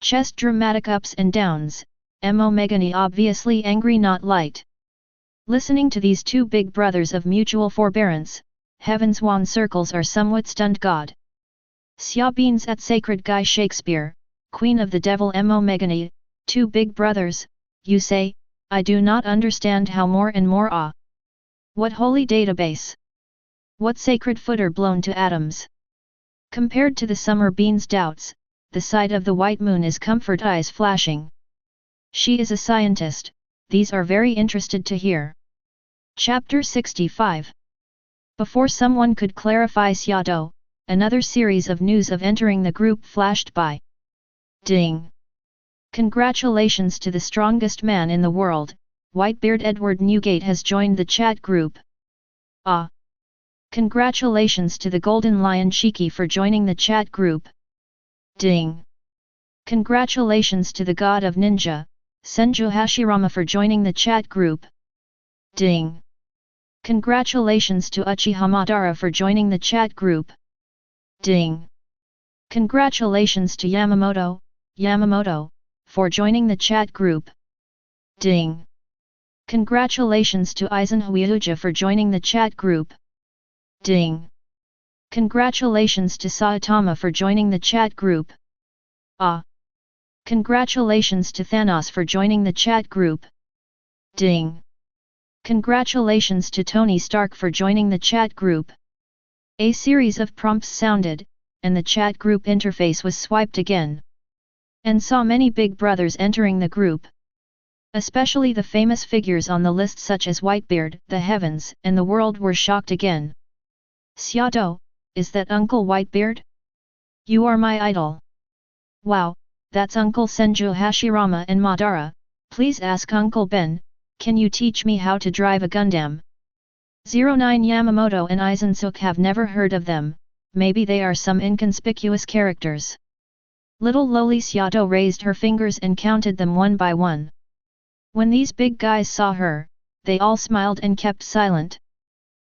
Chest dramatic ups and downs, Mo Megani obviously angry not light. Listening to these two big brothers of mutual forbearance, heaven's wan circles are somewhat stunned God. Xia Beans at Sacred Guy Shakespeare, Queen of the Devil Mo Megani, two big brothers, you say, I do not understand how more and more ah. What holy database? What sacred footer blown to atoms? Compared to the Summer Bean's doubts, the sight of the white moon is comfort eyes flashing. She is a scientist, these are very interested to hear. Chapter 65. Before someone could clarify Xiado, another series of news of entering the group flashed by. Ding! Congratulations to the strongest man in the world, Whitebeard Edward Newgate has joined the chat group. Ah! Congratulations to the Golden Lion Shiki for joining the chat group. Ding! Congratulations to the God of Ninja, Senju Hashirama for joining the chat group. Ding! Congratulations to Uchiha Madara for joining the chat group. Ding! Congratulations to Yamamoto, for joining the chat group. Ding! Congratulations to Aizen Huiuja for joining the chat group. Ding! Congratulations to Saitama for joining the chat group. Ah! Congratulations to Thanos for joining the chat group. Ding! Congratulations to Tony Stark for joining the chat group. A series of prompts sounded, and the chat group interface was swiped again. And saw many big brothers entering the group. Especially the famous figures on the list such as Whitebeard, the heavens, and the world were shocked again. Xiado, is that Uncle Whitebeard? You are my idol. Wow, that's Uncle Senju Hashirama and Madara, please ask Uncle Ben, can you teach me how to drive a Gundam? 09 Yamamoto and Aizen have never heard of them, maybe they are some inconspicuous characters. Little lowly Xiado raised her fingers and counted them one by one. When these big guys saw her, they all smiled and kept silent.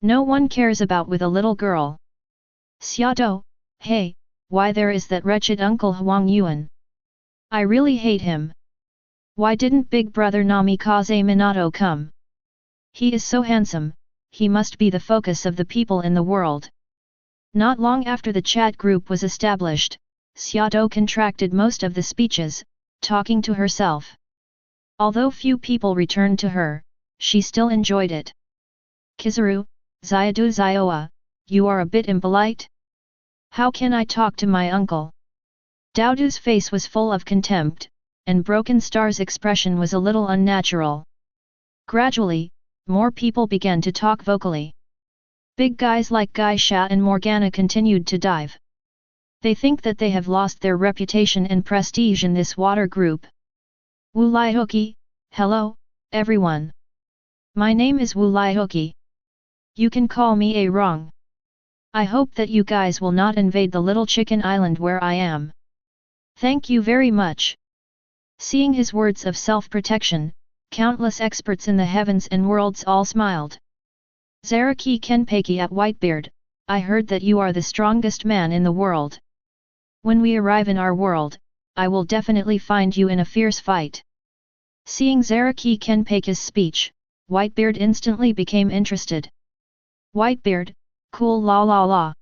No one cares about with a little girl. Xiado, hey, why there is that wretched Uncle Huang Yuan? I really hate him. Why didn't big brother Namikaze Minato come? He is so handsome, he must be the focus of the people in the world. Not long after the chat group was established, Xiado contracted most of the speeches, talking to herself. Although few people returned to her, she still enjoyed it. Kizaru, Xiadu Xioa, you are a bit impolite? How can I talk to my uncle? Daodu's face was full of contempt, and Broken Star's expression was a little unnatural. Gradually, more people began to talk vocally. Big guys like Gai Sha and Morgana continued to dive. They think that they have lost their reputation and prestige in this water group. Wu Lihoki, hello, everyone. My name is Wu Lihoki. You can call me A Wrong. I hope that you guys will not invade the little chicken island where I am. Thank you very much. Seeing his words of self-protection, Countless experts in the heavens and worlds all smiled. Zaraki Kenpeki at Whitebeard, I heard that you are the strongest man in the world. When we arrive in our world, I will definitely find you in a fierce fight. Seeing Zaraki Kenpeki's speech, Whitebeard instantly became interested. Whitebeard, cool la la la.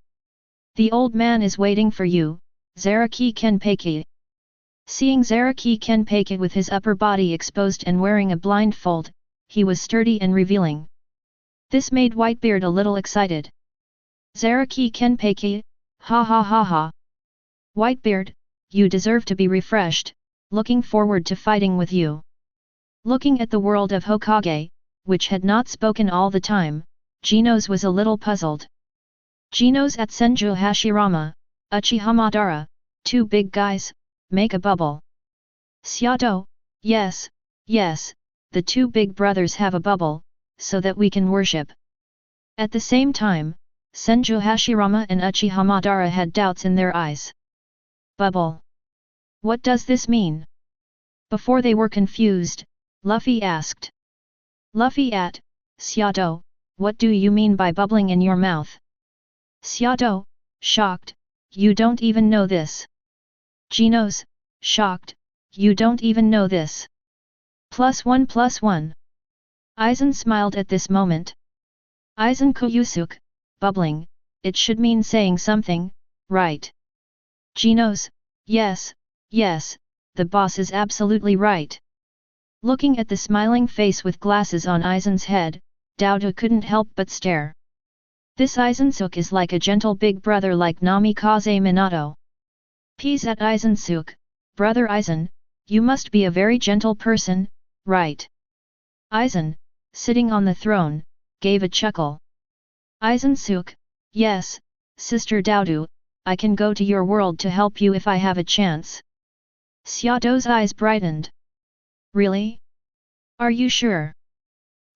The old man is waiting for you, Zaraki Kenpeki. Seeing Zaraki Kenpeki with his upper body exposed and wearing a blindfold, he was sturdy and revealing. This made Whitebeard a little excited. Zaraki Kenpeki, ha ha ha ha. Whitebeard, you deserve to be refreshed, looking forward to fighting with you. Looking at the world of Hokage, which had not spoken all the time, Genos was a little puzzled. Genos at Senju Hashirama, Uchiha Madara, two big guys, make a bubble. Xiaodo, yes, yes, the two big brothers have a bubble, so that we can worship. At the same time, Senju Hashirama and Uchiha Madara had doubts in their eyes. Bubble. What does this mean? Before they were confused, Luffy asked. Luffy at, Xiaodo, what do you mean by bubbling in your mouth? Xiaodo, shocked, you don't even know this. Genos, shocked, you don't even know this. +1+1. Aizen smiled at this moment. Aizen Koyusuke, bubbling, it should mean saying something, right? Genos, yes, yes, the boss is absolutely right. Looking at the smiling face with glasses on Aizen's head, Dodo couldn't help but stare. This Aizensuke is like a gentle big brother like Namikaze Minato. Peas at Aizensuke, brother Aizen, you must be a very gentle person, right? Aizen, sitting on the throne, gave a chuckle. Aizensuke, yes, Sister Dodo, I can go to your world to help you if I have a chance. Xiaodo's eyes brightened. Really? Are you sure?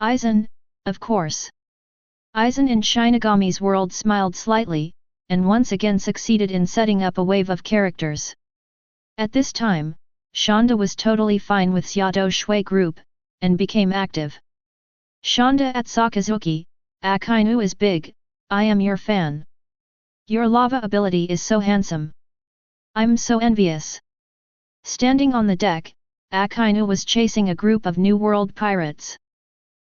Aizen, of course. Aizen in Shinigami's world smiled slightly, and once again succeeded in setting up a wave of characters. At this time, Shonda was totally fine with Xiaodo Shui group, and became active. Shonda at Sakazuki, Akainu is big, I am your fan. Your lava ability is so handsome. I'm so envious. Standing on the deck, Akainu was chasing a group of New World pirates.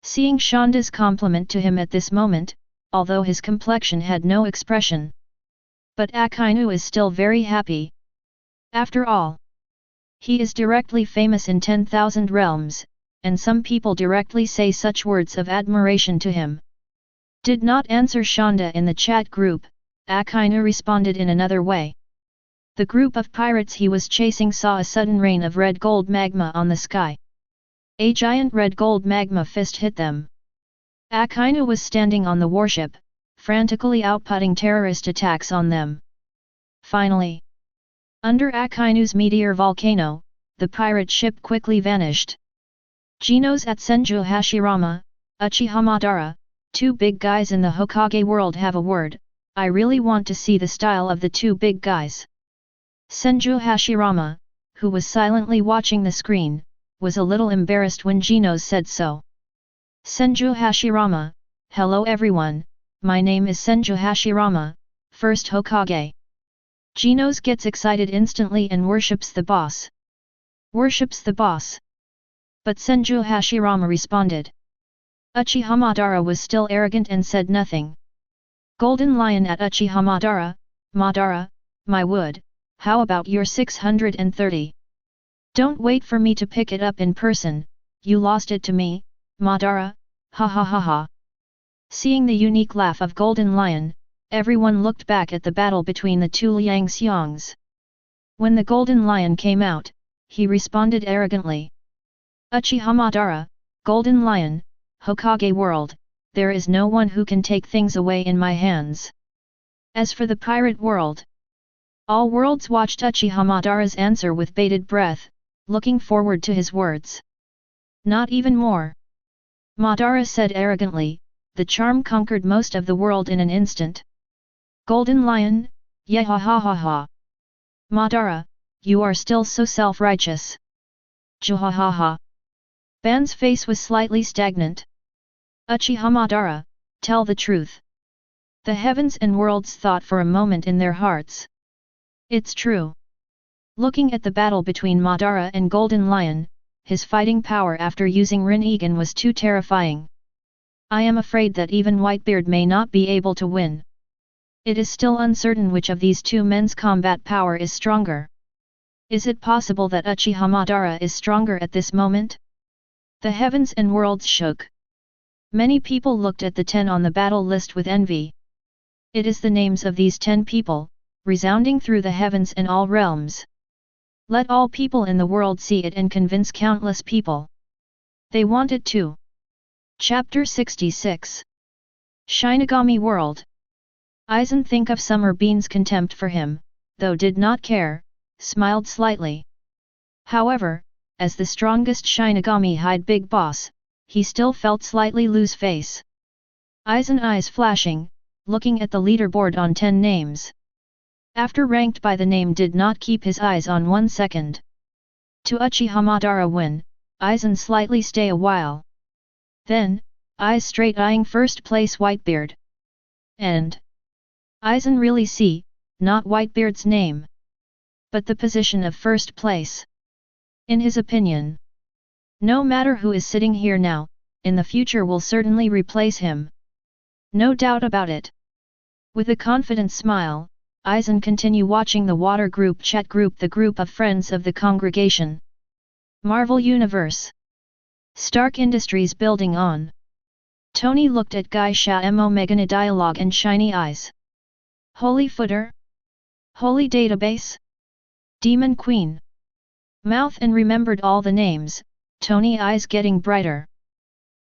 Seeing Shonda's compliment to him at this moment, although his complexion had no expression. But Akainu is still very happy. After all, he is directly famous in 10,000 realms, and some people directly say such words of admiration to him. Did not answer Shonda in the chat group, Akainu responded in another way. The group of pirates he was chasing saw a sudden rain of red gold magma on the sky. A giant red gold magma fist hit them. Akainu was standing on the warship, frantically outputting terrorist attacks on them. Finally, under Akainu's meteor volcano, the pirate ship quickly vanished. Genos at Senju Hashirama, Uchiha Madara, two big guys in the Hokage world have a word, I really want to see the style of the two big guys. Senju Hashirama, who was silently watching the screen, was a little embarrassed when Genos said so. Senju Hashirama, hello everyone, my name is Senju Hashirama, first Hokage. Genos gets excited instantly and worships the boss. Worships the boss. But Senju Hashirama responded. Uchiha Madara was still arrogant and said nothing. Golden Lion at Uchiha Madara, Madara, my wood, how about your 630? Don't wait for me to pick it up in person, you lost it to me, Madara, ha ha ha ha. Seeing the unique laugh of Golden Lion, everyone looked back at the battle between the two Liang Xiangs. When the Golden Lion came out, he responded arrogantly. Uchiha Madara, Golden Lion, Hokage world, there is no one who can take things away in my hands. As for the pirate world, all worlds watched Uchiha Madara's answer with bated breath, looking forward to his words. Not even more. Madara said arrogantly, the charm conquered most of the world in an instant. Golden Lion, yeah ha ha ha ha. Madara, you are still so self-righteous. Juha ha ha. Ban's face was slightly stagnant. Uchiha Madara, tell the truth. The heavens and worlds thought for a moment in their hearts. It's true. Looking at the battle between Madara and Golden Lion, his fighting power after using Rinnegan was too terrifying. I am afraid that even Whitebeard may not be able to win. It is still uncertain which of these two men's combat power is stronger. Is it possible that Uchiha Madara is stronger at this moment? The heavens and worlds shook. Many people looked at the 10 on the battle list with envy. It is the names of these 10 people, resounding through the heavens and all realms. Let all people in the world see it and convince countless people. They want it too. Chapter 66. Shinigami World. Aizen think of Summer Bean's contempt for him, though did not care, smiled slightly. However, as the strongest Shinigami Hide Big Boss, he still felt slightly loose face. Aizen eyes flashing, looking at the leaderboard on 10 names. After ranked by the name did not keep his eyes on 1 second. To Uchiha Madara win, Aizen slightly stay a while. Then, eyes straight eyeing first place Whitebeard. And Aizen really see, not Whitebeard's name, but the position of first place. In his opinion, no matter who is sitting here now, in the future will certainly replace him. No doubt about it. With a confident smile, Aizen continue watching the water group chat group, the group of friends of the congregation. Marvel Universe. Stark Industries building on. Tony looked at Geisha Mo Megana dialogue and shiny eyes. Holy footer? Holy database? Demon Queen? Mouth and remembered all the names, Tony eyes getting brighter.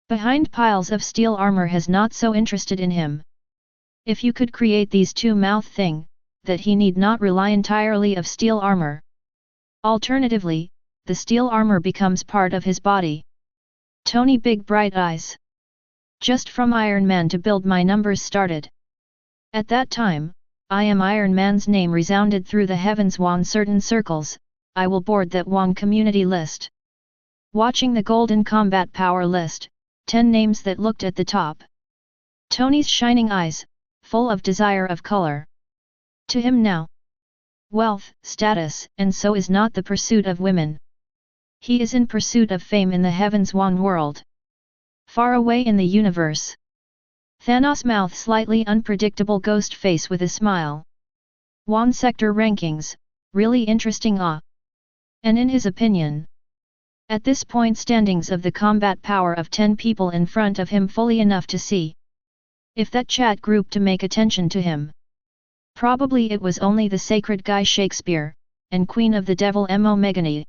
Behind piles of steel armor has not so interested in him. If you could create these two mouth thing, that he need not rely entirely of steel armor. Alternatively, the steel armor becomes part of his body. Tony big bright eyes. Just from Iron Man to build my numbers started. At that time, I am Iron Man's name resounded through the heavens one certain circles, I will board that one community list. Watching the golden combat power list, 10 names that looked at the top. Tony's shining eyes, full of desire of color. To him now, wealth, status, and so is not the pursuit of women. He is in pursuit of fame in the heavens one world. Far away in the universe. Thanos mouth slightly unpredictable ghost face with a smile. One sector rankings, really interesting And in his opinion, at this point standings of the combat power of 10 people in front of him fully enough to see. If that chat group to make attention to him. Probably it was only the sacred guy Shakespeare, and Queen of the Devil Mo Megane.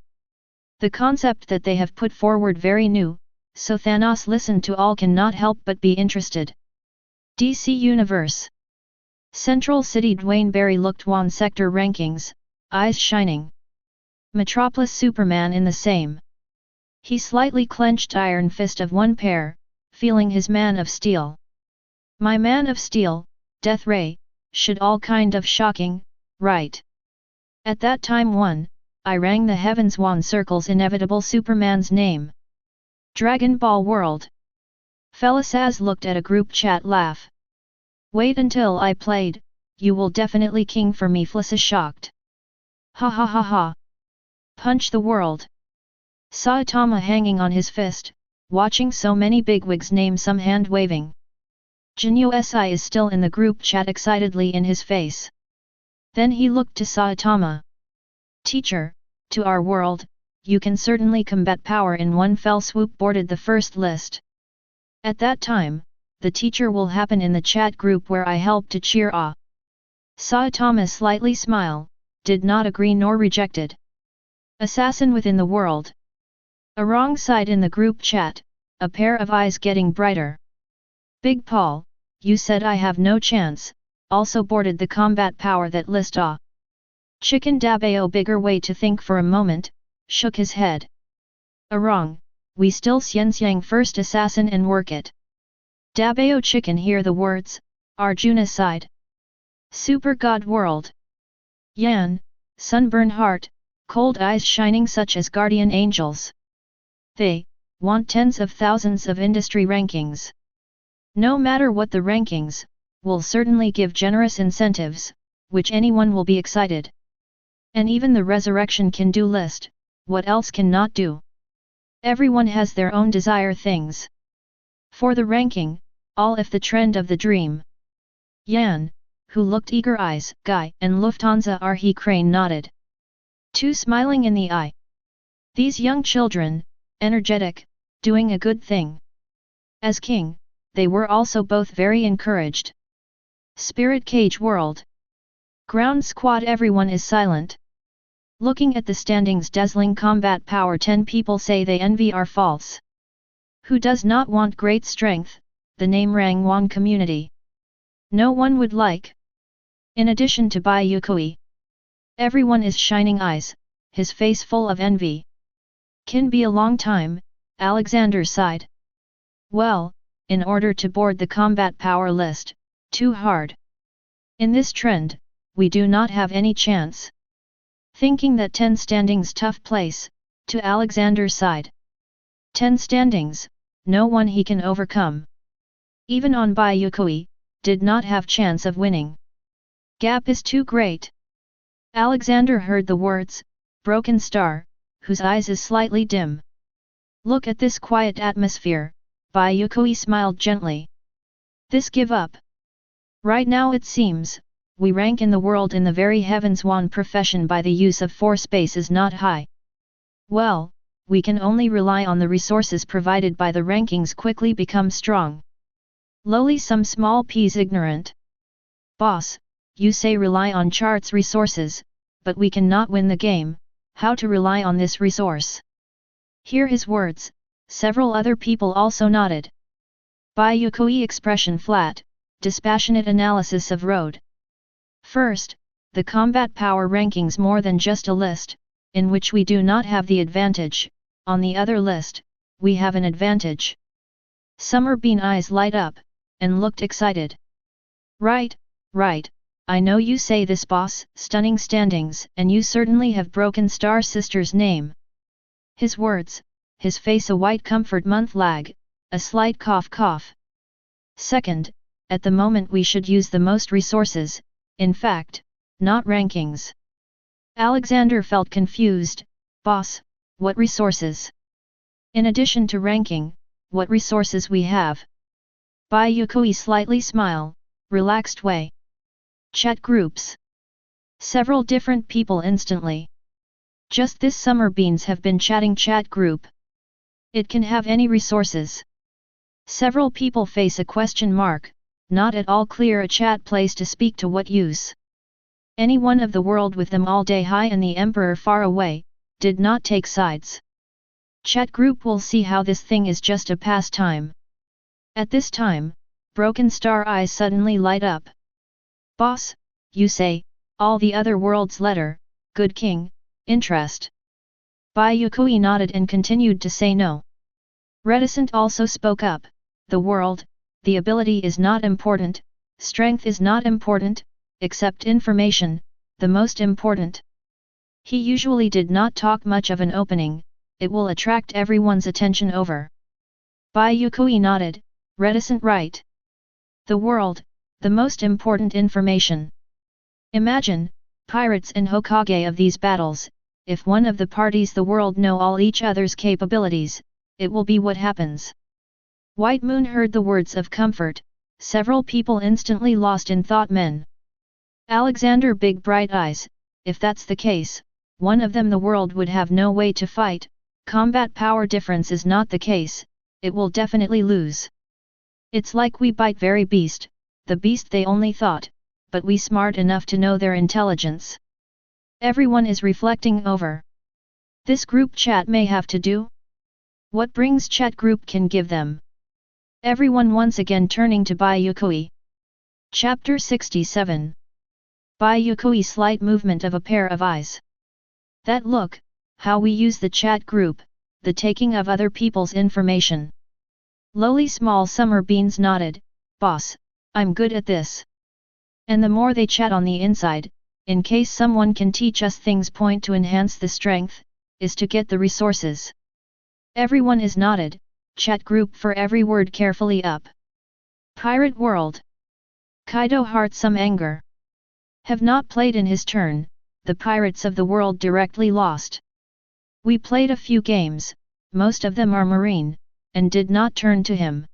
The concept that they have put forward very new, so Thanos listened to all cannot help but be interested. DC Universe. Central City Dwayne Barry looked one sector rankings, eyes shining. Metropolis Superman in the same. He slightly clenched iron fist of one pair, feeling his man of steel. My man of steel, Death Ray, should all kind of shocking, right? At that time I rang the heavens one circles inevitable Superman's name. Dragon Ball World. Felisaz looked at a group chat laugh. Wait until I played, you will definitely king for me Flissa shocked. Ha ha ha ha. Punch the world. Saitama hanging on his fist, watching so many bigwigs name some hand waving. Jinyo Si is still in the group chat excitedly in his face. Then he looked to Saitama. Teacher, to our world, you can certainly combat power in one fell swoop boarded the first list. At that time, the teacher will happen in the chat group where I help to cheer Saitama slightly smile, did not agree nor rejected. Assassin within the world. A wrong side in the group chat, a pair of eyes getting brighter. Big Paul, you said I have no chance, also boarded the combat power that list Chicken Dabao bigger way to think for a moment, shook his head. Wrong, we still Xianxiang first assassin and work it. Dabao Chicken hear the words, Arjuna side. Super God World. Yan, sunburn heart, cold eyes shining such as guardian angels. They, want tens of thousands of industry rankings. No matter what the rankings, will certainly give generous incentives, which anyone will be excited. And even the resurrection can do list, what else can not do? Everyone has their own desire things. For the ranking, all if the trend of the dream. Yan, who looked eager eyes, Guy and Lufthansa Arhe Crane nodded. Two smiling in the eye. These young children, energetic, doing a good thing. As king, they were also both very encouraged. Spirit Cage World. Ground Squad. Everyone is silent. Looking at the standings, dazzling combat power. 10 people say they envy are false. Who does not want great strength, the name Rang Wang community. No one would like. In addition to Bai Yuekui. Everyone is shining eyes, his face full of envy. Can be a long time, Alexander sighed. Well, in order to board the combat power list, too hard. In this trend, we do not have any chance. Thinking that 10 standings tough place, to Alexander's side. 10 standings, no one he can overcome. Even on Bai Yuekui, did not have chance of winning. Gap is too great. Alexander heard the words, Broken Star, whose eyes is slightly dim. Look at this quiet atmosphere, Bai Yuekui smiled gently. This give up. Right now it seems, we rank in the world in the very heavens. One profession by the use of force space is not high. Well, we can only rely on the resources provided by the rankings quickly become strong. Lowly some small peas ignorant. Boss, you say rely on charts resources, but we cannot win the game, how to rely on this resource? Hear his words, several other people also nodded. Bai Yuekui expression flat, dispassionate analysis of road. First, the combat power rankings more than just a list, in which we do not have the advantage, on the other list, we have an advantage. Summer Bean eyes light up, and looked excited. Right, right, I know you say this boss, stunning standings, and you certainly have broken Star Sister's name. His words, his face a white comfort month lag, a slight cough. Second, at the moment we should use the most resources, in fact, not rankings. Alexander felt confused, boss, what resources? In addition to ranking, what resources we have? Bai Yuekui slightly smile, relaxed way. Chat groups. Several different people instantly. Just this Summer Beans have been chatting chat group. It can have any resources. Several people face a question mark, not at all clear a chat place to speak to what use. Any one of the world with them all day high and the emperor far away, did not take sides. Chat group will see how this thing is just a pastime. At this time, Broken Star eyes suddenly light up. Boss, you say, all the other world's letter, good king, interest. Bai Yuekui nodded and continued to say no. Reticent also spoke up, the world, the ability is not important, strength is not important, except information, the most important. He usually did not talk much of an opening, it will attract everyone's attention over. Bai Yuekui nodded, reticent right. The world, the most important information. Imagine, pirates and Hokage of these battles, if one of the parties the world know all each other's capabilities, it will be what happens. White Moon heard the words of comfort, several people instantly lost in thought. Men. Alexander big bright eyes, if that's the case, one of them the world would have no way to fight, combat power difference is not the case, it will definitely lose. It's like we bite very beast, the beast they only thought, but we smart enough to know their intelligence. Everyone is reflecting over. This group chat may have to do? What brings chat group can give them? Everyone once again turning to Bai Yuekui. Chapter 67. Bai Yuekui slight movement of a pair of eyes. That look, how we use the chat group, the taking of other people's information. Lowly small Summer Beans nodded, boss, I'm good at this. And the more they chat on the inside, in case someone can teach us things point to enhance the strength, is to get the resources. Everyone is nodded, chat group for every word carefully up. Pirate world. Kaido heart some anger. Have not played in his turn, the pirates of the world directly lost. We played a few games, most of them are marine, and did not turn to him.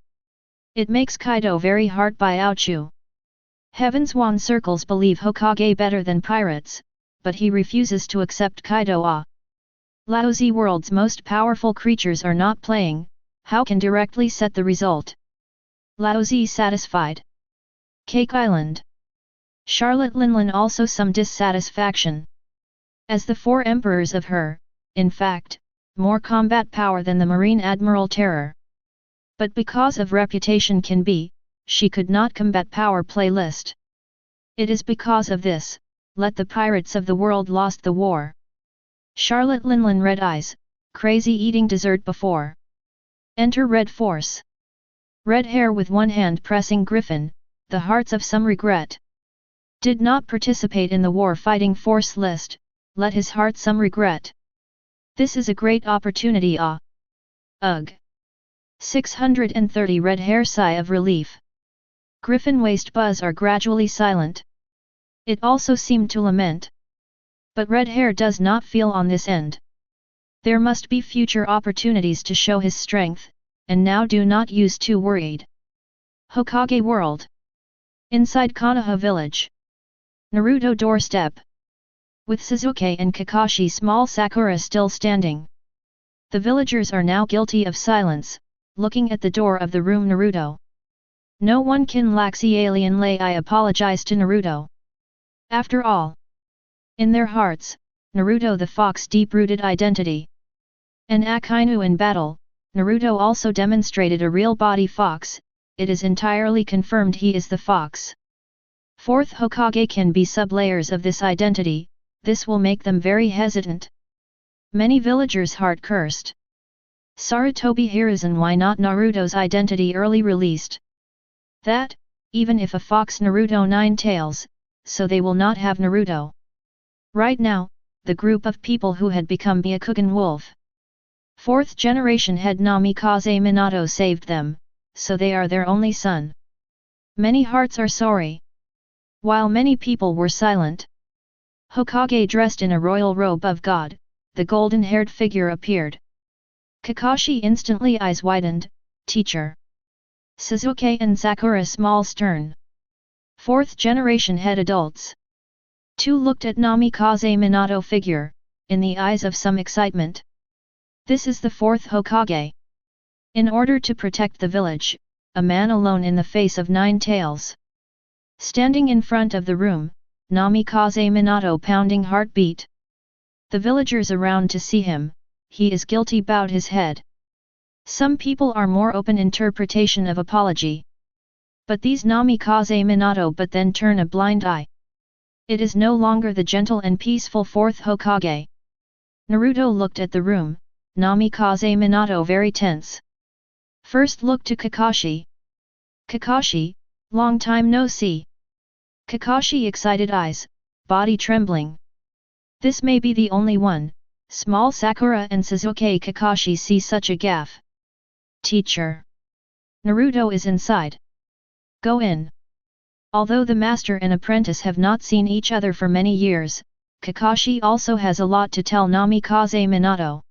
It makes Kaido very hard by Ouchu. Heaven's Wan circles believe Hokage better than pirates, but he refuses to accept Kaido. Laozi world's most powerful creatures are not playing, how can directly set the result? Laozi satisfied. Cake Island. Charlotte Linlin also some dissatisfaction. As the four emperors of her, in fact, more combat power than the Marine Admiral Terror. But because of reputation can be, she could not combat power playlist. It is because of this, let the pirates of the world lost the war. Charlotte Linlin red eyes, crazy eating dessert before. Enter Red Force. Red hair with one hand pressing Griffin, the hearts of some regret. Did not participate in the war fighting force list, let his heart some regret. This is a great opportunity. Ugh. 630 red hair sigh of relief. Griffin waist buzz are gradually silent. It also seemed to lament. But red hair does not feel on this end. There must be future opportunities to show his strength, and now do not use too worried. Hokage world. Inside Konoha village. Naruto doorstep. With Sasuke and Kakashi small Sakura still standing. The villagers are now guilty of silence, looking at the door of the room Naruto. No one can laxi alien lay I apologize to Naruto. After all. In their hearts, Naruto the fox deep-rooted identity. And Akainu in battle, Naruto also demonstrated a real body fox, it is entirely confirmed he is the fox. Fourth Hokage can be sub-layers of this identity, this will make them very hesitant. Many villagers heart cursed. Sarutobi Hiruzen why not Naruto's identity early released? That, even if a fox Naruto 9 tails, so they will not have Naruto. Right now, the group of people who had become Byakugan wolf. Fourth generation head Namikaze Minato saved them, so they are their only son. Many hearts are sorry. While many people were silent. Hokage dressed in a royal robe of God, the golden-haired figure appeared. Kakashi instantly eyes widened, teacher. Sasuke and Sakura small stern. Fourth generation head adults. Two looked at Namikaze Minato figure, in the eyes of some excitement. This is the fourth Hokage. In order to protect the village, a man alone in the face of 9 tails. Standing in front of the room, Namikaze Minato pounding heartbeat. The villagers around to see him, he is guilty bowed his head. Some people are more open interpretation of apology. But these Namikaze Minato but then turn a blind eye. It is no longer the gentle and peaceful fourth Hokage. Naruto looked at the room, Namikaze Minato very tense. First look to Kakashi. Kakashi, long time no see. Kakashi excited eyes, body trembling. This may be the only one, small Sakura and Sasuke Kakashi see such a gaffe. Teacher. Naruto is inside. Go in. Although the master and apprentice have not seen each other for many years, Kakashi also has a lot to tell Namikaze Minato.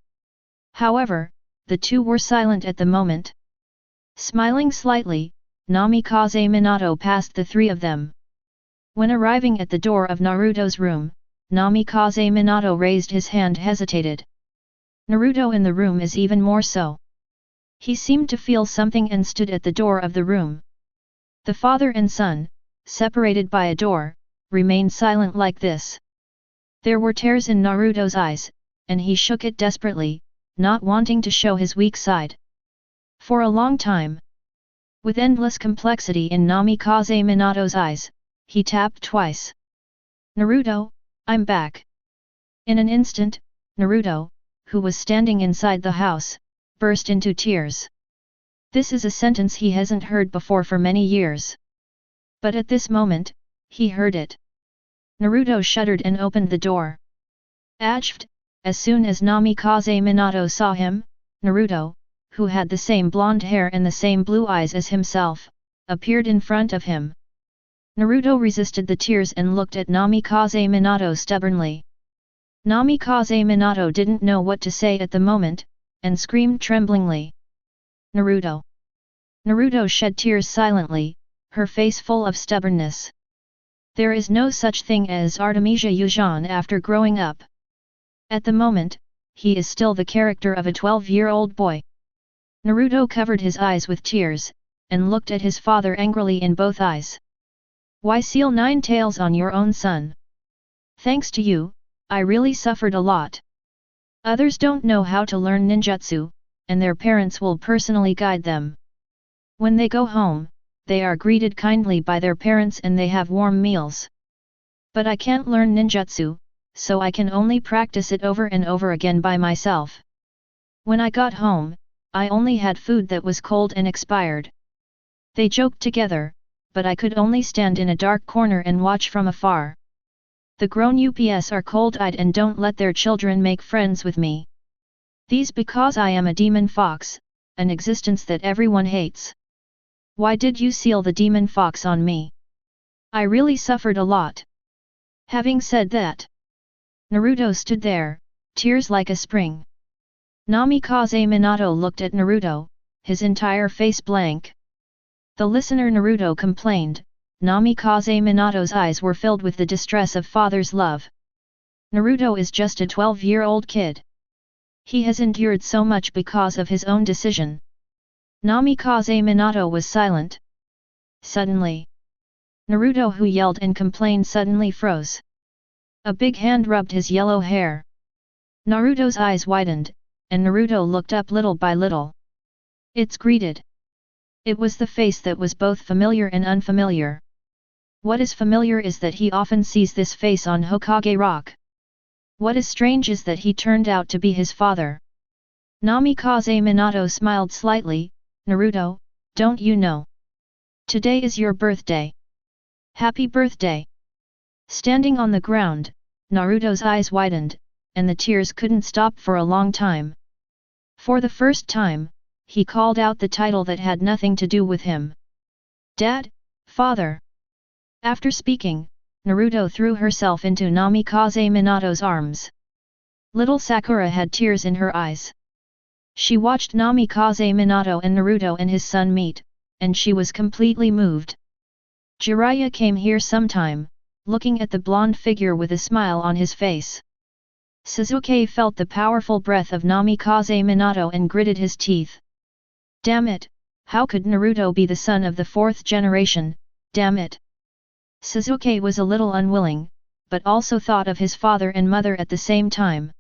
However, the two were silent at the moment. Smiling slightly, Namikaze Minato passed the three of them. When arriving at the door of Naruto's room, Namikaze Minato raised his hand hesitated. Naruto in the room is even more so. He seemed to feel something and stood at the door of the room. The father and son, separated by a door, remained silent like this. There were tears in Naruto's eyes, and he shook it desperately, not wanting to show his weak side. For a long time, with endless complexity in Namikaze Minato's eyes, he tapped twice. Naruto, I'm back. In an instant, Naruto, who was standing inside the house, burst into tears. This is a sentence he hasn't heard before for many years. But at this moment, he heard it. Naruto shuddered and opened the door. Ajved, as soon as Namikaze Minato saw him, Naruto, who had the same blonde hair and the same blue eyes as himself, appeared in front of him. Naruto resisted the tears and looked at Namikaze Minato stubbornly. Namikaze Minato didn't know what to say at the moment, and screamed tremblingly. Naruto! Naruto shed tears silently, her face full of stubbornness. There is no such thing as Artemisia Yuuzhan after growing up. At the moment, he is still the character of a 12-year-old boy. Naruto covered his eyes with tears, and looked at his father angrily in both eyes. Why seal 9 tails on your own son? Thanks to you, I really suffered a lot. Others don't know how to learn ninjutsu, and their parents will personally guide them. When they go home, they are greeted kindly by their parents and they have warm meals. But I can't learn ninjutsu, so I can only practice it over and over again by myself. When I got home, I only had food that was cold and expired. They joked together, but I could only stand in a dark corner and watch from afar. The grown ups are cold-eyed and don't let their children make friends with me. These because I am a demon fox, an existence that everyone hates. Why did you seal the demon fox on me? I really suffered a lot. Having said that, Naruto stood there, tears like a spring. Namikaze Minato looked at Naruto, his entire face blank. The listener Naruto complained, Namikaze Minato's eyes were filled with the distress of father's love. Naruto is just a 12-year-old kid. He has endured so much because of his own decision. Namikaze Minato was silent. Suddenly, Naruto, who yelled and complained, suddenly froze. A big hand rubbed his yellow hair. Naruto's eyes widened, and Naruto looked up little by little. It's greeted. It was the face that was both familiar and unfamiliar. What is familiar is that he often sees this face on Hokage Rock. What is strange is that he turned out to be his father. Namikaze Minato smiled slightly. Naruto, don't you know? Today is your birthday. Happy birthday! Standing on the ground, Naruto's eyes widened, and the tears couldn't stop for a long time. For the first time, he called out the title that had nothing to do with him. Dad, Father. After speaking, Naruto threw herself into Namikaze Minato's arms. Little Sakura had tears in her eyes. She watched Namikaze Minato and Naruto and his son meet, and she was completely moved. Jiraiya came here sometime, looking at the blonde figure with a smile on his face. Sasuke felt the powerful breath of Namikaze Minato and gritted his teeth. Damn it, how could Naruto be the son of the 4th generation, damn it! Sasuke was a little unwilling, but also thought of his father and mother at the same time.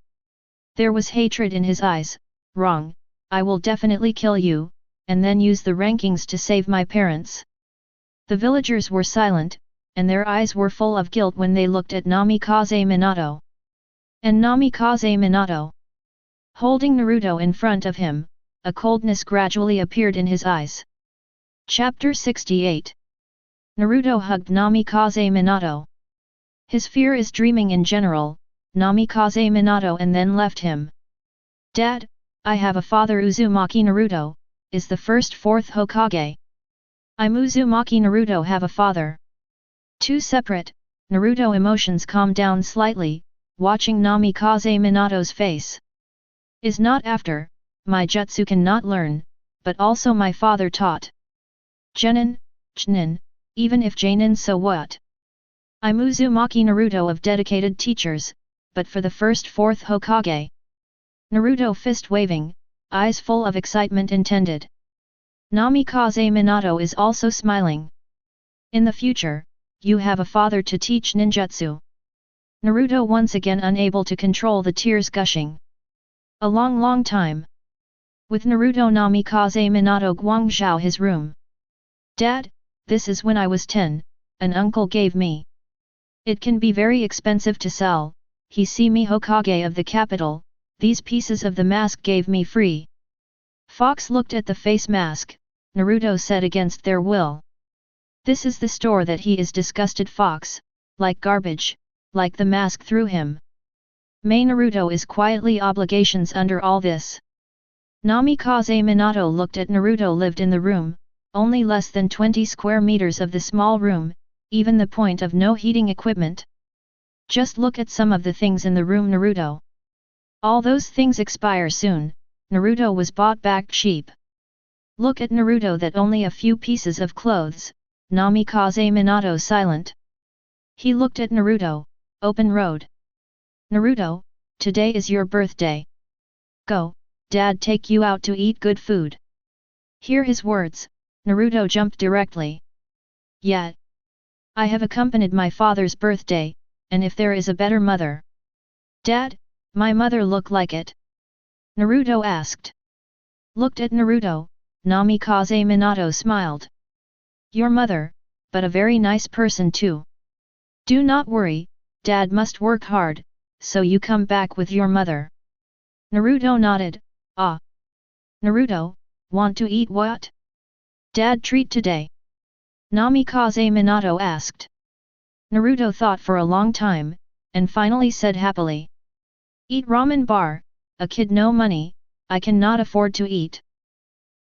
There was hatred in his eyes. Wrong, I will definitely kill you, and then use the rankings to save my parents. The villagers were silent, and their eyes were full of guilt when they looked at Namikaze Minato. And Namikaze Minato, holding Naruto in front of him, a coldness gradually appeared in his eyes. Chapter 68. Naruto hugged Namikaze Minato. His fear is dreaming in general, Namikaze Minato, and then left him. Dad, I have a father. Uzumaki Naruto is the first 4th Hokage. I'm Uzumaki Naruto have a father. 2 separate. Naruto emotions calmed down slightly, watching Namikaze Minato's face. Is not after, my jutsu cannot learn, but also my father taught. Genin, Chnin, even if Janin, so what? I'm Uzumaki Naruto of dedicated teachers, but for the first 4th Hokage. Naruto fist waving, eyes full of excitement intended. Namikaze Minato is also smiling. In the future, you have a father to teach ninjutsu. Naruto once again unable to control the tears gushing. A long time. With Naruto, Namikaze Minato guangzhou his room. Dad, this is when I was 10, an uncle gave me. It can be very expensive to sell, he see me Hokage of the capital, these pieces of the mask gave me free. Fox looked at the face mask, Naruto said against their will. This is the store that he is disgusted. Fox, like garbage, like the mask through him. May Naruto is quietly obligations under all this. Namikaze Minato looked at Naruto. Lived in the room, only less than 20 square meters of the small room, even the point of no heating equipment. Just look at some of the things in the room, Naruto. All those things expire soon. Naruto was bought back cheap. Look at Naruto, that only a few pieces of clothes. Namikaze Minato silent. He looked at Naruto. Open road. Naruto, today is your birthday. Go, Dad take you out to eat good food. Hear his words, Naruto jumped directly. Yeah. I have accompanied my father's birthday, and if there is a better mother. Dad, my mother look like it? Naruto asked. Looked at Naruto, Namikaze Minato smiled. Your mother, but a very nice person too. Do not worry, Dad must work hard, so you come back with your mother. Naruto nodded. Ah. Naruto, want to eat what? Dad treat today? Namikaze Minato asked. Naruto thought for a long time, and finally said happily. Eat ramen bar, a kid no money, I cannot afford to eat.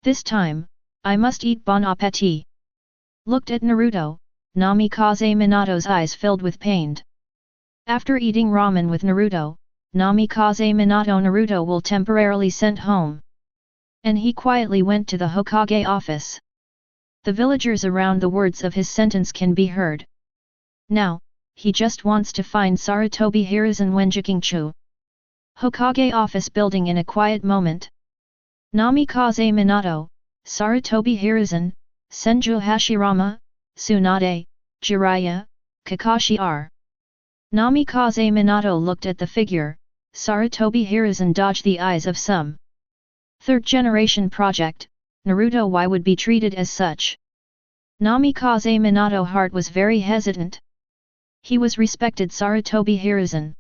This time, I must eat bon appetit. Looked at Naruto, Namikaze Minato's eyes filled with pain. After eating ramen with Naruto, Namikaze Naruto will temporarily sent home. And he quietly went to the Hokage office. The villagers around the words of his sentence can be heard. Now, he just wants to find Sarutobi Hiruzen Wenjikingchu. Hokage office building. In a quiet moment. Namikaze Minato, Sarutobi Hiruzen, Senju Hashirama, Tsunade, Jiraiya, Kakashi are. Namikaze Minato looked at the figure. Sarutobi Hiruzen dodged the eyes of some. Third generation project, Naruto why would be treated as such? Namikaze Minato heart was very hesitant. He was respected Sarutobi Hiruzen.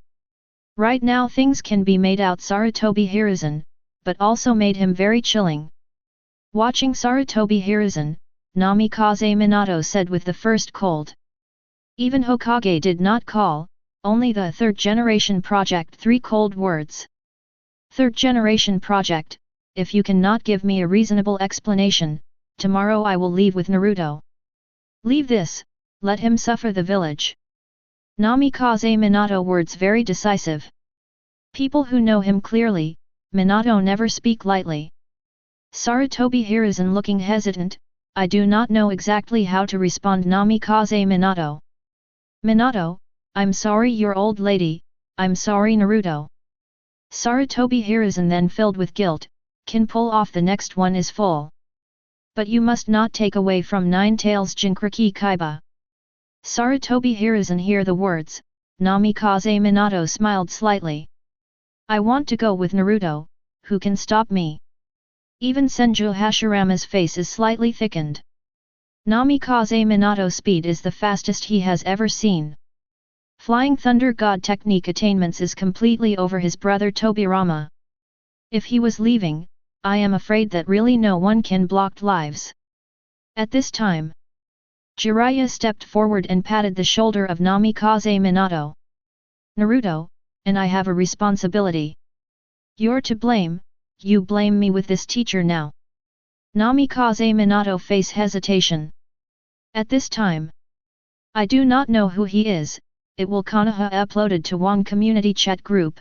Right now things can be made out Sarutobi Hiruzen, but also made him very chilling. Watching Sarutobi Hiruzen, Namikaze Minato said with the first cold. Even Hokage did not call, only the third generation project 3 cold words. Third generation project, if you cannot give me a reasonable explanation, tomorrow I will leave with Naruto. Leave this, let him suffer the village. Namikaze Minato words very decisive. People who know him clearly, Minato never speak lightly. Sarutobi Hiruzen looking hesitant, I do not know exactly how to respond. Namikaze Minato. Minato, I'm sorry your old lady, I'm sorry Naruto. Sarutobi Hiruzen then filled with guilt, can pull off the next one is full. But you must not take away from Nine Tails Jinkriki Kaiba. Sarutobi Hiruzen hear the words, Namikaze Minato smiled slightly. I want to go with Naruto, who can stop me? Even Senju Hashirama's face is slightly thickened. Namikaze Minato's speed is the fastest he has ever seen. Flying Thunder God technique attainments is completely over his brother Tobirama. If he was leaving, I am afraid that really no one can block lives. At this time, Jiraiya stepped forward and patted the shoulder of Namikaze Minato. Naruto, and I have a responsibility. You're to blame, you blame me with this teacher now. Namikaze Minato face hesitation. At this time, I do not know who he is, it will Konoha uploaded to Wong community chat group.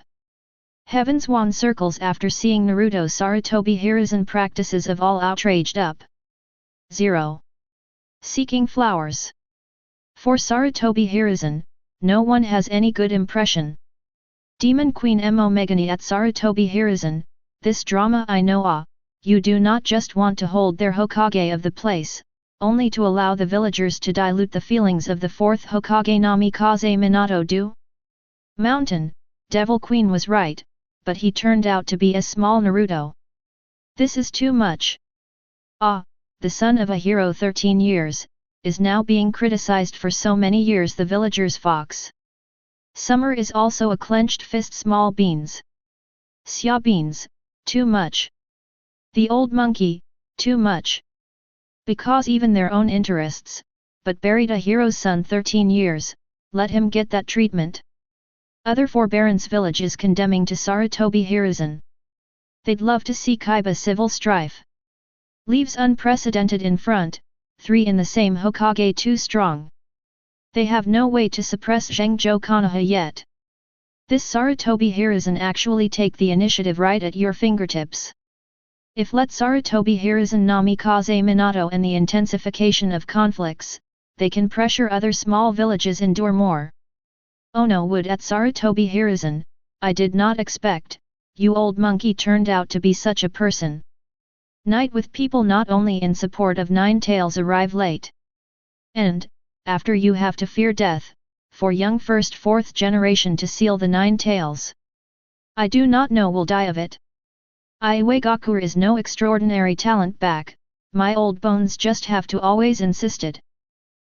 Heavens Wong circles after seeing Naruto Sarutobi Hiruzen practices of all outraged up. 0. Seeking flowers. For Sarutobi Hiruzen, no one has any good impression. Demon Queen Mo Megani at Sarutobi Hiruzen, this drama I know you do not just want to hold their Hokage of the place, only to allow the villagers to dilute the feelings of the 4th Hokage Namikaze Minato do? Mountain, Devil Queen was right, but he turned out to be a small Naruto. This is too much. The son of a hero 13 years, is now being criticized for so many years the villagers fox. Summer is also a clenched fist small beans. Xia beans, too much. The old monkey, too much. Because even their own interests, but buried a hero's son 13 years, let him get that treatment. Other forbearance village is condemning to Sarutobi Hiruzen. They'd love to see Kaiba civil strife. Leaves unprecedented in front, 3 in the same Hokage too strong. They have no way to suppress Zhengzhou Konoha yet. This Sarutobi Hiruzen actually take the initiative right at your fingertips. If let Sarutobi Hiruzen Namikaze Minato and the intensification of conflicts, they can pressure other small villages endure more. Ono would at Sarutobi Hiruzen, I did not expect, you old monkey turned out to be such a person. Night with people not only in support of Nine Tails arrive late. And, after you have to fear death, for young first fourth generation to seal the Nine Tails. I do not know will die of it. Iwagaku is no extraordinary talent back, my old bones just have to always insisted.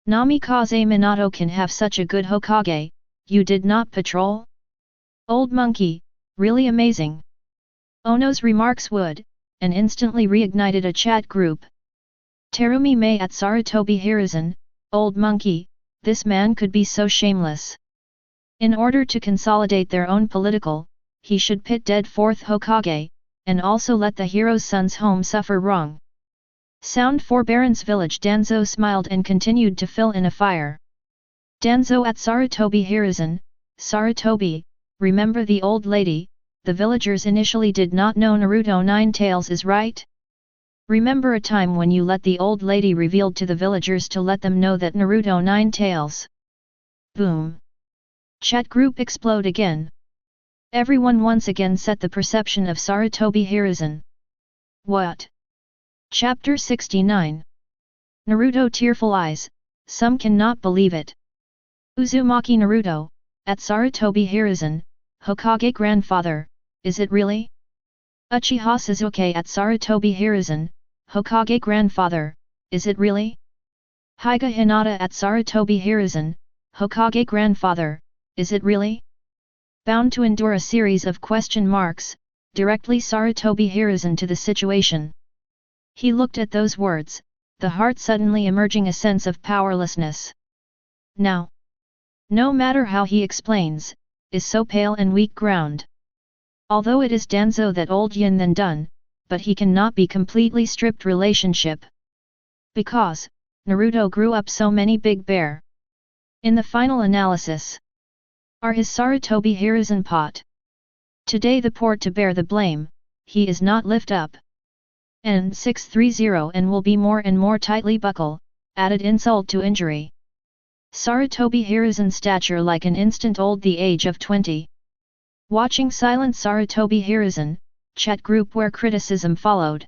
Namikaze Minato can have such a good Hokage, you did not patrol? Old monkey, really amazing. Ono's remarks would, and instantly reignited a chat group. Terumi Mei at Sarutobi Hiruzen, old monkey, this man could be so shameless. In order to consolidate their own political, he should pit dead fourth Hokage, and also let the hero's son's home suffer wrong. Sound forbearance village Danzo smiled and continued to fill in a fire. Danzo at Sarutobi Hiruzen, Sarutobi, remember the old lady, the villagers initially did not know Naruto Nine Tails is right? Remember a time when you let the old lady revealed to the villagers to let them know that Naruto Nine Tails. Boom. Chat group explode again. Everyone once again set the perception of Sarutobi Hiruzen. What? Chapter 69. Naruto tearful eyes, some cannot believe it. Uzumaki Naruto, at Sarutobi Hiruzen, Hokage grandfather, is it really? Uchiha Sasuke at Sarutobi Hiruzen, Hokage grandfather, is it really? Hyuga Hinata at Sarutobi Hiruzen, Hokage grandfather, is it really? Bound to endure a series of question marks, directly Sarutobi Hiruzen to the situation. He looked at those words, the heart suddenly emerging a sense of powerlessness. Now, no matter how he explains, is so pale and weak ground. Although it is Danzo that old yin than done, but he cannot be completely stripped relationship. Because, Naruto grew up so many big bear. In the final analysis, are his Sarutobi Hiruzen pot. Today the port to bear the blame, he is not lift up. N630 and will be more and more tightly buckle, added insult to injury. Sarutobi Hiruzen stature like an instant old the age of 20. Watching silent Sarutobi Hiruzen, chat group where criticism followed.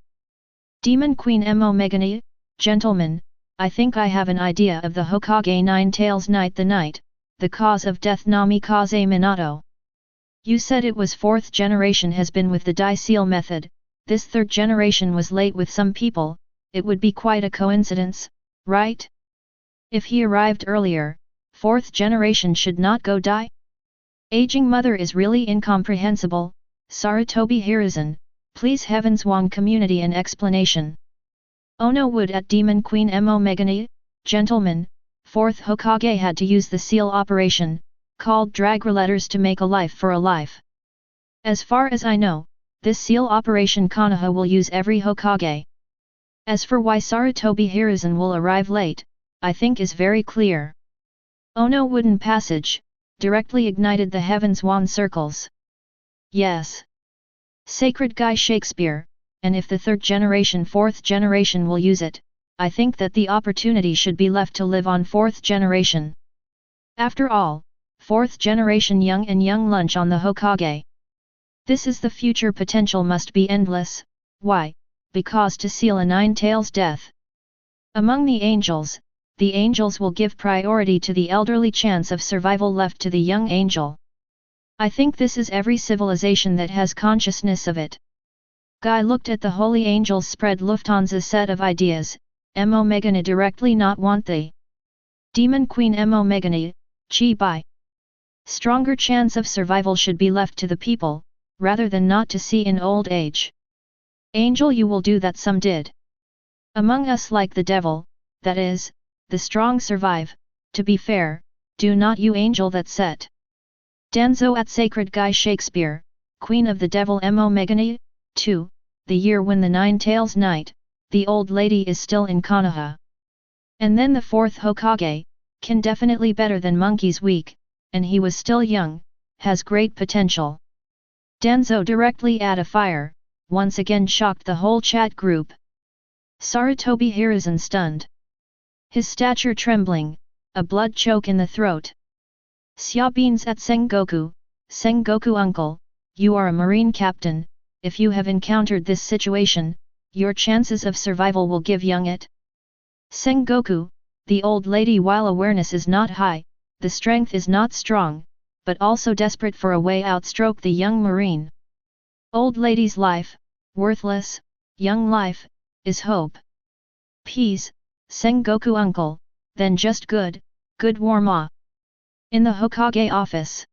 Demon Queen Mo Megane, gentlemen, I think I have an idea of the Hokage Nine Tails Night the Night, the cause of death Namikaze Minato. You said it was fourth generation has been with the Dai Seal method, this third generation was late with some people, it would be quite a coincidence, right? If he arrived earlier, fourth generation should not go die? Aging mother is really incomprehensible, Sarutobi Hiruzen, please heavens Wong community an explanation. Ono would at Demon Queen Mo Megane, gentlemen, fourth Hokage had to use the seal operation, called drag letters to make a life for a life. As far as I know, this seal operation Konoha will use every Hokage. As for why Sarutobi Hiruzen will arrive late, I think is very clear. Ono wooden passage, directly ignited the heavens wand circles. Yes. Sacred guy Shakespeare, and if the third generation fourth generation will use it, I think that the opportunity should be left to live on fourth generation. After all, fourth generation young and young lunch on the Hokage. This is the future potential must be endless, why? Because to seal a Nine Tails death. Among the angels will give priority to the elderly chance of survival left to the young angel. I think this is every civilization that has consciousness of it. Guy looked at the holy angels spread Lufthansa set of ideas, Mo Megane directly not want the Demon Queen Mo Megane, Chi Bai. Stronger chance of survival should be left to the people, rather than not to see in old age. Angel you will do that some did. Among us like the devil, that is, the strong survive, to be fair, do not you angel that set. Danzo at Sacred Guy Shakespeare, Queen of the Devil Mo Megane, 2. The year when the Nine-Tails Night, the old lady is still in Konoha. And then the 4th Hokage, can definitely better than Monkey's weak, and he was still young, has great potential. Danzo directly at a fire, once again shocked the whole chat group. Sarutobi Hiruzen stunned. His stature trembling, a blood choke in the throat. Xia Beans at Sengoku uncle, you are a marine captain, if you have encountered this situation, your chances of survival will give young it. Sengoku, the old lady while awareness is not high, the strength is not strong, but also desperate for a way out stroke the young marine. Old lady's life, worthless, young life, is hope. Peace, Sengoku uncle, then just good warm-ah. In the Hokage office.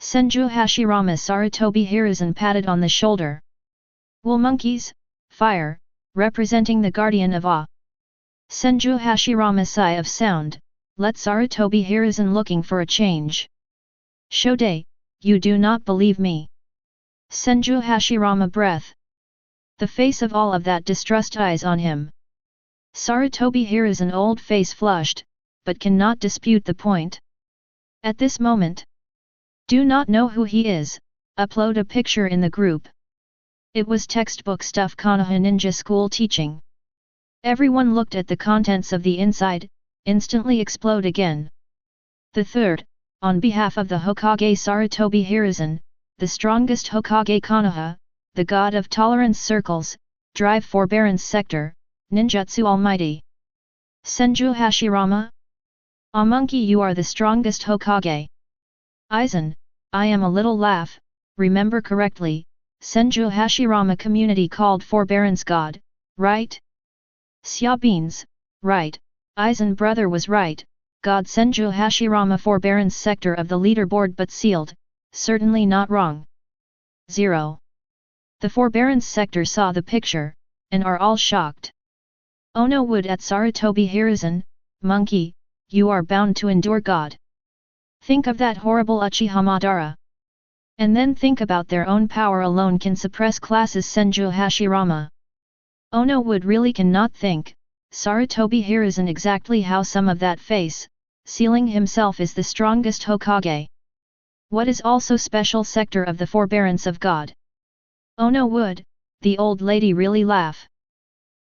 Senju Hashirama Sarutobi Hiruzen patted on the shoulder. Wool monkeys, fire, representing the guardian of Ah. Senju Hashirama sigh of sound, let Sarutobi Hiruzen looking for a change. Shode, you do not believe me. Senju Hashirama breath. The face of all of that distrust eyes on him. Sarutobi Hiruzen old face flushed, but cannot dispute the point. At this moment, do not know who he is, upload a picture in the group. It was textbook stuff Konoha Ninja School teaching. Everyone looked at the contents of the inside, instantly explode again. The third, on behalf of the Hokage Sarutobi Hiruzen, the strongest Hokage Konoha, the god of tolerance circles, drive forbearance sector, ninjutsu almighty. Senju Hashirama? Ah monkey, you are the strongest Hokage. Aizen, I am a little laugh, remember correctly, Senju Hashirama community called forbearance god, right? Xia Beans, right, Aizen brother was right, god Senju Hashirama forbearance sector of the leaderboard but sealed, certainly not wrong. 0. The forbearance sector saw the picture, and are all shocked. Ono would at Sarutobi Hiruzen, monkey, you are bound to endure God. Think of that horrible Uchiha Madara. And then think about their own power alone can suppress classes Senju Hashirama. Ono would really cannot think, Sarutobi Hiruzen exactly how some of that face, sealing himself is the strongest Hokage. What is also special sector of the forbearance of God? Ono would, the old lady really laugh.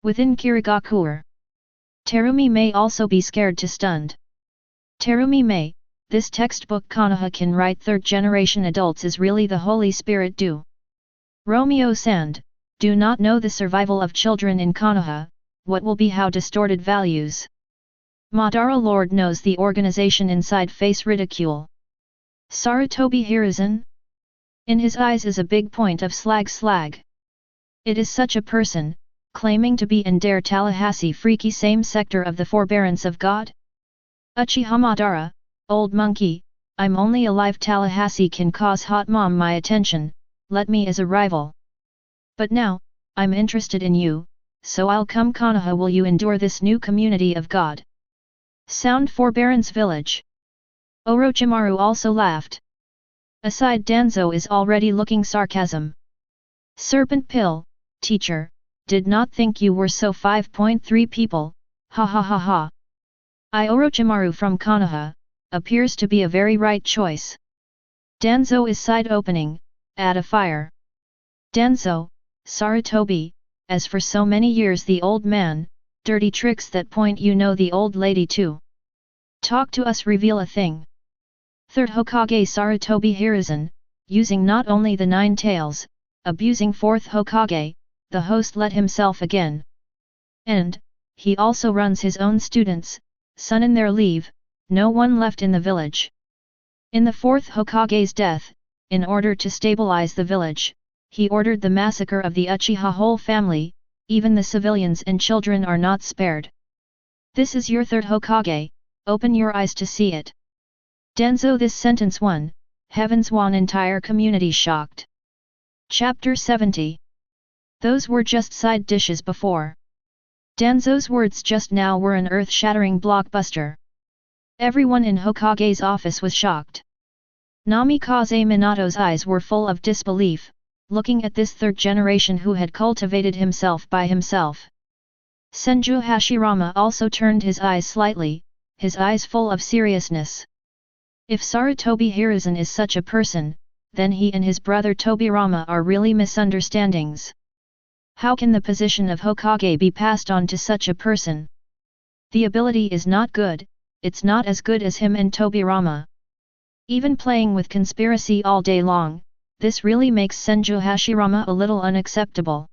Within Kirigakuer. Terumi may also be scared to stunned. Terumi may, this textbook Konoha can write third-generation adults is really the Holy Spirit do. Romeo Sand, do not know the survival of children in Konoha, what will be how distorted values. Madara Lord knows the organization inside face ridicule. Sarutobi Hiruzen? In his eyes is a big point of slag. It is such a person, claiming to be in Dare Tallahassee freaky same sector of the forbearance of God? Uchiha Madara, old monkey, I'm only alive Tallahassee can cause hot mom my attention, let me as a rival. But now, I'm interested in you, so I'll come Konoha will you endure this new community of God? Sound forbearance village. Orochimaru also laughed. Aside Danzo is already looking sarcasm. Serpent pill, teacher, did not think you were so 5.3 people, ha ha ha ha. Orochimaru from Konoha, appears to be a very right choice. Danzo is side opening, at a fire. Danzo, Sarutobi, as for so many years the old man, dirty tricks that point you know the old lady too. Talk to us reveal a thing. Third Hokage Sarutobi Hiruzen, using not only the 9 tails, abusing 4th Hokage, the host let himself again. And, he also runs his own students, son in their leave, no one left in the village. In the 4th Hokage's death, in order to stabilize the village, he ordered the massacre of the Uchiha whole family, even the civilians and children are not spared. This is your 3rd Hokage, open your eyes to see it. Danzo this sentence 1, heavens one entire community shocked. Chapter 70. Those were just side dishes before. Danzo's words just now were an earth-shattering blockbuster. Everyone in Hokage's office was shocked. Namikaze Minato's eyes were full of disbelief, looking at this third generation who had cultivated himself by himself. Senju Hashirama also turned his eyes slightly, his eyes full of seriousness. If Sarutobi Hiruzen is such a person, then he and his brother Tobirama are really misunderstandings. How can the position of Hokage be passed on to such a person? The ability is not good, it's not as good as him and Tobirama. Even playing with conspiracy all day long, this really makes Senju Hashirama a little unacceptable.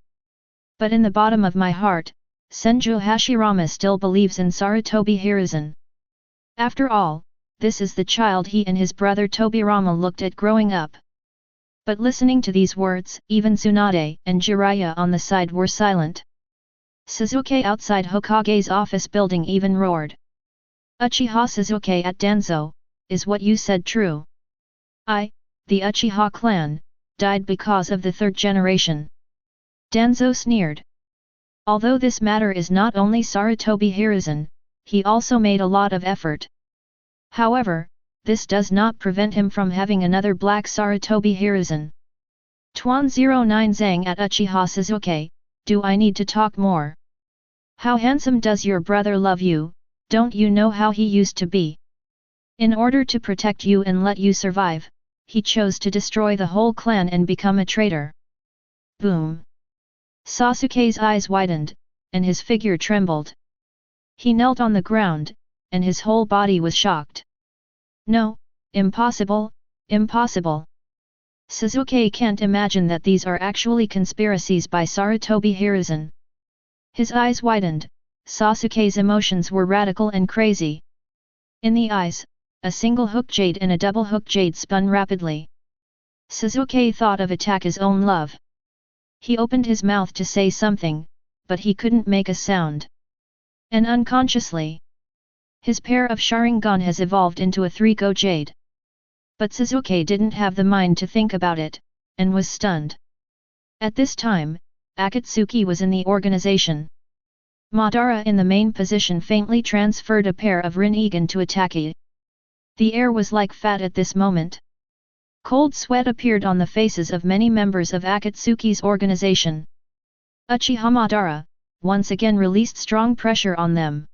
But in the bottom of my heart, Senju Hashirama still believes in Sarutobi Hiruzen. After all, this is the child he and his brother Tobirama looked at growing up. But listening to these words, even Tsunade and Jiraiya on the side were silent. Suzuki outside Hokage's office building even roared. Uchiha Suzuki at Danzo, is what you said true? The Uchiha clan, died because of the third generation. Danzo sneered. Although this matter is not only Sarutobi Hiruzen, he also made a lot of effort. However, this does not prevent him from having another black Sarutobi Hiruzen. Tuan 09 Zhang at Uchiha Suzuki, do I need to talk more? How handsome does your brother love you, don't you know how he used to be? In order to protect you and let you survive, he chose to destroy the whole clan and become a traitor. Boom! Sasuke's eyes widened, and his figure trembled. He knelt on the ground, and his whole body was shocked. No, impossible, impossible. Suzuki can't imagine that these are actually conspiracies by Sarutobi Hiruzen. His eyes widened, Sasuke's emotions were radical and crazy. In the eyes, a single hook jade and a double hook jade spun rapidly. Suzuki thought of attack his own love. He opened his mouth to say something, but he couldn't make a sound. And unconsciously, his pair of Sharingan has evolved into a three-go jade. But Suzuki didn't have the mind to think about it, and was stunned. At this time, Akatsuki was in the organization. Madara in the main position faintly transferred a pair of Rinnegan to Ataki. The air was like fat at this moment. Cold sweat appeared on the faces of many members of Akatsuki's organization. Uchiha Madara, once again released strong pressure on them.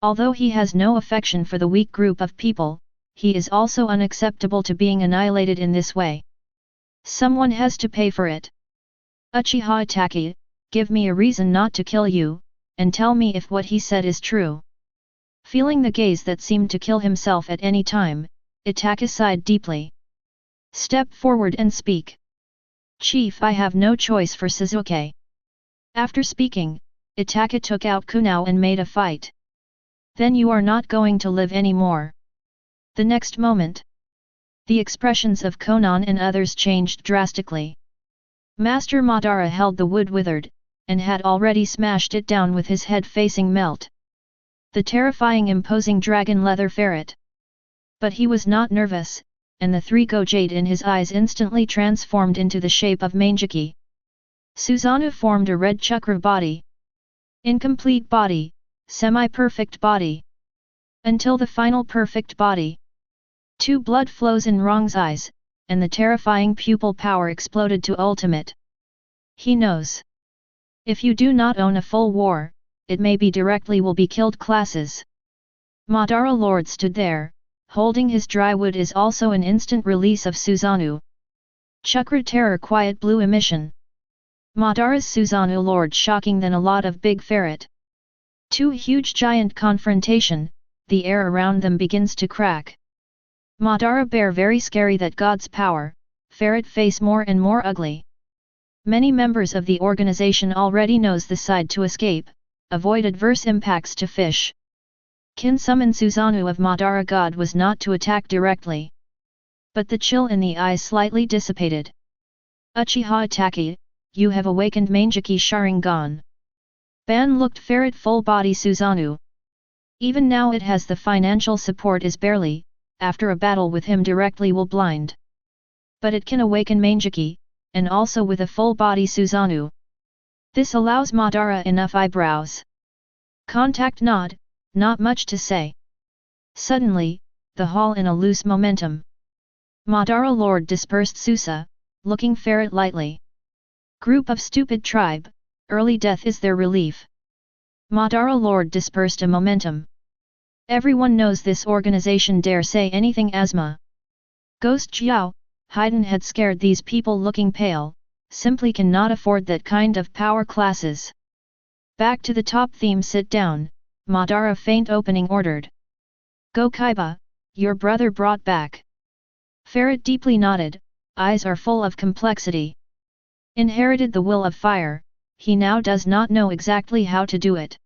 Although he has no affection for the weak group of people, he is also unacceptable to being annihilated in this way. Someone has to pay for it. Uchiha Ataki, give me a reason not to kill you, and tell me if what he said is true. Feeling the gaze that seemed to kill himself at any time, Itaka sighed deeply. Step forward and speak. Chief, I have no choice for Suzuki. After speaking, Itaka took out Kunao and made a fight. Then you are not going to live anymore. The next moment, the expressions of Konan and others changed drastically. Master Madara held the wood withered, and had already smashed it down with his head facing Melt. The terrifying imposing dragon leather ferret. But he was not nervous, and the three-go jade in his eyes instantly transformed into the shape of Mangeki. Susanoo formed a red chakra body. Incomplete body, semi-perfect body. Until the final perfect body. Two blood flows in Rong's eyes, and the terrifying pupil power exploded to ultimate. He knows. If you do not own a full war, it may be directly will be killed classes. Madara Lord stood there, holding his dry wood is also an instant release of Susanoo. Chakra terror quiet blue emission. Madara's Susanoo Lord shocking than a lot of big ferret. Two huge giant confrontation, the air around them begins to crack. Madara bear very scary that God's power, ferret face more and more ugly. Many members of the organization already knows the side to escape, avoid adverse impacts to fish. Kin summon Susanoo of Madara God was not to attack directly. But the chill in the eyes slightly dissipated. Uchiha Ataki, you have awakened Mangeki Sharingan. Ban looked ferret full body Susanoo. Even now it has the financial support is barely, after a battle with him directly will blind. But it can awaken Mangeki, and also with a full body Susanoo. This allows Madara enough eyebrows. Contact nod, not much to say. Suddenly, the hall in a loose momentum. Madara Lord dispersed Susa, looking ferret lightly. Group of stupid tribe, early death is their relief. Madara Lord dispersed a momentum. Everyone knows this organization dare say anything asthma. Ghost Jiao, Haiden had scared these people looking pale, simply cannot afford that kind of power classes. Back to the top theme, sit down, Madara faint opening ordered. Go Kaiba, your brother brought back. Ferret deeply nodded, eyes are full of complexity. Inherited the will of fire, he now does not know exactly how to do it.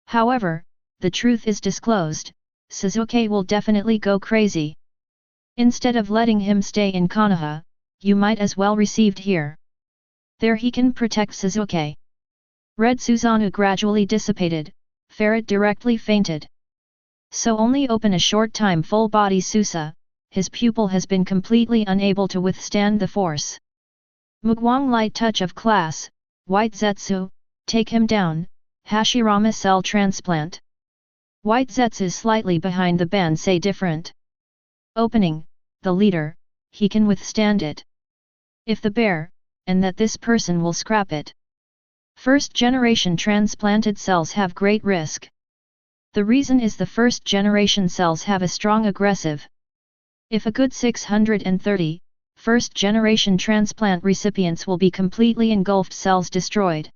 However, the truth is disclosed, Sasuke will definitely go crazy. Instead of letting him stay in Konoha, you might as well received here. There he can protect Sasuke. Red Susanoo gradually dissipated, Ferret directly fainted. So only open a short time full body Susa, his pupil has been completely unable to withstand the force. Mugwang light touch of class, White Zetsu, take him down, Hashirama cell transplant. White Zetsu slightly behind the band say different. Opening, the leader, he can withstand it. If the bear, and that this person will scrap it. First generation transplanted cells have great risk. The reason is the first generation cells have a strong aggressive. If a good 630, first generation transplant recipients will be completely engulfed, cells destroyed.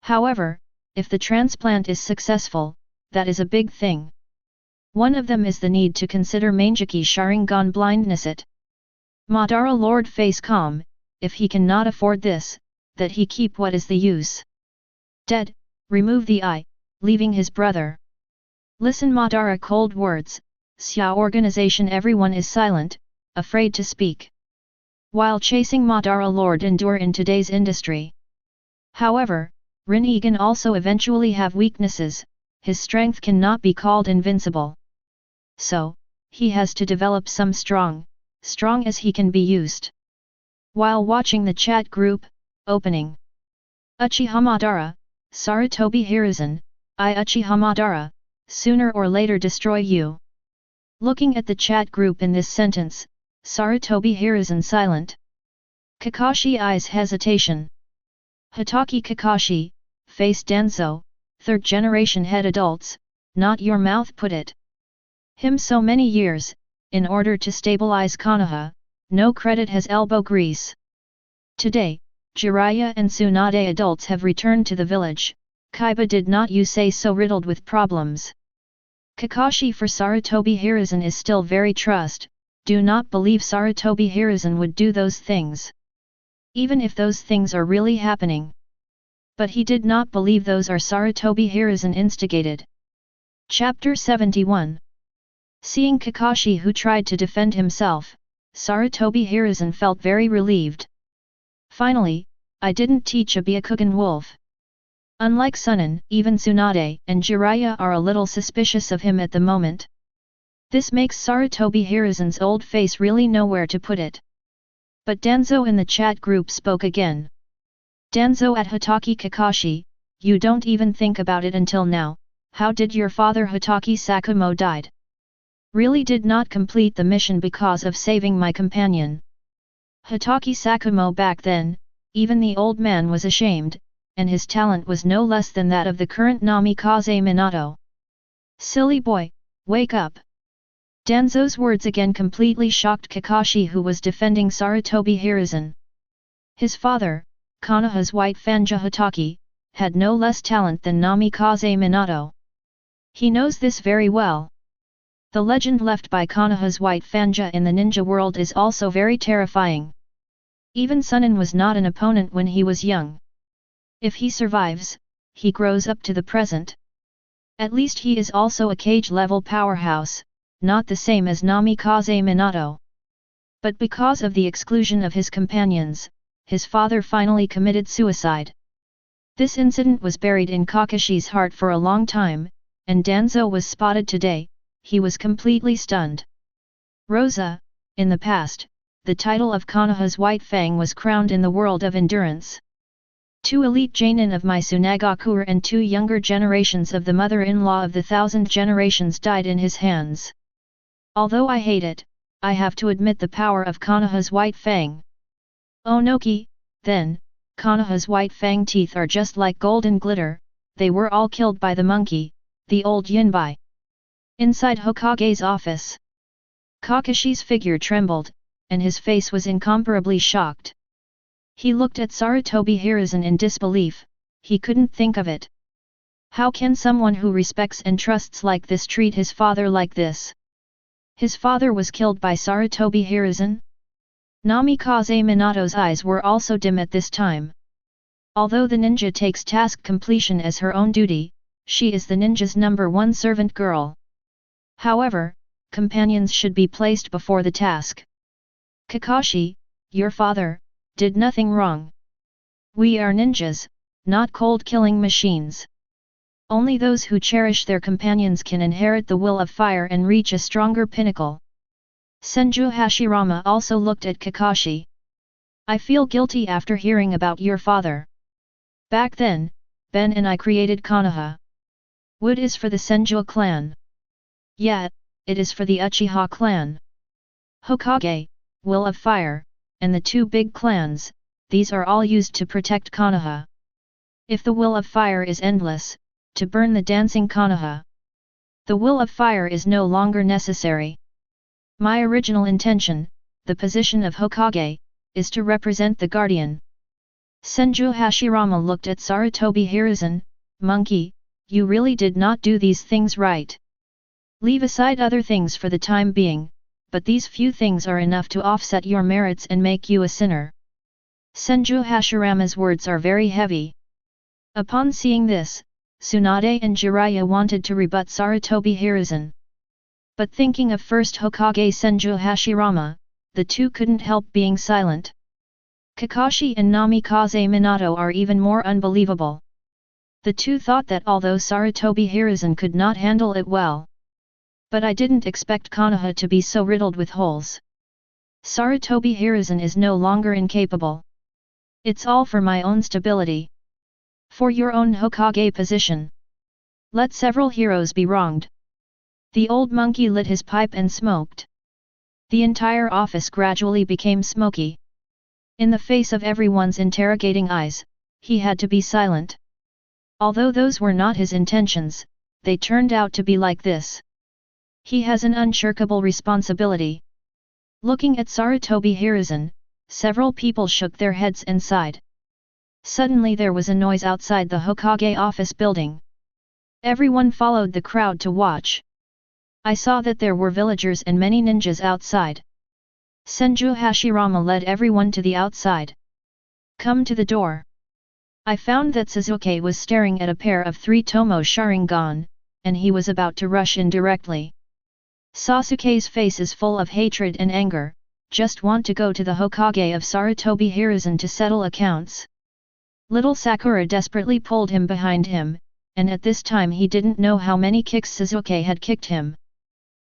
However, if the transplant is successful, that is a big thing. One of them is the need to consider Manjiki Sharingan blindness it. Madara Lord face calm, if he cannot afford this, that he keep what is the use. Dead, remove the eye, leaving his brother. Listen Madara cold words, Xia organization everyone is silent, afraid to speak. While chasing Madara Lord endure in today's industry. However, Rinnegan also eventually have weaknesses, his strength cannot be called invincible. So, he has to develop some strong as he can be used. While watching the chat group, opening. Uchiha Madara, Sarutobi Hiruzen, I Uchiha Madara, sooner or later destroy you. Looking at the chat group in this sentence, Sarutobi Hiruzen silent. Kakashi eyes hesitation. Hatake Kakashi, face Danzo, third generation head adults, not your mouth put it. Him so many years, in order to stabilize Konoha, no credit has elbow grease. Today, Jiraiya and Tsunade adults have returned to the village, Kaiba did not you say so riddled with problems. Kakashi for Sarutobi Hiruzen is still very trust, do not believe Sarutobi Hiruzen would do those things. Even if those things are really happening. But he did not believe those are Sarutobi Hiruzen instigated. Chapter 71. Seeing Kakashi who tried to defend himself, Sarutobi Hiruzen felt very relieved. Finally, I didn't teach a Byakugan wolf. Unlike Sunan, even Tsunade and Jiraiya are a little suspicious of him at the moment. This makes Sarutobi Hiruzen's old face really know where to put it. But Danzo in the chat group spoke again. Danzo at Hatake Kakashi, you don't even think about it until now, how did your father Hatake Sakumo died? Really did not complete the mission because of saving my companion. Hatake Sakumo back then, even the old man was ashamed, and his talent was no less than that of the current Namikaze Minato. Silly boy, wake up! Danzo's words again completely shocked Kakashi who was defending Sarutobi Hiruzen. His father, Konoha's white Fanja Hatake, had no less talent than Namikaze Minato. He knows this very well. The legend left by Konoha's white Fanja in the ninja world is also very terrifying. Even Sunan was not an opponent when he was young. If he survives, he grows up to the present. At least he is also a cage-level powerhouse, not the same as Namikaze Minato. But because of the exclusion of his companions, his father finally committed suicide. This incident was buried in Kakashi's heart for a long time, and Danzo was spotted today, he was completely stunned. Rosa, in the past, the title of Konoha's White Fang was crowned in the world of endurance. 2 elite Jainin of my Tsunagakuer and 2 younger generations of the mother-in-law of the 1000 generations died in his hands. Although I hate it, I have to admit the power of Konoha's White Fang. Onoki, then, Konoha's white fang teeth are just like golden glitter, they were all killed by the monkey, the old Yunbai. Inside Hokage's office, Kakashi's figure trembled, and his face was incomparably shocked. He looked at Sarutobi Hiruzen in disbelief, he couldn't think of it. How can someone who respects and trusts like this treat his father like this? His father was killed by Sarutobi Hiruzen? Namikaze Minato's eyes were also dim at this time. Although the ninja takes task completion as her own duty, she is the ninja's #1 servant girl. However, companions should be placed before the task. Kakashi, your father, did nothing wrong. We are ninjas, not cold-killing machines. Only those who cherish their companions can inherit the will of fire and reach a stronger pinnacle. Senju Hashirama also looked at Kakashi. I feel guilty after hearing about your father. Back then, Ben and I created Konoha. Wood is for the Senju clan. Yet, it is for the Uchiha clan. Hokage, Will of Fire, and the two big clans, these are all used to protect Konoha. If the Will of Fire is endless, to burn the dancing Konoha, the Will of Fire is no longer necessary. My original intention, the position of Hokage, is to represent the guardian. Senju Hashirama looked at Sarutobi Hiruzen, monkey, you really did not do these things right. Leave aside other things for the time being, but these few things are enough to offset your merits and make you a sinner. Senju Hashirama's words are very heavy. Upon seeing this, Tsunade and Jiraiya wanted to rebut Sarutobi Hiruzen. But thinking of first Hokage Senju Hashirama, the two couldn't help being silent. Kakashi and Namikaze Minato are even more unbelievable. The two thought that although Sarutobi Hiruzen could not handle it well, but I didn't expect Konoha to be so riddled with holes. Sarutobi Hiruzen is no longer incapable. It's all for my own stability. For your own Hokage position. Let several heroes be wronged. The old monkey lit his pipe and smoked. The entire office gradually became smoky. In the face of everyone's interrogating eyes, he had to be silent. Although those were not his intentions, they turned out to be like this. He has an unshirkable responsibility. Looking at Sarutobi Hiruzen, several people shook their heads and sighed. Suddenly there was a noise outside the Hokage office building. Everyone followed the crowd to watch. I saw that there were villagers and many ninjas outside. Senju Hashirama led everyone to the outside. Come to the door. I found that Sasuke was staring at a pair of 3 Tomo Sharingan, and he was about to rush in directly. Sasuke's face is full of hatred and anger, just want to go to the Hokage of Sarutobi Hiruzen to settle accounts. Little Sakura desperately pulled him behind him, and at this time he didn't know how many kicks Sasuke had kicked him.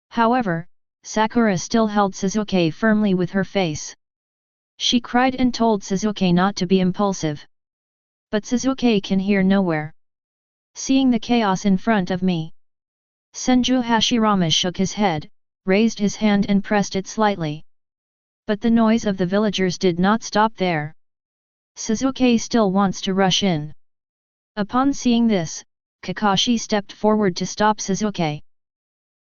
However, Sakura still held Sasuke firmly with her face. She cried and told Sasuke not to be impulsive. But Sasuke can hear nowhere. Seeing the chaos in front of me, Senju Hashirama shook his head, raised his hand and pressed it slightly. But the noise of the villagers did not stop there. Sasuke still wants to rush in. Upon seeing this, Kakashi stepped forward to stop Sasuke.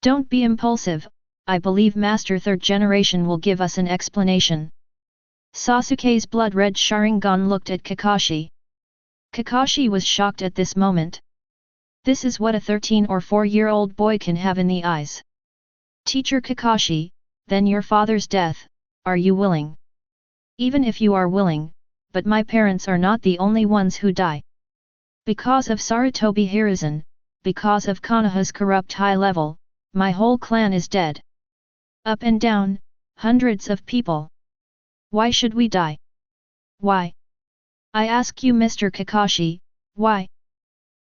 Don't be impulsive, I believe Master 3rd Generation will give us an explanation. Sasuke's blood-red Sharingan looked at Kakashi. Kakashi was shocked at this moment. This is what a 13 or 4-year-old boy can have in the eyes. Teacher Kakashi, then your father's death, are you willing? Even if you are willing, but my parents are not the only ones who die. Because of Sarutobi Hiruzen, because of Konoha's corrupt high level, my whole clan is dead. Up and down, hundreds of people. Why should we die? Why? I ask you Mr. Kakashi, why?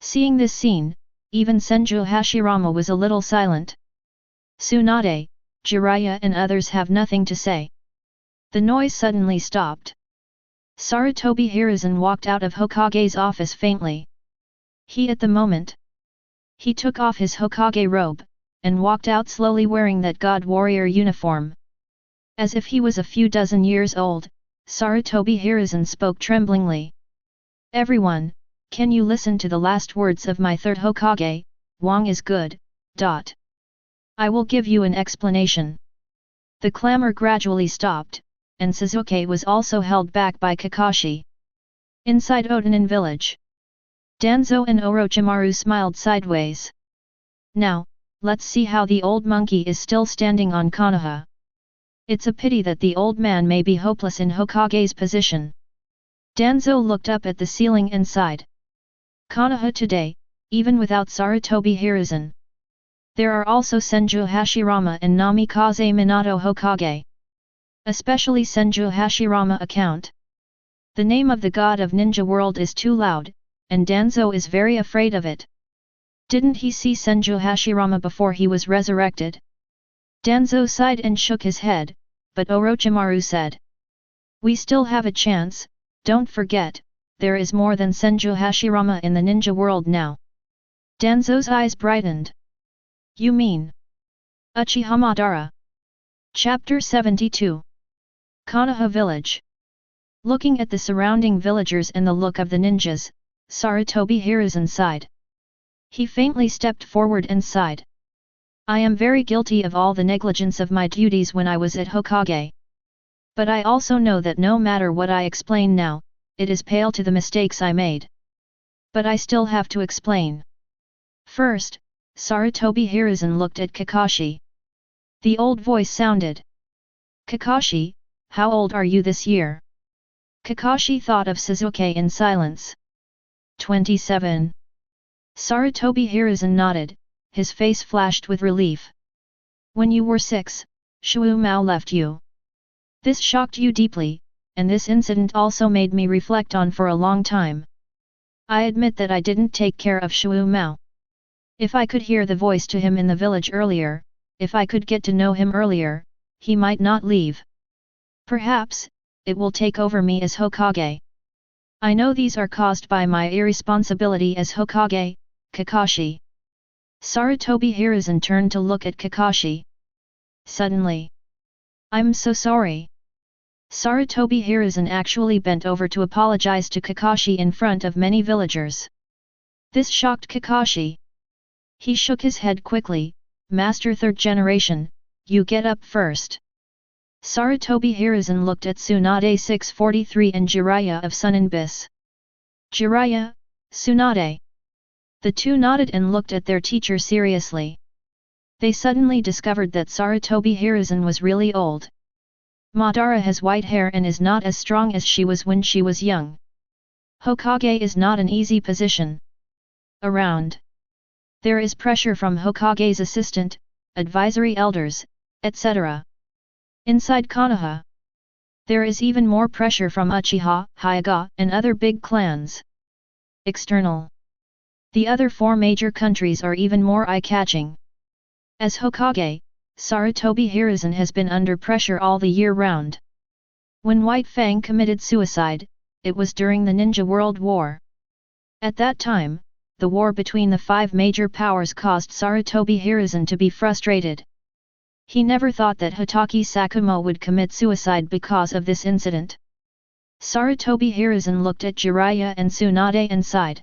Seeing this scene, even Senju Hashirama was a little silent. Tsunade, Jiraiya and others have nothing to say. The noise suddenly stopped. Sarutobi Hiruzen walked out of Hokage's office faintly. At the moment, he took off his Hokage robe, and walked out slowly wearing that god warrior uniform. As if he was a few dozen years old, Sarutobi Hiruzen spoke tremblingly. Everyone, can you listen to the last words of my third Hokage? Wang is good. I will give you an explanation. The clamor gradually stopped, and Suzuki was also held back by Kakashi. Inside Otanin village, Danzo and Orochimaru smiled sideways. Now, let's see how the old monkey is still standing on Konoha. It's a pity that the old man may be hopeless in Hokage's position. Danzo looked up at the ceiling and sighed. Konoha today, even without Sarutobi Hiruzen. There are also Senju Hashirama and Namikaze Minato Hokage. Especially Senju Hashirama account. The name of the god of ninja world is too loud, and Danzo is very afraid of it. Didn't he see Senju Hashirama before he was resurrected? Danzo sighed and shook his head, but Orochimaru said. We still have a chance, don't forget, there is more than Senju Hashirama in the ninja world now. Danzo's eyes brightened. You mean Uchiha Madara? Chapter 72. Konoha Village. Looking at the surrounding villagers and the look of the ninjas, Sarutobi Hiruzen sighed. He faintly stepped forward and sighed. I am very guilty of all the negligence of my duties when I was at Hokage. But I also know that no matter what I explain now, it is pale to the mistakes I made. But I still have to explain. First, Sarutobi Hiruzen looked at Kakashi. The old voice sounded. Kakashi, how old are you this year? Kakashi thought of Suzuki in silence. 27. Sarutobi Hiruzen nodded, his face flashed with relief. When you were 6, Shu Mao left you. This shocked you deeply, and this incident also made me reflect on for a long time. I admit that I didn't take care of Shu Mao. If I could hear the voice to him in the village earlier, if I could get to know him earlier, he might not leave. Perhaps, it will take over me as Hokage. I know these are caused by my irresponsibility as Hokage, Kakashi. Sarutobi Hiruzen turned to look at Kakashi. Suddenly. I'm so sorry. Sarutobi Hiruzen actually bent over to apologize to Kakashi in front of many villagers. This shocked Kakashi. He shook his head quickly. Master third generation, you get up first. Sarutobi Hiruzen looked at Tsunade 643 and Jiraiya of Sun and Bis. Jiraiya, Tsunade. The two nodded and looked at their teacher seriously. They suddenly discovered that Sarutobi Hiruzen was really old. Madara has white hair and is not as strong as she was when she was young. Hokage is not an easy position. Around. There is pressure from Hokage's assistant, advisory elders, etc. Inside Konoha. There is even more pressure from Uchiha, Hyuga, and other big clans. External. The other 4 major countries are even more eye-catching. As Hokage, Sarutobi Hiruzen has been under pressure all the year round. When White Fang committed suicide, it was during the Ninja World War. At that time, the war between the 5 major powers caused Sarutobi Hiruzen to be frustrated. He never thought that Hatake Sakumo would commit suicide because of this incident. Sarutobi Hiruzen looked at Jiraiya and Tsunade and sighed.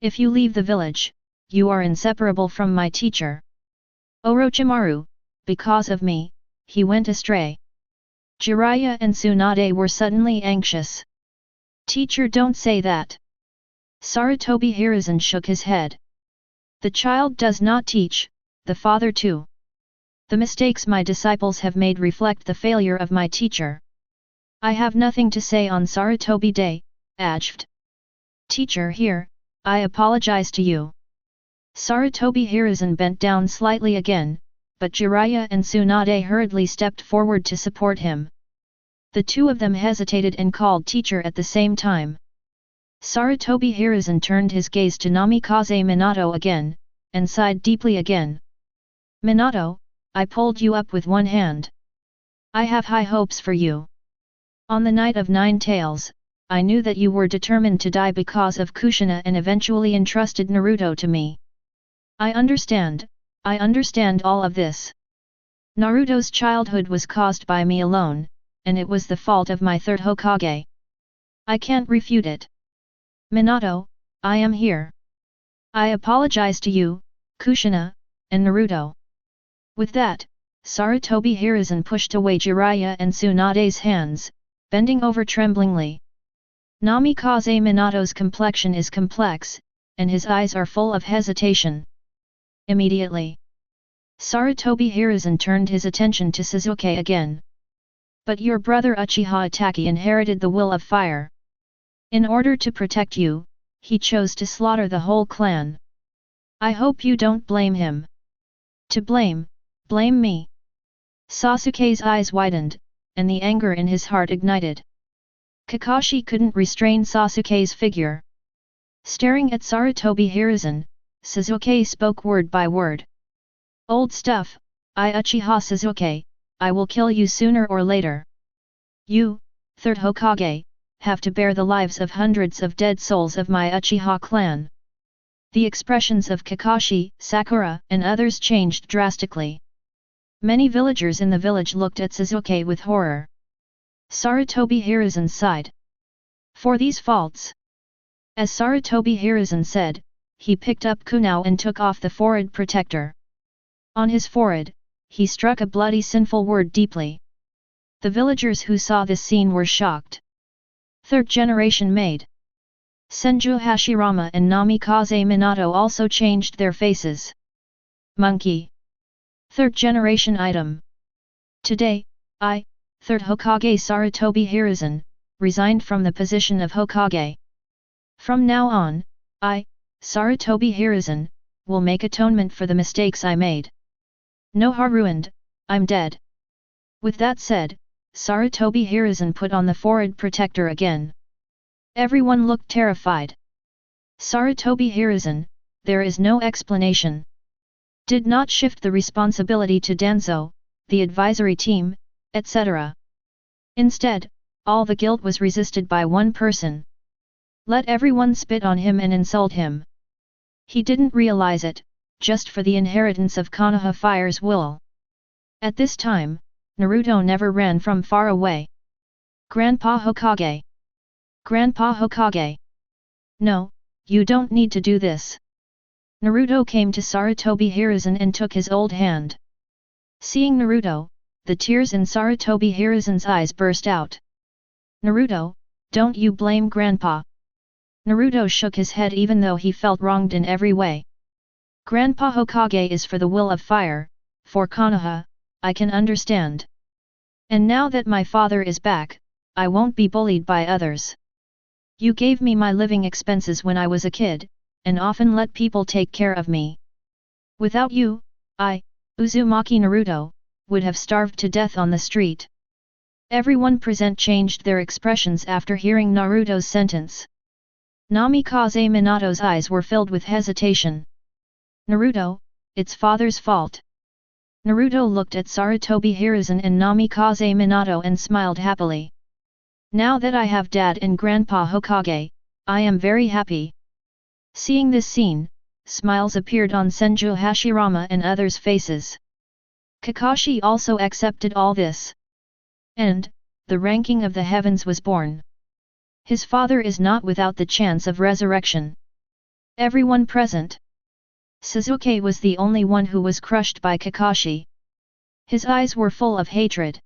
If you leave the village, you are inseparable from my teacher. Orochimaru, because of me, he went astray. Jiraiya and Tsunade were suddenly anxious. Teacher, don't say that. Sarutobi Hiruzen shook his head. The child does not teach, the father too. The mistakes my disciples have made reflect the failure of my teacher. I have nothing to say on Sarutobi Day, Ajft. Teacher here, I apologize to you. Sarutobi Hiruzen bent down slightly again, but Jiraiya and Tsunade hurriedly stepped forward to support him. The two of them hesitated and called teacher at the same time. Sarutobi Hiruzen turned his gaze to Namikaze Minato again, and sighed deeply again. Minato, I pulled you up with one hand. I have high hopes for you. On the night of 9 Tails, I knew that you were determined to die because of Kushina and eventually entrusted Naruto to me. I understand all of this. Naruto's childhood was caused by me alone, and it was the fault of my third Hokage. I can't refute it. Minato, I am here. I apologize to you, Kushina, and Naruto. With that, Sarutobi Hiruzen pushed away Jiraiya and Tsunade's hands, bending over tremblingly. Namikaze Minato's complexion is complex, and his eyes are full of hesitation. Immediately, Sarutobi Hiruzen turned his attention to Sasuke again. But your brother Uchiha Itachi inherited the will of fire. In order to protect you, he chose to slaughter the whole clan. I hope you don't blame him. To blame me. Sasuke's eyes widened, and the anger in his heart ignited. Kakashi couldn't restrain Sasuke's figure. Staring at Sarutobi Hiruzen, Sasuke spoke word by word. Old stuff, I Uchiha Sasuke, I will kill you sooner or later. You, third Hokage, have to bear the lives of hundreds of dead souls of my Uchiha clan. The expressions of Kakashi, Sakura, and others changed drastically. Many villagers in the village looked at Sasuke with horror. Sarutobi Hiruzen sighed. For these faults. As Sarutobi Hiruzen said, he picked up kunao and took off the forehead protector. On his forehead, he struck a bloody sinful word deeply. The villagers who saw this scene were shocked. Third generation maid. Senju Hashirama and Namikaze Minato also changed their faces. Monkey. Third generation item. Today, I, third Hokage Sarutobi Hiruzen, resigned from the position of Hokage. From now on, I, Sarutobi Hiruzen, will make atonement for the mistakes I made. No har ruined, I'm dead. With that said, Sarutobi Hiruzen put on the forehead protector again. Everyone looked terrified. Sarutobi Hiruzen, there is no explanation. Did not shift the responsibility to Danzo, the advisory team, etc. Instead, all the guilt was resisted by one person. Let everyone spit on him and insult him. He didn't realize it, just for the inheritance of Konoha Fire's will. At this time, Naruto never ran from far away. Grandpa Hokage! Grandpa Hokage! No, you don't need to do this. Naruto came to Sarutobi Hiruzen and took his old hand. Seeing Naruto, the tears in Sarutobi Hiruzen's eyes burst out. Naruto, don't you blame Grandpa. Naruto shook his head even though he felt wronged in every way. Grandpa Hokage is for the will of fire, for Konoha, I can understand. And now that my father is back, I won't be bullied by others. You gave me my living expenses when I was a kid, and often let people take care of me. Without you, I, Uzumaki Naruto, would have starved to death on the street. Everyone present changed their expressions after hearing Naruto's sentence. Namikaze Minato's eyes were filled with hesitation. Naruto, it's father's fault. Naruto looked at Sarutobi Hiruzen and Namikaze Minato and smiled happily. Now that I have Dad and Grandpa Hokage, I am very happy. Seeing this scene, smiles appeared on Senju Hashirama and others' faces. Kakashi also accepted all this. And, the ranking of the heavens was born. His father is not without the chance of resurrection. Everyone present. Sasuke was the only one who was crushed by Kakashi. His eyes were full of hatred.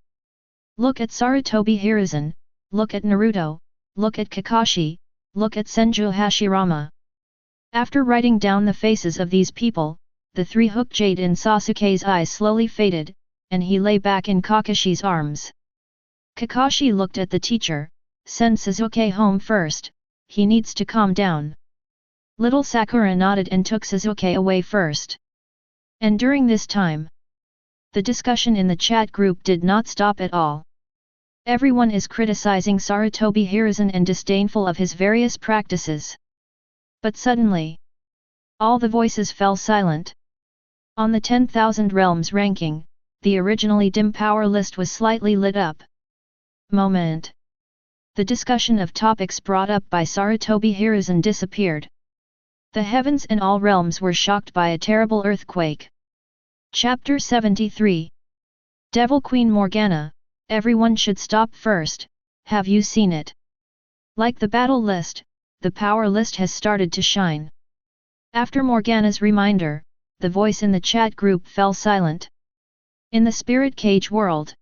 Look at Sarutobi Hiruzen, look at Naruto, look at Kakashi, look at Senju Hashirama. After writing down the faces of these people, the three hook jade in Sasuke's eyes slowly faded, and he lay back in Kakashi's arms. Kakashi looked at the teacher, send Sasuke home first, he needs to calm down. Little Sakura nodded and took Sasuke away first. And during this time, the discussion in the chat group did not stop at all. Everyone is criticizing Sarutobi Hiruzen and disdainful of his various practices. But suddenly, all the voices fell silent. On the 10,000 realms ranking, the originally dim power list was slightly lit up. Moment. The discussion of topics brought up by Sarutobi Hiruzen disappeared. The heavens and all realms were shocked by a terrible earthquake. Chapter 73. Devil Queen Morgana, Everyone should stop first, have you seen it? Like the battle list, the power list has started to shine. After Morgana's reminder, the voice in the chat group fell silent. In the spirit cage world,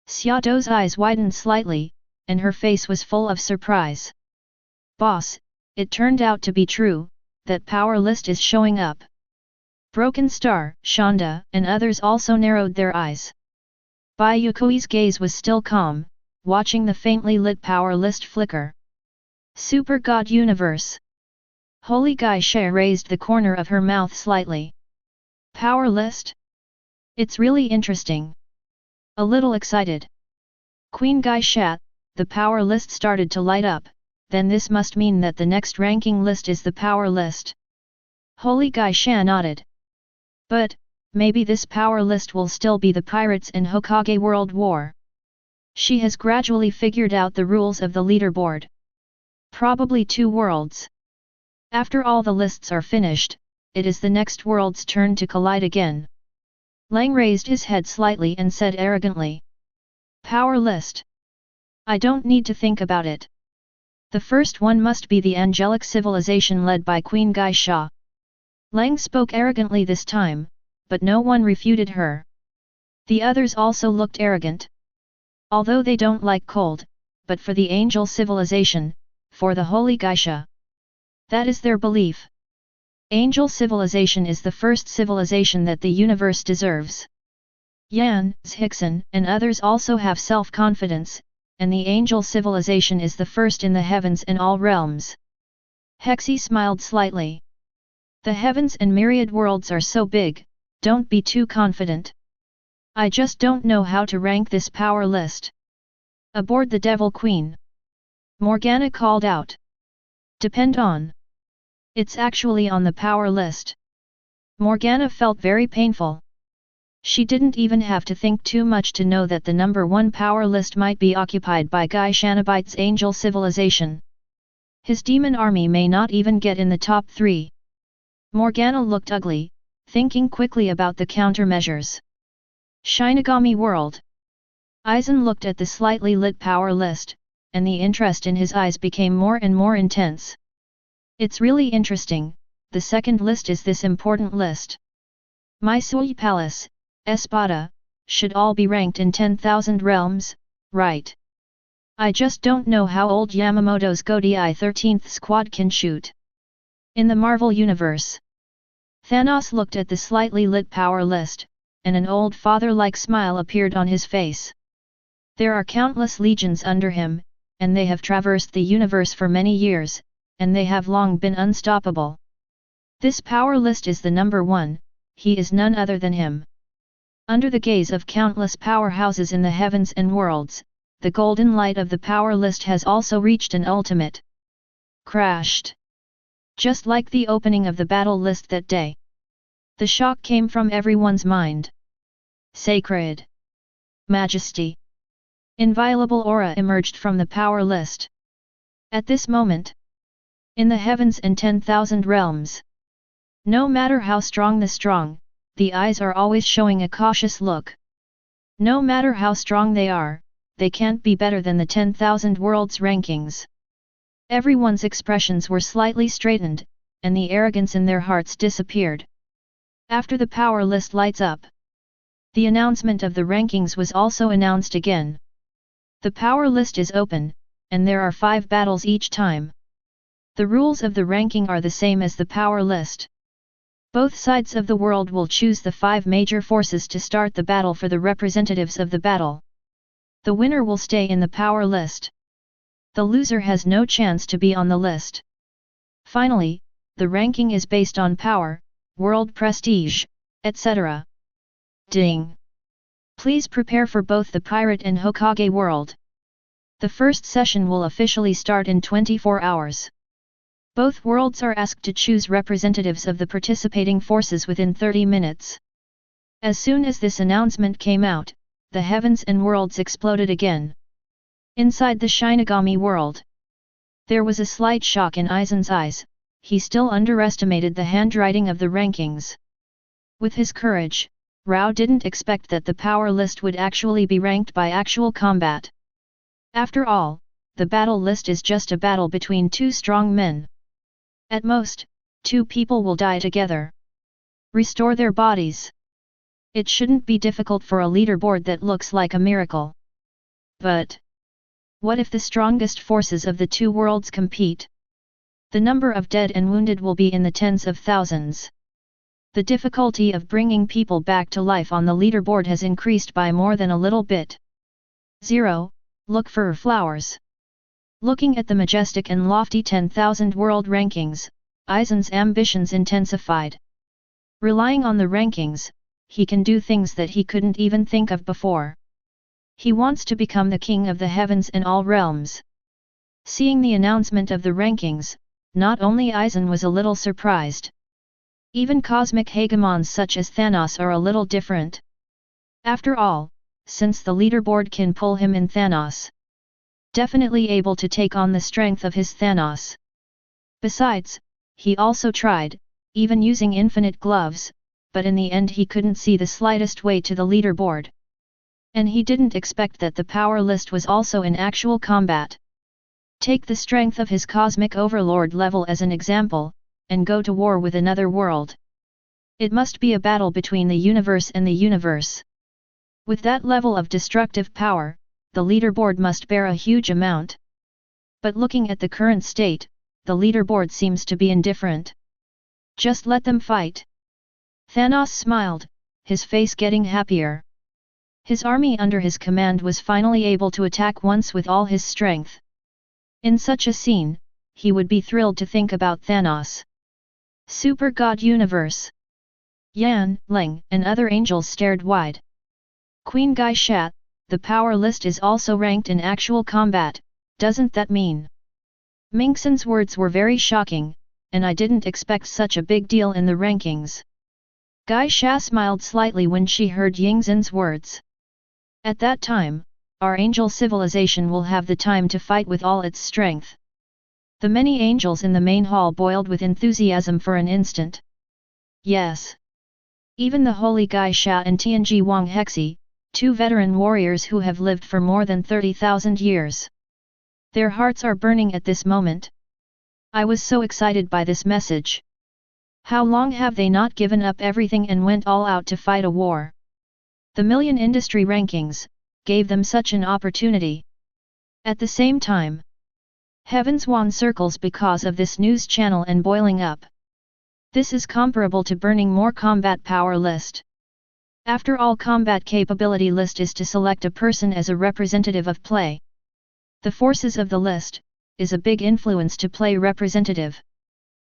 Xiaodo's eyes widened slightly, and her face was full of surprise. Boss, it turned out to be true, that power list is showing up. Broken Star, Shonda, and others also narrowed their eyes. Bai Yuekui's gaze was still calm, watching the faintly lit power list flicker. Super God Universe. Holy Gaishe raised the corner of her mouth slightly. Power list? It's really interesting. A little excited. Queen Gaishe, the power list started to light up, then this must mean that the next ranking list is the power list. Holy Gaishe nodded. But, maybe this power list will still be the Pirates and Hokage World War. She has gradually figured out the rules of the leaderboard. Probably 2 worlds. After all the lists are finished, it is the next world's turn to collide again. Lang raised his head slightly and said arrogantly. Power list. I don't need to think about it. The first one must be the angelic civilization led by Queen Gaishe. Lang spoke arrogantly this time, but no one refuted her. The others also looked arrogant. Although they don't like cold, but for the angel civilization, for the holy Gaishe. That is their belief. Angel civilization is the first civilization that the universe deserves. Yan, Zhixin, and others also have self-confidence, and the angel civilization is the first in the heavens and all realms. Hexi smiled slightly. The heavens and myriad worlds are so big, don't be too confident. I just don't know how to rank this power list. Aboard the Devil Queen. Morgana called out. Depend on. It's actually on the power list. Morgana felt very painful. She didn't even have to think too much to know that the number 1 power list might be occupied by Guy Shanabite's angel civilization. His demon army may not even get in the top 3. Morgana looked ugly, thinking quickly about the countermeasures. Shinigami World. Aizen looked at the slightly lit power list, and the interest in his eyes became more and more intense. It's really interesting, the second list is this important list. Maisui Palace, Espada, should all be ranked in 10,000 realms, right? I just don't know how old Yamamoto's Godei 13th squad can shoot. In the Marvel Universe. Thanos looked at the slightly lit power list, and an old father-like smile appeared on his face. There are countless legions under him, and they have traversed the universe for many years, and they have long been unstoppable. This power list is the number 1, he is none other than him. Under the gaze of countless powerhouses in the heavens and worlds, the golden light of the power list has also reached an ultimate. Crashed. Just like the opening of the battle list that day. The shock came from everyone's mind. Sacred. Majesty. Inviolable aura emerged from the power list. At this moment, in the heavens and 10,000 realms, no matter how strong, the eyes are always showing a cautious look. No matter how strong they can't be better than the 10,000 worlds rankings. Everyone's expressions were slightly straightened, and the arrogance in their hearts disappeared. After the power list lights up, the announcement of the rankings was also announced again. The power list is open, and there are 5 battles each time. The rules of the ranking are the same as the power list. Both sides of the world will choose the 5 major forces to start the battle for the representatives of the battle. The winner will stay in the power list. The loser has no chance to be on the list. Finally, the ranking is based on power, world prestige, etc. Ding! Please prepare for both the Pirate and Hokage world. The first session will officially start in 24 hours. Both worlds are asked to choose representatives of the participating forces within 30 minutes. As soon as this announcement came out, the heavens and worlds exploded again. Inside the Shinigami world, there was a slight shock in Aizen's eyes. He still underestimated the handwriting of the rankings. With his courage, Rao didn't expect that the power list would actually be ranked by actual combat. After all, the battle list is just a battle between two strong men. At most, two people will die together. Restore their bodies. It shouldn't be difficult for a leaderboard that looks like a miracle. But what if the strongest forces of the two worlds compete? The number of dead and wounded will be in the tens of thousands. The difficulty of bringing people back to life on the leaderboard has increased by more than a little bit. 0. Look for flowers. Looking at the majestic and lofty 10,000 world rankings, Aizen's ambitions intensified. Relying on the rankings, he can do things that he couldn't even think of before. He wants to become the king of the heavens and all realms. Seeing the announcement of the rankings, not only Aizen was a little surprised. Even cosmic hegemons such as Thanos are a little different. After all, since the leaderboard can pull him in Thanos. Definitely able to take on the strength of his Thanos. Besides, he also tried, even using infinite gloves, but in the end he couldn't see the slightest way to the leaderboard. And he didn't expect that the power list was also in actual combat. Take the strength of his cosmic overlord level as an example, and go to war with another world. It must be a battle between the universe and the universe. With that level of destructive power, the leaderboard must bear a huge amount. But looking at the current state, the leaderboard seems to be indifferent. Just let them fight. Thanos smiled, his face getting happier. His army under his command was finally able to attack once with all his strength. In such a scene, he would be thrilled to think about Thanos. Super God Universe. Yan, Ling, and other angels stared wide. Queen Gai Shat, the power list is also ranked in actual combat, doesn't that mean? Mingxen's words were very shocking, and I didn't expect such a big deal in the rankings. Gai Sha smiled slightly when she heard Yingxen's words. At that time, our angel civilization will have the time to fight with all its strength. The many angels in the main hall boiled with enthusiasm for an instant. Yes. Even the holy Gai Sha and Tianji Wang Hexi, two veteran warriors who have lived for more than 30,000 years. Their hearts are burning at this moment. I was so excited by this message. How long have they not given up everything and went all out to fight a war? The million industry rankings gave them such an opportunity. At the same time, heavens won circles because of this news channel and boiling up. This is comparable to burning more combat power list. After all, combat capability list is to select a person as a representative of play. The forces of the list is a big influence to play representative.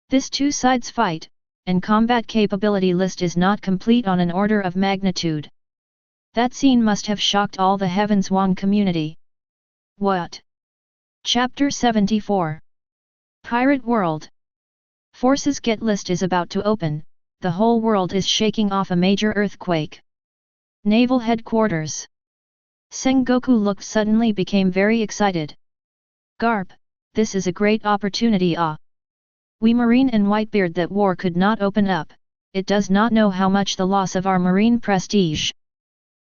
This two sides fight, and combat capability list is not complete on an order of magnitude. That scene must have shocked all the Heavens Wang community. What? Chapter 74. Pirate World. Forces Get list is about to open, the whole world is shaking off a major earthquake. Naval Headquarters. Sengoku looked suddenly became very excited. Garp, this is a great opportunity We Marine and Whitebeard that war could not open up, it does not know how much the loss of our marine prestige.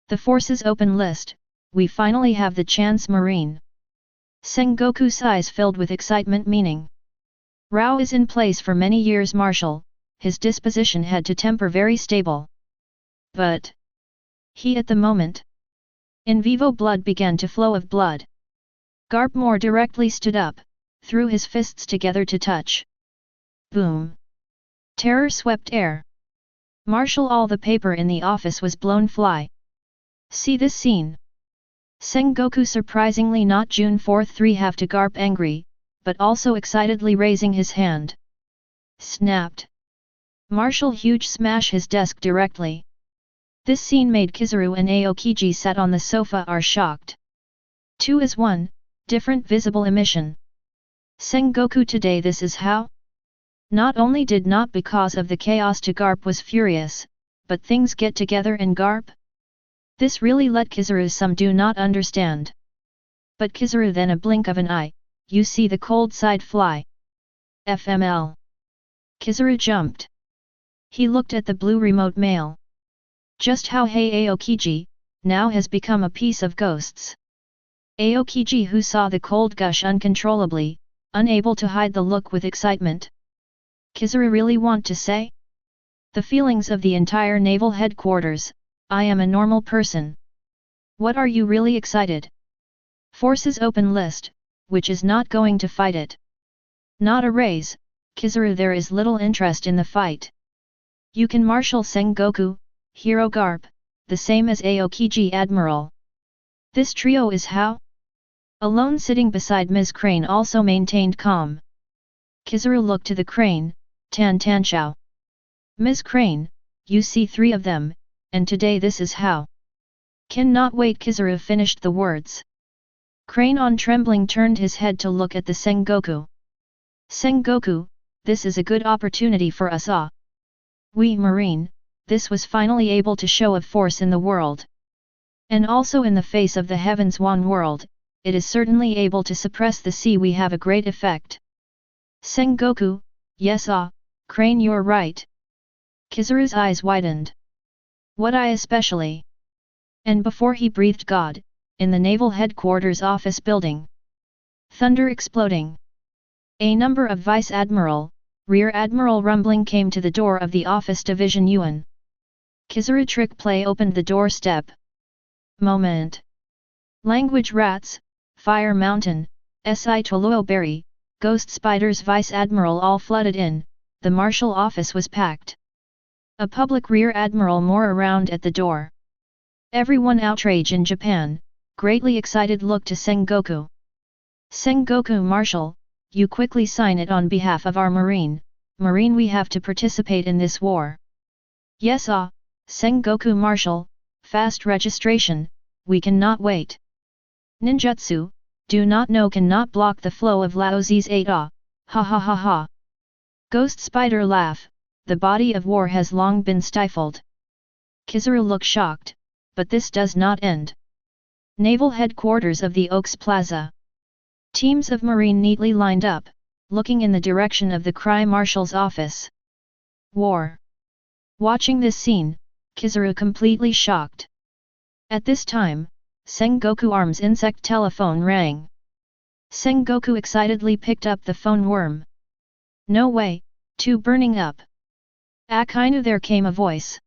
The forces open list, we finally have the chance Marine. Sengoku's eyes filled with excitement meaning. Rao is in place for many years marshal, his disposition had to temper very stable. But he at the moment. In vivo blood began to flow of blood. Garp more directly stood up, threw his fists together to touch. Boom! Terror swept air. Marshal, all the paper in the office was blown fly. See this scene. Sengoku surprisingly not June 4th 3 have to Garp angry, but also excitedly raising his hand. Snapped. Marshal huge smash his desk directly. This scene made Kizaru and Aokiji sat on the sofa are shocked. 2 as 1, different visible emission. Sengoku today this is how? Not only did not because of the chaos to Garp was furious, but things get together in Garp? This really let Kizaru some do not understand. But Kizaru then a blink of an eye, you see the cold side fly. FML. Kizaru jumped. He looked at the blue remote mail. Just how Aokiji now has become a piece of ghosts. Aokiji, who saw the cold gush uncontrollably, unable to hide the look with excitement. Kizaru really want to say? The feelings of the entire naval headquarters, I am a normal person. What are you really excited? Forces open list, which is not going to fight it. Not a raise, Kizaru, there is little interest in the fight. You can marshal Sengoku, Hero Garp, the same as Aokiji Admiral. This trio is how? Alone sitting beside Ms. Crane also maintained calm. Kizaru looked to the crane, Tan Tanshao. Ms. Crane, you see 3 of them, and today this is how. Cannot wait, Kizaru finished the words. Crane on trembling turned his head to look at the Sengoku. Sengoku, this is a good opportunity for us all. We Marine, this was finally able to show of force in the world. And also in the face of the Heavens One world, it is certainly able to suppress the sea. We have a great effect. Sengoku, yes Crane, you're right. Kizaru's eyes widened. What I especially? And before he breathed God, in the naval headquarters office building. Thunder exploding. A number of Vice Admiral, Rear Admiral rumbling came to the door of the office division Yuan. Kizaru trick play opened the doorstep. Moment. Language rats, Fire Mountain, Si Toluo Berry, Ghost Spiders Vice Admiral all flooded in, the marshal office was packed. A public Rear Admiral more around at the door. Everyone outrage in Japan, greatly excited looked to Sengoku. Sengoku Marshal, you quickly sign it on behalf of our Marine, we have to participate in this war. Yes Sengoku Marshal, fast registration, we cannot wait. Ninjutsu, do not know cannot block the flow of Laozi's 8 ha ha ha ha. Ghost Spider laugh, the body of war has long been stifled. Kizaru looked shocked, but this does not end. Naval headquarters of the Oaks Plaza. Teams of Marine neatly lined up, looking in the direction of the Cry Marshal's office. War. Watching this scene, Kizaru completely shocked. At this time, Sengoku Arm's insect telephone rang. Sengoku excitedly picked up the phone worm. No way, 2 burning up. Akainu, there came a voice.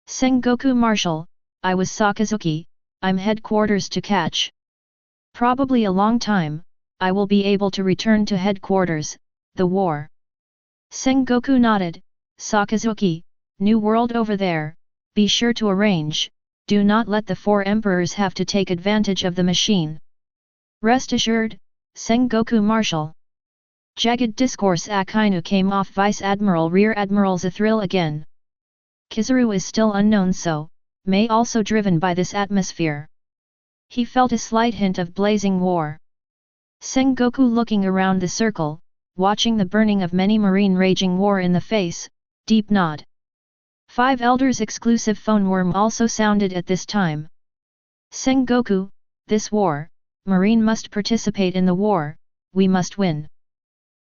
Sengoku Marshal, I was Sakazuki, I'm headquarters to catch. Probably a long time, I will be able to return to headquarters, the war. Sengoku nodded, Sakazuki, new world over there, be sure to arrange, do not let the 4 emperors have to take advantage of the machine. Rest assured, Sengoku Marshal. Jagged discourse. Akainu came off Vice Admiral Rear Admiral's a thrill again. Kizaru is still unknown, so, may also driven by this atmosphere. He felt a slight hint of blazing war. Sengoku looking around the circle, watching the burning of many Marine raging war in the face, deep nod. 5 Elders exclusive phone worm also sounded at this time. Sengoku, this war, Marine must participate in the war, we must win.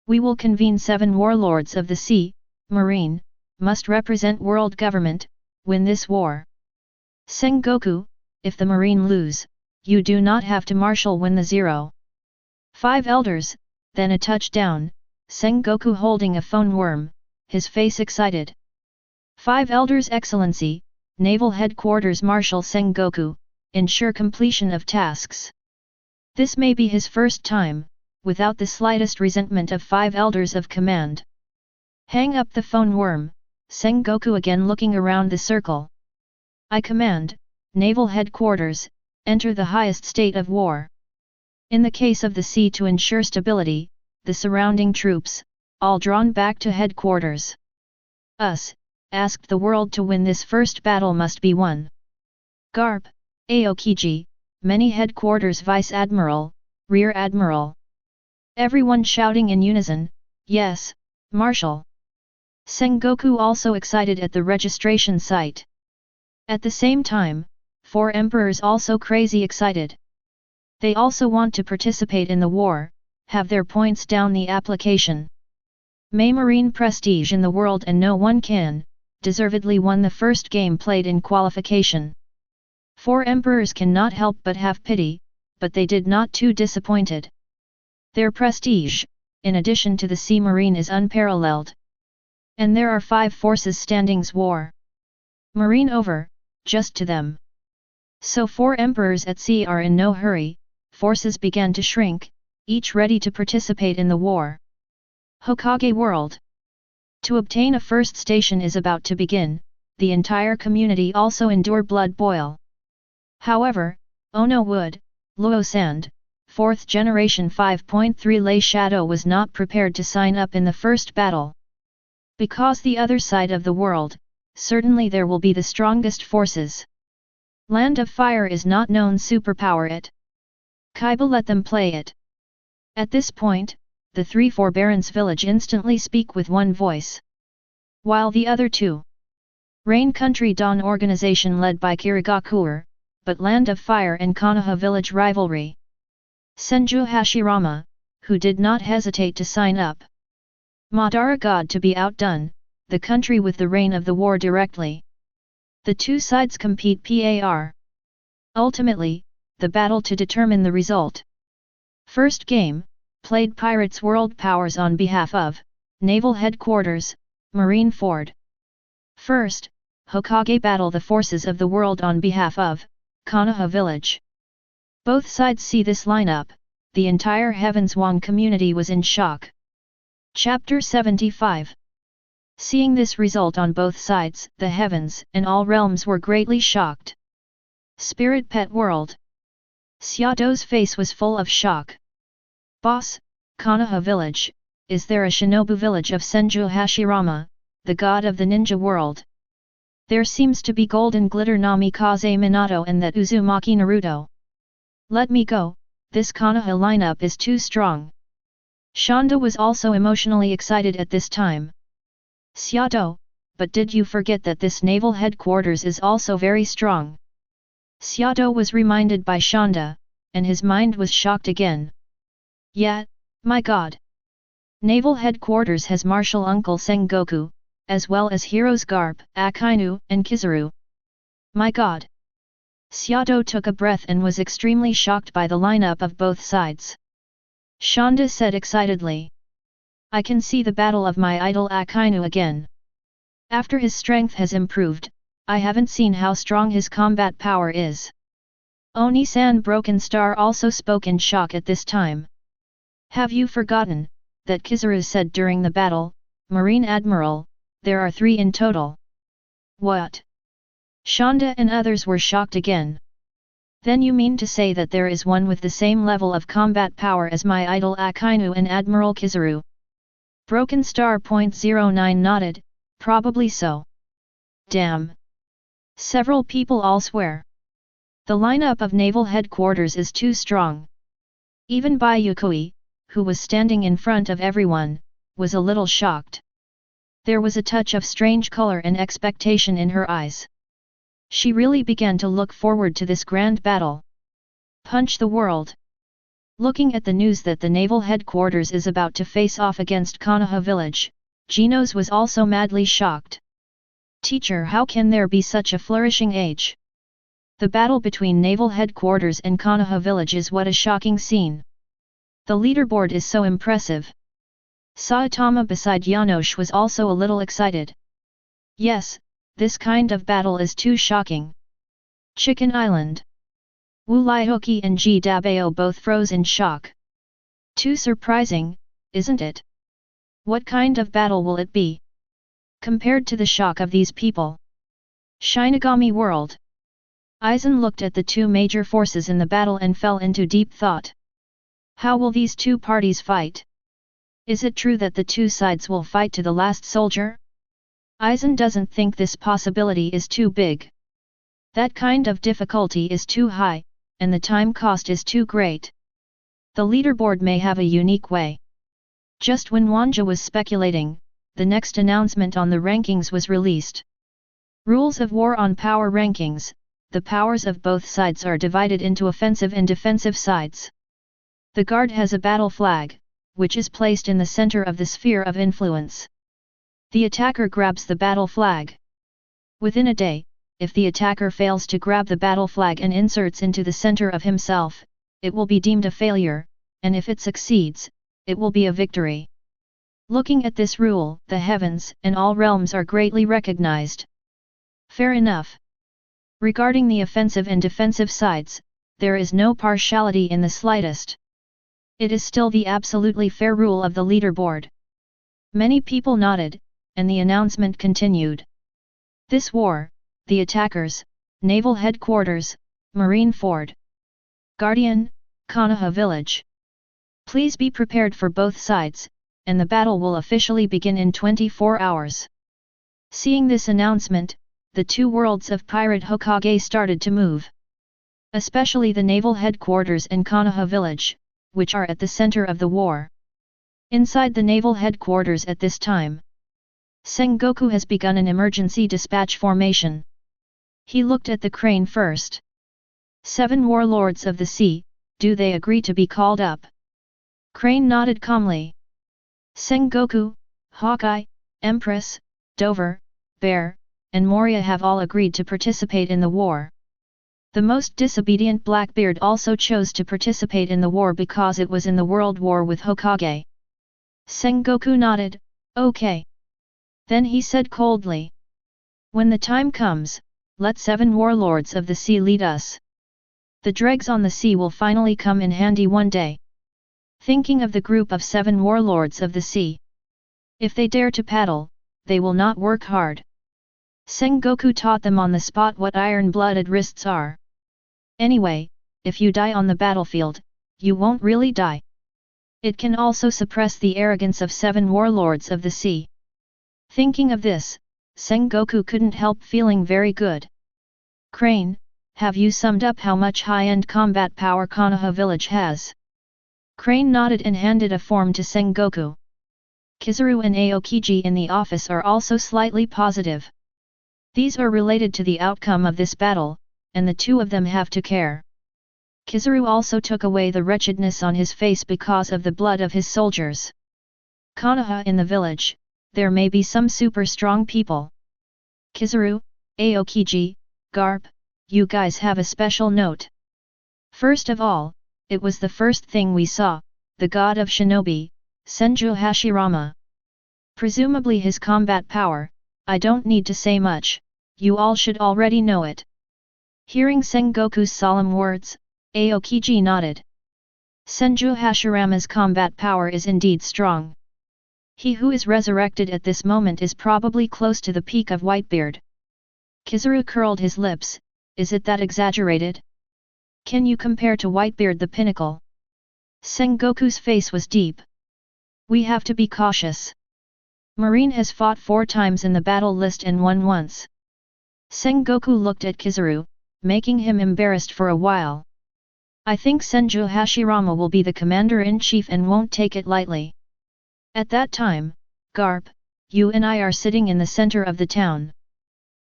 We will convene 7 warlords of the sea, Marine, must represent world government, win this war. Sengoku, if the Marine lose, you do not have to marshal win the 0. 5 Elders, then a touchdown, Sengoku holding a phone worm, his face excited. 5 Elders Excellency, Naval Headquarters Marshal Sengoku, ensure completion of tasks. This may be his first time, without the slightest resentment of 5 Elders of command. Hang up the phone worm, Sengoku again looking around the circle. I command, Naval Headquarters, enter the highest state of war. In the case of the sea, to ensure stability, the surrounding troops, all drawn back to headquarters. Us, asked the world to win this first battle must be won. Garp, Aokiji, many headquarters Vice Admiral, Rear Admiral. Everyone shouting in unison, yes, Marshal. Sengoku also excited at the registration site. At the same time, 4 emperors also crazy excited. They also want to participate in the war, have their points down the application. May Marine prestige in the world and no one can, deservedly won the first game played in qualification. 4 emperors cannot help but have pity, but they did not too disappointed. Their prestige, in addition to the sea marine, is unparalleled. And there are 5 forces standings war. Marine over, just to them. So 4 emperors at sea are in no hurry, forces began to shrink, each ready to participate in the war. Hokage world. To obtain a first station is about to begin, the entire community also endure blood boil. However, Ono Wood, Luo Sand, 4th generation 5.3 Lei Shadow was not prepared to sign up in the first battle. Because the other side of the world, certainly there will be the strongest forces. Land of Fire is not known superpower it. Kaiba let them play it. At this point, the 3 Forbearance village instantly speak with one voice. While the other 2. Rain Country Dawn organization led by Kirigakuer, but Land of Fire and Konoha village rivalry. Senju Hashirama, who did not hesitate to sign up. Madara God to be outdone, the country with the reign of the war directly. The 2 sides compete par. Ultimately, the battle to determine the result. First game, played Pirates World Powers on behalf of, Naval Headquarters, Marine Ford. First, Hokage battle the forces of the world on behalf of, Konoha village. Both sides see this lineup, the entire Heavens Wang community was in shock. Chapter 75. Seeing this result on both sides, the heavens and all realms were greatly shocked. Spirit Pet World. Xiaodo's face was full of shock. Boss, Konoha village, is there a shinobu village of Senju Hashirama, the god of the ninja world? There seems to be golden glitter Namikaze Minato and that Uzumaki Naruto. Let me go, this Konoha lineup is too strong. Shanda was also emotionally excited at this time. Xiaodo, but did you forget that this naval headquarters is also very strong? Xiaodo was reminded by Shanda, and his mind was shocked again. Yeah, my god. Naval headquarters has martial uncle Sengoku, as well as heroes Garp, Akainu, and Kizaru. My god. Xiaodo took a breath and was extremely shocked by the lineup of both sides. Shanda said excitedly. I can see the battle of my idol Akainu again. After his strength has improved, I haven't seen how strong his combat power is. Oni-san Broken Star also spoke in shock at this time. Have you forgotten, that Kizaru said during the battle, Marine Admiral, there are 3 in total? What? Shanda and others were shocked again. Then you mean to say that there is one with the same level of combat power as my idol Akainu and Admiral Kizaru? Broken Star .09 nodded, probably so. Damn. Several people all swear. The lineup of naval headquarters is too strong. Even Bai Yuekui, who was standing in front of everyone, was a little shocked. There was a touch of strange color and expectation in her eyes. She really began to look forward to this grand battle. Punch the world. Looking at the news that the naval headquarters is about to face off against Konoha village, Genos was also madly shocked. Teacher, how can there be such a flourishing age? The battle between naval headquarters and Konoha village is what a shocking scene. The leaderboard is so impressive. Saitama beside Yanosh was also a little excited. Yes, this kind of battle is too shocking. Chicken Island. Wu Laihoki and Ji Dabao both froze in shock. Too surprising, isn't it? What kind of battle will it be? Compared to the shock of these people. Shinigami World. Aizen looked at the 2 major forces in the battle and fell into deep thought. How will these 2 parties fight? Is it true that the 2 sides will fight to the last soldier? Aizen doesn't think this possibility is too big. That kind of difficulty is too high, and the time cost is too great. The leaderboard may have a unique way. Just when Wanja was speculating, the next announcement on the rankings was released. Rules of war on power rankings. The powers of both sides are divided into offensive and defensive sides. The guard has a battle flag, which is placed in the center of the sphere of influence. The attacker grabs the battle flag. Within a day, if the attacker fails to grab the battle flag and inserts into the center of himself, it will be deemed a failure, and if it succeeds, it will be a victory. Looking at this rule, the heavens and all realms are greatly recognized. Fair enough. Regarding the offensive and defensive sides, there is no partiality in the slightest. It is still the absolutely fair rule of the leaderboard. Many people nodded, and the announcement continued. This war, the attackers, naval headquarters, marine fort, guardian, Konoha village. Please be prepared for both sides, and the battle will officially begin in 24 hours. Seeing this announcement, the two worlds of Pirate Hokage started to move. Especially the naval headquarters and Konoha village, which are at the center of the war. Inside the naval headquarters at this time, Sengoku has begun an emergency dispatch formation. He looked at the crane first. 7 warlords of the sea, do they agree to be called up? Crane nodded calmly. Sengoku, Hawkeye, Empress, Dover, Bear, and Moria have all agreed to participate in the war. The most disobedient Blackbeard also chose to participate in the war because it was in the World War with Hokage. Sengoku nodded, okay. Then he said coldly. When the time comes, let 7 warlords of the sea lead us. The dregs on the sea will finally come in handy one day. Thinking of the group of 7 warlords of the sea. If they dare to paddle, they will not work hard. Sengoku taught them on the spot what iron-blooded wrists are. Anyway, if you die on the battlefield, you won't really die. It can also suppress the arrogance of 7 warlords of the sea. Thinking of this, Sengoku couldn't help feeling very good. Crane, have you summed up how much high-end combat power Konoha village has? Crane nodded and handed a form to Sengoku. Kizaru and Aokiji in the office are also slightly positive. These are related to the outcome of this battle, and the two of them have to care. Kizaru also took away the wretchedness on his face because of the blood of his soldiers. Konoha in the village, there may be some super strong people. Kizaru, Aokiji, Garp, you guys have a special note. First of all, it was the first thing we saw, the god of shinobi, Senju Hashirama. Presumably his combat power, I don't need to say much, you all should already know it. Hearing Sengoku's solemn words, Aokiji nodded. Senju Hashirama's combat power is indeed strong. He who is resurrected at this moment is probably close to the peak of Whitebeard. Kizaru curled his lips, is it that exaggerated? Can you compare to Whitebeard the pinnacle? Sengoku's face was deep. We have to be cautious. Marine has fought 4 times in the battle list and won once. Sengoku looked at Kizaru, making him embarrassed for a while. I think Senju Hashirama will be the commander-in-chief and won't take it lightly. At that time, Garp, you and I are sitting in the center of the town.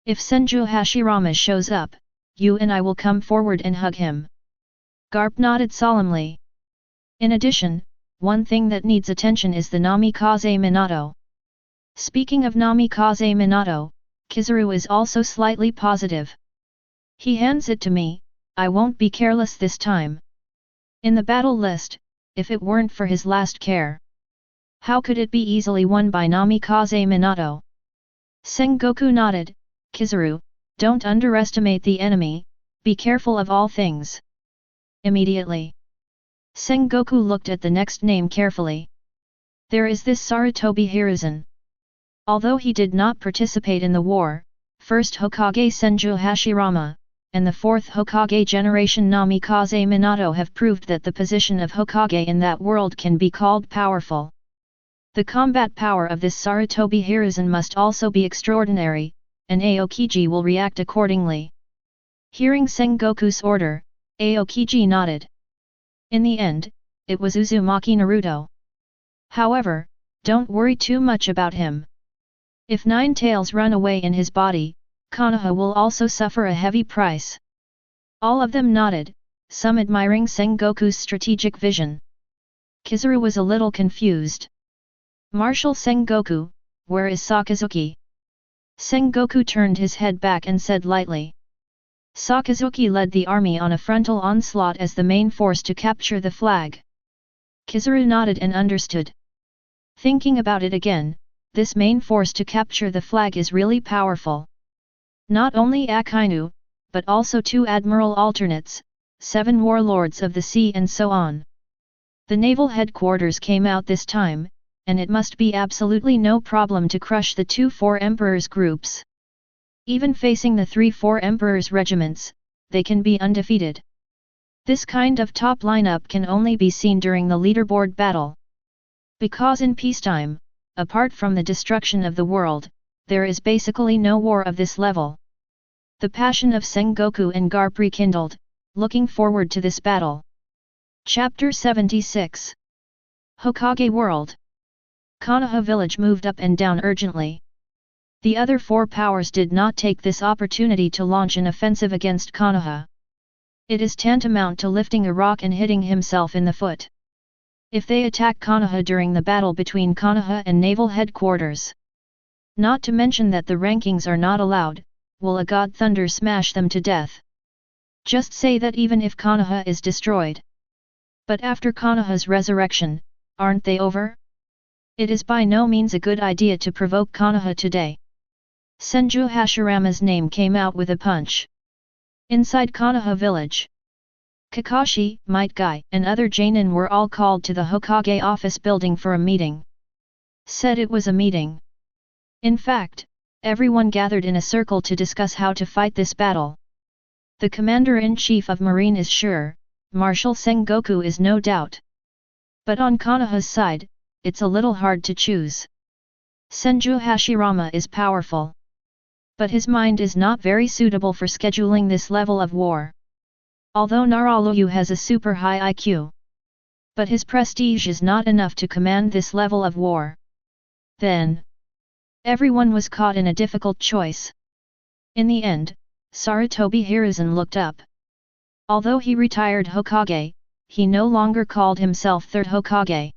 If Senju Hashirama shows up, you and I will come forward and hug him. Garp nodded solemnly. In addition, one thing that needs attention is the Namikaze Minato. Speaking of Namikaze Minato, Kizaru is also slightly positive. He hands it to me, I won't be careless this time. In the battle list, if it weren't for his last care, how could it be easily won by Namikaze Minato? Sengoku nodded, Kizaru, don't underestimate the enemy, be careful of all things. Immediately, Sengoku looked at the next name carefully. There is this Sarutobi Hiruzen. Although he did not participate in the war, first Hokage Senju Hashirama, and the 4th Hokage generation Namikaze Minato have proved that the position of Hokage in that world can be called powerful. The combat power of this Sarutobi Hiruzen must also be extraordinary, and Aokiji will react accordingly. Hearing Sengoku's order, Aokiji nodded. In the end, it was Uzumaki Naruto. However, don't worry too much about him. If 9 tails run away in his body, Konoha will also suffer a heavy price. All of them nodded, some admiring Sengoku's strategic vision. Kizaru was a little confused. Marshal Sengoku, where is Sakazuki? Sengoku turned his head back and said lightly. Sakazuki led the army on a frontal onslaught as the main force to capture the flag. Kizaru nodded and understood. Thinking about it again, this main force to capture the flag is really powerful. Not only Akainu, but also 2 admiral alternates, 7 warlords of the sea and so on. The naval headquarters came out this time, and it must be absolutely no problem to crush the 2 Four Emperors groups. Even facing the 3 Four Emperors regiments, they can be undefeated. This kind of top lineup can only be seen during the leaderboard battle. Because in peacetime, apart from the destruction of the world, there is basically no war of this level. The passion of Sengoku and Garp rekindled, looking forward to this battle. Chapter 76. Hokage World. Konoha village moved up and down urgently. The other 4 powers did not take this opportunity to launch an offensive against Konoha. It is tantamount to lifting a rock and hitting himself in the foot. If they attack Konoha during the battle between Konoha and naval headquarters. Not to mention that the rankings are not allowed, will a god thunder smash them to death. Just say that even if Konoha is destroyed. But after Konoha's resurrection, aren't they over? It is by no means a good idea to provoke Konoha today. Senju Hashirama's name came out with a punch. Inside Konoha village, Kakashi, Might Guy, and other Jonin were all called to the Hokage office building for a meeting. Said it was a meeting. In fact, everyone gathered in a circle to discuss how to fight this battle. The Commander-in-Chief of Marine is sure, Marshal Sengoku is no doubt. But on Konoha's side, it's a little hard to choose. Senju Hashirama is powerful. But his mind is not very suitable for scheduling this level of war. Although Naraluyu has a super high IQ. But his prestige is not enough to command this level of war. Then, everyone was caught in a difficult choice. In the end, Sarutobi Hiruzen looked up. Although he retired Hokage, he no longer called himself Third Hokage.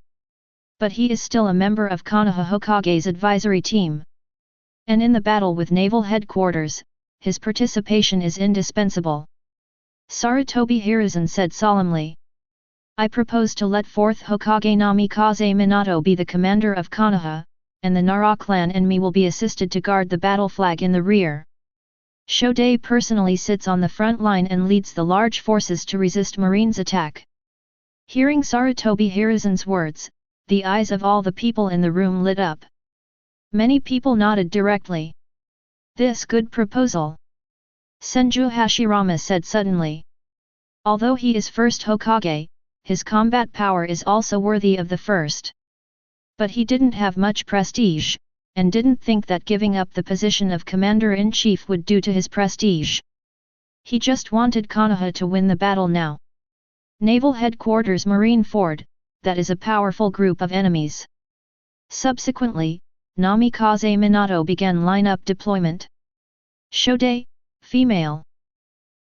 But he is still a member of Konoha Hokage's advisory team. And in the battle with naval headquarters, his participation is indispensable. Sarutobi Hiruzen said solemnly. I propose to let 4th Hokage Namikaze Minato be the commander of Konoha, and the Nara clan and me will be assisted to guard the battle flag in the rear. Shodei personally sits on the front line and leads the large forces to resist Marine's attack. Hearing Sarutobi Hiruzen's words, the eyes of all the people in the room lit up. Many people nodded directly. This good proposal. Senju Hashirama said suddenly. Although he is first Hokage, his combat power is also worthy of the first. But he didn't have much prestige, and didn't think that giving up the position of Commander-in-Chief would do to his prestige. He just wanted Konoha to win the battle now. Naval Headquarters Marine Ford, that is a powerful group of enemies. Subsequently, Namikaze Minato began line-up deployment. Shodei, female.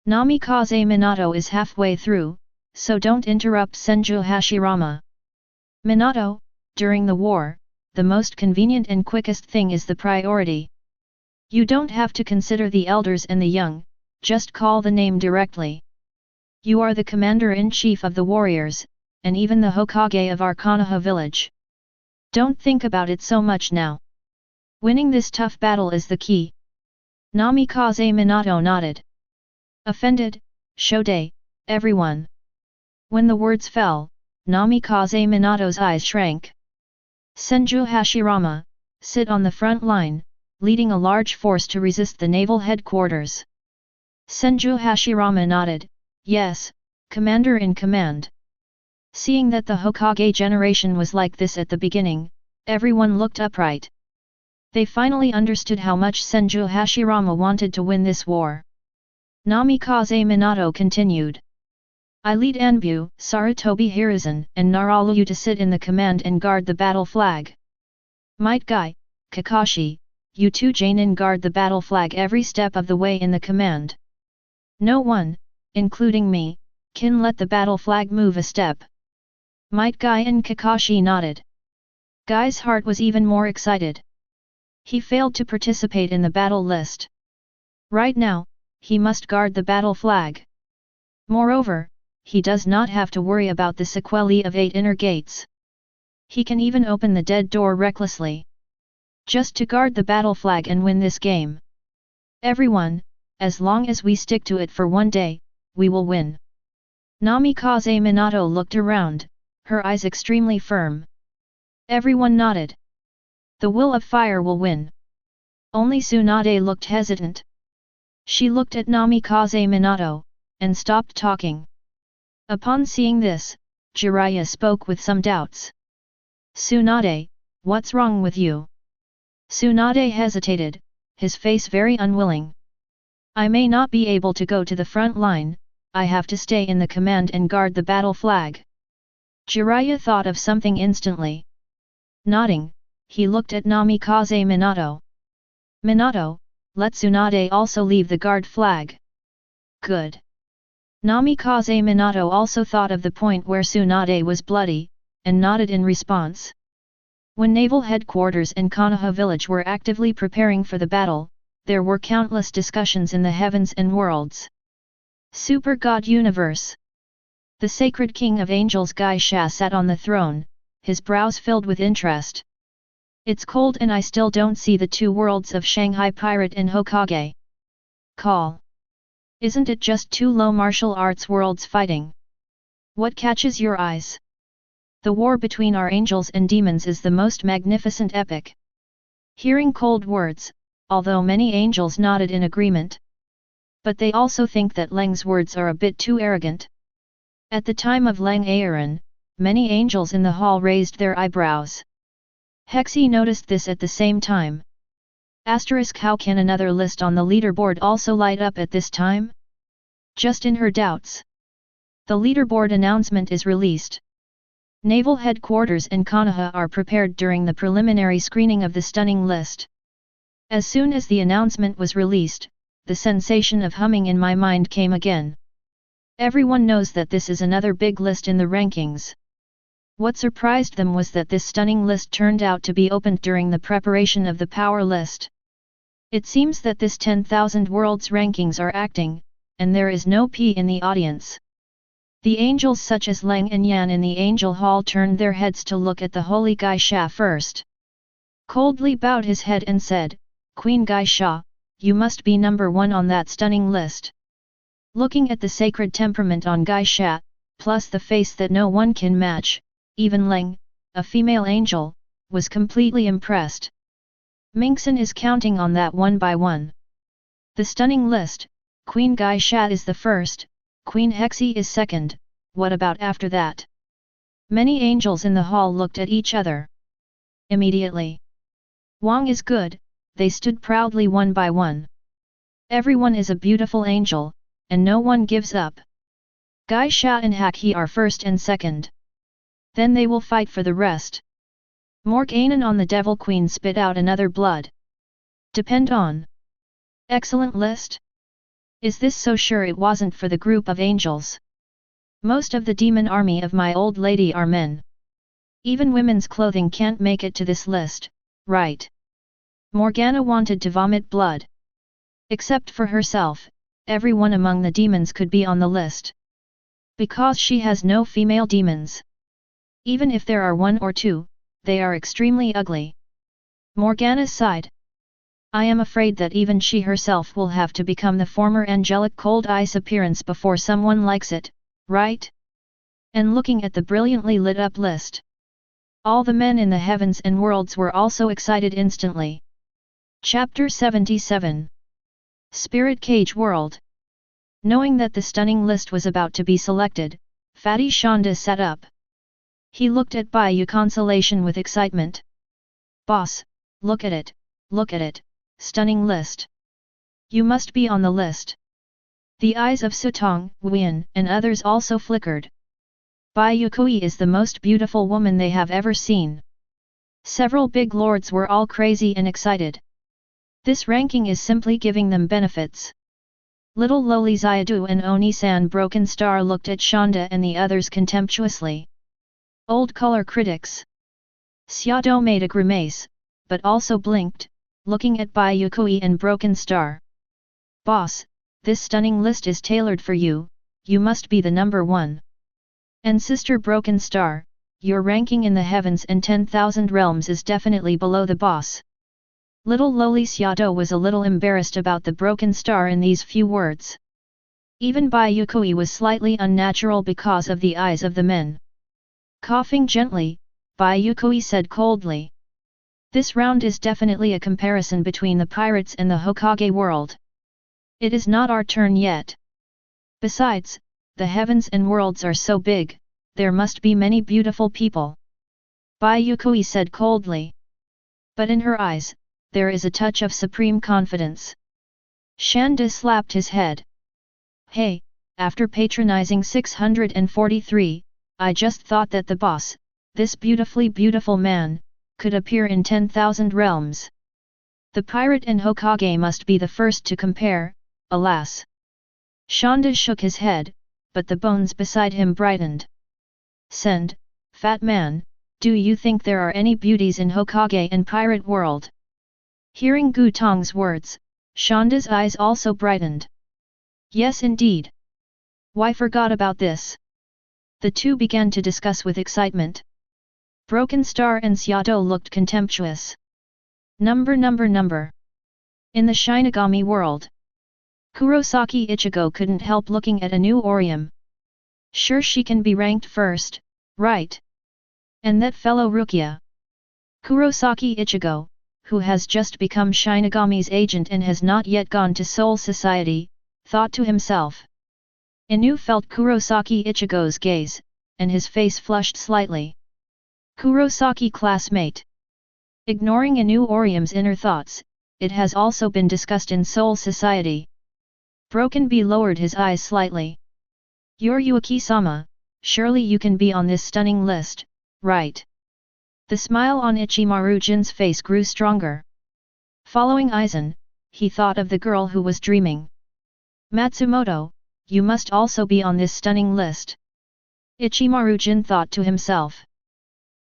Namikaze Minato is halfway through, so don't interrupt Senju Hashirama. Minato, during the war, the most convenient and quickest thing is the priority. You don't have to consider the elders and the young, just call the name directly. You are the commander-in-chief of the warriors, and even the Hokage of our Konoha village. Don't think about it so much now. Winning this tough battle is the key. Namikaze Minato nodded. Offended, Shodei, everyone. When the words fell, Namikaze Minato's eyes shrank. Senju Hashirama, sit on the front line, leading a large force to resist the naval headquarters. Senju Hashirama nodded, yes, Commander in Command. Seeing that the Hokage generation was like this at the beginning, everyone looked upright. They finally understood how much Senju Hashirama wanted to win this war. Namikaze Minato continued. I lead Anbu, Sarutobi Hiruzen, and Naraluyu to sit in the command and guard the battle flag. Might Guy, Kakashi, you 2 Jonin guard the battle flag every step of the way in the command. No one, including me, can let the battle flag move a step. Might Guy and Kakashi nodded. Guy's heart was even more excited. He failed to participate in the battle list. Right now, he must guard the battle flag. Moreover, he does not have to worry about the sequelae of 8 inner gates. He can even open the dead door recklessly. Just to guard the battle flag and win this game. Everyone, as long as we stick to it for one day, we will win. Namikaze Minato looked around, her eyes extremely firm. Everyone nodded. The will of fire will win. Only Tsunade looked hesitant. She looked at Namikaze Minato, and stopped talking. Upon seeing this, Jiraiya spoke with some doubts. Tsunade, what's wrong with you? Tsunade hesitated, his face very unwilling. I may not be able to go to the front line, I have to stay in the command and guard the battle flag. Jiraiya thought of something instantly. Nodding, he looked at Namikaze Minato. Minato, let Tsunade also leave the guard flag. Good. Namikaze Minato also thought of the point where Tsunade was bloody, and nodded in response. When naval headquarters in Konoha village were actively preparing for the battle, there were countless discussions in the heavens and worlds. Super God Universe. The sacred king of angels Geisha sat on the throne, his brows filled with interest. It's cold and I still don't see the 2 worlds of Shanghai Pirate and Hokage. Call. Isn't it just 2 low martial arts worlds fighting? What catches your eyes? The war between our angels and demons is the most magnificent epic. Hearing cold words, although many angels nodded in agreement. But they also think that Leng's words are a bit too arrogant. At the time of Leng Aaron, many angels in the hall raised their eyebrows. Hexie noticed this at the same time. Asterisk, how can another list on the leaderboard also light up at this time? Just in her doubts. The leaderboard announcement is released. Naval headquarters in Konoha are prepared during the preliminary screening of the stunning list. As soon as the announcement was released, the sensation of humming in my mind came again. Everyone knows that this is another big list in the rankings. What surprised them was that this stunning list turned out to be opened during the preparation of the power list. It seems that this 10,000 worlds rankings are acting, and there is no P in the audience. The angels such as Leng and Yan in the angel hall turned their heads to look at the holy Geisha first. Coldly bowed his head and said, Queen Geisha, you must be number 1 on that stunning list. Looking at the sacred temperament on Geisha, plus the face that no one can match, even Leng, a female angel, was completely impressed. Mingxin is counting on that one by one. The stunning list, Queen Geisha is the first, Queen Hexie is second, what about after that? Many angels in the hall looked at each other. Immediately. Wang is good, they stood proudly one by one. Everyone is a beautiful angel, and no one gives up. Geisha and Haki are first and second. Then they will fight for the rest. Morganon on the Devil Queen spit out another blood. Depend on. Excellent list. Is this so sure it wasn't for the group of angels? Most of the demon army of my old lady are men. Even women's clothing can't make it to this list, right? Morgana wanted to vomit blood. Except for herself, everyone among the demons could be on the list. Because she has no female demons. Even if there are 1 or 2, they are extremely ugly. Morgana sighed. I am afraid that even she herself will have to become the former angelic cold ice appearance before someone likes it, right? And looking at the brilliantly lit up list. All the men in the heavens and worlds were also excited instantly. Chapter 77. Spirit Cage World. Knowing that the stunning list was about to be selected, Fatty Shonda sat up. He looked at Bai Yuekui consolation with excitement. Boss, look at it, stunning list. You must be on the list. The eyes of Sutong, Win, and others also flickered. Bai Yuekui is the most beautiful woman they have ever seen. Several big lords were all crazy and excited. This ranking is simply giving them benefits. Little lowly Zayadu and Oni-san Broken Star looked at Shonda and the others contemptuously. Old color critics. Xiado made a grimace, but also blinked, looking at Bai Yuekui and Broken Star. "Boss, this stunning list is tailored for you, you must be the number one. And Sister Broken Star, your ranking in the heavens and 10,000 realms is definitely below the boss." Little lowly Xiaodo was a little embarrassed about the Broken Star in these few words. Even Bai Yuekui was slightly unnatural because of the eyes of the men. Coughing gently, Bai Yuekui said coldly. "This round is definitely a comparison between the pirates and the Hokage world. It is not our turn yet. Besides, the heavens and worlds are so big, there must be many beautiful people." Bai Yuekui said coldly. But in her eyes, there is a touch of supreme confidence. Shanda slapped his head. "Hey, after patronizing 643, I just thought that the boss, this beautifully beautiful man, could appear in 10,000 realms. The pirate and Hokage must be the first to compare, alas." Shanda shook his head, but the bones beside him brightened. "Send, fat man, do you think there are any beauties in Hokage and pirate world?" Hearing Gu Tong's words, Shanda's eyes also brightened. "Yes indeed. Why forgot about this?" The two began to discuss with excitement. Broken Star and Xiaodo looked contemptuous. Number. In the Shinigami world, Kurosaki Ichigo couldn't help looking at a new Orium. Sure, she can be ranked first, right? And that fellow Rukia, Kurosaki Ichigo, who has just become Shinigami's agent and has not yet gone to Soul Society, thought to himself. Inu felt Kurosaki Ichigo's gaze, and his face flushed slightly. Kurosaki classmate. Ignoring Inu Orium's inner thoughts, it has also been discussed in Soul Society. Broken B lowered his eyes slightly. "You're Yueki-sama, surely you can be on this stunning list, right?" The smile on Ichimaru-jin's face grew stronger. Following Aizen, he thought of the girl who was dreaming. "Matsumoto, you must also be on this stunning list." Ichimaru-jin thought to himself.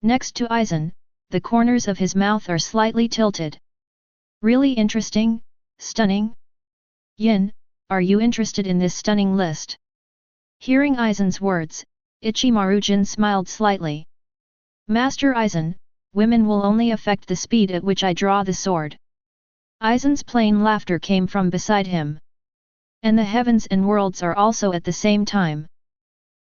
Next to Aizen, the corners of his mouth are slightly tilted. "Really interesting, stunning? Yin, are you interested in this stunning list?" Hearing Aizen's words, Ichimaru-jin smiled slightly. "Master Aizen, women will only affect the speed at which I draw the sword." Aizen's plain laughter came from beside him. "And the heavens and worlds are also at the same time.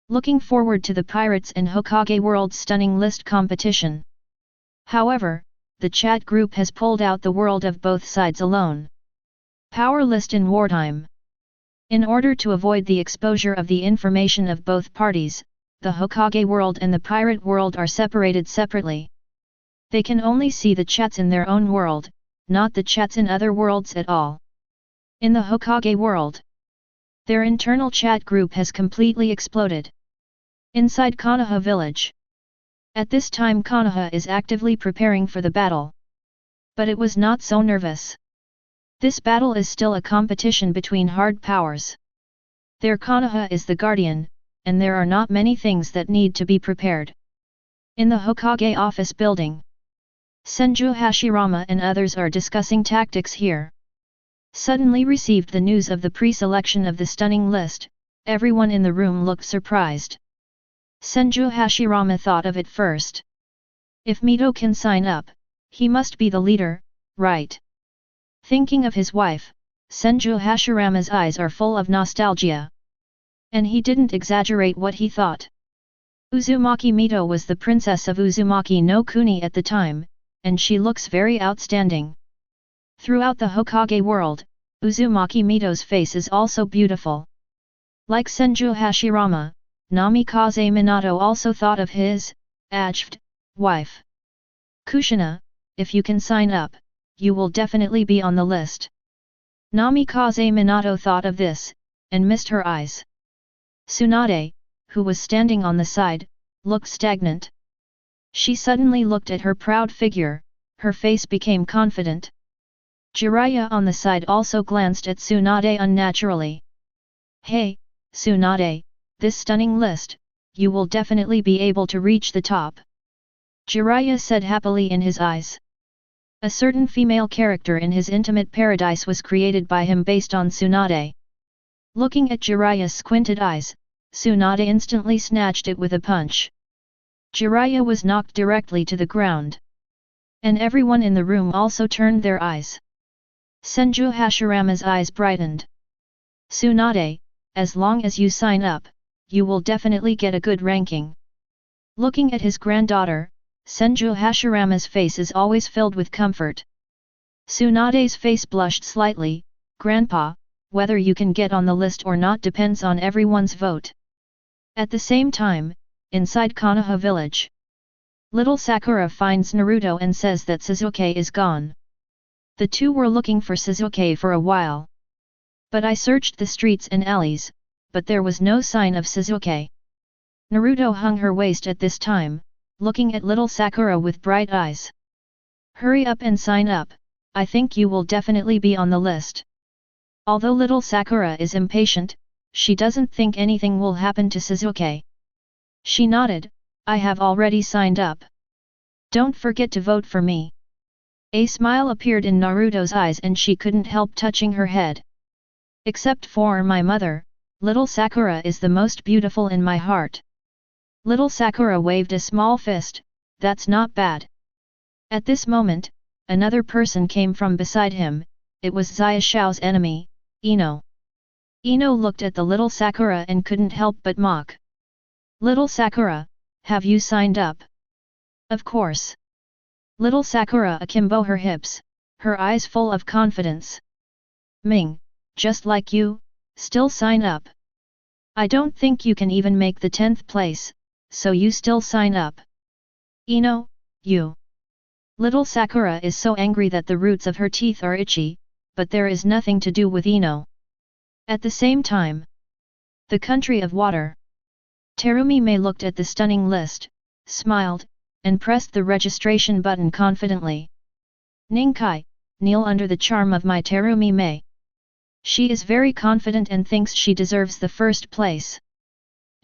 Looking forward to the Pirates and Hokage World Stunning List competition." However, the chat group has pulled out the world of both sides alone. Power list in wartime. In order to avoid the exposure of the information of both parties, the Hokage world and the pirate world are separated separately. They can only see the chats in their own world, not the chats in other worlds at all. In the Hokage world, their internal chat group has completely exploded. Inside Konoha village. At this time Konoha is actively preparing for the battle. But it was not so nervous. This battle is still a competition between hard powers. Their Konoha is the guardian, and there are not many things that need to be prepared. In the Hokage office building, Senju Hashirama and others are discussing tactics here. Suddenly received the news of the pre-selection of the stunning list, everyone in the room looked surprised. Senju Hashirama thought of it first. If Mito can sign up, he must be the leader, right? Thinking of his wife, Senju Hashirama's eyes are full of nostalgia. And he didn't exaggerate what he thought. Uzumaki Mito was the princess of Uzumaki no Kuni at the time, and she looks very outstanding. Throughout the Hokage world, Uzumaki Mito's face is also beautiful. Like Senju Hashirama, Namikaze Minato also thought of his wife. Kushina, if you can sign up, you will definitely be on the list. Namikaze Minato thought of this, and missed her eyes. Tsunade, who was standing on the side, looked stagnant. She suddenly looked at her proud figure, her face became confident. Jiraiya on the side also glanced at Tsunade unnaturally. "Hey, Tsunade, this stunning list, you will definitely be able to reach the top," Jiraiya said happily in his eyes. A certain female character in his intimate paradise was created by him based on Tsunade. Looking at Jiraiya's squinted eyes, Tsunade instantly snatched it with a punch. Jiraiya was knocked directly to the ground. And everyone in the room also turned their eyes. Senju Hashirama's eyes brightened. Tsunade, as long as you sign up, you will definitely get a good ranking. Looking at his granddaughter, Senju Hashirama's face is always filled with comfort. Tsunade's face blushed slightly. Grandpa, whether you can get on the list or not depends on everyone's vote. At the same time, inside Konoha village, little Sakura finds Naruto and says that Sasuke is gone. The two were looking for Sasuke for a while. But I searched the streets and alleys, but there was no sign of Sasuke. Naruto hung her waist at this time, looking at little Sakura with bright eyes. Hurry up and sign up, I think you will definitely be on the list. Although little Sakura is impatient, she doesn't think anything will happen to Sasuke. She nodded, I have already signed up. Don't forget to vote for me. A smile appeared in Naruto's eyes and she couldn't help touching her head. Except for my mother, little Sakura is the most beautiful in my heart. Little Sakura waved a small fist, that's not bad. At this moment, another person came from beside him, it was Xia Xiao's enemy, Ino. Ino looked at the little Sakura and couldn't help but mock. Little Sakura, have you signed up? Of course. Little Sakura akimbo her hips, her eyes full of confidence. Ming, just like you, still sign up. I don't think you can even make the 10th place, so you still sign up. Ino, you. Little Sakura is so angry that the roots of her teeth are itchy, but there is nothing to do with Ino. At the same time, the country of water. Terumi Mei looked at the stunning list, smiled, and pressed the registration button confidently. Ninkai, kneel under the charm of my Terumi Mei. She is very confident and thinks she deserves the first place.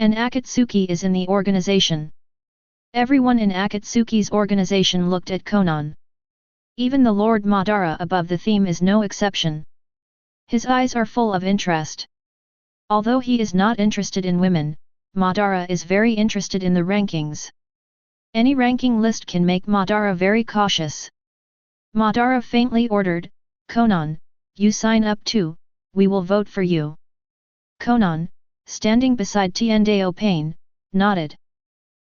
And Akatsuki is in the organization. Everyone in Akatsuki's organization looked at Konan. Even the Lord Madara above the theme is no exception. His eyes are full of interest. Although he is not interested in women, Madara is very interested in the rankings. Any ranking list can make Madara very cautious. Madara faintly ordered, Konan, you sign up too, we will vote for you. Konan, standing beside Tiendao Pain, nodded.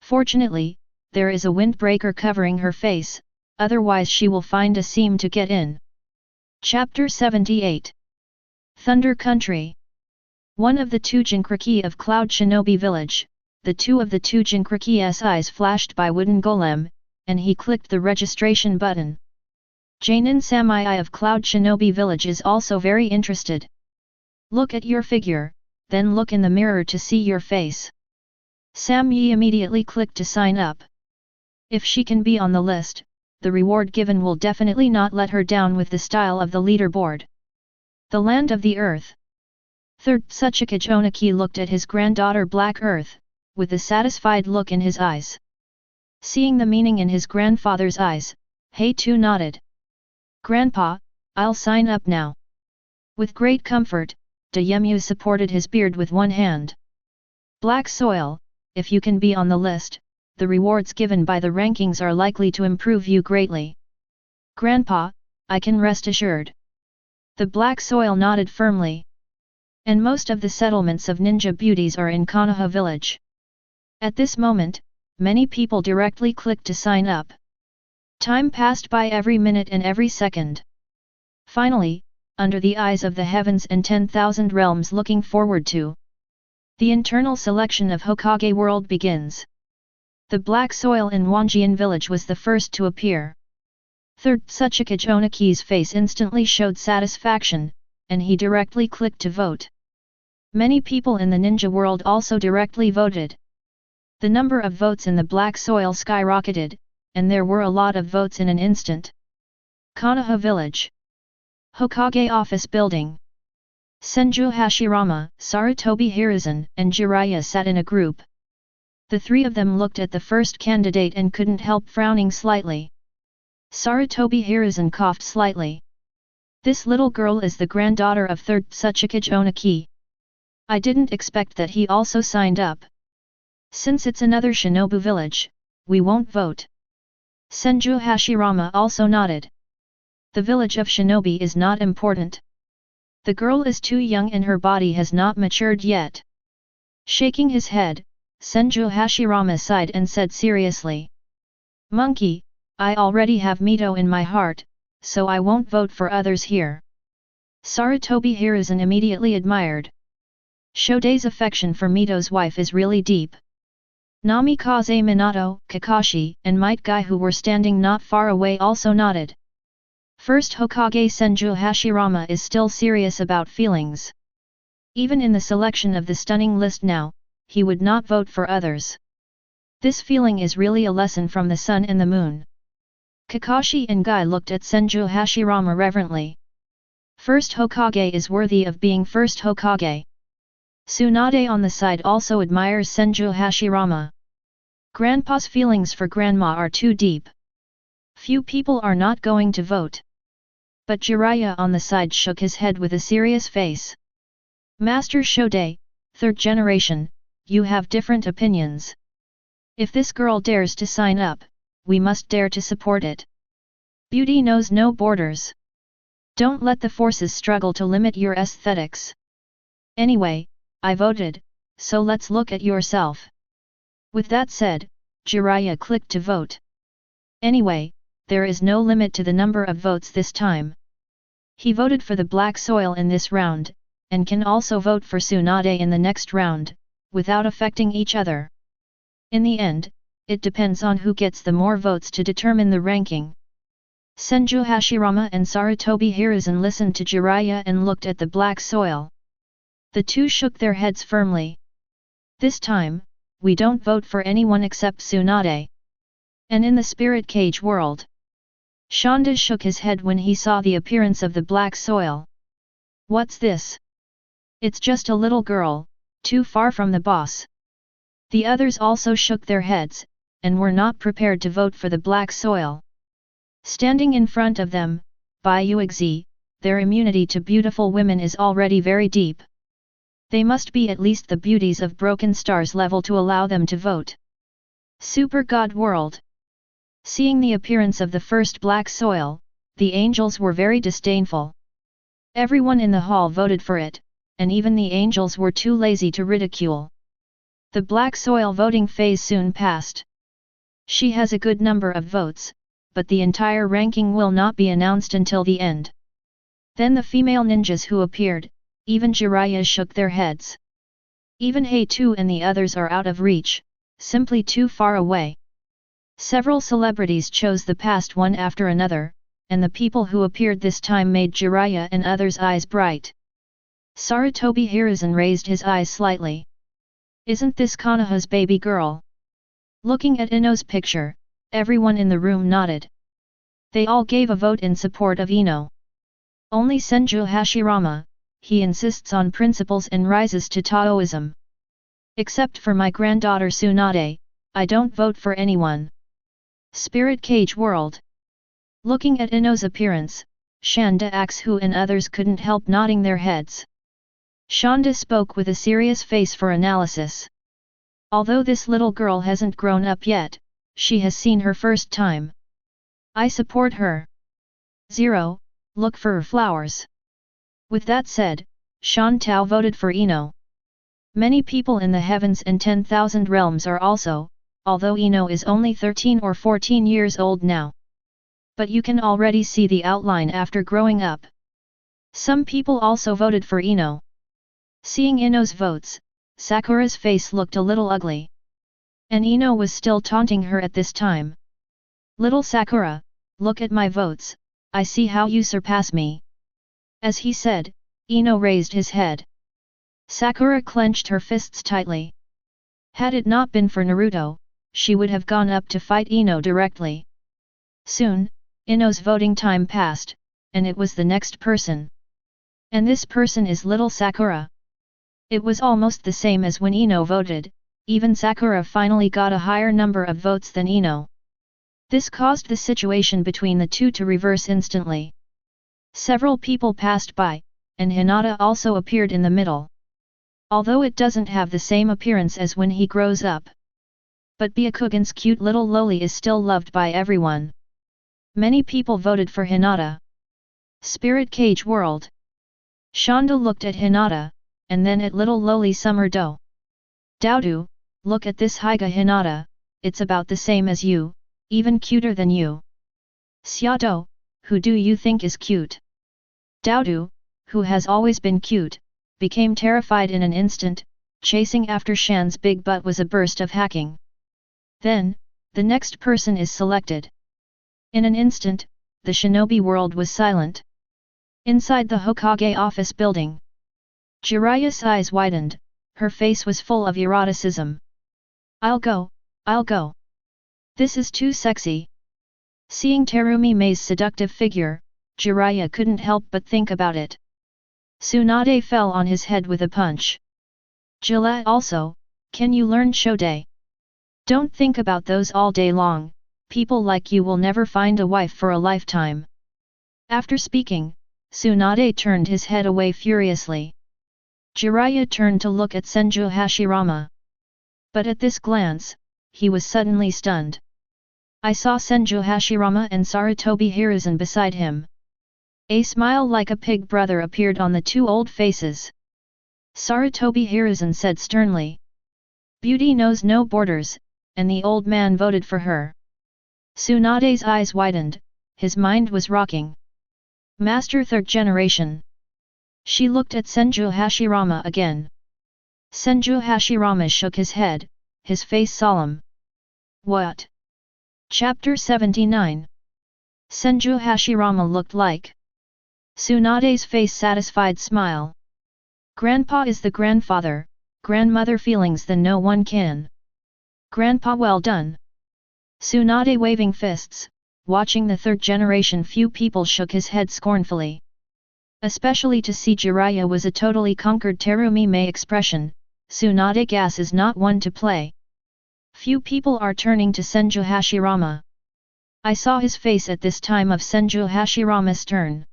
Fortunately, there is a windbreaker covering her face, otherwise she will find a seam to get in. Chapter 78 Thunder Country. One of the two Jinkriki of Cloud Shinobi Village, the two of the two Jinkriki eyes flashed by wooden golem, and he clicked the registration button. Jainin Samai of Cloud Shinobi Village is also very interested. Look at your figure, then look in the mirror to see your face. Sam Yi immediately clicked to sign up. If she can be on the list, the reward given will definitely not let her down with the style of the leaderboard. The land of the earth. Third Tsuchikage Oniki looked at his granddaughter Black Earth, with a satisfied look in his eyes. Seeing the meaning in his grandfather's eyes, Hei-tu nodded. Grandpa, I'll sign up now. With great comfort, Dayemu supported his beard with one hand. Black Soil, if you can be on the list, the rewards given by the rankings are likely to improve you greatly. Grandpa, I can rest assured. The Black Soil nodded firmly. And most of the settlements of ninja beauties are in Konoha village. At this moment, many people directly clicked to sign up. Time passed by every minute and every second. Finally, under the eyes of the heavens and 10,000 realms looking forward to, the internal selection of Hokage world begins. The Black Soil in Wanjian village was the first to appear. Third Tsuchikage Oniki's face instantly showed satisfaction, and he directly clicked to vote. Many people in the ninja world also directly voted. The number of votes in the Black Soil skyrocketed, and there were a lot of votes in an instant. Konoha village. Hokage office building. Senju Hashirama, Sarutobi Hiruzen, and Jiraiya sat in a group. The three of them looked at the first candidate and couldn't help frowning slightly. Sarutobi Hiruzen coughed slightly. This little girl is the granddaughter of 3rd Tsuchikage Onaki. I didn't expect that he also signed up. Since it's another shinobu village, we won't vote. Senju Hashirama also nodded. The village of shinobi is not important. The girl is too young and her body has not matured yet. Shaking his head, Senju Hashirama sighed and said seriously. Monkey, I already have Mito in my heart, so I won't vote for others here. Sarutobi Hiruzen immediately admired. Shodei's affection for Mito's wife is really deep. Namikaze Minato, Kakashi, and Might Guy who were standing not far away also nodded. First Hokage Senju Hashirama is still serious about feelings. Even in the selection of the stunning list now, he would not vote for others. This feeling is really a lesson from the sun and the moon. Kakashi and Guy looked at Senju Hashirama reverently. First Hokage is worthy of being first Hokage. Tsunade on the side also admires Senju Hashirama. Grandpa's feelings for grandma are too deep. Few people are not going to vote. But Jiraiya on the side shook his head with a serious face. Master Shodei, 3rd generation, you have different opinions. If this girl dares to sign up, we must dare to support it. Beauty knows no borders. Don't let the forces struggle to limit your aesthetics. Anyway, I voted, so let's look at yourself. With that said, Jiraiya clicked to vote. Anyway, there is no limit to the number of votes this time. He voted for the black soil in this round, and can also vote for Tsunade in the next round, without affecting each other. In the end, it depends on who gets the more votes to determine the ranking. Senju Hashirama and Sarutobi Hiruzen listened to Jiraiya and looked at the black soil. The two shook their heads firmly. This time, we don't vote for anyone except Tsunade. And in the spirit cage world. Shonda shook his head when he saw the appearance of the black soil. What's this? It's just a little girl, too far from the boss. The others also shook their heads, and were not prepared to vote for the black soil. Standing in front of them, Bai Yuekui, their immunity to beautiful women is already very deep. They must be at least the beauties of Broken Stars level to allow them to vote. Super God World. Seeing the appearance of the first black soil, the angels were very disdainful. Everyone in the hall voted for it, and even the angels were too lazy to ridicule. The black soil voting phase soon passed. She has a good number of votes, but the entire ranking will not be announced until the end. Then the female ninjas who appeared, even Jiraiya shook their heads. Even Hei-Tu and the others are out of reach, simply too far away. Several celebrities chose the past one after another, and the people who appeared this time made Jiraiya and others' eyes bright. Sarutobi Hiruzen raised his eyes slightly. Isn't this Konoha's baby girl? Looking at Ino's picture, everyone in the room nodded. They all gave a vote in support of Ino. Only Senju Hashirama, he insists on principles and rises to Taoism. Except for my granddaughter Tsunade, I don't vote for anyone. Spirit Cage World. Looking at Ino's appearance, Shanda Axhu and others couldn't help nodding their heads. Shanda spoke with a serious face for analysis. Although this little girl hasn't grown up yet, she has seen her first time. I support her. 0. Look for her flowers. With that said, Shan Tao voted for Ino. Many people in the heavens and 10,000 realms are also, although Ino is only 13 or 14 years old now. But you can already see the outline after growing up. Some people also voted for Ino. Seeing Ino's votes, Sakura's face looked a little ugly. And Ino was still taunting her at this time. Little Sakura, look at my votes, I see how you surpass me. As he said, Ino raised his head. Sakura clenched her fists tightly. Had it not been for Naruto, she would have gone up to fight Ino directly. Soon, Ino's voting time passed, and it was the next person. And this person is little Sakura. It was almost the same as when Ino voted, even Sakura finally got a higher number of votes than Ino. This caused the situation between the two to reverse instantly. Several people passed by, and Hinata also appeared in the middle. Although it doesn't have the same appearance as when he grows up. But Byakugan's cute little loli is still loved by everyone. Many people voted for Hinata. Spirit Cage World. Shonda looked at Hinata, and then at little loli Summer Do. Doudou, look at this Hyga Hinata, it's about the same as you, even cuter than you. Xiado, who do you think is cute? Doudou, who has always been cute, became terrified in an instant, chasing after Shan's big butt was a burst of hacking. Then, the next person is selected. In an instant, the shinobi world was silent. Inside the Hokage office building, Jiraiya's eyes widened, her face was full of eroticism. I'll go. This is too sexy. Seeing Terumi Mei's seductive figure, Jiraiya couldn't help but think about it. Tsunade fell on his head with a punch. Gillette also, can you learn Shode? Don't think about those all day long, people like you will never find a wife for a lifetime. After speaking, Tsunade turned his head away furiously. Jiraiya turned to look at Senju Hashirama. But at this glance, he was suddenly stunned. I saw Senju Hashirama and Sarutobi Hiruzen beside him. A smile like a pig brother appeared on the two old faces. Sarutobi Hiruzen said sternly. Beauty knows no borders, and the old man voted for her. Tsunade's eyes widened, his mind was rocking. Master third generation. She looked at Senju Hashirama again. Senju Hashirama shook his head, his face solemn. What? Chapter 79. Senju Hashirama looked like. Tsunade's face satisfied smile. Grandpa is the grandfather, grandmother feelings than no one can. Grandpa well done. Tsunade waving fists, watching the third generation few people shook his head scornfully. Especially to see Jiraiya was a totally conquered Terumi Mei expression, Tsunade gas is not one to play. Few people are turning to Senju Hashirama. I saw his face at this time of Senju Hashirama's turn.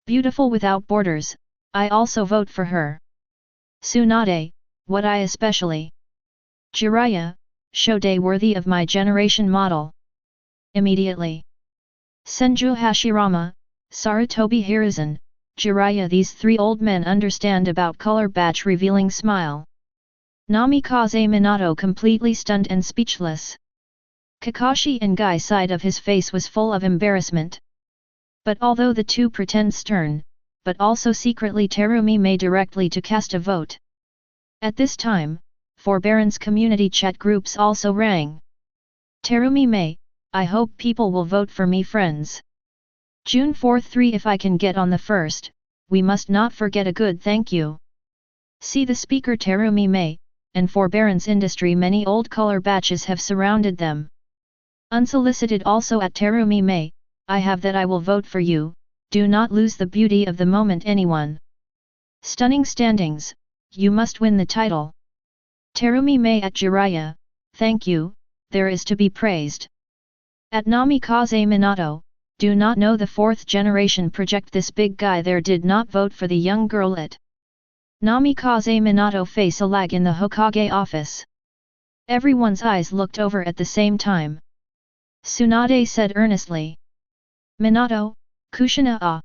Beautiful without borders, I also vote for her. Tsunade, what I especially. Jiraiya, Shode worthy of my generation model. Immediately. Senju Hashirama, Sarutobi Hiruzen, Jiraiya these three old men understand about color batch revealing smile. Namikaze Minato completely stunned and speechless. Kakashi and Guy side of his face was full of embarrassment. But although the two pretend stern, but also secretly Terumi Mei directly to cast a vote. At this time, forbearance community chat groups also rang. Terumi Mei, I hope people will vote for me friends. June 4th 3 if I can get on the first, we must not forget a good thank you. See the speaker Terumi Mei, and forbearance industry many old color batches have surrounded them. Unsolicited also at Terumi Mei, I have that I will vote for you, do not lose the beauty of the moment anyone. Stunning standings, you must win the title. Terumi Mei at Jiraiya, thank you, there is to be praised. At Namikaze Minato, do not know the fourth generation project this big guy there did not vote for the young girl at Namikaze Minato face a lag in the Hokage office. Everyone's eyes looked over at the same time. Tsunade said earnestly. Minato, Kushina ah.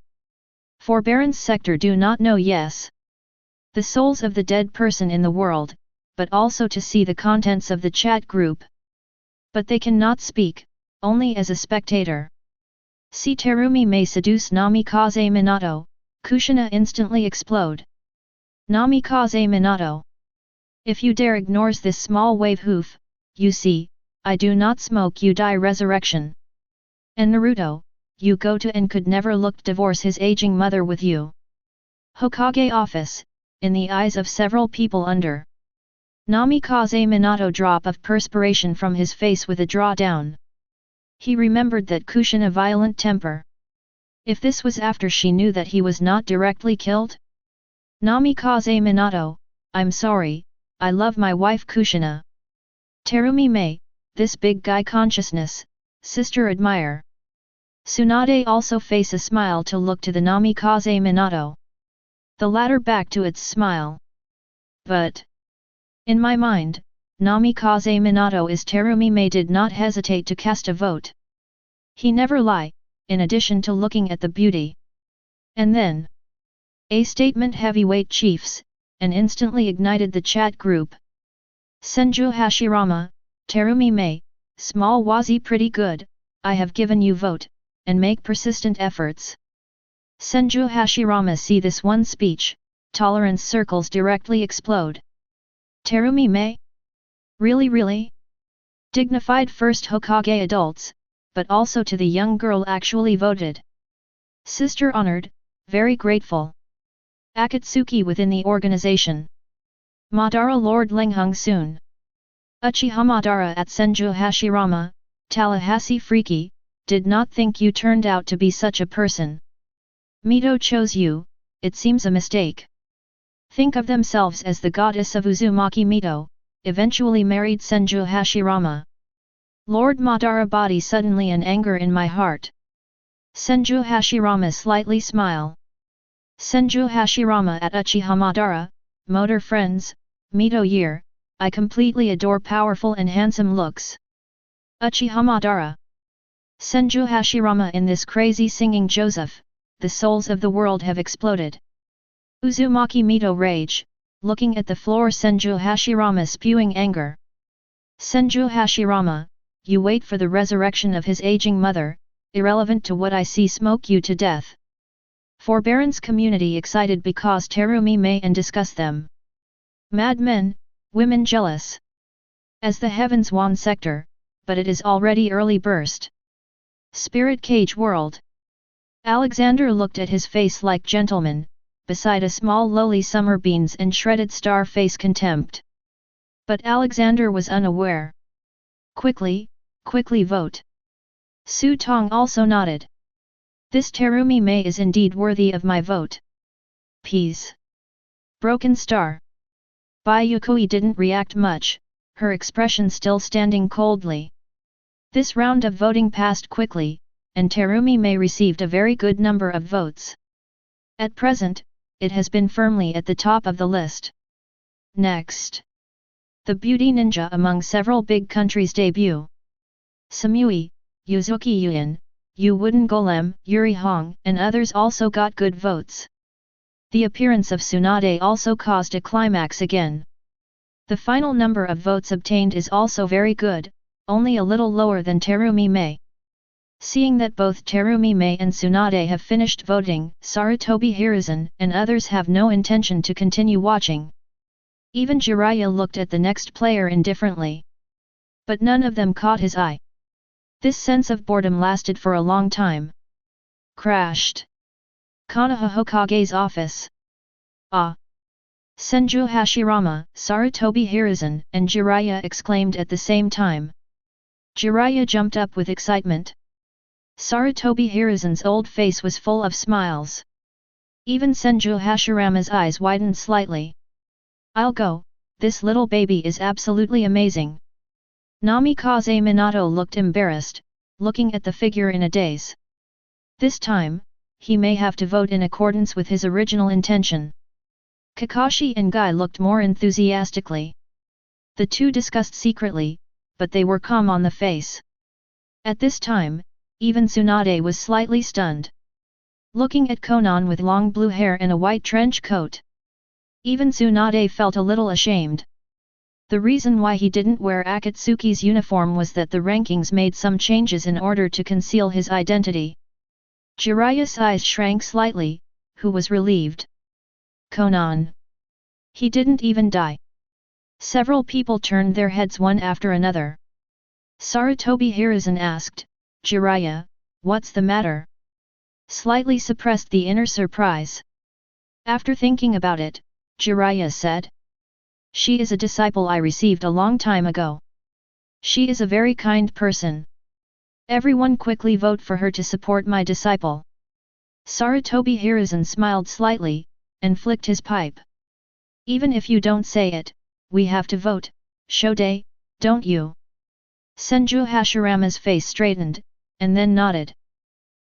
Forbearance sector do not know yes. The souls of the dead person in the world, but also to see the contents of the chat group. But they cannot speak, only as a spectator. See Terumi Mei seduce Namikaze Minato, Kushina instantly explode. Namikaze Minato. If you dare ignores this small wave hoof, you see, I do not smoke you die resurrection. And Naruto, you go to and could never look divorce his aging mother with you. Hokage office, in the eyes of several people under. Namikaze Minato drop of perspiration from his face with a draw down. He remembered that Kushina violent temper. If this was after she knew that he was not directly killed? Namikaze Minato, I'm sorry, I love my wife Kushina. Terumi Mei, this big guy consciousness, sister admire. Tsunade also face a smile to look to the Namikaze Minato. The latter back to its smile. But in my mind, Namikaze Minato is Terumi Mei did not hesitate to cast a vote. He never lie, in addition to looking at the beauty. And then a statement heavyweight chiefs, and instantly ignited the chat group. Senju Hashirama, Terumi Mei, small wazi pretty good, I have given you vote, and make persistent efforts. Senju Hashirama see this one speech, tolerance circles directly explode. Terumi Mei? Really? Dignified first Hokage adults, but also to the young girl actually voted. Sister honored, very grateful. Akatsuki within the organization. Madara Lord Lenghung soon. Uchiha Madara at Senju Hashirama, Tallahassee Freaky, did not think you turned out to be such a person. Mito chose you, it seems a mistake. Think of themselves as the goddess of Uzumaki Mito, eventually married Senju Hashirama. Lord Madara body suddenly an anger in my heart. Senju Hashirama slightly smile. Senju Hashirama at Uchiha Madara, motor friends, Mito year, I completely adore powerful and handsome looks. Uchiha Madara. Senju Hashirama in this crazy singing Joseph, the souls of the world have exploded. Uzumaki Mito rage, looking at the floor Senju Hashirama spewing anger. Senju Hashirama, you wait for the resurrection of his aging mother, irrelevant to what I see smoke you to death. Forbearance community excited because Terumi Mei and discuss them. Mad men, women jealous. As the heavens wan sector, but it is already early burst. Spirit cage world. Alexander looked at his face like gentleman, beside a small lowly summer beans and shredded star face contempt. But Alexander was unaware. Quickly vote. Su Tong also nodded. This Terumi Mei is indeed worthy of my vote. Peas. Broken star. Bai Yuekui didn't react much, her expression still standing coldly. This round of voting passed quickly, and Terumi Mei received a very good number of votes. At present, it has been firmly at the top of the list. Next. The beauty ninja among several big countries debut. Samui, Yuzuki Yuan, Yu Wooden Golem, Yuri Hong, and others also got good votes. The appearance of Tsunade also caused a climax again. The final number of votes obtained is also very good, only a little lower than Terumi Mei. Seeing that both Terumi Mei and Tsunade have finished voting, Sarutobi Hiruzen and others have no intention to continue watching. Even Jiraiya looked at the next player indifferently. But none of them caught his eye. This sense of boredom lasted for a long time. Crashed. Konoha Hokage's office. Ah! Senju Hashirama, Sarutobi Hiruzen, and Jiraiya exclaimed at the same time. Jiraiya jumped up with excitement. Sarutobi Hiruzen's old face was full of smiles. Even Senju Hashirama's eyes widened slightly. I'll go, this little baby is absolutely amazing. Namikaze Minato looked embarrassed, looking at the figure in a daze. This time, he may have to vote in accordance with his original intention. Kakashi and Guy looked more enthusiastically. The two discussed secretly, but they were calm on the face. At this time, even Tsunade was slightly stunned. Looking at Konan with long blue hair and a white trench coat. Even Tsunade felt a little ashamed. The reason why he didn't wear Akatsuki's uniform was that the rankings made some changes in order to conceal his identity. Jiraiya's eyes shrank slightly, who was relieved. Konan. He didn't even die. Several people turned their heads one after another. Sarutobi Hiruzen asked, Jiraiya, what's the matter? Slightly suppressed the inner surprise. After thinking about it, Jiraiya said. She is a disciple I received a long time ago. She is a very kind person. Everyone quickly vote for her to support my disciple. Sarutobi Hiruzen smiled slightly, and flicked his pipe. Even if you don't say it, we have to vote, Shode, don't you? Senju Hashirama's face straightened, and then nodded.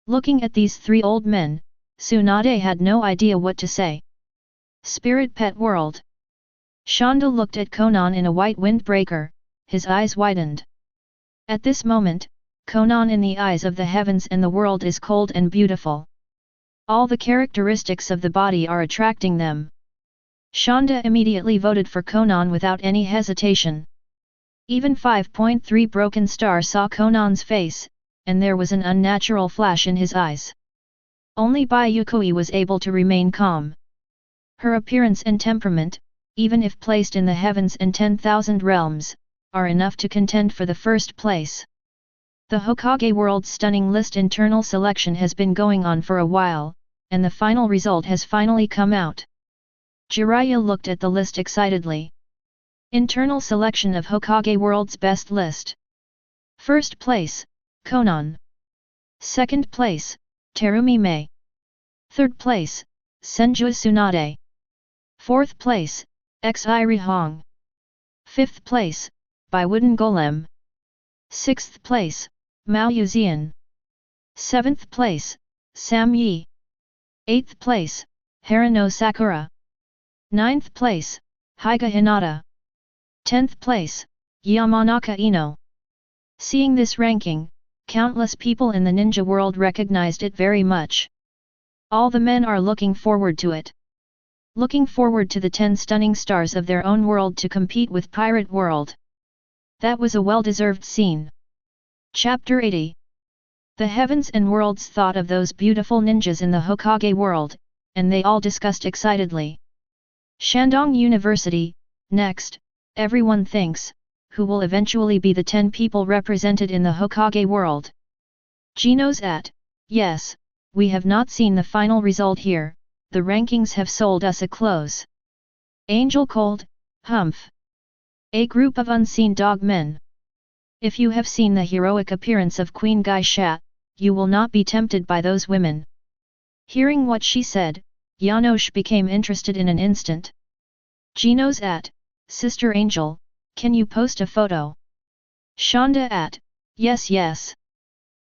Looking at these three old men, Tsunade had no idea what to say. Spirit Pet World. Shanda looked at Konan in a white windbreaker, his eyes widened. At this moment, Konan in the eyes of the heavens and the world is cold and beautiful. All the characteristics of the body are attracting them. Shanda immediately voted for Konan without any hesitation. Even 5.3 Broken Star saw Konan's face, and there was an unnatural flash in his eyes. Only Bai Yuekui was able to remain calm. Her appearance and temperament, even if placed in the heavens and 10,000 realms, are enough to contend for the first place. The Hokage World's stunning list internal selection has been going on for a while, and the final result has finally come out. Jiraiya looked at the list excitedly. Internal selection of Hokage World's best list. First place, Konan. Second place, Terumi Mei. Third place, Senju Tsunade. Fourth place, Xi Hong. Fifth place, Bai Wooden Golem. Sixth place, Mao Yuzian. Seventh place, Sam Yi. Eighth place, Harano Sakura. Ninth place, Hyuga Hinata. 10th place, Yamanaka Ino. Seeing this ranking, countless people in the ninja world recognized it very much. All the men are looking forward to it. Looking forward to the 10 stunning stars of their own world to compete with Pirate World. That was a well-deserved scene. Chapter 80. The heavens and worlds thought of those beautiful ninjas in the Hokage world, and they all discussed excitedly. Shandong University, next, everyone thinks, who will eventually be the 10 people represented in the Hokage world. Geno's at, yes, we have not seen the final result here, the rankings have sold us a close. Angel Cold, Humph. A group of unseen dog men. If you have seen the heroic appearance of Queen Gaisha, you will not be tempted by those women. Hearing what she said, Janosch became interested in an instant. Geno's at, Sister Angel, can you post a photo? Shanda at, yes.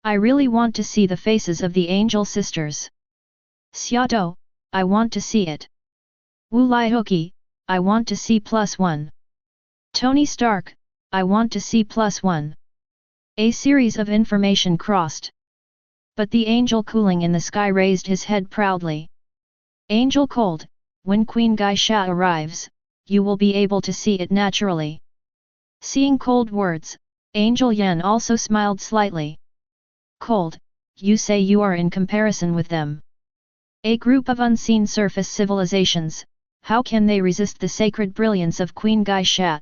I really want to see the faces of the angel sisters. Xiaodo, I want to see it. Wu Lihoki, I want to see +1. Tony Stark, I want to see +1. A series of information crossed. But the angel cooling in the sky raised his head proudly. Angel Cold, when Queen Gaisha arrives, you will be able to see it naturally. Seeing cold words, Angel Yan also smiled slightly. Cold, you say you are in comparison with them. A group of unseen surface civilizations, how can they resist the sacred brilliance of Queen Gaisha?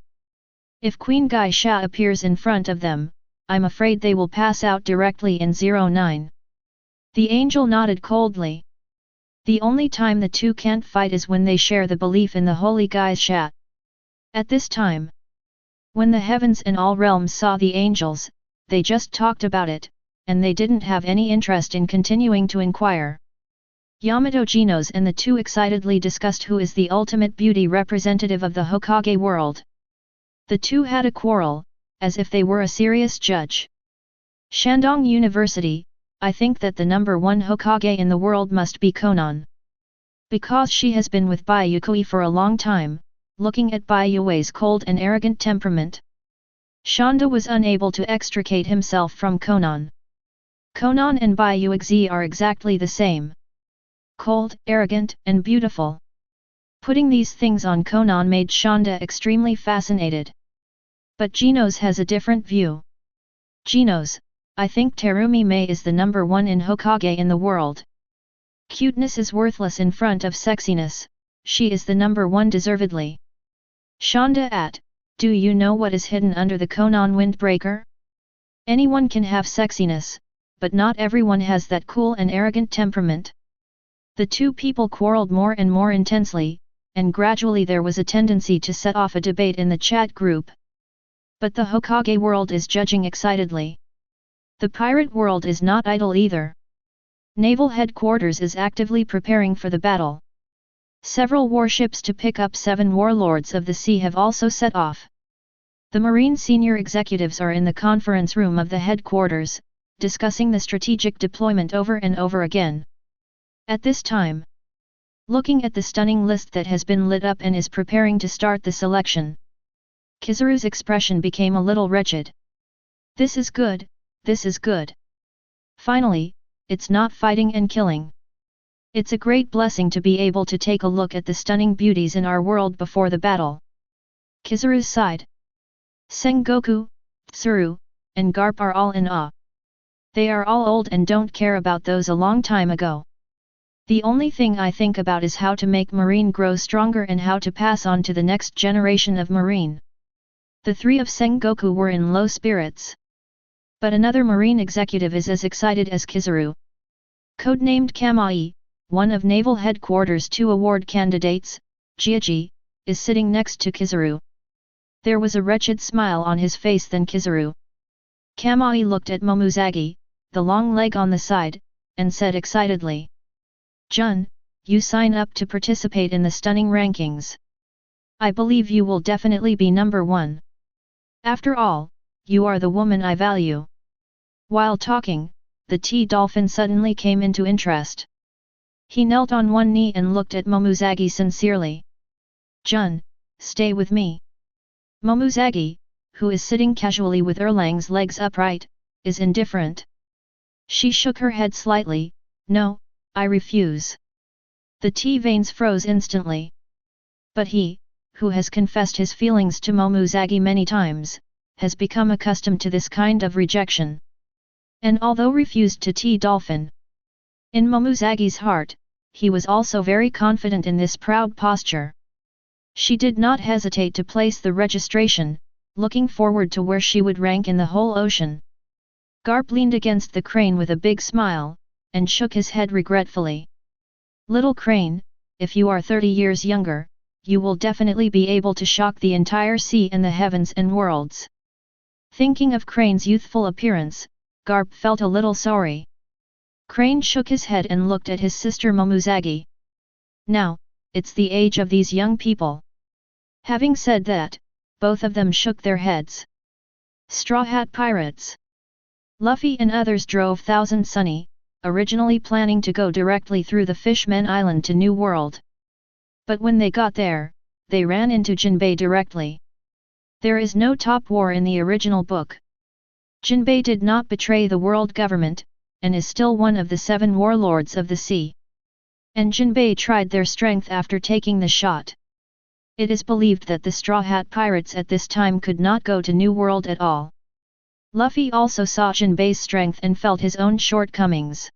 If Queen Gaisha appears in front of them, I'm afraid they will pass out directly in 09. The angel nodded coldly. The only time the two can't fight is when they share the belief in the holy Gaisha. At this time, when the heavens and all realms saw the angels, they just talked about it, and they didn't have any interest in continuing to inquire. Yamato Genos and the two excitedly discussed who is the ultimate beauty representative of the Hokage world. The two had a quarrel, as if they were a serious judge. Shandong University, I think that the number 1 Hokage in the world must be Konan. Because she has been with Bai Yuekui for a long time, looking at Bai Yuei's cold and arrogant temperament. Shanda was unable to extricate himself from Konan. Konan and Bai Yuexi are exactly the same. Cold, arrogant, and beautiful. Putting these things on Konan made Shanda extremely fascinated. But Genos has a different view. Genos, I think Terumi Mei is the number 1 in Hokage in the world. Cuteness is worthless in front of sexiness, she is the number 1 deservedly. Shanda at, do you know what is hidden under the Konan windbreaker? Anyone can have sexiness, but not everyone has that cool and arrogant temperament. The two people quarreled more and more intensely, and gradually there was a tendency to set off a debate in the chat group. But the Hokage world is judging excitedly. The pirate world is not idle either. Naval headquarters is actively preparing for the battle. Several warships to pick up 7 warlords of the sea have also set off. The Marine senior executives are in the conference room of the headquarters, discussing the strategic deployment over and over again. At this time, looking at the stunning list that has been lit up and is preparing to start the selection, Kizaru's expression became a little wretched. This is good, this is good. Finally, it's not fighting and killing. It's a great blessing to be able to take a look at the stunning beauties in our world before the battle. Kizaru sighed. Sengoku, Tsuru, and Garp are all in awe. They are all old and don't care about those a long time ago. The only thing I think about is how to make Marine grow stronger and how to pass on to the next generation of Marine. The three of Sengoku were in low spirits. But another Marine executive is as excited as Kizaru. Codenamed Kamai, one of Naval Headquarters' 2 award candidates, Jiaji, is sitting next to Kizaru. There was a wretched smile on his face than Kizaru. Kamai looked at Momuzagi, the long leg on the side, and said excitedly, "Jun, you sign up to participate in the stunning rankings. I believe you will definitely be number 1. After all, you are the woman I value." While talking, the T-Dolphin suddenly came into interest. He knelt on one knee and looked at Momuzagi sincerely. "Jun, stay with me." Momuzagi, who is sitting casually with Erlang's legs upright, is indifferent. She shook her head slightly. "No, I refuse." The T-Veins froze instantly. But he, who has confessed his feelings to Momuzagi many times, has become accustomed to this kind of rejection. And although refused to T-Dolphin, in Momuzagi's heart, he was also very confident in this proud posture. She did not hesitate to place the registration, looking forward to where she would rank in the whole ocean. Garp leaned against the crane with a big smile, and shook his head regretfully. "Little crane, if you are 30 years younger, you will definitely be able to shock the entire sea and the heavens and worlds." Thinking of Crane's youthful appearance, Garp felt a little sorry. Crane shook his head and looked at his sister Momuzagi. "Now, it's the age of these young people." Having said that, both of them shook their heads. Straw Hat Pirates. Luffy and others drove Thousand Sunny, originally planning to go directly through the Fishmen Island to New World. But when they got there, they ran into Jinbei directly. There is no top war in the original book. Jinbei did not betray the world government, and is still one of the 7 warlords of the sea. And Jinbei tried their strength after taking the shot. It is believed that the Straw Hat Pirates at this time could not go to New World at all. Luffy also saw Jinbei's strength and felt his own shortcomings.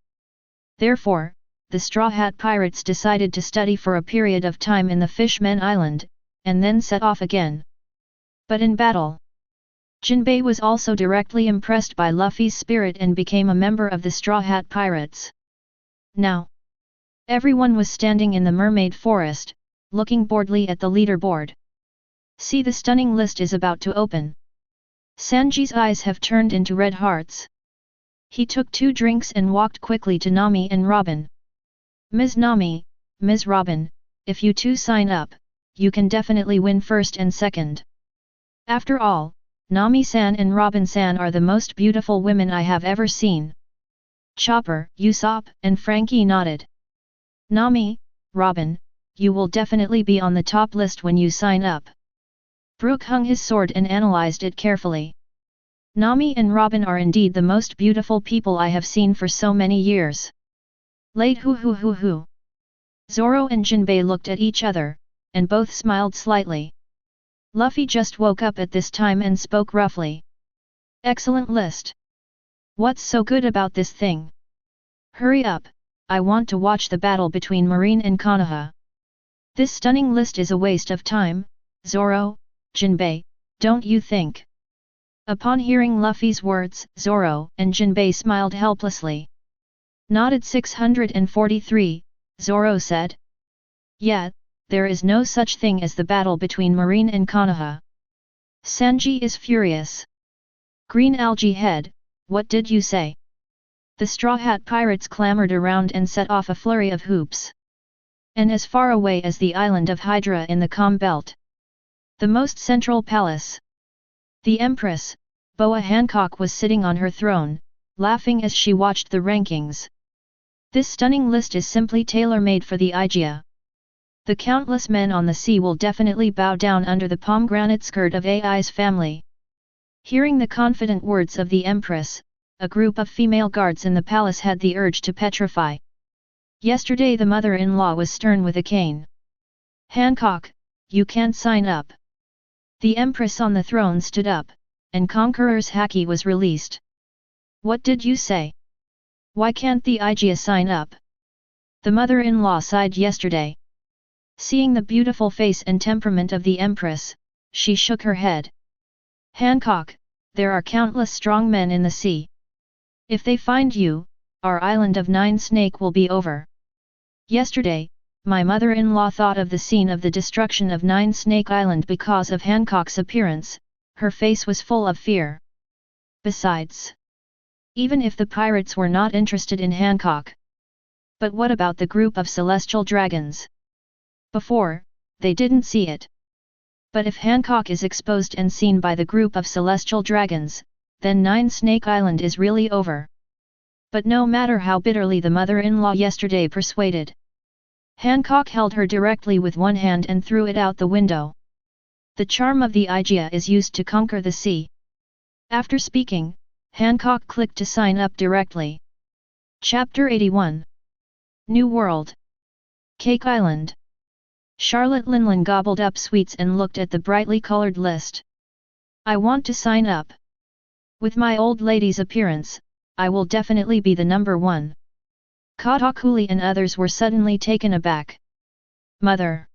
Therefore, the Straw Hat Pirates decided to study for a period of time in the Fishmen Island, and then set off again. But in battle, Jinbei was also directly impressed by Luffy's spirit and became a member of the Straw Hat Pirates. Now, everyone was standing in the Mermaid Forest, looking boredly at the leaderboard. "See, the stunning list is about to open." Sanji's eyes have turned into red hearts. He took 2 drinks and walked quickly to Nami and Robin. "Ms. Nami, Ms. Robin, if you 2 sign up, you can definitely win first and second. After all, Nami-san and Robin-san are the most beautiful women I have ever seen." Chopper, Usopp, and Frankie nodded. "Nami, Robin, you will definitely be on the top list when you sign up." Brook hung his sword and analyzed it carefully. "Nami and Robin are indeed the most beautiful people I have seen for so many years." Late hoo. Zoro and Jinbei looked at each other, and both smiled slightly. Luffy just woke up at this time and spoke roughly. "Excellent list. What's so good about this thing? Hurry up, I want to watch the battle between Marine and Konoha." "This stunning list is a waste of time, Zoro, Jinbei, don't you think?" Upon hearing Luffy's words, Zoro and Jinbei smiled helplessly. Nodded 643, Zoro said. "Yeah, there is no such thing as the battle between Marine and Konoha. Sanji is furious." Green Algae Head, what did you say? The Straw Hat Pirates clamored around and set off a flurry of hoops. And as far away as the island of Hydra in the Calm Belt, the most central palace, The Empress, Boa Hancock, was sitting on her throne, laughing as she watched the rankings. This stunning list is simply tailor-made for the Aegea. The countless men on the sea will definitely bow down under the pomegranate skirt of Ai's family. Hearing the confident words of the Empress, a group of female guards in the palace had the urge to petrify. Yesterday the mother-in-law was stern with a cane. Hancock, you can't sign up. The Empress on the throne stood up, and Conqueror's Haki was released. What did you say? Why can't the Aegea sign up? The mother-in-law sighed yesterday. Seeing the beautiful face and temperament of the Empress, she shook her head. Hancock, there are countless strong men in the sea. If they find you, our island of Nine Snake will be over. Yesterday, my mother-in-law thought of the scene of the destruction of Nine Snake Island because of Hancock's appearance. Her face was full of fear. Besides, even if the pirates were not interested in Hancock. But what about the group of celestial dragons? Before, they didn't see it. But if Hancock is exposed and seen by the group of celestial dragons, then Nine Snake Island is really over. But no matter how bitterly the mother-in-law yesterday persuaded, Hancock held her directly with one hand and threw it out the window. The charm of the Aegea is used to conquer the sea. After speaking, Hancock clicked to sign up directly. Chapter 81. New World. Cake Island. Charlotte Linlin gobbled up sweets and looked at the brightly colored list. I want to sign up. With my old lady's appearance, I will definitely be the number one. Katakuli and others were suddenly taken aback. Mother!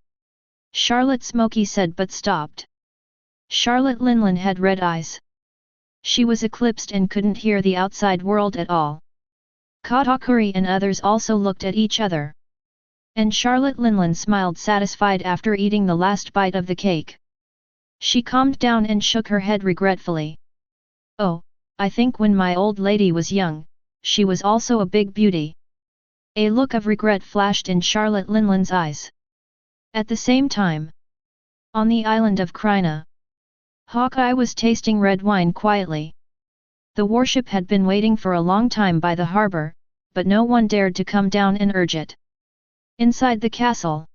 Charlotte Smoky said but stopped. Charlotte Linlin had red eyes. She was eclipsed and couldn't hear the outside world at all. Katakuri and others also looked at each other. And Charlotte Linlin smiled satisfied after eating the last bite of the cake. She calmed down and shook her head regretfully. Oh, I think when my old lady was young, she was also a big beauty. A look of regret flashed in Charlotte Linlin's eyes. At the same time, on the island of Krina, Hawkeye was tasting red wine quietly. The warship had been waiting for a long time by the harbor, but no one dared to come down and urge it. Inside the castle,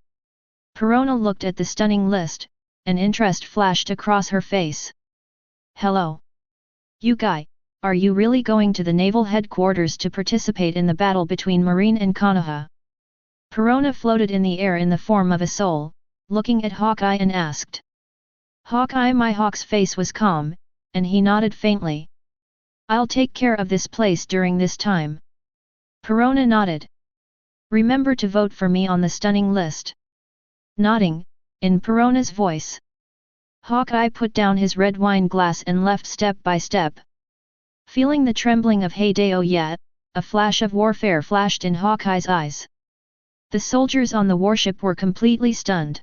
Perona looked at the stunning list, and interest flashed across her face. Hello. You guy, are you really going to the naval headquarters to participate in the battle between Marine and Konoha? Perona floated in the air in the form of a soul, looking at Hawkeye and asked. Hawkeye my hawk's face was calm, and he nodded faintly. I'll take care of this place during this time. Perona nodded. Remember to vote for me on the stunning list. Nodding, in Perona's voice, Hawkeye put down his red wine glass and left step by step. Feeling the trembling of Hideo yet, a flash of warfare flashed in Hawkeye's eyes. The soldiers on the warship were completely stunned.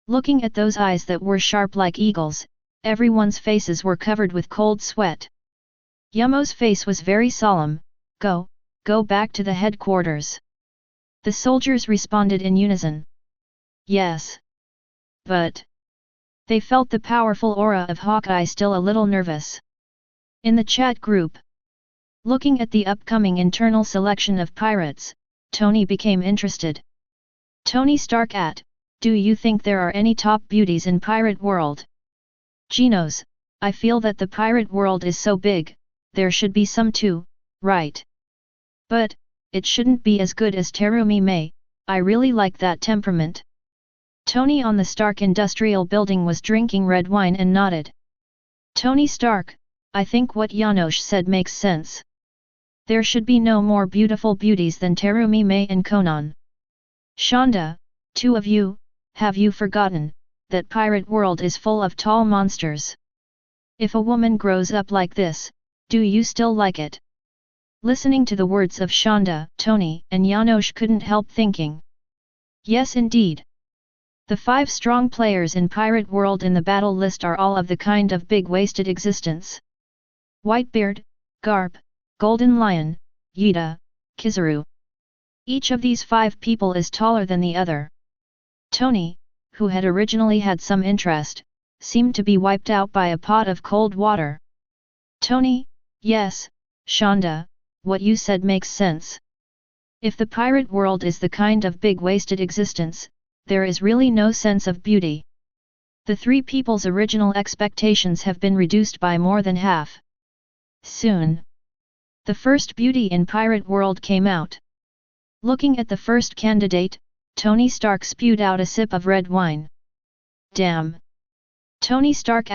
Looking at those eyes that were sharp like eagles, everyone's faces were covered with cold sweat. Yumo's face was very solemn. Go back to the headquarters. The soldiers responded in unison. Yes. But they felt the powerful aura of Hawkeye still a little nervous. In the chat group, looking at the upcoming internal selection of pirates, Tony became interested. Tony Stark do you think there are any top beauties in pirate world? Genos, I feel that the pirate world is so big, there should be some too, right? But it shouldn't be as good as Terumi Mei, I really like that temperament. Tony on the Stark Industrial Building was drinking red wine and nodded. Tony Stark, I think what Janosch said makes sense. There should be no more beautiful beauties than Terumi Mei and Konan. Shonda, two of you, have you forgotten that pirate world is full of tall monsters? If a woman grows up like this, do you still like it? Listening to the words of Shonda, Tony and Janosch couldn't help thinking. Yes indeed. The 5 strong players in pirate world in the battle list are all of the kind of big-waisted existence. Whitebeard, Garp, Golden Lion, Yida, Kizaru. Each of these 5 people is taller than the other. Tony, who had originally had some interest, seemed to be wiped out by a pot of cold water. Tony, yes, Shonda, what you said makes sense. If the pirate world is the kind of big wasted existence, there is really no sense of beauty. The three people's original expectations have been reduced by more than half. Soon, the first beauty in pirate world came out. Looking at the first candidate, Tony Stark spewed out a sip of red wine. Damn! Tony Stark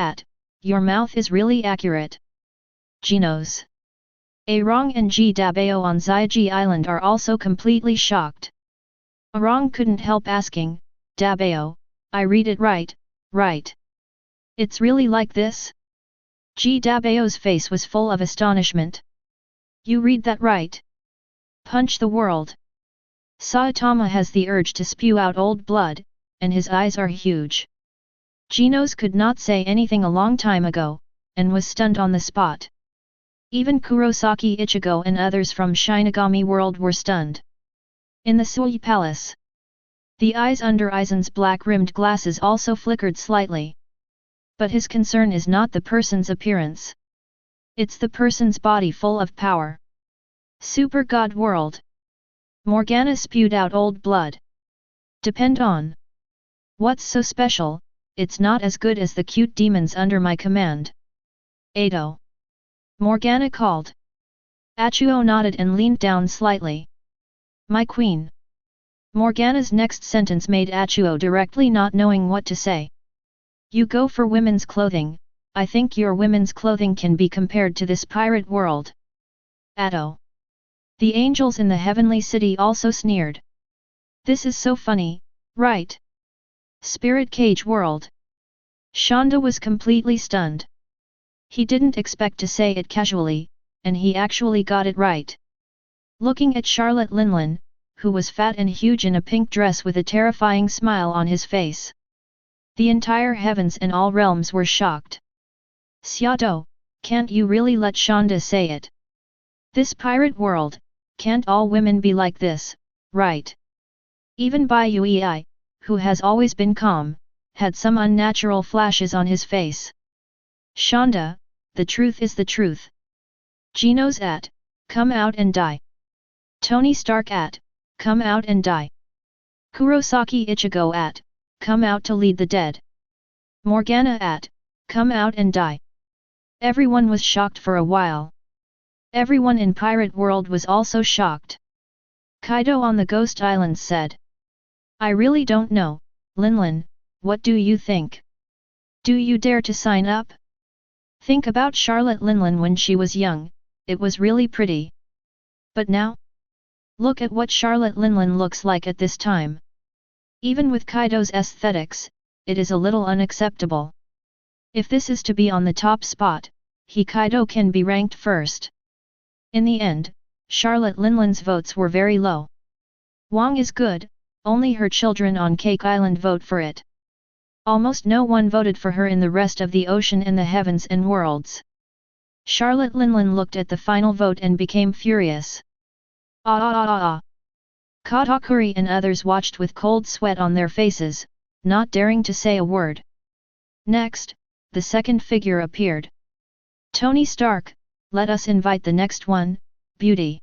your mouth is really accurate. Genos. Arong and G Dabao on Zyji Island are also completely shocked. Arong couldn't help asking, Dabao, I read it right, right? It's really like this? G Dabao's face was full of astonishment. You read that right? Punch the world. Saitama has the urge to spew out old blood, and his eyes are huge. Genos could not say anything a long time ago, and was stunned on the spot. Even Kurosaki Ichigo and others from Shinigami world were stunned. In the Sui Palace, the eyes under Aizen's black-rimmed glasses also flickered slightly. But his concern is not the person's appearance. It's the person's body full of power. Super God World. Morgana spewed out old blood. Depend on. What's so special? It's not as good as the cute demons under my command. Ado. Morgana called. Achuo nodded and leaned down slightly. My queen. Morgana's next sentence made Achuo directly not knowing what to say. You go for women's clothing, I think your women's clothing can be compared to this pirate world. Ado. The angels in the heavenly city also sneered. This is so funny, right? Spirit Cage World. Shonda was completely stunned. He didn't expect to say it casually, and he actually got it right. Looking at Charlotte Linlin, who was fat and huge in a pink dress with a terrifying smile on his face. The entire heavens and all realms were shocked. Xiaodo, can't you really let Shonda say it? This pirate world, can't all women be like this, right? Even Bai Yuekui, who has always been calm, had some unnatural flashes on his face. Shonda, the truth is the truth. Genos come out and die. Tony Stark come out and die. Kurosaki Ichigo come out to lead the dead. Morgana come out and die. Everyone was shocked for a while. Everyone in Pirate World was also shocked. Kaido on the Ghost Islands said. I really don't know, Linlin, what do you think? Do you dare to sign up? Think about Charlotte Linlin when she was young, it was really pretty. But now? Look at what Charlotte Linlin looks like at this time. Even with Kaido's aesthetics, it is a little unacceptable. If this is to be on the top spot, Kaido can be ranked first. In the end, Charlotte Linlin's votes were very low. Wang is good, only her children on Cake Island vote for it. Almost no one voted for her in the rest of the ocean and the heavens and worlds. Charlotte Linlin looked at the final vote and became furious. Katakuri and others watched with cold sweat on their faces, not daring to say a word. Next, the second figure appeared. Tony Stark, let us invite the next one, Beauty.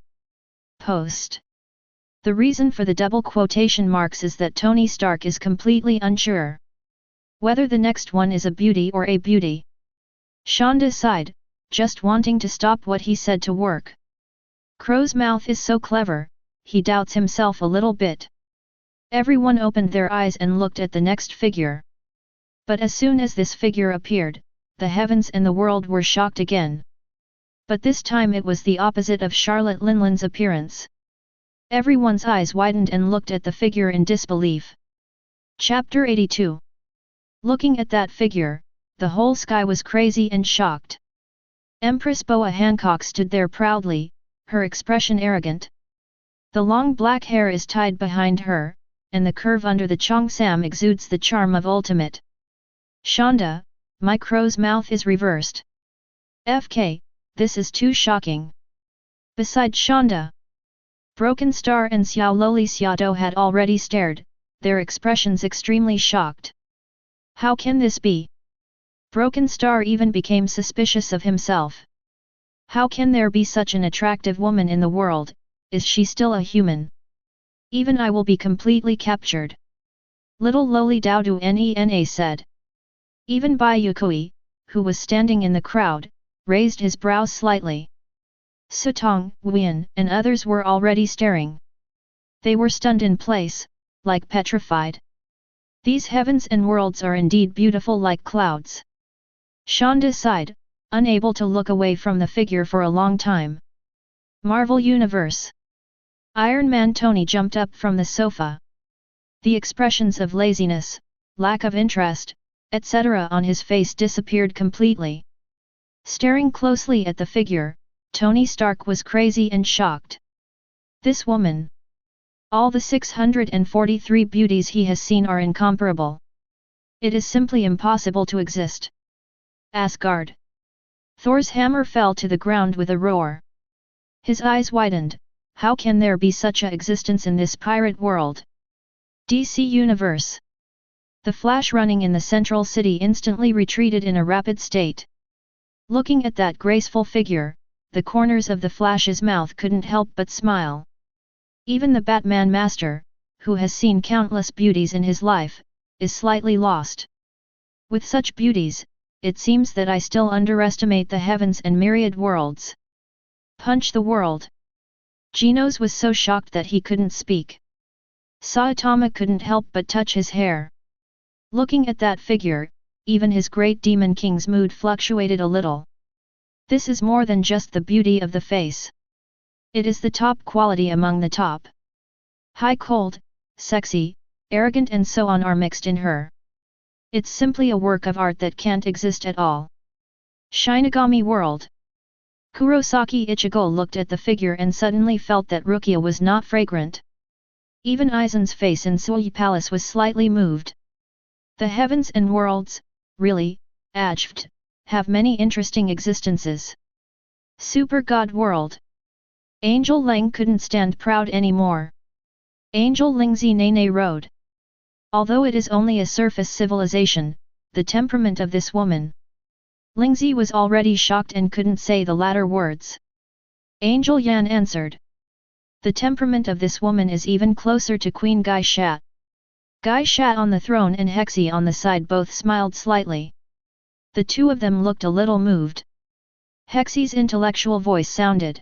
Post. The reason for the double quotation marks is that Tony Stark is completely unsure whether the next one is a beauty or a beauty. Shonda sighed, just wanting to stop what he said to work. Crow's mouth is so clever, he doubts himself a little bit. Everyone opened their eyes and looked at the next figure. But as soon as this figure appeared, the heavens and the world were shocked again. But this time it was the opposite of Charlotte Linlin's appearance. Everyone's eyes widened and looked at the figure in disbelief. Chapter 82. Looking at that figure, the whole sky was crazy and shocked. Empress Boa Hancock stood there proudly, her expression arrogant. The long black hair is tied behind her, and the curve under the cheongsam exudes the charm of ultimate. Shonda, my crow's mouth is reversed. FK, this is too shocking. Besides Shonda, Broken Star and Xiao Loli Xiaodo had already stared, their expressions extremely shocked. How can this be? Broken Star even became suspicious of himself. How can there be such an attractive woman in the world? Is she still a human? Even I will be completely captured. Little lowly Daodu Nena said. Even Bai Yuekui, who was standing in the crowd, raised his brows slightly. Sutong, Wuyan, and others were already staring. They were stunned in place, like petrified. These heavens and worlds are indeed beautiful like clouds. Shonda sighed, unable to look away from the figure for a long time. Marvel Universe. Iron Man Tony jumped up from the sofa. The expressions of laziness, lack of interest, etc. on his face disappeared completely. Staring closely at the figure, Tony Stark was crazy and shocked. This woman. All the 643 beauties he has seen are incomparable. It is simply impossible to exist. Asgard. Thor's hammer fell to the ground with a roar. His eyes widened. How can there be such a existence in this pirate world? DC Universe. The Flash running in the central city instantly retreated in a rapid state. Looking at that graceful figure, the corners of the Flash's mouth couldn't help but smile. Even the Batman Master, who has seen countless beauties in his life, is slightly lost. With such beauties, it seems that I still underestimate the heavens and myriad worlds. Punch the world. Genos was so shocked that he couldn't speak. Saitama couldn't help but touch his hair. Looking at that figure, even his great demon king's mood fluctuated a little. This is more than just the beauty of the face. It is the top quality among the top. High cold, sexy, arrogant and so on are mixed in her. It's simply a work of art that can't exist at all. Shinigami World. Kurosaki Ichigo looked at the figure and suddenly felt that Rukia was not fragrant. Even Aizen's face in Sui Palace was slightly moved. The heavens and worlds, really, Ajvt, have many interesting existences. Super God World. Angel Leng couldn't stand proud anymore. Angel Lingzi Nene Road. Although it is only a surface civilization, the temperament of this woman. Lingzi was already shocked and couldn't say the latter words. Angel Yan answered. The temperament of this woman is even closer to Queen Gai Sha. Gai Sha on the throne and Hexi on the side both smiled slightly. The two of them looked a little moved. Hexi's intellectual voice sounded.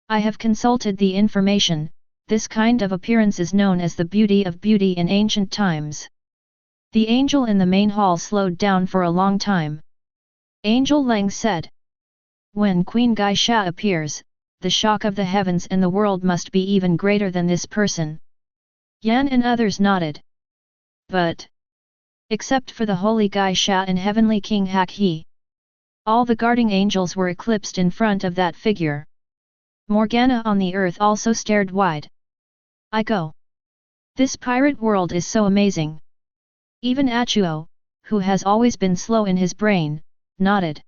I have consulted the information. This kind of appearance is known as the beauty of beauty in ancient times. The angel in the main hall slowed down for a long time. Angel Leng said. When Queen Gai Sha appears, the shock of the heavens and the world must be even greater than this person. Yan and others nodded. But, except for the holy Gai Sha and heavenly King Hak He, all the guarding angels were eclipsed in front of that figure. Morgana on the earth also stared wide. I go. This pirate world is so amazing. Even Achuo, who has always been slow in his brain, nodded.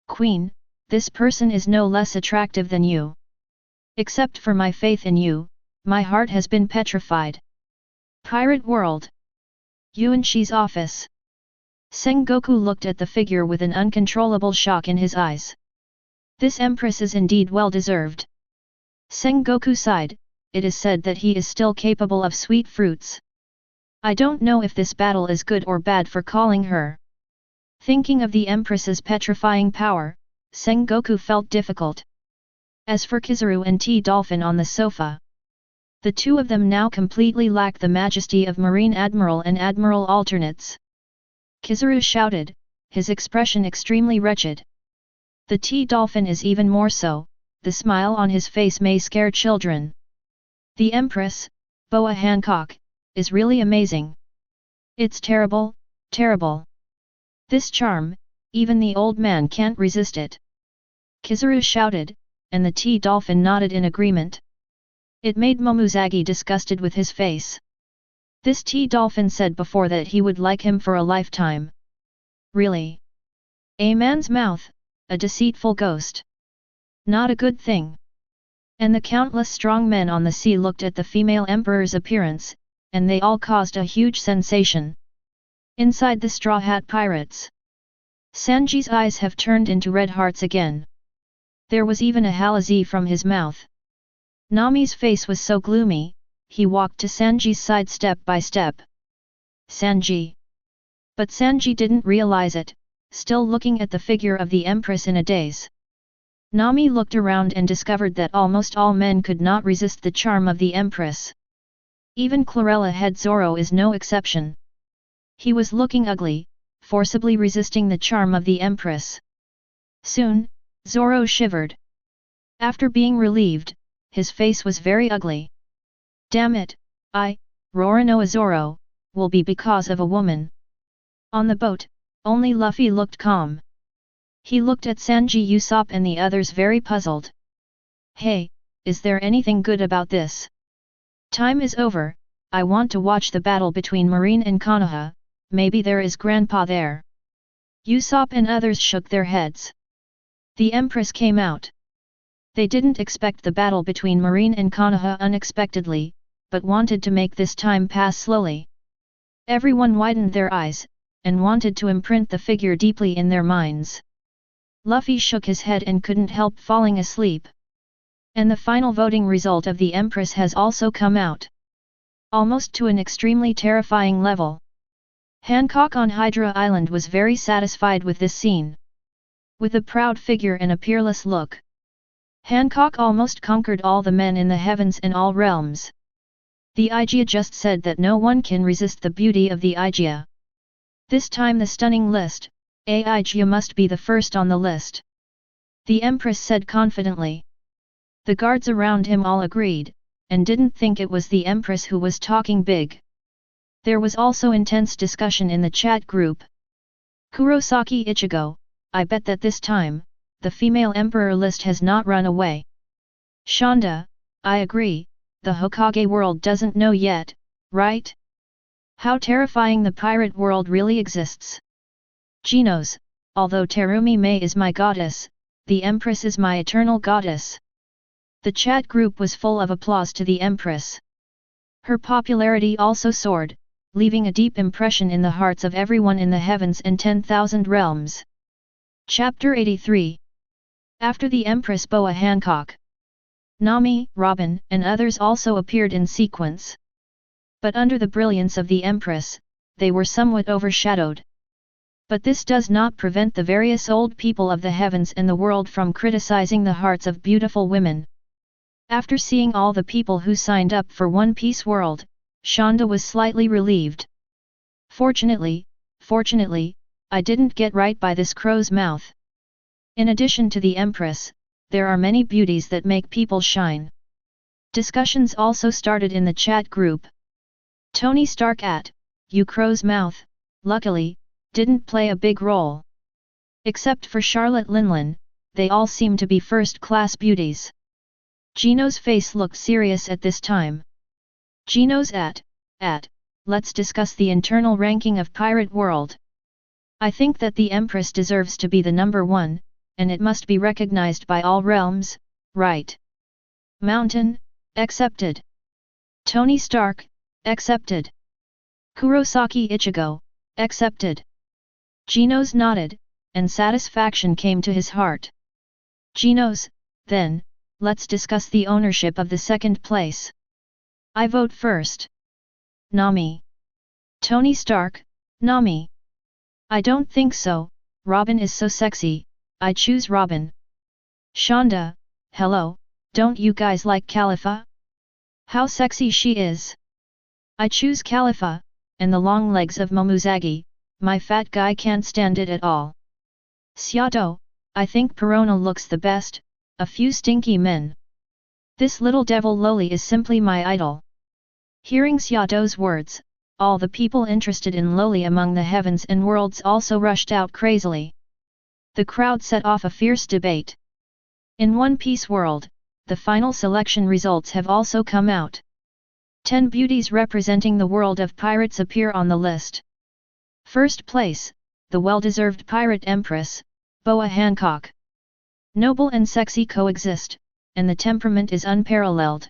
Queen, this person is no less attractive than you. Except for my faith in you, my heart has been petrified. Pirate world. Yuan Shi's office. Sengoku looked at the figure with an uncontrollable shock in his eyes. This empress is indeed well deserved. Sengoku sighed. It is said that he is still capable of sweet fruits. I don't know if this battle is good or bad for calling her. Thinking of the Empress's petrifying power, Sengoku felt difficult. As for Kizaru and T-Dolphin on the sofa, the two of them now completely lack the majesty of Marine Admiral and Admiral alternates. Kizaru shouted, his expression extremely wretched. The T-Dolphin is even more so, the smile on his face may scare children. The Empress, Boa Hancock, is really amazing. It's terrible, terrible. This charm, even the old man can't resist it. Kizaru shouted, and the T-Dolphin nodded in agreement. It made Momuzagi disgusted with his face. This T-Dolphin said before that he would like him for a lifetime. Really? A man's mouth, a deceitful ghost. Not a good thing. And the countless strong men on the sea looked at the female emperor's appearance, and they all caused a huge sensation. Inside the Straw Hat Pirates. Sanji's eyes have turned into red hearts again. There was even a halazi from his mouth. Nami's face was so gloomy, he walked to Sanji's side step by step. Sanji. But Sanji didn't realize it, still looking at the figure of the Empress in a daze. Nami looked around and discovered that almost all men could not resist the charm of the Empress. Even Chlorella head Zoro is no exception. He was looking ugly, forcibly resisting the charm of the Empress. Soon, Zoro shivered. After being relieved, his face was very ugly. Damn it, Roronoa Zoro, will be because of a woman. On the boat, only Luffy looked calm. He looked at Sanji Usopp and the others very puzzled. Hey, is there anything good about this? Time is over, I want to watch the battle between Marine and Konoha, maybe there is Grandpa there. Usopp and others shook their heads. The Empress came out. They didn't expect the battle between Marine and Konoha unexpectedly, but wanted to make this time pass slowly. Everyone widened their eyes, and wanted to imprint the figure deeply in their minds. Luffy shook his head and couldn't help falling asleep. And the final voting result of the Empress has also come out. Almost to an extremely terrifying level. Hancock on Hydra Island was very satisfied with this scene. With a proud figure and a peerless look, Hancock almost conquered all the men in the heavens and all realms. The Aegea just said that no one can resist the beauty of the Aegea. This time the stunning list, Aegea must be the first on the list. The Empress said confidently. The guards around him all agreed, and didn't think it was the Empress who was talking big. There was also intense discussion in the chat group. Kurosaki Ichigo, I bet that this time, the female emperor list has not run away. Shonda, I agree, the Hokage world doesn't know yet, right? How terrifying the pirate world really exists. Genos, although Terumi May is my goddess, the Empress is my eternal goddess. The chat group was full of applause to the Empress. Her popularity also soared, leaving a deep impression in the hearts of everyone in the heavens and 10,000 realms. Chapter 83. After the Empress, Boa Hancock, Nami, Robin, and others also appeared in sequence. But under the brilliance of the Empress, they were somewhat overshadowed. But this does not prevent the various old people of the heavens and the world from criticizing the hearts of beautiful women. After seeing all the people who signed up for One Piece World, Shonda was slightly relieved. Fortunately, I didn't get right by this crow's mouth. In addition to the Empress, there are many beauties that make people shine. Discussions also started in the chat group. Tony Stark at You Crow's Mouth, luckily, didn't play a big role. Except for Charlotte Linlin, they all seem to be first-class beauties. Geno's face looked serious at this time. Geno's at, let's discuss the internal ranking of Pirate World. I think that the Empress deserves to be the number one, and it must be recognized by all realms, right? Mountain, accepted. Tony Stark, accepted. Kurosaki Ichigo, accepted. Genos nodded, and satisfaction came to his heart. Genos, then, let's discuss the ownership of the second place. I vote first. Nami. Tony Stark, Nami. I don't think so, Robin is so sexy, I choose Robin. Shonda, hello, don't you guys like Khalifa? How sexy she is. I choose Khalifa, and the long legs of Momuzagi, my fat guy can't stand it at all. Syato, I think Perona looks the best, a few stinky men. This little devil Loli is simply my idol. Hearing Syato's words, all the people interested in Loli among the heavens and worlds also rushed out crazily. The crowd set off a fierce debate. In One Piece World, the final selection results have also come out. 10 beauties representing the world of pirates appear on the list. First place, the well-deserved pirate empress, Boa Hancock. Noble and sexy coexist, and the temperament is unparalleled.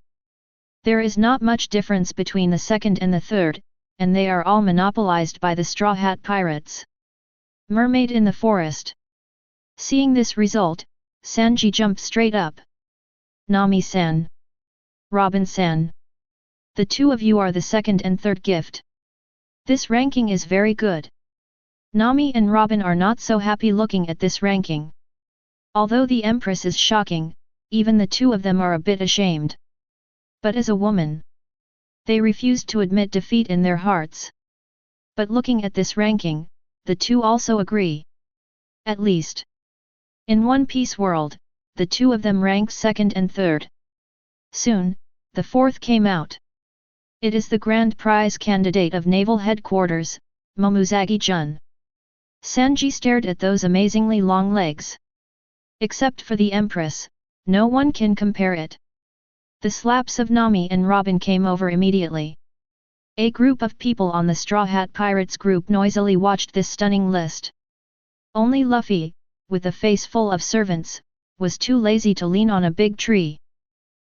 There is not much difference between the second and the third, and they are all monopolized by the Straw Hat Pirates. Mermaid in the forest. Seeing this result, Sanji jumped straight up. Nami-san. Robin-san. The two of you are the second and third gift. This ranking is very good. Nami and Robin are not so happy looking at this ranking. Although the Empress is shocking, even the two of them are a bit ashamed. But as a woman, they refused to admit defeat in their hearts. But looking at this ranking, the two also agree. At least, in One Piece world, the two of them rank second and third. Soon, the fourth came out. It is the grand prize candidate of Naval Headquarters, Momuzagi-jun. Sanji stared at those amazingly long legs. Except for the Empress, no one can compare it. The slaps of Nami and Robin came over immediately. A group of people on the Straw Hat Pirates group noisily watched this stunning list. Only Luffy, with a face full of servants, was too lazy to lean on a big tree.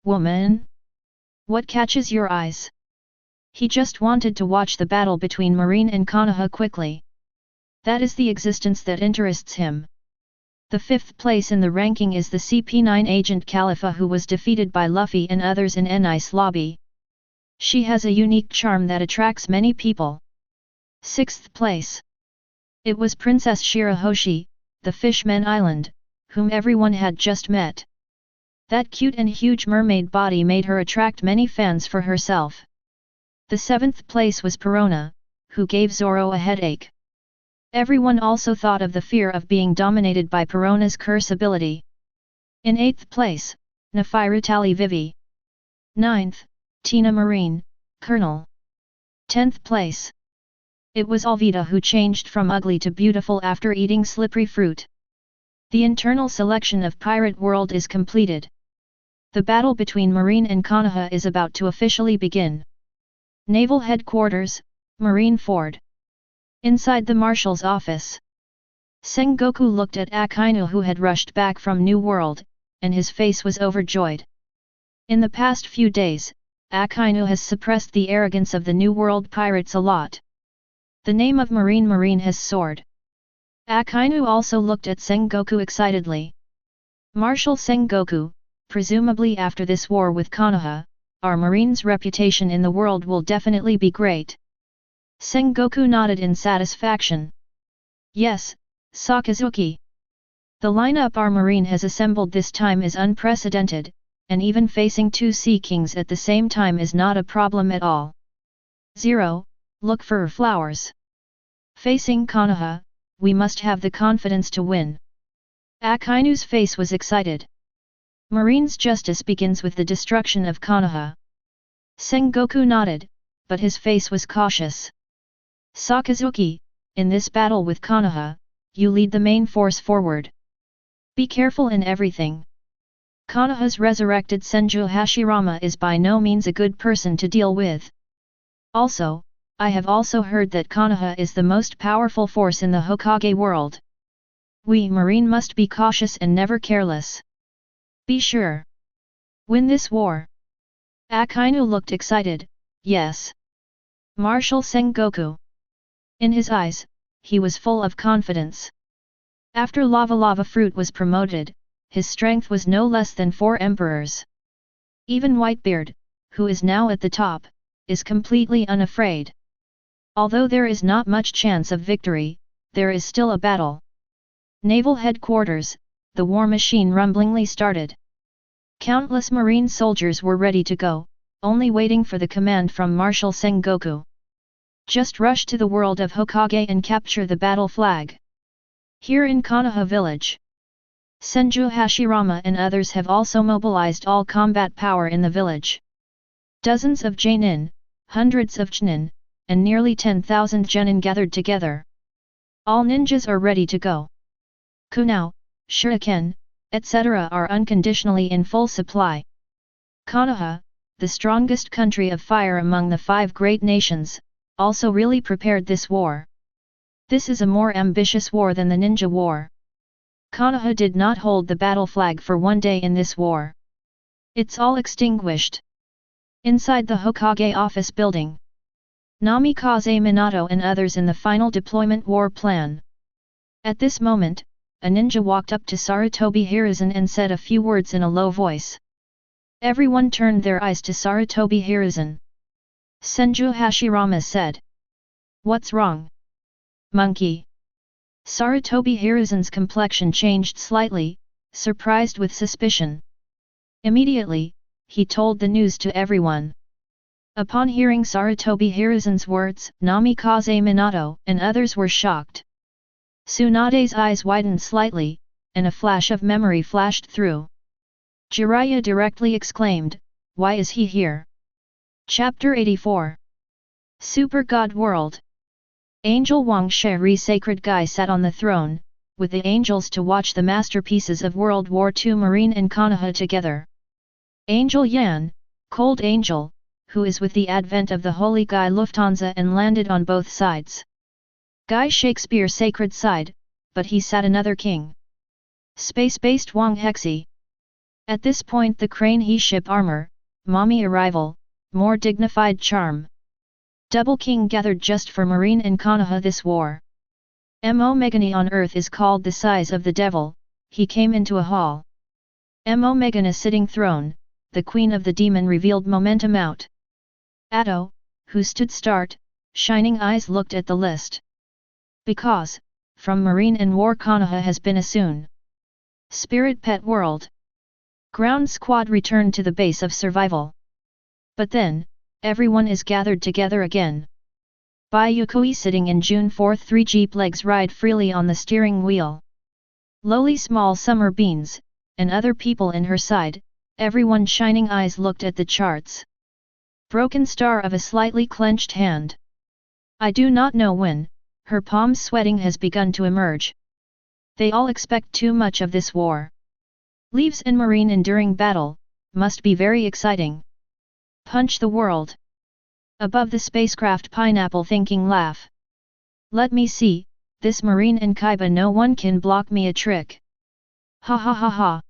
Woman? What catches your eyes? He just wanted to watch the battle between Marine and Konoha quickly. That is the existence that interests him. The fifth place in the ranking is the CP9 agent Khalifa, who was defeated by Luffy and others in N-Ice Lobby. She has a unique charm that attracts many people. Sixth place. It was Princess Shirahoshi, the Fishman Island, whom everyone had just met. That cute and huge mermaid body made her attract many fans for herself. The seventh place was Perona, who gave Zoro a headache. Everyone also thought of the fear of being dominated by Perona's curse ability. In eighth place, Nefertari Vivi. Ninth, Tina Marine, Colonel. 10th place. It was Alvida, who changed from ugly to beautiful after eating slippery fruit. The internal selection of Pirate World is completed. The battle between Marine and Konoha is about to officially begin. Naval Headquarters, Marine Ford. Inside the Marshal's office, Sengoku looked at Akainu, who had rushed back from New World, and his face was overjoyed. In the past few days, Akainu has suppressed the arrogance of the New World pirates a lot. The name of Marine has soared. Akainu also looked at Sengoku excitedly. Marshal Sengoku, presumably after this war with Konoha, our Marine's reputation in the world will definitely be great. Sengoku nodded in satisfaction. Yes, Sakazuki. The lineup our Marine has assembled this time is unprecedented, and even facing two Sea Kings at the same time is not a problem at all. 0. Look for flowers. Facing Konoha, we must have the confidence to win. Akainu's face was excited. Marine's justice begins with the destruction of Konoha. Sengoku nodded, but his face was cautious. Sakazuki, in this battle with Konoha, you lead the main force forward. Be careful in everything. Konoha's resurrected Senju Hashirama is by no means a good person to deal with. Also, I have also heard that Konoha is the most powerful force in the Hokage world. We Marine must be cautious and never careless. Be sure. Win this war. Akainu looked excited. Yes. Marshal Sengoku. In his eyes, he was full of confidence. After Lava Fruit was promoted, his strength was no less than 4 emperors. Even Whitebeard, who is now at the top, is completely unafraid. Although there is not much chance of victory, there is still a battle. Naval Headquarters, the war machine rumblingly started. Countless Marine soldiers were ready to go, only waiting for the command from Marshal Sengoku. Just rush to the world of Hokage and capture the battle flag. Here in Konoha village, Senju Hashirama and others have also mobilized all combat power in the village. Dozens of Jainin, hundreds of Chunin, and nearly 10,000 genin gathered together. All ninjas are ready to go. Kunao, shuriken, etc. are unconditionally in full supply. Konoha, the strongest country of fire among the 5 great nations, also really prepared this war. This is a more ambitious war than the ninja war. Konoha did not hold the battle flag for one day in this war. It's all extinguished. Inside the Hokage office building, Namikaze Minato and others in the final deployment war plan. At this moment, a ninja walked up to Sarutobi Hiruzen and said a few words in a low voice. Everyone turned their eyes to Sarutobi Hiruzen. Senju Hashirama said. What's wrong? Monkey. Sarutobi Hiruzen's complexion changed slightly, surprised with suspicion. Immediately, he told the news to everyone. Upon hearing Sarutobi Hiruzen's words, Namikaze Minato and others were shocked. Tsunade's eyes widened slightly, and a flash of memory flashed through. Jiraiya directly exclaimed, "Why is he here?" Chapter 84. Super God World. Angel Wang Sheri Sacred Guy sat on the throne, with the angels to watch the masterpieces of World War II Marine and Konoha together. Angel Yan, Cold Angel, who is with the advent of the Holy Guy Lufthansa and landed on both sides. Guy Shakespeare Sacred side, but he sat another king. Space-based Wang Hexi. At this point the crane he ship armor, mommy arrival, more dignified charm. Double king gathered just for Marine and Konoha this war. Mo Megane on earth is called the size of the devil, he came into a hall. Mo Megane sitting throne, the queen of the demon revealed momentum out. Atto, who stood start, shining eyes looked at the list. Because, from Marine and War Konoha has been a soon. Spirit Pet World. Ground Squad returned to the base of survival. But then, everyone is gathered together again. Bai Yuekui sitting in June 4th 3 jeep legs ride freely on the steering wheel. Lowly small summer beans, and other people in her side, everyone shining eyes looked at the charts. Broken star of a slightly clenched hand. I do not know when, her palms sweating has begun to emerge. They all expect too much of this war. Leaves and Marine enduring battle, must be very exciting. Punch the world. Above the spacecraft pineapple thinking laugh. Let me see, this Marine and Kaiba no one can block me a trick. Ha ha ha ha.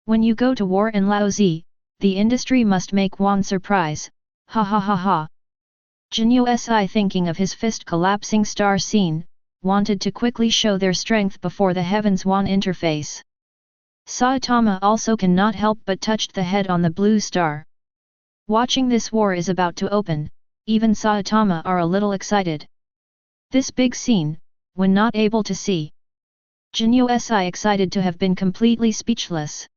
When you go to war in Laozi, the industry must make one surprise, ha ha ha ha. Jinyu Si thinking of his fist collapsing star scene, wanted to quickly show their strength before the heavens one interface. Saitama also cannot help but touched the head on the blue star. Watching this war is about to open, even Saitama are a little excited. This big scene, when not able to see. Jinyu Si excited to have been completely speechless.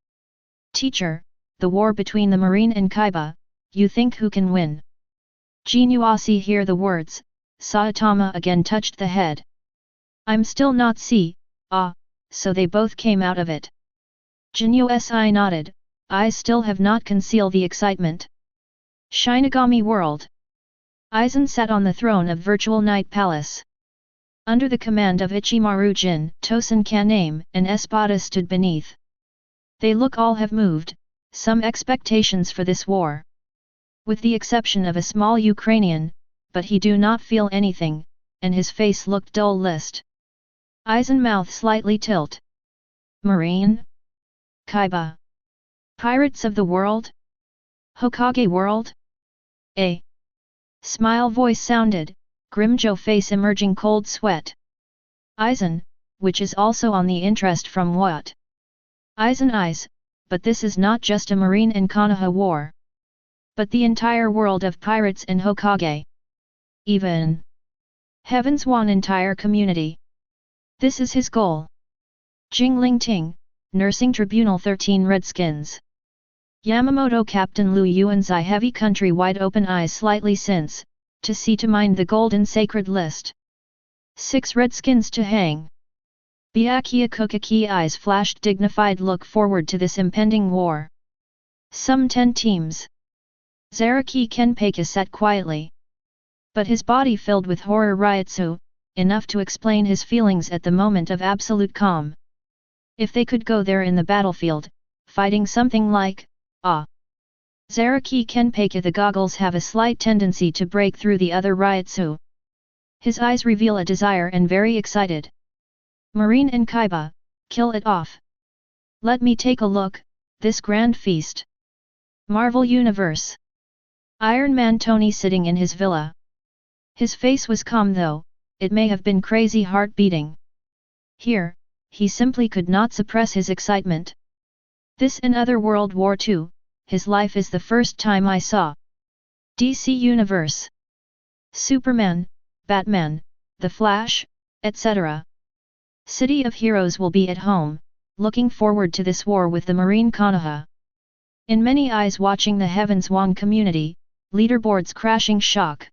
Teacher, the war between the Marine and Kaiba, you think who can win? Jinyu Si hear the words, Saitama again touched the head. I'm still not see, so they both came out of it. Jinyu Si nodded, eyes still have not concealed the excitement. Shinigami World. Aizen sat on the throne of Virtual Night Palace. Under the command of Ichimaru Jin, Tosen Kaname, and Espada stood beneath. They look all have moved, some expectations for this war. With the exception of a small Ukrainian, but he do not feel anything, and his face looked dull list. Aizen mouth slightly tilt. Marine? Kaiba? Pirates of the world? Hokage world? A smile voice sounded, Grimjo face emerging cold sweat. Aizen, which is also on the interest from what? Aizen eyes, but this is not just a Marine and Konoha war. But the entire world of pirates and Hokage. Even heavens one entire community. This is his goal. Jingling Ting, Nursing Tribunal 13 Redskins. Yamamoto Captain Lu Yuan's eye heavy country wide open eyes slightly since, to see to mind the golden sacred list. 6 Redskins to hang. Byakuya Kokaki eyes flashed dignified look forward to this impending war. Some 10 teams. Zaraki Kenpei sat quietly. But his body filled with horror ryotsu, enough to explain his feelings at the moment of absolute calm. If they could go there in the battlefield, fighting something like, Zaraki Kenpei the goggles have a slight tendency to break through the other ryotsu. His eyes reveal a desire and very excited. Marine and Kaiba, kill it off. Let me take a look, this grand feast. Marvel Universe. Iron Man Tony sitting in his villa. His face was calm though, it may have been crazy heart beating. Here, he simply could not suppress his excitement. This and other World War II, his life is the first time I saw. DC Universe. Superman, Batman, The Flash, etc. City of Heroes will be at home, looking forward to this war with the Marine Konoha. In many eyes watching the Heavens Wang community, leaderboards crashing shock.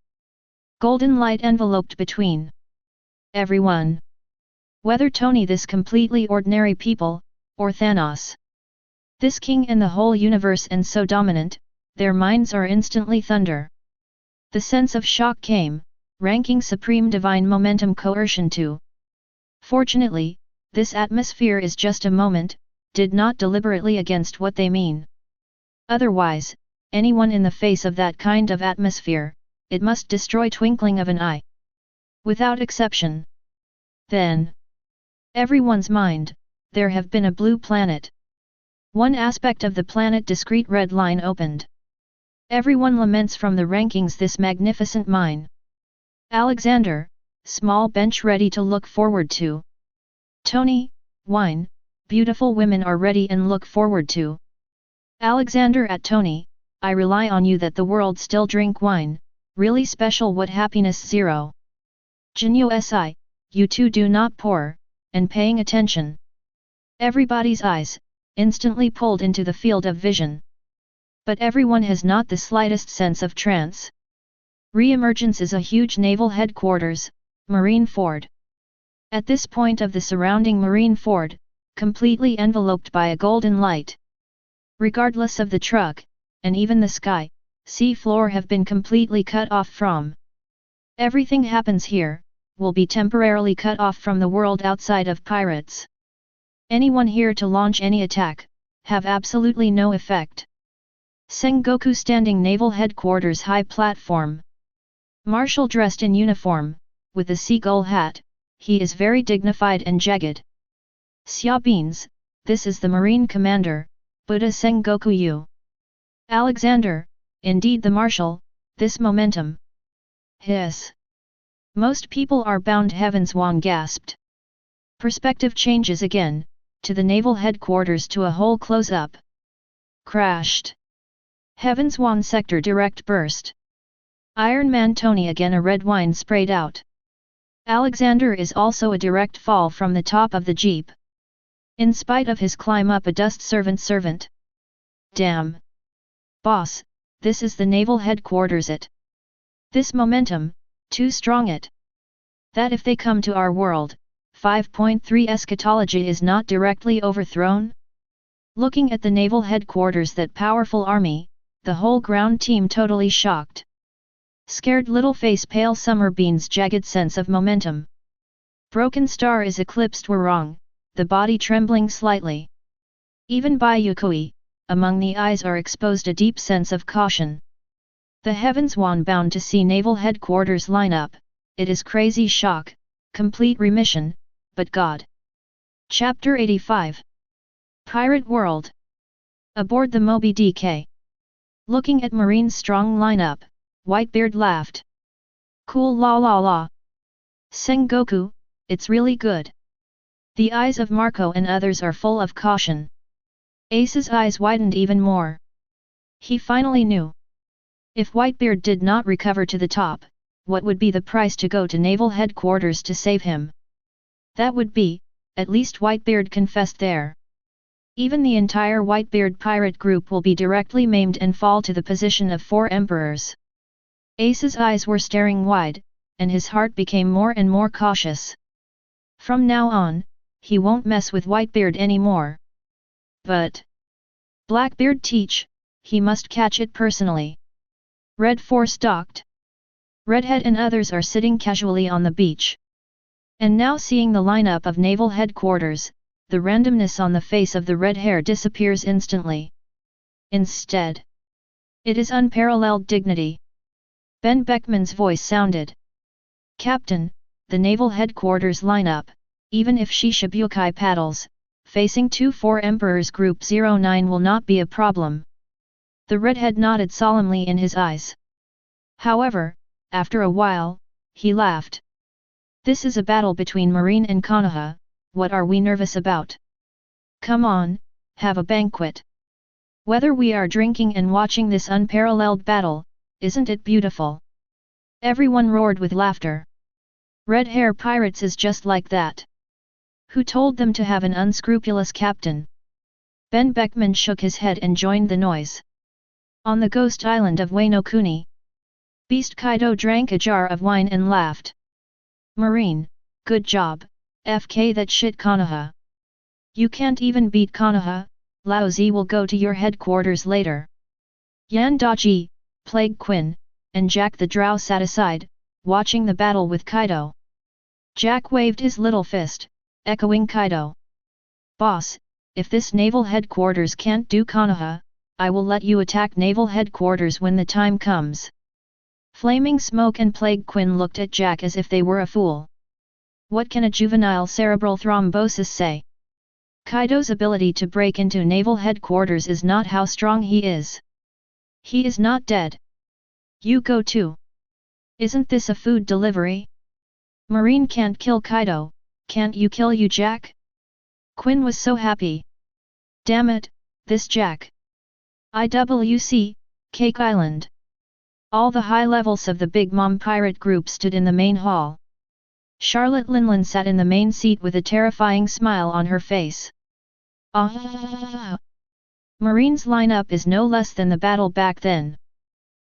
Golden light enveloped between everyone. Whether Tony this completely ordinary people, or Thanos. This king and the whole universe and so dominant, their minds are instantly thunder. The sense of shock came, ranking supreme divine momentum coercion too. Fortunately, this atmosphere is just a moment, did not deliberately against what they mean. Otherwise, anyone in the face of that kind of atmosphere, it must destroy twinkling of an eye. Without exception. Then, everyone's mind, there have been a blue planet. One aspect of the planet discrete red line opened. Everyone laments from the rankings this magnificent mine. Alexander, small bench ready to look forward to. Tony, wine, beautiful women are ready and look forward to. Alexander at Tony, I rely on you that the world still drink wine, really special what happiness 0. Jinyo si, you two do not pour, and paying attention. Everybody's eyes, instantly pulled into the field of vision. But everyone has not the slightest sense of trance. Re-emergence is a huge naval headquarters, Marine Ford. At this point of the surrounding Marine Ford, completely enveloped by a golden light. Regardless of the truck, and even the sky, sea floor have been completely cut off from. Everything happens here, will be temporarily cut off from the world outside of pirates. Anyone here to launch any attack, have absolutely no effect. Sengoku standing naval headquarters high platform. Marshal dressed in uniform, with a seagull hat, he is very dignified and jagged. Xia Beans, this is the Marine Commander, Buddha Sengoku Yu. Alexander, indeed the Marshal, this momentum. Hiss. Most people are bound heavens Wang gasped. Perspective changes again, to the naval headquarters to a whole close-up. Crashed. Heavens Wang sector direct burst. Iron Man Tony again a red wine sprayed out. Alexander is also a direct fall from the top of the jeep. In spite of his climb up a dust servant. Damn. Boss, this is the naval headquarters it. This momentum, too strong it. That if they come to our world, 5.3 eschatology is not directly overthrown? Looking at the naval headquarters that powerful army, the whole ground team totally shocked. Scared little face pale summer beans jagged sense of momentum. Broken star is eclipsed were wrong, the body trembling slightly. Even Bai Yuekui, among the eyes are exposed a deep sense of caution. The heavens Wan bound to see naval headquarters line up, it is crazy shock, complete remission, but God. Chapter 85. Pirate World. Aboard the Moby DK. Looking at Marine's strong lineup, Whitebeard laughed. Cool la la la. Sengoku, it's really good. The eyes of Marco and others are full of caution. Ace's eyes widened even more. He finally knew. If Whitebeard did not recover to the top, what would be the price to go to naval headquarters to save him? That would be, at least Whitebeard confessed there. Even the entire Whitebeard pirate group will be directly maimed and fall to the position of 4 emperors. Ace's eyes were staring wide, and his heart became more and more cautious. From now on, he won't mess with Whitebeard anymore. But Blackbeard teach, he must catch it personally. Red Force docked. Redhead and others are sitting casually on the beach. And now seeing the lineup of naval headquarters, the randomness on the face of the red hair disappears instantly. Instead, it is unparalleled dignity. Ben Beckman's voice sounded. Captain, the naval headquarters lineup, even if Shishibukai paddles, facing 2-4 Emperors Group 09 will not be a problem. The redhead nodded solemnly in his eyes. However, after a while, he laughed. This is a battle between Marine and Konoha, what are we nervous about? Come on, have a banquet. Whether we are drinking and watching this unparalleled battle, isn't it beautiful? Everyone roared with laughter. Red Hair Pirates is just like that. Who told them to have an unscrupulous captain? Ben Beckman shook his head and joined the noise. On the ghost island of Wano Kuni, Beast Kaido drank a jar of wine and laughed. Marine, good job, FK that shit Konoha. You can't even beat Konoha, Lao Zi will go to your headquarters later. Yan Daji, Plague Quinn, and Jack the Drow sat aside, watching the battle with Kaido. Jack waved his little fist, echoing Kaido. Boss, if this naval headquarters can't do Konoha, I will let you attack naval headquarters when the time comes. Flaming Smoke and Plague Quinn looked at Jack as if they were a fool. What can a juvenile cerebral thrombosis say? Kaido's ability to break into naval headquarters is not how strong he is. He is not dead. You go too. Isn't this a food delivery? Marine can't kill Kaido, can't you kill you Jack? Quinn was so happy. Damn it, this Jack. IWC, Cake Island. All the high levels of the Big Mom pirate group stood in the main hall. Charlotte Linlin sat in the main seat with a terrifying smile on her face. Ah! Marine's lineup is no less than the battle back then.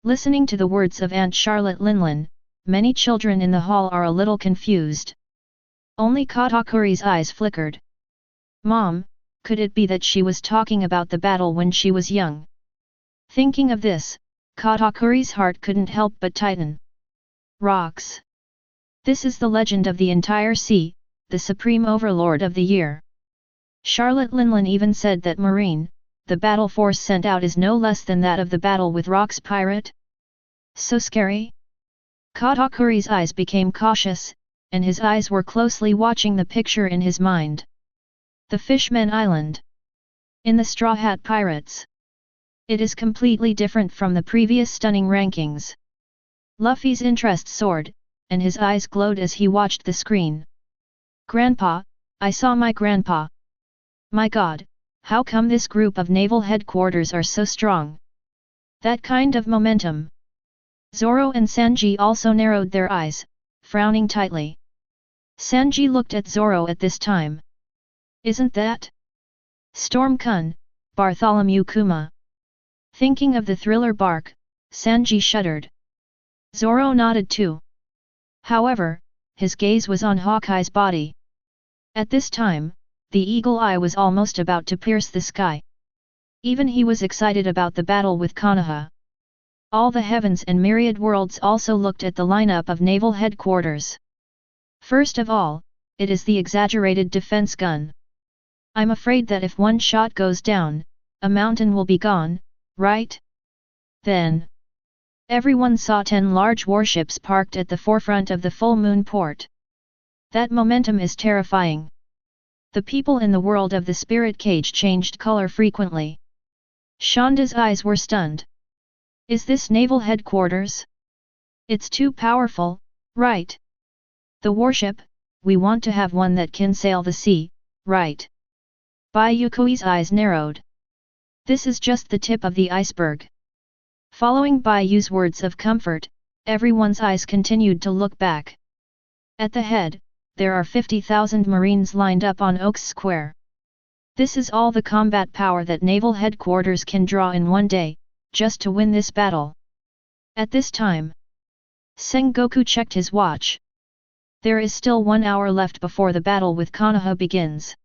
Listening to the words of Aunt Charlotte Linlin, many children in the hall are a little confused. Only Katakuri's eyes flickered. Mom, could it be that she was talking about the battle when she was young? Thinking of this, Katakuri's heart couldn't help but tighten. Rocks. This is the legend of the entire sea, the supreme overlord of the year. Charlotte Linlin even said that Marine, the battle force sent out is no less than that of the battle with Rock's pirate. So scary? Katakuri's eyes became cautious, and his eyes were closely watching the picture in his mind. The Fishmen Island. In the Straw Hat Pirates. It is completely different from the previous stunning rankings. Luffy's interest soared, and his eyes glowed as he watched the screen. Grandpa, I saw my grandpa. My God, how come this group of naval headquarters are so strong? That kind of momentum. Zoro and Sanji also narrowed their eyes, frowning tightly. Sanji looked at Zoro at this time. Isn't that Storm Kun, Bartholomew Kuma? Thinking of the thriller bark, Sanji shuddered. Zoro nodded too. However, his gaze was on Hawkeye's body. At this time, the eagle eye was almost about to pierce the sky. Even he was excited about the battle with Konoha. All the heavens and myriad worlds also looked at the lineup of naval headquarters. First of all, it is the exaggerated defense gun. I'm afraid that if one shot goes down, a mountain will be gone, right? Then everyone saw 10 large warships parked at the forefront of the full moon port. That momentum is terrifying. The people in the world of the spirit cage changed color frequently. Shonda's eyes were stunned. Is this naval headquarters? It's too powerful, right? The warship, we want to have one that can sail the sea, right? Bai Yuekui's eyes narrowed. This is just the tip of the iceberg. Following Bai Yu's words of comfort, everyone's eyes continued to look back. At the head, there are 50,000 Marines lined up on Oaks Square. This is all the combat power that naval headquarters can draw in one day, just to win this battle. At this time, Sengoku checked his watch. There is still 1 hour left before the battle with Konoha begins.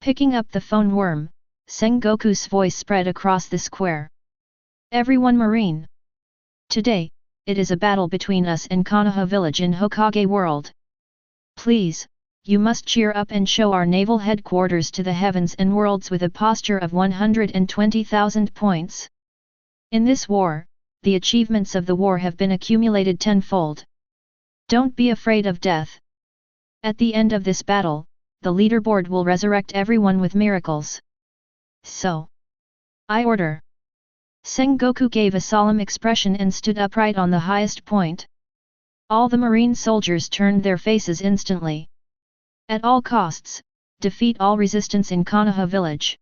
Picking up the phone worm, Sengoku's voice spread across the square. Everyone Marine! Today, it is a battle between us and Konoha village in Hokage world. Please, you must cheer up and show our naval headquarters to the heavens and worlds with a posture of 120,000 points. In this war, the achievements of the war have been accumulated tenfold. Don't be afraid of death. At the end of this battle, the leaderboard will resurrect everyone with miracles. So, I order. Sengoku gave a solemn expression and stood upright on the highest point. All the marine soldiers turned their faces instantly. At all costs, defeat all resistance in Konoha village.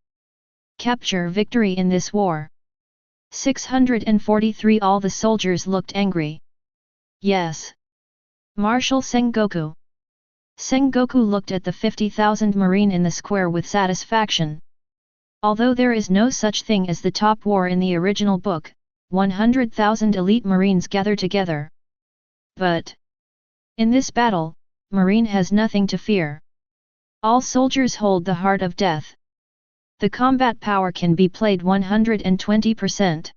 Capture victory in this war. 643 All the soldiers looked angry. Yes. Marshal Sengoku. Sengoku looked at the 50,000 marine in the square with satisfaction. Although there is no such thing as the top war in the original book, 100,000 elite marines gather together. But in this battle, marine has nothing to fear. All soldiers hold the heart of death. The combat power can be played 120%.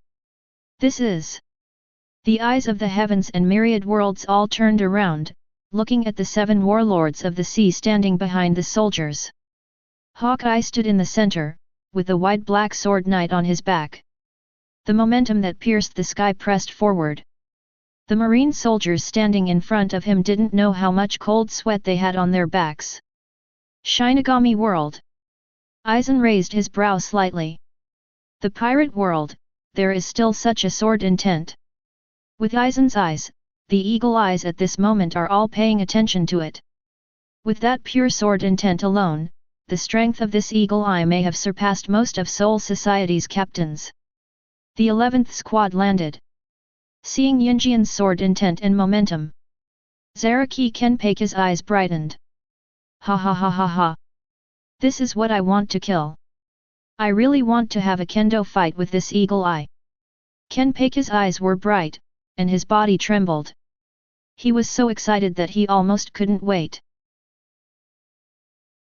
This is. The eyes of the heavens and myriad worlds all turned around, looking at the 7 warlords of the sea standing behind the soldiers. Hawkeye stood in the center, with the wide black sword knight on his back. The momentum that pierced the sky pressed forward. The marine soldiers standing in front of him didn't know how much cold sweat they had on their backs. Shinigami world. Aizen raised his brow slightly. The pirate world, there is still such a sword intent. With Aizen's eyes, the eagle eyes at this moment are all paying attention to it. With that pure sword intent alone, the strength of this eagle eye may have surpassed most of Soul Society's captains. The 11th squad landed. Seeing Yunjian's sword intent and momentum, Zaraki Kenpaki's eyes brightened. Ha ha ha ha ha. This is what I want to kill. I really want to have a kendo fight with this eagle eye. Kenpaki's eyes were bright, and his body trembled. He was so excited that he almost couldn't wait.